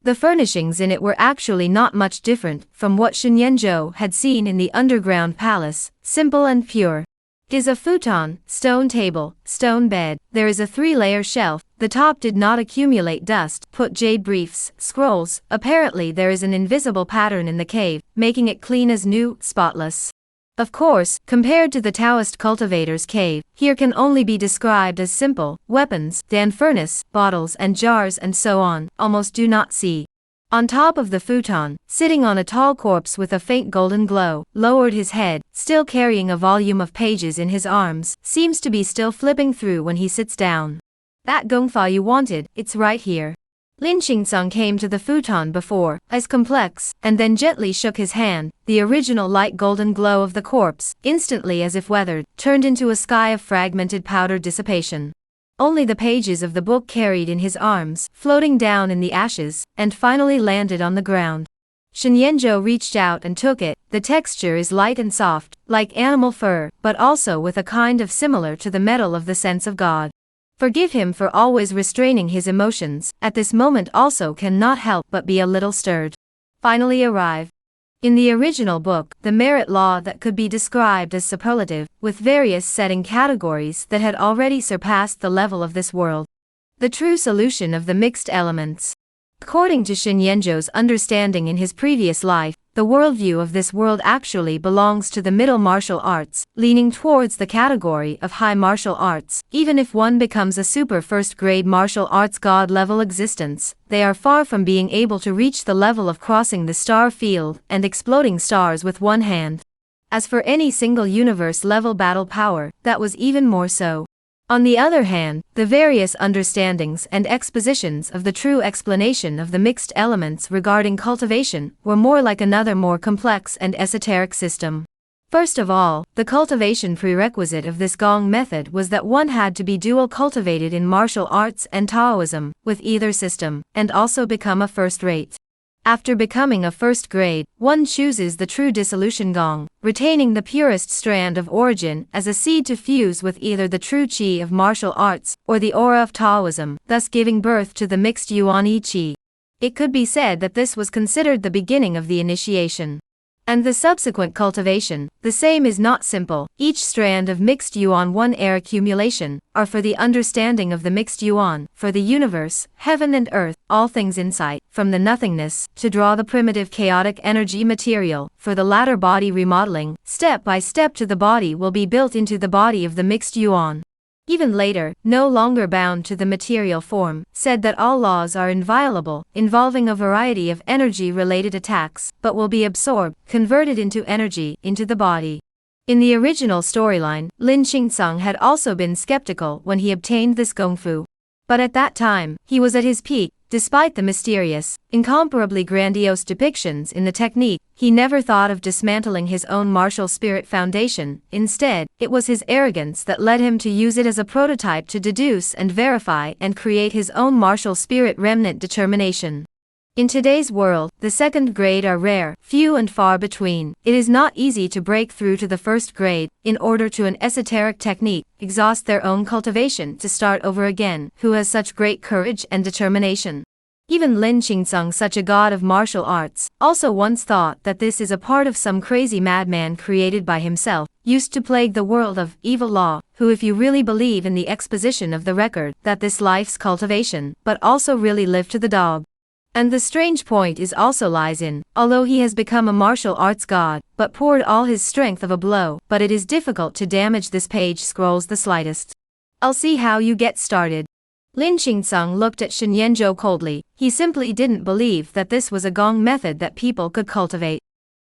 The furnishings in it were actually not much different from what Shenyan Zhou had seen in the underground palace, simple and pure. It is a futon, stone table, stone bed. There is a 3-layer shelf. The top did not accumulate dust. Put jade briefs, scrolls. Apparently there is an invisible pattern in the cave, making it clean as new, spotless. Of course, compared to the Taoist cultivator's cave, here can only be described as simple. Weapons, dan furnace, bottles and jars and so on, almost do not see. On top of the futon, sitting on a tall corpse with a faint golden glow, lowered his head, still carrying a volume of pages in his arms, seems to be still flipping through when he sits down. That gongfa you wanted, it's right here. Lin Qingsung came to the futon before, as complex, and then gently shook his hand. The original light golden glow of the corpse, instantly as if weathered, turned into a sky of fragmented powder dissipation. Only the pages of the book carried in his arms, floating down in the ashes, and finally landed on the ground. Shenyan Zhou reached out and took it. The texture is light and soft, like animal fur, but also with a kind of similar to the metal of the sense of God. Forgive him for always restraining his emotions, at this moment also cannot help but be a little stirred. Finally arrive. In the original book, the merit law that could be described as superlative, with various setting categories that had already surpassed the level of this world. The true solution of the mixed elements. According to Shenyan Zhou's understanding in his previous life, the worldview of this world actually belongs to the middle martial arts, leaning towards the category of high martial arts. Even if one becomes a super first-grade martial arts god-level existence, they are far from being able to reach the level of crossing the star field and exploding stars with one hand. As for any single universe-level battle power, that was even more so. On the other hand, the various understandings and expositions of the true explanation of the mixed elements regarding cultivation were more like another more complex and esoteric system. First of all, the cultivation prerequisite of this gong method was that one had to be dual cultivated in martial arts and Taoism, with either system, and also become a first-rate. After becoming a first grade, one chooses the true dissolution gong, retaining the purest strand of origin as a seed to fuse with either the true qi of martial arts or the aura of Taoism, thus giving birth to the mixed yuan yi qi. It could be said that this was considered the beginning of the initiation. And the subsequent cultivation, the same is not simple. Each strand of mixed yuan 1 heir accumulation, are for the understanding of the mixed yuan, for the universe, heaven and earth, all things insight, from the nothingness, to draw the primitive chaotic energy material, for the latter body remodeling, step by step to the body will be built into the body of the mixed yuan. Even later, no longer bound to the material form, said that all laws are inviolable, involving a variety of energy-related attacks, but will be absorbed, converted into energy, into the body. In the original storyline, Lin Qingsung had also been skeptical when he obtained this gongfu. But at that time, he was at his peak. Despite the mysterious, incomparably grandiose depictions in the technique, he never thought of dismantling his own martial spirit foundation. Instead, it was his arrogance that led him to use it as a prototype to deduce and verify and create his own martial spirit remnant determination. In today's world, the second grade are rare, few and far between. It is not easy to break through to the first grade, in order to an esoteric technique, exhaust their own cultivation to start over again, who has such great courage and determination. Even Lin Qingsung, such a god of martial arts, also once thought that this is a part of some crazy madman created by himself, used to plague the world of evil law, who if you really believe in the exposition of the record, that this life's cultivation, but also really live to the dog. And the strange point is also lies in, although he has become a martial arts god, but poured all his strength of a blow, but it is difficult to damage this page scrolls the slightest. I'll see how you get started. Lin Qingsung looked at Shen Yanzhou coldly. He simply didn't believe that this was a gong method that people could cultivate.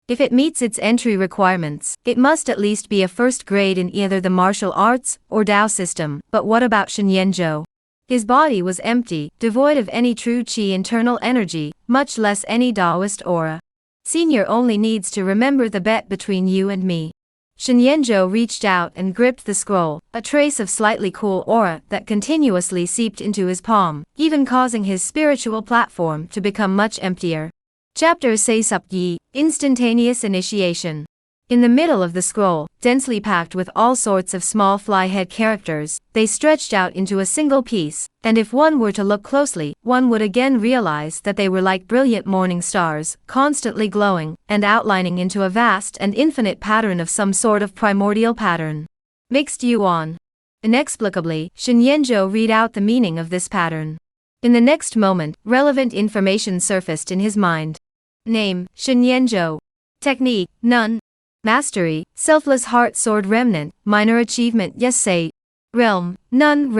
If it meets its entry requirements, it must at least be a first grade in either the martial arts or Dao system. But what about Shen Yanzhou? His body was empty, devoid of any true qi internal energy, much less any Taoist aura. Senior only needs to remember the bet between you and me. Shen Yanzhou reached out and gripped the scroll, a trace of slightly cool aura that continuously seeped into his palm, even causing his spiritual platform to become much emptier. Chapter Sei Sup Yi, Instantaneous Initiation. In the middle of the scroll, densely packed with all sorts of small fly-head characters, they stretched out into a single piece, and if one were to look closely, one would again realize that they were like brilliant morning stars, constantly glowing, and outlining into a vast and infinite pattern of some sort of primordial pattern. Mixed yuan. Inexplicably, Shen Yanzhou read out the meaning of this pattern. In the next moment, relevant information surfaced in his mind. Name, Shen Yanzhou. Technique, none. Mastery, Selfless Heart Sword Remnant, Minor Achievement Yes Say. Realm, none.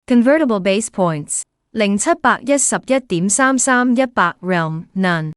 Convertible base points, 0711.33 Realm, none.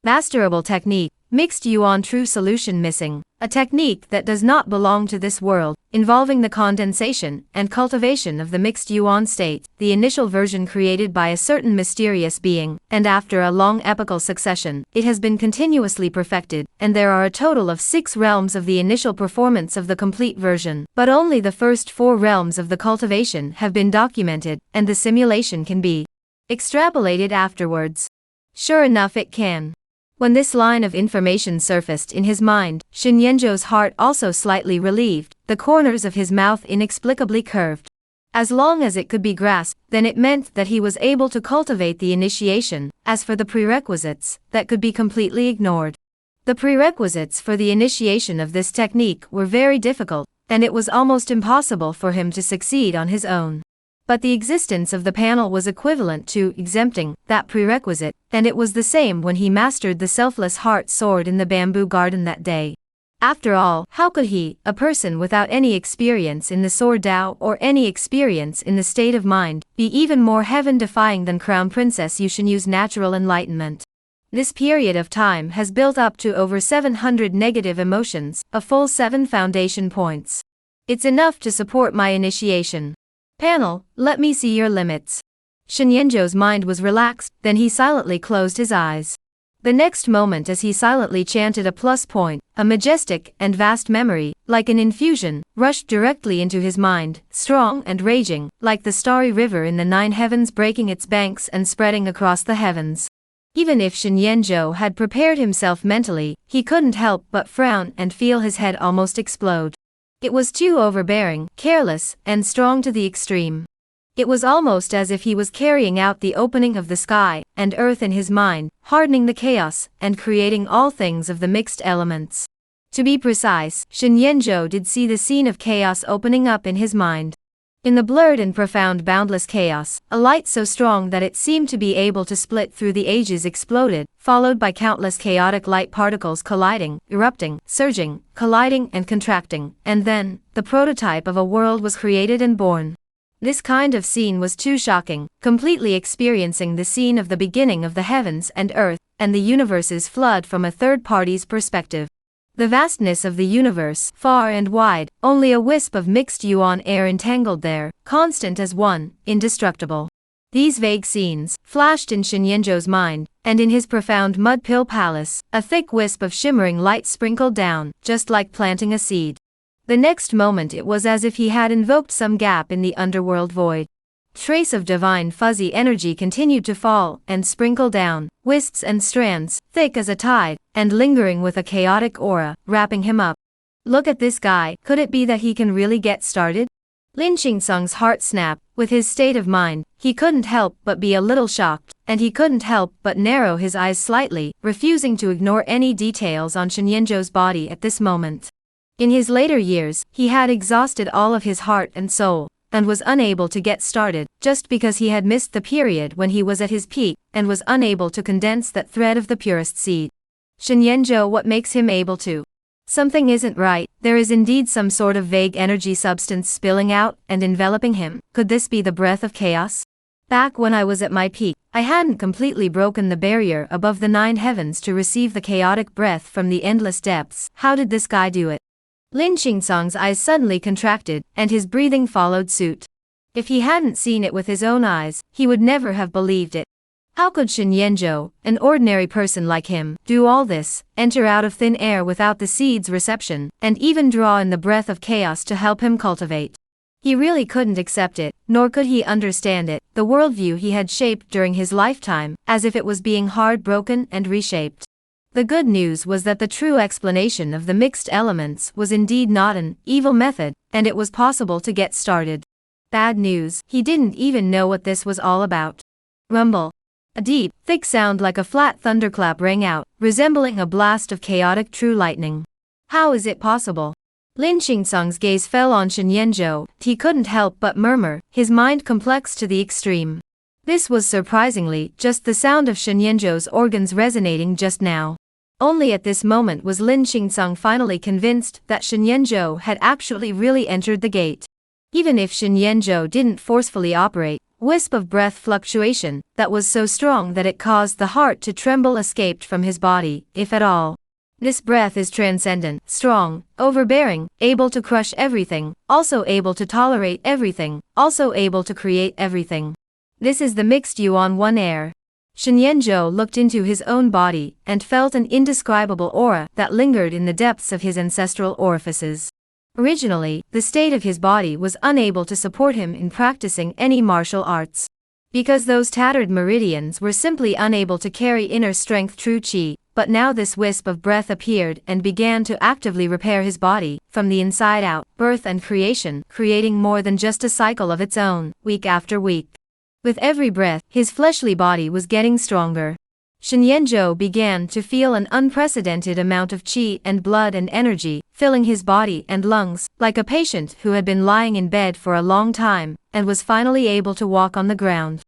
Masterable technique, Mixed Yuan True Solution Missing, a technique that does not belong to this world, involving the condensation and cultivation of the mixed yuan state, the initial version created by a certain mysterious being, and after a long epical succession, it has been continuously perfected, and there are a total of 6 realms of the initial performance of the complete version, but only the first 4 realms of the cultivation have been documented, and the simulation can be extrapolated afterwards. Sure enough it can. When this line of information surfaced in his mind, Shen Yanzhou's heart also slightly relieved, the corners of his mouth inexplicably curved. As long as it could be grasped, then it meant that he was able to cultivate the initiation. As for the prerequisites, that could be completely ignored. The prerequisites for the initiation of this technique were very difficult, and it was almost impossible for him to succeed on his own. But the existence of the panel was equivalent to exempting that prerequisite, and it was the same when he mastered the selfless heart sword in the bamboo garden that day. After all, how could he, a person without any experience in the sword Dao or any experience in the state of mind, be even more heaven-defying than Crown Princess Yuxinyu's natural enlightenment? This period of time has built up to over 700 negative emotions, a full 7 foundation points. It's enough to support my initiation. Panel, let me see your limits. Shen Yanzhou's mind was relaxed, then he silently closed his eyes. The next moment, as he silently chanted a plus point, a majestic and vast memory, like an infusion, rushed directly into his mind, strong and raging, like the starry river in the 9 heavens breaking its banks and spreading across the heavens. Even if Shen Yanzhou had prepared himself mentally, he couldn't help but frown and feel his head almost explode. It was too overbearing, careless, and strong to the extreme. It was almost as if he was carrying out the opening of the sky and earth in his mind, hardening the chaos and creating all things of the mixed elements. To be precise, Shen Yanzhou did see the scene of chaos opening up in his mind. In the blurred and profound boundless chaos, a light so strong that it seemed to be able to split through the ages exploded, followed by countless chaotic light particles colliding, erupting, surging, colliding and contracting, and then, the prototype of a world was created and born. This kind of scene was too shocking, completely experiencing the scene of the beginning of the heavens and earth, and the universe's flood from a third party's perspective. The vastness of the universe, far and wide, only a wisp of mixed yuan air entangled there, constant as one, indestructible. These vague scenes flashed in Shen Yanzhou's mind, and in his profound mud pill palace, a thick wisp of shimmering light sprinkled down, just like planting a seed. The next moment it was as if he had invoked some gap in the underworld void. Trace of divine fuzzy energy continued to fall and sprinkle down, wisps and strands, thick as a tide, and lingering with a chaotic aura, wrapping him up. Look at this guy, could it be that he can really get started? Lin Qingsung's heart snapped. With his state of mind, he couldn't help but be a little shocked, and he couldn't help but narrow his eyes slightly, refusing to ignore any details on Shen Yanzhou's body at this moment. In his later years, he had exhausted all of his heart and soul, and was unable to get started, just because he had missed the period when he was at his peak, and was unable to condense that thread of the purest seed. Shen Yanzhou, what makes him able to? Something isn't right, there is indeed some sort of vague energy substance spilling out and enveloping him. Could this be the breath of chaos? Back when I was at my peak, I hadn't completely broken the barrier above the 9 heavens to receive the chaotic breath from the endless depths. How did this guy do it? Lin Qingsung's eyes suddenly contracted, and his breathing followed suit. If he hadn't seen it with his own eyes, he would never have believed it. How could Shen Yanzhou, an ordinary person like him, do all this, enter out of thin air without the seed's reception, and even draw in the breath of chaos to help him cultivate? He really couldn't accept it, nor could he understand it, the worldview he had shaped during his lifetime, as if it was being hard broken and reshaped. The good news was that the true explanation of the mixed elements was indeed not an evil method, and it was possible to get started. Bad news, he didn't even know what this was all about. Rumble. A deep, thick sound like a flat thunderclap rang out, resembling a blast of chaotic true lightning. How is it possible? Lin Qingsung's gaze fell on Shen Yanzhou. He couldn't help but murmur, his mind complex to the extreme. This was surprisingly just the sound of Shen Yanzhou's organs resonating just now. Only at this moment was Lin Qingsung finally convinced that Shen Yanzhou had actually really entered the gate. Even if Shen Yanzhou didn't forcefully operate, wisp of breath fluctuation that was so strong that it caused the heart to tremble escaped from his body, if at all. This breath is transcendent, strong, overbearing, able to crush everything, also able to tolerate everything, also able to create everything. This is the mixed yuan one air. Shen Yanzhou looked into his own body and felt an indescribable aura that lingered in the depths of his ancestral orifices. Originally, the state of his body was unable to support him in practicing any martial arts. Because those tattered meridians were simply unable to carry inner strength true qi, but now this wisp of breath appeared and began to actively repair his body, from the inside out, birth and creation, creating more than just a cycle of its own, week after week. With every breath, his fleshly body was getting stronger. Shen Yanzhou began to feel an unprecedented amount of qi and blood and energy, filling his body and lungs, like a patient who had been lying in bed for a long time, and was finally able to walk on the ground.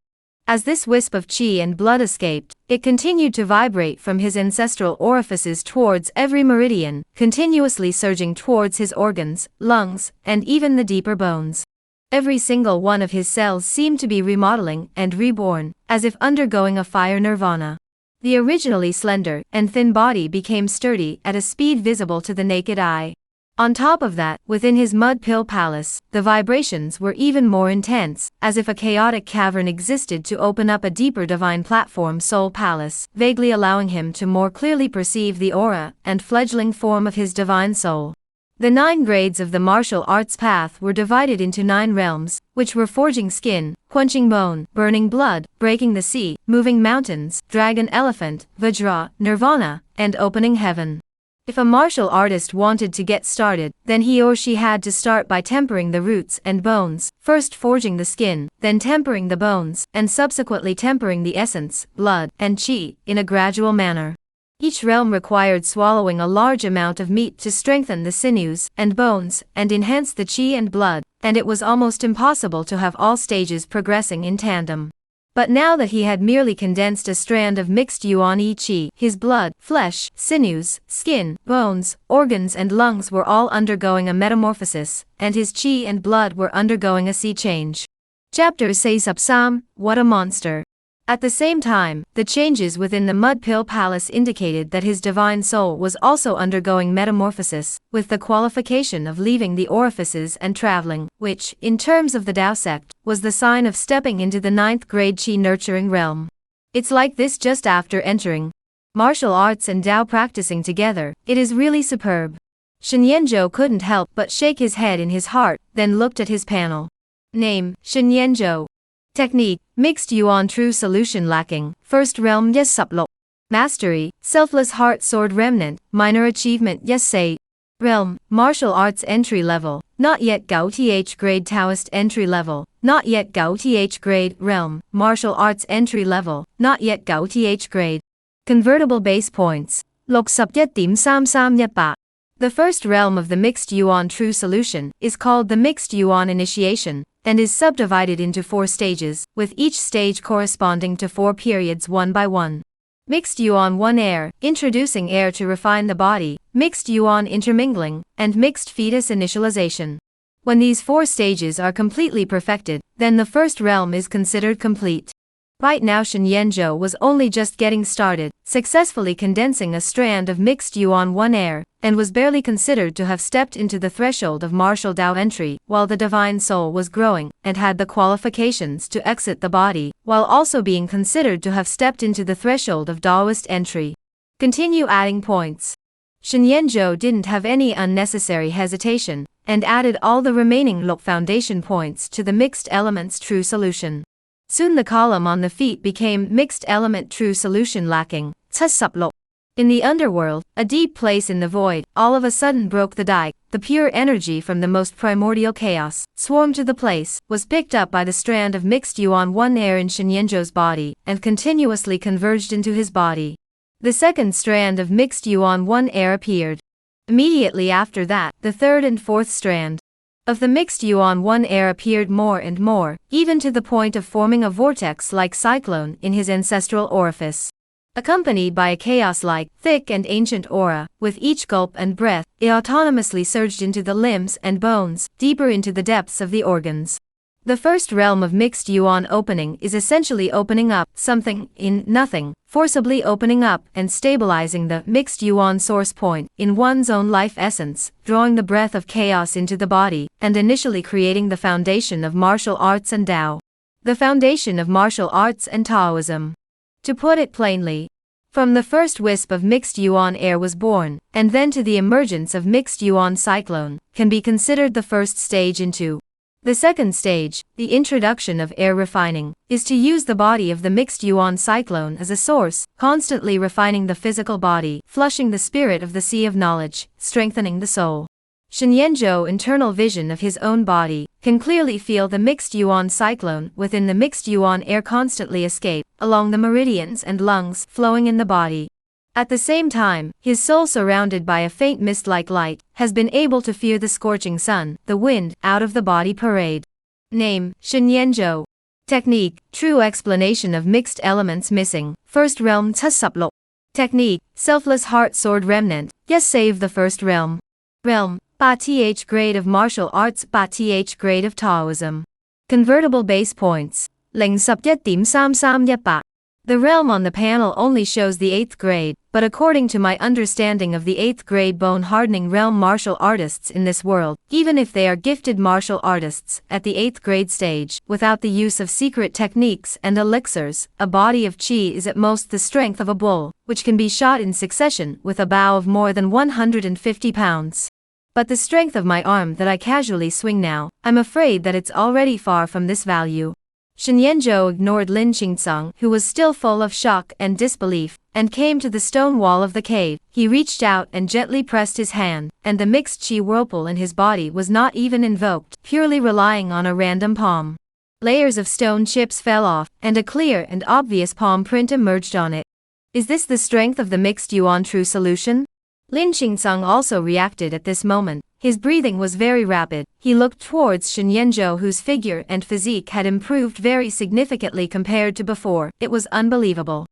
As this wisp of qi and blood escaped, it continued to vibrate from his ancestral orifices towards every meridian, continuously surging towards his organs, lungs, and even the deeper bones. Every single one of his cells seemed to be remodeling and reborn, as if undergoing a fire nirvana. The originally slender and thin body became sturdy at a speed visible to the naked eye. On top of that, within his mud pill palace, the vibrations were even more intense, as if a chaotic cavern existed to open up a deeper divine platform soul palace, vaguely allowing him to more clearly perceive the aura and fledgling form of his divine soul. The 9 grades of the martial arts path were divided into 9 realms, which were forging skin, quenching bone, burning blood, breaking the sea, moving mountains, dragon elephant, vajra, nirvana, and opening heaven. If a martial artist wanted to get started, then he or she had to start by tempering the roots and bones, first forging the skin, then tempering the bones, and subsequently tempering the essence, blood, and qi, in a gradual manner. Each realm required swallowing a large amount of meat to strengthen the sinews and bones and enhance the qi and blood, and it was almost impossible to have all stages progressing in tandem. But now that he had merely condensed a strand of mixed yuan qi, his blood, flesh, sinews, skin, bones, organs and lungs were all undergoing a metamorphosis, and his qi and blood were undergoing a sea change. Chapter 43. What a monster. At the same time, the changes within the Mud Pill Palace indicated that his divine soul was also undergoing metamorphosis, with the qualification of leaving the orifices and traveling, which, in terms of the Tao sect, was the sign of stepping into the 9th grade Qi nurturing realm. It's like this just after entering martial arts and Tao practicing together. It is really superb. Shen Yanzhou couldn't help but shake his head in his heart, then looked at his panel. Name, Shen Yanzhou. Technique, Mixed Yuan True Solution Lacking, First Realm Yes Sublok. Mastery, Selfless Heart Sword Remnant, Minor Achievement Yes Say. Realm, Martial Arts Entry Level, Not Yet Gao Th Grade Taoist Entry Level, Not Yet Gao Th Grade. Realm, Martial Arts Entry Level, Not Yet Gao Th Grade. Convertible Base Points, 61.3318. The first realm of the Mixed Yuan True Solution is called the Mixed Yuan Initiation, and is subdivided into 4 stages, with each stage corresponding to 4 periods one by one. Mixed Yuan 1 Heir, introducing air to refine the body, Mixed Yuan Intermingling, and Mixed Fetus Initialization. When these 4 stages are completely perfected, then the first realm is considered complete. Right now Shen Yanzhou was only just getting started, successfully condensing a strand of Mixed Yuan 1 Heir, and was barely considered to have stepped into the threshold of martial Tao entry, while the divine soul was growing, and had the qualifications to exit the body, while also being considered to have stepped into the threshold of Taoist entry. Continue adding points. Shen Yanzhou didn't have any unnecessary hesitation, and added all the remaining Lok foundation points to the Mixed Elements True Solution. Soon the column on the feet became Mixed Element True Solution Lacking, Ca Sublok. In the underworld, a deep place in the void, all of a sudden broke the dike. The pure energy from the most primordial chaos swarmed to the place, was picked up by the strand of Mixed Yuan 1 Heir in Shen Yanzhou's body, and continuously converged into his body. The second strand of Mixed Yuan 1 Heir appeared. Immediately after that, the third and fourth strand of the Mixed Yuan 1 Heir appeared more and more, even to the point of forming a vortex-like cyclone in his ancestral orifice. Accompanied by a chaos-like, thick and ancient aura, with each gulp and breath, it autonomously surged into the limbs and bones, deeper into the depths of the organs. The first realm of Mixed Yuan opening is essentially opening up something in nothing, forcibly opening up and stabilizing the Mixed Yuan source point in one's own life essence, drawing the breath of chaos into the body, and initially creating the foundation of martial arts and Tao. The foundation of martial arts and Taoism. To put it plainly, from the first wisp of Mixed Yuan air was born, and then to the emergence of Mixed Yuan cyclone, can be considered the first stage into. The second stage, the introduction of air refining, is to use the body of the Mixed Yuan cyclone as a source, constantly refining the physical body, flushing the spirit of the sea of knowledge, strengthening the soul. Shen Yanzhou, internal vision of his own body, can clearly feel the Mixed Yuan cyclone within the Mixed Yuan air constantly escape, along the meridians and lungs, flowing in the body. At the same time, his soul, surrounded by a faint mist-like light, has been able to fear the scorching sun, the wind, out of the body parade. Name, Shen Yanzhou. Technique, True Explanation of Mixed Elements Missing, First Realm Ca Sublok. Technique, Selfless Heart Sword Remnant, Yes Save the First Realm. Realm, Ba Th Grade of Martial Arts, Ba Th Grade of Taoism. Convertible Base Points, 01.3318. The realm on the panel only shows the 8th grade, but according to my understanding of the 8th grade bone hardening realm martial artists in this world, even if they are gifted martial artists at the 8th grade stage, without the use of secret techniques and elixirs, a body of qi is at most the strength of a bull, which can be shot in succession with a bow of more than 150 pounds. But the strength of my arm that I casually swing now, I'm afraid that it's already far from this value. Shen Yanzhou ignored Lin Qingsong, who was still full of shock and disbelief, and came to the stone wall of the cave. He reached out and gently pressed his hand, and the mixed qi whirlpool in his body was not even invoked, purely relying on a random palm. Layers of stone chips fell off, and a clear and obvious palm print emerged on it. Is this the strength of the mixed yuan true solution? Lin Qingsong also reacted at this moment. His breathing was very rapid. He looked towards Shen Yanzhou, whose figure and physique had improved very significantly compared to before. It was unbelievable.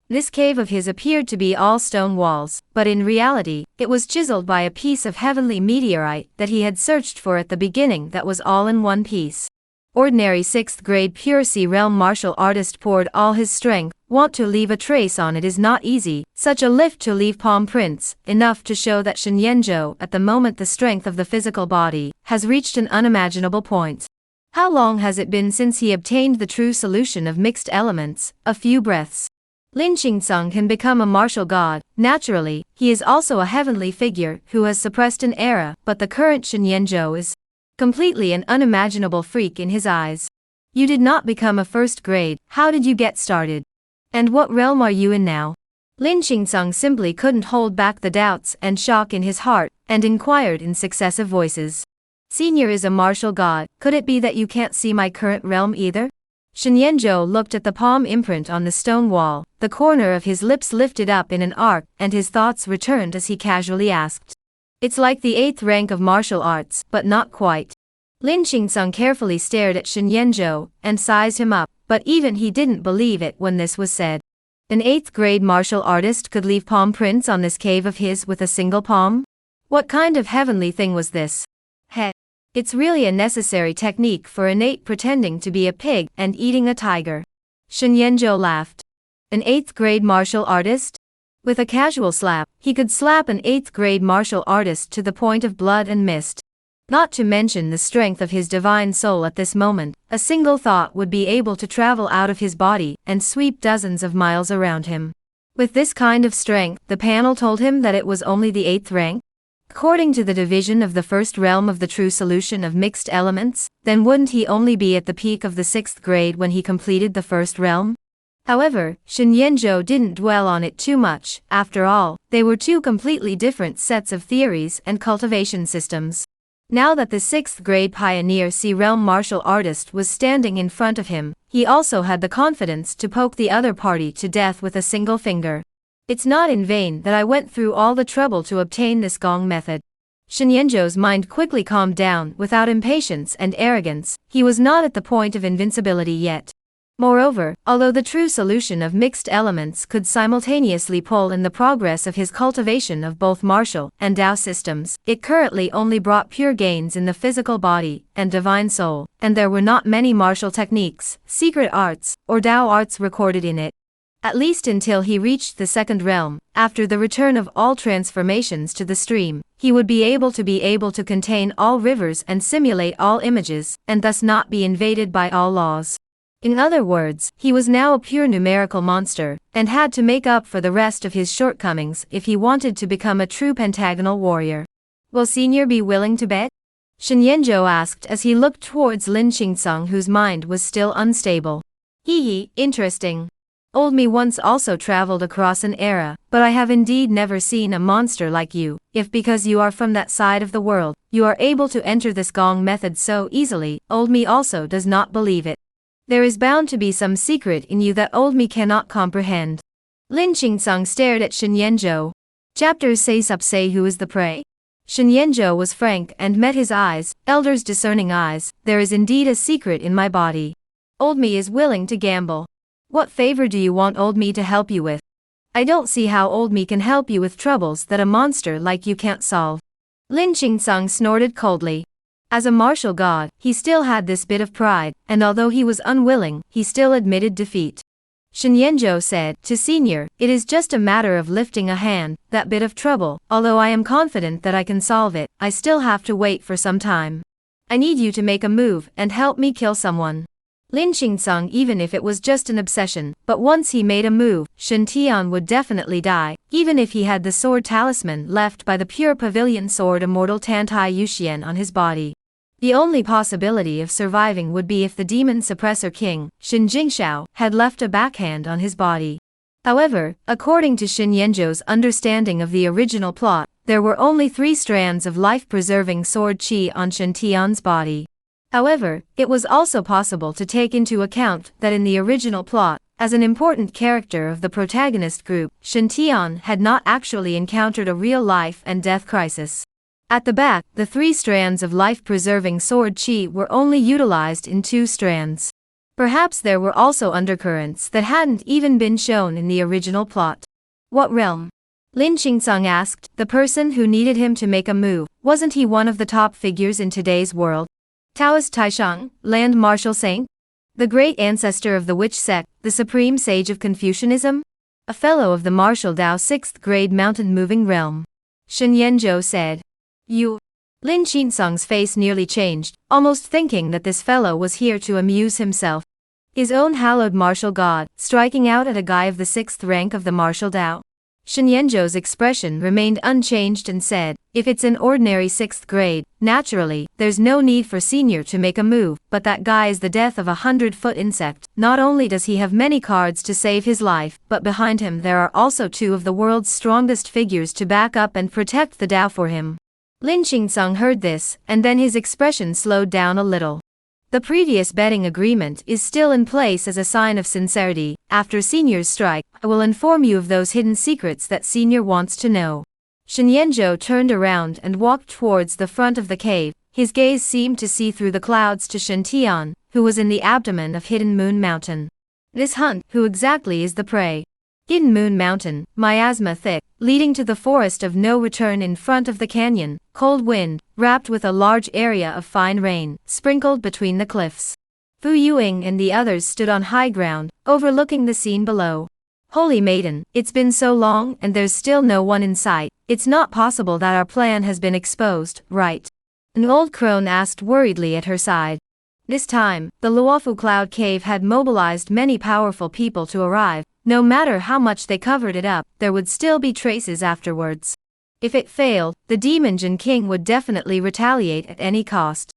This cave of his appeared to be all stone walls, but in reality, it was chiseled by a piece of heavenly meteorite that he had searched for at the beginning that was all in one piece. Ordinary 6th grade pure sea realm martial artist poured all his strength. Want to leave a trace on it is not easy, such a lift to leave palm prints, enough to show that Shen Yanzhou, at the moment the strength of the physical body, has reached an unimaginable point. How long has it been since he obtained the true solution of mixed elements? A few breaths. Lin Qingsong can become a martial god. Naturally, he is also a heavenly figure who has suppressed an era, but the current Shen Yanzhou is completely an unimaginable freak in his eyes. You did not become a 1st grade, how did you get started? And what realm are you in now? Lin Qingsong simply couldn't hold back the doubts and shock in his heart, and inquired in successive voices. Senior is a martial god, could it be that you can't see my current realm either? Shen Yanzhou looked at the palm imprint on the stone wall, the corner of his lips lifted up in an arc, and his thoughts returned as he casually asked. It's like the 8th rank of martial arts, but not quite. Lin Qingsong carefully stared at Shen Yanzhou, and sized him up, but even he didn't believe it when this was said. An 8th grade martial artist could leave palm prints on this cave of his with a single palm? What kind of heavenly thing was this? Heh. It's really a necessary technique for an 8 pretending to be a pig and eating a tiger. Shen Yanzhou laughed. An 8th grade martial artist? With a casual slap, he could slap an 8th grade martial artist to the point of blood and mist. Not to mention the strength of his divine soul at this moment, a single thought would be able to travel out of his body and sweep dozens of miles around him. With this kind of strength, the panel told him that it was only the 8th rank. According to the division of the 1st realm of the true solution of mixed elements, then wouldn't he only be at the peak of the 6th grade when he completed the 1st realm? However, Shen Yanzhou didn't dwell on it too much. After all, they were two completely different sets of theories and cultivation systems. Now that the 6th grade pioneer sea realm martial artist was standing in front of him, he also had the confidence to poke the other party to death with a single finger. It's not in vain that I went through all the trouble to obtain this gong method. Shen Yanzhou's mind quickly calmed down. Without impatience and arrogance, he was not at the point of invincibility yet. Moreover, although the true solution of mixed elements could simultaneously pull in the progress of his cultivation of both martial and Tao systems, it currently only brought pure gains in the physical body and divine soul, and there were not many martial techniques, secret arts, or Tao arts recorded in it. At least until he reached the 2nd realm, after the return of all transformations to the stream, he would be able to contain all rivers and simulate all images, and thus not be invaded by all laws. In other words, he was now a pure numerical monster, and had to make up for the rest of his shortcomings if he wanted to become a true pentagonal warrior. Will Senior be willing to bet? Shen Yanzhou asked as he looked towards Lin Qingsong, whose mind was still unstable. Hee, interesting. Old me once also traveled across an era, but I have indeed never seen a monster like you. If because you are from that side of the world, you are able to enter this gong method so easily, old me also does not believe it. There is bound to be some secret in you that old me cannot comprehend. Lin Qingsong stared at Shen Yanzhou. Chapters say say who is the prey? Shen Yanzhou was frank and met his eyes, elders' discerning eyes. There is indeed a secret in my body. Old me is willing to gamble. What favor do you want old me to help you with? I don't see how old me can help you with troubles that a monster like you can't solve. Lin Qingsong snorted coldly. As a martial god, he still had this bit of pride, and although he was unwilling, he still admitted defeat. Shen Yanzhou said, to Senior, it is just a matter of lifting a hand. That bit of trouble, although I am confident that I can solve it, I still have to wait for some time. I need you to make a move and help me kill someone. Lin Qingsong, even if it was just an obsession, but once he made a move, Shen Tian would definitely die, even if he had the sword talisman left by the pure pavilion sword immortal Tantai Yuxian on his body. The only possibility of surviving would be if the demon suppressor king, Shin Jingxiao, had left a backhand on his body. However, according to Shin Yanzhou's understanding of the original plot, there were only 3 strands of life-preserving sword qi on Shin Tian's body. However, it was also possible to take into account that in the original plot, as an important character of the protagonist group, Shin Tian had not actually encountered a real life and death crisis. At the back, the 3 strands of life-preserving sword qi were only utilized in 2 strands. Perhaps there were also undercurrents that hadn't even been shown in the original plot. What realm? Lin Qingsung asked, the person who needed him to make a move, wasn't he one of the top figures in today's world? Taoist Taishang, Land Martial Saint? The great ancestor of the witch sect, the supreme sage of Confucianism? A fellow of the martial Dao 6th grade mountain moving realm. Shen Yanzhou said. You. Lin Qingsung's face nearly changed, almost thinking that this fellow was here to amuse himself. His own hallowed martial god, striking out at a guy of the 6th rank of the martial Dao. Shen Yanzhou's expression remained unchanged and said, if it's an ordinary 6th grade, naturally, there's no need for senior to make a move, but that guy is the death of a 100-foot insect. Not only does he have many cards to save his life, but behind him there are also 2 of the world's strongest figures to back up and protect the Dao for him. Lin Qingsung heard this, and then his expression slowed down a little. The previous betting agreement is still in place as a sign of sincerity. After Senior's strike, I will inform you of those hidden secrets that Senior wants to know. Shen Yanzhou turned around and walked towards the front of the cave. His gaze seemed to see through the clouds to Shen Tian, who was in the abdomen of Hidden Moon Mountain. This hunt, who exactly is the prey? Hidden Moon Mountain, miasma thick, leading to the forest of no return in front of the canyon, cold wind, wrapped with a large area of fine rain, sprinkled between the cliffs. Fu Yuing and the others stood on high ground, overlooking the scene below. Holy Maiden, it's been so long and there's still no one in sight. It's not possible that our plan has been exposed, right? An old crone asked worriedly at her side. This time, the Luofu Cloud Cave had mobilized many powerful people to arrive. No matter how much they covered it up, there would still be traces afterwards. If it failed, the Demon Jin King would definitely retaliate at any cost.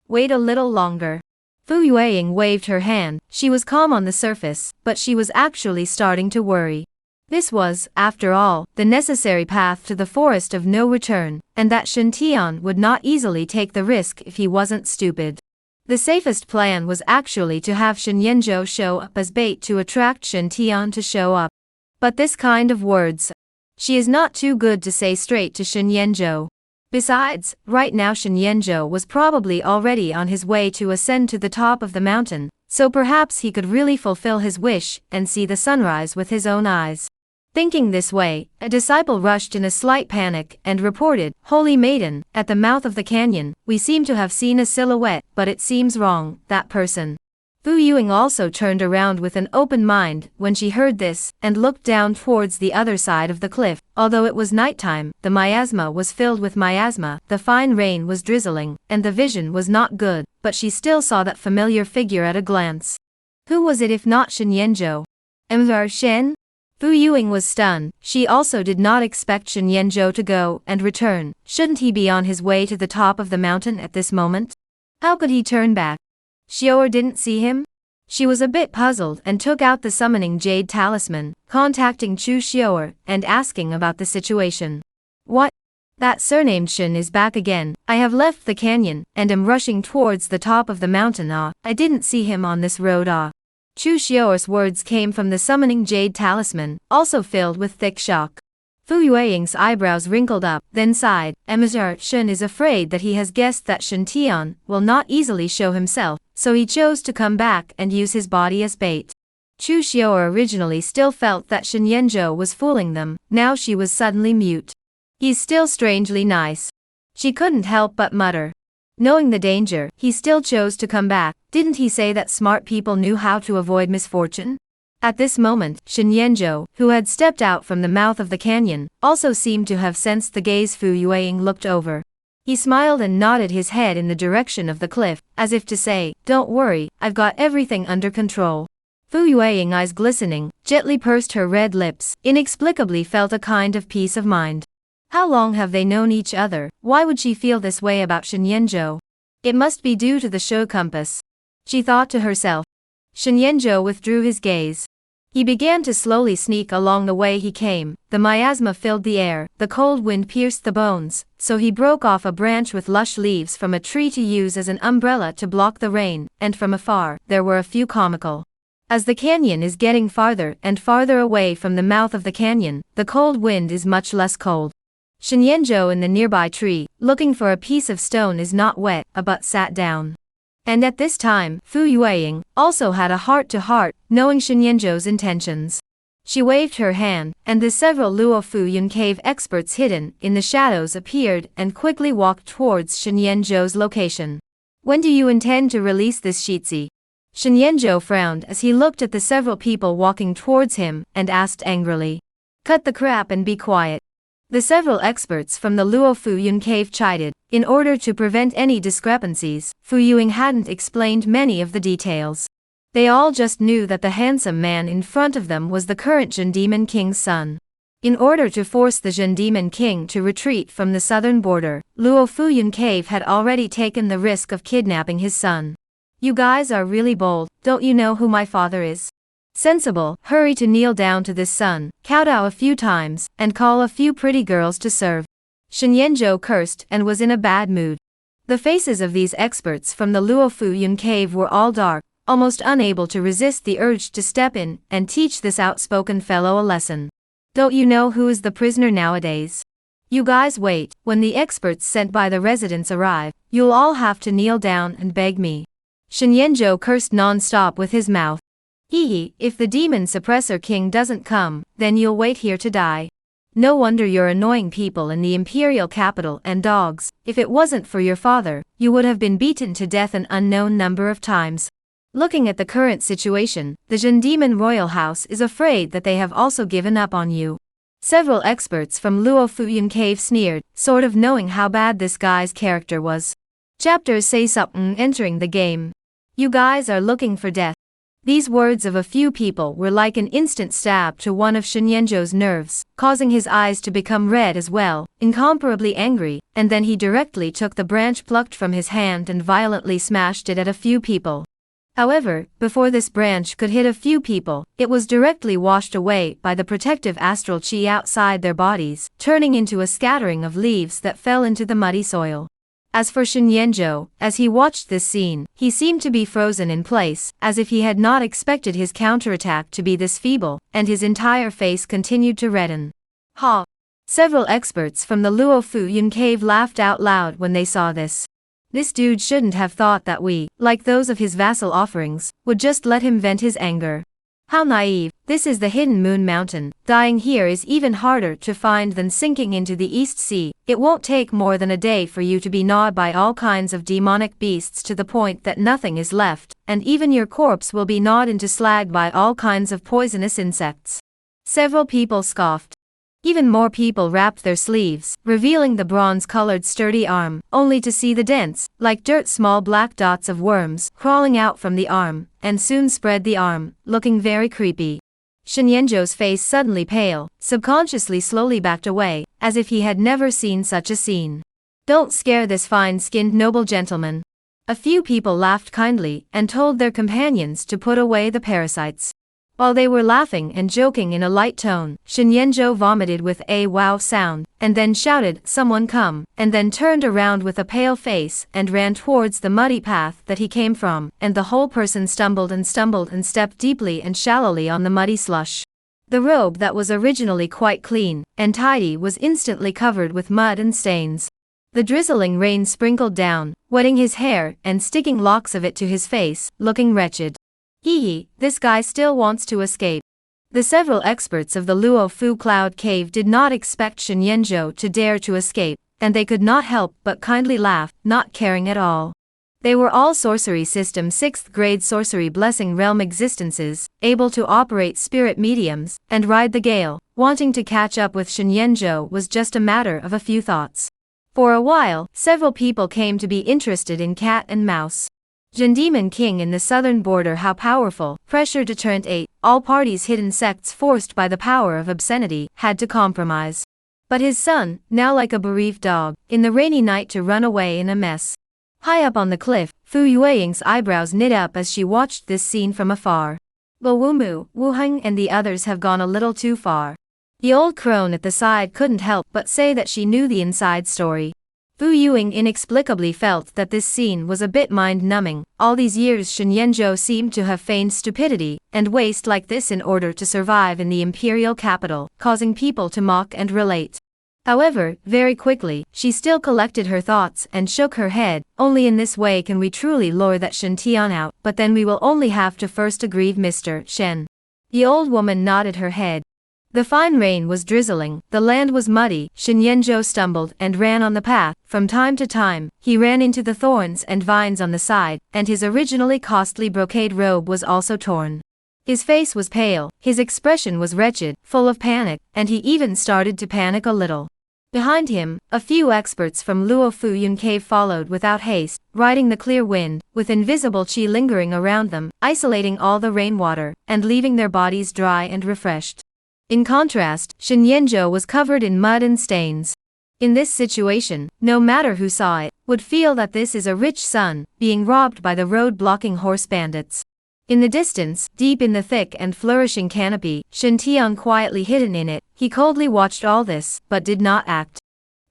Wait a little longer. Fu Yueying waved her hand. She was calm on the surface, but she was actually starting to worry. This was, after all, the necessary path to the forest of no return, and that Shen Tian would not easily take the risk if he wasn't stupid. The safest plan was actually to have Shen Yanzhou show up as bait to attract Shen Tian to show up. But this kind of words, she is not too good to say straight to Shen Yanzhou. Besides, right now Shen Yanzhou was probably already on his way to ascend to the top of the mountain, so perhaps he could really fulfill his wish and see the sunrise with his own eyes. Thinking this way, a disciple rushed in a slight panic and reported, Holy Maiden, at the mouth of the canyon, we seem to have seen a silhouette, but it seems wrong, that person. Fu Yuing also turned around with an open mind when she heard this, and looked down towards the other side of the cliff. Although it was nighttime, the miasma was filled with miasma, the fine rain was drizzling, and the vision was not good, but she still saw that familiar figure at a glance. Who was it if not Shen Yanzhou? Emir Shen? Fu Yuing was stunned. She also did not expect Shen Yanzhou to go and return. Shouldn't he be on his way to the top of the mountain at this moment? How could he turn back? Xiaoer didn't see him? She was a bit puzzled and took out the summoning jade talisman, contacting Chu Xiaoer and asking about the situation. What? That surnamed Shen is back again. I have left the canyon and am rushing towards the top of the mountain. I didn't see him on this road. Chu Xiaoer's words came from the summoning jade talisman, also filled with thick shock. Fu Yueying's eyebrows wrinkled up, then sighed. Emir Shen is afraid that he has guessed that Shen Tian will not easily show himself, so he chose to come back and use his body as bait. Chu Xiaoer originally still felt that Shen Yanzhou was fooling them, now she was suddenly mute. He's still strangely nice. She couldn't help but mutter. Knowing the danger, he still chose to come back. Didn't he say that smart people knew how to avoid misfortune? At this moment, Shen Yanzhou, who had stepped out from the mouth of the canyon, also seemed to have sensed the gaze Fu Yueying looked over. He smiled and nodded his head in the direction of the cliff, as if to say, don't worry, I've got everything under control. Fu Yueying, eyes glistening, gently pursed her red lips, inexplicably felt a kind of peace of mind. How long have they known each other? Why would she feel this way about Shen Yanzhou? It must be due to the show compass, she thought to herself. Shenyanzhou withdrew his gaze. He began to slowly sneak along the way he came. The miasma filled the air, the cold wind pierced the bones, so he broke off a branch with lush leaves from a tree to use as an umbrella to block the rain, and from afar, there were a few comical. As the canyon is getting farther and farther away from the mouth of the canyon, the cold wind is much less cold. Shenyanzhou in the nearby tree, looking for a piece of stone is not wet, but sat down. And at this time, Fu Yueying also had a heart-to-heart, knowing Shenyanzhou's intentions. She waved her hand, and the several Luo Fu Yun cave experts hidden in the shadows appeared and quickly walked towards Shenyanzhou's location. When do you intend to release this Shitzi? Shenyanzhou frowned as he looked at the several people walking towards him and asked angrily. Cut the crap and be quiet. The several experts from the Luo Fu Yun cave chided. In order to prevent any discrepancies, Fu Yuing hadn't explained many of the details. They all just knew that the handsome man in front of them was the current Jin Demon King's son. In order to force the Jin Demon King to retreat from the southern border, Luo Fu Yun cave had already taken the risk of kidnapping his son. You guys are really bold, don't you know who my father is? Sensible, hurry to kneel down to this son, kowtow a few times, and call a few pretty girls to serve. Shenyanzhou cursed and was in a bad mood. The faces of these experts from the Luo Fu Yun cave were all dark, almost unable to resist the urge to step in and teach this outspoken fellow a lesson. Don't you know who is the prisoner nowadays? You guys wait, when the experts sent by the residents arrive, you'll all have to kneel down and beg me. Shenyanzhou cursed non-stop with his mouth. Hee, if the demon suppressor king doesn't come, then you'll wait here to die. No wonder you're annoying people in the imperial capital and dogs. If it wasn't for your father, you would have been beaten to death an unknown number of times. Looking at the current situation, the Jin Demon Royal House is afraid that they have also given up on you. Several experts from Luo Fu Yun cave sneered, sort of knowing how bad this guy's character was. Chapters say something entering the game. You guys are looking for death. These words of a few people were like an instant stab to one of Shenyanzhou's nerves, causing his eyes to become red as well, incomparably angry, and then he directly took the branch plucked from his hand and violently smashed it at a few people. However, before this branch could hit a few people, it was directly washed away by the protective astral chi outside their bodies, turning into a scattering of leaves that fell into the muddy soil. As for Shenyanzhou, as he watched this scene, he seemed to be frozen in place, as if he had not expected his counterattack to be this feeble, and his entire face continued to redden. Ha! Several experts from the Luo Fu Yun cave laughed out loud when they saw this. This dude shouldn't have thought that we, like those of his vassal offerings, would just let him vent his anger. How naive. This is the hidden moon mountain. Dying here is even harder to find than sinking into the East Sea. It won't take more than a day for you to be gnawed by all kinds of demonic beasts to the point that nothing is left, and even your corpse will be gnawed into slag by all kinds of poisonous insects. Several people scoffed. Even more people wrapped their sleeves, revealing the bronze-colored sturdy arm, only to see the dense, like dirt small black dots of worms, crawling out from the arm, and soon spread the arm, looking very creepy. Shenyanzhou's face suddenly pale, subconsciously slowly backed away, as if he had never seen such a scene. Don't scare this fine-skinned noble gentleman. A few people laughed kindly, and told their companions to put away the parasites. While they were laughing and joking in a light tone, Shenyanzhou vomited with a wow sound, and then shouted, "Someone come," and then turned around with a pale face and ran towards the muddy path that he came from, and the whole person stumbled and stepped deeply and shallowly on the muddy slush. The robe that was originally quite clean and tidy was instantly covered with mud and stains. The drizzling rain sprinkled down, wetting his hair and sticking locks of it to his face, looking wretched. Hee, this guy still wants to escape. The several experts of the Luo Fu Cloud Cave did not expect Shenyanzhou to dare to escape, and they could not help but kindly laugh, not caring at all. They were all Sorcery System 6th grade Sorcery Blessing Realm existences, able to operate spirit mediums, and ride the gale. Wanting to catch up with Shenyanzhou was just a matter of a few thoughts. For a while, several people came to be interested in cat and mouse. Jin Demon King in the southern border, how powerful, pressure deterrent 8, all parties hidden sects forced by the power of obscenity, had to compromise. But his son, now like a bereaved dog, in the rainy night to run away in a mess. High up on the cliff, Fu Yueying's eyebrows knit up as she watched this scene from afar. But Wu Mu, Wu Heng and the others have gone a little too far. The old crone at the side couldn't help but say that she knew the inside story. Fu Yueying inexplicably felt that this scene was a bit mind-numbing. All these years Shen Yanzhou seemed to have feigned stupidity and waste like this in order to survive in the imperial capital, causing people to mock and relate. However, very quickly, she still collected her thoughts and shook her head. Only in this way can we truly lure that Shen Tian out, but then we will only have to first aggrieve Mr. Shen. The old woman nodded her head. The fine rain was drizzling, the land was muddy. Shen Yanzhou stumbled and ran on the path. From time to time, he ran into the thorns and vines on the side, and his originally costly brocade robe was also torn. His face was pale, his expression was wretched, full of panic, and he even started to panic a little. Behind him, a few experts from Luo Fuyun Cave followed without haste, riding the clear wind, with invisible qi lingering around them, isolating all the rainwater, and leaving their bodies dry and refreshed. In contrast, Shen Yanzhou was covered in mud and stains. In this situation, no matter who saw it, would feel that this is a rich son, being robbed by the road-blocking horse bandits. In the distance, deep in the thick and flourishing canopy, Shen Tian quietly hidden in it, he coldly watched all this, but did not act.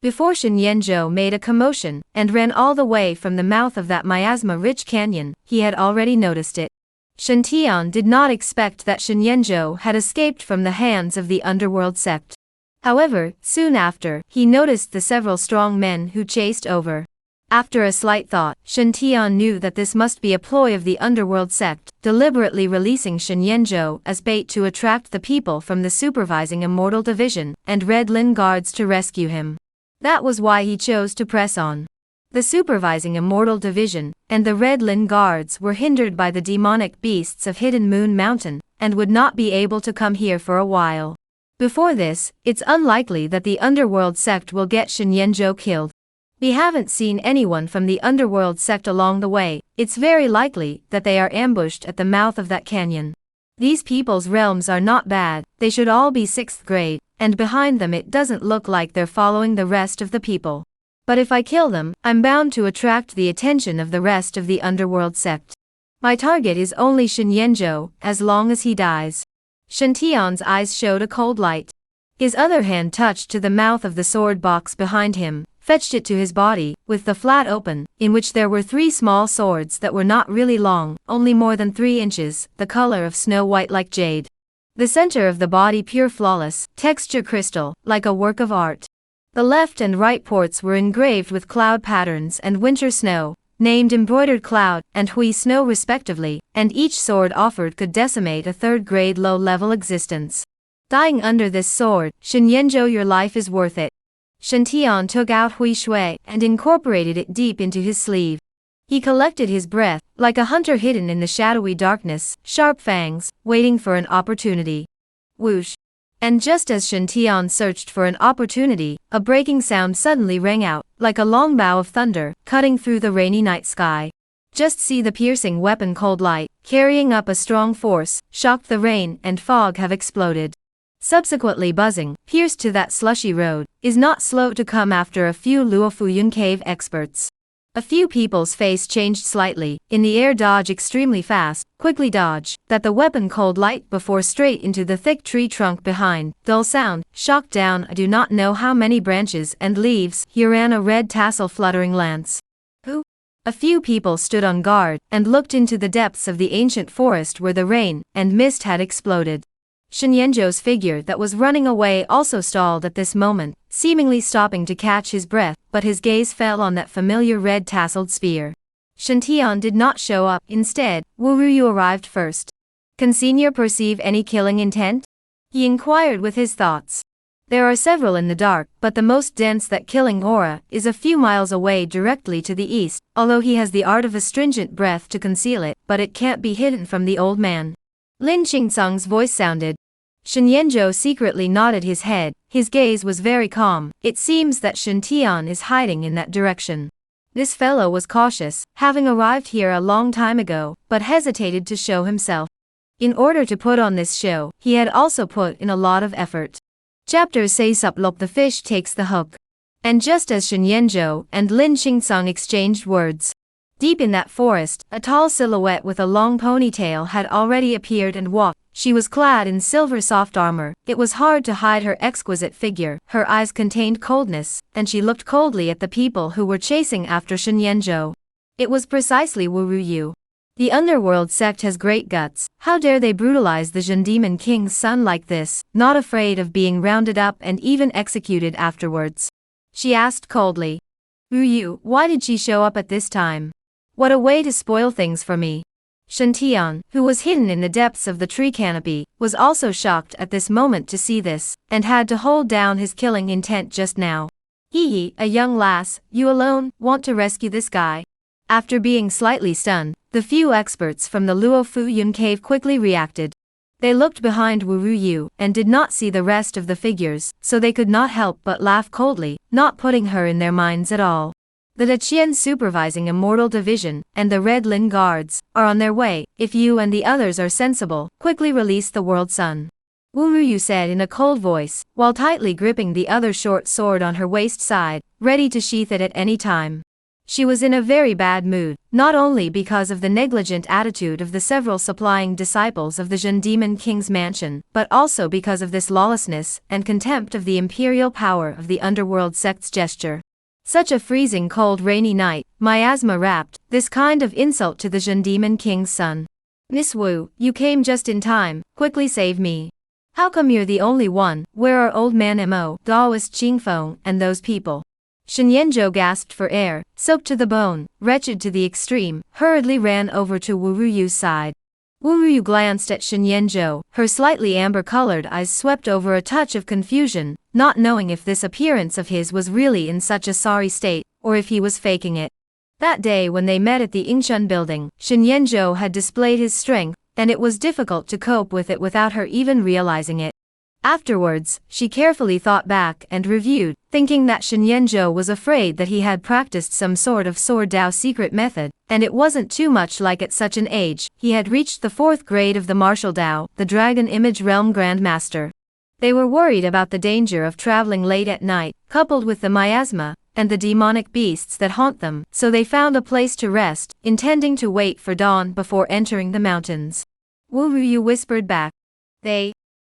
Before Shen Yanzhou made a commotion, and ran all the way from the mouth of that miasma-rich canyon, he had already noticed it. Shen Tian did not expect that Shen Yanzhou had escaped from the hands of the underworld sect. However, soon after, he noticed the several strong men who chased over. After a slight thought, Shen Tian knew that this must be a ploy of the underworld sect, deliberately releasing Shen Yanzhou as bait to attract the people from the supervising immortal division, and Red Lin guards to rescue him. That was why he chose to press on. The supervising immortal division, and the Red Lin guards were hindered by the demonic beasts of Hidden Moon Mountain, and would not be able to come here for a while. Before this, it's unlikely that the underworld sect will get Shen Yanzhou killed. We haven't seen anyone from the underworld sect along the way. It's very likely that they are ambushed at the mouth of that canyon. These people's realms are not bad, they should all be 6th grade, and behind them it doesn't look like they're following the rest of the people. But if I kill them, I'm bound to attract the attention of the rest of the underworld sect. My target is only Shen Yanzhou, as long as he dies. Shen Tian's eyes showed a cold light. His other hand touched to the mouth of the sword box behind him, fetched it to his body, with the flat open, in which there were 3 small swords that were not really long, only more than 3 inches, the color of snow white like jade. The center of the body pure flawless, texture crystal, like a work of art. The left and right ports were engraved with cloud patterns and winter snow, named embroidered cloud and hui snow respectively, and each sword offered could decimate a 3rd grade low-level existence. Dying under this sword, Shen Yanzhou, your life is worth it. Shen Tian took out hui shui and incorporated it deep into his sleeve. He collected his breath, like a hunter hidden in the shadowy darkness, sharp fangs, waiting for an opportunity. Whoosh! And just as Shen Tian searched for an opportunity, a breaking sound suddenly rang out, like a long bow of thunder, cutting through the rainy night sky. Just see the piercing weapon cold light, carrying up a strong force, shocked the rain and fog have exploded. Subsequently buzzing, pierced to that slushy road, is not slow to come after a few Luo Fuyun Cave experts. A few people's face changed slightly, in the air dodge extremely fast, quickly dodge, that the weapon cold light before straight into the thick tree trunk behind, dull sound, shocked down I do not know how many branches and leaves, here ran a red tassel fluttering lance. Who? A few people stood on guard, and looked into the depths of the ancient forest where the rain and mist had exploded. Shen Yanzhou's figure that was running away also stalled at this moment, seemingly stopping to catch his breath, but his gaze fell on that familiar red tasseled spear. Shen Tian did not show up, instead, Wu Ruyu arrived first. Can Senior perceive any killing intent? He inquired with his thoughts. There are several in the dark, but the most dense that killing aura is a few miles away directly to the east, although he has the art of astringent breath to conceal it, but it can't be hidden from the old man. Lin Qingsung's voice sounded. Shen Yanzhou secretly nodded his head, his gaze was very calm. It seems that Shen Tian is hiding in that direction. This fellow was cautious, having arrived here a long time ago, but hesitated to show himself. In order to put on this show, he had also put in a lot of effort. Chapter 6 Suplop the fish takes the hook. And just as Shen Yanzhou and Lin Qingsung exchanged words, Deep in that forest, a tall silhouette with a long ponytail had already appeared and walked. She was clad in silver soft armor. It was hard to hide her exquisite figure. Her eyes contained coldness, and she looked coldly at the people who were chasing after Shenyanzhou. It was precisely Wu Ruyu. The underworld sect has great guts. How dare they brutalize the Zhen Demon King's son like this, not afraid of being rounded up and even executed afterwards? She asked coldly. Ruyu, why did she show up at this time? What a way to spoil things for me. Shantian, who was hidden in the depths of the tree canopy, was also shocked at this moment to see this, and had to hold down his killing intent just now. Hee, a young lass, you alone, want to rescue this guy? After being slightly stunned, the few experts from the Luo Fu Yun cave quickly reacted. They looked behind Wu Ruyu and did not see the rest of the figures, so they could not help but laugh coldly, not putting her in their minds at all. The Daqian supervising Immortal Division, and the Red Lin Guards, are on their way. If you and the others are sensible, quickly release the World Sun. Wu Ruyu said in a cold voice, while tightly gripping the other short sword on her waist side, ready to sheath it at any time. She was in a very bad mood, not only because of the negligent attitude of the several supplying disciples of the Zhen Demon King's mansion, but also because of this lawlessness and contempt of the imperial power of the underworld sect's gesture. Such a freezing cold rainy night, miasma wrapped, this kind of insult to the Zhen Demon King's son. Miss Wu, you came just in time, quickly save me. How come you're the only one? Where are Old Man Mo, Daoist Qingfeng, and those people? Shenyanzhou gasped for air, soaked to the bone, wretched to the extreme, hurriedly ran over to Wu Ruyu's side. Wu Ruyu glanced at Shenyanzhou, her slightly amber-colored eyes swept over a touch of confusion, not knowing if this appearance of his was really in such a sorry state, or if he was faking it. That day when they met at the Yingshun building, Shenyanzhou had displayed his strength, and it was difficult to cope with it without her even realizing it. Afterwards, she carefully thought back and reviewed, thinking that Shenyanzhou was afraid that he had practiced some sort of Sword Dao secret method, and it wasn't too much like at such an age. He had reached the 4th grade of the Martial Dao, the Dragon Image Realm Grandmaster. They were worried about the danger of traveling late at night, coupled with the miasma, and the demonic beasts that haunt them, so they found a place to rest, intending to wait for dawn before entering the mountains. Wu Ruyu whispered back.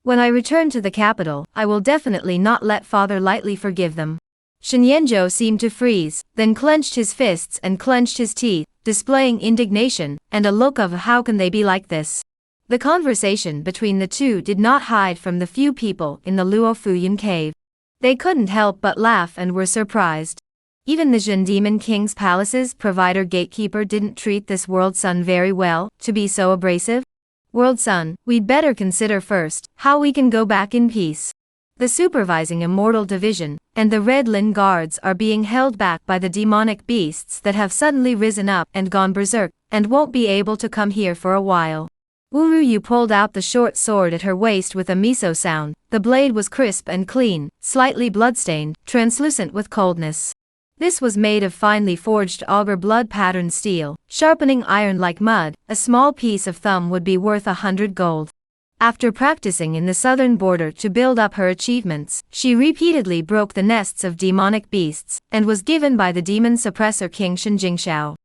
When I return to the capital, I will definitely not let Father lightly forgive them. Shenyanzhou seemed to freeze, then clenched his fists and clenched his teeth, displaying indignation, and a look of how can they be like this. The conversation between the two did not hide from the few people in the Luo Fuyun cave. They couldn't help but laugh and were surprised. Even the Zhen Demon King's palace's provider gatekeeper didn't treat this World Sun very well, to be so abrasive. World Sun, we'd better consider first how we can go back in peace. The supervising Immortal Division and the Red Lin Guards are being held back by the demonic beasts that have suddenly risen up and gone berserk, and won't be able to come here for a while. Wu Ruyu pulled out the short sword at her waist with a miso sound. The blade was crisp and clean, slightly bloodstained, translucent with coldness. This was made of finely forged auger blood-patterned steel, sharpening iron like mud. A small piece of thumb would be worth 100 gold. After practicing in the southern border to build up her achievements, she repeatedly broke the nests of demonic beasts, and was given by the demon suppressor King Shenjingshao.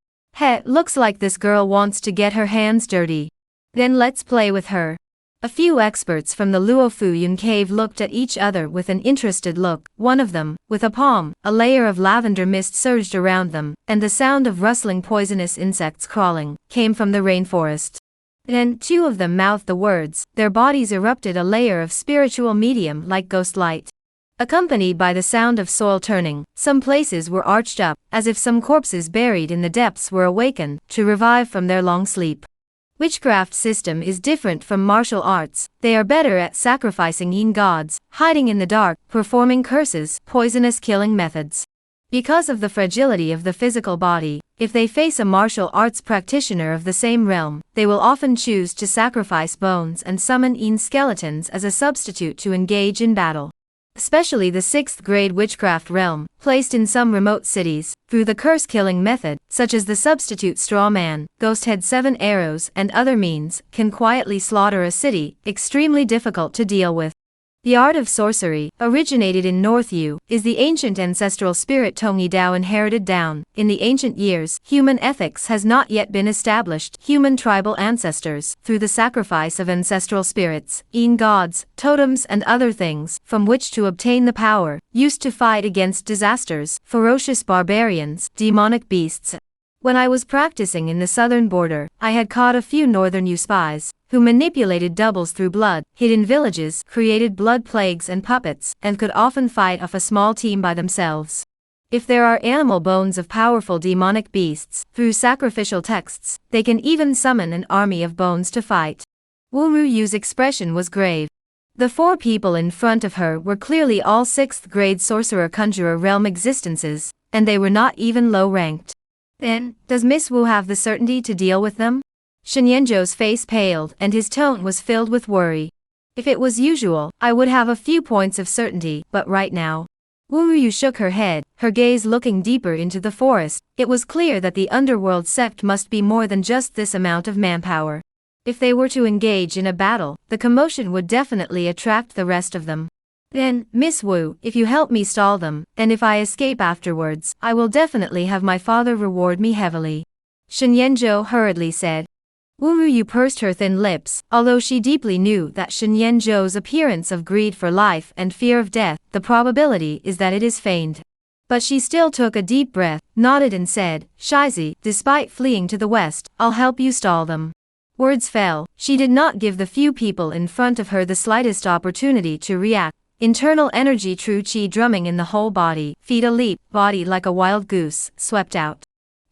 Looks like this girl wants to get her hands dirty. Then let's play with her. A few experts from the Luo Fuyun cave looked at each other with an interested look. One of them, with a palm, a layer of lavender mist surged around them, and the sound of rustling poisonous insects crawling came from the rainforest. Then, two of them mouthed the words. Their bodies erupted a layer of spiritual medium like ghost light. Accompanied by the sound of soil turning, some places were arched up, as if some corpses buried in the depths were awakened to revive from their long sleep. Witchcraft system is different from martial arts. They are better at sacrificing yin gods, hiding in the dark, performing curses, poisonous killing methods. Because of the fragility of the physical body, if they face a martial arts practitioner of the same realm, they will often choose to sacrifice bones and summon yin skeletons as a substitute to engage in battle. Especially the 6th grade witchcraft realm, placed in some remote cities, through the curse-killing method, such as the substitute straw man, ghost head 7 arrows and other means, can quietly slaughter a city, extremely difficult to deal with. The art of sorcery, originated in North Yu, is the ancient ancestral spirit Tongyi Dao inherited down. In the ancient years, human ethics has not yet been established. Human tribal ancestors, through the sacrifice of ancestral spirits, gods, totems and other things, from which to obtain the power, used to fight against disasters, ferocious barbarians, demonic beasts. When I was practicing in the southern border, I had caught a few northern Yu spies, who manipulated doubles through blood, hid in villages, created blood plagues and puppets, and could often fight off a small team by themselves. If there are animal bones of powerful demonic beasts, through sacrificial texts, they can even summon an army of bones to fight. Wu Ruyu's expression was grave. The 4 people in front of her were clearly all 6th grade sorcerer-conjurer realm existences, and they were not even low-ranked. Then, does Miss Wu have the certainty to deal with them? Shenyanzhou's face paled and his tone was filled with worry. If it was usual, I would have a few points of certainty, but right now. Wu Ruyu shook her head, her gaze looking deeper into the forest. It was clear that the underworld sect must be more than just this amount of manpower. If they were to engage in a battle, the commotion would definitely attract the rest of them. Then, Miss Wu, if you help me stall them, and if I escape afterwards, I will definitely have my father reward me heavily. Shenyanzhou hurriedly said. Wu Ruyu pursed her thin lips, although she deeply knew that Shenyanzhou's appearance of greed for life and fear of death, the probability is that it is feigned. But she still took a deep breath, nodded and said, Shizi, despite fleeing to the west, I'll help you stall them. Words fell, she did not give the few people in front of her the slightest opportunity to react. Internal energy true chi drumming in the whole body, feet a leap, body like a wild goose, swept out.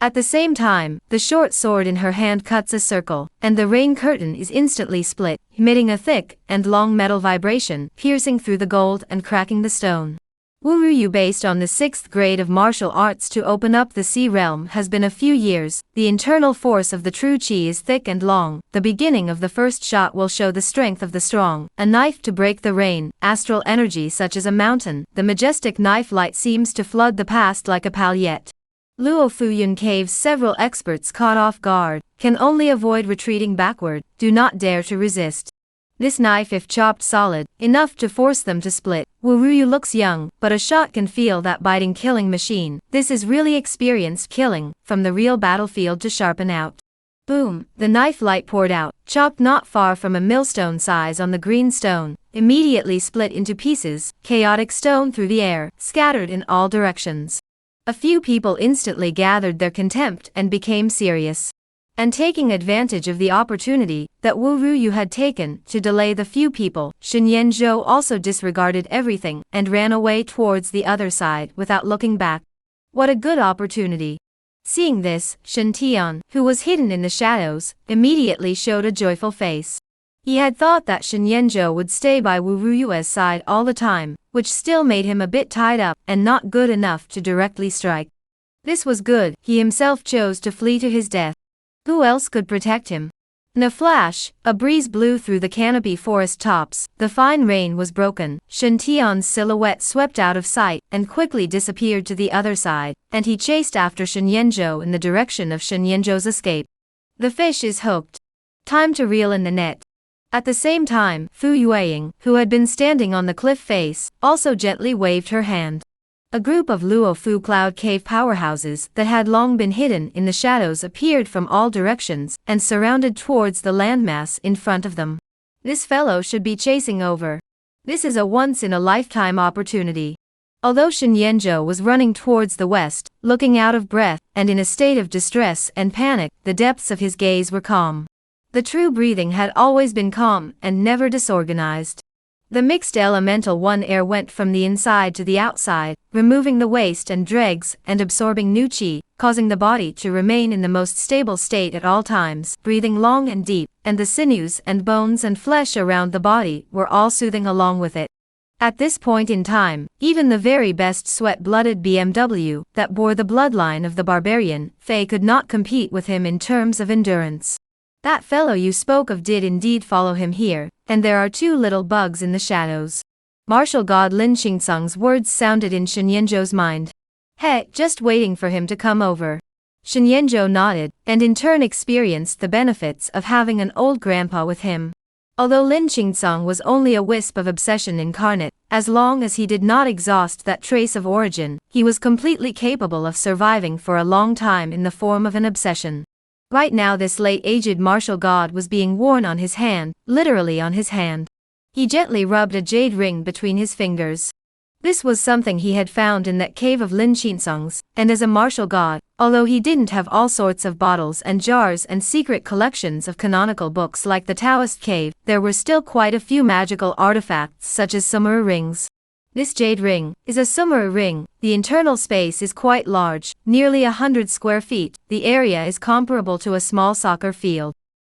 At the same time, the short sword in her hand cuts a circle, and the rain curtain is instantly split, emitting a thick and long metal vibration, piercing through the gold and cracking the stone. Wu Ruyu based on the 6th grade of martial arts to open up the sea realm has been a few years. The internal force of the true chi is thick and long. The beginning of the first shot will show the strength of the strong, a knife to break the rain, astral energy such as a mountain. The majestic knife light seems to flood the past like a palliette. Luo Fuyun caves several experts caught off guard, can only avoid retreating backward, do not dare to resist. This knife if chopped solid, enough to force them to split. Wu Ruyu looks young, but a shot can feel that biting killing machine. This is really experienced killing, from the real battlefield to sharpen out. Boom, the knife light poured out, chopped not far from a millstone size on the green stone, immediately split into pieces, chaotic stone through the air, scattered in all directions. A few people instantly gathered their contempt and became serious. And taking advantage of the opportunity that Wu Ruyu had taken to delay the few people, Shenyanzhou also disregarded everything and ran away towards the other side without looking back. What a good opportunity! Seeing this, Shen Tian, who was hidden in the shadows, immediately showed a joyful face. He had thought that Shenyanzhou would stay by Wu Ruyu's side all the time, which still made him a bit tied up and not good enough to directly strike. This was good, he himself chose to flee to his death. Who else could protect him? In a flash, a breeze blew through the canopy forest tops, the fine rain was broken, Shen Tian's silhouette swept out of sight and quickly disappeared to the other side, and he chased after Shenyanzhou in the direction of Shenyanzhou's escape. The fish is hooked. Time to reel in the net. At the same time, Fu Yueying, who had been standing on the cliff face, also gently waved her hand. A group of Luo Fu cloud cave powerhouses that had long been hidden in the shadows appeared from all directions and surrounded towards the landmass in front of them. This fellow should be chasing over. This is a once-in-a-lifetime opportunity. Although Shenyanzhou was running towards the west, looking out of breath and in a state of distress and panic, the depths of his gaze were calm. The true breathing had always been calm and never disorganized. The mixed elemental one air went from the inside to the outside, removing the waste and dregs and absorbing new chi, causing the body to remain in the most stable state at all times, breathing long and deep, and the sinews and bones and flesh around the body were all soothing along with it. At this point in time, even the very best sweat-blooded BMW that bore the bloodline of the barbarian, Fei could not compete with him in terms of endurance. That fellow you spoke of did indeed follow him here, and there are 2 little bugs in the shadows. Martial god Lin Xingsung's words sounded in Shenyanzhou's mind. Hey, just waiting for him to come over. Shenyanzhou nodded, and in turn experienced the benefits of having an old grandpa with him. Although Lin Qingsong was only a wisp of obsession incarnate, as long as he did not exhaust that trace of origin, he was completely capable of surviving for a long time in the form of an obsession. Right now this late-aged martial god was being worn on his hand, literally on his hand. He gently rubbed a jade ring between his fingers. This was something he had found in that cave of Lin Qingsong's, and as a martial god, although he didn't have all sorts of bottles and jars and secret collections of canonical books like the Taoist cave, there were still quite a few magical artifacts such as samurai rings. This jade ring is a samurai ring. The internal space is quite large, nearly 100 square feet. The area is comparable to a small soccer field.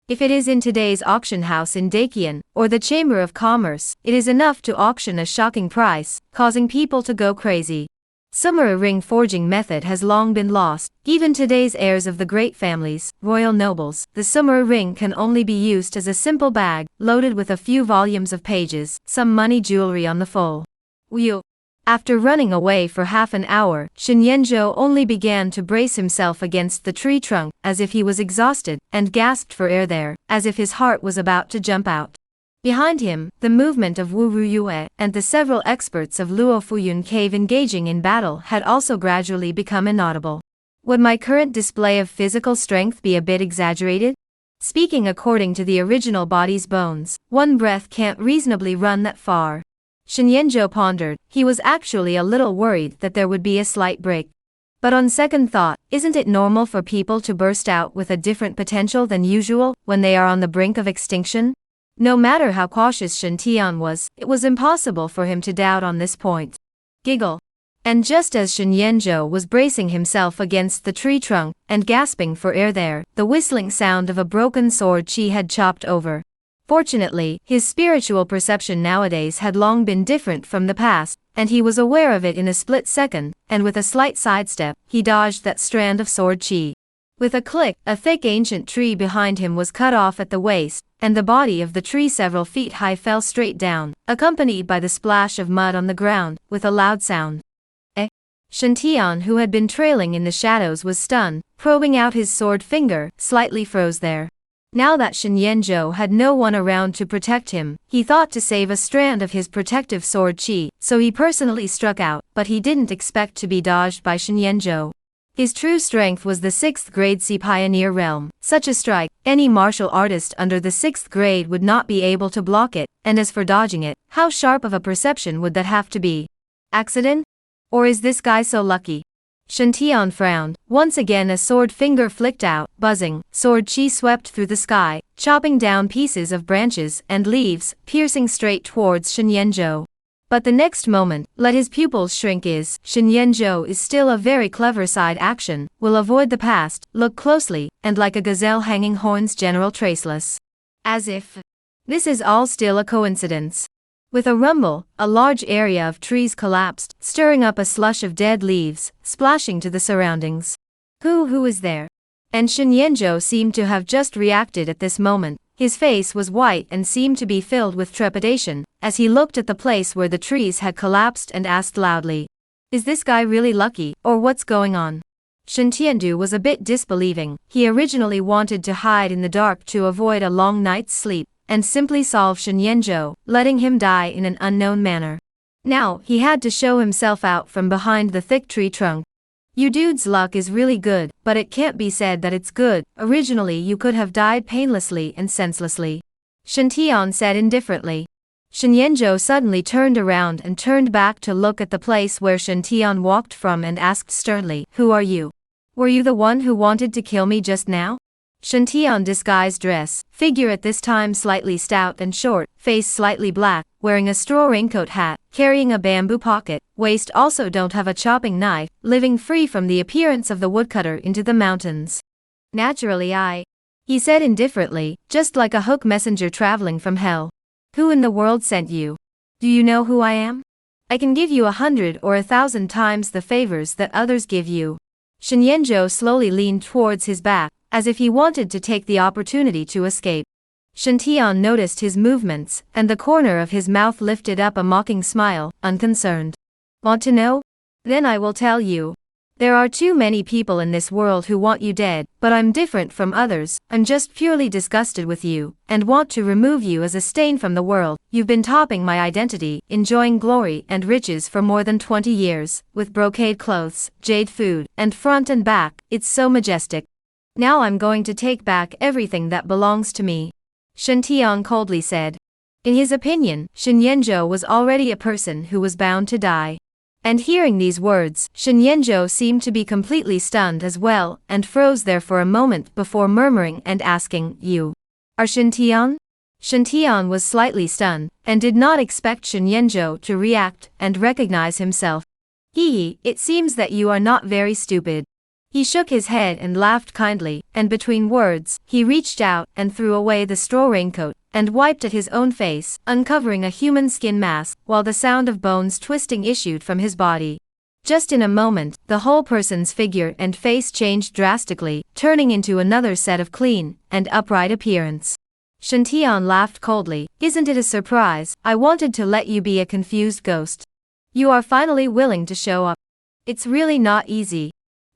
If it is in today's auction house in Dakian, or the Chamber of Commerce, it is enough to auction a shocking price, causing people to go crazy. Samurai ring forging method has long been lost. Even today's heirs of the great families, royal nobles, the samurai ring can only be used as a simple bag, loaded with a few volumes of pages, some money jewelry on the full wheel. After running away for half an hour, Shen Yanzhou only began to brace himself against the tree trunk, as if he was exhausted, and gasped for air there, as if his heart was about to jump out. Behind him, the movement of Wu Ruyue and the several experts of Luo Fuyun Cave engaging in battle had also gradually become inaudible. Would my current display of physical strength be a bit exaggerated? Speaking according to the original body's bones, one breath can't reasonably run that far. Shen Yanzhou pondered. He was actually a little worried that there would be a slight break. But on second thought, isn't it normal for people to burst out with a different potential than usual when they are on the brink of extinction? No matter how cautious Shen Tian was, it was impossible for him to doubt on this point. Giggle. And just as Shen Yanzhou was bracing himself against the tree trunk and gasping for air there, the whistling sound of a broken sword Qi had chopped over. Fortunately, his spiritual perception nowadays had long been different from the past, and he was aware of it in a split second, and with a slight sidestep, he dodged that strand of sword Qi. With a click, a thick ancient tree behind him was cut off at the waist, and the body of the tree several feet high fell straight down, accompanied by the splash of mud on the ground, with a loud sound. Shen Tian, who had been trailing in the shadows, was stunned, probing out his sword finger, slightly froze there. Now that Shen Yanzhou had no one around to protect him, he thought to save a strand of his protective sword Qi, so he personally struck out, but he didn't expect to be dodged by Shen Yanzhou. His true strength was the 6th grade Sea Pioneer realm. Such a strike, any martial artist under the 6th grade would not be able to block it, and as for dodging it, how sharp of a perception would that have to be? Accident? Or is this guy so lucky? Shen Tian frowned. Once again a sword finger flicked out, buzzing, sword Qi swept through the sky, chopping down pieces of branches and leaves, piercing straight towards Shen Yanzhou. But the next moment, let his pupils shrink. Shen Yanzhou is still a very clever side action, will avoid the past, look closely, and like a gazelle hanging horns general traceless. As if this is all still a coincidence. With a rumble, a large area of trees collapsed, stirring up a slush of dead leaves, splashing to the surroundings. Who is there? And Shen Yanzhou seemed to have just reacted at this moment. His face was white and seemed to be filled with trepidation, as he looked at the place where the trees had collapsed and asked loudly, "Is this guy really lucky, or what's going on?" Shen Tiandu was a bit disbelieving. He originally wanted to hide in the dark to avoid a long night's sleep, and simply solve Shen Yanzhou, letting him die in an unknown manner. Now, he had to show himself out from behind the thick tree trunk. "You dude's luck is really good, but it can't be said that it's good. Originally you could have died painlessly and senselessly," Shen Tian said indifferently. Shen Yanzhou suddenly turned around and turned back to look at the place where Shen Tian walked from and asked sternly, "Who are you? Were you the one who wanted to kill me just now?" Shen Tian disguised dress, figure at this time slightly stout and short, face slightly black, wearing a straw raincoat hat, carrying a bamboo pocket, waist also don't have a chopping knife, living free from the appearance of the woodcutter into the mountains. "Naturally he said indifferently, just like a hook messenger traveling from hell. "Who in the world sent you? Do you know who I am? I can give you 100 or 1,000 times the favors that others give you." Shen Yanzhou slowly leaned towards his back, as if he wanted to take the opportunity to escape. Shen Tian noticed his movements, and the corner of his mouth lifted up a mocking smile, unconcerned. "Want to know? Then I will tell you. There are too many people in this world who want you dead, but I'm different from others, I'm just purely disgusted with you, and want to remove you as a stain from the world. You've been topping my identity, enjoying glory and riches for more than 20 years, with brocade clothes, jade food, and front and back, it's so majestic. Now I'm going to take back everything that belongs to me. Shen Tian coldly said. In his opinion, Shen Yanzhou was already a person who was bound to die. And hearing these words, Shen Yanzhou seemed to be completely stunned as well, and froze there for a moment before murmuring and asking, "You are Shen Tian?" Shen Tian was slightly stunned, and did not expect Shen Yanzhou to react and recognize himself. "Hee, it seems that you are not very stupid." He shook his head and laughed kindly, and between words, he reached out and threw away the straw raincoat, and wiped at his own face, uncovering a human skin mask, while the sound of bones twisting issued from his body. Just in a moment, the whole person's figure and face changed drastically, turning into another set of clean and upright appearance. Shen Tian laughed coldly. "Isn't it a surprise? I wanted to let you be a confused ghost. You are finally willing to show up. It's really not easy."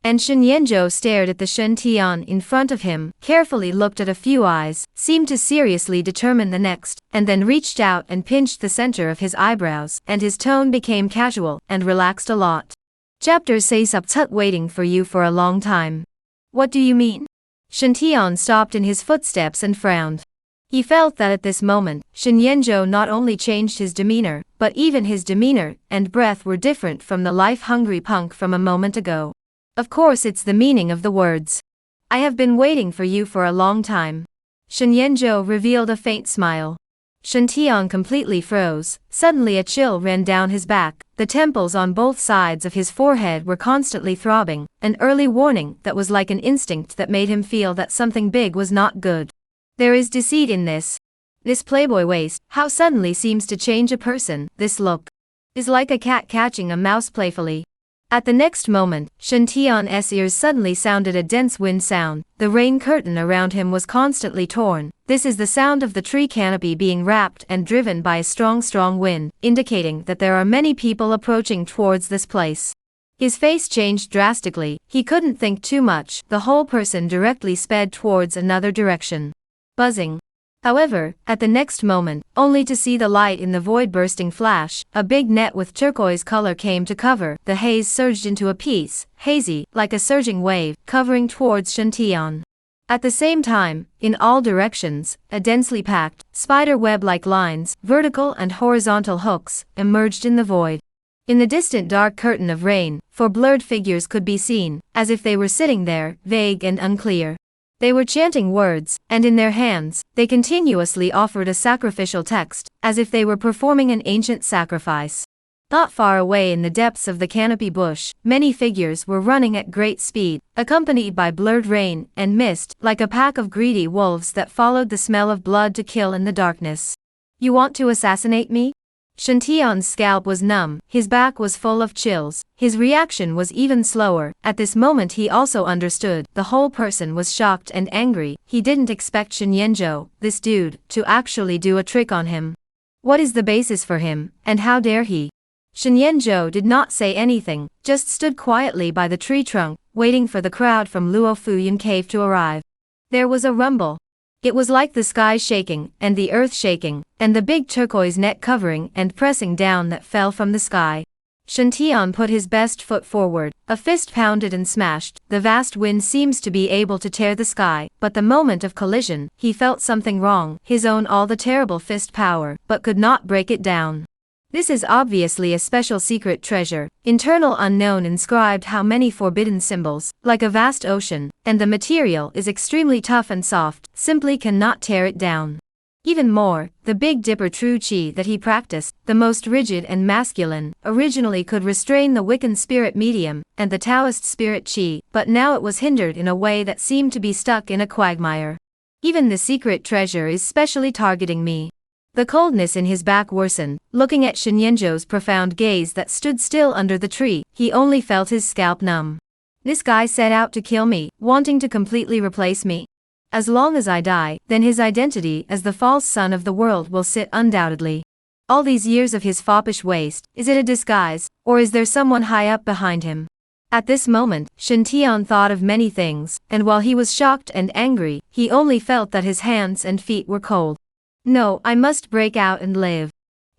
And Shen Yanzhou stared at the Shen Tian in front of him, carefully looked at a few eyes, seemed to seriously determine the next, and then reached out and pinched the center of his eyebrows, and his tone became casual and relaxed a lot. Chapter 6 waiting for you for a long time. What do you mean? Shen Tian stopped in his footsteps and frowned. He felt that at this moment, Shen Yanzhou not only changed his demeanor, but even his demeanor and breath were different from the life-hungry punk from a moment ago. Of course it's the meaning of the words. I have been waiting for you for a long time. Shen Yanzhou revealed a faint smile. Shen Tian completely froze. Suddenly a chill ran down his back. The temples on both sides of his forehead were constantly throbbing, an early warning that was like an instinct that made him feel that something big was not good. There is deceit in this. This playboy waist, how suddenly seems to change a person. This look is like a cat catching a mouse playfully. At the next moment, Shen Tian's ears suddenly sounded a dense wind sound. The rain curtain around him was constantly torn. This is the sound of the tree canopy being wrapped and driven by a strong wind, indicating that there are many people approaching towards this place. His face changed drastically. He couldn't think too much. The whole person directly sped towards another direction. Buzzing. However, at the next moment, only to see the light in the void bursting flash, a big net with turquoise color came to cover. The haze surged into a piece, hazy, like a surging wave, covering towards Shen Tian. At the same time, in all directions, a densely packed, spider web-like lines, vertical and horizontal hooks, emerged in the void. In the distant dark curtain of rain, four blurred figures could be seen, as if they were sitting there, vague and unclear. They were chanting words, and in their hands, they continuously offered a sacrificial text, as if they were performing an ancient sacrifice. Not far away in the depths of the canopy bush, many figures were running at great speed, accompanied by blurred rain and mist, like a pack of greedy wolves that followed the smell of blood to kill in the darkness. You want to assassinate me? Shen Tian's scalp was numb, his back was full of chills, his reaction was even slower. At this moment he also understood, the whole person was shocked and angry. He didn't expect Shen Yanzhou, this dude, to actually do a trick on him. What is the basis for him, and how dare he? Shen Yanzhou did not say anything, just stood quietly by the tree trunk, waiting for the crowd from Luo Fuyan Cave to arrive. There was a rumble. It was like the sky shaking, and the earth shaking, and the big turquoise net covering and pressing down that fell from the sky. Shen Tian put his best foot forward, a fist pounded and smashed. The vast wind seems to be able to tear the sky, but the moment of collision, he felt something wrong, his own all the terrible fist power, but could not break it down. This is obviously a special secret treasure, internal unknown inscribed how many forbidden symbols, like a vast ocean, and the material is extremely tough and soft, simply cannot tear it down. Even more, the Big Dipper true chi that he practiced, the most rigid and masculine, originally could restrain the Wiccan spirit medium, and the Taoist spirit chi, but now it was hindered in a way that seemed to be stuck in a quagmire. Even the secret treasure is specially targeting me. The coldness in his back worsened. Looking at Shen Yanzhou's profound gaze that stood still under the tree, he only felt his scalp numb. This guy set out to kill me, wanting to completely replace me. As long as I die, then his identity as the false son of the world will sit undoubtedly. All these years of his foppish waste, is it a disguise, or is there someone high up behind him? At this moment, Shen Tian thought of many things, and while he was shocked and angry, he only felt that his hands and feet were cold. No, I must break out and live.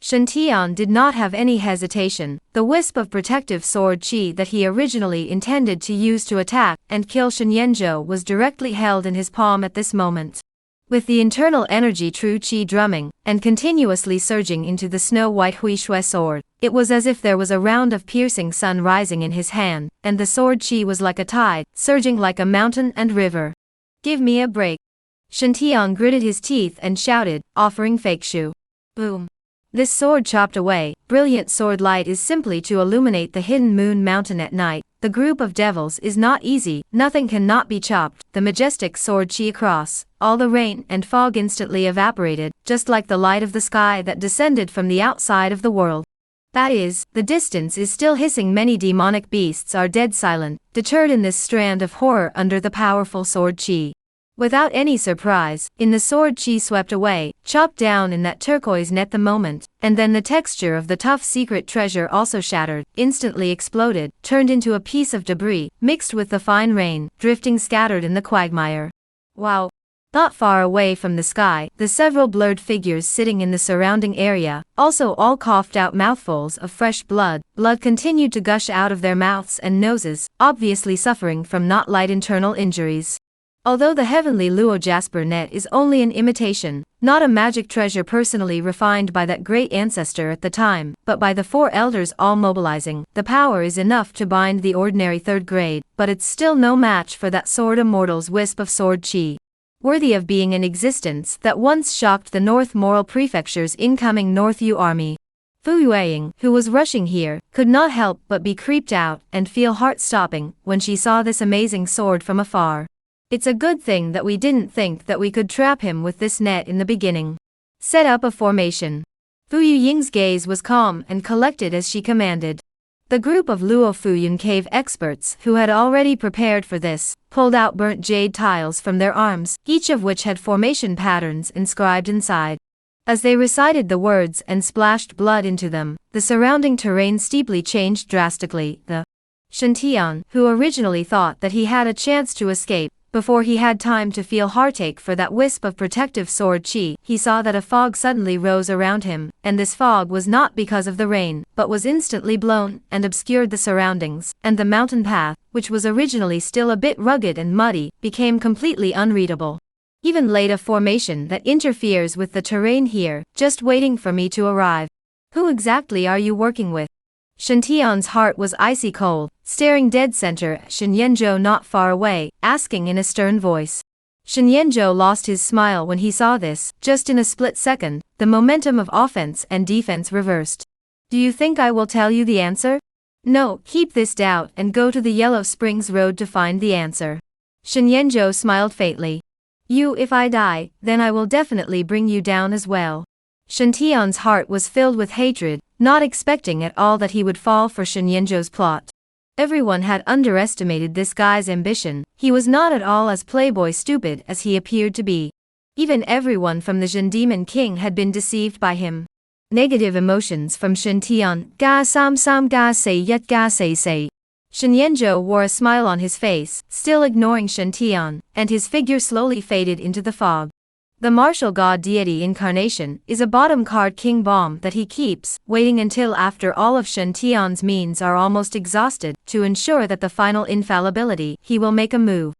Shen Tian did not have any hesitation. The wisp of protective sword qi that he originally intended to use to attack and kill Shen Yanzhou was directly held in his palm at this moment. With the internal energy true qi drumming, and continuously surging into the snow-white Hui Shui sword, it was as if there was a round of piercing sun rising in his hand, and the sword qi was like a tide, surging like a mountain and river. Give me a break. Shen Tian gritted his teeth and shouted, offering fake shu. Boom. This sword chopped away. Brilliant sword light is simply to illuminate the hidden moon mountain at night. The group of devils is not easy, nothing cannot be chopped. The majestic sword qi across. All the rain and fog instantly evaporated, just like the light of the sky that descended from the outside of the world. That is, the distance is still hissing. Many demonic beasts are dead silent, deterred in this strand of horror under the powerful sword qi. Without any surprise, the sword qi swept away, chopped down in that turquoise net the moment, and then the texture of the tough secret treasure also shattered, instantly exploded, turned into a piece of debris, mixed with the fine rain, drifting scattered in the quagmire. Wow! Not far away from the sky, the several blurred figures sitting in the surrounding area, also all coughed out mouthfuls of fresh blood. Blood continued to gush out of their mouths and noses, obviously suffering from not light internal injuries. Although the heavenly Luo Jasper net is only an imitation, not a magic treasure personally refined by that great ancestor at the time, but by the four elders all mobilizing, the power is enough to bind the ordinary third grade, but it's still no match for that sword immortal's wisp of sword qi. Worthy of being in existence that once shocked the North Moral Prefecture's incoming North Yu army. Fu Yueying, who was rushing here, could not help but be creeped out and feel heart-stopping when she saw this amazing sword from afar. It's a good thing that we didn't think that we could trap him with this net in the beginning. Set up a formation. Fu Yuying's gaze was calm and collected as she commanded. The group of Luo Fuyun cave experts who had already prepared for this, pulled out burnt jade tiles from their arms, each of which had formation patterns inscribed inside. As they recited the words and splashed blood into them, the surrounding terrain steeply changed drastically. The Shen Tian, who originally thought that he had a chance to escape, before he had time to feel heartache for that wisp of protective sword qi, he saw that a fog suddenly rose around him, and this fog was not because of the rain, but was instantly blown and obscured the surroundings, and the mountain path, which was originally still a bit rugged and muddy, became completely unreadable. Even laid a formation that interferes with the terrain here, just waiting for me to arrive. Who exactly are you working with? Shen Tian's heart was icy cold, staring dead center at Shen Yanzhou not far away, asking in a stern voice. Shen Yanzhou lost his smile when he saw this. Just in a split second, the momentum of offense and defense reversed. Do you think I will tell you the answer? No, keep this doubt and go to the Yellow Springs Road to find the answer. Shen Yanzhou smiled faintly. If I die, then I will definitely bring you down as well. Shen Tian's heart was filled with hatred, not expecting at all that he would fall for Shen Yanzhou's plot. Everyone had underestimated this guy's ambition. He was not at all as playboy stupid as he appeared to be. Even everyone from the Zhen Demon King had been deceived by him. Negative emotions from Shen Tian. Ga sam ga say yet ga say. Shen Yanzhou wore a smile on his face, still ignoring Shen Tian, and his figure slowly faded into the fog. The martial god deity incarnation is a bottom card king bomb that he keeps, waiting until after all of Shen Tian's means are almost exhausted, to ensure that the final infallibility, he will make a move.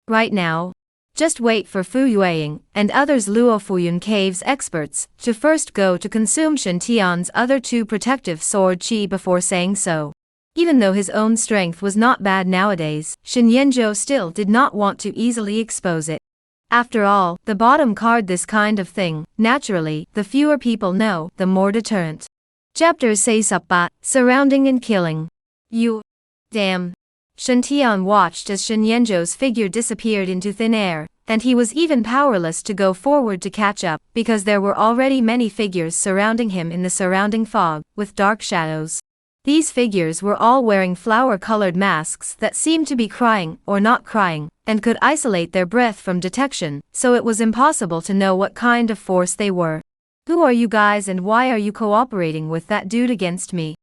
Right now. Just wait for Fu Yueying, and others Luo Fuyun Cave's experts, to first go to consume Shen Tian's other two protective sword qi before saying so. Even though his own strength was not bad nowadays, Shen Yanzhou still did not want to easily expose it. After all, the bottom card this kind of thing, naturally, the fewer people know, the more deterrent. Chapter 6 Surrounding and Killing. Damn. Shen Tian watched as Shen Yanzhou's figure disappeared into thin air, and he was even powerless to go forward to catch up, because there were already many figures surrounding him in the surrounding fog, with dark shadows. These figures were all wearing flower-colored masks that seemed to be crying or not crying, and could isolate their breath from detection, so it was impossible to know what kind of force they were. Who are you guys and why are you cooperating with that dude against me?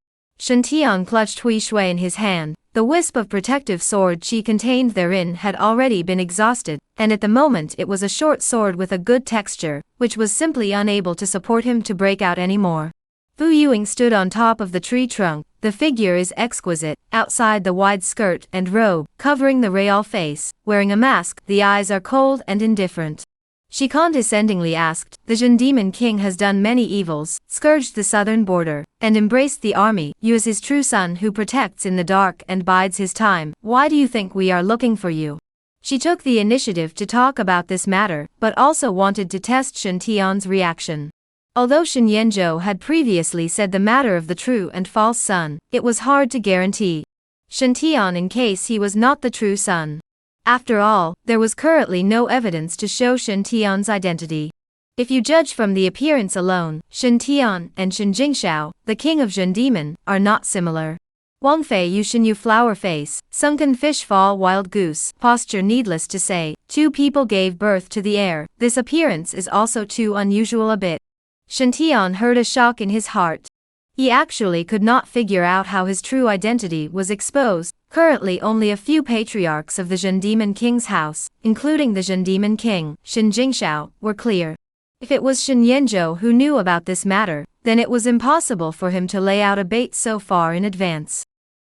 Shen Tian clutched Hui Shui in his hand. The wisp of protective sword she contained therein had already been exhausted, and at the moment it was a short sword with a good texture, which was simply unable to support him to break out any more. Fu Yuing stood on top of the tree trunk. The figure is exquisite, outside the wide skirt and robe, covering the real face, wearing a mask, the eyes are cold and indifferent. She condescendingly asked, "The Jin Demon King has done many evils, scourged the southern border, and embraced the army. You as his true son who protects in the dark and bides his time, why do you think we are looking for you?" She took the initiative to talk about this matter, but also wanted to test Shen Tian's reaction. Although Shen Yanzhou had previously said the matter of the true and false son, it was hard to guarantee Shen Tian in case he was not the true son. After all, there was currently no evidence to show Shen Tian's identity. If you judge from the appearance alone, Shen Tian and Shen Jingxiao, the king of Jin Demon, are not similar. Wang Fei Yu Shen Yu flower face, sunken fish fall wild goose, posture needless to say, two people gave birth to the heir. This appearance is also too unusual a bit. Shen Tian heard a shock in his heart. He actually could not figure out how his true identity was exposed. Currently only a few patriarchs of the Jin Demon King's house, including the Jin Demon King, Shen Jingxiao, were clear. If it was Shen Yanzhou who knew about this matter, then it was impossible for him to lay out a bait so far in advance.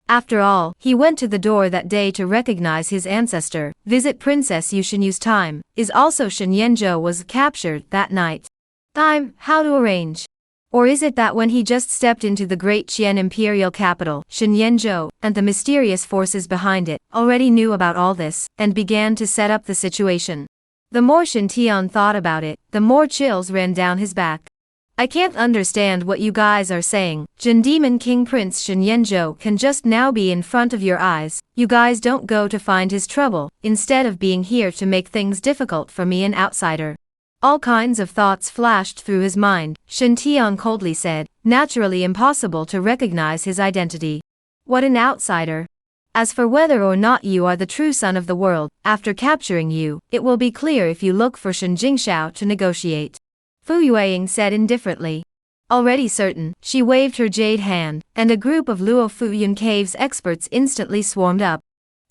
After all, he went to the door that day to recognize his ancestor, visit Princess Yu Shenyu's time, is also Shen Yanzhou was captured that night. Time, how to arrange? Or is it that when he just stepped into the great Qian imperial capital, Shen Yanzhou, and the mysterious forces behind it, already knew about all this, and began to set up the situation? The more Shen Tian thought about it, the more chills ran down his back. I can't understand what you guys are saying. Jin Demon King Prince Shen Yanzhou can just now be in front of your eyes. You guys don't go to find his trouble, instead of being here to make things difficult for me, an outsider. All kinds of thoughts flashed through his mind. Shen Tian coldly said, naturally impossible to recognize his identity. What an outsider. As for whether or not you are the true son of the world, after capturing you, it will be clear if you look for Shen Jingxiao to negotiate. Fu Yueying said indifferently. Already certain, she waved her jade hand, and a group of Luo Fuyun Cave's experts instantly swarmed up.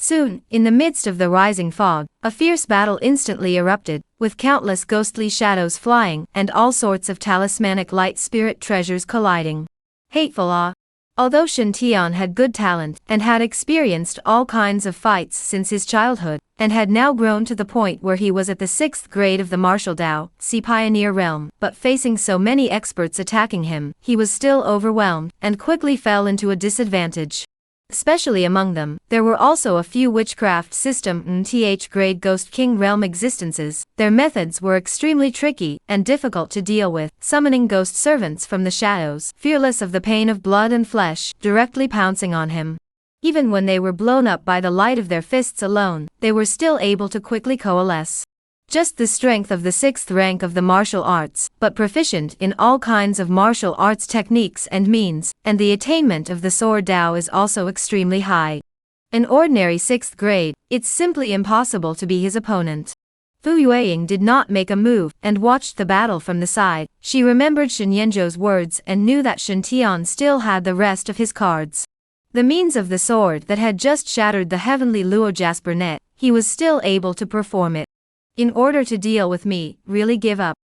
Soon, in the midst of the rising fog, a fierce battle instantly erupted, with countless ghostly shadows flying, and all sorts of talismanic light spirit treasures colliding. Hateful awe. Although Shen Tian had good talent, and had experienced all kinds of fights since his childhood, and had now grown to the point where he was at the 6th grade of the martial Dao, Sea Pioneer realm, but facing so many experts attacking him, he was still overwhelmed, and quickly fell into a disadvantage. Especially among them, there were also a few witchcraft system Th grade Ghost King realm existences. Their methods were extremely tricky and difficult to deal with, summoning ghost servants from the shadows, fearless of the pain of blood and flesh, directly pouncing on him. Even when they were blown up by the light of their fists alone, they were still able to quickly coalesce. Just the strength of the 6th rank of the martial arts, but proficient in all kinds of martial arts techniques and means, and the attainment of the sword Dao is also extremely high. An ordinary 6th grade, it's simply impossible to be his opponent. Fu Yueying did not make a move, and watched the battle from the side. She remembered Shen Yanzhou's words and knew that Shen Tian still had the rest of his cards. The means of the sword that had just shattered the heavenly Luo Jasper net, he was still able to perform it. In order to deal with me, really give up.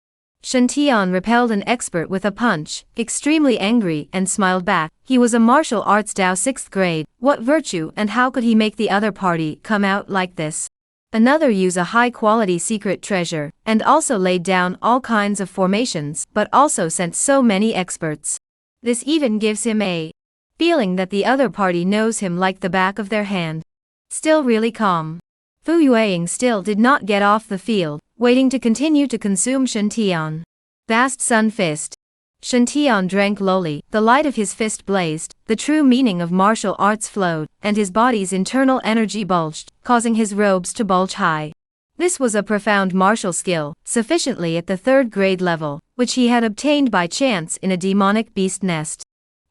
Shen Tian repelled an expert with a punch, extremely angry, and smiled back. He was a martial arts Dao 6th grade, what virtue and how could he make the other party come out like this? Another use a high-quality secret treasure, and also laid down all kinds of formations, but also sent so many experts. This even gives him a feeling that the other party knows him like the back of their hand. Still really calm. Fu Yueying still did not get off the field, waiting to continue to consume Shen Tian. Vast Sun Fist. Shen Tian drank lowly, the light of his fist blazed, the true meaning of martial arts flowed, and his body's internal energy bulged, causing his robes to bulge high. This was a profound martial skill, sufficiently at the 3rd grade level, which he had obtained by chance in a demonic beast nest.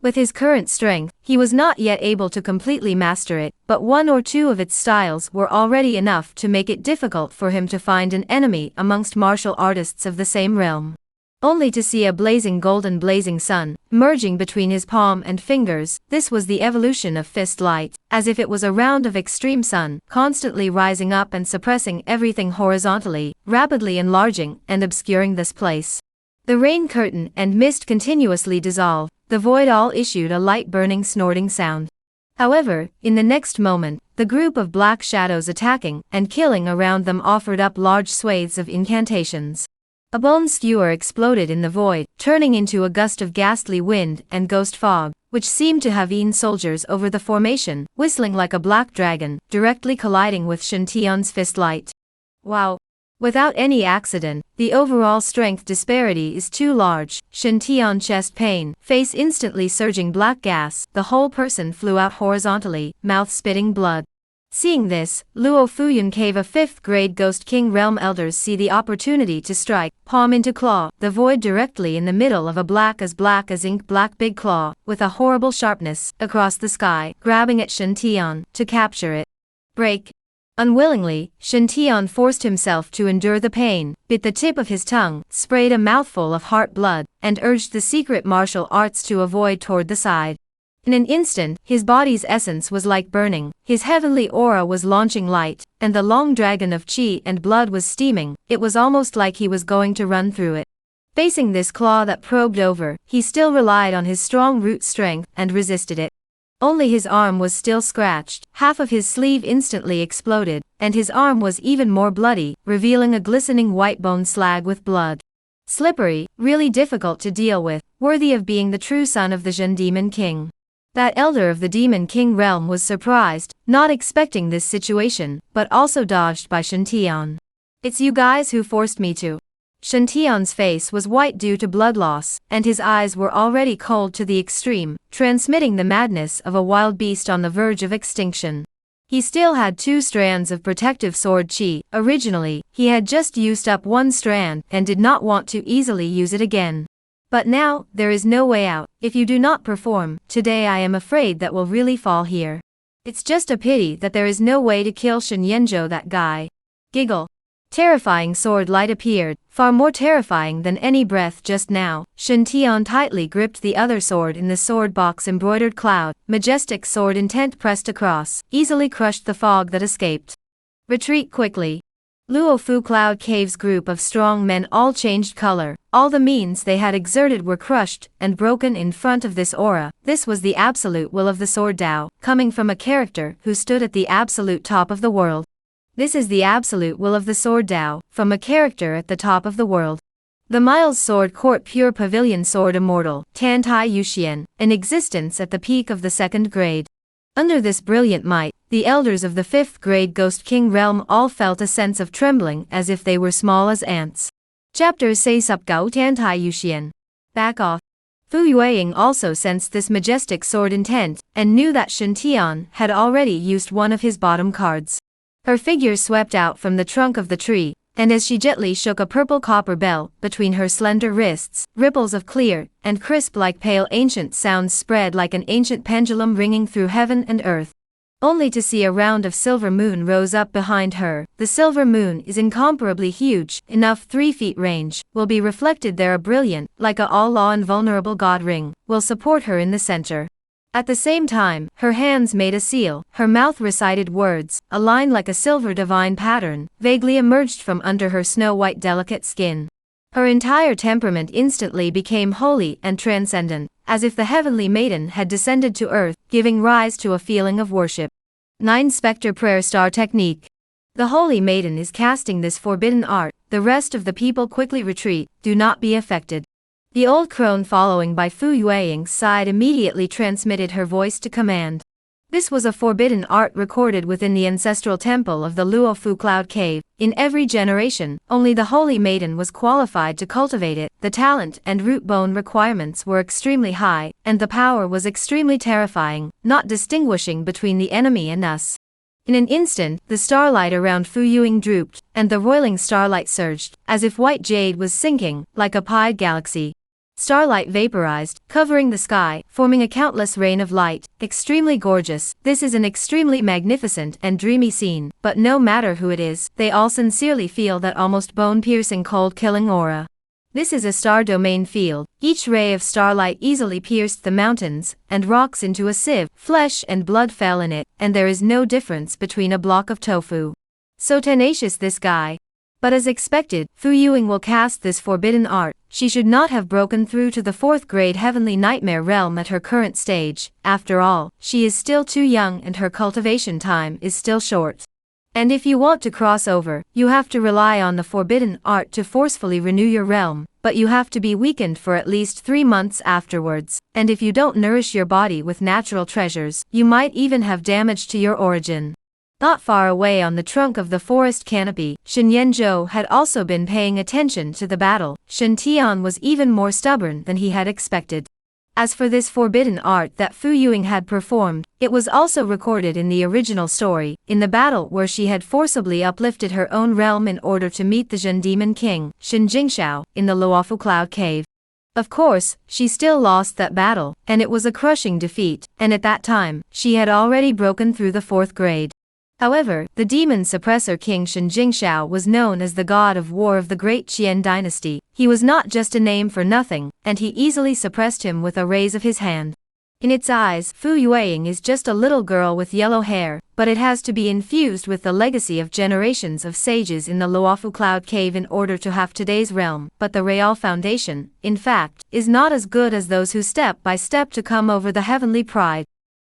With his current strength, he was not yet able to completely master it, but one or two of its styles were already enough to make it difficult for him to find an enemy amongst martial artists of the same realm. only to see a blazing sun merging between his palm and fingers. This was the evolution of fist light, as if it was a round of extreme sun, constantly rising up and suppressing everything horizontally, rapidly enlarging and obscuring this place. The rain curtain and mist continuously dissolved, the void all issued a light burning snorting sound. However, in the next moment, the group of black shadows attacking and killing around them offered up large swathes of incantations. A bone skewer exploded in the void, turning into a gust of ghastly wind and ghost fog, which seemed to have eaten soldiers over the formation, whistling like a black dragon, directly colliding with Shintion's fist light. Wow! Without any accident, the overall strength disparity is too large. Shintion chest pain, face instantly surging black gas, the whole person flew out horizontally, mouth spitting blood. Seeing this, Luo Fuyun gave a 5th grade Ghost King Realm elders see the opportunity to strike, palm into claw, the void directly in the middle of a black as ink black big claw, with a horrible sharpness, across the sky, grabbing at Shintion, to capture it. Break. Unwillingly, Shintion forced himself to endure the pain, bit the tip of his tongue, sprayed a mouthful of heart blood, and urged the secret martial arts to avoid toward the side. In an instant, his body's essence was like burning, his heavenly aura was launching light, and the long dragon of chi and blood was steaming. It was almost like he was going to run through it. Facing this claw that probed over, he still relied on his strong root strength and resisted it. Only his arm was still scratched, half of his sleeve instantly exploded, and his arm was even more bloody, revealing a glistening white bone slag with blood. Slippery, really difficult to deal with, worthy of being the true son of the Zhen Demon King. That elder of the Demon King realm was surprised, not expecting this situation, but also dodged by Shintion. It's you guys who forced me to. Shintion's face was white due to blood loss, and his eyes were already cold to the extreme, transmitting the madness of a wild beast on the verge of extinction. He still had 2 strands of protective sword chi. Originally, he had just used up 1 strand and did not want to easily use it again. But now, there is no way out. If you do not perform, today I am afraid that will really fall here. It's just a pity that there is no way to kill Shen Yenzhou, that guy. Giggle. Terrifying sword light appeared, far more terrifying than any breath just now. Shintion tightly gripped the other sword in the sword box embroidered cloud, majestic sword intent pressed across, easily crushed the fog that escaped. Retreat quickly. Luo Fu Cloud Cave's group of strong men all changed color, all the means they had exerted were crushed and broken in front of this aura. This was the absolute will of the sword Tao, coming from a character who stood at the absolute top of the world. This is the absolute will of the sword Tao, from a character at the top of the world. The Miles Sword Court Pure Pavilion Sword Immortal, Tan Tai Yuxian, in existence at the peak of the 2nd grade. Under this brilliant might, the elders of the 5th grade Ghost King realm all felt a sense of trembling as if they were small as ants. Chapter Sei Sup Gao Tan Tai Yuxian. Back off. Fu Yueying also sensed this majestic sword intent, and knew that Shintion had already used one of his bottom cards. Her figure swept out from the trunk of the tree, and as she gently shook a purple copper bell between her slender wrists, ripples of clear and crisp like pale ancient sounds spread like an ancient pendulum ringing through heaven and earth. Only to see a round of silver moon rose up behind her. The silver moon is incomparably huge, enough 3 feet range, will be reflected there, a brilliant, like a all-law invulnerable god ring, will support her in the center. At the same time, her hands made a seal, her mouth recited words, a line like a silver divine pattern, vaguely emerged from under her snow-white delicate skin. Her entire temperament instantly became holy and transcendent, as if the heavenly maiden had descended to earth, giving rise to a feeling of worship. 9 Spectre Prayer Star Technique. The holy maiden is casting this forbidden art, the rest of the people quickly retreat, do not be affected. The old crone following by Fu Yueying's side immediately transmitted her voice to command. This was a forbidden art recorded within the ancestral temple of the Luo Fu Cloud Cave. In every generation, only the holy maiden was qualified to cultivate it. The talent and root bone requirements were extremely high, and the power was extremely terrifying, not distinguishing between the enemy and us. In an instant, the starlight around Fu Yueying drooped, and the roiling starlight surged, as if white jade was sinking, like a pied galaxy. Starlight vaporized, covering the sky, forming a countless rain of light, extremely gorgeous. This is an extremely magnificent and dreamy scene, but no matter who it is, they all sincerely feel that almost bone-piercing cold-killing aura. This is a star domain field. Each ray of starlight easily pierced the mountains and rocks into a sieve. Flesh and blood fell in it, and there is no difference between a block of tofu. So tenacious this guy. But as expected, Fu Yuing will cast this forbidden art. She should not have broken through to the 4th grade heavenly nightmare realm at her current stage. After all, she is still too young and her cultivation time is still short. And if you want to cross over, you have to rely on the forbidden art to forcefully renew your realm, but you have to be weakened for at least 3 months afterwards, and if you don't nourish your body with natural treasures, you might even have damage to your origin. Not far away on the trunk of the forest canopy, Shen Yanzhou had also been paying attention to the battle. Shen Tian was even more stubborn than he had expected. As for this forbidden art that Fu Yuing had performed, it was also recorded in the original story, in the battle where she had forcibly uplifted her own realm in order to meet the Zhen Demon King, Shen Jingxiao, in the Luofu Cloud Cave. Of course, she still lost that battle, and it was a crushing defeat, and at that time, she had already broken through the 4th grade. However, the demon suppressor king Shen Jingxiao was known as the god of war of the great Qian dynasty. He was not just a name for nothing, and he easily suppressed him with a raise of his hand. In its eyes, Fu Yuing is just a little girl with yellow hair, but it has to be infused with the legacy of generations of sages in the Luofu Cloud Cave in order to have today's realm. But the Real Foundation, in fact, is not as good as those who step by step to come over the heavenly pride.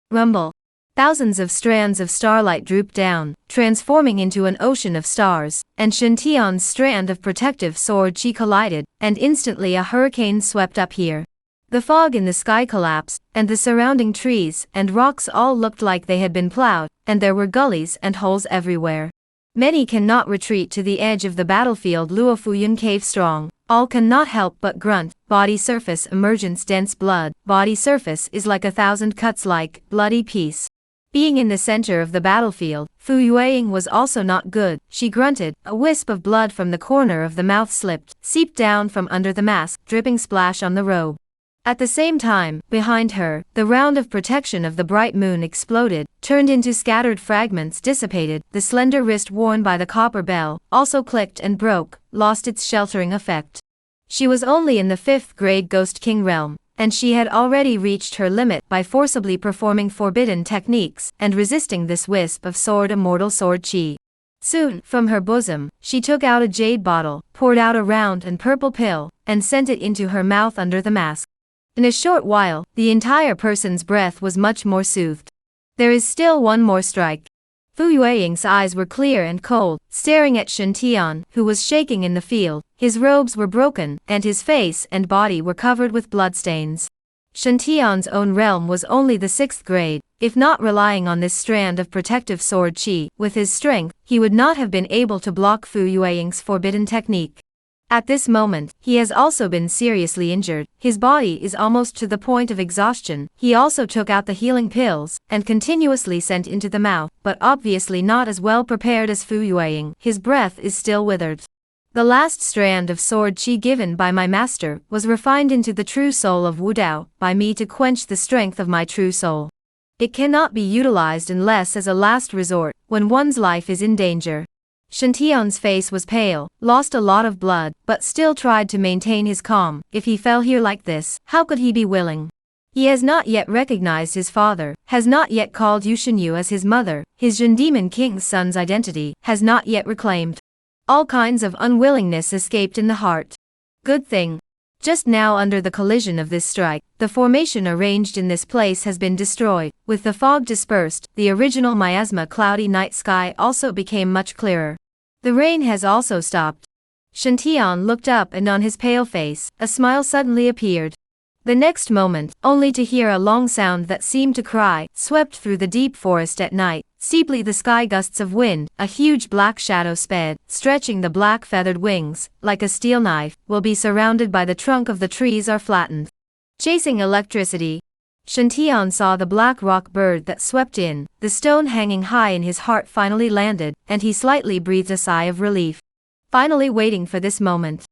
Rumble. Thousands of strands of starlight drooped down, transforming into an ocean of stars, and Shen Tian's strand of protective sword chi collided, and instantly a hurricane swept up here. The fog in the sky collapsed, and the surrounding trees and rocks all looked like they had been plowed, and there were gullies and holes everywhere. Many cannot retreat to the edge of the battlefield. Luofuyun Cave strong. All cannot help but grunt. Body surface emergence dense blood. Body surface is like 1,000 cuts like bloody piece. Being in the center of the battlefield, Fu Yuing was also not good. She grunted. A wisp of blood from the corner of the mouth slipped, seeped down from under the mask, dripping splash on the robe. At the same time, behind her, the round of protection of the bright moon exploded, turned into scattered fragments, dissipated. The slender wrist worn by the copper bell also clicked and broke, lost its sheltering effect. She was only in the 5th grade Ghost King realm, and she had already reached her limit by forcibly performing forbidden techniques and resisting this wisp of immortal sword chi. Soon, from her bosom, she took out a jade bottle, poured out a round and purple pill, and sent it into her mouth under the mask. In a short while, the entire person's breath was much more soothed. There is still one more strike. Fu Yuing's eyes were clear and cold, staring at Shen Tian, who was shaking in the field. His robes were broken, and his face and body were covered with bloodstains. Shen Tian's own realm was only the 6th grade. If not relying on this strand of protective sword chi, with his strength, he would not have been able to block Fu Yuing's forbidden technique. At this moment, he has also been seriously injured. His body is almost to the point of exhaustion. He also took out the healing pills, and continuously sent into the mouth, but obviously not as well prepared as Fu Yuing. His breath is still withered. The last strand of sword chi given by my master was refined into the true soul of Wu Dao, by me to quench the strength of my true soul. It cannot be utilized unless as a last resort, when one's life is in danger. Shen Tian's face was pale, lost a lot of blood, but still tried to maintain his calm. If he fell here like this, how could he be willing? He has not yet recognized his father, has not yet called Yu Shenyu as his mother, his Zhen Demon King's son's identity, has not yet reclaimed. All kinds of unwillingness escaped in the heart. Good thing. Just now under the collision of this strike, the formation arranged in this place has been destroyed. With the fog dispersed, the original miasma cloudy night sky also became much clearer. The rain has also stopped. Shen Tian looked up and on his pale face, a smile suddenly appeared. The next moment, only to hear a long sound that seemed to cry, swept through the deep forest at night. Steeply the sky gusts of wind, a huge black shadow sped, stretching the black feathered wings, like a steel knife, will be surrounded by the trunk of the trees are flattened. Chasing electricity. Shen Tian saw the black rock bird that swept in, the stone hanging high in his heart finally landed, and he slightly breathed a sigh of relief. Finally waiting for this moment.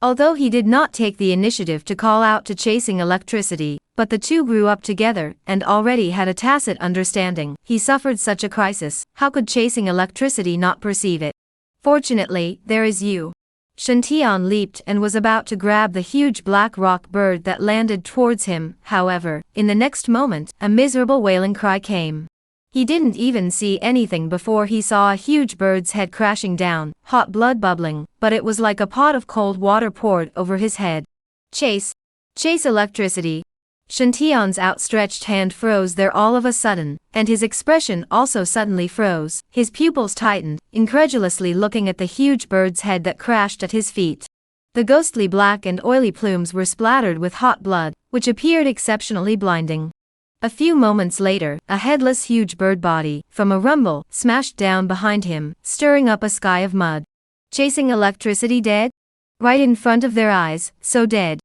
Although he did not take the initiative to call out to chasing electricity, but the two grew up together and already had a tacit understanding. He suffered such a crisis, how could chasing electricity not perceive it? Fortunately, there is you. Shantian leaped and was about to grab the huge black rock bird that landed towards him. However, in the next moment, a miserable wailing cry came. He didn't even see anything before he saw a huge bird's head crashing down, hot blood bubbling, but it was like a pot of cold water poured over his head. Chase! Chase electricity! Shantian's outstretched hand froze there all of a sudden, and his expression also suddenly froze. His pupils tightened, incredulously looking at the huge bird's head that crashed at his feet. The ghostly black and oily plumes were splattered with hot blood, which appeared exceptionally blinding. A few moments later, a headless huge bird body, from a rumble, smashed down behind him, stirring up a sky of mud. Chasing electricity dead? Right in front of their eyes, so dead.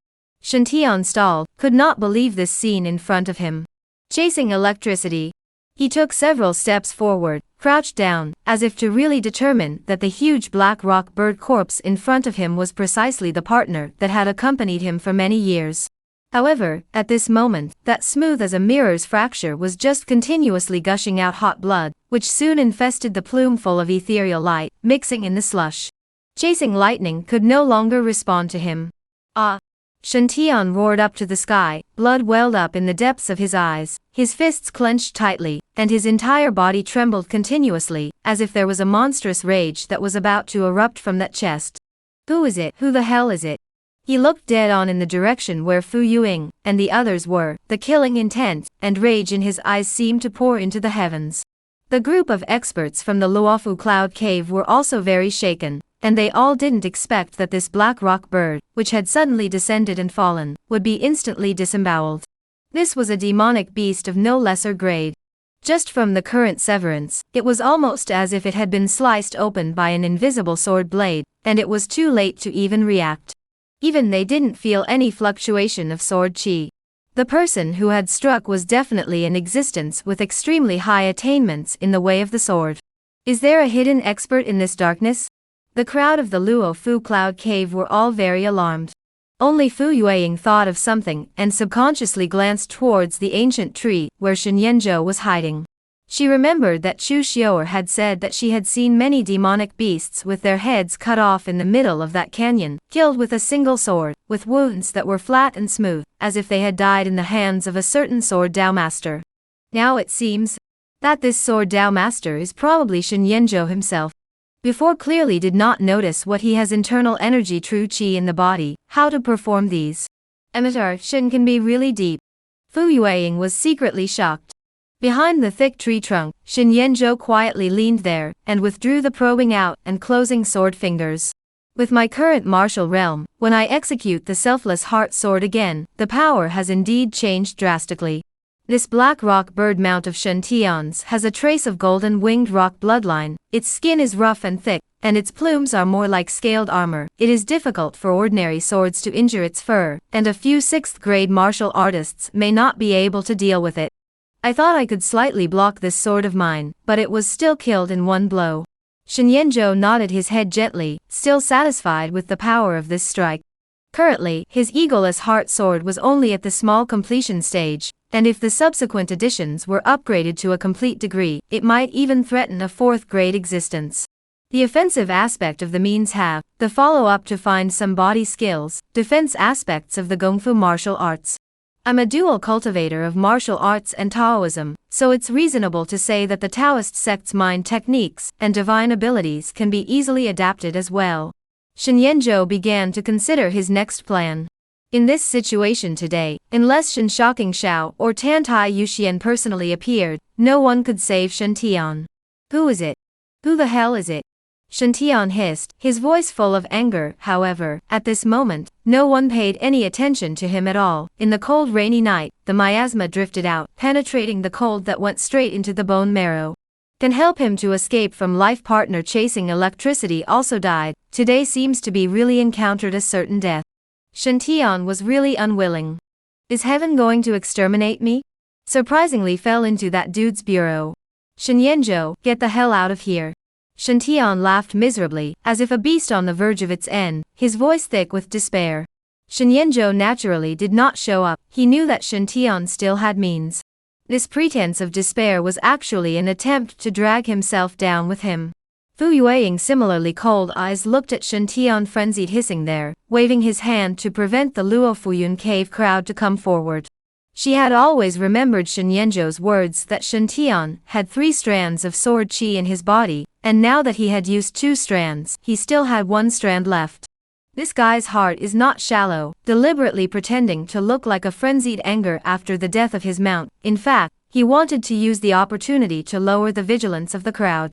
Shantian stalled, could not believe this scene in front of him. Chasing electricity. He took several steps forward, crouched down, as if to really determine that the huge black rock bird corpse in front of him was precisely the partner that had accompanied him for many years. However, at this moment, that smooth as a mirror's fracture was just continuously gushing out hot blood, which soon infested the plume full of ethereal light, mixing in the slush. Chasing lightning could no longer respond to him. Ah! Shantian roared up to the sky, blood welled up in the depths of his eyes, his fists clenched tightly, and his entire body trembled continuously, as if there was a monstrous rage that was about to erupt from that chest. Who is it? Who the hell is it? He looked dead on in the direction where Fu Yuing and the others were. The killing intent and rage in his eyes seemed to pour into the heavens. The group of experts from the Luofu Cloud Cave were also very shaken, and they all didn't expect that this black rock bird, which had suddenly descended and fallen, would be instantly disemboweled. This was a demonic beast of no lesser grade. Just from the current severance, it was almost as if it had been sliced open by an invisible sword blade, and it was too late to even react. Even they didn't feel any fluctuation of sword chi. The person who had struck was definitely in existence with extremely high attainments in the way of the sword. Is there a hidden expert in this darkness? The crowd of the Luofu Cloud Cave were all very alarmed. Only Fu Yueying thought of something and subconsciously glanced towards the ancient tree where Shen Yanzhou was hiding. She remembered that Chu Xiaoer had said that she had seen many demonic beasts with their heads cut off in the middle of that canyon, killed with a single sword, with wounds that were flat and smooth, as if they had died in the hands of a certain sword Dao master. Now it seems that this sword Dao master is probably Shen Yanzhou himself. Before clearly did not notice what he has internal energy true chi in the body, how to perform these. Imitation can be really deep. Fu Yueying was secretly shocked. Behind the thick tree trunk, Shen Yanzhou quietly leaned there, and withdrew the probing out and closing sword fingers. With my current martial realm, when I execute the selfless heart sword again, the power has indeed changed drastically. This black rock bird mount of Shantian's has a trace of golden winged rock bloodline, its skin is rough and thick, and its plumes are more like scaled armor. It is difficult for ordinary swords to injure its fur, and a few 6th grade martial artists may not be able to deal with it. I thought I could slightly block this sword of mine, but it was still killed in one blow. Shen Yanzhou nodded his head gently, still satisfied with the power of this strike. Currently, his eagleless heart sword was only at the small completion stage, and if the subsequent additions were upgraded to a complete degree, it might even threaten a 4th grade existence. The offensive aspect of the means have, the follow-up to find some body skills, defense aspects of the Gongfu martial arts. I'm a dual cultivator of martial arts and Taoism, so it's reasonable to say that the Taoist sect's mind techniques and divine abilities can be easily adapted as well. Shen Yanzhou began to consider his next plan. In this situation today, unless Shen Shocking Xiao or Tan Tai Yuxian personally appeared, no one could save Shen Tian. Who is it? Who the hell is it? Shen Tian hissed, his voice full of anger. However, at this moment, no one paid any attention to him at all. In the cold rainy night, the miasma drifted out, penetrating the cold that went straight into the bone marrow. Can help him to escape from life partner chasing electricity also died. Today seems to be really encountered a certain death. Shen Tian was really unwilling. Is heaven going to exterminate me? Surprisingly fell into that dude's bureau. Shen Yanzhou, get the hell out of here. Shen Tian laughed miserably, as if a beast on the verge of its end, his voice thick with despair. Shen Yanzhou naturally did not show up. He knew that Shen Tian still had means. This pretense of despair was actually an attempt to drag himself down with him. Fu Yueying similarly cold eyes looked at Shen Tian frenzied hissing there, waving his hand to prevent the Luo Fuyun cave crowd to come forward. She had always remembered Shen Yanzhou's words that Shen Tian had 3 strands of sword qi in his body, and now that he had used 2 strands, he still had 1 strand left. This guy's heart is not shallow, deliberately pretending to look like a frenzied anger after the death of his mount. In fact, he wanted to use the opportunity to lower the vigilance of the crowd.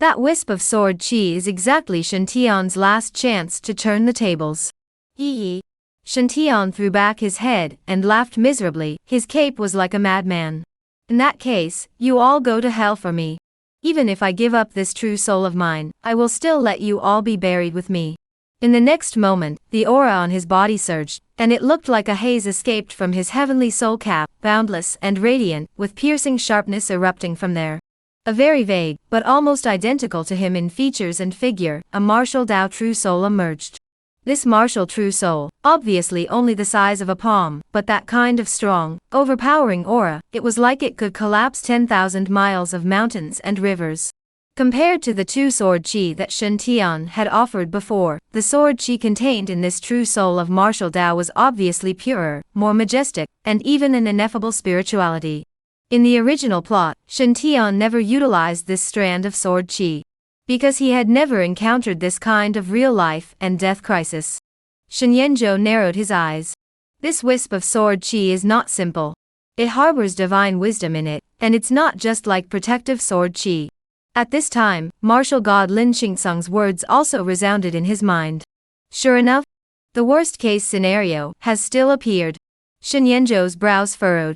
That wisp of sword qi is exactly Shen Tian's last chance to turn the tables. Yee. Shen Tian threw back his head and laughed miserably. His cape was like a madman. In that case, you all go to hell for me. Even if I give up this true soul of mine, I will still let you all be buried with me. In the next moment, the aura on his body surged, and it looked like a haze escaped from his heavenly soul cap, boundless and radiant, with piercing sharpness erupting from there. A very vague, but almost identical to him in features and figure, a martial Dao true soul emerged. This martial true soul, obviously only the size of a palm, but that kind of strong, overpowering aura, it was like it could collapse 10,000 miles of mountains and rivers. Compared to the 2 sword qi that Shen Tian had offered before, the sword qi contained in this true soul of martial Dao was obviously purer, more majestic, and even an ineffable spirituality. In the original plot, Shen Tian never utilized this strand of sword qi, because he had never encountered this kind of real life and death crisis. Shen Yanzhou narrowed his eyes. This wisp of sword qi is not simple. It harbors divine wisdom in it, and it's not just like protective sword qi. At this time, martial god Lin Qingsung's words also resounded in his mind. Sure enough, the worst-case scenario has still appeared. Shen Yanzhou's brows furrowed.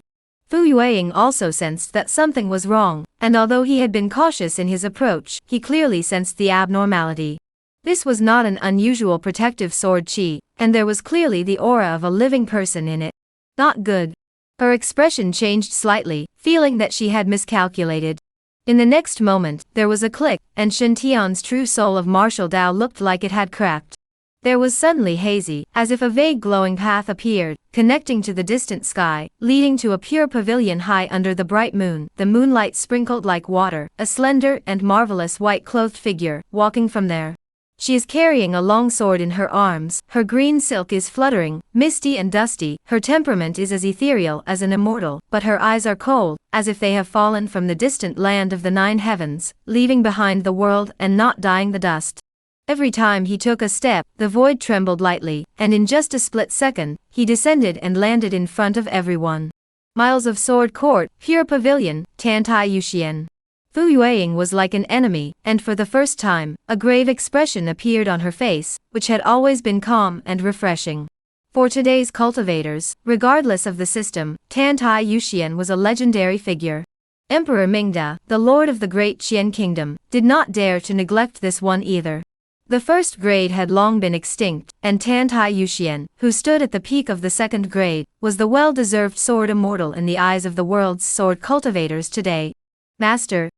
Fu Yueying also sensed that something was wrong, and although he had been cautious in his approach, he clearly sensed the abnormality. This was not an unusual protective sword qi, and there was clearly the aura of a living person in it. Not good. Her expression changed slightly, feeling that she had miscalculated. In the next moment, there was a click, and Shen Tian's true soul of martial Dao looked like it had cracked. There was suddenly hazy, as if a vague glowing path appeared, connecting to the distant sky, leading to a pure pavilion high under the bright moon, the moonlight sprinkled like water, a slender and marvelous white-clothed figure, walking from there. She is carrying a long sword in her arms, her green silk is fluttering, misty and dusty, her temperament is as ethereal as an immortal, but her eyes are cold, as if they have fallen from the distant land of the 9 heavens, leaving behind the world and not dying the dust. Every time he took a step, the void trembled lightly, and in just a split second, he descended and landed in front of everyone. Miles of sword court, pure pavilion, Tantai Yuxian. Fu Yueying was like an enemy, and for the first time, a grave expression appeared on her face, which had always been calm and refreshing. For today's cultivators, regardless of the system, Tantai Yuxian was a legendary figure. Emperor Mingda, the lord of the great Qian kingdom, did not dare to neglect this one either. The first grade had long been extinct, and Tantai Yuxian, who stood at the peak of the second grade, was the well-deserved sword immortal in the eyes of the world's sword cultivators today. Master.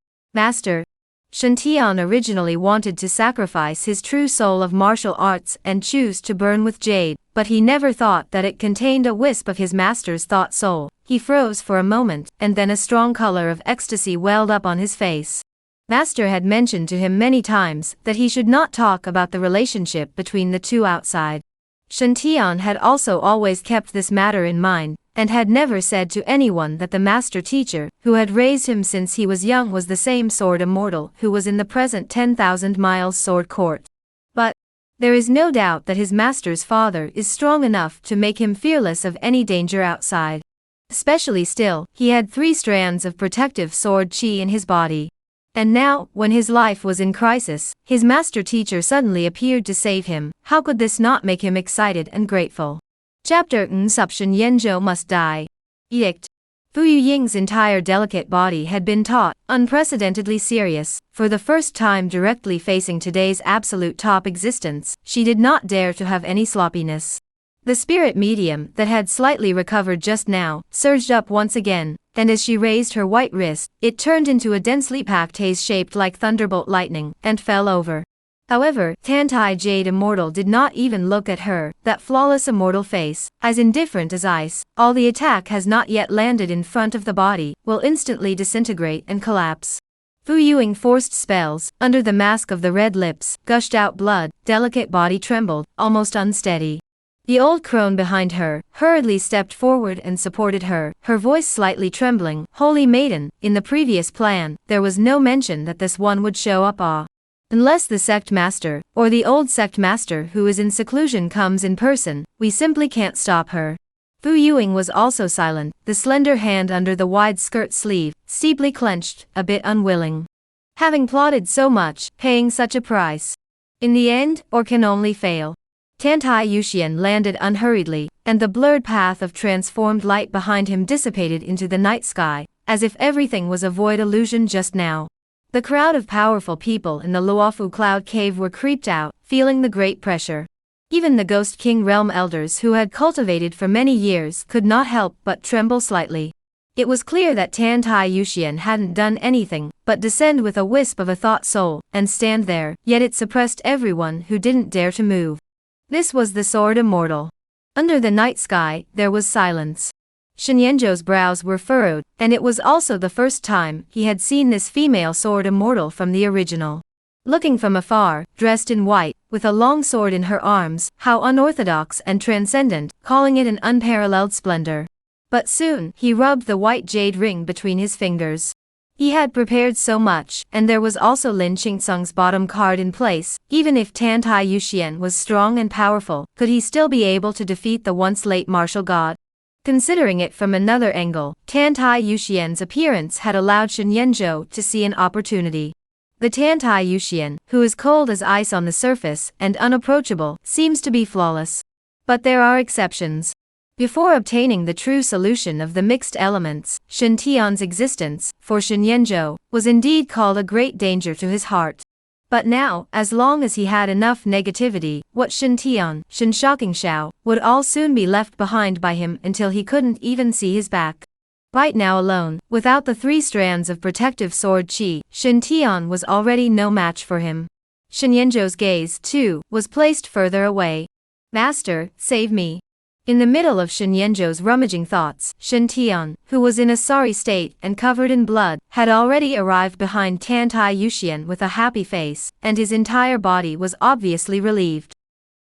Shen Tian originally wanted to sacrifice his true soul of martial arts and choose to burn with jade, but he never thought that it contained a wisp of his master's thought soul. He froze for a moment, and then a strong color of ecstasy welled up on his face. Master had mentioned to him many times that he should not talk about the relationship between the two outside. Shen Tian had also always kept this matter in mind, and had never said to anyone that the master teacher, who had raised him since he was young, was the same sword immortal who was in the present 10,000 miles sword court. But there is no doubt that his master's father is strong enough to make him fearless of any danger outside. Especially still, he had 3 strands of protective sword qi in his body. And now, when his life was in crisis, his master teacher suddenly appeared to save him. How could this not make him excited and grateful? Chapter Shen Yanzhou must die. Edict. Fu Yuying's entire delicate body had been taut, unprecedentedly serious, for the first time directly facing today's absolute top existence. She did not dare to have any sloppiness. The spirit medium that had slightly recovered just now surged up once again, and as she raised her white wrist, it turned into a densely packed haze shaped like thunderbolt lightning, and fell over. However, Tantai Jade Immortal did not even look at her, that flawless immortal face, as indifferent as ice. All the attack has not yet landed in front of the body, will instantly disintegrate and collapse. Fu Fu Yuing forced spells, under the mask of the red lips, gushed out blood, delicate body trembled, almost unsteady. The old crone behind her, hurriedly stepped forward and supported her, her voice slightly trembling. Holy Maiden, in the previous plan, there was no mention that this one would show up. Unless the sect master, or the old sect master who is in seclusion comes in person, we simply can't stop her. Fu Yuing was also silent, the slender hand under the wide skirt sleeve, steeply clenched, a bit unwilling. Having plotted so much, paying such a price. In the end, or can only fail. Tantai Yuxian landed unhurriedly, and the blurred path of transformed light behind him dissipated into the night sky, as if everything was a void illusion just now. The crowd of powerful people in the Luofu cloud cave were creeped out, feeling the great pressure. Even the Ghost King realm elders who had cultivated for many years could not help but tremble slightly. It was clear that Tantai Yuxian hadn't done anything but descend with a wisp of a thought soul and stand there, yet it suppressed everyone who didn't dare to move. This was the sword immortal. Under the night sky, there was silence. Shenyanzhou's brows were furrowed, and it was also the first time he had seen this female sword immortal from the original. Looking from afar, dressed in white, with a long sword in her arms, how unorthodox and transcendent, calling it an unparalleled splendor. But soon, he rubbed the white jade ring between his fingers. He had prepared so much, and there was also Lin Qingsung's bottom card in place. Even if Tantai Yuxian was strong and powerful, could he still be able to defeat the once late martial god? Considering it from another angle, Tantai Yuxian's appearance had allowed Shenyanzhou to see an opportunity. The Tantai Yuxian, who is cold as ice on the surface and unapproachable, seems to be flawless. But there are exceptions. Before obtaining the true solution of the mixed elements, Shen Tian's existence, for Shenyanzhou, was indeed called a great danger to his heart. But now, as long as he had enough negativity, what Shen Tian, Shen Shao, would all soon be left behind by him until he couldn't even see his back. Right now alone, without the 3 strands of protective sword qi, Shen Tian was already no match for him. Shenyanzhou's gaze, too, was placed further away. Master, save me. In the middle of Shenyanzhou's rummaging thoughts, Shen Tian, who was in a sorry state and covered in blood, had already arrived behind Tantai Yuxian with a happy face, and his entire body was obviously relieved.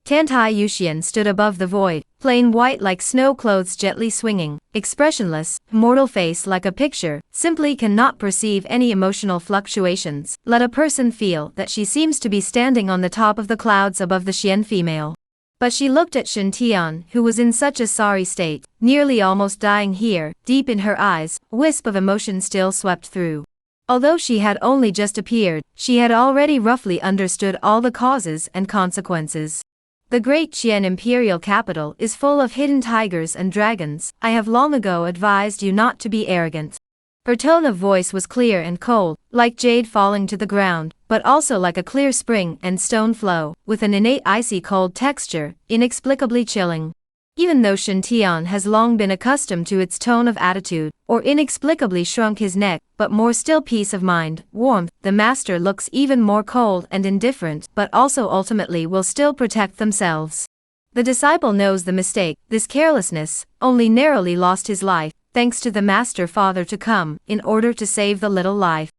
Tantai Yuxian stood above the void, plain white like snow clothes gently swinging, expressionless, mortal face like a picture, simply cannot perceive any emotional fluctuations. Let a person feel that she seems to be standing on the top of the clouds above the Xian female. But she looked at Shen Tian, who was in such a sorry state, nearly almost dying here. Deep in her eyes, a wisp of emotion still swept through. Although she had only just appeared, she had already roughly understood all the causes and consequences. The great Qian imperial capital is full of hidden tigers and dragons. I have long ago advised you not to be arrogant. Her tone of voice was clear and cold, like jade falling to the ground, but also like a clear spring and stone flow, with an innate icy cold texture, inexplicably chilling. Even though Shen Tian has long been accustomed to its tone of attitude, or inexplicably shrunk his neck, but more still peace of mind, warmth, the master looks even more cold and indifferent, but also ultimately will still protect themselves. The disciple knows the mistake. This carelessness only narrowly lost his life, thanks to the master father to come, in order to save the little life.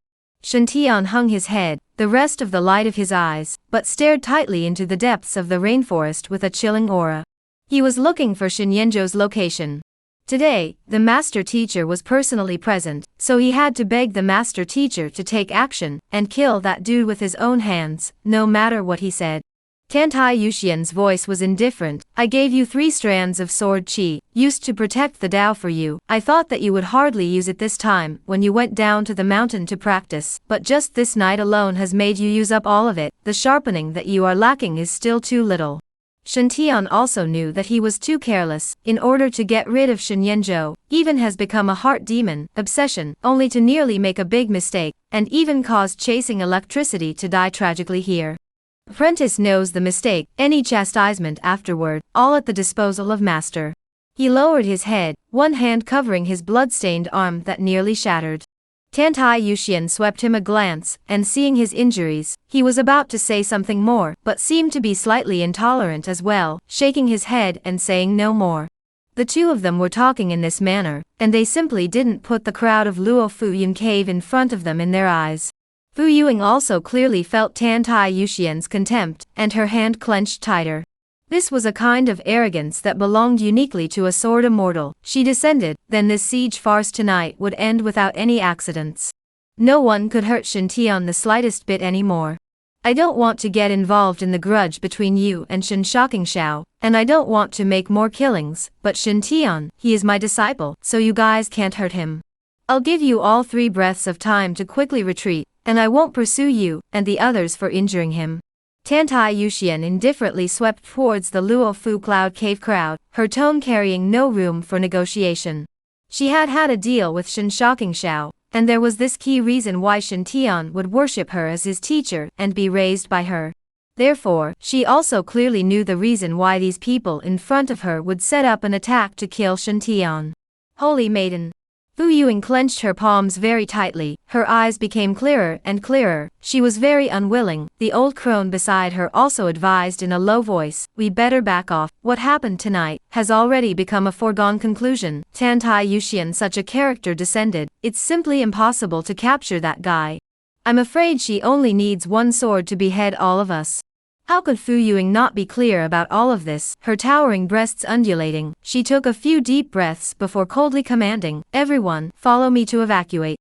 Shen Tian hung his head, the rest of the light of his eyes, but stared tightly into the depths of the rainforest with a chilling aura. He was looking for Shenyanzhou's location. Today, the master teacher was personally present, so he had to beg the master teacher to take action and kill that dude with his own hands, no matter what he said. Tantai Yuxian's voice was indifferent. I gave you 3 strands of sword qi, used to protect the Tao for you. I thought that you would hardly use it this time when you went down to the mountain to practice, but just this night alone has made you use up all of it. The sharpening that you are lacking is still too little. Shen Tian also knew that he was too careless. In order to get rid of Shenyanzhou, even has become a heart demon, obsession, only to nearly make a big mistake, and even cause chasing electricity to die tragically here. Apprentice knows the mistake, any chastisement afterward, all at the disposal of master. He lowered his head, one hand covering his blood-stained arm that nearly shattered. Tantai Yuxian swept him a glance, and seeing his injuries, he was about to say something more, but seemed to be slightly intolerant as well, shaking his head and saying no more. The two of them were talking in this manner, and they simply didn't put the crowd of Luo Fuyun cave in front of them in their eyes. Fu Yuing also clearly felt Tan Tai Yuxian's contempt, and her hand clenched tighter. This was a kind of arrogance that belonged uniquely to a sword immortal. She descended, then this siege farce tonight would end without any accidents. No one could hurt Shen Tian the slightest bit anymore. I don't want to get involved in the grudge between you and Shen Shao, and I don't want to make more killings, but Shen Tian, he is my disciple, so you guys can't hurt him. I'll give you all 3 breaths of time to quickly retreat, and I won't pursue you and the others for injuring him. Tan Tai Yuxian indifferently swept towards the Luo Fu Cloud Cave crowd, her tone carrying no room for negotiation. She had had a deal with Shen Shao, and there was this key reason why Shen Tian would worship her as his teacher and be raised by her. Therefore, she also clearly knew the reason why these people in front of her would set up an attack to kill Shen Tian. Holy Maiden! Fu Yuing clenched her palms very tightly, her eyes became clearer and clearer. She was very unwilling. The old crone beside her also advised in a low voice, we better back off. What happened tonight has already become a foregone conclusion. Tan Tai Yuxian, such a character descended, it's simply impossible to capture that guy. I'm afraid she only needs one sword to behead all of us. How could Fu Yuing not be clear about all of this? Her towering breasts undulating, she took a few deep breaths before coldly commanding, everyone, follow me to evacuate.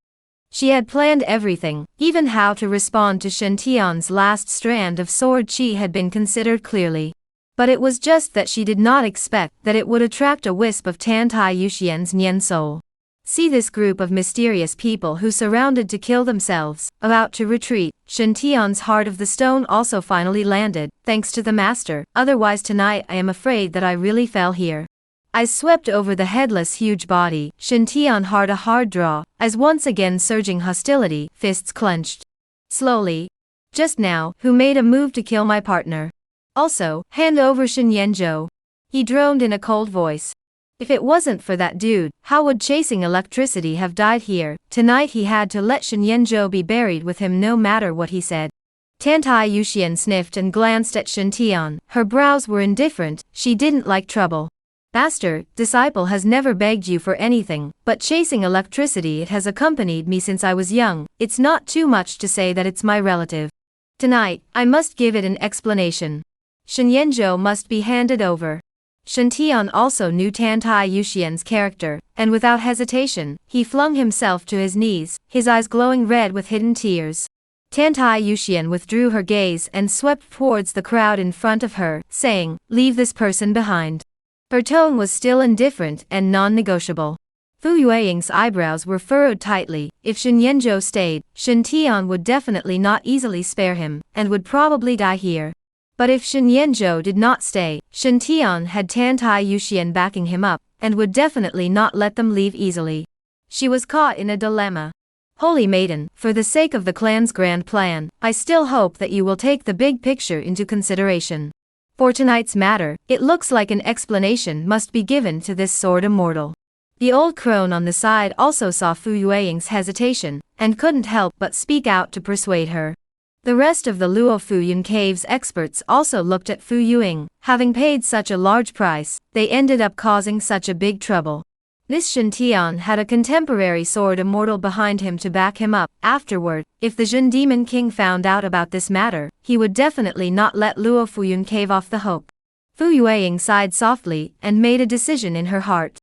She had planned everything, even how to respond to Shen Tian's last strand of sword chi had been considered clearly. But it was just that she did not expect that it would attract a wisp of Tan Tai Yuxian's Nian soul. See this group of mysterious people who surrounded to kill themselves, about to retreat. Shen Tian's heart of the stone also finally landed, thanks to the master, otherwise tonight I am afraid that I really fell here. Eyes swept over the headless huge body, Shen Tian hard a hard draw, as once again surging hostility, fists clenched. Slowly. Just now, who made a move to kill my partner? Also, hand over Shen Yanzhou. He droned in a cold voice. If it wasn't for that dude, how would chasing electricity have died here? Tonight he had to let Shen Yanzhou be buried with him no matter what he said. Tan Tai Yuxian sniffed and glanced at Shen Tian. Her brows were indifferent, she didn't like trouble. Master, disciple has never begged you for anything, but chasing electricity it has accompanied me since I was young. It's not too much to say that it's my relative. Tonight, I must give it an explanation. Shen Yanzhou must be handed over. Shen Tian also knew Tan Tai Yuxian's character, and without hesitation, he flung himself to his knees, his eyes glowing red with hidden tears. Tan Tai Yuxian withdrew her gaze and swept towards the crowd in front of her, saying, leave this person behind. Her tone was still indifferent and non-negotiable. Fu Yueying's eyebrows were furrowed tightly. If Shen Yanzhou stayed, Shen Tian would definitely not easily spare him, and would probably die here. But if Shen Yanzhou did not stay, Shen Tian had Tan Tai Yuxian backing him up, and would definitely not let them leave easily. She was caught in a dilemma. Holy Maiden, for the sake of the clan's grand plan, I still hope that you will take the big picture into consideration. For tonight's matter, it looks like an explanation must be given to this sword immortal. The old crone on the side also saw Fu Yueying's hesitation, and couldn't help but speak out to persuade her. The rest of the Luo Fuyun Cave's experts also looked at Fu Yuing. Having paid such a large price, they ended up causing such a big trouble. This Shen Tian had a contemporary sword immortal behind him to back him up. Afterward, if the Jin Demon King found out about this matter, he would definitely not let Luo Fuyun Cave off the hook. Fu Yueying sighed softly and made a decision in her heart.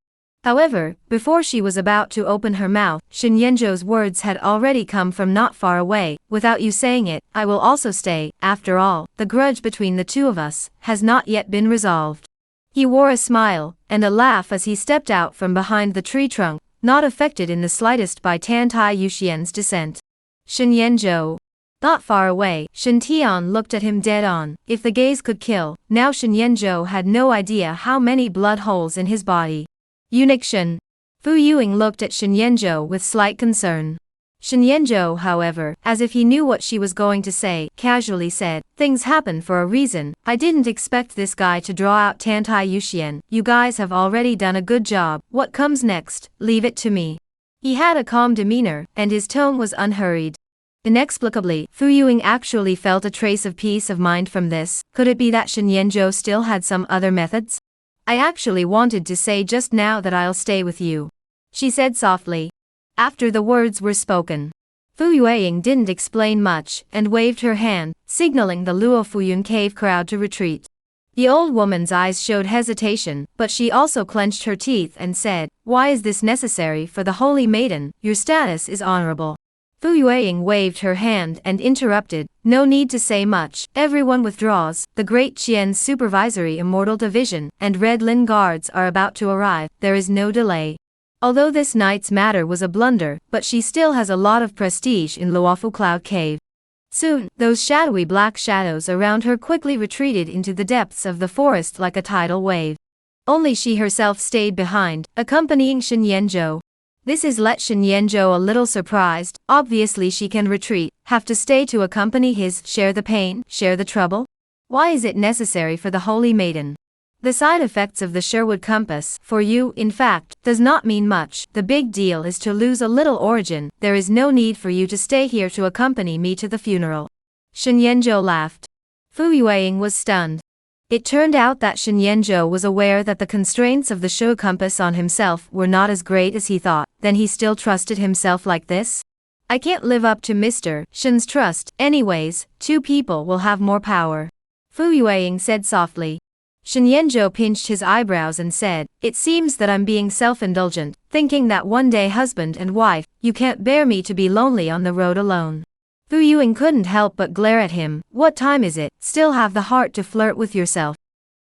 However, before she was about to open her mouth, Shen Yanzhou's words had already come from not far away. Without you saying it, I will also stay. After all, the grudge between the two of us has not yet been resolved. He wore a smile and a laugh as he stepped out from behind the tree trunk, not affected in the slightest by Tan Tai Yuxian's descent. Shen Yanzhou. Not far away, Shen Tian looked at him dead on. If the gaze could kill, now Shen Yanzhou had no idea how many blood holes in his body. Eunuch Shen. Fu Yuing looked at Shen Yanzhou with slight concern. Shen Yanzhou, however, as if he knew what she was going to say, casually said, things happen for a reason. I didn't expect this guy to draw out Tan Tai Yuxian. You guys have already done a good job. What comes next, leave it to me. He had a calm demeanor, and his tone was unhurried. Inexplicably, Fu Yuing actually felt a trace of peace of mind from this. Could it be that Shen Yanzhou still had some other methods? I actually wanted to say just now that I'll stay with you, she said softly. After the words were spoken, Fu Yueying didn't explain much and waved her hand, signaling the Luo Fuyun cave crowd to retreat. The old woman's eyes showed hesitation, but she also clenched her teeth and said, "Why is this necessary for the holy maiden? Your status is honorable." Fu Yueying waved her hand and interrupted, "No need to say much, everyone withdraws, the Great Qian's Supervisory Immortal Division and Red Lin Guards are about to arrive, there is no delay." Although this night's matter was a blunder, but she still has a lot of prestige in Luofu Cloud Cave. Soon, those shadowy black shadows around her quickly retreated into the depths of the forest like a tidal wave. Only she herself stayed behind, accompanying Shen Yanzhou. This has let Shen Yanzhou a little surprised. Obviously she can retreat, have to stay to accompany his, share the pain, share the trouble? Why is it necessary for the holy maiden? The side effects of the Sherwood compass, for you, in fact, does not mean much. The big deal is to lose a little origin. There is no need for you to stay here to accompany me to the funeral. Shen Yanzhou laughed. Fu Yueying was stunned. It turned out that Shen Yanzhou was aware that the constraints of the Sherwood compass on himself were not as great as he thought. Then he still trusted himself like this? I can't live up to Mr. Shen's trust. Anyways, 2 people will have more power. Fu Yueying said softly. Shen Yanzhou pinched his eyebrows and said, "It seems that I'm being self-indulgent, thinking that one day husband and wife, you can't bear me to be lonely on the road alone." Fu Yueying couldn't help but glare at him. "What time is it? Still have the heart to flirt with yourself?"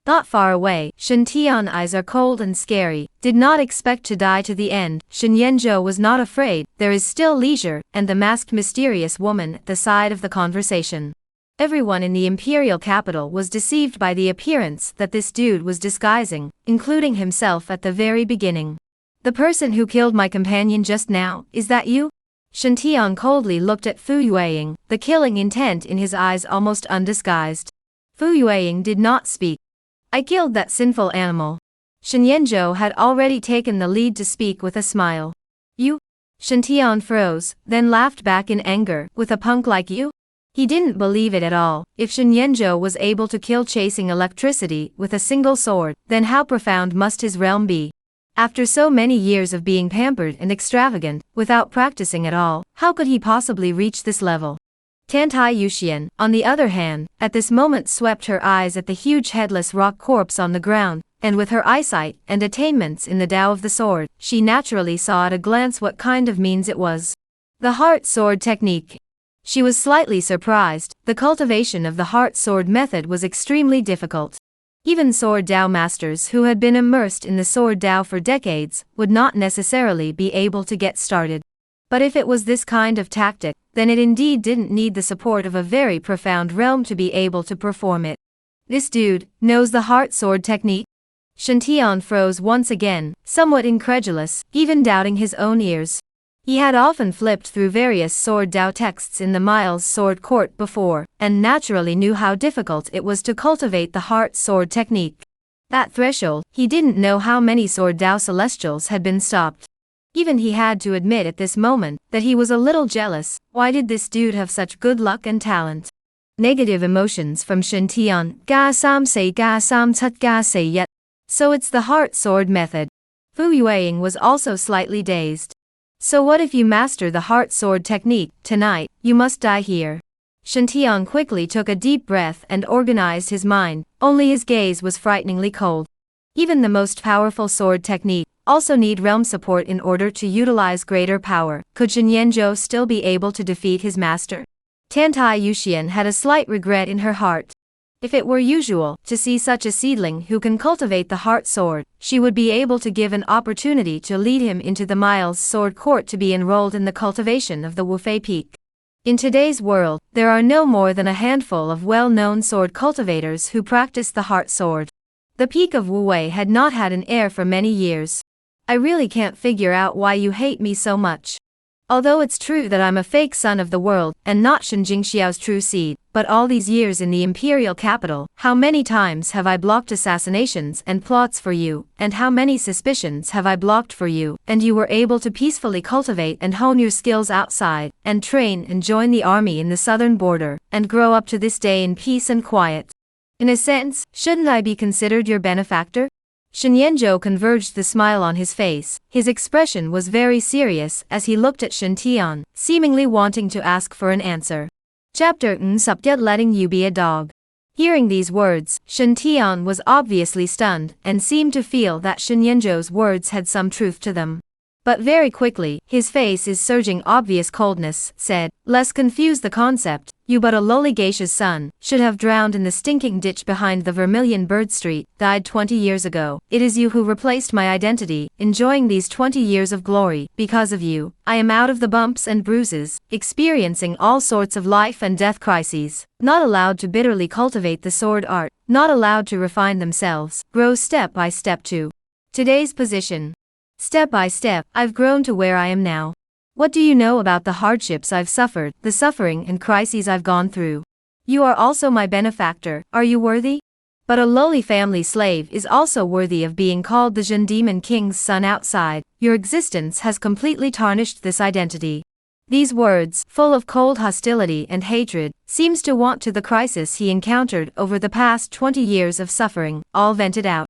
Not far away, Shen Tian's eyes are cold and scary, did not expect to die to the end. Shen Yanzhou was not afraid, there is still leisure, and the masked mysterious woman at the side of the conversation. Everyone in the imperial capital was deceived by the appearance that this dude was disguising, including himself at the very beginning. "The person who killed my companion just now, is that you?" Shen Tian coldly looked at Fu Yueying, the killing intent in his eyes almost undisguised. Fu Yueying did not speak. "I killed that sinful animal." Shen Yanzhou had already taken the lead to speak with a smile. "You?" Shen Tian froze, then laughed back in anger, "With a punk like you?" He didn't believe it at all. If Shen Yanzhou was able to kill chasing electricity with a single sword, then how profound must his realm be? After so many years of being pampered and extravagant, without practicing at all, how could he possibly reach this level? Tantai Yuxian, on the other hand, at this moment swept her eyes at the huge headless rock corpse on the ground, and with her eyesight and attainments in the Tao of the sword, she naturally saw at a glance what kind of means it was. The heart sword technique. She was slightly surprised. The cultivation of the heart sword method was extremely difficult. Even sword Tao masters who had been immersed in the sword Tao for decades would not necessarily be able to get started. But if it was this kind of tactic, then it indeed didn't need the support of a very profound realm to be able to perform it. This dude knows the heart sword technique? Shen Tian froze once again, somewhat incredulous, even doubting his own ears. He had often flipped through various sword Tao texts in the Miles Sword Court before, and naturally knew how difficult it was to cultivate the heart sword technique. At threshold, he didn't know how many sword Tao celestials had been stopped. Even he had to admit at this moment that he was a little jealous. Why did this dude have such good luck and talent? Negative emotions from Shen Tian. Ga sam say ga sam tut ga say yet. So it's the heart sword method. Fu Yueying was also slightly dazed. So what if you master the heart sword technique? Tonight, you must die here. Shen Tian quickly took a deep breath and organized his mind, only his gaze was frighteningly cold. Even the most powerful sword technique also need realm support in order to utilize greater power. Could Shen Yanzhou still be able to defeat his master? Tantai Yuxian had a slight regret in her heart. If it were usual to see such a seedling who can cultivate the heart sword, she would be able to give an opportunity to lead him into the Miles Sword Court to be enrolled in the cultivation of the Wufei Peak. In today's world, there are no more than a handful of well-known sword cultivators who practice the heart sword. The peak of Wuwei had not had an heir for many years. I really can't figure out why you hate me so much. Although it's true that I'm a fake son of the world, and not Shen Jingxiao's true seed, but all these years in the imperial capital, how many times have I blocked assassinations and plots for you, and how many suspicions have I blocked for you, and you were able to peacefully cultivate and hone your skills outside, and train and join the army in the southern border, and grow up to this day in peace and quiet. In a sense, shouldn't I be considered your benefactor? Shen Yanzhou converged the smile on his face. His expression was very serious as he looked at Shen Tian, seemingly wanting to ask for an answer. Chapter Subject letting you be a dog. Hearing these words, Shen Tian was obviously stunned and seemed to feel that Shen Yanzhou's words had some truth to them. But very quickly, his face is surging obvious coldness, said, "Less confuse the concept, you but a lowly geisha's son, should have drowned in the stinking ditch behind the Vermilion Bird Street, died 20 years ago. It is you who replaced my identity, enjoying these 20 years of glory. Because of you, I am out of the bumps and bruises, experiencing all sorts of life and death crises, not allowed to bitterly cultivate the sword art, not allowed to refine themselves, grow step by step to today's position. Step by step, I've grown to where I am now. What do you know about the hardships I've suffered, the suffering and crises I've gone through? You are also my benefactor, are you worthy? But a lowly family slave is also worthy of being called the Zhen Demon King's son outside. Your existence has completely tarnished this identity." These words, full of cold hostility and hatred, seems to want to the crisis he encountered over the past 20 years of suffering, all vented out.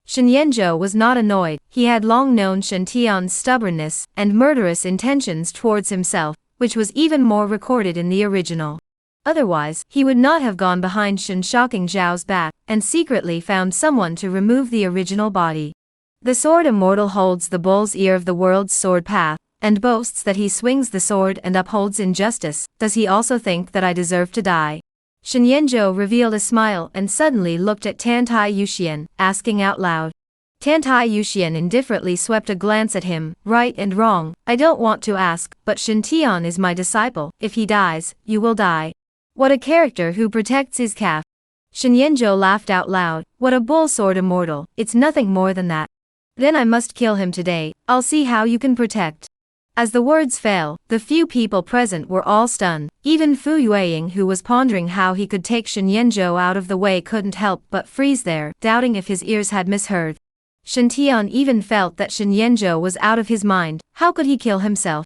Shen Yanzhou was not annoyed. He had long known Shen Tian's stubbornness and murderous intentions towards himself, which was even more recorded in the original. Otherwise, he would not have gone behind Shen Shocking Zhao's back and secretly found someone to remove the original body. The sword immortal holds the bull's ear of the world's sword path, and boasts that he swings the sword and upholds injustice. Does he also think that I deserve to die? Shen Yanzhou revealed a smile and suddenly looked at Tantai Yuxian, asking out loud. Tantai Yuxian indifferently swept a glance at him. Right and wrong, I don't want to ask, but Shen Tian is my disciple. If he dies, you will die. What a character who protects his calf. Shen Yanzhou laughed out loud. What a bull sword immortal, it's nothing more than that. Then I must kill him today. I'll see how you can protect. As the words fell, the few people present were all stunned. Even Fu Yueying, who was pondering how he could take Shen Yanzhou out of the way, couldn't help but freeze there, doubting if his ears had misheard. Shen Tian even felt that Shen Yanzhou was out of his mind. How could he kill himself?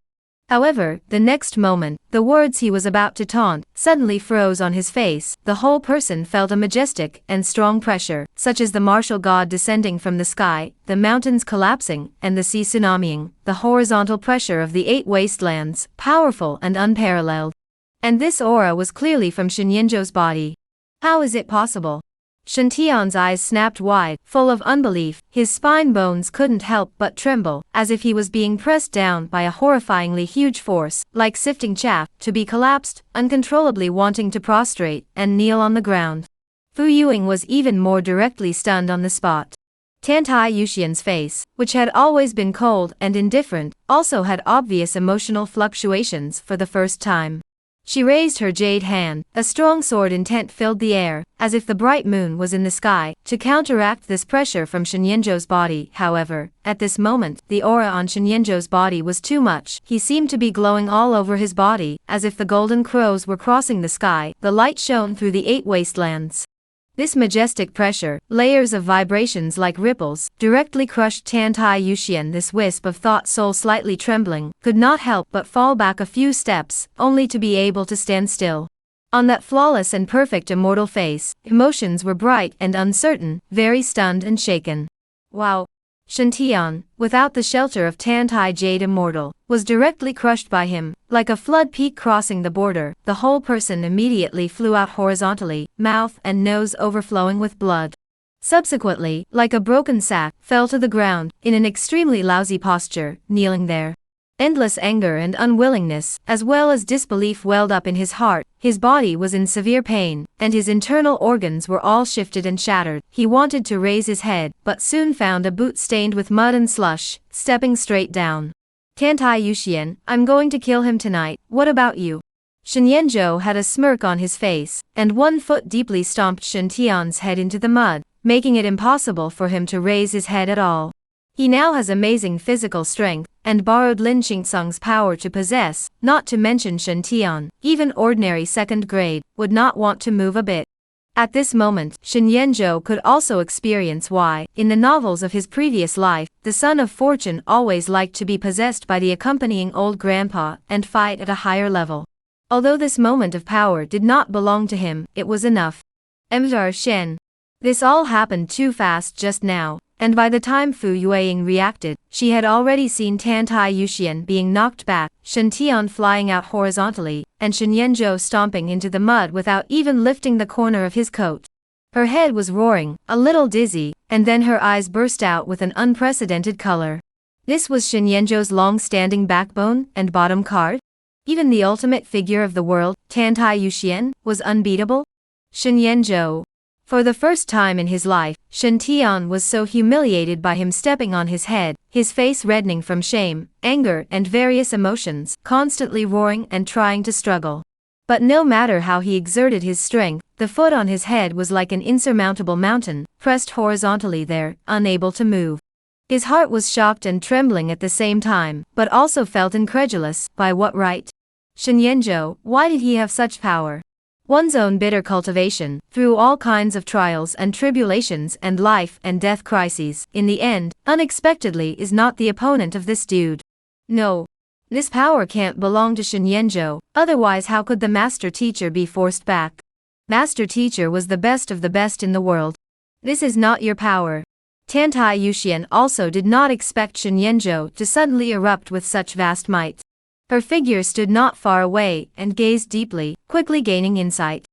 However, the next moment, the words he was about to taunt suddenly froze on his face. The whole person felt a majestic and strong pressure, such as the martial god descending from the sky, the mountains collapsing, and the sea tsunamiing, the horizontal pressure of the 8 wastelands, powerful and unparalleled. And this aura was clearly from Shen Yanzhou's body. How is it possible? Shen Tian's eyes snapped wide, full of unbelief. His spine bones couldn't help but tremble, as if he was being pressed down by a horrifyingly huge force, like sifting chaff, to be collapsed, uncontrollably wanting to prostrate and kneel on the ground. Fu Yuing was even more directly stunned on the spot. Tantai Yuxian's face, which had always been cold and indifferent, also had obvious emotional fluctuations for the first time. She raised her jade hand. A strong sword intent filled the air, as if the bright moon was in the sky, to counteract this pressure from Shen Yanzhou's body. However, at this moment, the aura on Shen Yanzhou's body was too much. He seemed to be glowing all over his body, as if the golden crows were crossing the sky. The light shone through the 8 wastelands. This majestic pressure, layers of vibrations like ripples, directly crushed Tantai Yuxian. This wisp of thought soul, slightly trembling, could not help but fall back a few steps, only to be able to stand still. On that flawless and perfect immortal face, emotions were bright and uncertain, very stunned and shaken. Wow! Shen Tian, without the shelter of Tantai Jade Immortal, was directly crushed by him. Like a flood peak crossing the border, the whole person immediately flew out horizontally, mouth and nose overflowing with blood. Subsequently, like a broken sack, fell to the ground, in an extremely lousy posture, kneeling there. Endless anger and unwillingness, as well as disbelief, welled up in his heart. His body was in severe pain, and his internal organs were all shifted and shattered. He wanted to raise his head, but soon found a boot stained with mud and slush, stepping straight down. Tantai Yuxian, I'm going to kill him tonight. What about you? Shen Yanzhou had a smirk on his face, and 1 foot deeply stomped Shen Tian's head into the mud, making it impossible for him to raise his head at all. He now has amazing physical strength, and borrowed Lin Qingsung's power to possess, not to mention Shen Tian, even ordinary 2nd grade, would not want to move a bit. At this moment, Shen Yanzhou could also experience why, in the novels of his previous life, the son of fortune always liked to be possessed by the accompanying old grandpa and fight at a higher level. Although this moment of power did not belong to him, it was enough. Mr. Shen. This all happened too fast just now. and by the time Fu Yueying reacted, she had already seen Tantai Yuxian being knocked back, Shen Tian flying out horizontally, and Shen Yanzhou stomping into the mud without even lifting the corner of his coat. Her head was roaring, a little dizzy, and then her eyes burst out with an unprecedented color. This was Shen Yanzhou's long-standing backbone and bottom card? Even the ultimate figure of the world, Tantai Yuxian, was unbeatable? Shen Yanzhou. For the first time in his life, Shen Tian was so humiliated by him stepping on his head, his face reddening from shame, anger and various emotions, constantly roaring and trying to struggle. But no matter how he exerted his strength, the foot on his head was like an insurmountable mountain, pressed horizontally there, unable to move. His heart was shocked and trembling at the same time, but also felt incredulous. By what right? Shen Yanzhou, why did he have such power? One's own bitter cultivation, through all kinds of trials and tribulations and life and death crises, in the end, unexpectedly is not the opponent of this dude. No. This power can't belong to Shen Yanzhou, otherwise how could the master teacher be forced back? Master teacher was the best of the best in the world. This is not your power. Tantai Yuxian also did not expect Shen Yanzhou to suddenly erupt with such vast might. Her figure stood not far away and gazed deeply, quickly gaining insight.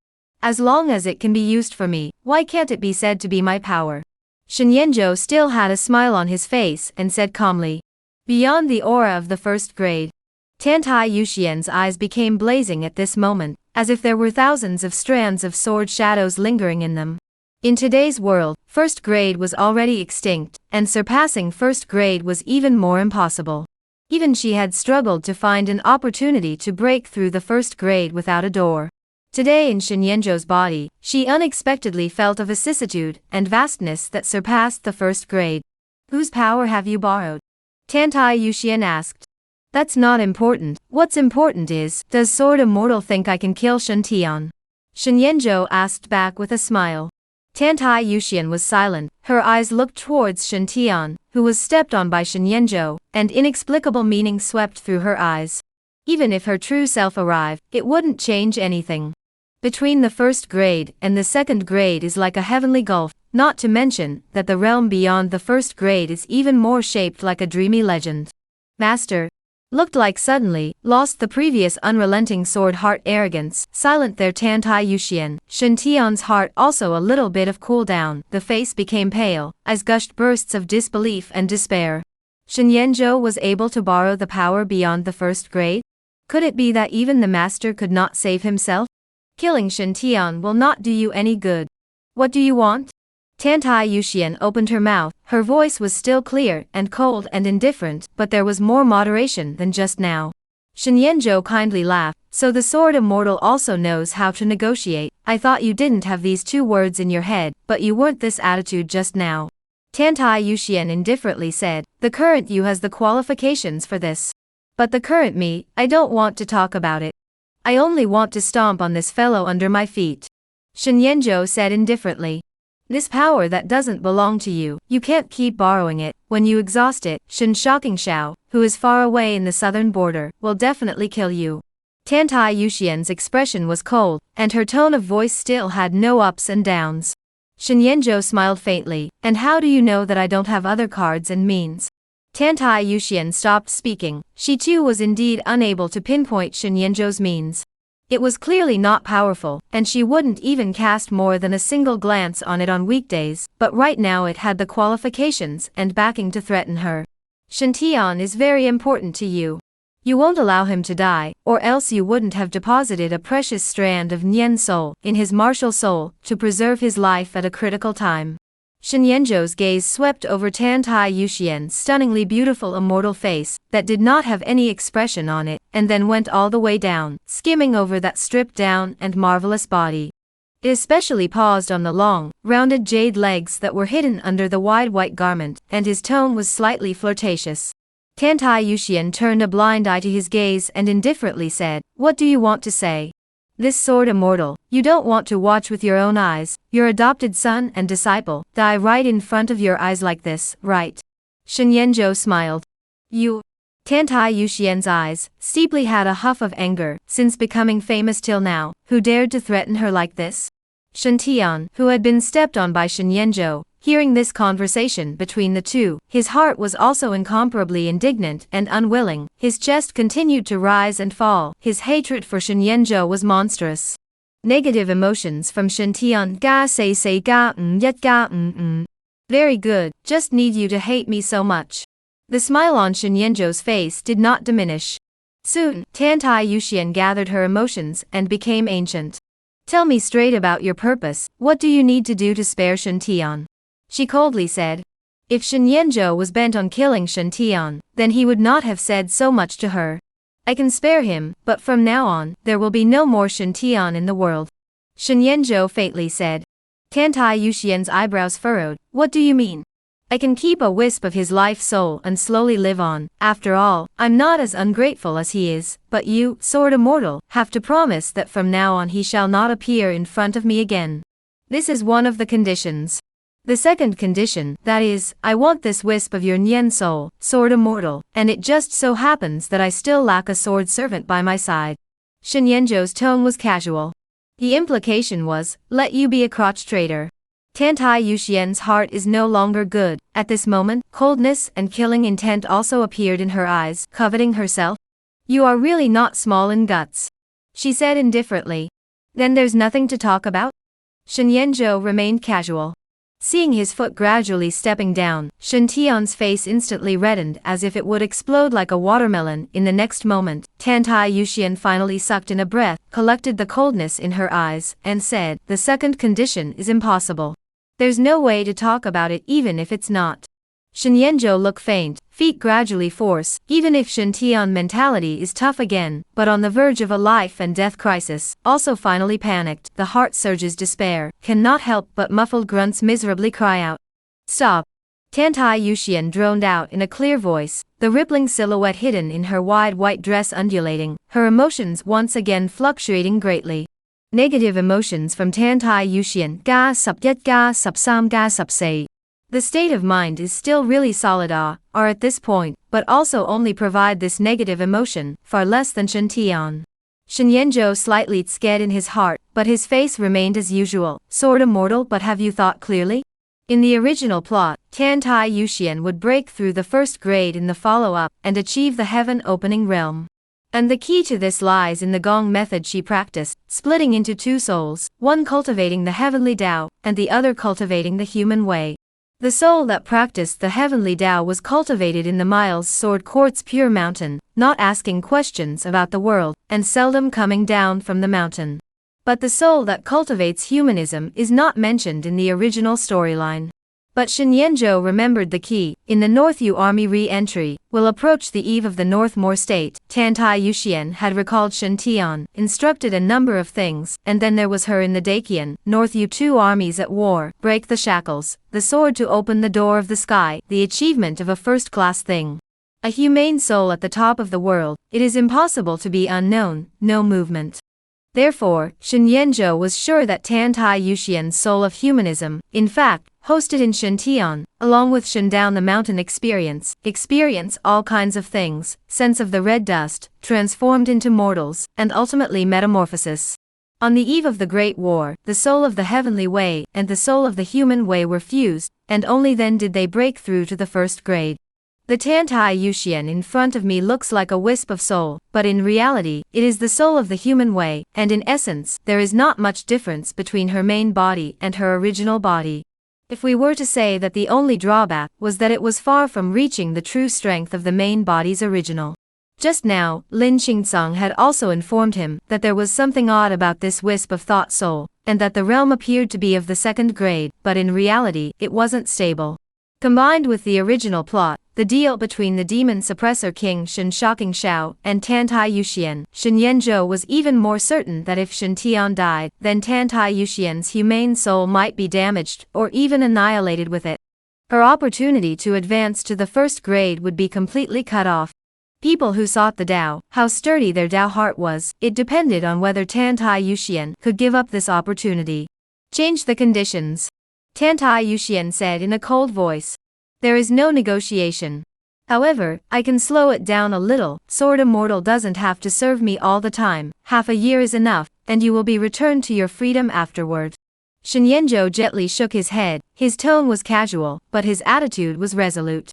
As long as it can be used for me, why can't it be said to be my power? Shen Yanzhou still had a smile on his face and said calmly. Beyond the aura of the first grade. Tantai Yuxian's eyes became blazing at this moment, as if there were thousands of strands of sword shadows lingering in them. In today's world, first grade was already extinct, and surpassing first grade was even more impossible. Even she had struggled to find an opportunity to break through the first grade without a door. Today in Shen Yanzhou's body, she unexpectedly felt a vicissitude and vastness that surpassed the first grade. Whose power have you borrowed? Tantai Yuxian asked. That's not important. What's important is, does Sword Immortal think I can kill Shen Tian? Shen Yanzhou asked back with a smile. Tantai Yuxian was silent, her eyes looked towards Shen Tian, who was stepped on by Shen Yanzhou, and inexplicable meaning swept through her eyes. Even if her true self arrived, it wouldn't change anything. Between the first grade and the second grade is like a heavenly gulf, not to mention that the realm beyond the first grade is even more shaped like a dreamy legend. Master. Looked like suddenly, lost the previous unrelenting sword heart arrogance, silent there Tantai Yuxian, Shen Tian's heart also a little bit of cool down, the face became pale, as gushed bursts of disbelief and despair. Shen Yanzhou was able to borrow the power beyond the first grade? Could it be that even the master could not save himself? Killing Shen Tian will not do you any good. What do you want? Tantai Yuxian opened her mouth, her voice was still clear and cold and indifferent, but there was more moderation than just now. Shen Yanzhou kindly laughed, so the Sword Immortal also knows how to negotiate. I thought you didn't have these two words in your head, but you weren't this attitude just now. Tantai Yuxian indifferently said, the current you has the qualifications for this. But the current me, I don't want to talk about it. I only want to stomp on this fellow under my feet. Shen Yanzhou said indifferently. This power that doesn't belong to you, you can't keep borrowing it. When you exhaust it, Shen Shao, who is far away in the southern border, will definitely kill you. Tantai Yuxian's expression was cold, and her tone of voice still had no ups and downs. Shen Yanzhou smiled faintly, and how do you know that I don't have other cards and means? Tantai Yuxian stopped speaking, she too was indeed unable to pinpoint Shen Yanzhou's means. It was clearly not powerful, and she wouldn't even cast more than a single glance on it on weekdays, but right now it had the qualifications and backing to threaten her. Shen Tian is very important to you. You won't allow him to die, or else you wouldn't have deposited a precious strand of Nian soul in his martial soul to preserve his life at a critical time. Shen Yanzhou's gaze swept over Tantai Yuxian's stunningly beautiful immortal face that did not have any expression on it, and then went all the way down, skimming over that stripped down and marvelous body. It especially paused on the long, rounded jade legs that were hidden under the wide white garment, and his tone was slightly flirtatious. Tantai Yuxian turned a blind eye to his gaze and indifferently said, what do you want to say? This Sword Immortal, you don't want to watch with your own eyes, your adopted son and disciple, die right in front of your eyes like this, right? Shen Yanzhou smiled. You. Tantai Yuxian's eyes, steeply had a huff of anger, since becoming famous till now, who dared to threaten her like this? Shen Tian, who had been stepped on by Shen Yanzhou, Hearing this conversation between the two, his heart was also incomparably indignant and unwilling, his chest continued to rise and fall, his hatred for Shen Yanzhou was monstrous. Negative emotions from Shen Tian. Ga say ga yet ga Very good, just need you to hate me so much. The smile on Shen Yanzhou's face did not diminish. Soon, Tantai Yuxian gathered her emotions and became ancient. Tell me straight about your purpose, what do you need to do to spare Shen Tian? She coldly said. If Shen Yanzhou was bent on killing Shen Tian, then he would not have said so much to her. I can spare him, but from now on, there will be no more Shen Tian in the world. Shen Yanzhou faintly said. Tantai Yuxian's eyebrows furrowed. What do you mean? I can keep a wisp of his life soul and slowly live on. After all, I'm not as ungrateful as he is, but you, sword immortal, have to promise that from now on he shall not appear in front of me again. This is one of the conditions. The second condition, that is, I want this wisp of your Nian soul, sword immortal, and it just so happens that I still lack a sword servant by my side. Shen Yanzhou's tone was casual. The implication was, let you be a crotch trader. Tantai Yuxian's heart is no longer good. At this moment, coldness and killing intent also appeared in her eyes, coveting herself. You are really not small in guts, she said indifferently. Then there's nothing to talk about? Shen Yanzhou remained casual. Seeing his foot gradually stepping down, Shen Tian's face instantly reddened as if it would explode like a watermelon. In the next moment, Tantai Yuxian finally sucked in a breath, collected the coldness in her eyes, and said, the second condition is impossible. There's no way to talk about it even if it's not. Shen Yanzhou looked faint, feet gradually force, even if Shen Tian mentality is tough again, but on the verge of a life and death crisis, also finally panicked, the heart surges despair, cannot help but muffled grunts miserably cry out. Stop. Tantai Yuxian droned out in a clear voice, the rippling silhouette hidden in her wide white dress undulating, her emotions once again fluctuating greatly. Negative emotions from Tantai Yuxian. Ga sup yet ga sup sam ga sup say. The state of mind is still really solid are at this point, but also only provide this negative emotion, far less than Shen Tian. Shen Yanzhou slightly scared in his heart, but his face remained as usual. Sword immortal, but have you thought clearly? In the original plot, Tantai Yuxian would break through the first grade in the follow-up, and achieve the heaven-opening realm. And the key to this lies in the Gong method she practiced, splitting into two souls, one cultivating the heavenly Tao, and the other cultivating the human way. The soul that practiced the heavenly Tao was cultivated in the Miles Sword Quartz Pure Mountain, not asking questions about the world, and seldom coming down from the mountain. But the soul that cultivates humanism is not mentioned in the original storyline. But Shen Yanzhou remembered the key. In the North Yu Army re-entry, will approach the eve of the North Moor State, Tantai Yuxian had recalled Shen Tian, instructed a number of things, and then there was her in the Dakian, North Yu two armies at war, break the shackles, the sword to open the door of the sky, the achievement of a first-class thing. A humane soul at the top of the world, it is impossible to be unknown, no movement. Therefore, Shen Yanzhou was sure that Tantai Yuxian's soul of humanism, in fact, hosted in Shen Tian, along with Shen down the mountain experience all kinds of things, sense of the red dust, transformed into mortals, and ultimately metamorphosis. On the eve of the Great War, the soul of the heavenly way and the soul of the human way were fused, and only then did they break through to the first grade. The Tantai Yuxian in front of me looks like a wisp of soul, but in reality, it is the soul of the human way, and in essence, there is not much difference between her main body and her original body. If we were to say that the only drawback was that it was far from reaching the true strength of the main body's original. Just now, Lin Qingcang had also informed him that there was something odd about this wisp of thought soul, and that the realm appeared to be of the second grade, but in reality, it wasn't stable. Combined with the original plot, the deal between the demon suppressor king Shen Shocking Shao and Tantai Yuxian, Shen Yanzhou was even more certain that if Shen Tian died, then Tantai Yuxian's humane soul might be damaged or even annihilated with it. Her opportunity to advance to the first grade would be completely cut off. People who sought the Tao, how sturdy their Tao heart was, it depended on whether Tantai Yuxian could give up this opportunity. Change the conditions, Tantai Yuxian said in a cold voice. There is no negotiation. However, I can slow it down a little. Sword Immortal doesn't have to serve me all the time. Half a year is enough, and you will be returned to your freedom afterward. Shen Yanzhou gently shook his head. His tone was casual, but his attitude was resolute.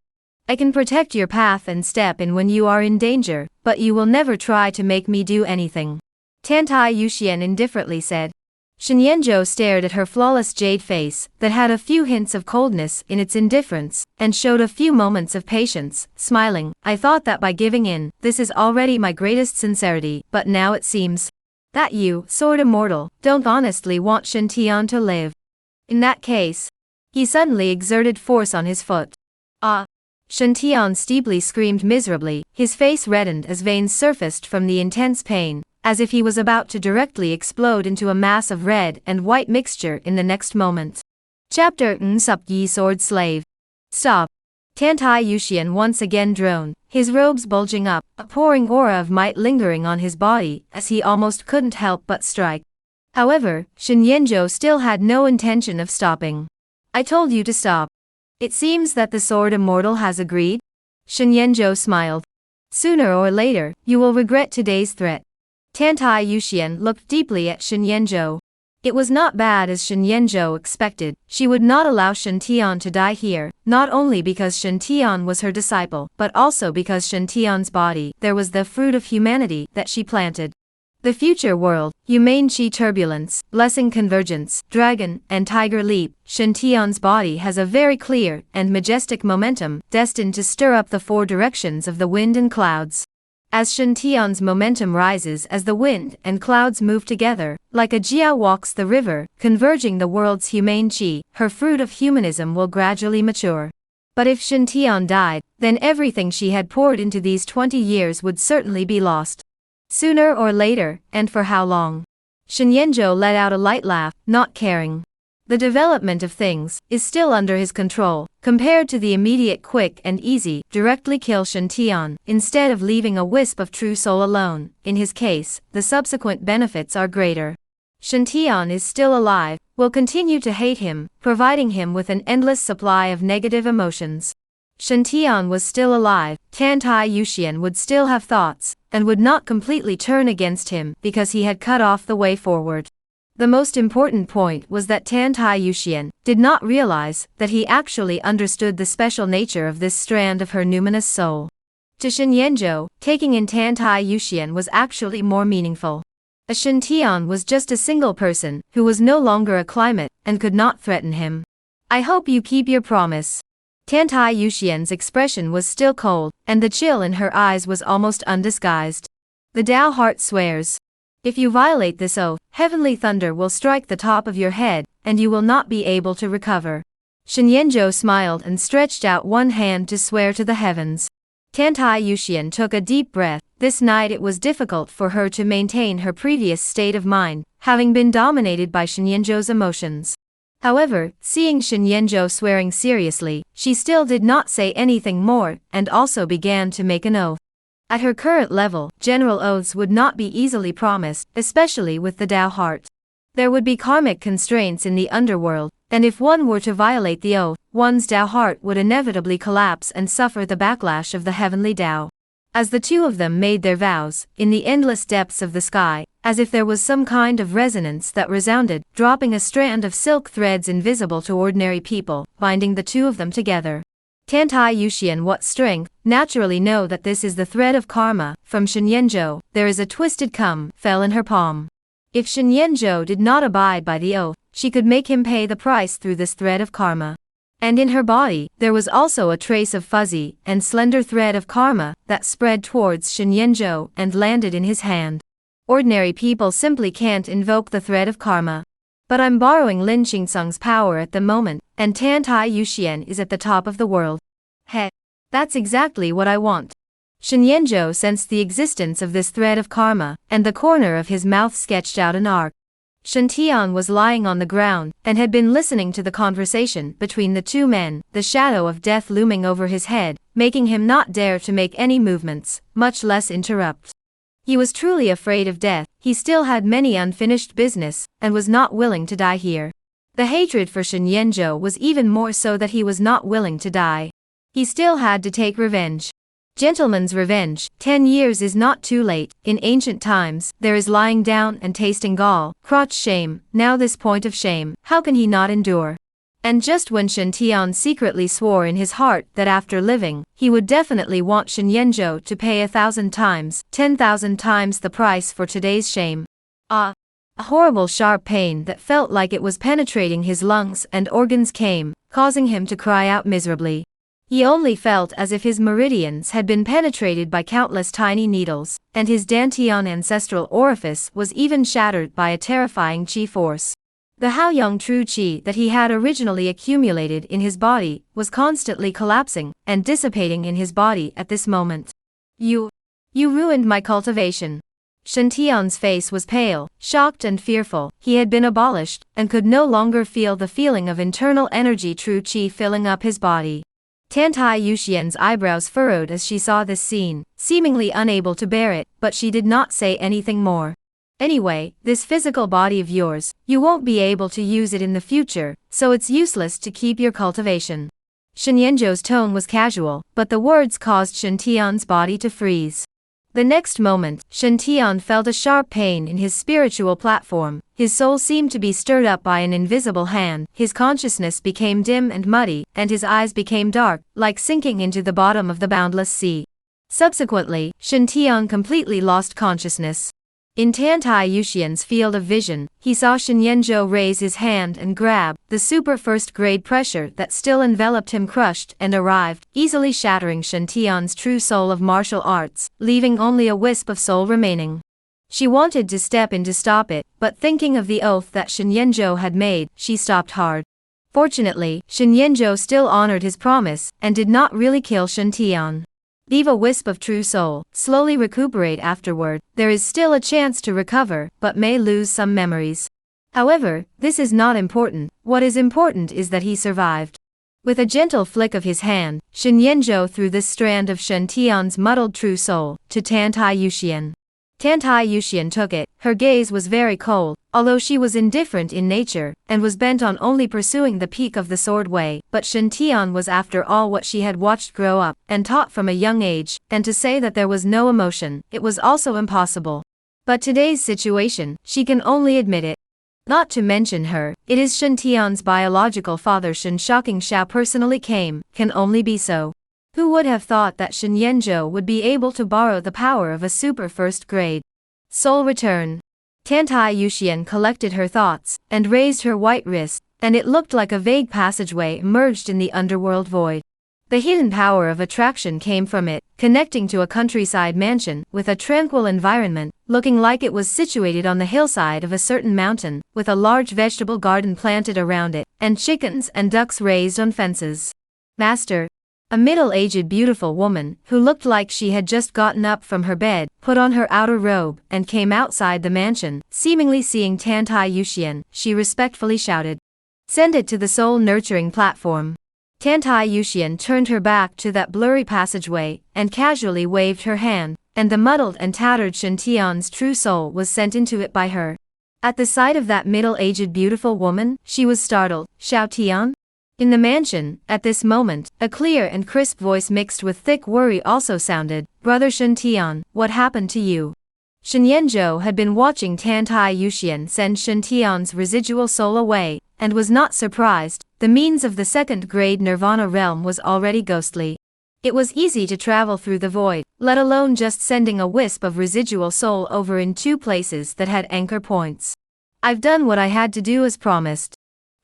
I can protect your path and step in when you are in danger, but you will never try to make me do anything. Tantai Yuxian indifferently said. Shen Yanzhou stared at her flawless jade face, that had a few hints of coldness in its indifference, and showed a few moments of patience, smiling. I thought that by giving in, this is already my greatest sincerity, but now it seems that you, sword immortal, don't honestly want Shen Tian to live. In that case, he suddenly exerted force on his foot. Ah! Shen Tian steeply screamed miserably, his face reddened as veins surfaced from the intense pain, as if he was about to directly explode into a mass of red and white mixture in the next moment. Chapter Sup Yi Sword Slave. Stop. Tantai Yuxian once again droned, his robes bulging up, a pouring aura of might lingering on his body as he almost couldn't help but strike. However, Shen Yanzhou still had no intention of stopping. I told you to stop. It seems that the sword immortal has agreed? Shen Yanzhou smiled. Sooner or later, you will regret today's threat. Tantai Yuxian looked deeply at Shen Yanzhou. It was not bad as Shen Yanzhou expected. She would not allow Shen Tian to die here, not only because Shen Tian was her disciple, but also because Shen Tian's body, there was the fruit of humanity that she planted. The future world, humane chi turbulence, blessing convergence, dragon, and tiger leap, Shen Tian's body has a very clear and majestic momentum, destined to stir up the four directions of the wind and clouds. As Shen Tian's momentum rises as the wind and clouds move together, like a Jia walks the river, converging the world's humane chi, her fruit of humanism will gradually mature. But if Shen Tian died, then everything she had poured into these 20 years would certainly be lost. Sooner or later, and for how long? Shen Yanzhou let out a light laugh, not caring. The development of things is still under his control, compared to the immediate quick and easy, directly kill Shen Tian, instead of leaving a wisp of true soul alone. In his case, the subsequent benefits are greater. Shen Tian is still alive, will continue to hate him, providing him with an endless supply of negative emotions. Shen Tian was still alive, Tantai Yuxian would still have thoughts, and would not completely turn against him because he had cut off the way forward. The most important point was that Tantai Yuxian did not realize that he actually understood the special nature of this strand of her numinous soul. To Shen Yanzhou, taking in Tantai Yuxian was actually more meaningful. A Shen Tian was just a single person who was no longer a climate and could not threaten him. I hope you keep your promise. Tantai Yuxian's expression was still cold, and the chill in her eyes was almost undisguised. The Tao heart swears. If you violate this oath, heavenly thunder will strike the top of your head, and you will not be able to recover. Shen Yanzhou smiled and stretched out one hand to swear to the heavens. Tantai Yuxian took a deep breath. This night it was difficult for her to maintain her previous state of mind, having been dominated by Shen Yanzhou's emotions. However, seeing Shen Yanzhou swearing seriously, she still did not say anything more, and also began to make an oath. At her current level, general oaths would not be easily promised, especially with the Tao heart. There would be karmic constraints in the underworld, and if one were to violate the oath, one's Tao heart would inevitably collapse and suffer the backlash of the heavenly Tao. As the two of them made their vows, in the endless depths of the sky, as if there was some kind of resonance that resounded, dropping a strand of silk threads invisible to ordinary people, binding the two of them together. Tantai Yuxian, what strength, naturally know that this is the thread of karma. From Shen Yanzhou, there is a twisted cum, fell in her palm. If Shen Yanzhou did not abide by the oath, she could make him pay the price through this thread of karma. And in her body, there was also a trace of fuzzy and slender thread of karma that spread towards Shen Yanzhou and landed in his hand. Ordinary people simply can't invoke the thread of karma. But I'm borrowing Lin Qingsung's power at the moment, and Tantai Yuxian is at the top of the world. Heh. That's exactly what I want. Shen Yanzhou sensed the existence of this thread of karma, and the corner of his mouth sketched out an arc. Shen Tian was lying on the ground, and had been listening to the conversation between the two men, the shadow of death looming over his head, making him not dare to make any movements, much less interrupt. He was truly afraid of death. He still had many unfinished business, and was not willing to die here. The hatred for Shen Yanzhou was even more so that he was not willing to die. He still had to take revenge. Gentleman's revenge. 10 years is not too late. In ancient times, there is lying down and tasting gall, crotch shame. Now this point of shame, how can he not endure? And just when Shen Tian secretly swore in his heart that after living, he would definitely want Shen Yanzhou to pay 1,000 times, 10,000 times the price for today's shame. A horrible sharp pain that felt like it was penetrating his lungs and organs came, causing him to cry out miserably. He only felt as if his meridians had been penetrated by countless tiny needles, and his Dantian ancestral orifice was even shattered by a terrifying qi force. The Haoyang true qi that he had originally accumulated in his body was constantly collapsing and dissipating in his body at this moment. You ruined my cultivation. Shen Tian's face was pale, shocked and fearful. He had been abolished, and could no longer feel the feeling of internal energy true qi filling up his body. Tantai Yuxian's eyebrows furrowed as she saw this scene, seemingly unable to bear it, but she did not say anything more. Anyway, this physical body of yours, you won't be able to use it in the future, so it's useless to keep your cultivation. Shen Yanzhou's tone was casual, but the words caused Shen Tian's body to freeze. The next moment, Shen Tian felt a sharp pain in his spiritual platform. His soul seemed to be stirred up by an invisible hand, his consciousness became dim and muddy, and his eyes became dark, like sinking into the bottom of the boundless sea. Subsequently, Shen Tian completely lost consciousness. In Tantai Yuxian's field of vision, he saw Shen Yanzhou raise his hand and grab the super first-grade pressure that still enveloped him crushed and arrived, easily shattering Shen Tian's true soul of martial arts, leaving only a wisp of soul remaining. She wanted to step in to stop it, but thinking of the oath that Shen Yanzhou had made, she stopped hard. Fortunately, Shen Yanzhou still honored his promise and did not really kill Shen Tian. Leave a wisp of true soul, slowly recuperate afterward. There is still a chance to recover, but may lose some memories. However, this is not important. What is important is that he survived. With a gentle flick of his hand, Shen Yanzhou threw this strand of Shen Tian's muddled true soul to Tantai Yuxian. Tantai Yuxian took it. Her gaze was very cold, although she was indifferent in nature, and was bent on only pursuing the peak of the sword way, but Shen Tian was after all what she had watched grow up, and taught from a young age, and to say that there was no emotion, it was also impossible. But today's situation, she can only admit it. Not to mention her, it is Shen Tian's biological father Shen Shocking Xiao personally can only be so. Who would have thought that Shen Yanzhou would be able to borrow the power of a super first grade soul return? Tantai Yuxian collected her thoughts, and raised her white wrist, and it looked like a vague passageway emerged in the underworld void. The hidden power of attraction came from it, connecting to a countryside mansion, with a tranquil environment, looking like it was situated on the hillside of a certain mountain, with a large vegetable garden planted around it, and chickens and ducks raised on fences. Master. A middle-aged beautiful woman, who looked like she had just gotten up from her bed, put on her outer robe, and came outside the mansion. Seemingly seeing Tantai Yuxian, she respectfully shouted, "Send it to the soul-nurturing platform." Tantai Yuxian turned her back to that blurry passageway, and casually waved her hand, and the muddled and tattered Shen Tian's true soul was sent into it by her. At the sight of that middle-aged beautiful woman, she was startled. "Xiao Tian?" In the mansion, at this moment, a clear and crisp voice mixed with thick worry also sounded, "Brother Shen Tian, what happened to you?" Shen Yanzhou had been watching Tantai Yuxian send Shen Tian's residual soul away, and was not surprised. The means of the second-grade nirvana realm was already ghostly. It was easy to travel through the void, let alone just sending a wisp of residual soul over in 2 places that had anchor points. "I've done what I had to do as promised.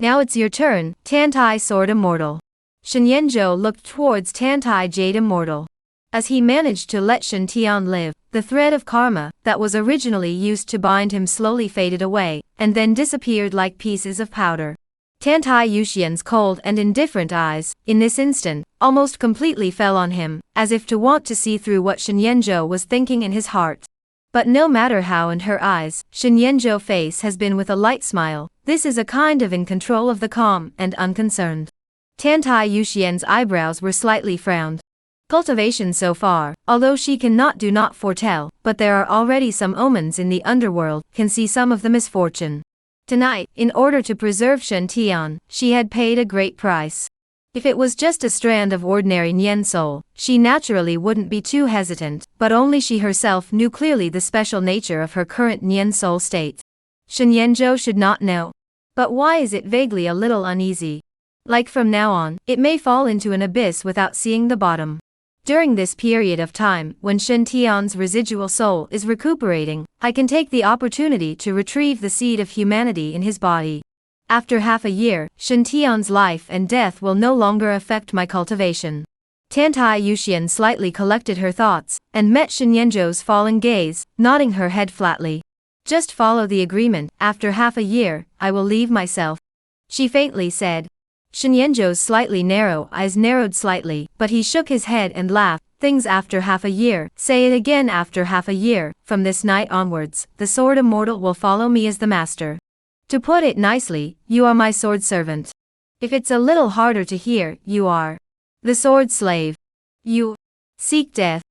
Now it's your turn, Tantai Sword Immortal." Shen Yanzhou looked towards Tantai Jade Immortal. As he managed to let Shen Tian live, the thread of karma that was originally used to bind him slowly faded away, and then disappeared like pieces of powder. Tantai Yuxian's cold and indifferent eyes, in this instant, almost completely fell on him, as if to want to see through what Shen Yanzhou was thinking in his heart. But no matter how in her eyes, Shen Yanzhou's face has been with a light smile. This is a kind of in control of the calm and unconcerned. Tantai Yuxian's eyebrows were slightly frowned. Cultivation so far, although she cannot do not foretell, but there are already some omens in the underworld, can see some of the misfortune. Tonight, in order to preserve Shen Tian, she had paid a great price. If it was just a strand of ordinary Nien soul, she naturally wouldn't be too hesitant, but only she herself knew clearly the special nature of her current Nien soul state. Shen Yanzhou should not know. But why is it vaguely a little uneasy? Like from now on, it may fall into an abyss without seeing the bottom. During this period of time, when Shen Tian's residual soul is recuperating, I can take the opportunity to retrieve the seed of humanity in his body. After half a year, Shen Tian's life and death will no longer affect my cultivation. Tantai Yuxian slightly collected her thoughts, and met Shen Yanzhou's falling gaze, nodding her head flatly. Just follow the agreement, after half a year, I will leave myself. She faintly said. Shen Yanzhou's slightly narrow eyes narrowed slightly, but he shook his head and laughed. Things after half a year, say it again after half a year, from this night onwards, the sword immortal will follow me as the master. To put it nicely, you are my sword servant. If it's a little harder to hear, you are the sword slave. You seek death.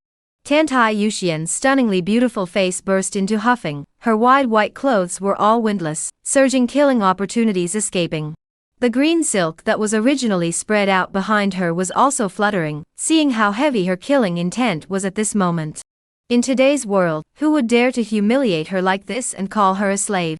Tantai Yuxian's stunningly beautiful face burst into huffing, her wide white clothes were all windless, surging killing opportunities escaping. The green silk that was originally spread out behind her was also fluttering, seeing how heavy her killing intent was at this moment. In today's world, who would dare to humiliate her like this and call her a slave?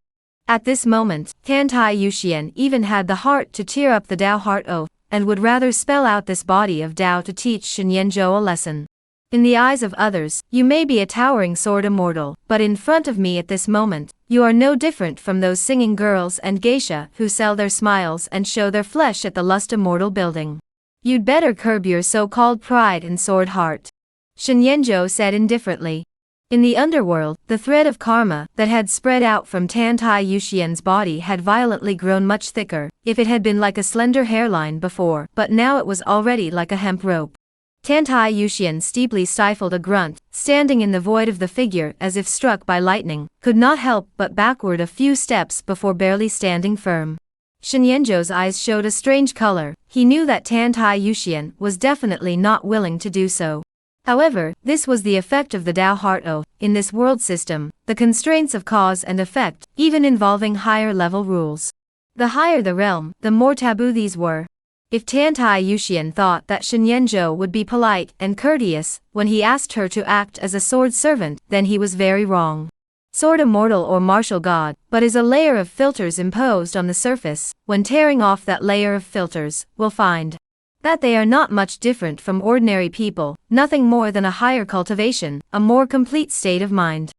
At this moment, Tantai Yuxian even had the heart to tear up the Dao Heart Oath, and would rather spell out this body of Dao to teach Shen Yanzhou a lesson. In the eyes of others, you may be a towering sword immortal, but in front of me at this moment, you are no different from those singing girls and geisha who sell their smiles and show their flesh at the Lust Immortal building. You'd better curb your so-called pride and sword heart. Shen Yanzhou said indifferently. In the underworld, the thread of karma that had spread out from Tantai Yuxian's body had violently grown much thicker, if it had been like a slender hairline before, but now it was already like a hemp rope. Tantai Yuxian steeply stifled a grunt, standing in the void of the figure as if struck by lightning, could not help but backward a few steps before barely standing firm. Shen Yanzhou's eyes showed a strange color, he knew that Tantai Yuxian was definitely not willing to do so. However, this was the effect of the Dao Heart Oath. In this world system, the constraints of cause and effect, even involving higher level rules. The higher the realm, the more taboo these were. If Tantai Yuxian thought that Shen Yanzhou would be polite and courteous when he asked her to act as a sword servant, then he was very wrong. Sword immortal or martial god, but is a layer of filters imposed on the surface. When tearing off that layer of filters, we'll find that they are not much different from ordinary people, nothing more than a higher cultivation, a more complete state of mind.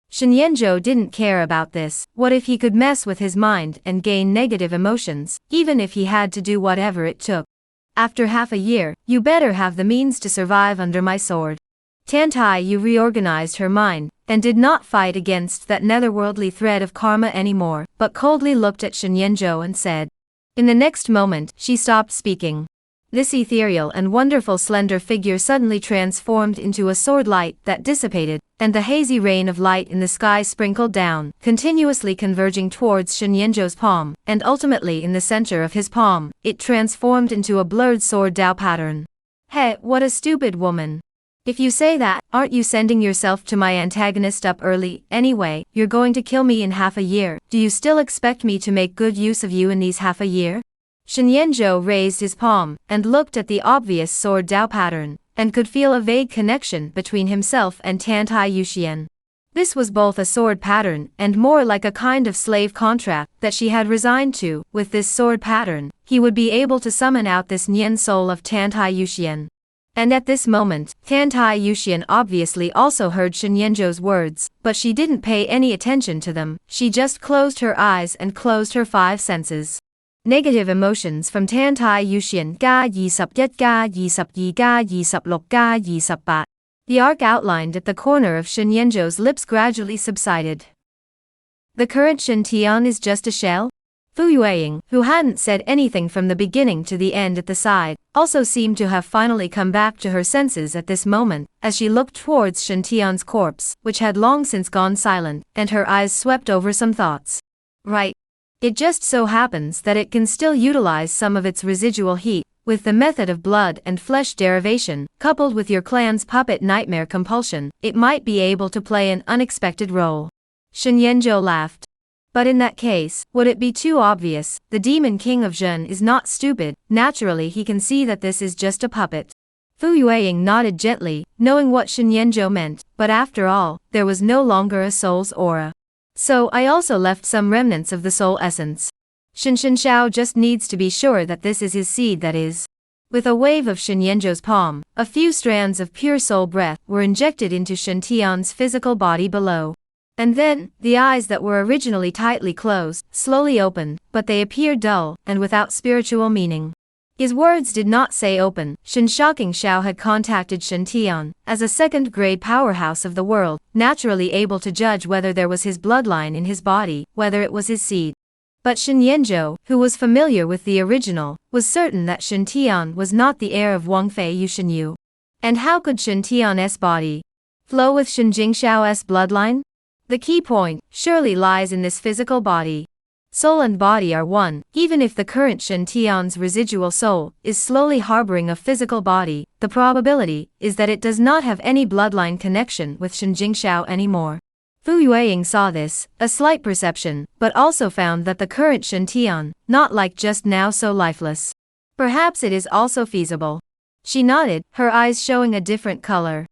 Shen Yanzhou didn't care about this. What if he could mess with his mind and gain negative emotions, even if he had to do whatever it took? After half a year, you better have the means to survive under my sword. Tantai Yu reorganized her mind, and did not fight against that netherworldly thread of karma anymore, but coldly looked at Shen Yanzhou and said. In the next moment, she stopped speaking. This ethereal and wonderful slender figure suddenly transformed into a sword light that dissipated, and the hazy rain of light in the sky sprinkled down, continuously converging towards Shen Yanzhou's palm, and ultimately in the center of his palm, it transformed into a blurred sword Dao pattern. Hey, what a stupid woman. If you say that, aren't you sending yourself to my antagonist up early? Anyway, you're going to kill me in half a year. Do you still expect me to make good use of you in these half a year? Shen Yanzhou raised his palm, and looked at the obvious sword Dao pattern, and could feel a vague connection between himself and Tantai Yuxian. This was both a sword pattern, and more like a kind of slave contract that she had resigned to. With this sword pattern, he would be able to summon out this Nian soul of Tantai Yuxian. And at this moment, Tantai Yuxian obviously also heard Shen Yanzhou's words, but she didn't pay any attention to them, she just closed her eyes and closed her five senses. Negative emotions from Tantai Yuxian ga 21 ga 22 ga 26 ga 28. The arc outlined at the corner of Shen Yanzhou's lips gradually subsided. The current Shen Tian is just a shell? Fu Yueying, who hadn't said anything from the beginning to the end at the side, also seemed to have finally come back to her senses at this moment, as she looked towards Shen Tian's corpse, which had long since gone silent, and her eyes swept over some thoughts. Right. It just so happens that it can still utilize some of its residual heat. With the method of blood and flesh derivation, coupled with your clan's puppet nightmare compulsion, it might be able to play an unexpected role. Shen Yanzhou laughed. But in that case, would it be too obvious? The demon king of Zhen is not stupid, naturally he can see that this is just a puppet. Fu Yueying nodded gently, knowing what Shen Yanzhou meant, but after all, there was no longer a soul's aura. So I also left some remnants of the soul essence. Shen Xiao just needs to be sure that this is his seed that is. With a wave of Shen Yanzhou's palm, a few strands of pure soul breath were injected into Shen Tian's physical body below. And then, the eyes that were originally tightly closed, slowly opened, but they appeared dull, and without spiritual meaning. His words did not say open. Shen Xiao had contacted Shen Tian, as a second-grade powerhouse of the world, naturally able to judge whether there was his bloodline in his body, whether it was his seed. But Shen Yanzhou, who was familiar with the original, was certain that Shen Tian was not the heir of Wang Fei Yushenyu. And how could Shen Tian's body flow with Shen Jingxiao's bloodline? The key point, surely lies in this physical body. Soul and body are one, even if the current Shen Tian's residual soul is slowly harboring a physical body, the probability is that it does not have any bloodline connection with Shen Jingxiao anymore. Fu Yueying saw this, a slight perception, but also found that the current Shen Tian, not like just now so lifeless. Perhaps it is also feasible. She nodded, her eyes showing a different color.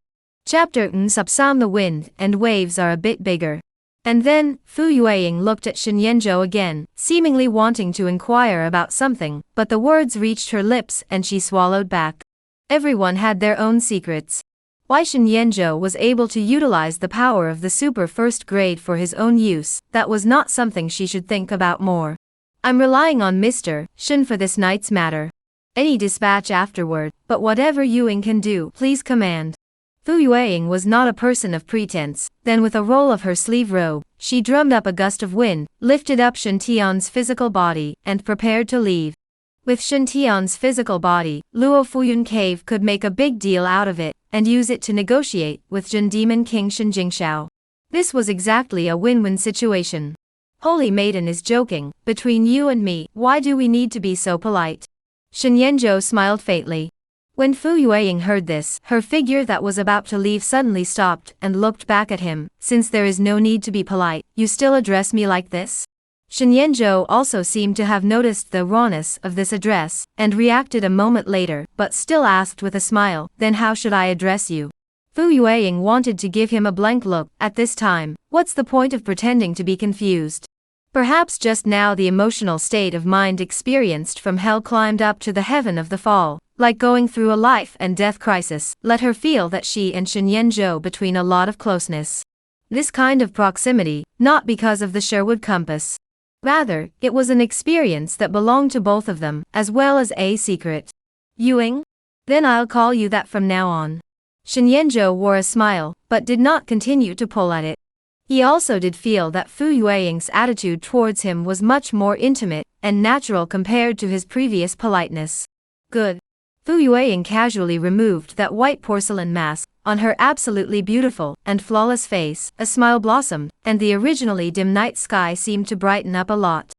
Chapter Subsam the wind and waves are a bit bigger. And then, Fu Yueying looked at Shen Yanzhou again, seemingly wanting to inquire about something, but the words reached her lips and she swallowed back. Everyone had their own secrets. Why Shen Yanzhou was able to utilize the power of the super first grade for his own use, that was not something she should think about more. I'm relying on Mr. Shen for this night's matter. Any dispatch afterward, but whatever Yueying can do, please command. Fu Yueying was not a person of pretense. Then with a roll of her sleeve robe, she drummed up a gust of wind, lifted up Shen Tian's physical body, and prepared to leave. With Shen Tian's physical body, Luo Fuyun Cave could make a big deal out of it, and use it to negotiate with Zhen Demon King Shen Jingxiao. This was exactly a win-win situation. Holy Maiden is joking, between you and me, why do we need to be so polite? Shen Yanzhou smiled faintly. When Fu Yueying heard this, her figure that was about to leave suddenly stopped and looked back at him. Since there is no need to be polite, you still address me like this? Shen Yanzhou also seemed to have noticed the rawness of this address, and reacted a moment later, but still asked with a smile, then how should I address you? Fu Yueying wanted to give him a blank look. At this time, what's the point of pretending to be confused? Perhaps just now the emotional state of mind experienced from hell climbed up to the heaven of the fall. Like going through a life and death crisis, let her feel that she and Shen Yanzhou between a lot of closeness. This kind of proximity, not because of the Sherwood compass. Rather, it was an experience that belonged to both of them, as well as a secret. Yueying? Then I'll call you that from now on. Shen Yanzhou wore a smile, but did not continue to pull at it. He also did feel that Fu Yueying's attitude towards him was much more intimate and natural compared to his previous politeness. Good. Fu Yueying casually removed that white porcelain mask. On her absolutely beautiful and flawless face, a smile blossomed, and the originally dim night sky seemed to brighten up a lot.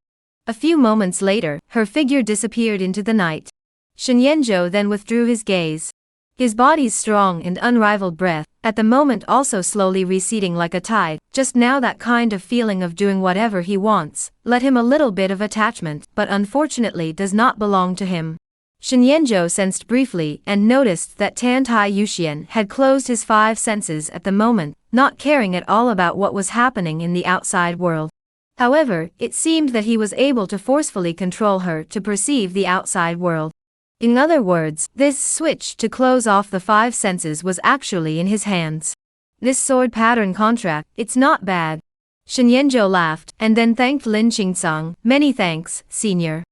A few moments later, her figure disappeared into the night. Shen Yanzhou then withdrew his gaze. His body's strong and unrivaled breath, at the moment also slowly receding like a tide, just now that kind of feeling of doing whatever he wants, let him a little bit of attachment, but unfortunately does not belong to him. Shen Yanzhou sensed briefly and noticed that Tan Tai Yuxian had closed his five senses at the moment, not caring at all about what was happening in the outside world. However, it seemed that he was able to forcefully control her to perceive the outside world. In other words, this switch to close off the five senses was actually in his hands. This sword pattern contract, it's not bad. Shen Yanzhou laughed, and then thanked Lin Qingsang. Many thanks, senior.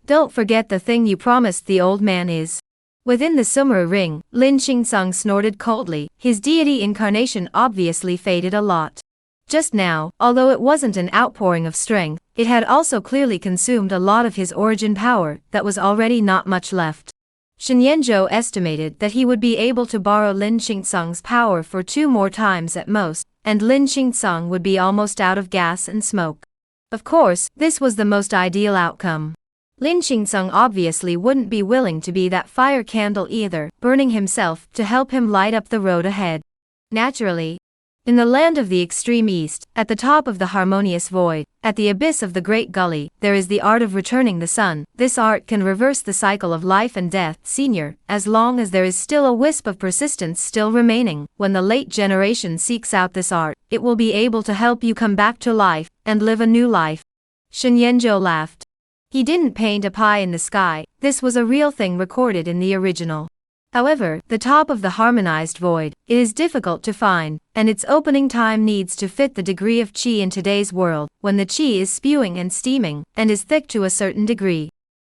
Don't forget the thing you promised the old man is. Within the summer ring, Lin Qingsang snorted coldly, his deity incarnation obviously faded a lot. Just now, although it wasn't an outpouring of strength, it had also clearly consumed a lot of his origin power that was already not much left. Shen Yanzhou estimated that he would be able to borrow Lin Qingsang's power for 2 more times at most, and Lin Qingsang would be almost out of gas and smoke. Of course, this was the most ideal outcome. Lin Qingsang obviously wouldn't be willing to be that fire candle either, burning himself to help him light up the road ahead. Naturally, In the land of the extreme east, at the top of the harmonious void, at the abyss of the great gully, there is the art of returning the sun. This art can reverse the cycle of life and death, senior, as long as there is still a wisp of persistence still remaining. When the late generation seeks out this art, it will be able to help you come back to life, and live a new life. Shinyenjo laughed. He didn't paint a pie in the sky, this was a real thing recorded in the original. However, the top of the harmonized void, it is difficult to find, and its opening time needs to fit the degree of chi in today's world, when the chi is spewing and steaming, and is thick to a certain degree.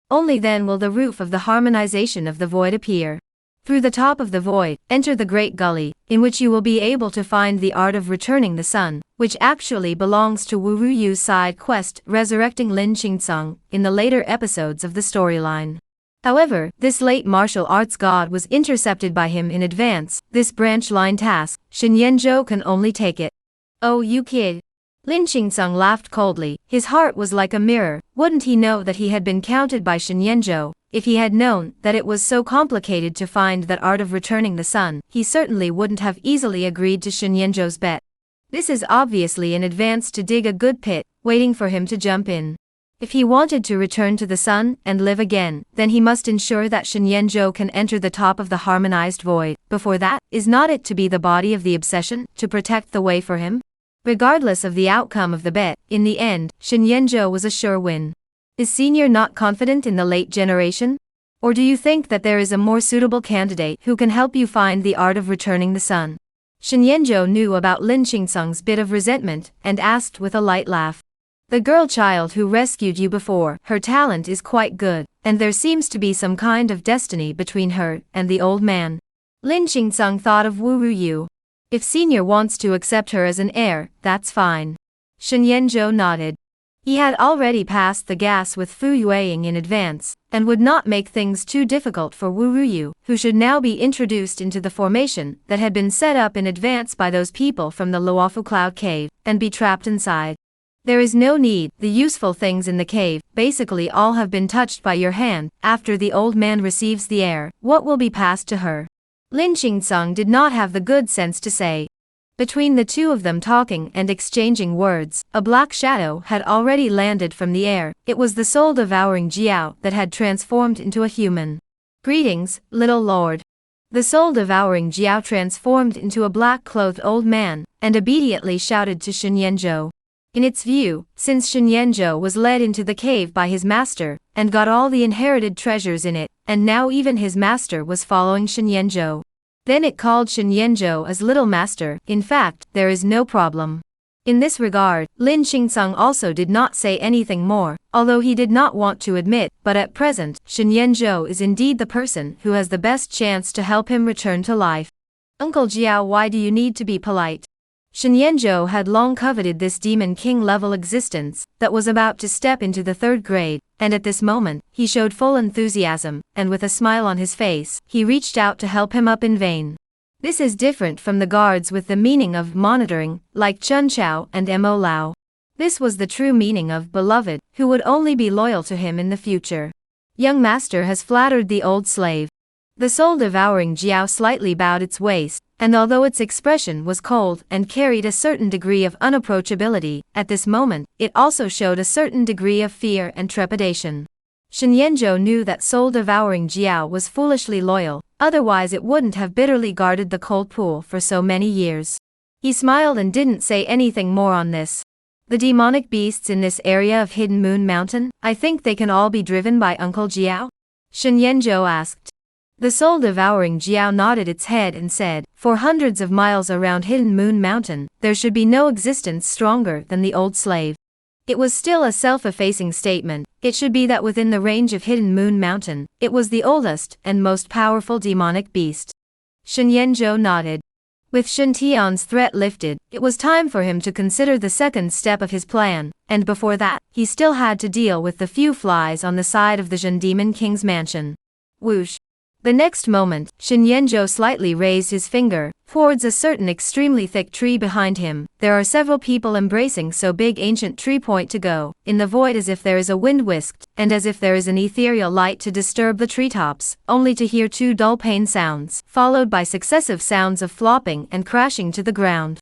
Only then will the roof of the harmonization of the void appear. Through the top of the void, enter the great gully, in which you will be able to find the art of returning the sun, which actually belongs to Wu Ruyu's side quest, resurrecting Lin Qingsung, in the later episodes of the storyline. However, this late martial arts god was intercepted by him in advance. This branch line task, Shinyenjo can only take it. Oh, you kid. Lin Qingsung laughed coldly. His heart was like a mirror. Wouldn't he know that he had been counted by Shinyenjo? If he had known that it was so complicated to find that art of returning the sun, he certainly wouldn't have easily agreed to Shinyenjo's bet. This is obviously in advance to dig a good pit, waiting for him to jump in. If he wanted to return to the sun and live again, then he must ensure that Shinyenjo can enter the top of the harmonized void. Before that, is not it to be the body of the obsession, to protect the way for him? Regardless of the outcome of the bet, in the end, Shinyenjo was a sure win. Is Senior not confident in the late generation? Or do you think that there is a more suitable candidate who can help you find the art of returning the sun? Shinyenjo knew about Lin Qingsung's bit of resentment, and asked with a light laugh. The girl child who rescued you before, her talent is quite good, and there seems to be some kind of destiny between her and the old man. Lin Qingsung thought of Wu Ruyu. If Senior wants to accept her as an heir, that's fine. Shinyenjo nodded. He had already passed the gas with Fu Yueying in advance, and would not make things too difficult for Wu Ruyu, who should now be introduced into the formation that had been set up in advance by those people from the Luofu Cloud Cave, and be trapped inside. There is no need, the useful things in the cave, basically all have been touched by your hand. After the old man receives the heir, what will be passed to her? Lin Qingsung did not have the good sense to say. Between the two of them talking and exchanging words, a black shadow had already landed from the air. It was the soul-devouring Jiao that had transformed into a human. Greetings, little lord. The soul-devouring Jiao transformed into a black-clothed old man, and obediently shouted to Shinyenjo. In its view, since Shinyenjo was led into the cave by his master, and got all the inherited treasures in it, and now even his master was following Shinyenjo. Then it called Shinyenjo as Little Master. In fact, there is no problem. In this regard, Lin Qingsung also did not say anything more, although he did not want to admit, but at present, Shinyenjo is indeed the person who has the best chance to help him return to life. Uncle Jiao, why do you need to be polite? Shinyenjo had long coveted this Demon King level existence that was about to step into the third grade, and at this moment, he showed full enthusiasm, and with a smile on his face, he reached out to help him up in vain. This is different from the guards with the meaning of monitoring, like Chun Chao and Mo Lao. This was the true meaning of beloved, who would only be loyal to him in the future. Young master has flattered the old slave. The soul-devouring Jiao slightly bowed its waist, and although its expression was cold and carried a certain degree of unapproachability, at this moment, it also showed a certain degree of fear and trepidation. Shinyenjo knew that soul-devouring Jiao was foolishly loyal, otherwise it wouldn't have bitterly guarded the cold pool for so many years. He smiled and didn't say anything more on this. The demonic beasts in this area of Hidden Moon Mountain, I think they can all be driven by Uncle Jiao? Shinyenjo asked. The soul-devouring Jiao nodded its head and said, for hundreds of miles around Hidden Moon Mountain, there should be no existence stronger than the old slave. It was still a self-effacing statement. It should be that within the range of Hidden Moon Mountain, it was the oldest and most powerful demonic beast. Shinyenjo nodded. With Shuntian's threat lifted, it was time for him to consider the second step of his plan, and before that, he still had to deal with the few flies on the side of the Zhen Demon King's mansion. Whoosh. The next moment, Shinyenjo slightly raised his finger towards a certain extremely thick tree behind him. There are several people embracing so big ancient tree point to go, in the void as if there is a wind whisked, and as if there is an ethereal light to disturb the treetops, only to hear two dull pain sounds, followed by successive sounds of flopping and crashing to the ground.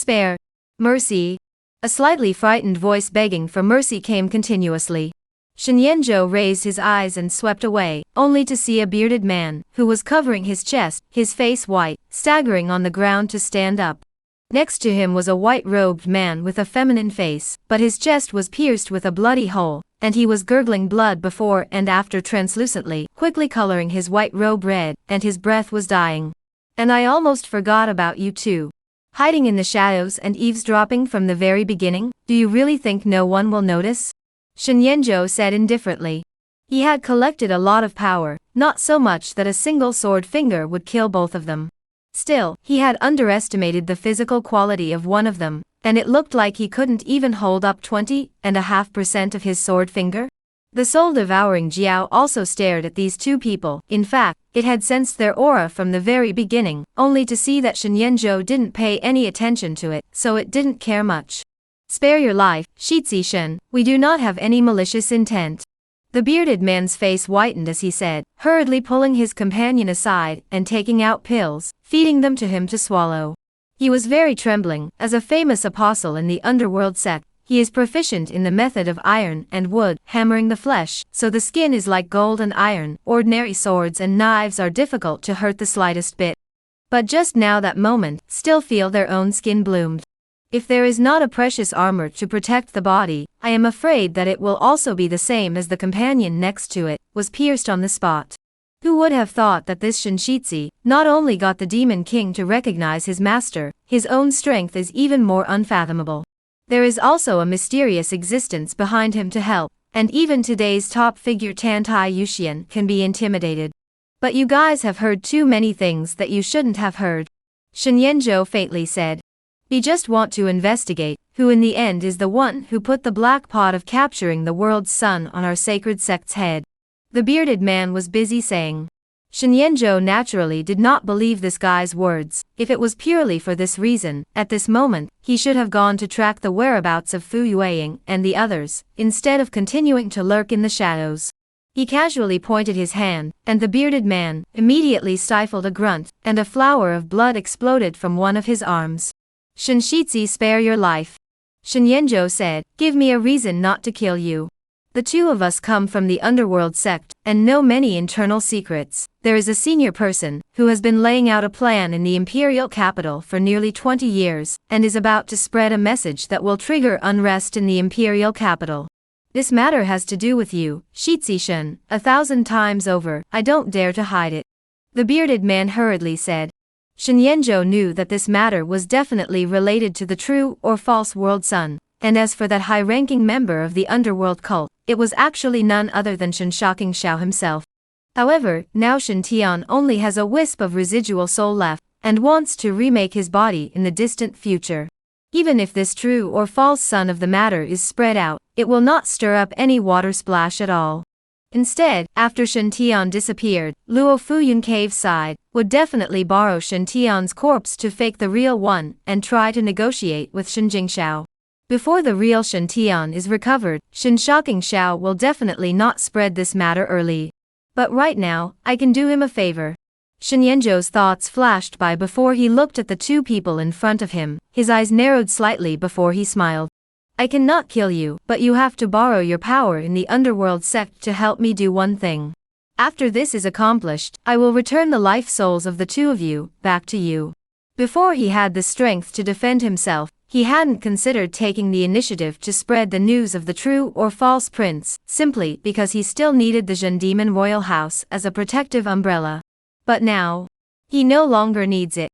Spare. Mercy. A slightly frightened voice begging for mercy came continuously. Shenyanzhou raised his eyes and swept away, only to see a bearded man, who was covering his chest, his face white, staggering on the ground to stand up. Next to him was a white-robed man with a feminine face, but his chest was pierced with a bloody hole, and he was gurgling blood before and after translucently, quickly coloring his white robe red, and his breath was dying. And I almost forgot about you too. Hiding in the shadows and eavesdropping from the very beginning, do you really think no one will notice? Shenyanzhou said indifferently. He had collected a lot of power, not so much that a single sword finger would kill both of them. Still, he had underestimated the physical quality of one of them, and it looked like he couldn't even hold up 20.5% of his sword finger. The soul-devouring Jiao also stared at these two people. In fact, it had sensed their aura from the very beginning, only to see that Shenyanzhou didn't pay any attention to it, so it didn't care much. Spare your life, Shitzi Shen, we do not have any malicious intent. The bearded man's face whitened as he said, hurriedly pulling his companion aside and taking out pills, feeding them to him to swallow. He was very trembling. As a famous apostle in the underworld sect, he is proficient in the method of iron and wood, hammering the flesh, so the skin is like gold and iron. Ordinary swords and knives are difficult to hurt the slightest bit. But just now that moment, still feel their own skin bloomed. If there is not a precious armor to protect the body, I am afraid that it will also be the same as the companion next to it, was pierced on the spot. Who would have thought that this Shenshitzi not only got the Demon King to recognize his master, his own strength is even more unfathomable. There is also a mysterious existence behind him to help, and even today's top figure Tantai Yuxian can be intimidated. But you guys have heard too many things that you shouldn't have heard. Shenyanzhou faintly said. We just want to investigate, who in the end is the one who put the black pot of capturing the world's sun on our sacred sect's head. The bearded man was busy saying. Shenyanzhou naturally did not believe this guy's words. If it was purely for this reason, at this moment, he should have gone to track the whereabouts of Fu Yueying and the others, instead of continuing to lurk in the shadows. He casually pointed his hand, and the bearded man immediately stifled a grunt, and a flower of blood exploded from one of his arms. Shenshitzi, spare your life. Shenyanzhou said, give me a reason not to kill you. The two of us come from the underworld sect, and know many internal secrets. There is a senior person, who has been laying out a plan in the imperial capital for nearly 20 years, and is about to spread a message that will trigger unrest in the imperial capital. This matter has to do with you, Shitzi Shen, 1,000 times over. I don't dare to hide it. The bearded man hurriedly said. Shenyanzhou knew that this matter was definitely related to the true or false world sun, and as for that high-ranking member of the underworld cult, it was actually none other than Shen Xiao himself. However, now Shen Tian only has a wisp of residual soul left, and wants to remake his body in the distant future. Even if this true or false sun of the matter is spread out, it will not stir up any water splash at all. Instead, after Shen Tian disappeared, Luo Fuyun Cave's side would definitely borrow Shen Tian's corpse to fake the real one and try to negotiate with Shen Jingxiao. Before the real Shen Tian is recovered, Shen Xiao will definitely not spread this matter early. But right now, I can do him a favor. Shenyanzhou's thoughts flashed by before he looked at the two people in front of him. His eyes narrowed slightly before he smiled. I cannot kill you, but you have to borrow your power in the underworld sect to help me do one thing. After this is accomplished, I will return the life souls of the two of you back to you. Before he had the strength to defend himself, he hadn't considered taking the initiative to spread the news of the true or false prince, simply because he still needed the Zhen Demon royal house as a protective umbrella. But now, he no longer needs it.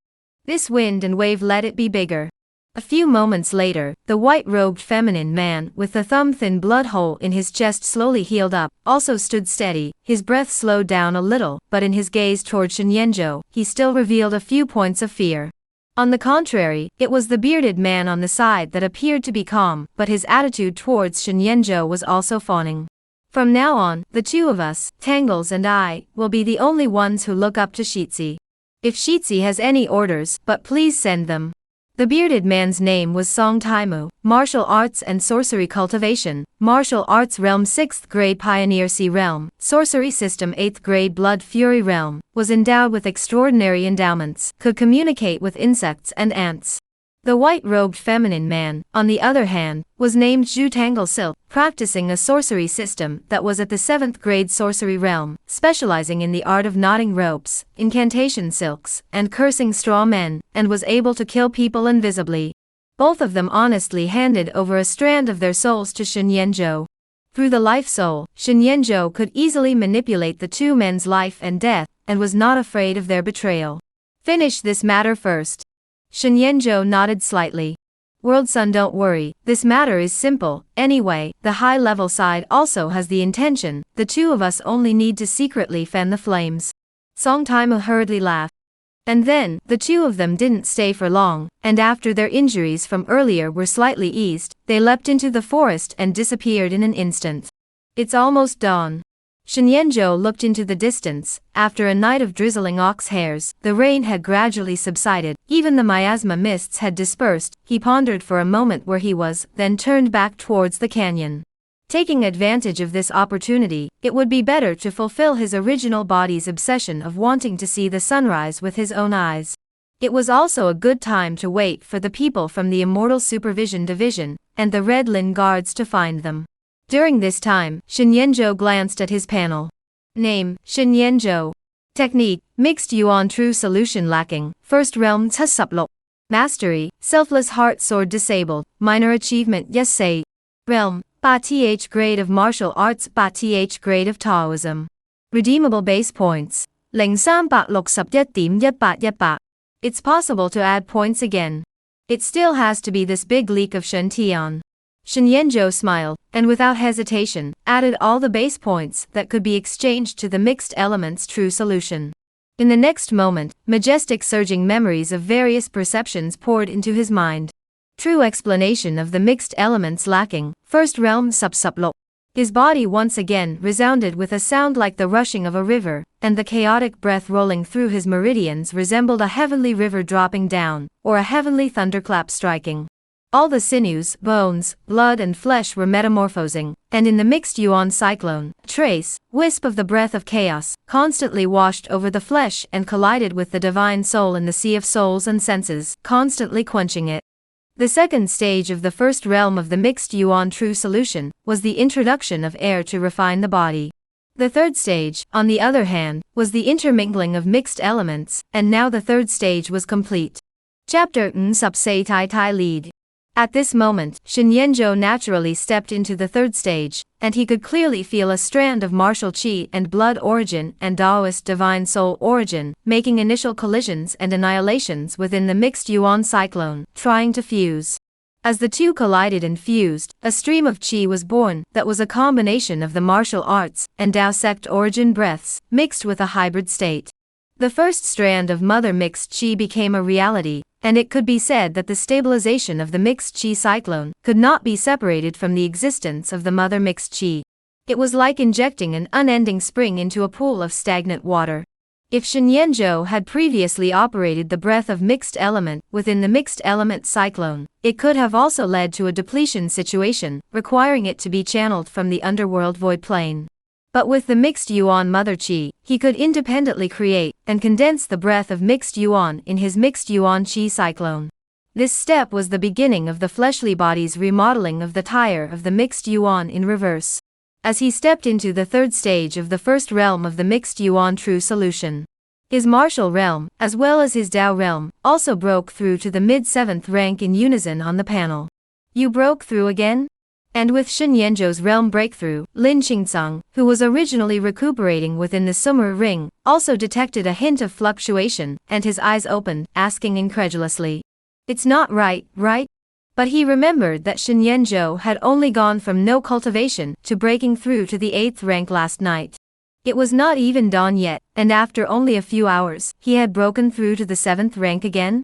This wind and wave let it be bigger. A few moments later, the white-robed feminine man with the thumb-thin blood hole in his chest slowly healed up, also stood steady. His breath slowed down a little, but in his gaze toward Shenyanzhou, he still revealed a few points of fear. On the contrary, it was the bearded man on the side that appeared to be calm, but his attitude towards Shenyanzhou was also fawning. From now on, the two of us, Tangles and I, will be the only ones who look up to Shitzi. If Shitzi has any orders, but please send them. The bearded man's name was Song Taimu, Martial Arts and Sorcery Cultivation, Martial Arts Realm 6th Grade Pioneer C Realm, Sorcery System 8th Grade Blood Fury Realm, was endowed with extraordinary endowments, could communicate with insects and ants. The white-robed feminine man, on the other hand, was named Zhu Tangle Silk, practicing a sorcery system that was at the 7th grade sorcery realm, specializing in the art of knotting ropes, incantation silks, and cursing straw men, and was able to kill people invisibly. Both of them honestly handed over a strand of their souls to Shen Yanzhou. Through the life soul, Shen Yanzhou could easily manipulate the two men's life and death, and was not afraid of their betrayal. Finish this matter first. Shen Yanzhou nodded slightly. World Sun, don't worry, this matter is simple. Anyway, the high-level side also has the intention, the two of us only need to secretly fan the flames. Song Taimu hurriedly laughed. And then, the two of them didn't stay for long, and after their injuries from earlier were slightly eased, they leapt into the forest and disappeared in an instant. It's almost dawn. Shen Yanzhou looked into the distance. After a night of drizzling ox hairs, the rain had gradually subsided, even the miasma mists had dispersed. He pondered for a moment where he was, then turned back towards the canyon. Taking advantage of this opportunity, it would be better to fulfill his original body's obsession of wanting to see the sunrise with his own eyes. It was also a good time to wait for the people from the Immortal Supervision Division, and the Red Lin Guards to find them. During this time, Shen Yanzhou glanced at his panel. Name, Shen Yanzhou. Technique, Mixed Yuan True Solution lacking, First Realm Tsuplok. Mastery, Selfless Heart Sword disabled, Minor Achievement Yes Say. Realm, Ba Th Grade of Martial Arts, Ba Th Grade of Taoism. Redeemable base points, 0361.1818. It's possible to add points again. It still has to be this big leak of Shen Tian. Shen Yanzhou smiled, and without hesitation, added all the base points that could be exchanged to the Mixed Elements True Solution. In the next moment, majestic surging memories of various perceptions poured into his mind. True explanation of the mixed elements lacking, First Realm Tsuplok. His body once again resounded with a sound like the rushing of a river, and the chaotic breath rolling through his meridians resembled a heavenly river dropping down, or a heavenly thunderclap striking. All the sinews, bones, blood and flesh were metamorphosing, and in the mixed yuan cyclone, a trace, wisp of the breath of chaos, constantly washed over the flesh and collided with the divine soul in the sea of souls and senses, constantly quenching it. The second stage of the first realm of the mixed yuan true solution was the introduction of air to refine the body. The third stage, on the other hand, was the intermingling of mixed elements, and now the third stage was complete. Chapter Nsupsei Tai Tai Lead. At this moment, Shen Yanzhou naturally stepped into the third stage, and he could clearly feel a strand of martial qi and blood origin and Taoist divine soul origin, making initial collisions and annihilations within the mixed yuan cyclone, trying to fuse. As the two collided and fused, a stream of qi was born that was a combination of the martial arts and Tao sect origin breaths, mixed with a hybrid state. The first strand of mother mixed qi became a reality, and it could be said that the stabilization of the mixed qi cyclone could not be separated from the existence of the mother mixed qi. It was like injecting an unending spring into a pool of stagnant water. If Shen Yanzhou had previously operated the breath of mixed element within the mixed element cyclone, it could have also led to a depletion situation, requiring it to be channeled from the underworld void plane. But with the mixed yuan mother qi, he could independently create and condense the breath of mixed yuan in his mixed yuan qi cyclone. This step was the beginning of the fleshly body's remodeling of the tire of the mixed yuan in reverse. As he stepped into the third stage of the first realm of the mixed yuan true solution, his martial realm, as well as his Tao realm, also broke through to the mid-7th rank in unison on the panel. You broke through again? And with Shen Yanzhou's realm breakthrough, Lin Qingcang, who was originally recuperating within the summer ring, also detected a hint of fluctuation, and his eyes opened, asking incredulously, "It's not right, right?" But he remembered that Shen Yanzhou had only gone from no cultivation to breaking through to the 8th rank last night. It was not even dawn yet, and after only a few hours, he had broken through to the 7th rank again?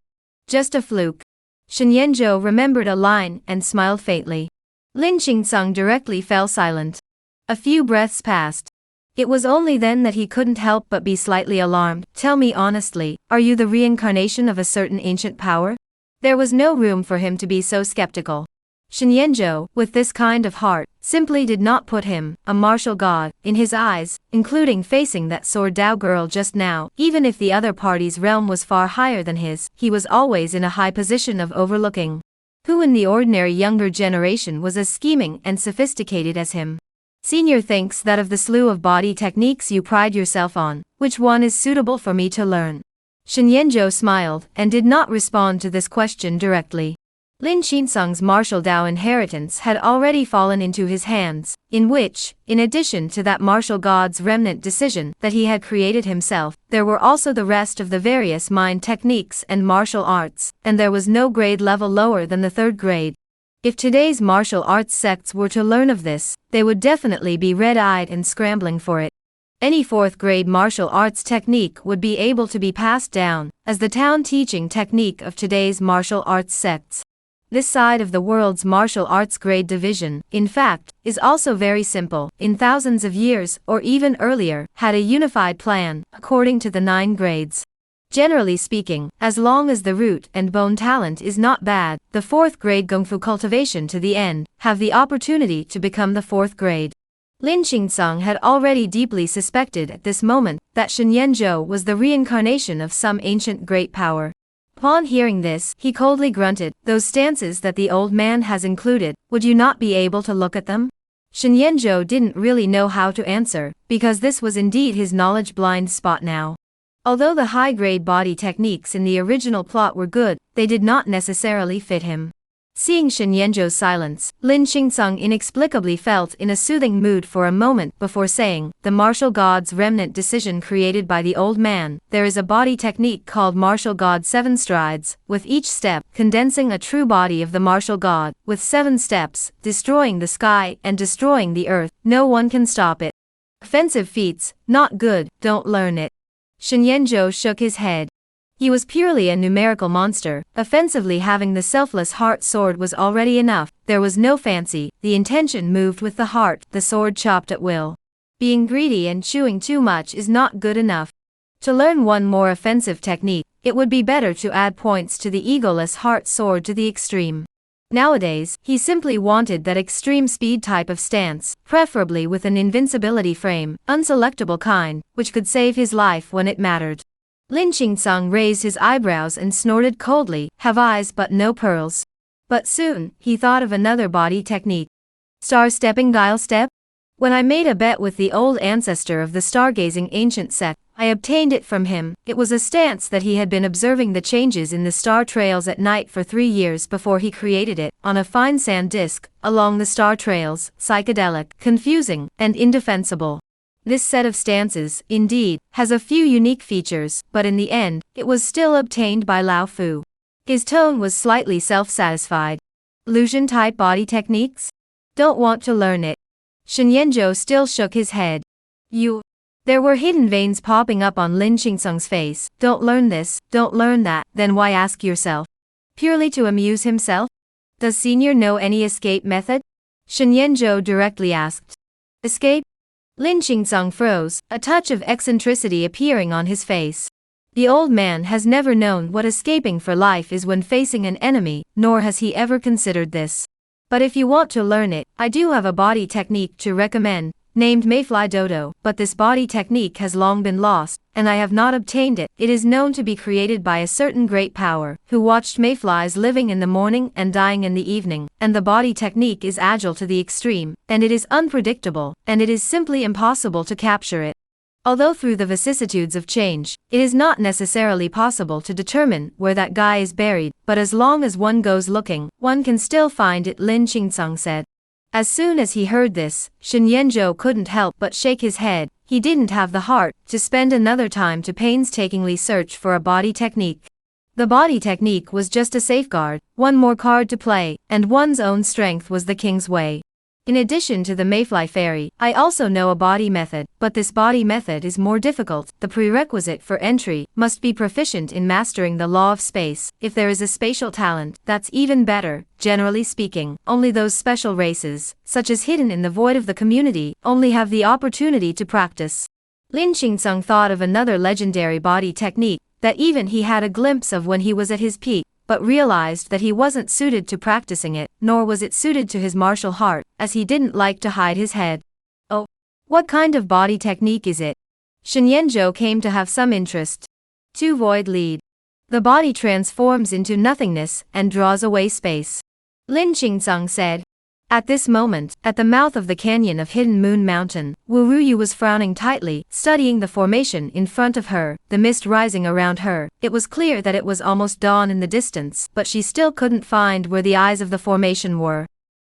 Just a fluke. Shen Yanzhou remembered a line and smiled faintly. Lin Qingcang directly fell silent. A few breaths passed. It was only then that he couldn't help but be slightly alarmed. "Tell me honestly, are you the reincarnation of a certain ancient power?" There was no room for him to be so skeptical. Shenyanzhou, with this kind of heart, simply did not put him, a martial god, in his eyes, including facing that sword Dao girl just now. Even if the other party's realm was far higher than his, he was always in a high position of overlooking. Who in the ordinary younger generation was as scheming and sophisticated as him? Senior thinks that of the slew of body techniques you pride yourself on, which one is suitable for me to learn? Shenyanzhou smiled, and did not respond to this question directly. Lin Qinsung's martial Dao inheritance had already fallen into his hands, in which, in addition to that martial god's remnant decision that he had created himself, there were also the rest of the various mind techniques and martial arts, and there was no grade level lower than the 3rd grade. If today's martial arts sects were to learn of this, they would definitely be red-eyed and scrambling for it. Any 4th grade martial arts technique would be able to be passed down as the town teaching technique of today's martial arts sects. This side of the world's martial arts grade division, in fact, is also very simple. In thousands of years, or even earlier, had a unified plan, according to the 9 grades. Generally speaking, as long as the root and bone talent is not bad, the 4th grade Gongfu cultivation to the end, have the opportunity to become the 4th grade. Lin Qinsung had already deeply suspected at this moment that Shenyanzhou was the reincarnation of some ancient great power. Upon hearing this, he coldly grunted, "Those stances that the old man has included, would you not be able to look at them?" Shenyanzhou didn't really know how to answer, because this was indeed his knowledge blind spot now. Although the high-grade body techniques in the original plot were good, they did not necessarily fit him. Seeing Shenyanzhou's silence, Lin Qinsung inexplicably felt in a soothing mood for a moment before saying, "The martial god's remnant decision created by the old man, there is a body technique called martial god 7 strides, with each step condensing a true body of the martial god, with 7 steps, destroying the sky and destroying the earth. No one can stop it. Offensive feats, not good, don't learn it." Shenyanzhou shook his head. He was purely a numerical monster. Offensively, having the selfless heart sword was already enough. There was no fancy, the intention moved with the heart, the sword chopped at will. Being greedy and chewing too much is not good enough. To learn one more offensive technique, it would be better to add points to the egoless heart sword to the extreme. Nowadays, he simply wanted that extreme speed type of stance, preferably with an invincibility frame, unselectable kind, which could save his life when it mattered. Lin Qinsung raised his eyebrows and snorted coldly, "Have eyes but no pearls." But soon, he thought of another body technique. Star-stepping guile step? When I made a bet with the old ancestor of the stargazing ancient sect, I obtained it from him. It was a stance that he had been observing the changes in the star trails at night for 3 years before he created it, on a fine sand disk, along the star trails, psychedelic, confusing, and indefensible. This set of stances, indeed, has a few unique features, but in the end, it was still obtained by Lao Fu. His tone was slightly self-satisfied. Illusion-type body techniques? Don't want to learn it. Shenyanzhou still shook his head. You. There were hidden veins popping up on Lin Qinsung's face. Don't learn this, don't learn that, then why ask yourself? Purely to amuse himself? Does Senior know any escape method? Shenyanzhou directly asked. Escape? Lin Qinsung froze, a touch of eccentricity appearing on his face. The old man has never known what escaping for life is when facing an enemy, nor has he ever considered this. But if you want to learn it, I do have a body technique to recommend, named Mayfly Dodo, but this body technique has long been lost, and I have not obtained it. It is known to be created by a certain great power, who watched mayflies living in the morning and dying in the evening, and the body technique is agile to the extreme, and it is unpredictable, and it is simply impossible to capture it. Although through the vicissitudes of change, it is not necessarily possible to determine where that guy is buried, but as long as one goes looking, one can still find it, Lin Qinsung said. As soon as he heard this, Shenyanzhou couldn't help but shake his head. He didn't have the heart to spend another time to painstakingly search for a body technique. The body technique was just a safeguard, one more card to play, and one's own strength was the king's way. In addition to the Mayfly Fairy, I also know a body method, but this body method is more difficult. The prerequisite for entry must be proficient in mastering the law of space. If there is a spatial talent, that's even better. Generally speaking, only those special races, such as hidden in the void of the community, only have the opportunity to practice. Lin Qinsung thought of another legendary body technique that even he had a glimpse of when he was at his peak, but realized that he wasn't suited to practicing it, nor was it suited to his martial heart, as he didn't like to hide his head. Oh, what kind of body technique is it? Shen Yanzhou came to have some interest. 2 Void lead. The body transforms into nothingness and draws away space. Lin Qingzang said. At this moment, at the mouth of the canyon of Hidden Moon Mountain, Wu Ruyu was frowning tightly, studying the formation in front of her, the mist rising around her. It was clear that it was almost dawn in the distance, but she still couldn't find where the eyes of the formation were.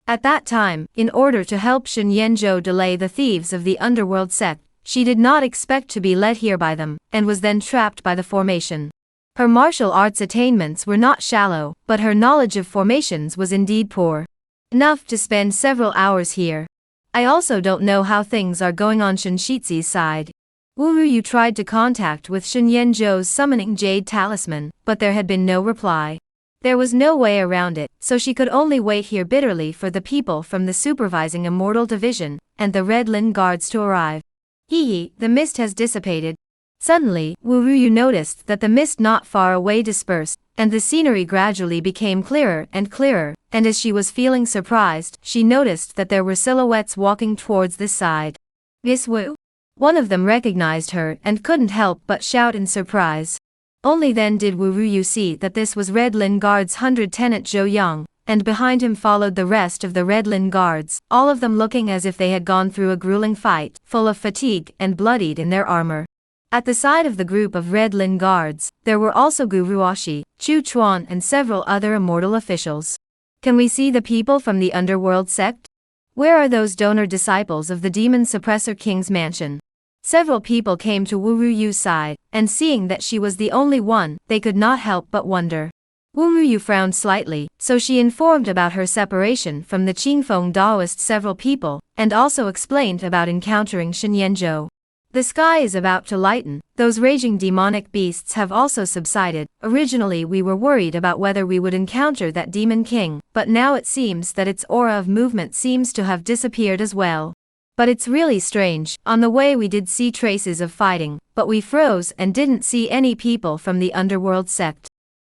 At that time, in order to help Shen Yanzhou delay the thieves of the underworld sect, she did not expect to be led here by them, and was then trapped by the formation. Her martial arts attainments were not shallow, but her knowledge of formations was indeed poor. Enough to spend several hours here. I also don't know how things are going on Shen Shizi's side. Wu Ruyu tried to contact with Shen Yanzhou's summoning jade talisman, but there had been no reply. There was no way around it, so she could only wait here bitterly for the people from the supervising immortal division, and the Red Lin guards to arrive. Hee, the mist has dissipated. Suddenly, Wu Ruyu noticed that the mist not far away dispersed, and the scenery gradually became clearer, and as she was feeling surprised, she noticed that there were silhouettes walking towards this side. Miss Wu? One of them recognized her and couldn't help but shout in surprise. Only then did Wu Ruyu see that this was Red Lin Guard's 100 Tenant Zhou Yang, and behind him followed the rest of the Red Lin Guards, all of them looking as if they had gone through a grueling fight, full of fatigue and bloodied in their armor. At the side of the group of Red Lin Guards, there were also Gu Ruoshi, Chu Chuan and several other immortal officials. Can we see the people from the underworld sect? Where are those donor disciples of the demon suppressor king's mansion? Several people came to Wu Ruyu's side, and seeing that she was the only one, they could not help but wonder. Wu Ruyu frowned slightly, so she informed about her separation from the Qingfeng Daoist several people, and also explained about encountering Shen Yanzhou. The sky is about to lighten, those raging demonic beasts have also subsided. Originally we were worried about whether we would encounter that demon king, but now it seems that its aura of movement seems to have disappeared as well. But it's really strange, on the way we did see traces of fighting, but we froze and didn't see any people from the underworld sect.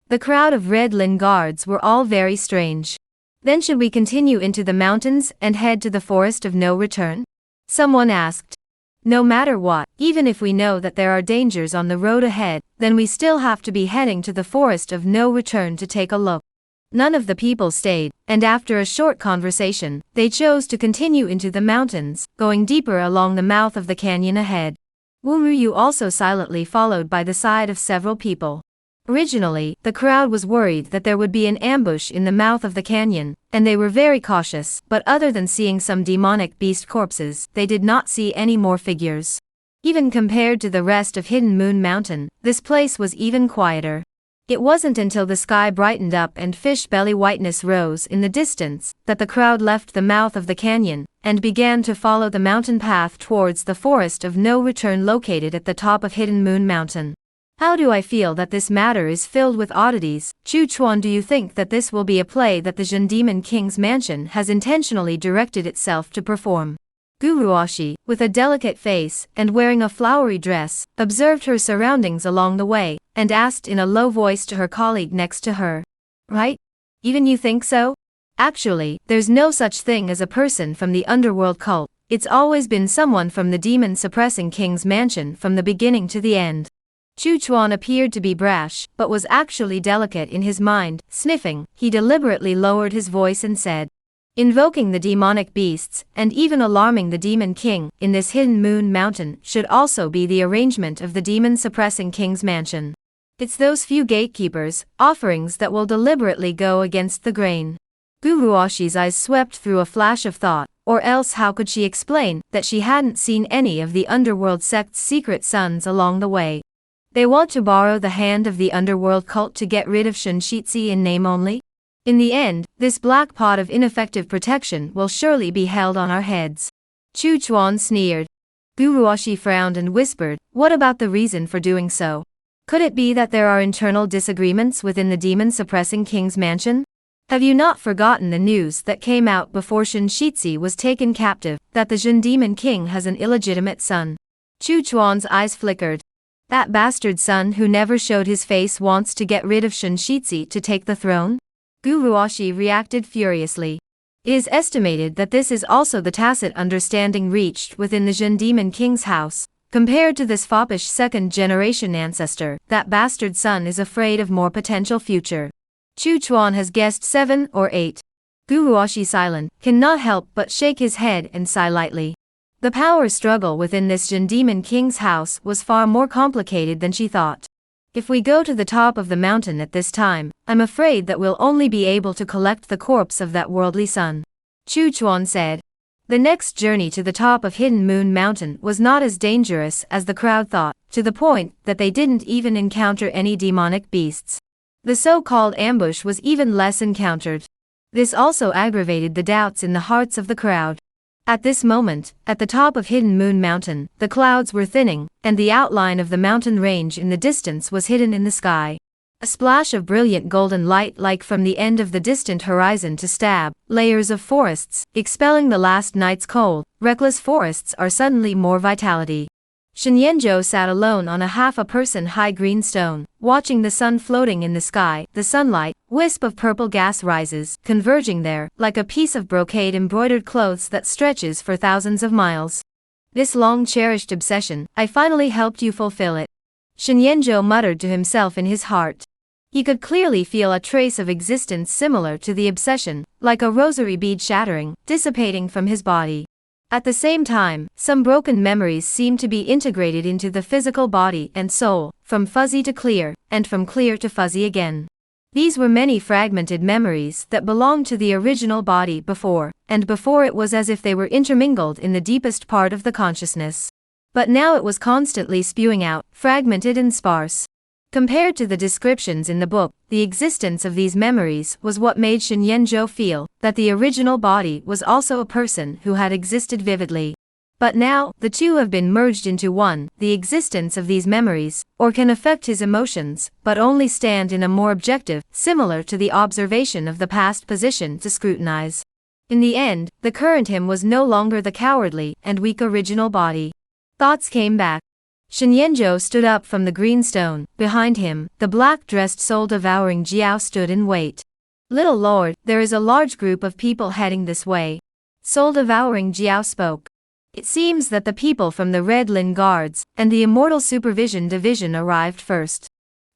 The crowd of Red Lin guards were all very strange. Then should we continue into the mountains and head to the forest of no return? Someone asked. No matter what, even if we know that there are dangers on the road ahead, then we still have to be heading to the forest of no return to take a look. None of the people stayed, and after a short conversation, they chose to continue into the mountains, going deeper along the mouth of the canyon ahead. Wu Ruyu also silently followed by the side of several people. Originally, the crowd was worried that there would be an ambush in the mouth of the canyon, and they were very cautious, but other than seeing some demonic beast corpses, they did not see any more figures. Even compared to the rest of Hidden Moon Mountain, this place was even quieter. It wasn't until the sky brightened up and fish belly whiteness rose in the distance, that the crowd left the mouth of the canyon, and began to follow the mountain path towards the forest of no return located at the top of Hidden Moon Mountain. How do I feel that this matter is filled with oddities? Chu Chuan, do you think that this will be a play that the Zhen Demon King's mansion has intentionally directed itself to perform? Gu Ruoshi, with a delicate face and wearing a flowery dress, observed her surroundings along the way, and asked in a low voice to her colleague next to her. Right? Even you think so? Actually, there's no such thing as a person from the underworld cult. It's always been someone from the demon suppressing king's mansion from the beginning to the end. Chu Chuan appeared to be brash, but was actually delicate in his mind. Sniffing, he deliberately lowered his voice and said, invoking the demonic beasts, and even alarming the demon king, in this Hidden Moon Mountain, should also be the arrangement of the demon-suppressing king's mansion. It's those few gatekeepers, offerings that will deliberately go against the grain. Gu Ruoshi's eyes swept through a flash of thought, or else how could she explain that she hadn't seen any of the underworld sect's secret sons along the way? They want to borrow the hand of the underworld cult to get rid of Shen Shizi in name only? In the end, this black pot of ineffective protection will surely be held on our heads. Chu Chuan sneered. Gu Ruoshi frowned and whispered, what about the reason for doing so? Could it be that there are internal disagreements within the demon-suppressing king's mansion? Have you not forgotten the news that came out before Shen Shizi was taken captive, that the Zhen Demon King has an illegitimate son? Chu Chuan's eyes flickered. That bastard son who never showed his face wants to get rid of Shunshitsu to take the throne? Guruoshi reacted furiously. It is estimated that this is also the tacit understanding reached within the Jin Demon King's house. Compared to this foppish second-generation ancestor, that bastard son is afraid of more potential future. Chu Chuan has guessed 7 or 8. Guruoshi silent, cannot help but shake his head and sigh lightly. The power struggle within this Jin Demon King's house was far more complicated than she thought. If we go to the top of the mountain at this time, I'm afraid that we'll only be able to collect the corpse of that worldly son. Chu Chuan said. The next journey to the top of Hidden Moon Mountain was not as dangerous as the crowd thought, to the point that they didn't even encounter any demonic beasts. The so-called ambush was even less encountered. This also aggravated the doubts in the hearts of the crowd. At this moment, at the top of Hidden Moon Mountain, the clouds were thinning, and the outline of the mountain range in the distance was hidden in the sky. A splash of brilliant golden light like from the end of the distant horizon to stab layers of forests, expelling the last night's cold, reckless forests are suddenly more vitality. Shenyanzhou sat alone on a half-a-person high green stone, watching the sun floating in the sky. The sunlight, wisp of purple gas rises, converging there, like a piece of brocade embroidered clothes that stretches for thousands of miles. This long-cherished obsession, I finally helped you fulfill it. Shenyanzhou muttered to himself in his heart. He could clearly feel a trace of existence similar to the obsession, like a rosary bead shattering, dissipating from his body. At the same time, some broken memories seemed to be integrated into the physical body and soul, from fuzzy to clear, and from clear to fuzzy again. These were many fragmented memories that belonged to the original body before, and before it was as if they were intermingled in the deepest part of the consciousness. But now it was constantly spewing out, fragmented and sparse. Compared to the descriptions in the book, the existence of these memories was what made Shenyanzhou feel that the original body was also a person who had existed vividly. But now, the two have been merged into one. The existence of these memories, or can affect his emotions, but only stand in a more objective, similar to the observation of the past position to scrutinize. In the end, the current him was no longer the cowardly and weak original body. Thoughts came back. Shenyanzhou stood up from the green stone. Behind him, the black-dressed soul-devouring Jiao stood in wait. Little lord, there is a large group of people heading this way. Soul-devouring Jiao spoke. It seems that the people from the Red Lin Guards and the Immortal Supervision Division arrived first.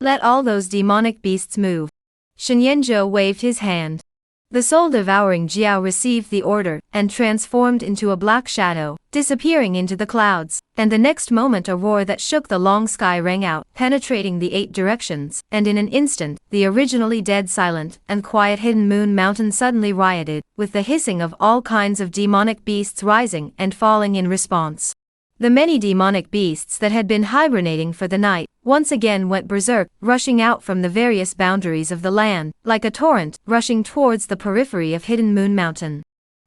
Let all those demonic beasts move. Shenyanzhou waved his hand. The soul-devouring Jiao received the order and transformed into a black shadow, disappearing into the clouds, and the next moment a roar that shook the long sky rang out, penetrating the 8 directions, and in an instant, the originally dead silent and quiet Hidden Moon Mountain suddenly rioted, with the hissing of all kinds of demonic beasts rising and falling in response. The many demonic beasts that had been hibernating for the night, once again went berserk, rushing out from the various boundaries of the land, like a torrent, rushing towards the periphery of Hidden Moon Mountain.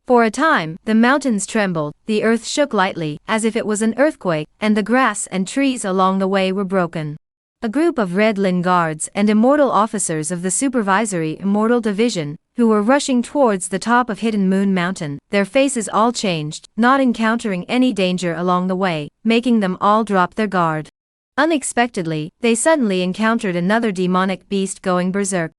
For a time, the mountains trembled, the earth shook lightly, as if it was an earthquake, and the grass and trees along the way were broken. A group of Red Lin Guards and immortal officers of the Supervisory Immortal Division, who were rushing towards the top of Hidden Moon Mountain, their faces all changed, not encountering any danger along the way, making them all drop their guard. Unexpectedly, they suddenly encountered another demonic beast going berserk.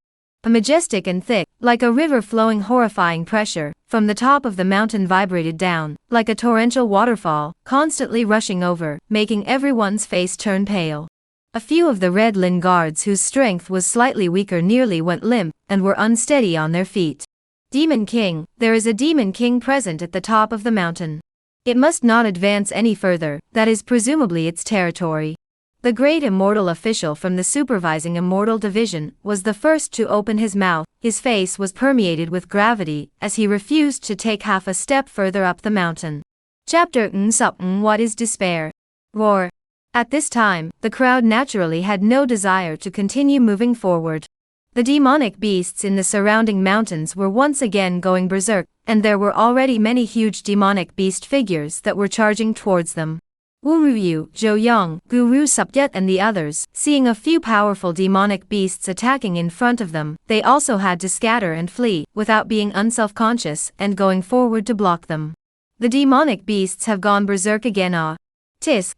A majestic and thick, like a river flowing horrifying pressure, from the top of the mountain vibrated down, like a torrential waterfall, constantly rushing over, making everyone's face turn pale. A few of the Red Lin Guards whose strength was slightly weaker nearly went limp, and were unsteady on their feet. Demon King, there is a Demon King present at the top of the mountain. It must not advance any further, that is presumably its territory. The great immortal official from the Supervising Immortal Division was the first to open his mouth. His face was permeated with gravity, as he refused to take half a step further up the mountain. Chapter What is Despair? Roar. At this time, the crowd naturally had no desire to continue moving forward. The demonic beasts in the surrounding mountains were once again going berserk, and there were already many huge demonic beast figures that were charging towards them. Wu Ruyu, Zhou Yang, Guru Supyet and the others, seeing a few powerful demonic beasts attacking in front of them, they also had to scatter and flee, without being unself-conscious and going forward to block them. The demonic beasts have gone berserk again.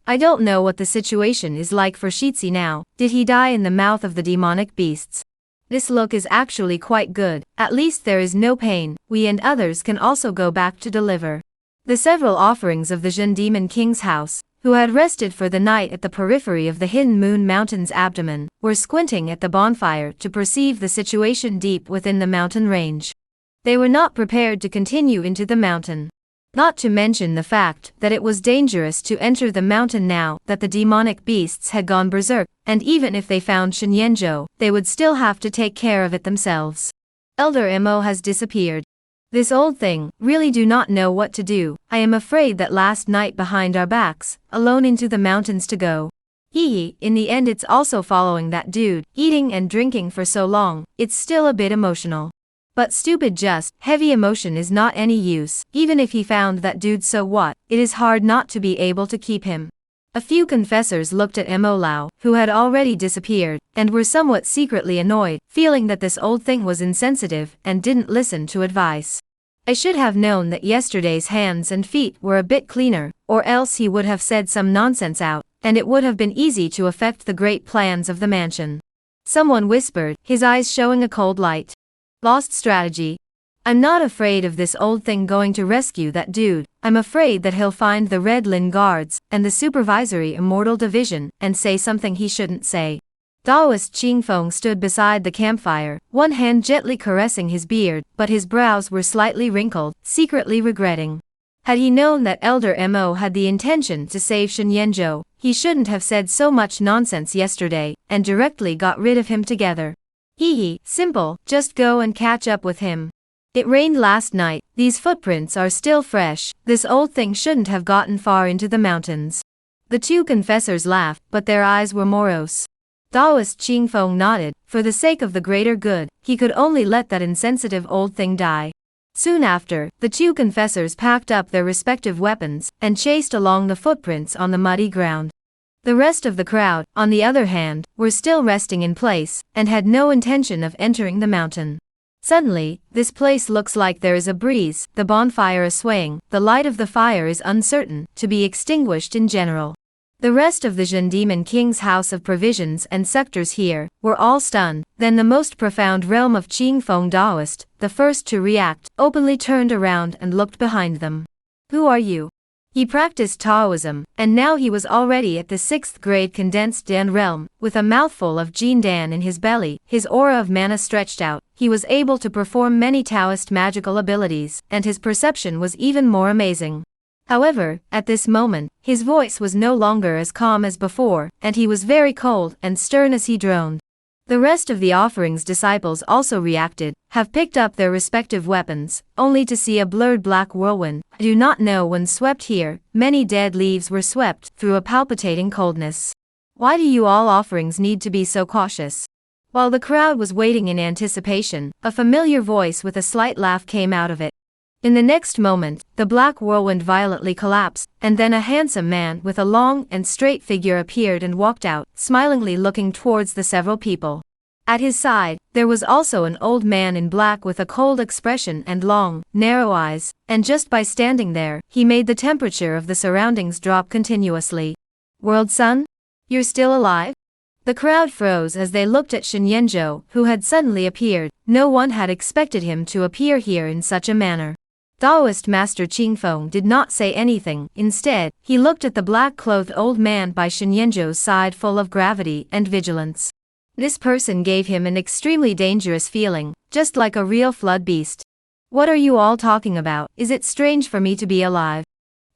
I don't know what the situation is like for Shitsi now. Did he die in the mouth of the demonic beasts? This look is actually quite good, at least there is no pain, we and others can also go back to deliver. The several offerings of the Jin Demon King's house, who had rested for the night at the periphery of the Hidden Moon Mountain's abdomen, were squinting at the bonfire to perceive the situation deep within the mountain range. They were not prepared to continue into the mountain. Not to mention the fact that it was dangerous to enter the mountain now that the demonic beasts had gone berserk, and even if they found Shenyanzhou, they would still have to take care of it themselves. Elder Mo has disappeared. This old thing, really do not know what to do. I am afraid that last night behind our backs, alone into the mountains to go. In the end it's also following that dude, eating and drinking for so long, it's still a bit emotional. But stupid just, heavy emotion is not any use, even if he found that dude so what, it is hard not to be able to keep him. A few confessors looked at Mo Lao, who had already disappeared, and were somewhat secretly annoyed, feeling that this old thing was insensitive and didn't listen to advice. I should have known that yesterday's hands and feet were a bit cleaner, or else he would have said some nonsense out, and it would have been easy to affect the great plans of the mansion. Someone whispered, his eyes showing a cold light. Lost strategy. I'm not afraid of this old thing going to rescue that dude, I'm afraid that he'll find the Red Lin guards, and the supervisory immortal division, and say something he shouldn't say. Taoist Qingfeng stood beside the campfire, one hand gently caressing his beard, but his brows were slightly wrinkled, secretly regretting. Had he known that Elder Mo had the intention to save Shenyanzhou, he shouldn't have said so much nonsense yesterday, and directly got rid of him together. Simple, just go and catch up with him. It rained last night, these footprints are still fresh, this old thing shouldn't have gotten far into the mountains. The two confessors laughed, but their eyes were morose. Taoist Qingfeng nodded, for the sake of the greater good, he could only let that insensitive old thing die. Soon after, the two confessors packed up their respective weapons, and chased along the footprints on the muddy ground. The rest of the crowd, on the other hand, were still resting in place, and had no intention of entering the mountain. Suddenly, this place looks like there is a breeze, the bonfire is swaying, the light of the fire is uncertain, to be extinguished in general. The rest of the Jin Demon King's house of provisions and sectors here, were all stunned, then the most profound realm of Qingfeng Daoist, the first to react, openly turned around and looked behind them. Who are you? He practiced Taoism, and now he was already at the 6th grade condensed Dan realm, with a mouthful of Jin Dan in his belly, his aura of mana stretched out, he was able to perform many Taoist magical abilities, and his perception was even more amazing. However, at this moment, his voice was no longer as calm as before, and he was very cold and stern as he droned. The rest of the offering's disciples also reacted, have picked up their respective weapons, only to see a blurred black whirlwind. I do not know when swept here, many dead leaves were swept through a palpitating coldness. Why do you all offerings need to be so cautious? While the crowd was waiting in anticipation, a familiar voice with a slight laugh came out of it. In the next moment, the black whirlwind violently collapsed, and then a handsome man with a long and straight figure appeared and walked out, smilingly looking towards the several people. At his side, there was also an old man in black with a cold expression and long, narrow eyes, and just by standing there, he made the temperature of the surroundings drop continuously. World Sun? You're still alive? The crowd froze as they looked at Shenyanzhou, who had suddenly appeared. No one had expected him to appear here in such a manner. Taoist Master Qingfeng did not say anything, instead, he looked at the black-clothed old man by Shenyanzhou's side full of gravity and vigilance. This person gave him an extremely dangerous feeling, just like a real flood beast. What are you all talking about? Is it strange for me to be alive?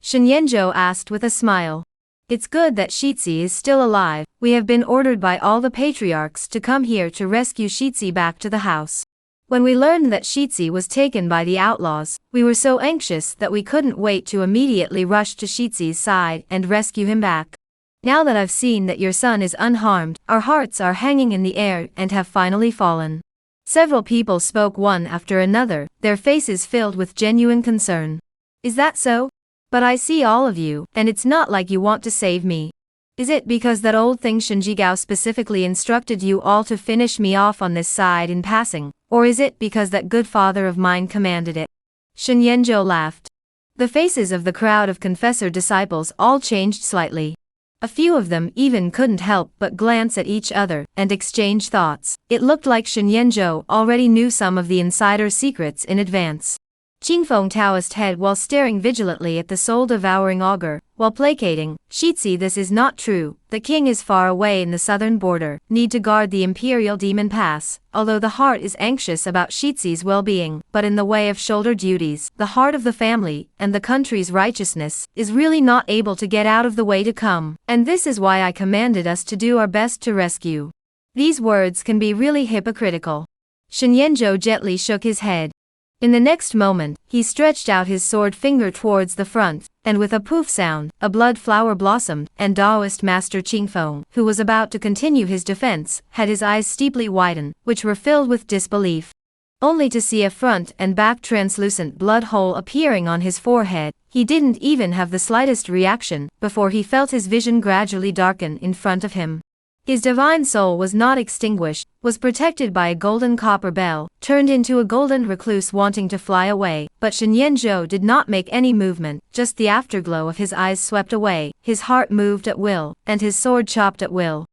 Shenyanzhou asked with a smile. It's good that Shitsi is still alive, we have been ordered by all the patriarchs to come here to rescue Shitsi back to the house. When we learned that Shitsi was taken by the outlaws, we were so anxious that we couldn't wait to immediately rush to Shitsi's side and rescue him back. Now that I've seen that your son is unharmed, our hearts are hanging in the air and have finally fallen. Several people spoke one after another, their faces filled with genuine concern. Is that so? But I see all of you, and it's not like you want to save me. Is it because that old thing Shinjigao specifically instructed you all to finish me off on this side in passing, or is it because that good father of mine commanded it? Shenyanzhou laughed. The faces of the crowd of confessor disciples all changed slightly. A few of them even couldn't help but glance at each other and exchange thoughts. It looked like Shen Yanzhou already knew some of the insider secrets in advance. Qingfeng Taoist head while staring vigilantly at the soul-devouring augur, while placating, "Shitzi, this is not true, the king is far away in the southern border, need to guard the imperial demon pass, although the heart is anxious about Shitzi's well-being, but in the way of shoulder duties, the heart of the family, and the country's righteousness, is really not able to get out of the way to come, and this is why I commanded us to do our best to rescue." These words can be really hypocritical. Shen Yanzhou gently shook his head. In the next moment, he stretched out his sword finger towards the front, and with a poof sound, a blood flower blossomed, and Taoist master Qingfeng, who was about to continue his defense, had his eyes steeply widen, which were filled with disbelief. Only to see a front and back translucent blood hole appearing on his forehead, he didn't even have the slightest reaction, before he felt his vision gradually darken in front of him. His divine soul was not extinguished, was protected by a golden copper bell, turned into a golden recluse wanting to fly away, but Shen Yanzhou did not make any movement, just the afterglow of his eyes swept away, his heart moved at will, and his sword chopped at will.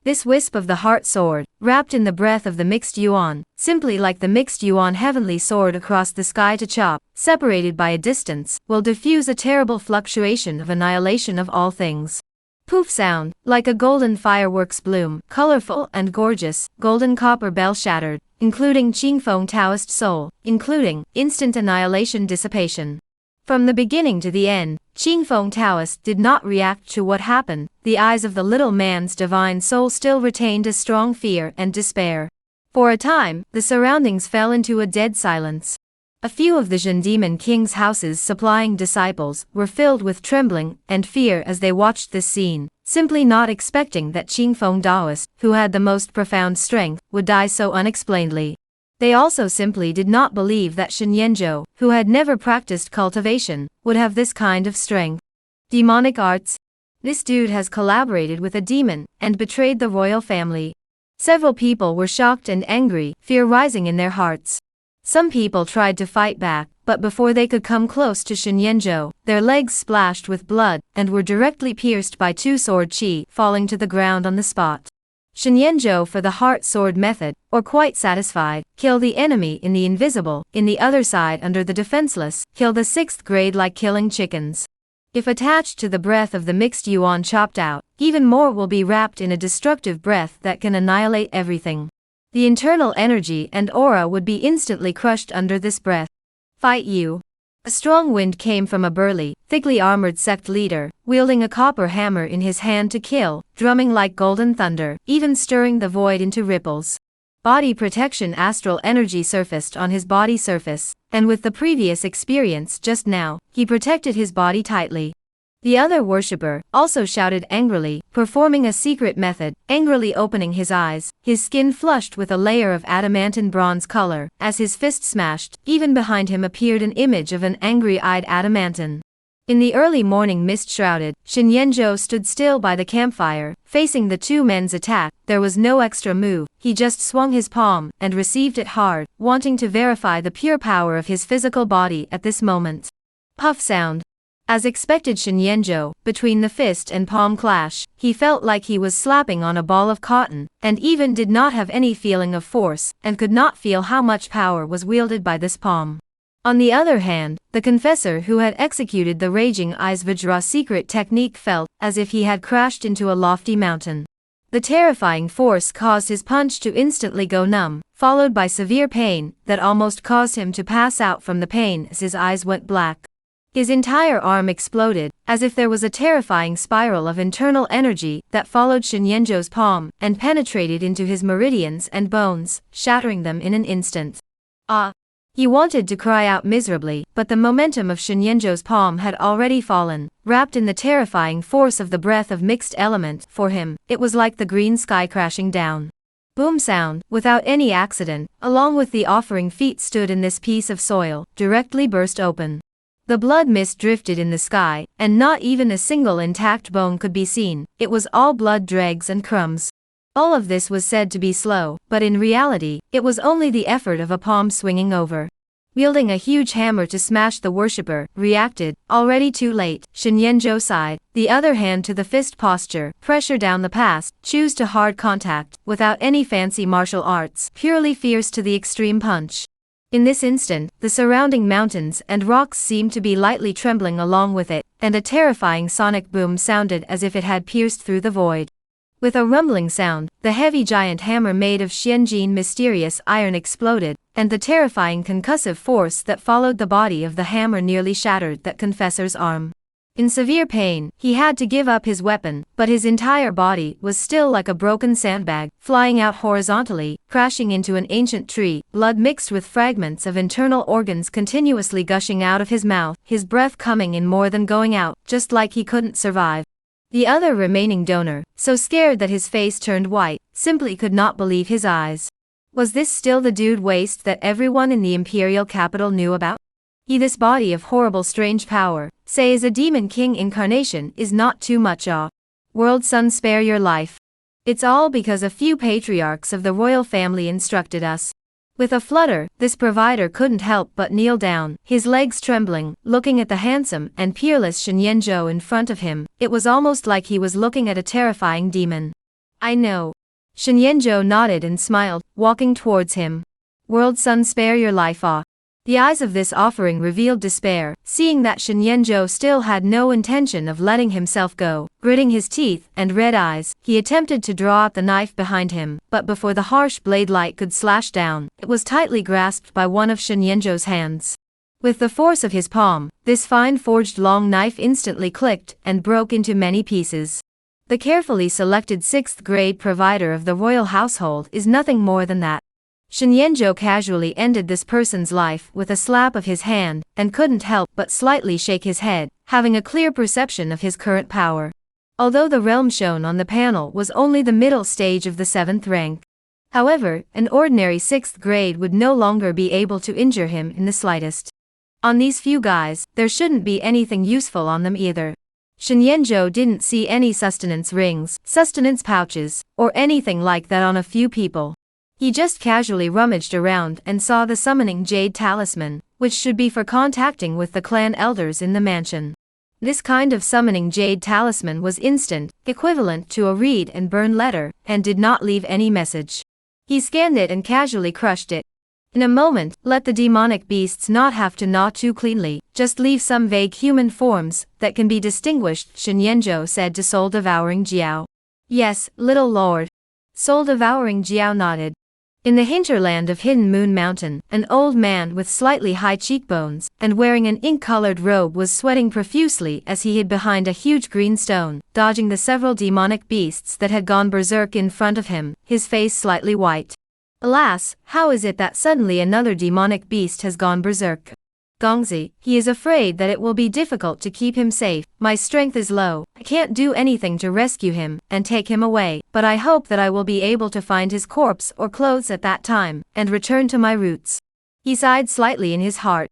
This wisp of the heart sword, wrapped in the breath of the mixed yuan, simply like the mixed yuan heavenly sword across the sky to chop, separated by a distance, will diffuse a terrible fluctuation of annihilation of all things. Poof sound, like a golden fireworks bloom, colorful and gorgeous, golden copper bell shattered, including Qingfeng Taoist soul, including instant annihilation dissipation. From the beginning to the end, Qingfeng Taoist did not react to what happened. The eyes of the little man's divine soul still retained a strong fear and despair. For a time, the surroundings fell into a dead silence. A few of the Zhen Demon King's houses supplying disciples were filled with trembling and fear as they watched this scene, simply not expecting that Qingfeng Taoist, who had the most profound strength, would die so unexplainedly. They also simply did not believe that Shen Yanzhou, who had never practiced cultivation, would have this kind of strength. Demonic arts? This dude has collaborated with a demon and betrayed the royal family. Several people were shocked and angry, fear rising in their hearts. Some people tried to fight back, but before they could come close to Shen Yanzhou, their legs splashed with blood and were directly pierced by two sword qi, falling to the ground on the spot. Shen Yanzhou for the heart sword method, or quite satisfied, kill the enemy in the invisible, in the other side under the defenseless, kill the 6th grade like killing chickens. If attached to the breath of the mixed yuan chopped out, even more will be wrapped in a destructive breath that can annihilate everything. The internal energy and aura would be instantly crushed under this breath. Fight you. A strong wind came from a burly, thickly armored sect leader, wielding a copper hammer in his hand to kill, drumming like golden thunder, even stirring the void into ripples. Body protection astral energy surfaced on his body surface, and with the previous experience just now, he protected his body tightly. The other worshipper also shouted angrily, performing a secret method, angrily opening his eyes, his skin flushed with a layer of adamantine bronze color. As his fist smashed, even behind him appeared an image of an angry-eyed adamantine. In the early morning mist shrouded, Shen Yanzhou stood still by the campfire, facing the two men's attack. There was no extra move, he just swung his palm and received it hard, wanting to verify the pure power of his physical body at this moment. Puff sound. As expected, Shen Yanzhou, between the fist and palm clash, he felt like he was slapping on a ball of cotton, and even did not have any feeling of force, and could not feel how much power was wielded by this palm. On the other hand, the confessor who had executed the Raging Eyes Vajra secret technique felt as if he had crashed into a lofty mountain. The terrifying force caused his punch to instantly go numb, followed by severe pain that almost caused him to pass out from the pain as his eyes went black. His entire arm exploded, as if there was a terrifying spiral of internal energy that followed Shen Yanzhou's palm and penetrated into his meridians and bones, shattering them in an instant. Ah! He wanted to cry out miserably, but the momentum of Shen Yanzhou's palm had already fallen, wrapped in the terrifying force of the breath of mixed element. For him, it was like the green sky crashing down. Boom sound, without any accident, along with the offering feet stood in this piece of soil, directly burst open. The blood mist drifted in the sky, and not even a single intact bone could be seen. It was all blood dregs and crumbs. All of this was said to be slow, but in reality, it was only the effort of a palm swinging over. wielding a huge hammer to smash the worshipper, reacted, already too late. Shen Yanzhou sighed, the other hand to the fist posture, pressure down the pass, choose to hard contact, without any fancy martial arts, purely fierce to the extreme punch. In this instant, the surrounding mountains and rocks seemed to be lightly trembling along with it, and a terrifying sonic boom sounded as if it had pierced through the void. With a rumbling sound, the heavy giant hammer made of Xianjin mysterious iron exploded, and the terrifying concussive force that followed the body of the hammer nearly shattered that confessor's arm. In severe pain, he had to give up his weapon, but his entire body was still like a broken sandbag, flying out horizontally, crashing into an ancient tree, blood mixed with fragments of internal organs continuously gushing out of his mouth, his breath coming in more than going out, just like he couldn't survive. The other remaining donor, so scared that his face turned white, simply could not believe his eyes. Was this still the dude waste that everyone in the imperial capital knew about? This body of horrible strange power, say as a demon king incarnation, is not too much World Sun, spare your life. It's all because a few patriarchs of the royal family instructed us. With a flutter, this provider couldn't help but kneel down, his legs trembling, looking at the handsome and peerless Shen Yanzhou in front of him. It was almost like he was looking at a terrifying demon. I know. Shen Yanzhou nodded and smiled, walking towards him. World Sun, spare your life. The eyes of this offering revealed despair, seeing that Shen Yanzhou still had no intention of letting himself go. Gritting his teeth and red eyes, he attempted to draw out the knife behind him, but before the harsh blade light could slash down, it was tightly grasped by one of Shen Yanzhou's hands. With the force of his palm, this fine forged long knife instantly clicked and broke into many pieces. The carefully selected 6th grade provider of the royal household is nothing more than that. Shen Yanzhou casually ended this person's life with a slap of his hand, and couldn't help but slightly shake his head, having a clear perception of his current power. Although the realm shown on the panel was only the middle stage of the 7th rank. However, an ordinary 6th grade would no longer be able to injure him in the slightest. On these few guys, there shouldn't be anything useful on them either. Shen Yanzhou didn't see any sustenance rings, sustenance pouches, or anything like that on a few people. He just casually rummaged around and saw the summoning jade talisman, which should be for contacting with the clan elders in the mansion. This kind of summoning jade talisman was instant, equivalent to a read and burn letter, and did not leave any message. He scanned it and casually crushed it. In a moment, let the demonic beasts not have to gnaw too cleanly, just leave some vague human forms that can be distinguished, Shen Yanzhou said to soul-devouring Jiao. Yes, little lord. Soul-devouring Jiao nodded. In the hinterland of Hidden Moon Mountain, an old man with slightly high cheekbones, and wearing an ink-colored robe was sweating profusely as he hid behind a huge green stone, dodging the several demonic beasts that had gone berserk in front of him, his face slightly white. Alas, how is it that suddenly another demonic beast has gone berserk? Gongzi, he is afraid that it will be difficult to keep him safe. My strength is low, I can't do anything to rescue him and take him away, but I hope that I will be able to find his corpse or clothes at that time, and return to my roots. He sighed slightly in his heart.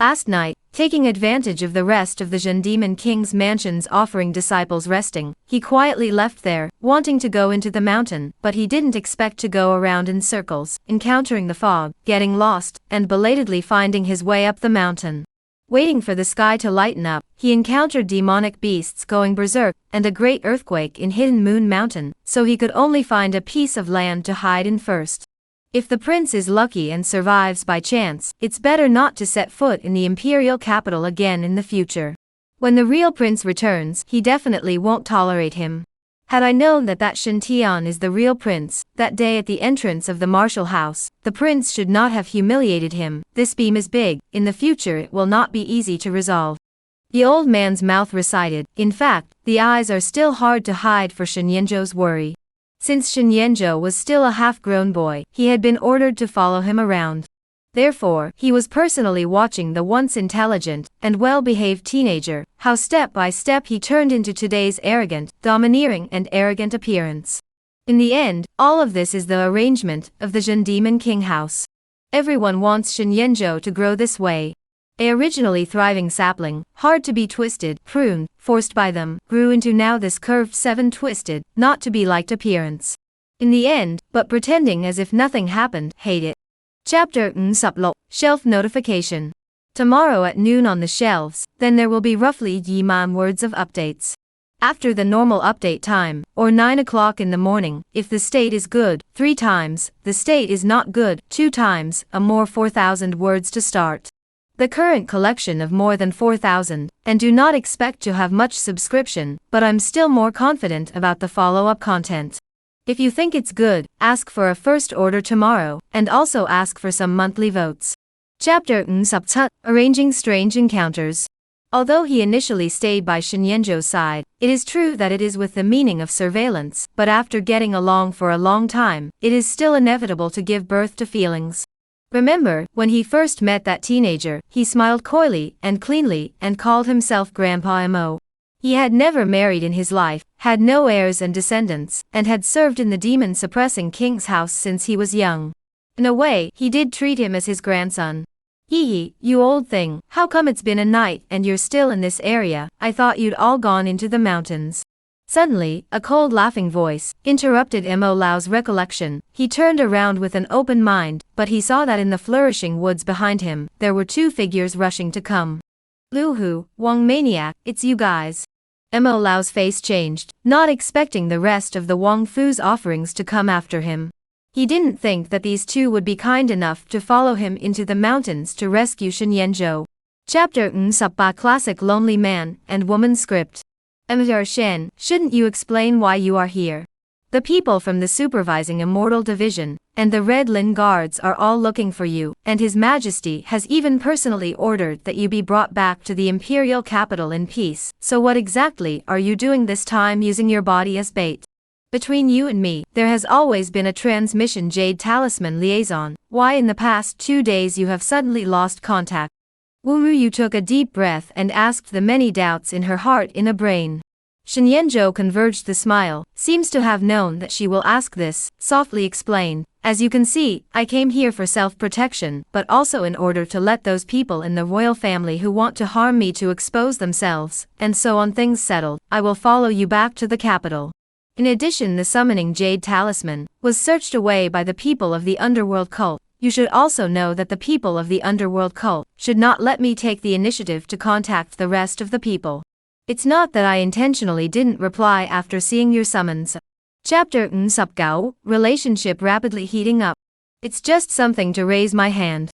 Last night, taking advantage of the rest of the Zhen Demon King's mansion's offering disciples resting, he quietly left there, wanting to go into the mountain, but he didn't expect to go around in circles, encountering the fog, getting lost, and belatedly finding his way up the mountain. Waiting for the sky to lighten up, he encountered demonic beasts going berserk, and a great earthquake in Hidden Moon Mountain, so he could only find a piece of land to hide in first. If the prince is lucky and survives by chance, it's better not to set foot in the imperial capital again in the future. When the real prince returns, he definitely won't tolerate him. Had I known that Shen Tian is the real prince, that day at the entrance of the martial house, the prince should not have humiliated him. This beam is big, in the future it will not be easy to resolve. The old man's mouth recited. In fact, the eyes are still hard to hide for Shen Yanzhou's worry. Since Shen Yanzhou was still a half-grown boy, he had been ordered to follow him around. Therefore, he was personally watching the once intelligent and well-behaved teenager, how step by step he turned into today's arrogant, domineering and arrogant appearance. In the end, all of this is the arrangement of the Zhen Demon King house. Everyone wants Shen Yanzhou to grow this way. A originally thriving sapling, hard to be twisted, pruned, forced by them, grew into now this curved 7-twisted, not to be liked appearance. In the end, but pretending as if nothing happened, hate it. Chapter Sub Lok, Shelf Notification. Tomorrow at noon on the shelves, then there will be roughly Yiman words of updates. After the normal update time, or 9 o'clock in the morning, if the state is good, 3 times, the state is not good, 2 times, a more 4,000 words to start. The current collection of more than 4,000, and do not expect to have much subscription, but I'm still more confident about the follow-up content. If you think it's good, ask for a first order tomorrow, and also ask for some monthly votes. Chapter Nsubtut, Arranging Strange Encounters. Although he initially stayed by Shinyenjo's side, it is true that it is with the meaning of surveillance, but after getting along for a long time, it is still inevitable to give birth to feelings. Remember, when he first met that teenager, he smiled coyly and cleanly and called himself Grandpa Mo. He had never married in his life, had no heirs and descendants, and had served in the demon-suppressing king's house since he was young. In a way, he did treat him as his grandson. Hee, you old thing, how come it's been a night and you're still in this area? I thought you'd all gone into the mountains. Suddenly, a cold laughing voice interrupted Mo Lao's recollection. He turned around with an open mind, but he saw that in the flourishing woods behind him, there were 2 figures rushing to come. Lu Hu, Wang Maniac, it's you guys. Mo Lao's face changed, not expecting the rest of the Wang Fu's offerings to come after him. He didn't think that these 2 would be kind enough to follow him into the mountains to rescue Shinyenjo. Chapter Nsubba Classic Lonely Man and Woman Script. Emir Shen, shouldn't you explain why you are here? The people from the supervising Immortal Division, and the Red Lin Guards are all looking for you, and His Majesty has even personally ordered that you be brought back to the imperial capital in peace, so what exactly are you doing this time using your body as bait? Between you and me, there has always been a transmission Jade Talisman liaison. Why in the past 2 days you have suddenly lost contact? Wu Yu took a deep breath and asked the many doubts in her heart in a brain. Shinyenjo converged the smile, seems to have known that she will ask this, softly explained, as you can see, I came here for self-protection, but also in order to let those people in the royal family who want to harm me to expose themselves, and so on things settled, I will follow you back to the capital. In addition, the summoning Jade Talisman was searched away by the people of the underworld cult. You should also know that the people of the underworld cult should not let me take the initiative to contact the rest of the people. It's not that I intentionally didn't reply after seeing your summons. Chapter Nsubgao, Relationship Rapidly Heating Up. It's just something to raise my hand.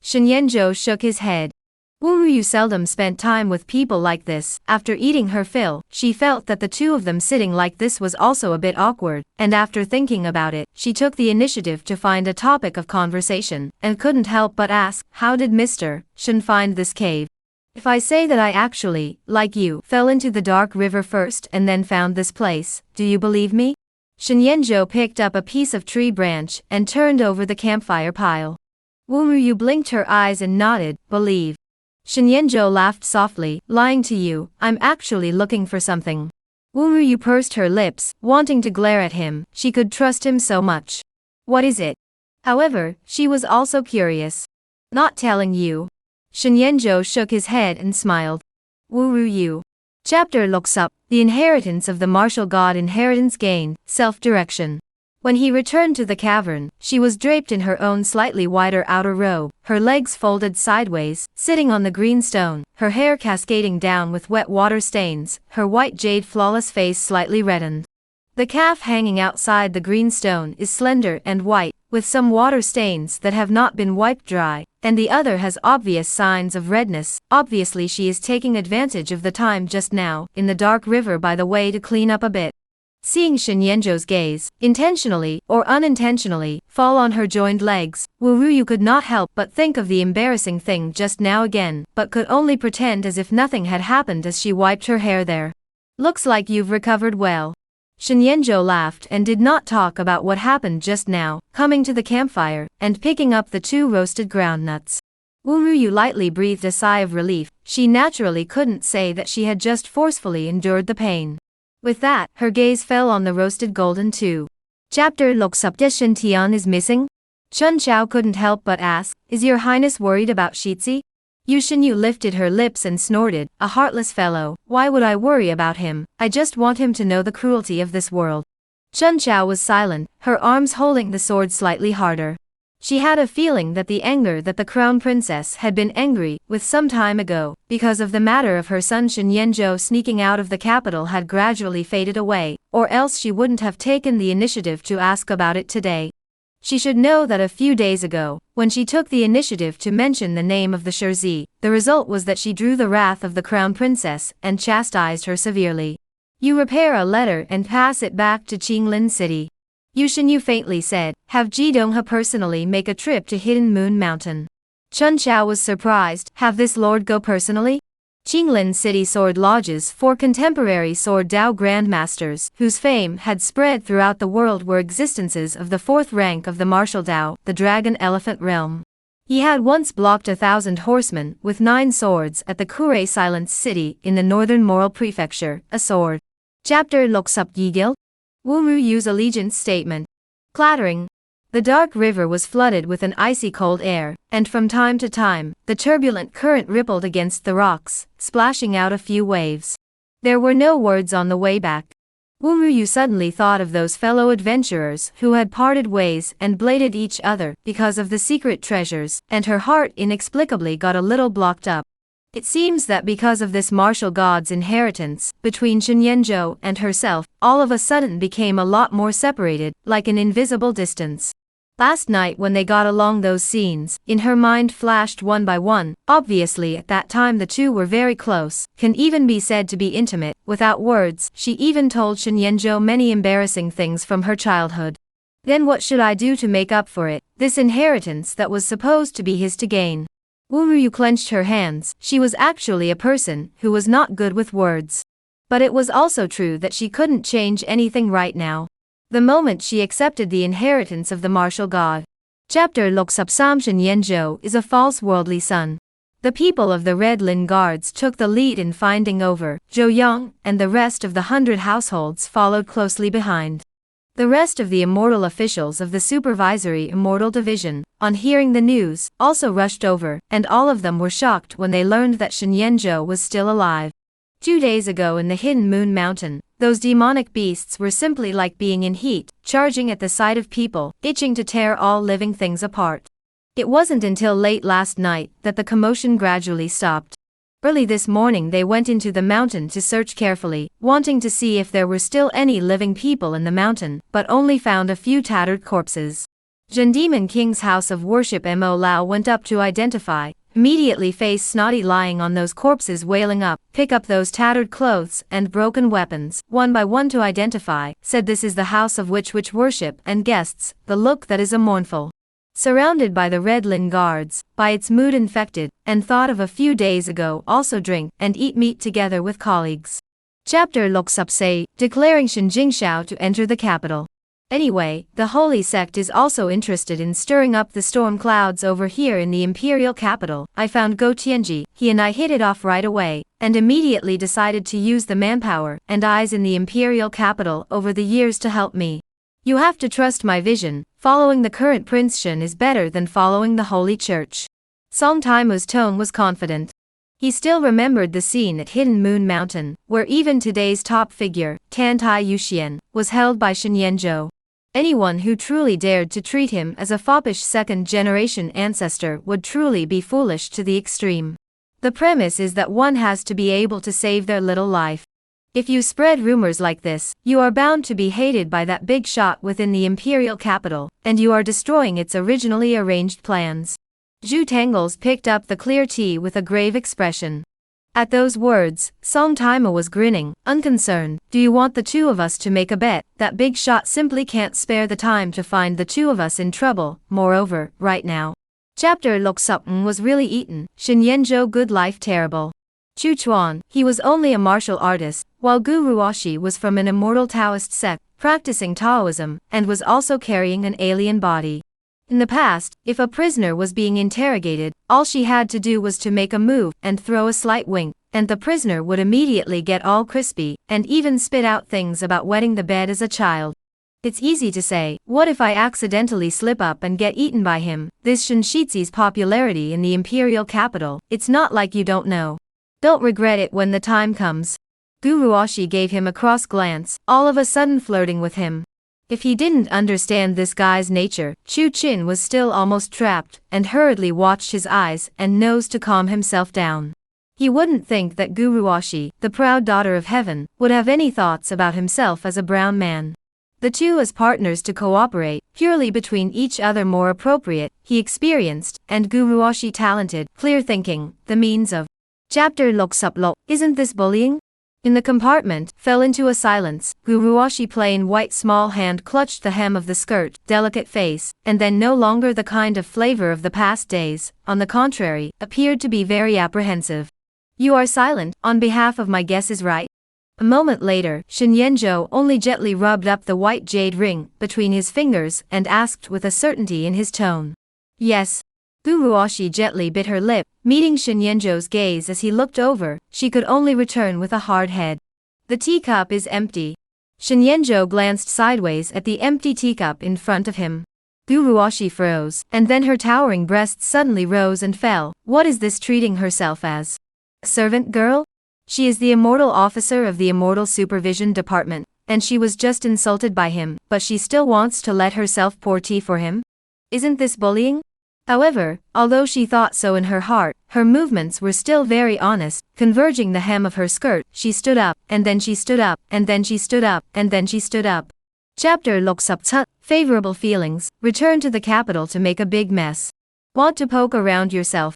Shinyenjo shook his head. Wu Yu seldom spent time with people like this. After eating her fill, she felt that the 2 of them sitting like this was also a bit awkward, and after thinking about it, she took the initiative to find a topic of conversation, and couldn't help but ask, how did Mr. Shen find this cave? If I say that I actually, like you, fell into the dark river first and then found this place, do you believe me? Shinyenjo picked up a piece of tree branch and turned over the campfire pile. Wu Yu blinked her eyes and nodded, believe. Shinyenjo laughed softly, lying to you, I'm actually looking for something. Wu Yu pursed her lips, wanting to glare at him, she could trust him so much. What is it? However, she was also curious. Not telling you. Shinyenjo shook his head and smiled. Wu Yu. Chapter looks up, the inheritance of the martial god inheritance gained, self-direction. When he returned to the cavern, she was draped in her own slightly wider outer robe, her legs folded sideways, sitting on the green stone, her hair cascading down with wet water stains, her white jade flawless face slightly reddened. The calf hanging outside the green stone is slender and white, with some water stains that have not been wiped dry, and the other has obvious signs of redness. Obviously she is taking advantage of the time just now, in the dark river by the way to clean up a bit. Seeing Shinyenjo's gaze, intentionally or unintentionally, fall on her joined legs, Wu Yu could not help but think of the embarrassing thing just now again, but could only pretend as if nothing had happened as she wiped her hair there. Looks like you've recovered well. Shinyenjo laughed and did not talk about what happened just now, coming to the campfire, and picking up the 2 roasted groundnuts. Wu Yu lightly breathed a sigh of relief. She naturally couldn't say that she had just forcefully endured the pain. With that, her gaze fell on the roasted golden 2. Chapter looks up. Shen Tian is missing? Chun Chao couldn't help but ask, is your highness worried about Shitzi? Yu Shinyu lifted her lips and snorted, a heartless fellow, why would I worry about him? I just want him to know the cruelty of this world. Chun Chao was silent, her arms holding the sword slightly harder. She had a feeling that the anger that the crown princess had been angry with some time ago, because of the matter of her son Shen Yanzhou sneaking out of the capital, had gradually faded away, or else she wouldn't have taken the initiative to ask about it today. She should know that a few days ago, when she took the initiative to mention the name of the Shirzi, the result was that she drew the wrath of the crown princess and chastised her severely. You repair a letter and pass it back to Qinglin City. Yu Shenyu faintly said, have Ji Donghe personally make a trip to Hidden Moon Mountain. Chun Chao was surprised, have this lord go personally? Qinglin City sword lodges for contemporary sword Dao grandmasters, whose fame had spread throughout the world, were existences of the fourth rank of the martial Dao, the Dragon Elephant Realm. He had once blocked 1,000 horsemen with 9 swords at the Kure Silence City in the northern Moral Prefecture, a sword. Chapter Loksup Yigil? Wu Mu Yu's allegiance statement. Clattering. The dark river was flooded with an icy cold air, and from time to time, the turbulent current rippled against the rocks, splashing out a few waves. There were no words on the way back. Wu Mu Yu suddenly thought of those fellow adventurers who had parted ways and bladed each other because of the secret treasures, and her heart inexplicably got a little blocked up. It seems that because of this martial god's inheritance, between Shen Yanzhou and herself, all of a sudden became a lot more separated, like an invisible distance. Last night when they got along, those scenes, in her mind flashed one by one. Obviously at that time the two were very close, can even be said to be intimate, without words. She even told Shen Yanzhou many embarrassing things from her childhood. Then what should I do to make up for it, this inheritance that was supposed to be his to gain? Wu Mu Yu clenched her hands. She was actually a person who was not good with words. But it was also true that she couldn't change anything right now. The moment she accepted the inheritance of the martial god. Chapter Loksup Sam Shen Yanzhou is a false worldly son. The people of the Red Lin Guards took the lead in finding over. Zhou Yang and the rest of the 100 households followed closely behind. The rest of the immortal officials of the Supervisory Immortal Division, on hearing the news, also rushed over, and all of them were shocked when they learned that Shen Yanzhou was still alive. 2 days ago in the Hidden Moon Mountain, those demonic beasts were simply like being in heat, charging at the sight of people, itching to tear all living things apart. It wasn't until late last night that the commotion gradually stopped. Early this morning they went into the mountain to search carefully, wanting to see if there were still any living people in the mountain, but only found a few tattered corpses. Zhen Demon King's house of worship Mo Lao went up to identify, immediately face snotty lying on those corpses, wailing up, pick up those tattered clothes and broken weapons, one by one to identify, said this is the house of which worship and guests, the look that is a mournful. Surrounded by the Red Lin Guards, by its mood infected, and thought of a few days ago, also drink and eat meat together with colleagues. Chapter Loksup Say, declaring Shen Jingxiao to enter the capital. Anyway, the holy sect is also interested in stirring up the storm clouds over here in the imperial capital. I found Go Tianji, he and I hit it off right away, and immediately decided to use the manpower and eyes in the imperial capital over the years to help me. You have to trust my vision. Following the current Prince Shen is better than following the Holy Church. Song Taimu's tone was confident. He still remembered the scene at Hidden Moon Mountain, where even today's top figure, Tan Tai Yuxian, was held by Shen Yanzhou. Anyone who truly dared to treat him as a foppish second-generation ancestor would truly be foolish to the extreme. The premise is that one has to be able to save their little life. If you spread rumors like this, you are bound to be hated by that big shot within the imperial capital, and you are destroying its originally arranged plans. Zhu Tangles picked up the clear tea with a grave expression. At those words, Song Taimu was grinning, unconcerned. Do you want the two of us to make a bet? That big shot simply can't spare the time to find the two of us in trouble, moreover, right now. Chapter Loksup was really eaten, Shen Yanzhou good life terrible. Chu Chuan, he was only a martial artist, while Gu Ruoshi was from an immortal Taoist sect, practicing Taoism, and was also carrying an alien body. In the past, if a prisoner was being interrogated, all she had to do was to make a move and throw a slight wink, and the prisoner would immediately get all crispy, and even spit out things about wetting the bed as a child. It's easy to say, what if I accidentally slip up and get eaten by him? This Shinshitsu's popularity in the imperial capital, it's not like you don't know. Don't regret it when the time comes. Gu Ruoshi gave him a cross glance, all of a sudden flirting with him. If he didn't understand this guy's nature, Chu Qin was still almost trapped, and hurriedly watched his eyes and nose to calm himself down. He wouldn't think that Guruwashi, the proud daughter of heaven, would have any thoughts about himself as a brown man. The two as partners to cooperate, purely between each other more appropriate, he experienced, and Guruwashi talented, clear thinking, the means of. Chapter Lok Sup Lok, isn't this bullying? In the compartment, fell into a silence. Guruwashi plain white small hand clutched the hem of the skirt, delicate face, and then no longer the kind of flavor of the past days, on the contrary, appeared to be very apprehensive. You are silent, on behalf of my guess is right? A moment later, Shen Yanzhou only gently rubbed up the white jade ring between his fingers and asked with a certainty in his tone. Yes. Guruwashi gently bit her lip, meeting Shen Yanzhou's gaze as he looked over. She could only return with a hard head. The teacup is empty. Shen Yanzhou glanced sideways at the empty teacup in front of him. Guruwashi froze, and then her towering breasts suddenly rose and fell. What is this treating herself as? A servant girl? She is the immortal officer of the Immortal Supervision Department, and she was just insulted by him, but she still wants to let herself pour tea for him? Isn't this bullying? However, although she thought so in her heart, her movements were still very honest, converging the hem of her skirt. She stood up, and then she stood up, and then she stood up, and then she stood up. Chapter Lok Sup Tut, favorable feelings, return to the capital to make a big mess. Want to poke around yourself?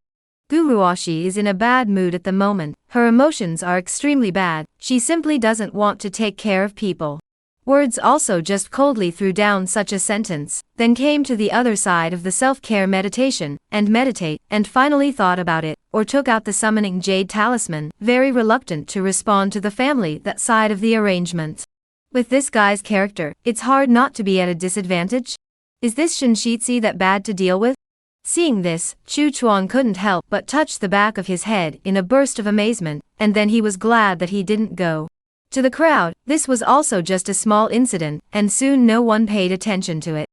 Guruwashi is in a bad mood at the moment. Her emotions are extremely bad. She simply doesn't want to take care of people. Words also just coldly threw down such a sentence, then came to the other side of the self-care meditation, and meditate, and finally thought about it, or took out the summoning jade talisman, very reluctant to respond to the family that side of the arrangement. With this guy's character, it's hard not to be at a disadvantage. Is this Shinshitsu that bad to deal with? Seeing this, Chu Chuan couldn't help but touch the back of his head in a burst of amazement, and then he was glad that he didn't go. To the crowd, this was also just a small incident, and soon no one paid attention to it.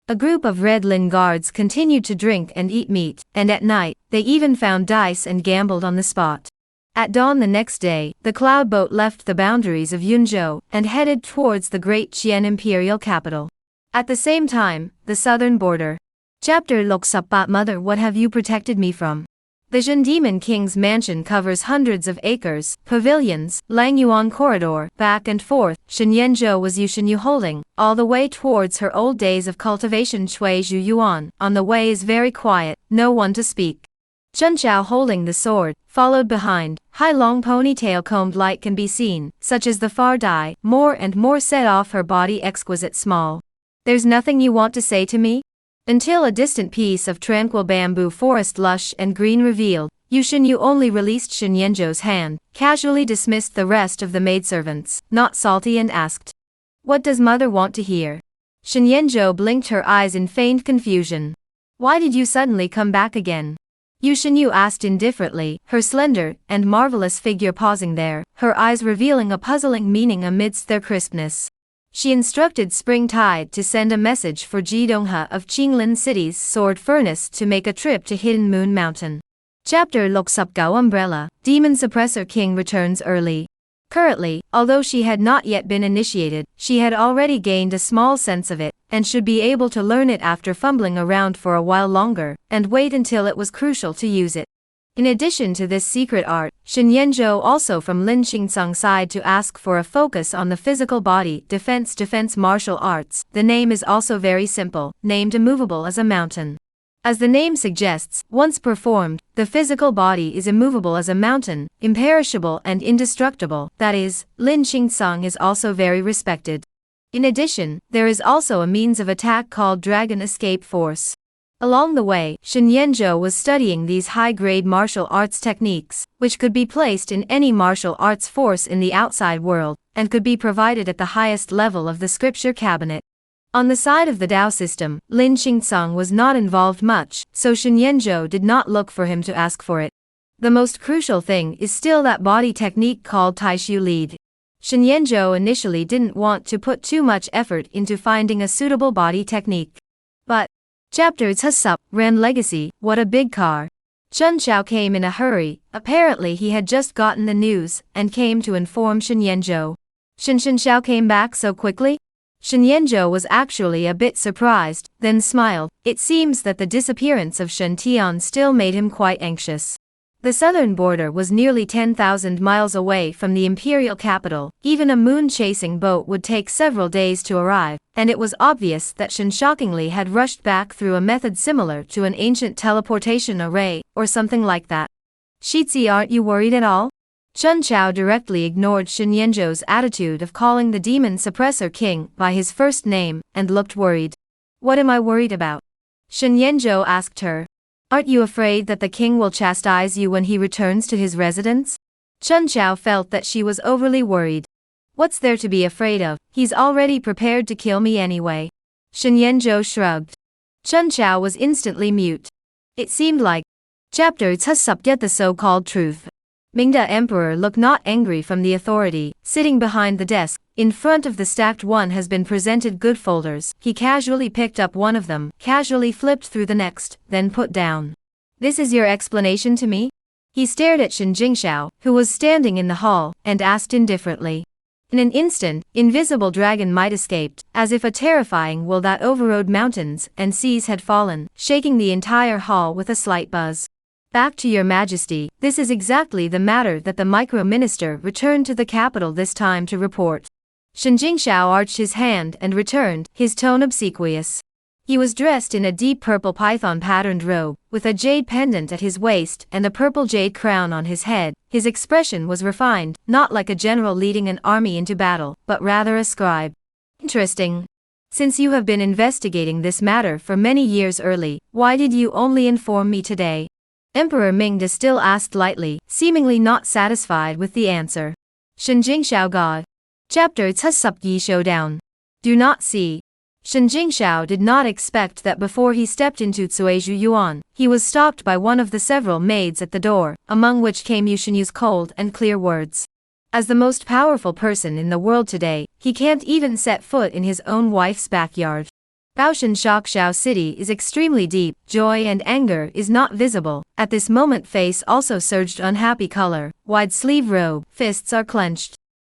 A group of Red Lin guards continued to drink and eat meat, and at night, they even found dice and gambled on the spot. At dawn the next day, the cloud boat left the boundaries of Yunzhou and headed towards the great Qian imperial capital. At the same time, the southern border. Chapter Lok Sup Bat Mother, what have you protected me from? The Zhen Demon King's mansion covers hundreds of acres, pavilions, Langyuan corridor, back and forth. Shen Yanzhou was Yushenyu holding, all the way towards her old days of cultivation Chui Zhu Yuan. On the way is very quiet, no one to speak. Chunqiao holding the sword, followed behind, high long ponytail combed light can be seen, such as the far dye, more and more set off her body exquisite small. There's nothing you want to say to me? Until a distant piece of tranquil bamboo forest lush and green revealed, Yushenyu only released Shen Yanzhou's hand, casually dismissed the rest of the maidservants, not salty, and asked, "What does mother want to hear?" Shen Yanzhou blinked her eyes in feigned confusion. "Why did you suddenly come back again?" Yushenyu asked indifferently, her slender and marvelous figure pausing there, her eyes revealing a puzzling meaning amidst their crispness. She instructed Spring Tide to send a message for Ji Dongha of Qinglin City's sword furnace to make a trip to Hidden Moon Mountain. Chapter Lok Sup Gao Umbrella, Demon Suppressor King returns early. Currently, although she had not yet been initiated, she had already gained a small sense of it, and should be able to learn it after fumbling around for a while longer, and wait until it was crucial to use it. In addition to this secret art, Shen Yanzhou also from Lin Xingsang's side to ask for a focus on the physical body defense martial arts. The name is also very simple, named immovable as a mountain. As the name suggests, once performed, the physical body is immovable as a mountain, imperishable and indestructible. That is, Lin Xingsang is also very respected. In addition, there is also a means of attack called Dragon Escape Force. Along the way, Shen Yanzhou was studying these high-grade martial arts techniques, which could be placed in any martial arts force in the outside world, and could be provided at the highest level of the scripture cabinet. On the side of the Dao system, Lin Xingsang was not involved much, so Shen Yanzhou did not look for him to ask for it. The most crucial thing is still that body technique called Taishu lead. Shen Yanzhou initially didn't want to put too much effort into finding a suitable body technique. But, Chapter Tsup, Ren Legacy, what a big car. Chun Xiao came in a hurry. Apparently he had just gotten the news, and came to inform Shen Yanzhou. Shen Xiao came back so quickly? Shen Yanzhou was actually a bit surprised, then smiled. It seems that the disappearance of Shen Tian still made him quite anxious. The southern border was nearly 10,000 miles away from the imperial capital. Even a moon-chasing boat would take several days to arrive, and it was obvious that Shen shockingly had rushed back through a method similar to an ancient teleportation array, or something like that. Shizi, aren't you worried at all? Chun Chao directly ignored Shen Yanzhou's attitude of calling the demon suppressor king by his first name, and looked worried. What am I worried about? Shen Yanzhou asked her. Aren't you afraid that the king will chastise you when he returns to his residence? Chun Chao felt that she was overly worried. What's there to be afraid of? He's already prepared to kill me anyway. Shen Yanzhou shrugged. Chun Chao was instantly mute. It seemed like Chapter 6 the so-called truth. Mingda Emperor looked not angry from the authority, sitting behind the desk. In front of the stacked one has been presented good folders. He casually picked up one of them, casually flipped through the next, then put down. This is your explanation to me? He stared at Shen Jingxiao, who was standing in the hall, and asked indifferently. In an instant, invisible dragon might escaped, as if a terrifying will that overrode mountains and seas had fallen, shaking the entire hall with a slight buzz. Back to your majesty, this is exactly the matter that the micro-minister returned to the capital this time to report. Shen Jingxiao arched his hand and returned, his tone obsequious. He was dressed in a deep purple python-patterned robe, with a jade pendant at his waist and a purple jade crown on his head. His expression was refined, not like a general leading an army into battle, but rather a scribe. Interesting. Since you have been investigating this matter for many years early, why did you only inform me today? Emperor Mingda still asked lightly, seemingly not satisfied with the answer. Shen Jingxiao God. Chapter 6 Showdown. Do not see. Shen Jingxiao did not expect that before he stepped into Cuizhu Yuan, he was stopped by one of the several maids at the door, among which came Yu Shenyu's cold and clear words. As the most powerful person in the world today, he can't even set foot in his own wife's backyard. Baoshan Shakxiao City is extremely deep, joy and anger is not visible. At this moment face also surged unhappy color, wide sleeve robe, fists are clenched.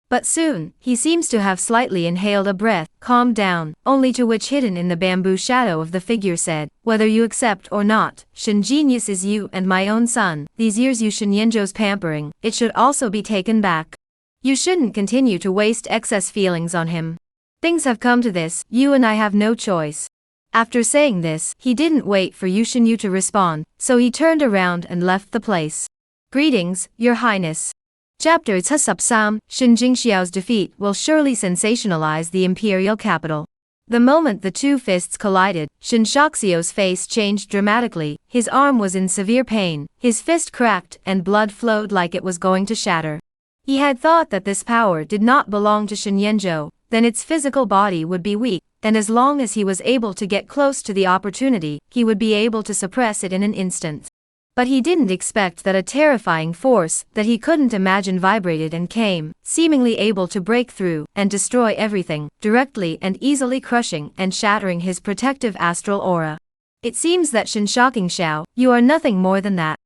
But soon, he seems to have slightly inhaled a breath, calmed down, only to which hidden in the bamboo shadow of the figure said, whether you accept or not, Shen Genius is you and my own son. These years you Shen Yanzhou's pampering, it should also be taken back. You shouldn't continue to waste excess feelings on him. Things have come to this, you and I have no choice. After saying this, he didn't wait for Yu Shenyu to respond, so he turned around and left the place. Greetings, Your Highness. Chapter 6 Shen Jingxiao's defeat will surely sensationalize the imperial capital. The moment the two fists collided, Shen Shaxiu's face changed dramatically. His arm was in severe pain, his fist cracked and blood flowed like it was going to shatter. He had thought that this power did not belong to Shen Yanzhou, then its physical body would be weak, and as long as he was able to get close to the opportunity, he would be able to suppress it in an instant. But he didn't expect that a terrifying force that he couldn't imagine vibrated and came, seemingly able to break through and destroy everything, directly and easily crushing and shattering his protective astral aura. It seems that Shen Shao, you are nothing more than that.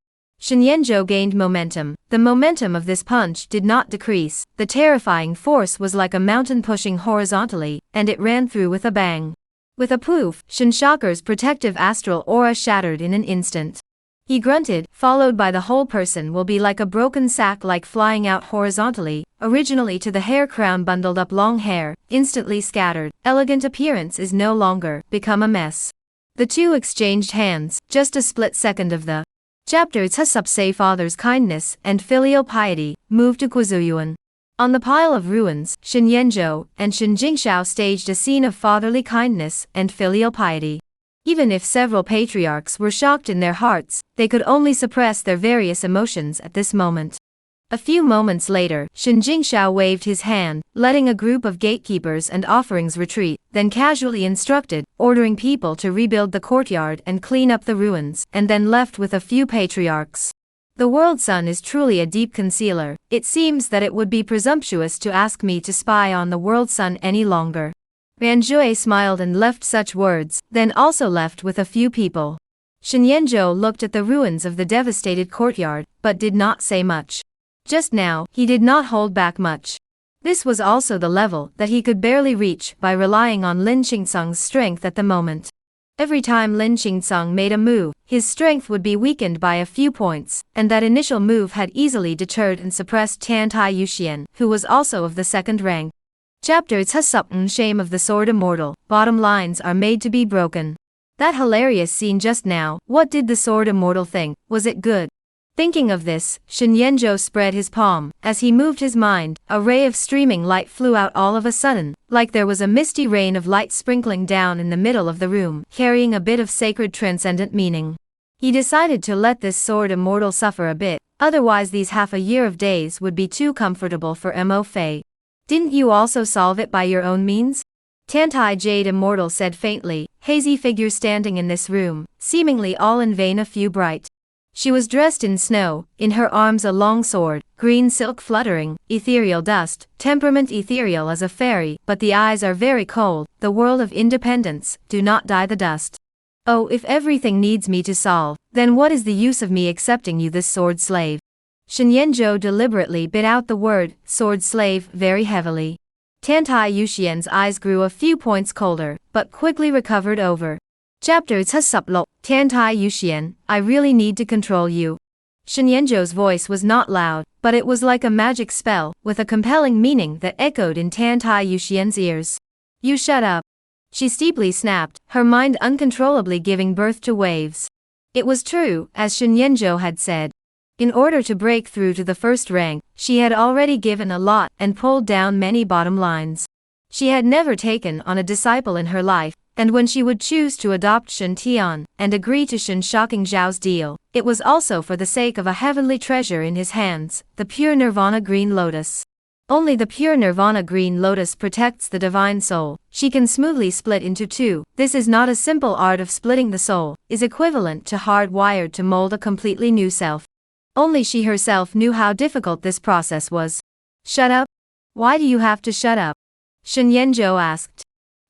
Shen Yanzhou gained momentum. The momentum of this punch did not decrease. The terrifying force was like a mountain pushing horizontally, and it ran through with a bang. With a poof, Shen Shaker's protective astral aura shattered in an instant. He grunted, followed by the whole person will be like a broken sack like flying out horizontally, originally to the hair crown bundled up long hair, instantly scattered. Elegant appearance is no longer, become a mess. The two exchanged hands, just a split second of the Chapter 6 Father's kindness and filial piety, moved to Cuizhu. On the pile of ruins, Shen Yanzhou and Shen Jingxiao staged a scene of fatherly kindness and filial piety. Even if several patriarchs were shocked in their hearts, they could only suppress their various emotions at this moment. A few moments later, Shen Jingxiao waved his hand, letting a group of gatekeepers and offerings retreat, then casually instructed, ordering people to rebuild the courtyard and clean up the ruins, and then left with a few patriarchs. The world sun is truly a deep concealer. It seems that it would be presumptuous to ask me to spy on the world sun any longer. Ranjue smiled and left such words, then also left with a few people. Shen Yanzhou looked at the ruins of the devastated courtyard, but did not say much. Just now, he did not hold back much. This was also the level that he could barely reach by relying on Lin Qingsung's strength at the moment. Every time Lin Qingsung made a move, his strength would be weakened by a few points, and that initial move had easily deterred and suppressed Tiantai Yuxian, who was also of the second rank. Chapter 10 Shame of the Sword Immortal, bottom lines are made to be broken. That hilarious scene just now, what did the Sword Immortal think, was it good? Thinking of this, Shen Yanzhou spread his palm. As he moved his mind, a ray of streaming light flew out all of a sudden, like there was a misty rain of light sprinkling down in the middle of the room, carrying a bit of sacred transcendent meaning. He decided to let this Sword Immortal suffer a bit, otherwise these half a year of days would be too comfortable for Mo Fei. Didn't you also solve it by your own means? Tiantai Jade Immortal said faintly, hazy figure standing in this room, seemingly all in vain a few bright. She was dressed in snow, in her arms a long sword, green silk fluttering, ethereal dust, temperament ethereal as a fairy, but the eyes are very cold, the world of independence, do not die the dust. Oh, if everything needs me to solve, then what is the use of me accepting you this sword slave? Shen Yanzhou deliberately bit out the word, sword slave, very heavily. Tiantai Yuxian's eyes grew a few points colder, but quickly recovered over. Chapter 10 Tiantai Yuxian, I really need to control you. Shen Yanzhou's voice was not loud, but it was like a magic spell, with a compelling meaning that echoed in Tiantai Yuxian's ears. You shut up. She steeply snapped, her mind uncontrollably giving birth to waves. It was true, as Shen Yanzhou had said. In order to break through to the first rank, she had already given a lot and pulled down many bottom lines. She had never taken on a disciple in her life, and when she would choose to adopt Shen Tian and agree to Shen Shocking Zhao's deal, it was also for the sake of a heavenly treasure in his hands, the pure Nirvana Green Lotus. Only the pure Nirvana Green Lotus protects the divine soul. She can smoothly split into two. This is not a simple art of splitting the soul, is equivalent to hardwired to mold a completely new self. Only she herself knew how difficult this process was. Shut up? Why do you have to shut up? Shen Yanzhou asked.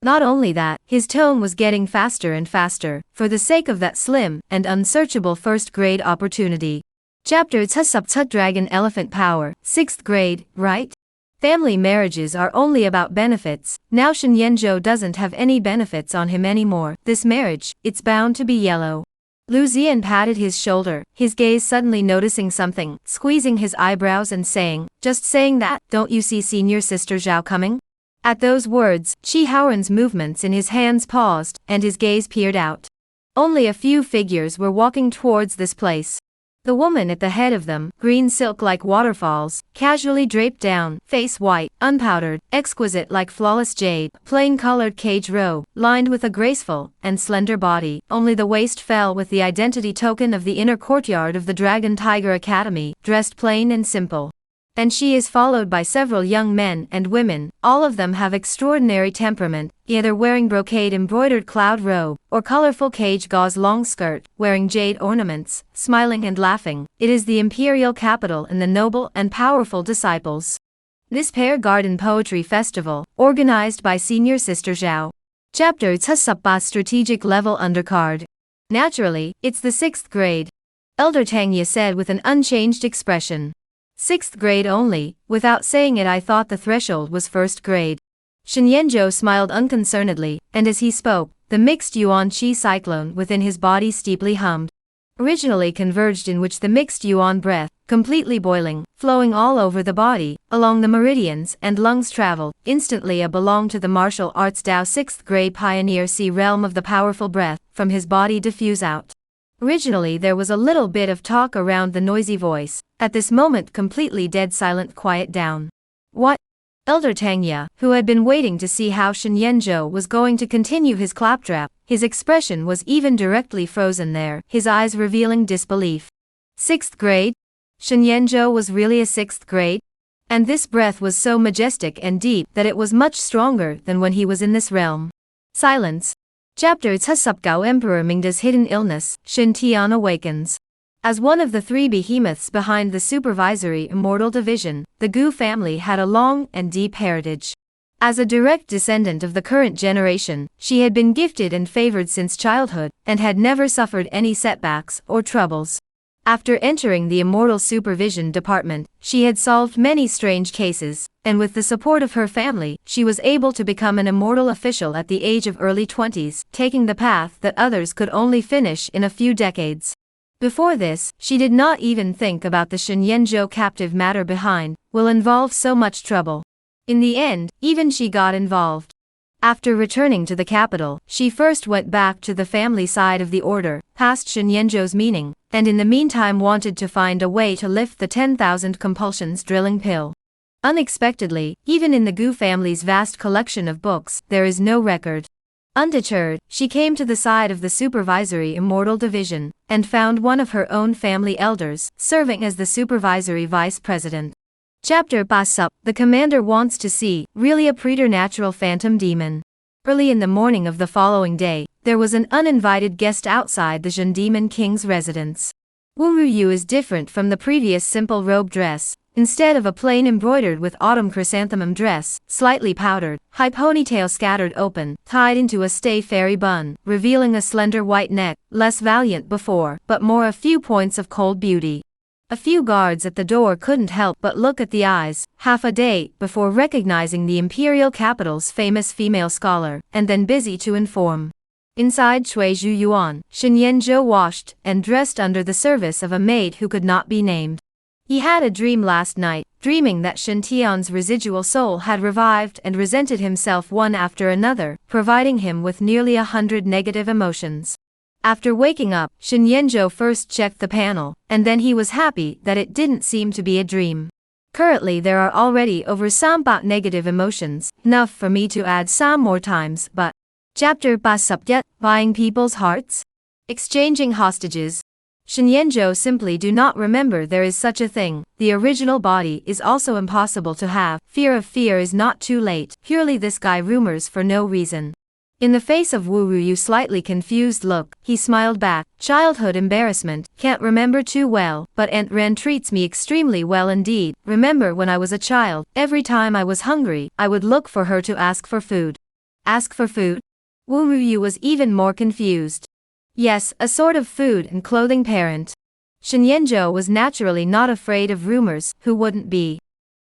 Not only that, his tone was getting faster and faster, for the sake of that slim and unsearchable first-grade opportunity. Chapter 10 Dragon Elephant Power, 6th grade, right? Family marriages are only about benefits. Now Shen Yanzhou doesn't have any benefits on him anymore. This marriage, it's bound to be yellow. Lu Ziyan patted his shoulder, his gaze suddenly noticing something, squeezing his eyebrows and saying, just saying that, don't you see senior sister Zhao coming? At those words, Qi Haoran's movements in his hands paused, and his gaze peered out. Only a few figures were walking towards this place. The woman at the head of them, green silk like waterfalls, casually draped down, face white, unpowdered, exquisite like flawless jade, plain-colored cage robe, lined with a graceful and slender body. Only the waist fell with the identity token of the inner courtyard of the Dragon Tiger Academy, dressed plain and simple. And she is followed by several young men and women, all of them have extraordinary temperament, either wearing brocade-embroidered cloud robe, or colorful cage gauze long skirt, wearing jade ornaments, smiling and laughing. It is the imperial capital and the noble and powerful disciples. This Pear Garden Poetry Festival, organized by Senior Sister Zhao. Chapter 10 Strategic Level Undercard. Naturally, it's the 6th grade. Elder Tangya said with an unchanged expression. 6th grade only, without saying it I thought the threshold was 1st grade. Shen Yanzhou smiled unconcernedly, and as he spoke, the mixed yuan qi cyclone within his body steeply hummed. Originally converged in which the mixed yuan breath, completely boiling, flowing all over the body, along the meridians and lungs traveled, instantly belonged to the martial arts Dao 6th grade pioneer sea realm of the powerful breath, from his body diffuse out. Originally there was a little bit of talk around the noisy voice, at this moment completely dead silent quiet down. What? Elder Tangya, who had been waiting to see how Shen Yanzhou was going to continue his claptrap, his expression was even directly frozen there, his eyes revealing disbelief. 6th grade? Shen Yanzhou was really a 6th grade? And this breath was so majestic and deep that it was much stronger than when he was in this realm. Silence. Chapter 10 Gao Emperor Mingda's Hidden Illness, Shen Tian Awakens. As one of the 3 behemoths behind the supervisory immortal division, the Gu family had a long and deep heritage. As a direct descendant of the current generation, she had been gifted and favored since childhood, and had never suffered any setbacks or troubles. After entering the Immortal Supervision Department, she had solved many strange cases, and with the support of her family, she was able to become an immortal official at the age of early 20s, taking the path that others could only finish in a few decades. Before this, she did not even think about the Shenyanzhou captive matter behind, will involve so much trouble. In the end, even she got involved. After returning to the capital, she first went back to the family side of the order, past Shenyanzhou's meaning, and in the meantime wanted to find a way to lift the 10,000 compulsions drilling pill. Unexpectedly, even in the Gu family's vast collection of books, there is no record. Undeterred, she came to the side of the supervisory immortal division, and found one of her own family elders, serving as the supervisory vice president. Chapter Basup, the commander wants to see, really a preternatural phantom demon. Early in the morning of the following day, there was an uninvited guest outside the Zhen Demon King's residence. Wu Ruyu is different from the previous simple robe dress. Instead of a plain embroidered with autumn chrysanthemum dress, slightly powdered, high ponytail scattered open, tied into a stay fairy bun, revealing a slender white neck, less valiant before, but more a few points of cold beauty. A few guards at the door couldn't help but look at the eyes, half a day before recognizing the imperial capital's famous female scholar, and then busy to inform. Inside Shui Zhu Yuan, Shenyanzhou washed and dressed under the service of a maid who could not be named. He had a dream last night, dreaming that Shen Tian's residual soul had revived and resented himself one after another, providing him with nearly 100 negative emotions. After waking up, Shenyanzhou first checked the panel, and then he was happy that it didn't seem to be a dream. Currently there are already over some negative emotions, enough for me to add some more times, but Chapter Basupyat, buying people's hearts? Exchanging hostages. Shenyanzhou simply do not remember there is such a thing. The original body is also impossible to have. Fear of fear is not too late. Purely this guy rumors for no reason. In the face of Wu Ruyu's slightly confused look, he smiled back. Childhood embarrassment, can't remember too well, but Aunt Ren treats me extremely well indeed. Remember when I was a child, every time I was hungry, I would look for her to ask for food. Ask for food? Wu Ruyu was even more confused. Yes, a sort of food and clothing parent. Shenyanzhou was naturally not afraid of rumors, who wouldn't be?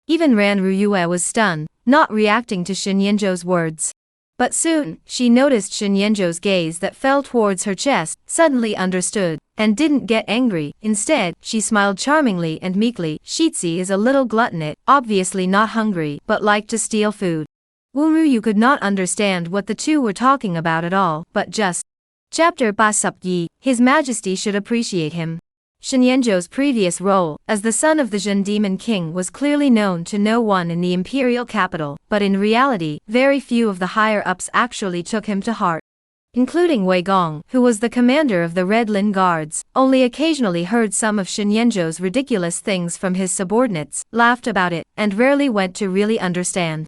Even Ran Ruyue was stunned, not reacting to Shenyanzhou's words. But soon, she noticed Shenyanzhou's gaze that fell towards her chest, suddenly understood, and didn't get angry. Instead, she smiled charmingly and meekly. Shitzi is a little gluttonate, obviously not hungry, but liked to steal food. Wu Ruyu could not understand what the two were talking about at all, but just Chapter Basupyi, His Majesty should appreciate him. Shenyanzhou's previous role, as the son of the Zhen Demon King, was clearly known to no one in the imperial capital, but in reality, very few of the higher-ups actually took him to heart. Including Wei Gong, who was the commander of the Red Lin Guards, only occasionally heard some of Shenyanzhou's ridiculous things from his subordinates, laughed about it, and rarely went to really understand.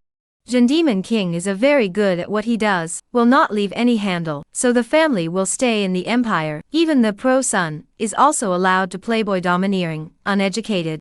Zhen Demon King is very good at what he does, will not leave any handle, so the family will stay in the empire. Even the pro-son is also allowed to playboy domineering, uneducated.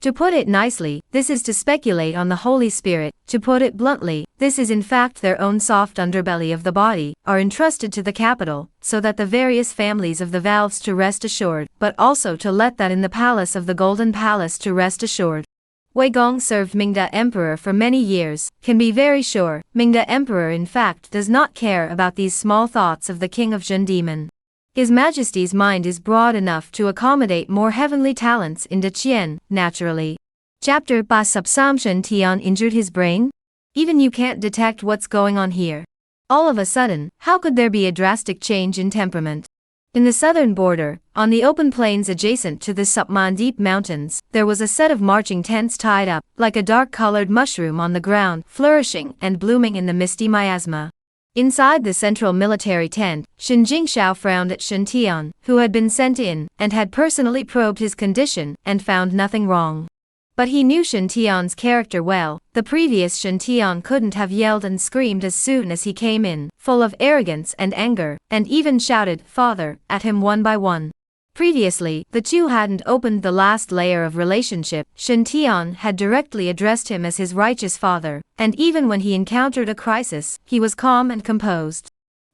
To put it nicely, this is to speculate on the Holy Spirit. To put it bluntly, this is in fact their own soft underbelly of the body, are entrusted to the capital, so that the various families of the valves to rest assured, but also to let that in the palace of the Golden Palace to rest assured. Wei Gong served Mingda Emperor for many years, can be very sure, Mingda Emperor in fact does not care about these small thoughts of the King of Zhen Demon. His Majesty's mind is broad enough to accommodate more heavenly talents in Deqian, naturally. Chapter Basup Samshan Tian injured his brain? Even you can't detect what's going on here. All of a sudden, how could there be a drastic change in temperament? In the southern border, on the open plains adjacent to the Supmandeep Mountains, there was a set of marching tents tied up, like a dark-colored mushroom on the ground, flourishing and blooming in the misty miasma. Inside the central military tent, Shen Jingshao frowned at Shen Tian, who had been sent in, and had personally probed his condition, and found nothing wrong. But he knew Shen Tian's character well. The previous Shen Tian couldn't have yelled and screamed as soon as he came in, full of arrogance and anger, and even shouted, "Father," at him one by one. Previously, the two hadn't opened the last layer of relationship. Shen Tian had directly addressed him as his righteous father, and even when he encountered a crisis, he was calm and composed.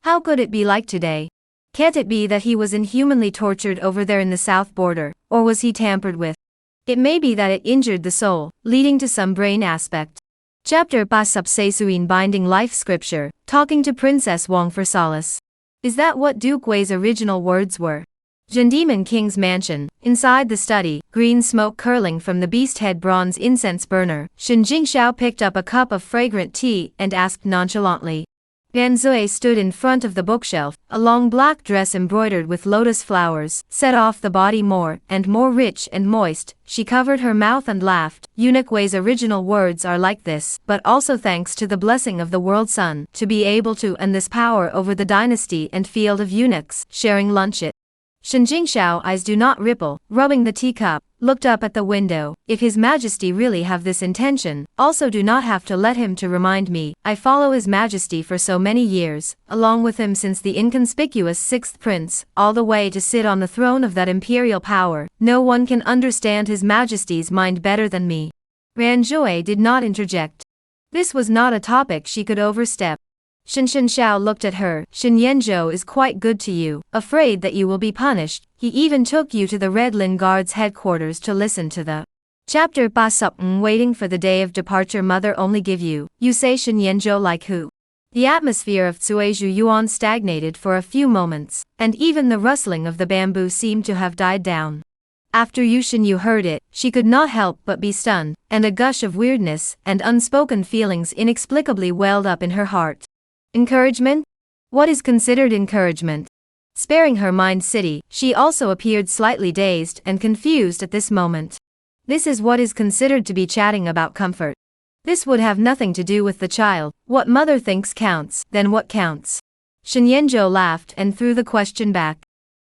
How could it be like today? Can't it be that he was inhumanly tortured over there in the south border, or was he tampered with? It may be that it injured the soul, leading to some brain aspect. Chapter Pasupsesuin Binding Life Scripture, talking to Princess Wong for solace. Is that what Duke Wei's original words were? Demon King's mansion, inside the study, green smoke curling from the beast head bronze incense burner, Shen Jingxiao picked up a cup of fragrant tea and asked nonchalantly. Yan Zui stood in front of the bookshelf, a long black dress embroidered with lotus flowers, set off the body more and more rich and moist. She covered her mouth and laughed. Eunuch Wei's original words are like this, but also thanks to the blessing of the world sun, to be able to and this power over the dynasty and field of eunuchs, sharing lunch it. Shen Jingxiao eyes do not ripple, rubbing the teacup, looked up at the window. If His Majesty really have this intention, also do not have to let him to remind me. I follow His Majesty for so many years, along with him since the inconspicuous 6th prince, all the way to sit on the throne of that imperial power. No one can understand His Majesty's mind better than me. Ranjui did not interject. This was not a topic she could overstep. Shen Xiao looked at her. Shen Yanzhou is quite good to you, afraid that you will be punished. He even took you to the Red Lin Guard's headquarters to listen to the chapter Basupn waiting for the day of departure. Mother only give you. You say Shen Yanzhou like who? The atmosphere of Cuizhu Yuan stagnated for a few moments, and even the rustling of the bamboo seemed to have died down. After Yushin Yu heard it, she could not help but be stunned, and a gush of weirdness and unspoken feelings inexplicably welled up in her heart. Encouragement? What is considered encouragement? Sparing her mind city, she also appeared slightly dazed and confused at this moment. This is what is considered to be chatting about comfort. This would have nothing to do with the child. What mother thinks counts, then what counts? Shen Yanzhou laughed and threw the question back.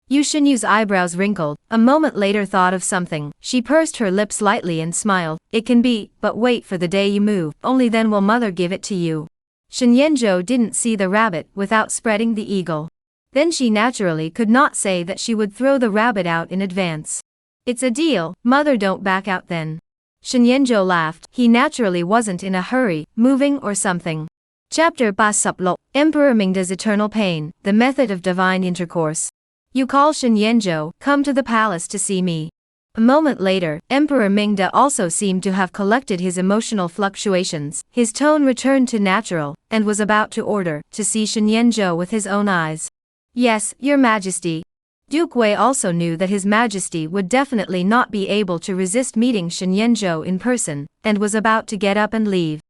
Yu Shinyu's eyebrows wrinkled, a moment later thought of something. She pursed her lips lightly and smiled. It can be, but wait for the day you move, only then will mother give it to you. Shen Yanzhou didn't see the rabbit without spreading the eagle. Then she naturally could not say that she would throw the rabbit out in advance. It's a deal, mother don't back out then. Shen Yanzhou laughed. He naturally wasn't in a hurry, moving or something. Chapter Basuplo, Emperor Mingda's Eternal Pain, the Method of Divine Intercourse. You call Shen Yanzhou, come to the palace to see me. A moment later, Emperor Mingda also seemed to have collected his emotional fluctuations. His tone returned to natural, and was about to order, to see Shen Yanzhou with his own eyes. Yes, Your Majesty. Duke Wei also knew that His Majesty would definitely not be able to resist meeting Shen Yanzhou in person, and was about to get up and leave.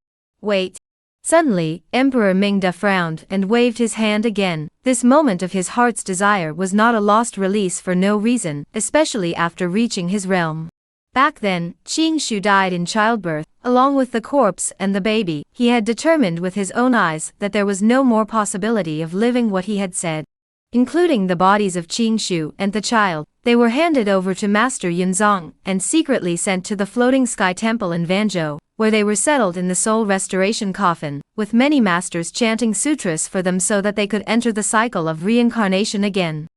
Wait. Suddenly, Emperor Mingda frowned and waved his hand again. This moment of his heart's desire was not a lost release for no reason, especially after reaching his realm. Back then, Qing Shu died in childbirth, along with the corpse and the baby. He had determined with his own eyes that there was no more possibility of living what he had said. Including the bodies of Qing Shu and the child, they were handed over to Master Yunzong and secretly sent to the Floating Sky Temple in Vanzhou, where they were settled in the soul restoration coffin, with many masters chanting sutras for them so that they could enter the cycle of reincarnation again.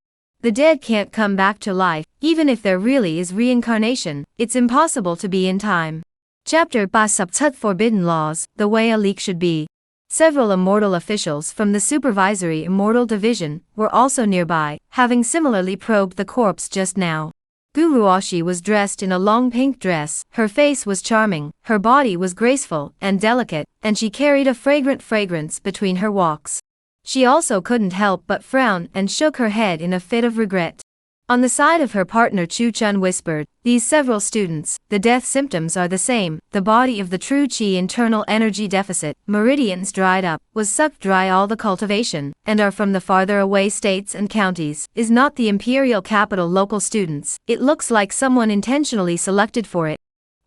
The dead can't come back to life, even if there really is reincarnation. It's impossible to be in time. Chapter Basuptut Forbidden Laws, the way a leak should be. Several immortal officials from the Supervisory Immortal Division were also nearby, having similarly probed the corpse just now. Guruoshi was dressed in a long pink dress. Her face was charming, her body was graceful and delicate, and she carried a fragrant fragrance between her walks. She also couldn't help but frown and shook her head in a fit of regret. On the side of her partner, Chu Chun whispered, "These several students, the death symptoms are the same. The body of the true Qi internal energy deficit, meridians dried up, was sucked dry all the cultivation, and are from the farther away states and counties, is not the imperial capital local students. It looks like someone intentionally selected for it.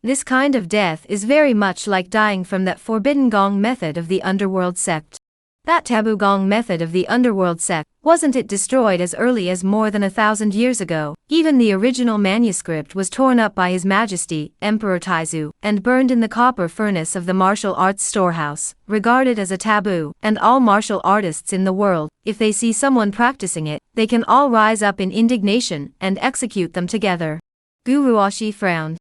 This kind of death is very much like dying from that forbidden gong method of the underworld sect. That taboo gong method of the underworld sect, wasn't it destroyed as early as more than 1,000 years ago? Even the original manuscript was torn up by His Majesty, Emperor Taizu, and burned in the copper furnace of the martial arts storehouse, regarded as a taboo, and all martial artists in the world, if they see someone practicing it, they can all rise up in indignation and execute them together." Guruoshi frowned.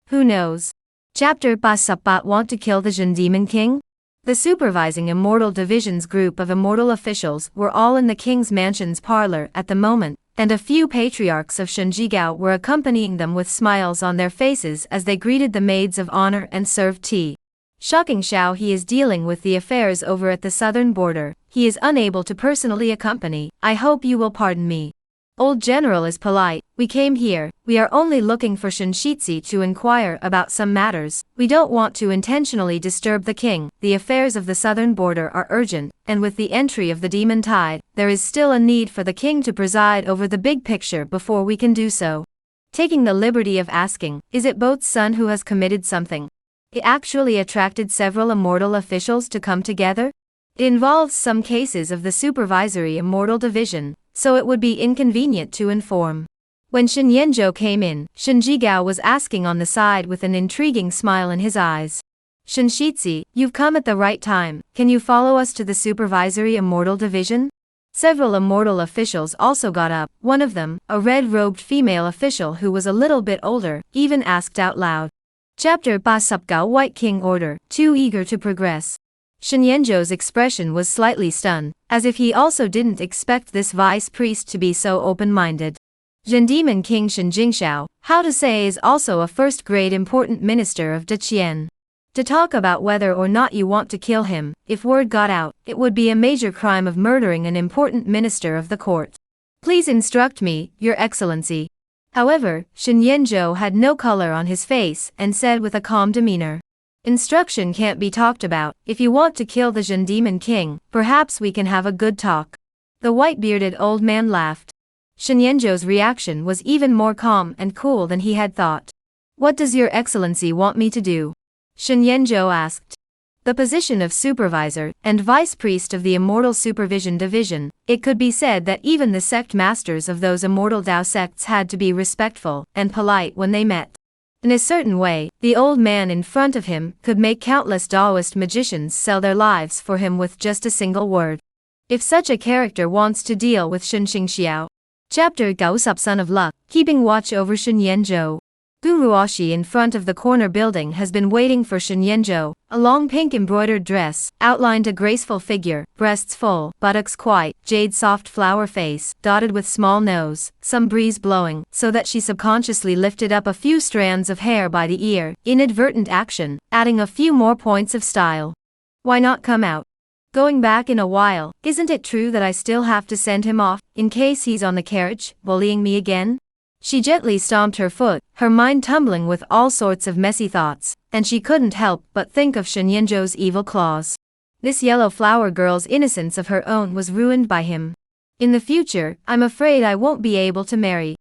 Who knows? Chapter Basupbat want to kill the Jin Demon King? The supervising Immortal Division's group of immortal officials were all in the king's mansion's parlor at the moment, and a few patriarchs of Shenjigao were accompanying them with smiles on their faces as they greeted the maids of honor and served tea. Shocking Xiao, he is dealing with the affairs over at the southern border. He is unable to personally accompany. I hope you will pardon me. Old General is polite. We came here. We are only looking for Shinshitsi to inquire about some matters. We don't want to intentionally disturb the king. The affairs of the southern border are urgent, and with the entry of the demon tide, there is still a need for the king to preside over the big picture before we can do so. Taking the liberty of asking, is it Boat's son who has committed something? It actually attracted several immortal officials to come together? It involves some cases of the supervisory Immortal Division, so it would be inconvenient to inform. When Shen Yanzhou came in, Shen Jigao was asking on the side with an intriguing smile in his eyes. Shinshitsi, you've come at the right time. Can you follow us to the supervisory Immortal Division? Several immortal officials also got up. One of them, a red-robed female official who was a little bit older, even asked out loud. Chapter Ba Supgao White King Order, too eager to progress. Shen Yanzhou's expression was slightly stunned, as if he also didn't expect this vice priest to be so open-minded. Demon King Shen Jingxiao, how to say, is also a first-grade important minister of Deqian. To talk about whether or not you want to kill him, if word got out, it would be a major crime of murdering an important minister of the court. Please instruct me, Your Excellency. However, Shen Yanzhou had no color on his face and said with a calm demeanor. Instruction can't be talked about. If you want to kill the Zhen Demon King, perhaps we can have a good talk. The white-bearded old man laughed. Shen Yanzhou's reaction was even more calm and cool than he had thought. What does Your Excellency want me to do? Shen Yanzhou asked. The position of supervisor and vice priest of the Immortal Supervision Division, it could be said that even the sect masters of those immortal Dao sects had to be respectful and polite when they met. In a certain way, the old man in front of him could make countless Daoist magicians sell their lives for him with just a single word. If such a character wants to deal with Shen Xingxiao. Chapter Gao Sup Son of Luck, keeping watch over Shen Yanzhou. Gu Ruoshi in front of the corner building has been waiting for Shen Yanzhou. A long pink embroidered dress outlined a graceful figure, breasts full, buttocks quite, jade soft flower face, dotted with small nose, some breeze blowing, so that she subconsciously lifted up a few strands of hair by the ear, inadvertent action, adding a few more points of style. Why not come out? Going back in a while, isn't it true that I still have to send him off, in case he's on the carriage, bullying me again? She gently stomped her foot, her mind tumbling with all sorts of messy thoughts, and she couldn't help but think of Shen Yanzhou's evil claws. This yellow flower girl's innocence of her own was ruined by him. In the future, I'm afraid I won't be able to marry.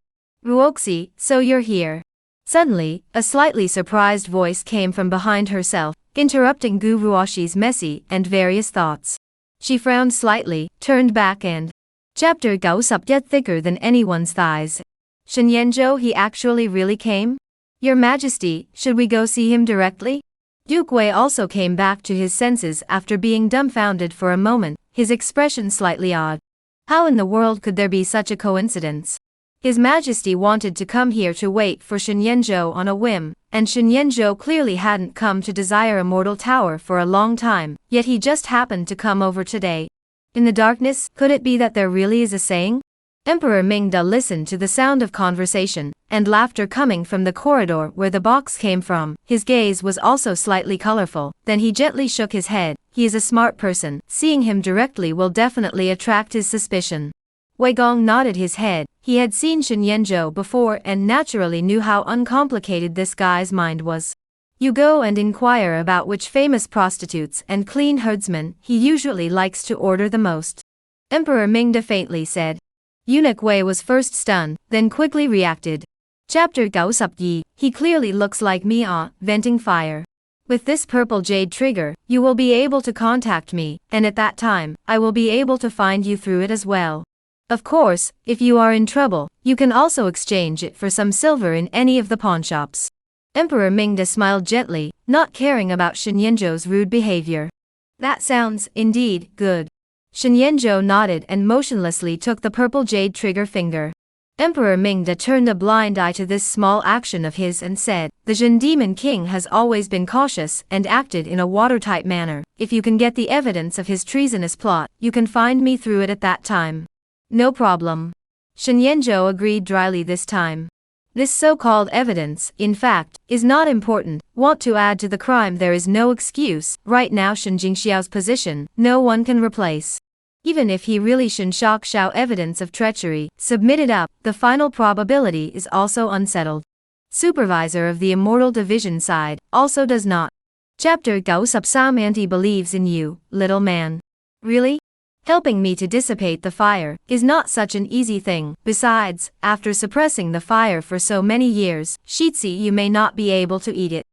Ruoxi, so you're here. Suddenly, a slightly surprised voice came from behind herself, interrupting Gu Ruoshi's messy and various thoughts. She frowned slightly, turned back and chapter Gao Sup yet thicker than anyone's thighs. Shen Yanzhou, he actually really came? Your Majesty, should we go see him directly? Duke Wei also came back to his senses after being dumbfounded for a moment, his expression slightly odd. How in the world could there be such a coincidence? His Majesty wanted to come here to wait for Shen Yanzhou on a whim, and Shen Yanzhou clearly hadn't come to desire Immortal Tower for a long time, yet he just happened to come over today. In the darkness, could it be that there really is a saying? Emperor Mingda listened to the sound of conversation and laughter coming from the corridor where the box came from. His gaze was also slightly colorful. Then he gently shook his head. He is a smart person. Seeing him directly will definitely attract his suspicion. Wei Gong nodded his head. He had seen Shen Yanzhou before and naturally knew how uncomplicated this guy's mind was. You go and inquire about which famous prostitutes and clean herdsmen he usually likes to order the most. Emperor Mingda faintly said. Eunuch Wei was first stunned, then quickly reacted. Chapter Gao Sup Yi, he clearly looks like me, venting fire. With this purple jade trigger, you will be able to contact me, and at that time, I will be able to find you through it as well. Of course, if you are in trouble, you can also exchange it for some silver in any of the pawnshops. Emperor Mingda smiled gently, not caring about Shen Yanzhou's rude behavior. That sounds, indeed, good. Shen Yanzhou nodded and motionlessly took the purple jade trigger finger. Emperor Mingda turned a blind eye to this small action of his and said, "The Jin Demon King has always been cautious and acted in a watertight manner. If you can get the evidence of his treasonous plot, you can find me through it at that time." "No problem." Shen Yanzhou agreed dryly this time. "This so-called evidence, in fact, is not important. Want to add to the crime, there is no excuse. Right now Shen Jingxiao's position, no one can replace. Even if he really Shen Xiao evidence of treachery, submitted up, the final probability is also unsettled. Supervisor of the Immortal Division side, also does not. Chapter Gao Subsam Auntie believes in you, little man. Really? Helping me to dissipate the fire is not such an easy thing. Besides, after suppressing the fire for so many years, Shitzi, you may not be able to eat it."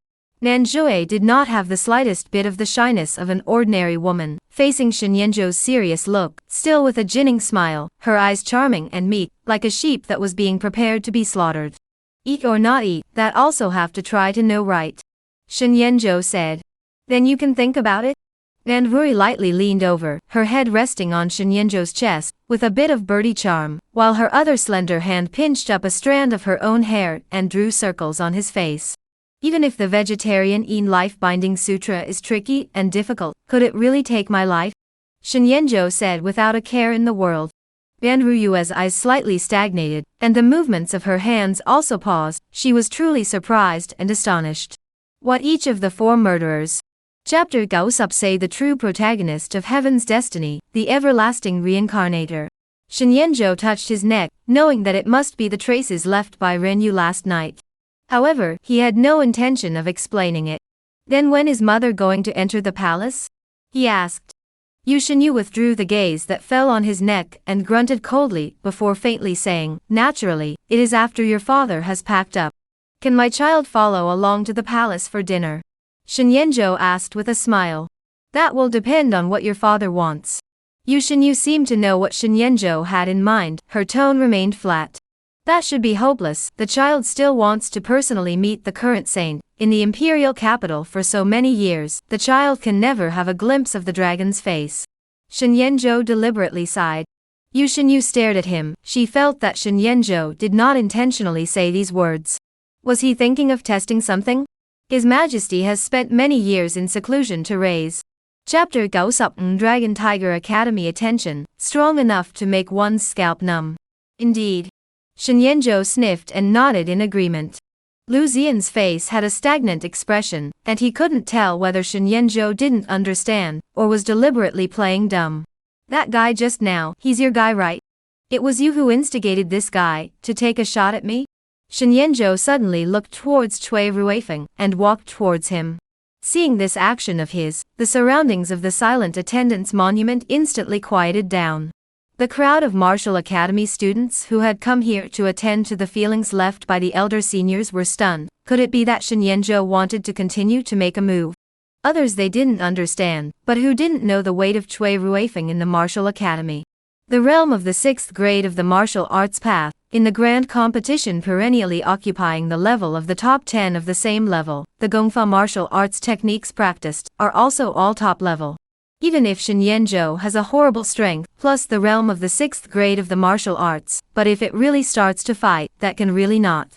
Nanjue did not have the slightest bit of the shyness of an ordinary woman, facing Shen Yanzhou's serious look, still with a jinning smile, her eyes charming and meek, like a sheep that was being prepared to be slaughtered. "Eat or not eat, that also have to try to know right," Shen Yanzhou said. "Then you can think about it?" Nanvuri lightly leaned over, her head resting on Shen Yanzhou's chest, with a bit of birdie charm, while her other slender hand pinched up a strand of her own hair and drew circles on his face. "Even if the vegetarian Yin life binding sutra is tricky and difficult, could it really take my life?" Shen Yanzhou said without a care in the world. Ban Ruyue's eyes slightly stagnated, and the movements of her hands also paused. She was truly surprised and astonished. What each of the four murderers? Chapter Gao Say, the true protagonist of Heaven's Destiny, the everlasting reincarnator. Shen Yanzhou touched his neck, knowing that it must be the traces left by Renyu last night. However, he had no intention of explaining it. "Then when is mother going to enter the palace?" he asked. Yu Shenyu withdrew the gaze that fell on his neck and grunted coldly before faintly saying, "Naturally, it is after your father has packed up." "Can my child follow along to the palace for dinner?" Shen Yanzhou asked with a smile. "That will depend on what your father wants." Yu Shenyu seemed to know what Shen Yanzhou had in mind, her tone remained flat. "That should be hopeless. The child still wants to personally meet the current saint. In the imperial capital for so many years, the child can never have a glimpse of the dragon's face." Shen Yanzhou deliberately sighed. Yu Shenyu stared at him. She felt that Shen Yanzhou did not intentionally say these words. Was he thinking of testing something? His Majesty has spent many years in seclusion to raise Chapter Gao Dragon Tiger Academy attention, strong enough to make one's scalp numb. Indeed. Shen Yanzhou sniffed and nodded in agreement. Lu Xian's face had a stagnant expression, and he couldn't tell whether Shen Yanzhou didn't understand, or was deliberately playing dumb. "That guy just now, he's your guy, right? It was you who instigated this guy to take a shot at me?" Shen Yanzhou suddenly looked towards Cui Ruifeng, and walked towards him. Seeing this action of his, the surroundings of the silent attendance monument instantly quieted down. The crowd of Martial Academy students who had come here to attend to the feelings left by the elder seniors were stunned. Could it be that Shen Yanzhou wanted to continue to make a move? Others they didn't understand, but who didn't know the weight of Cui Ruifeng in the Martial Academy. The realm of the 6th grade of the martial arts path, in the grand competition perennially occupying the level of the top 10 of the same level, the Gongfa martial arts techniques practiced, are also all top level. Even if Shen Yanzhou has a horrible strength, plus the realm of the 6th grade of the martial arts, but if it really starts to fight, that can really not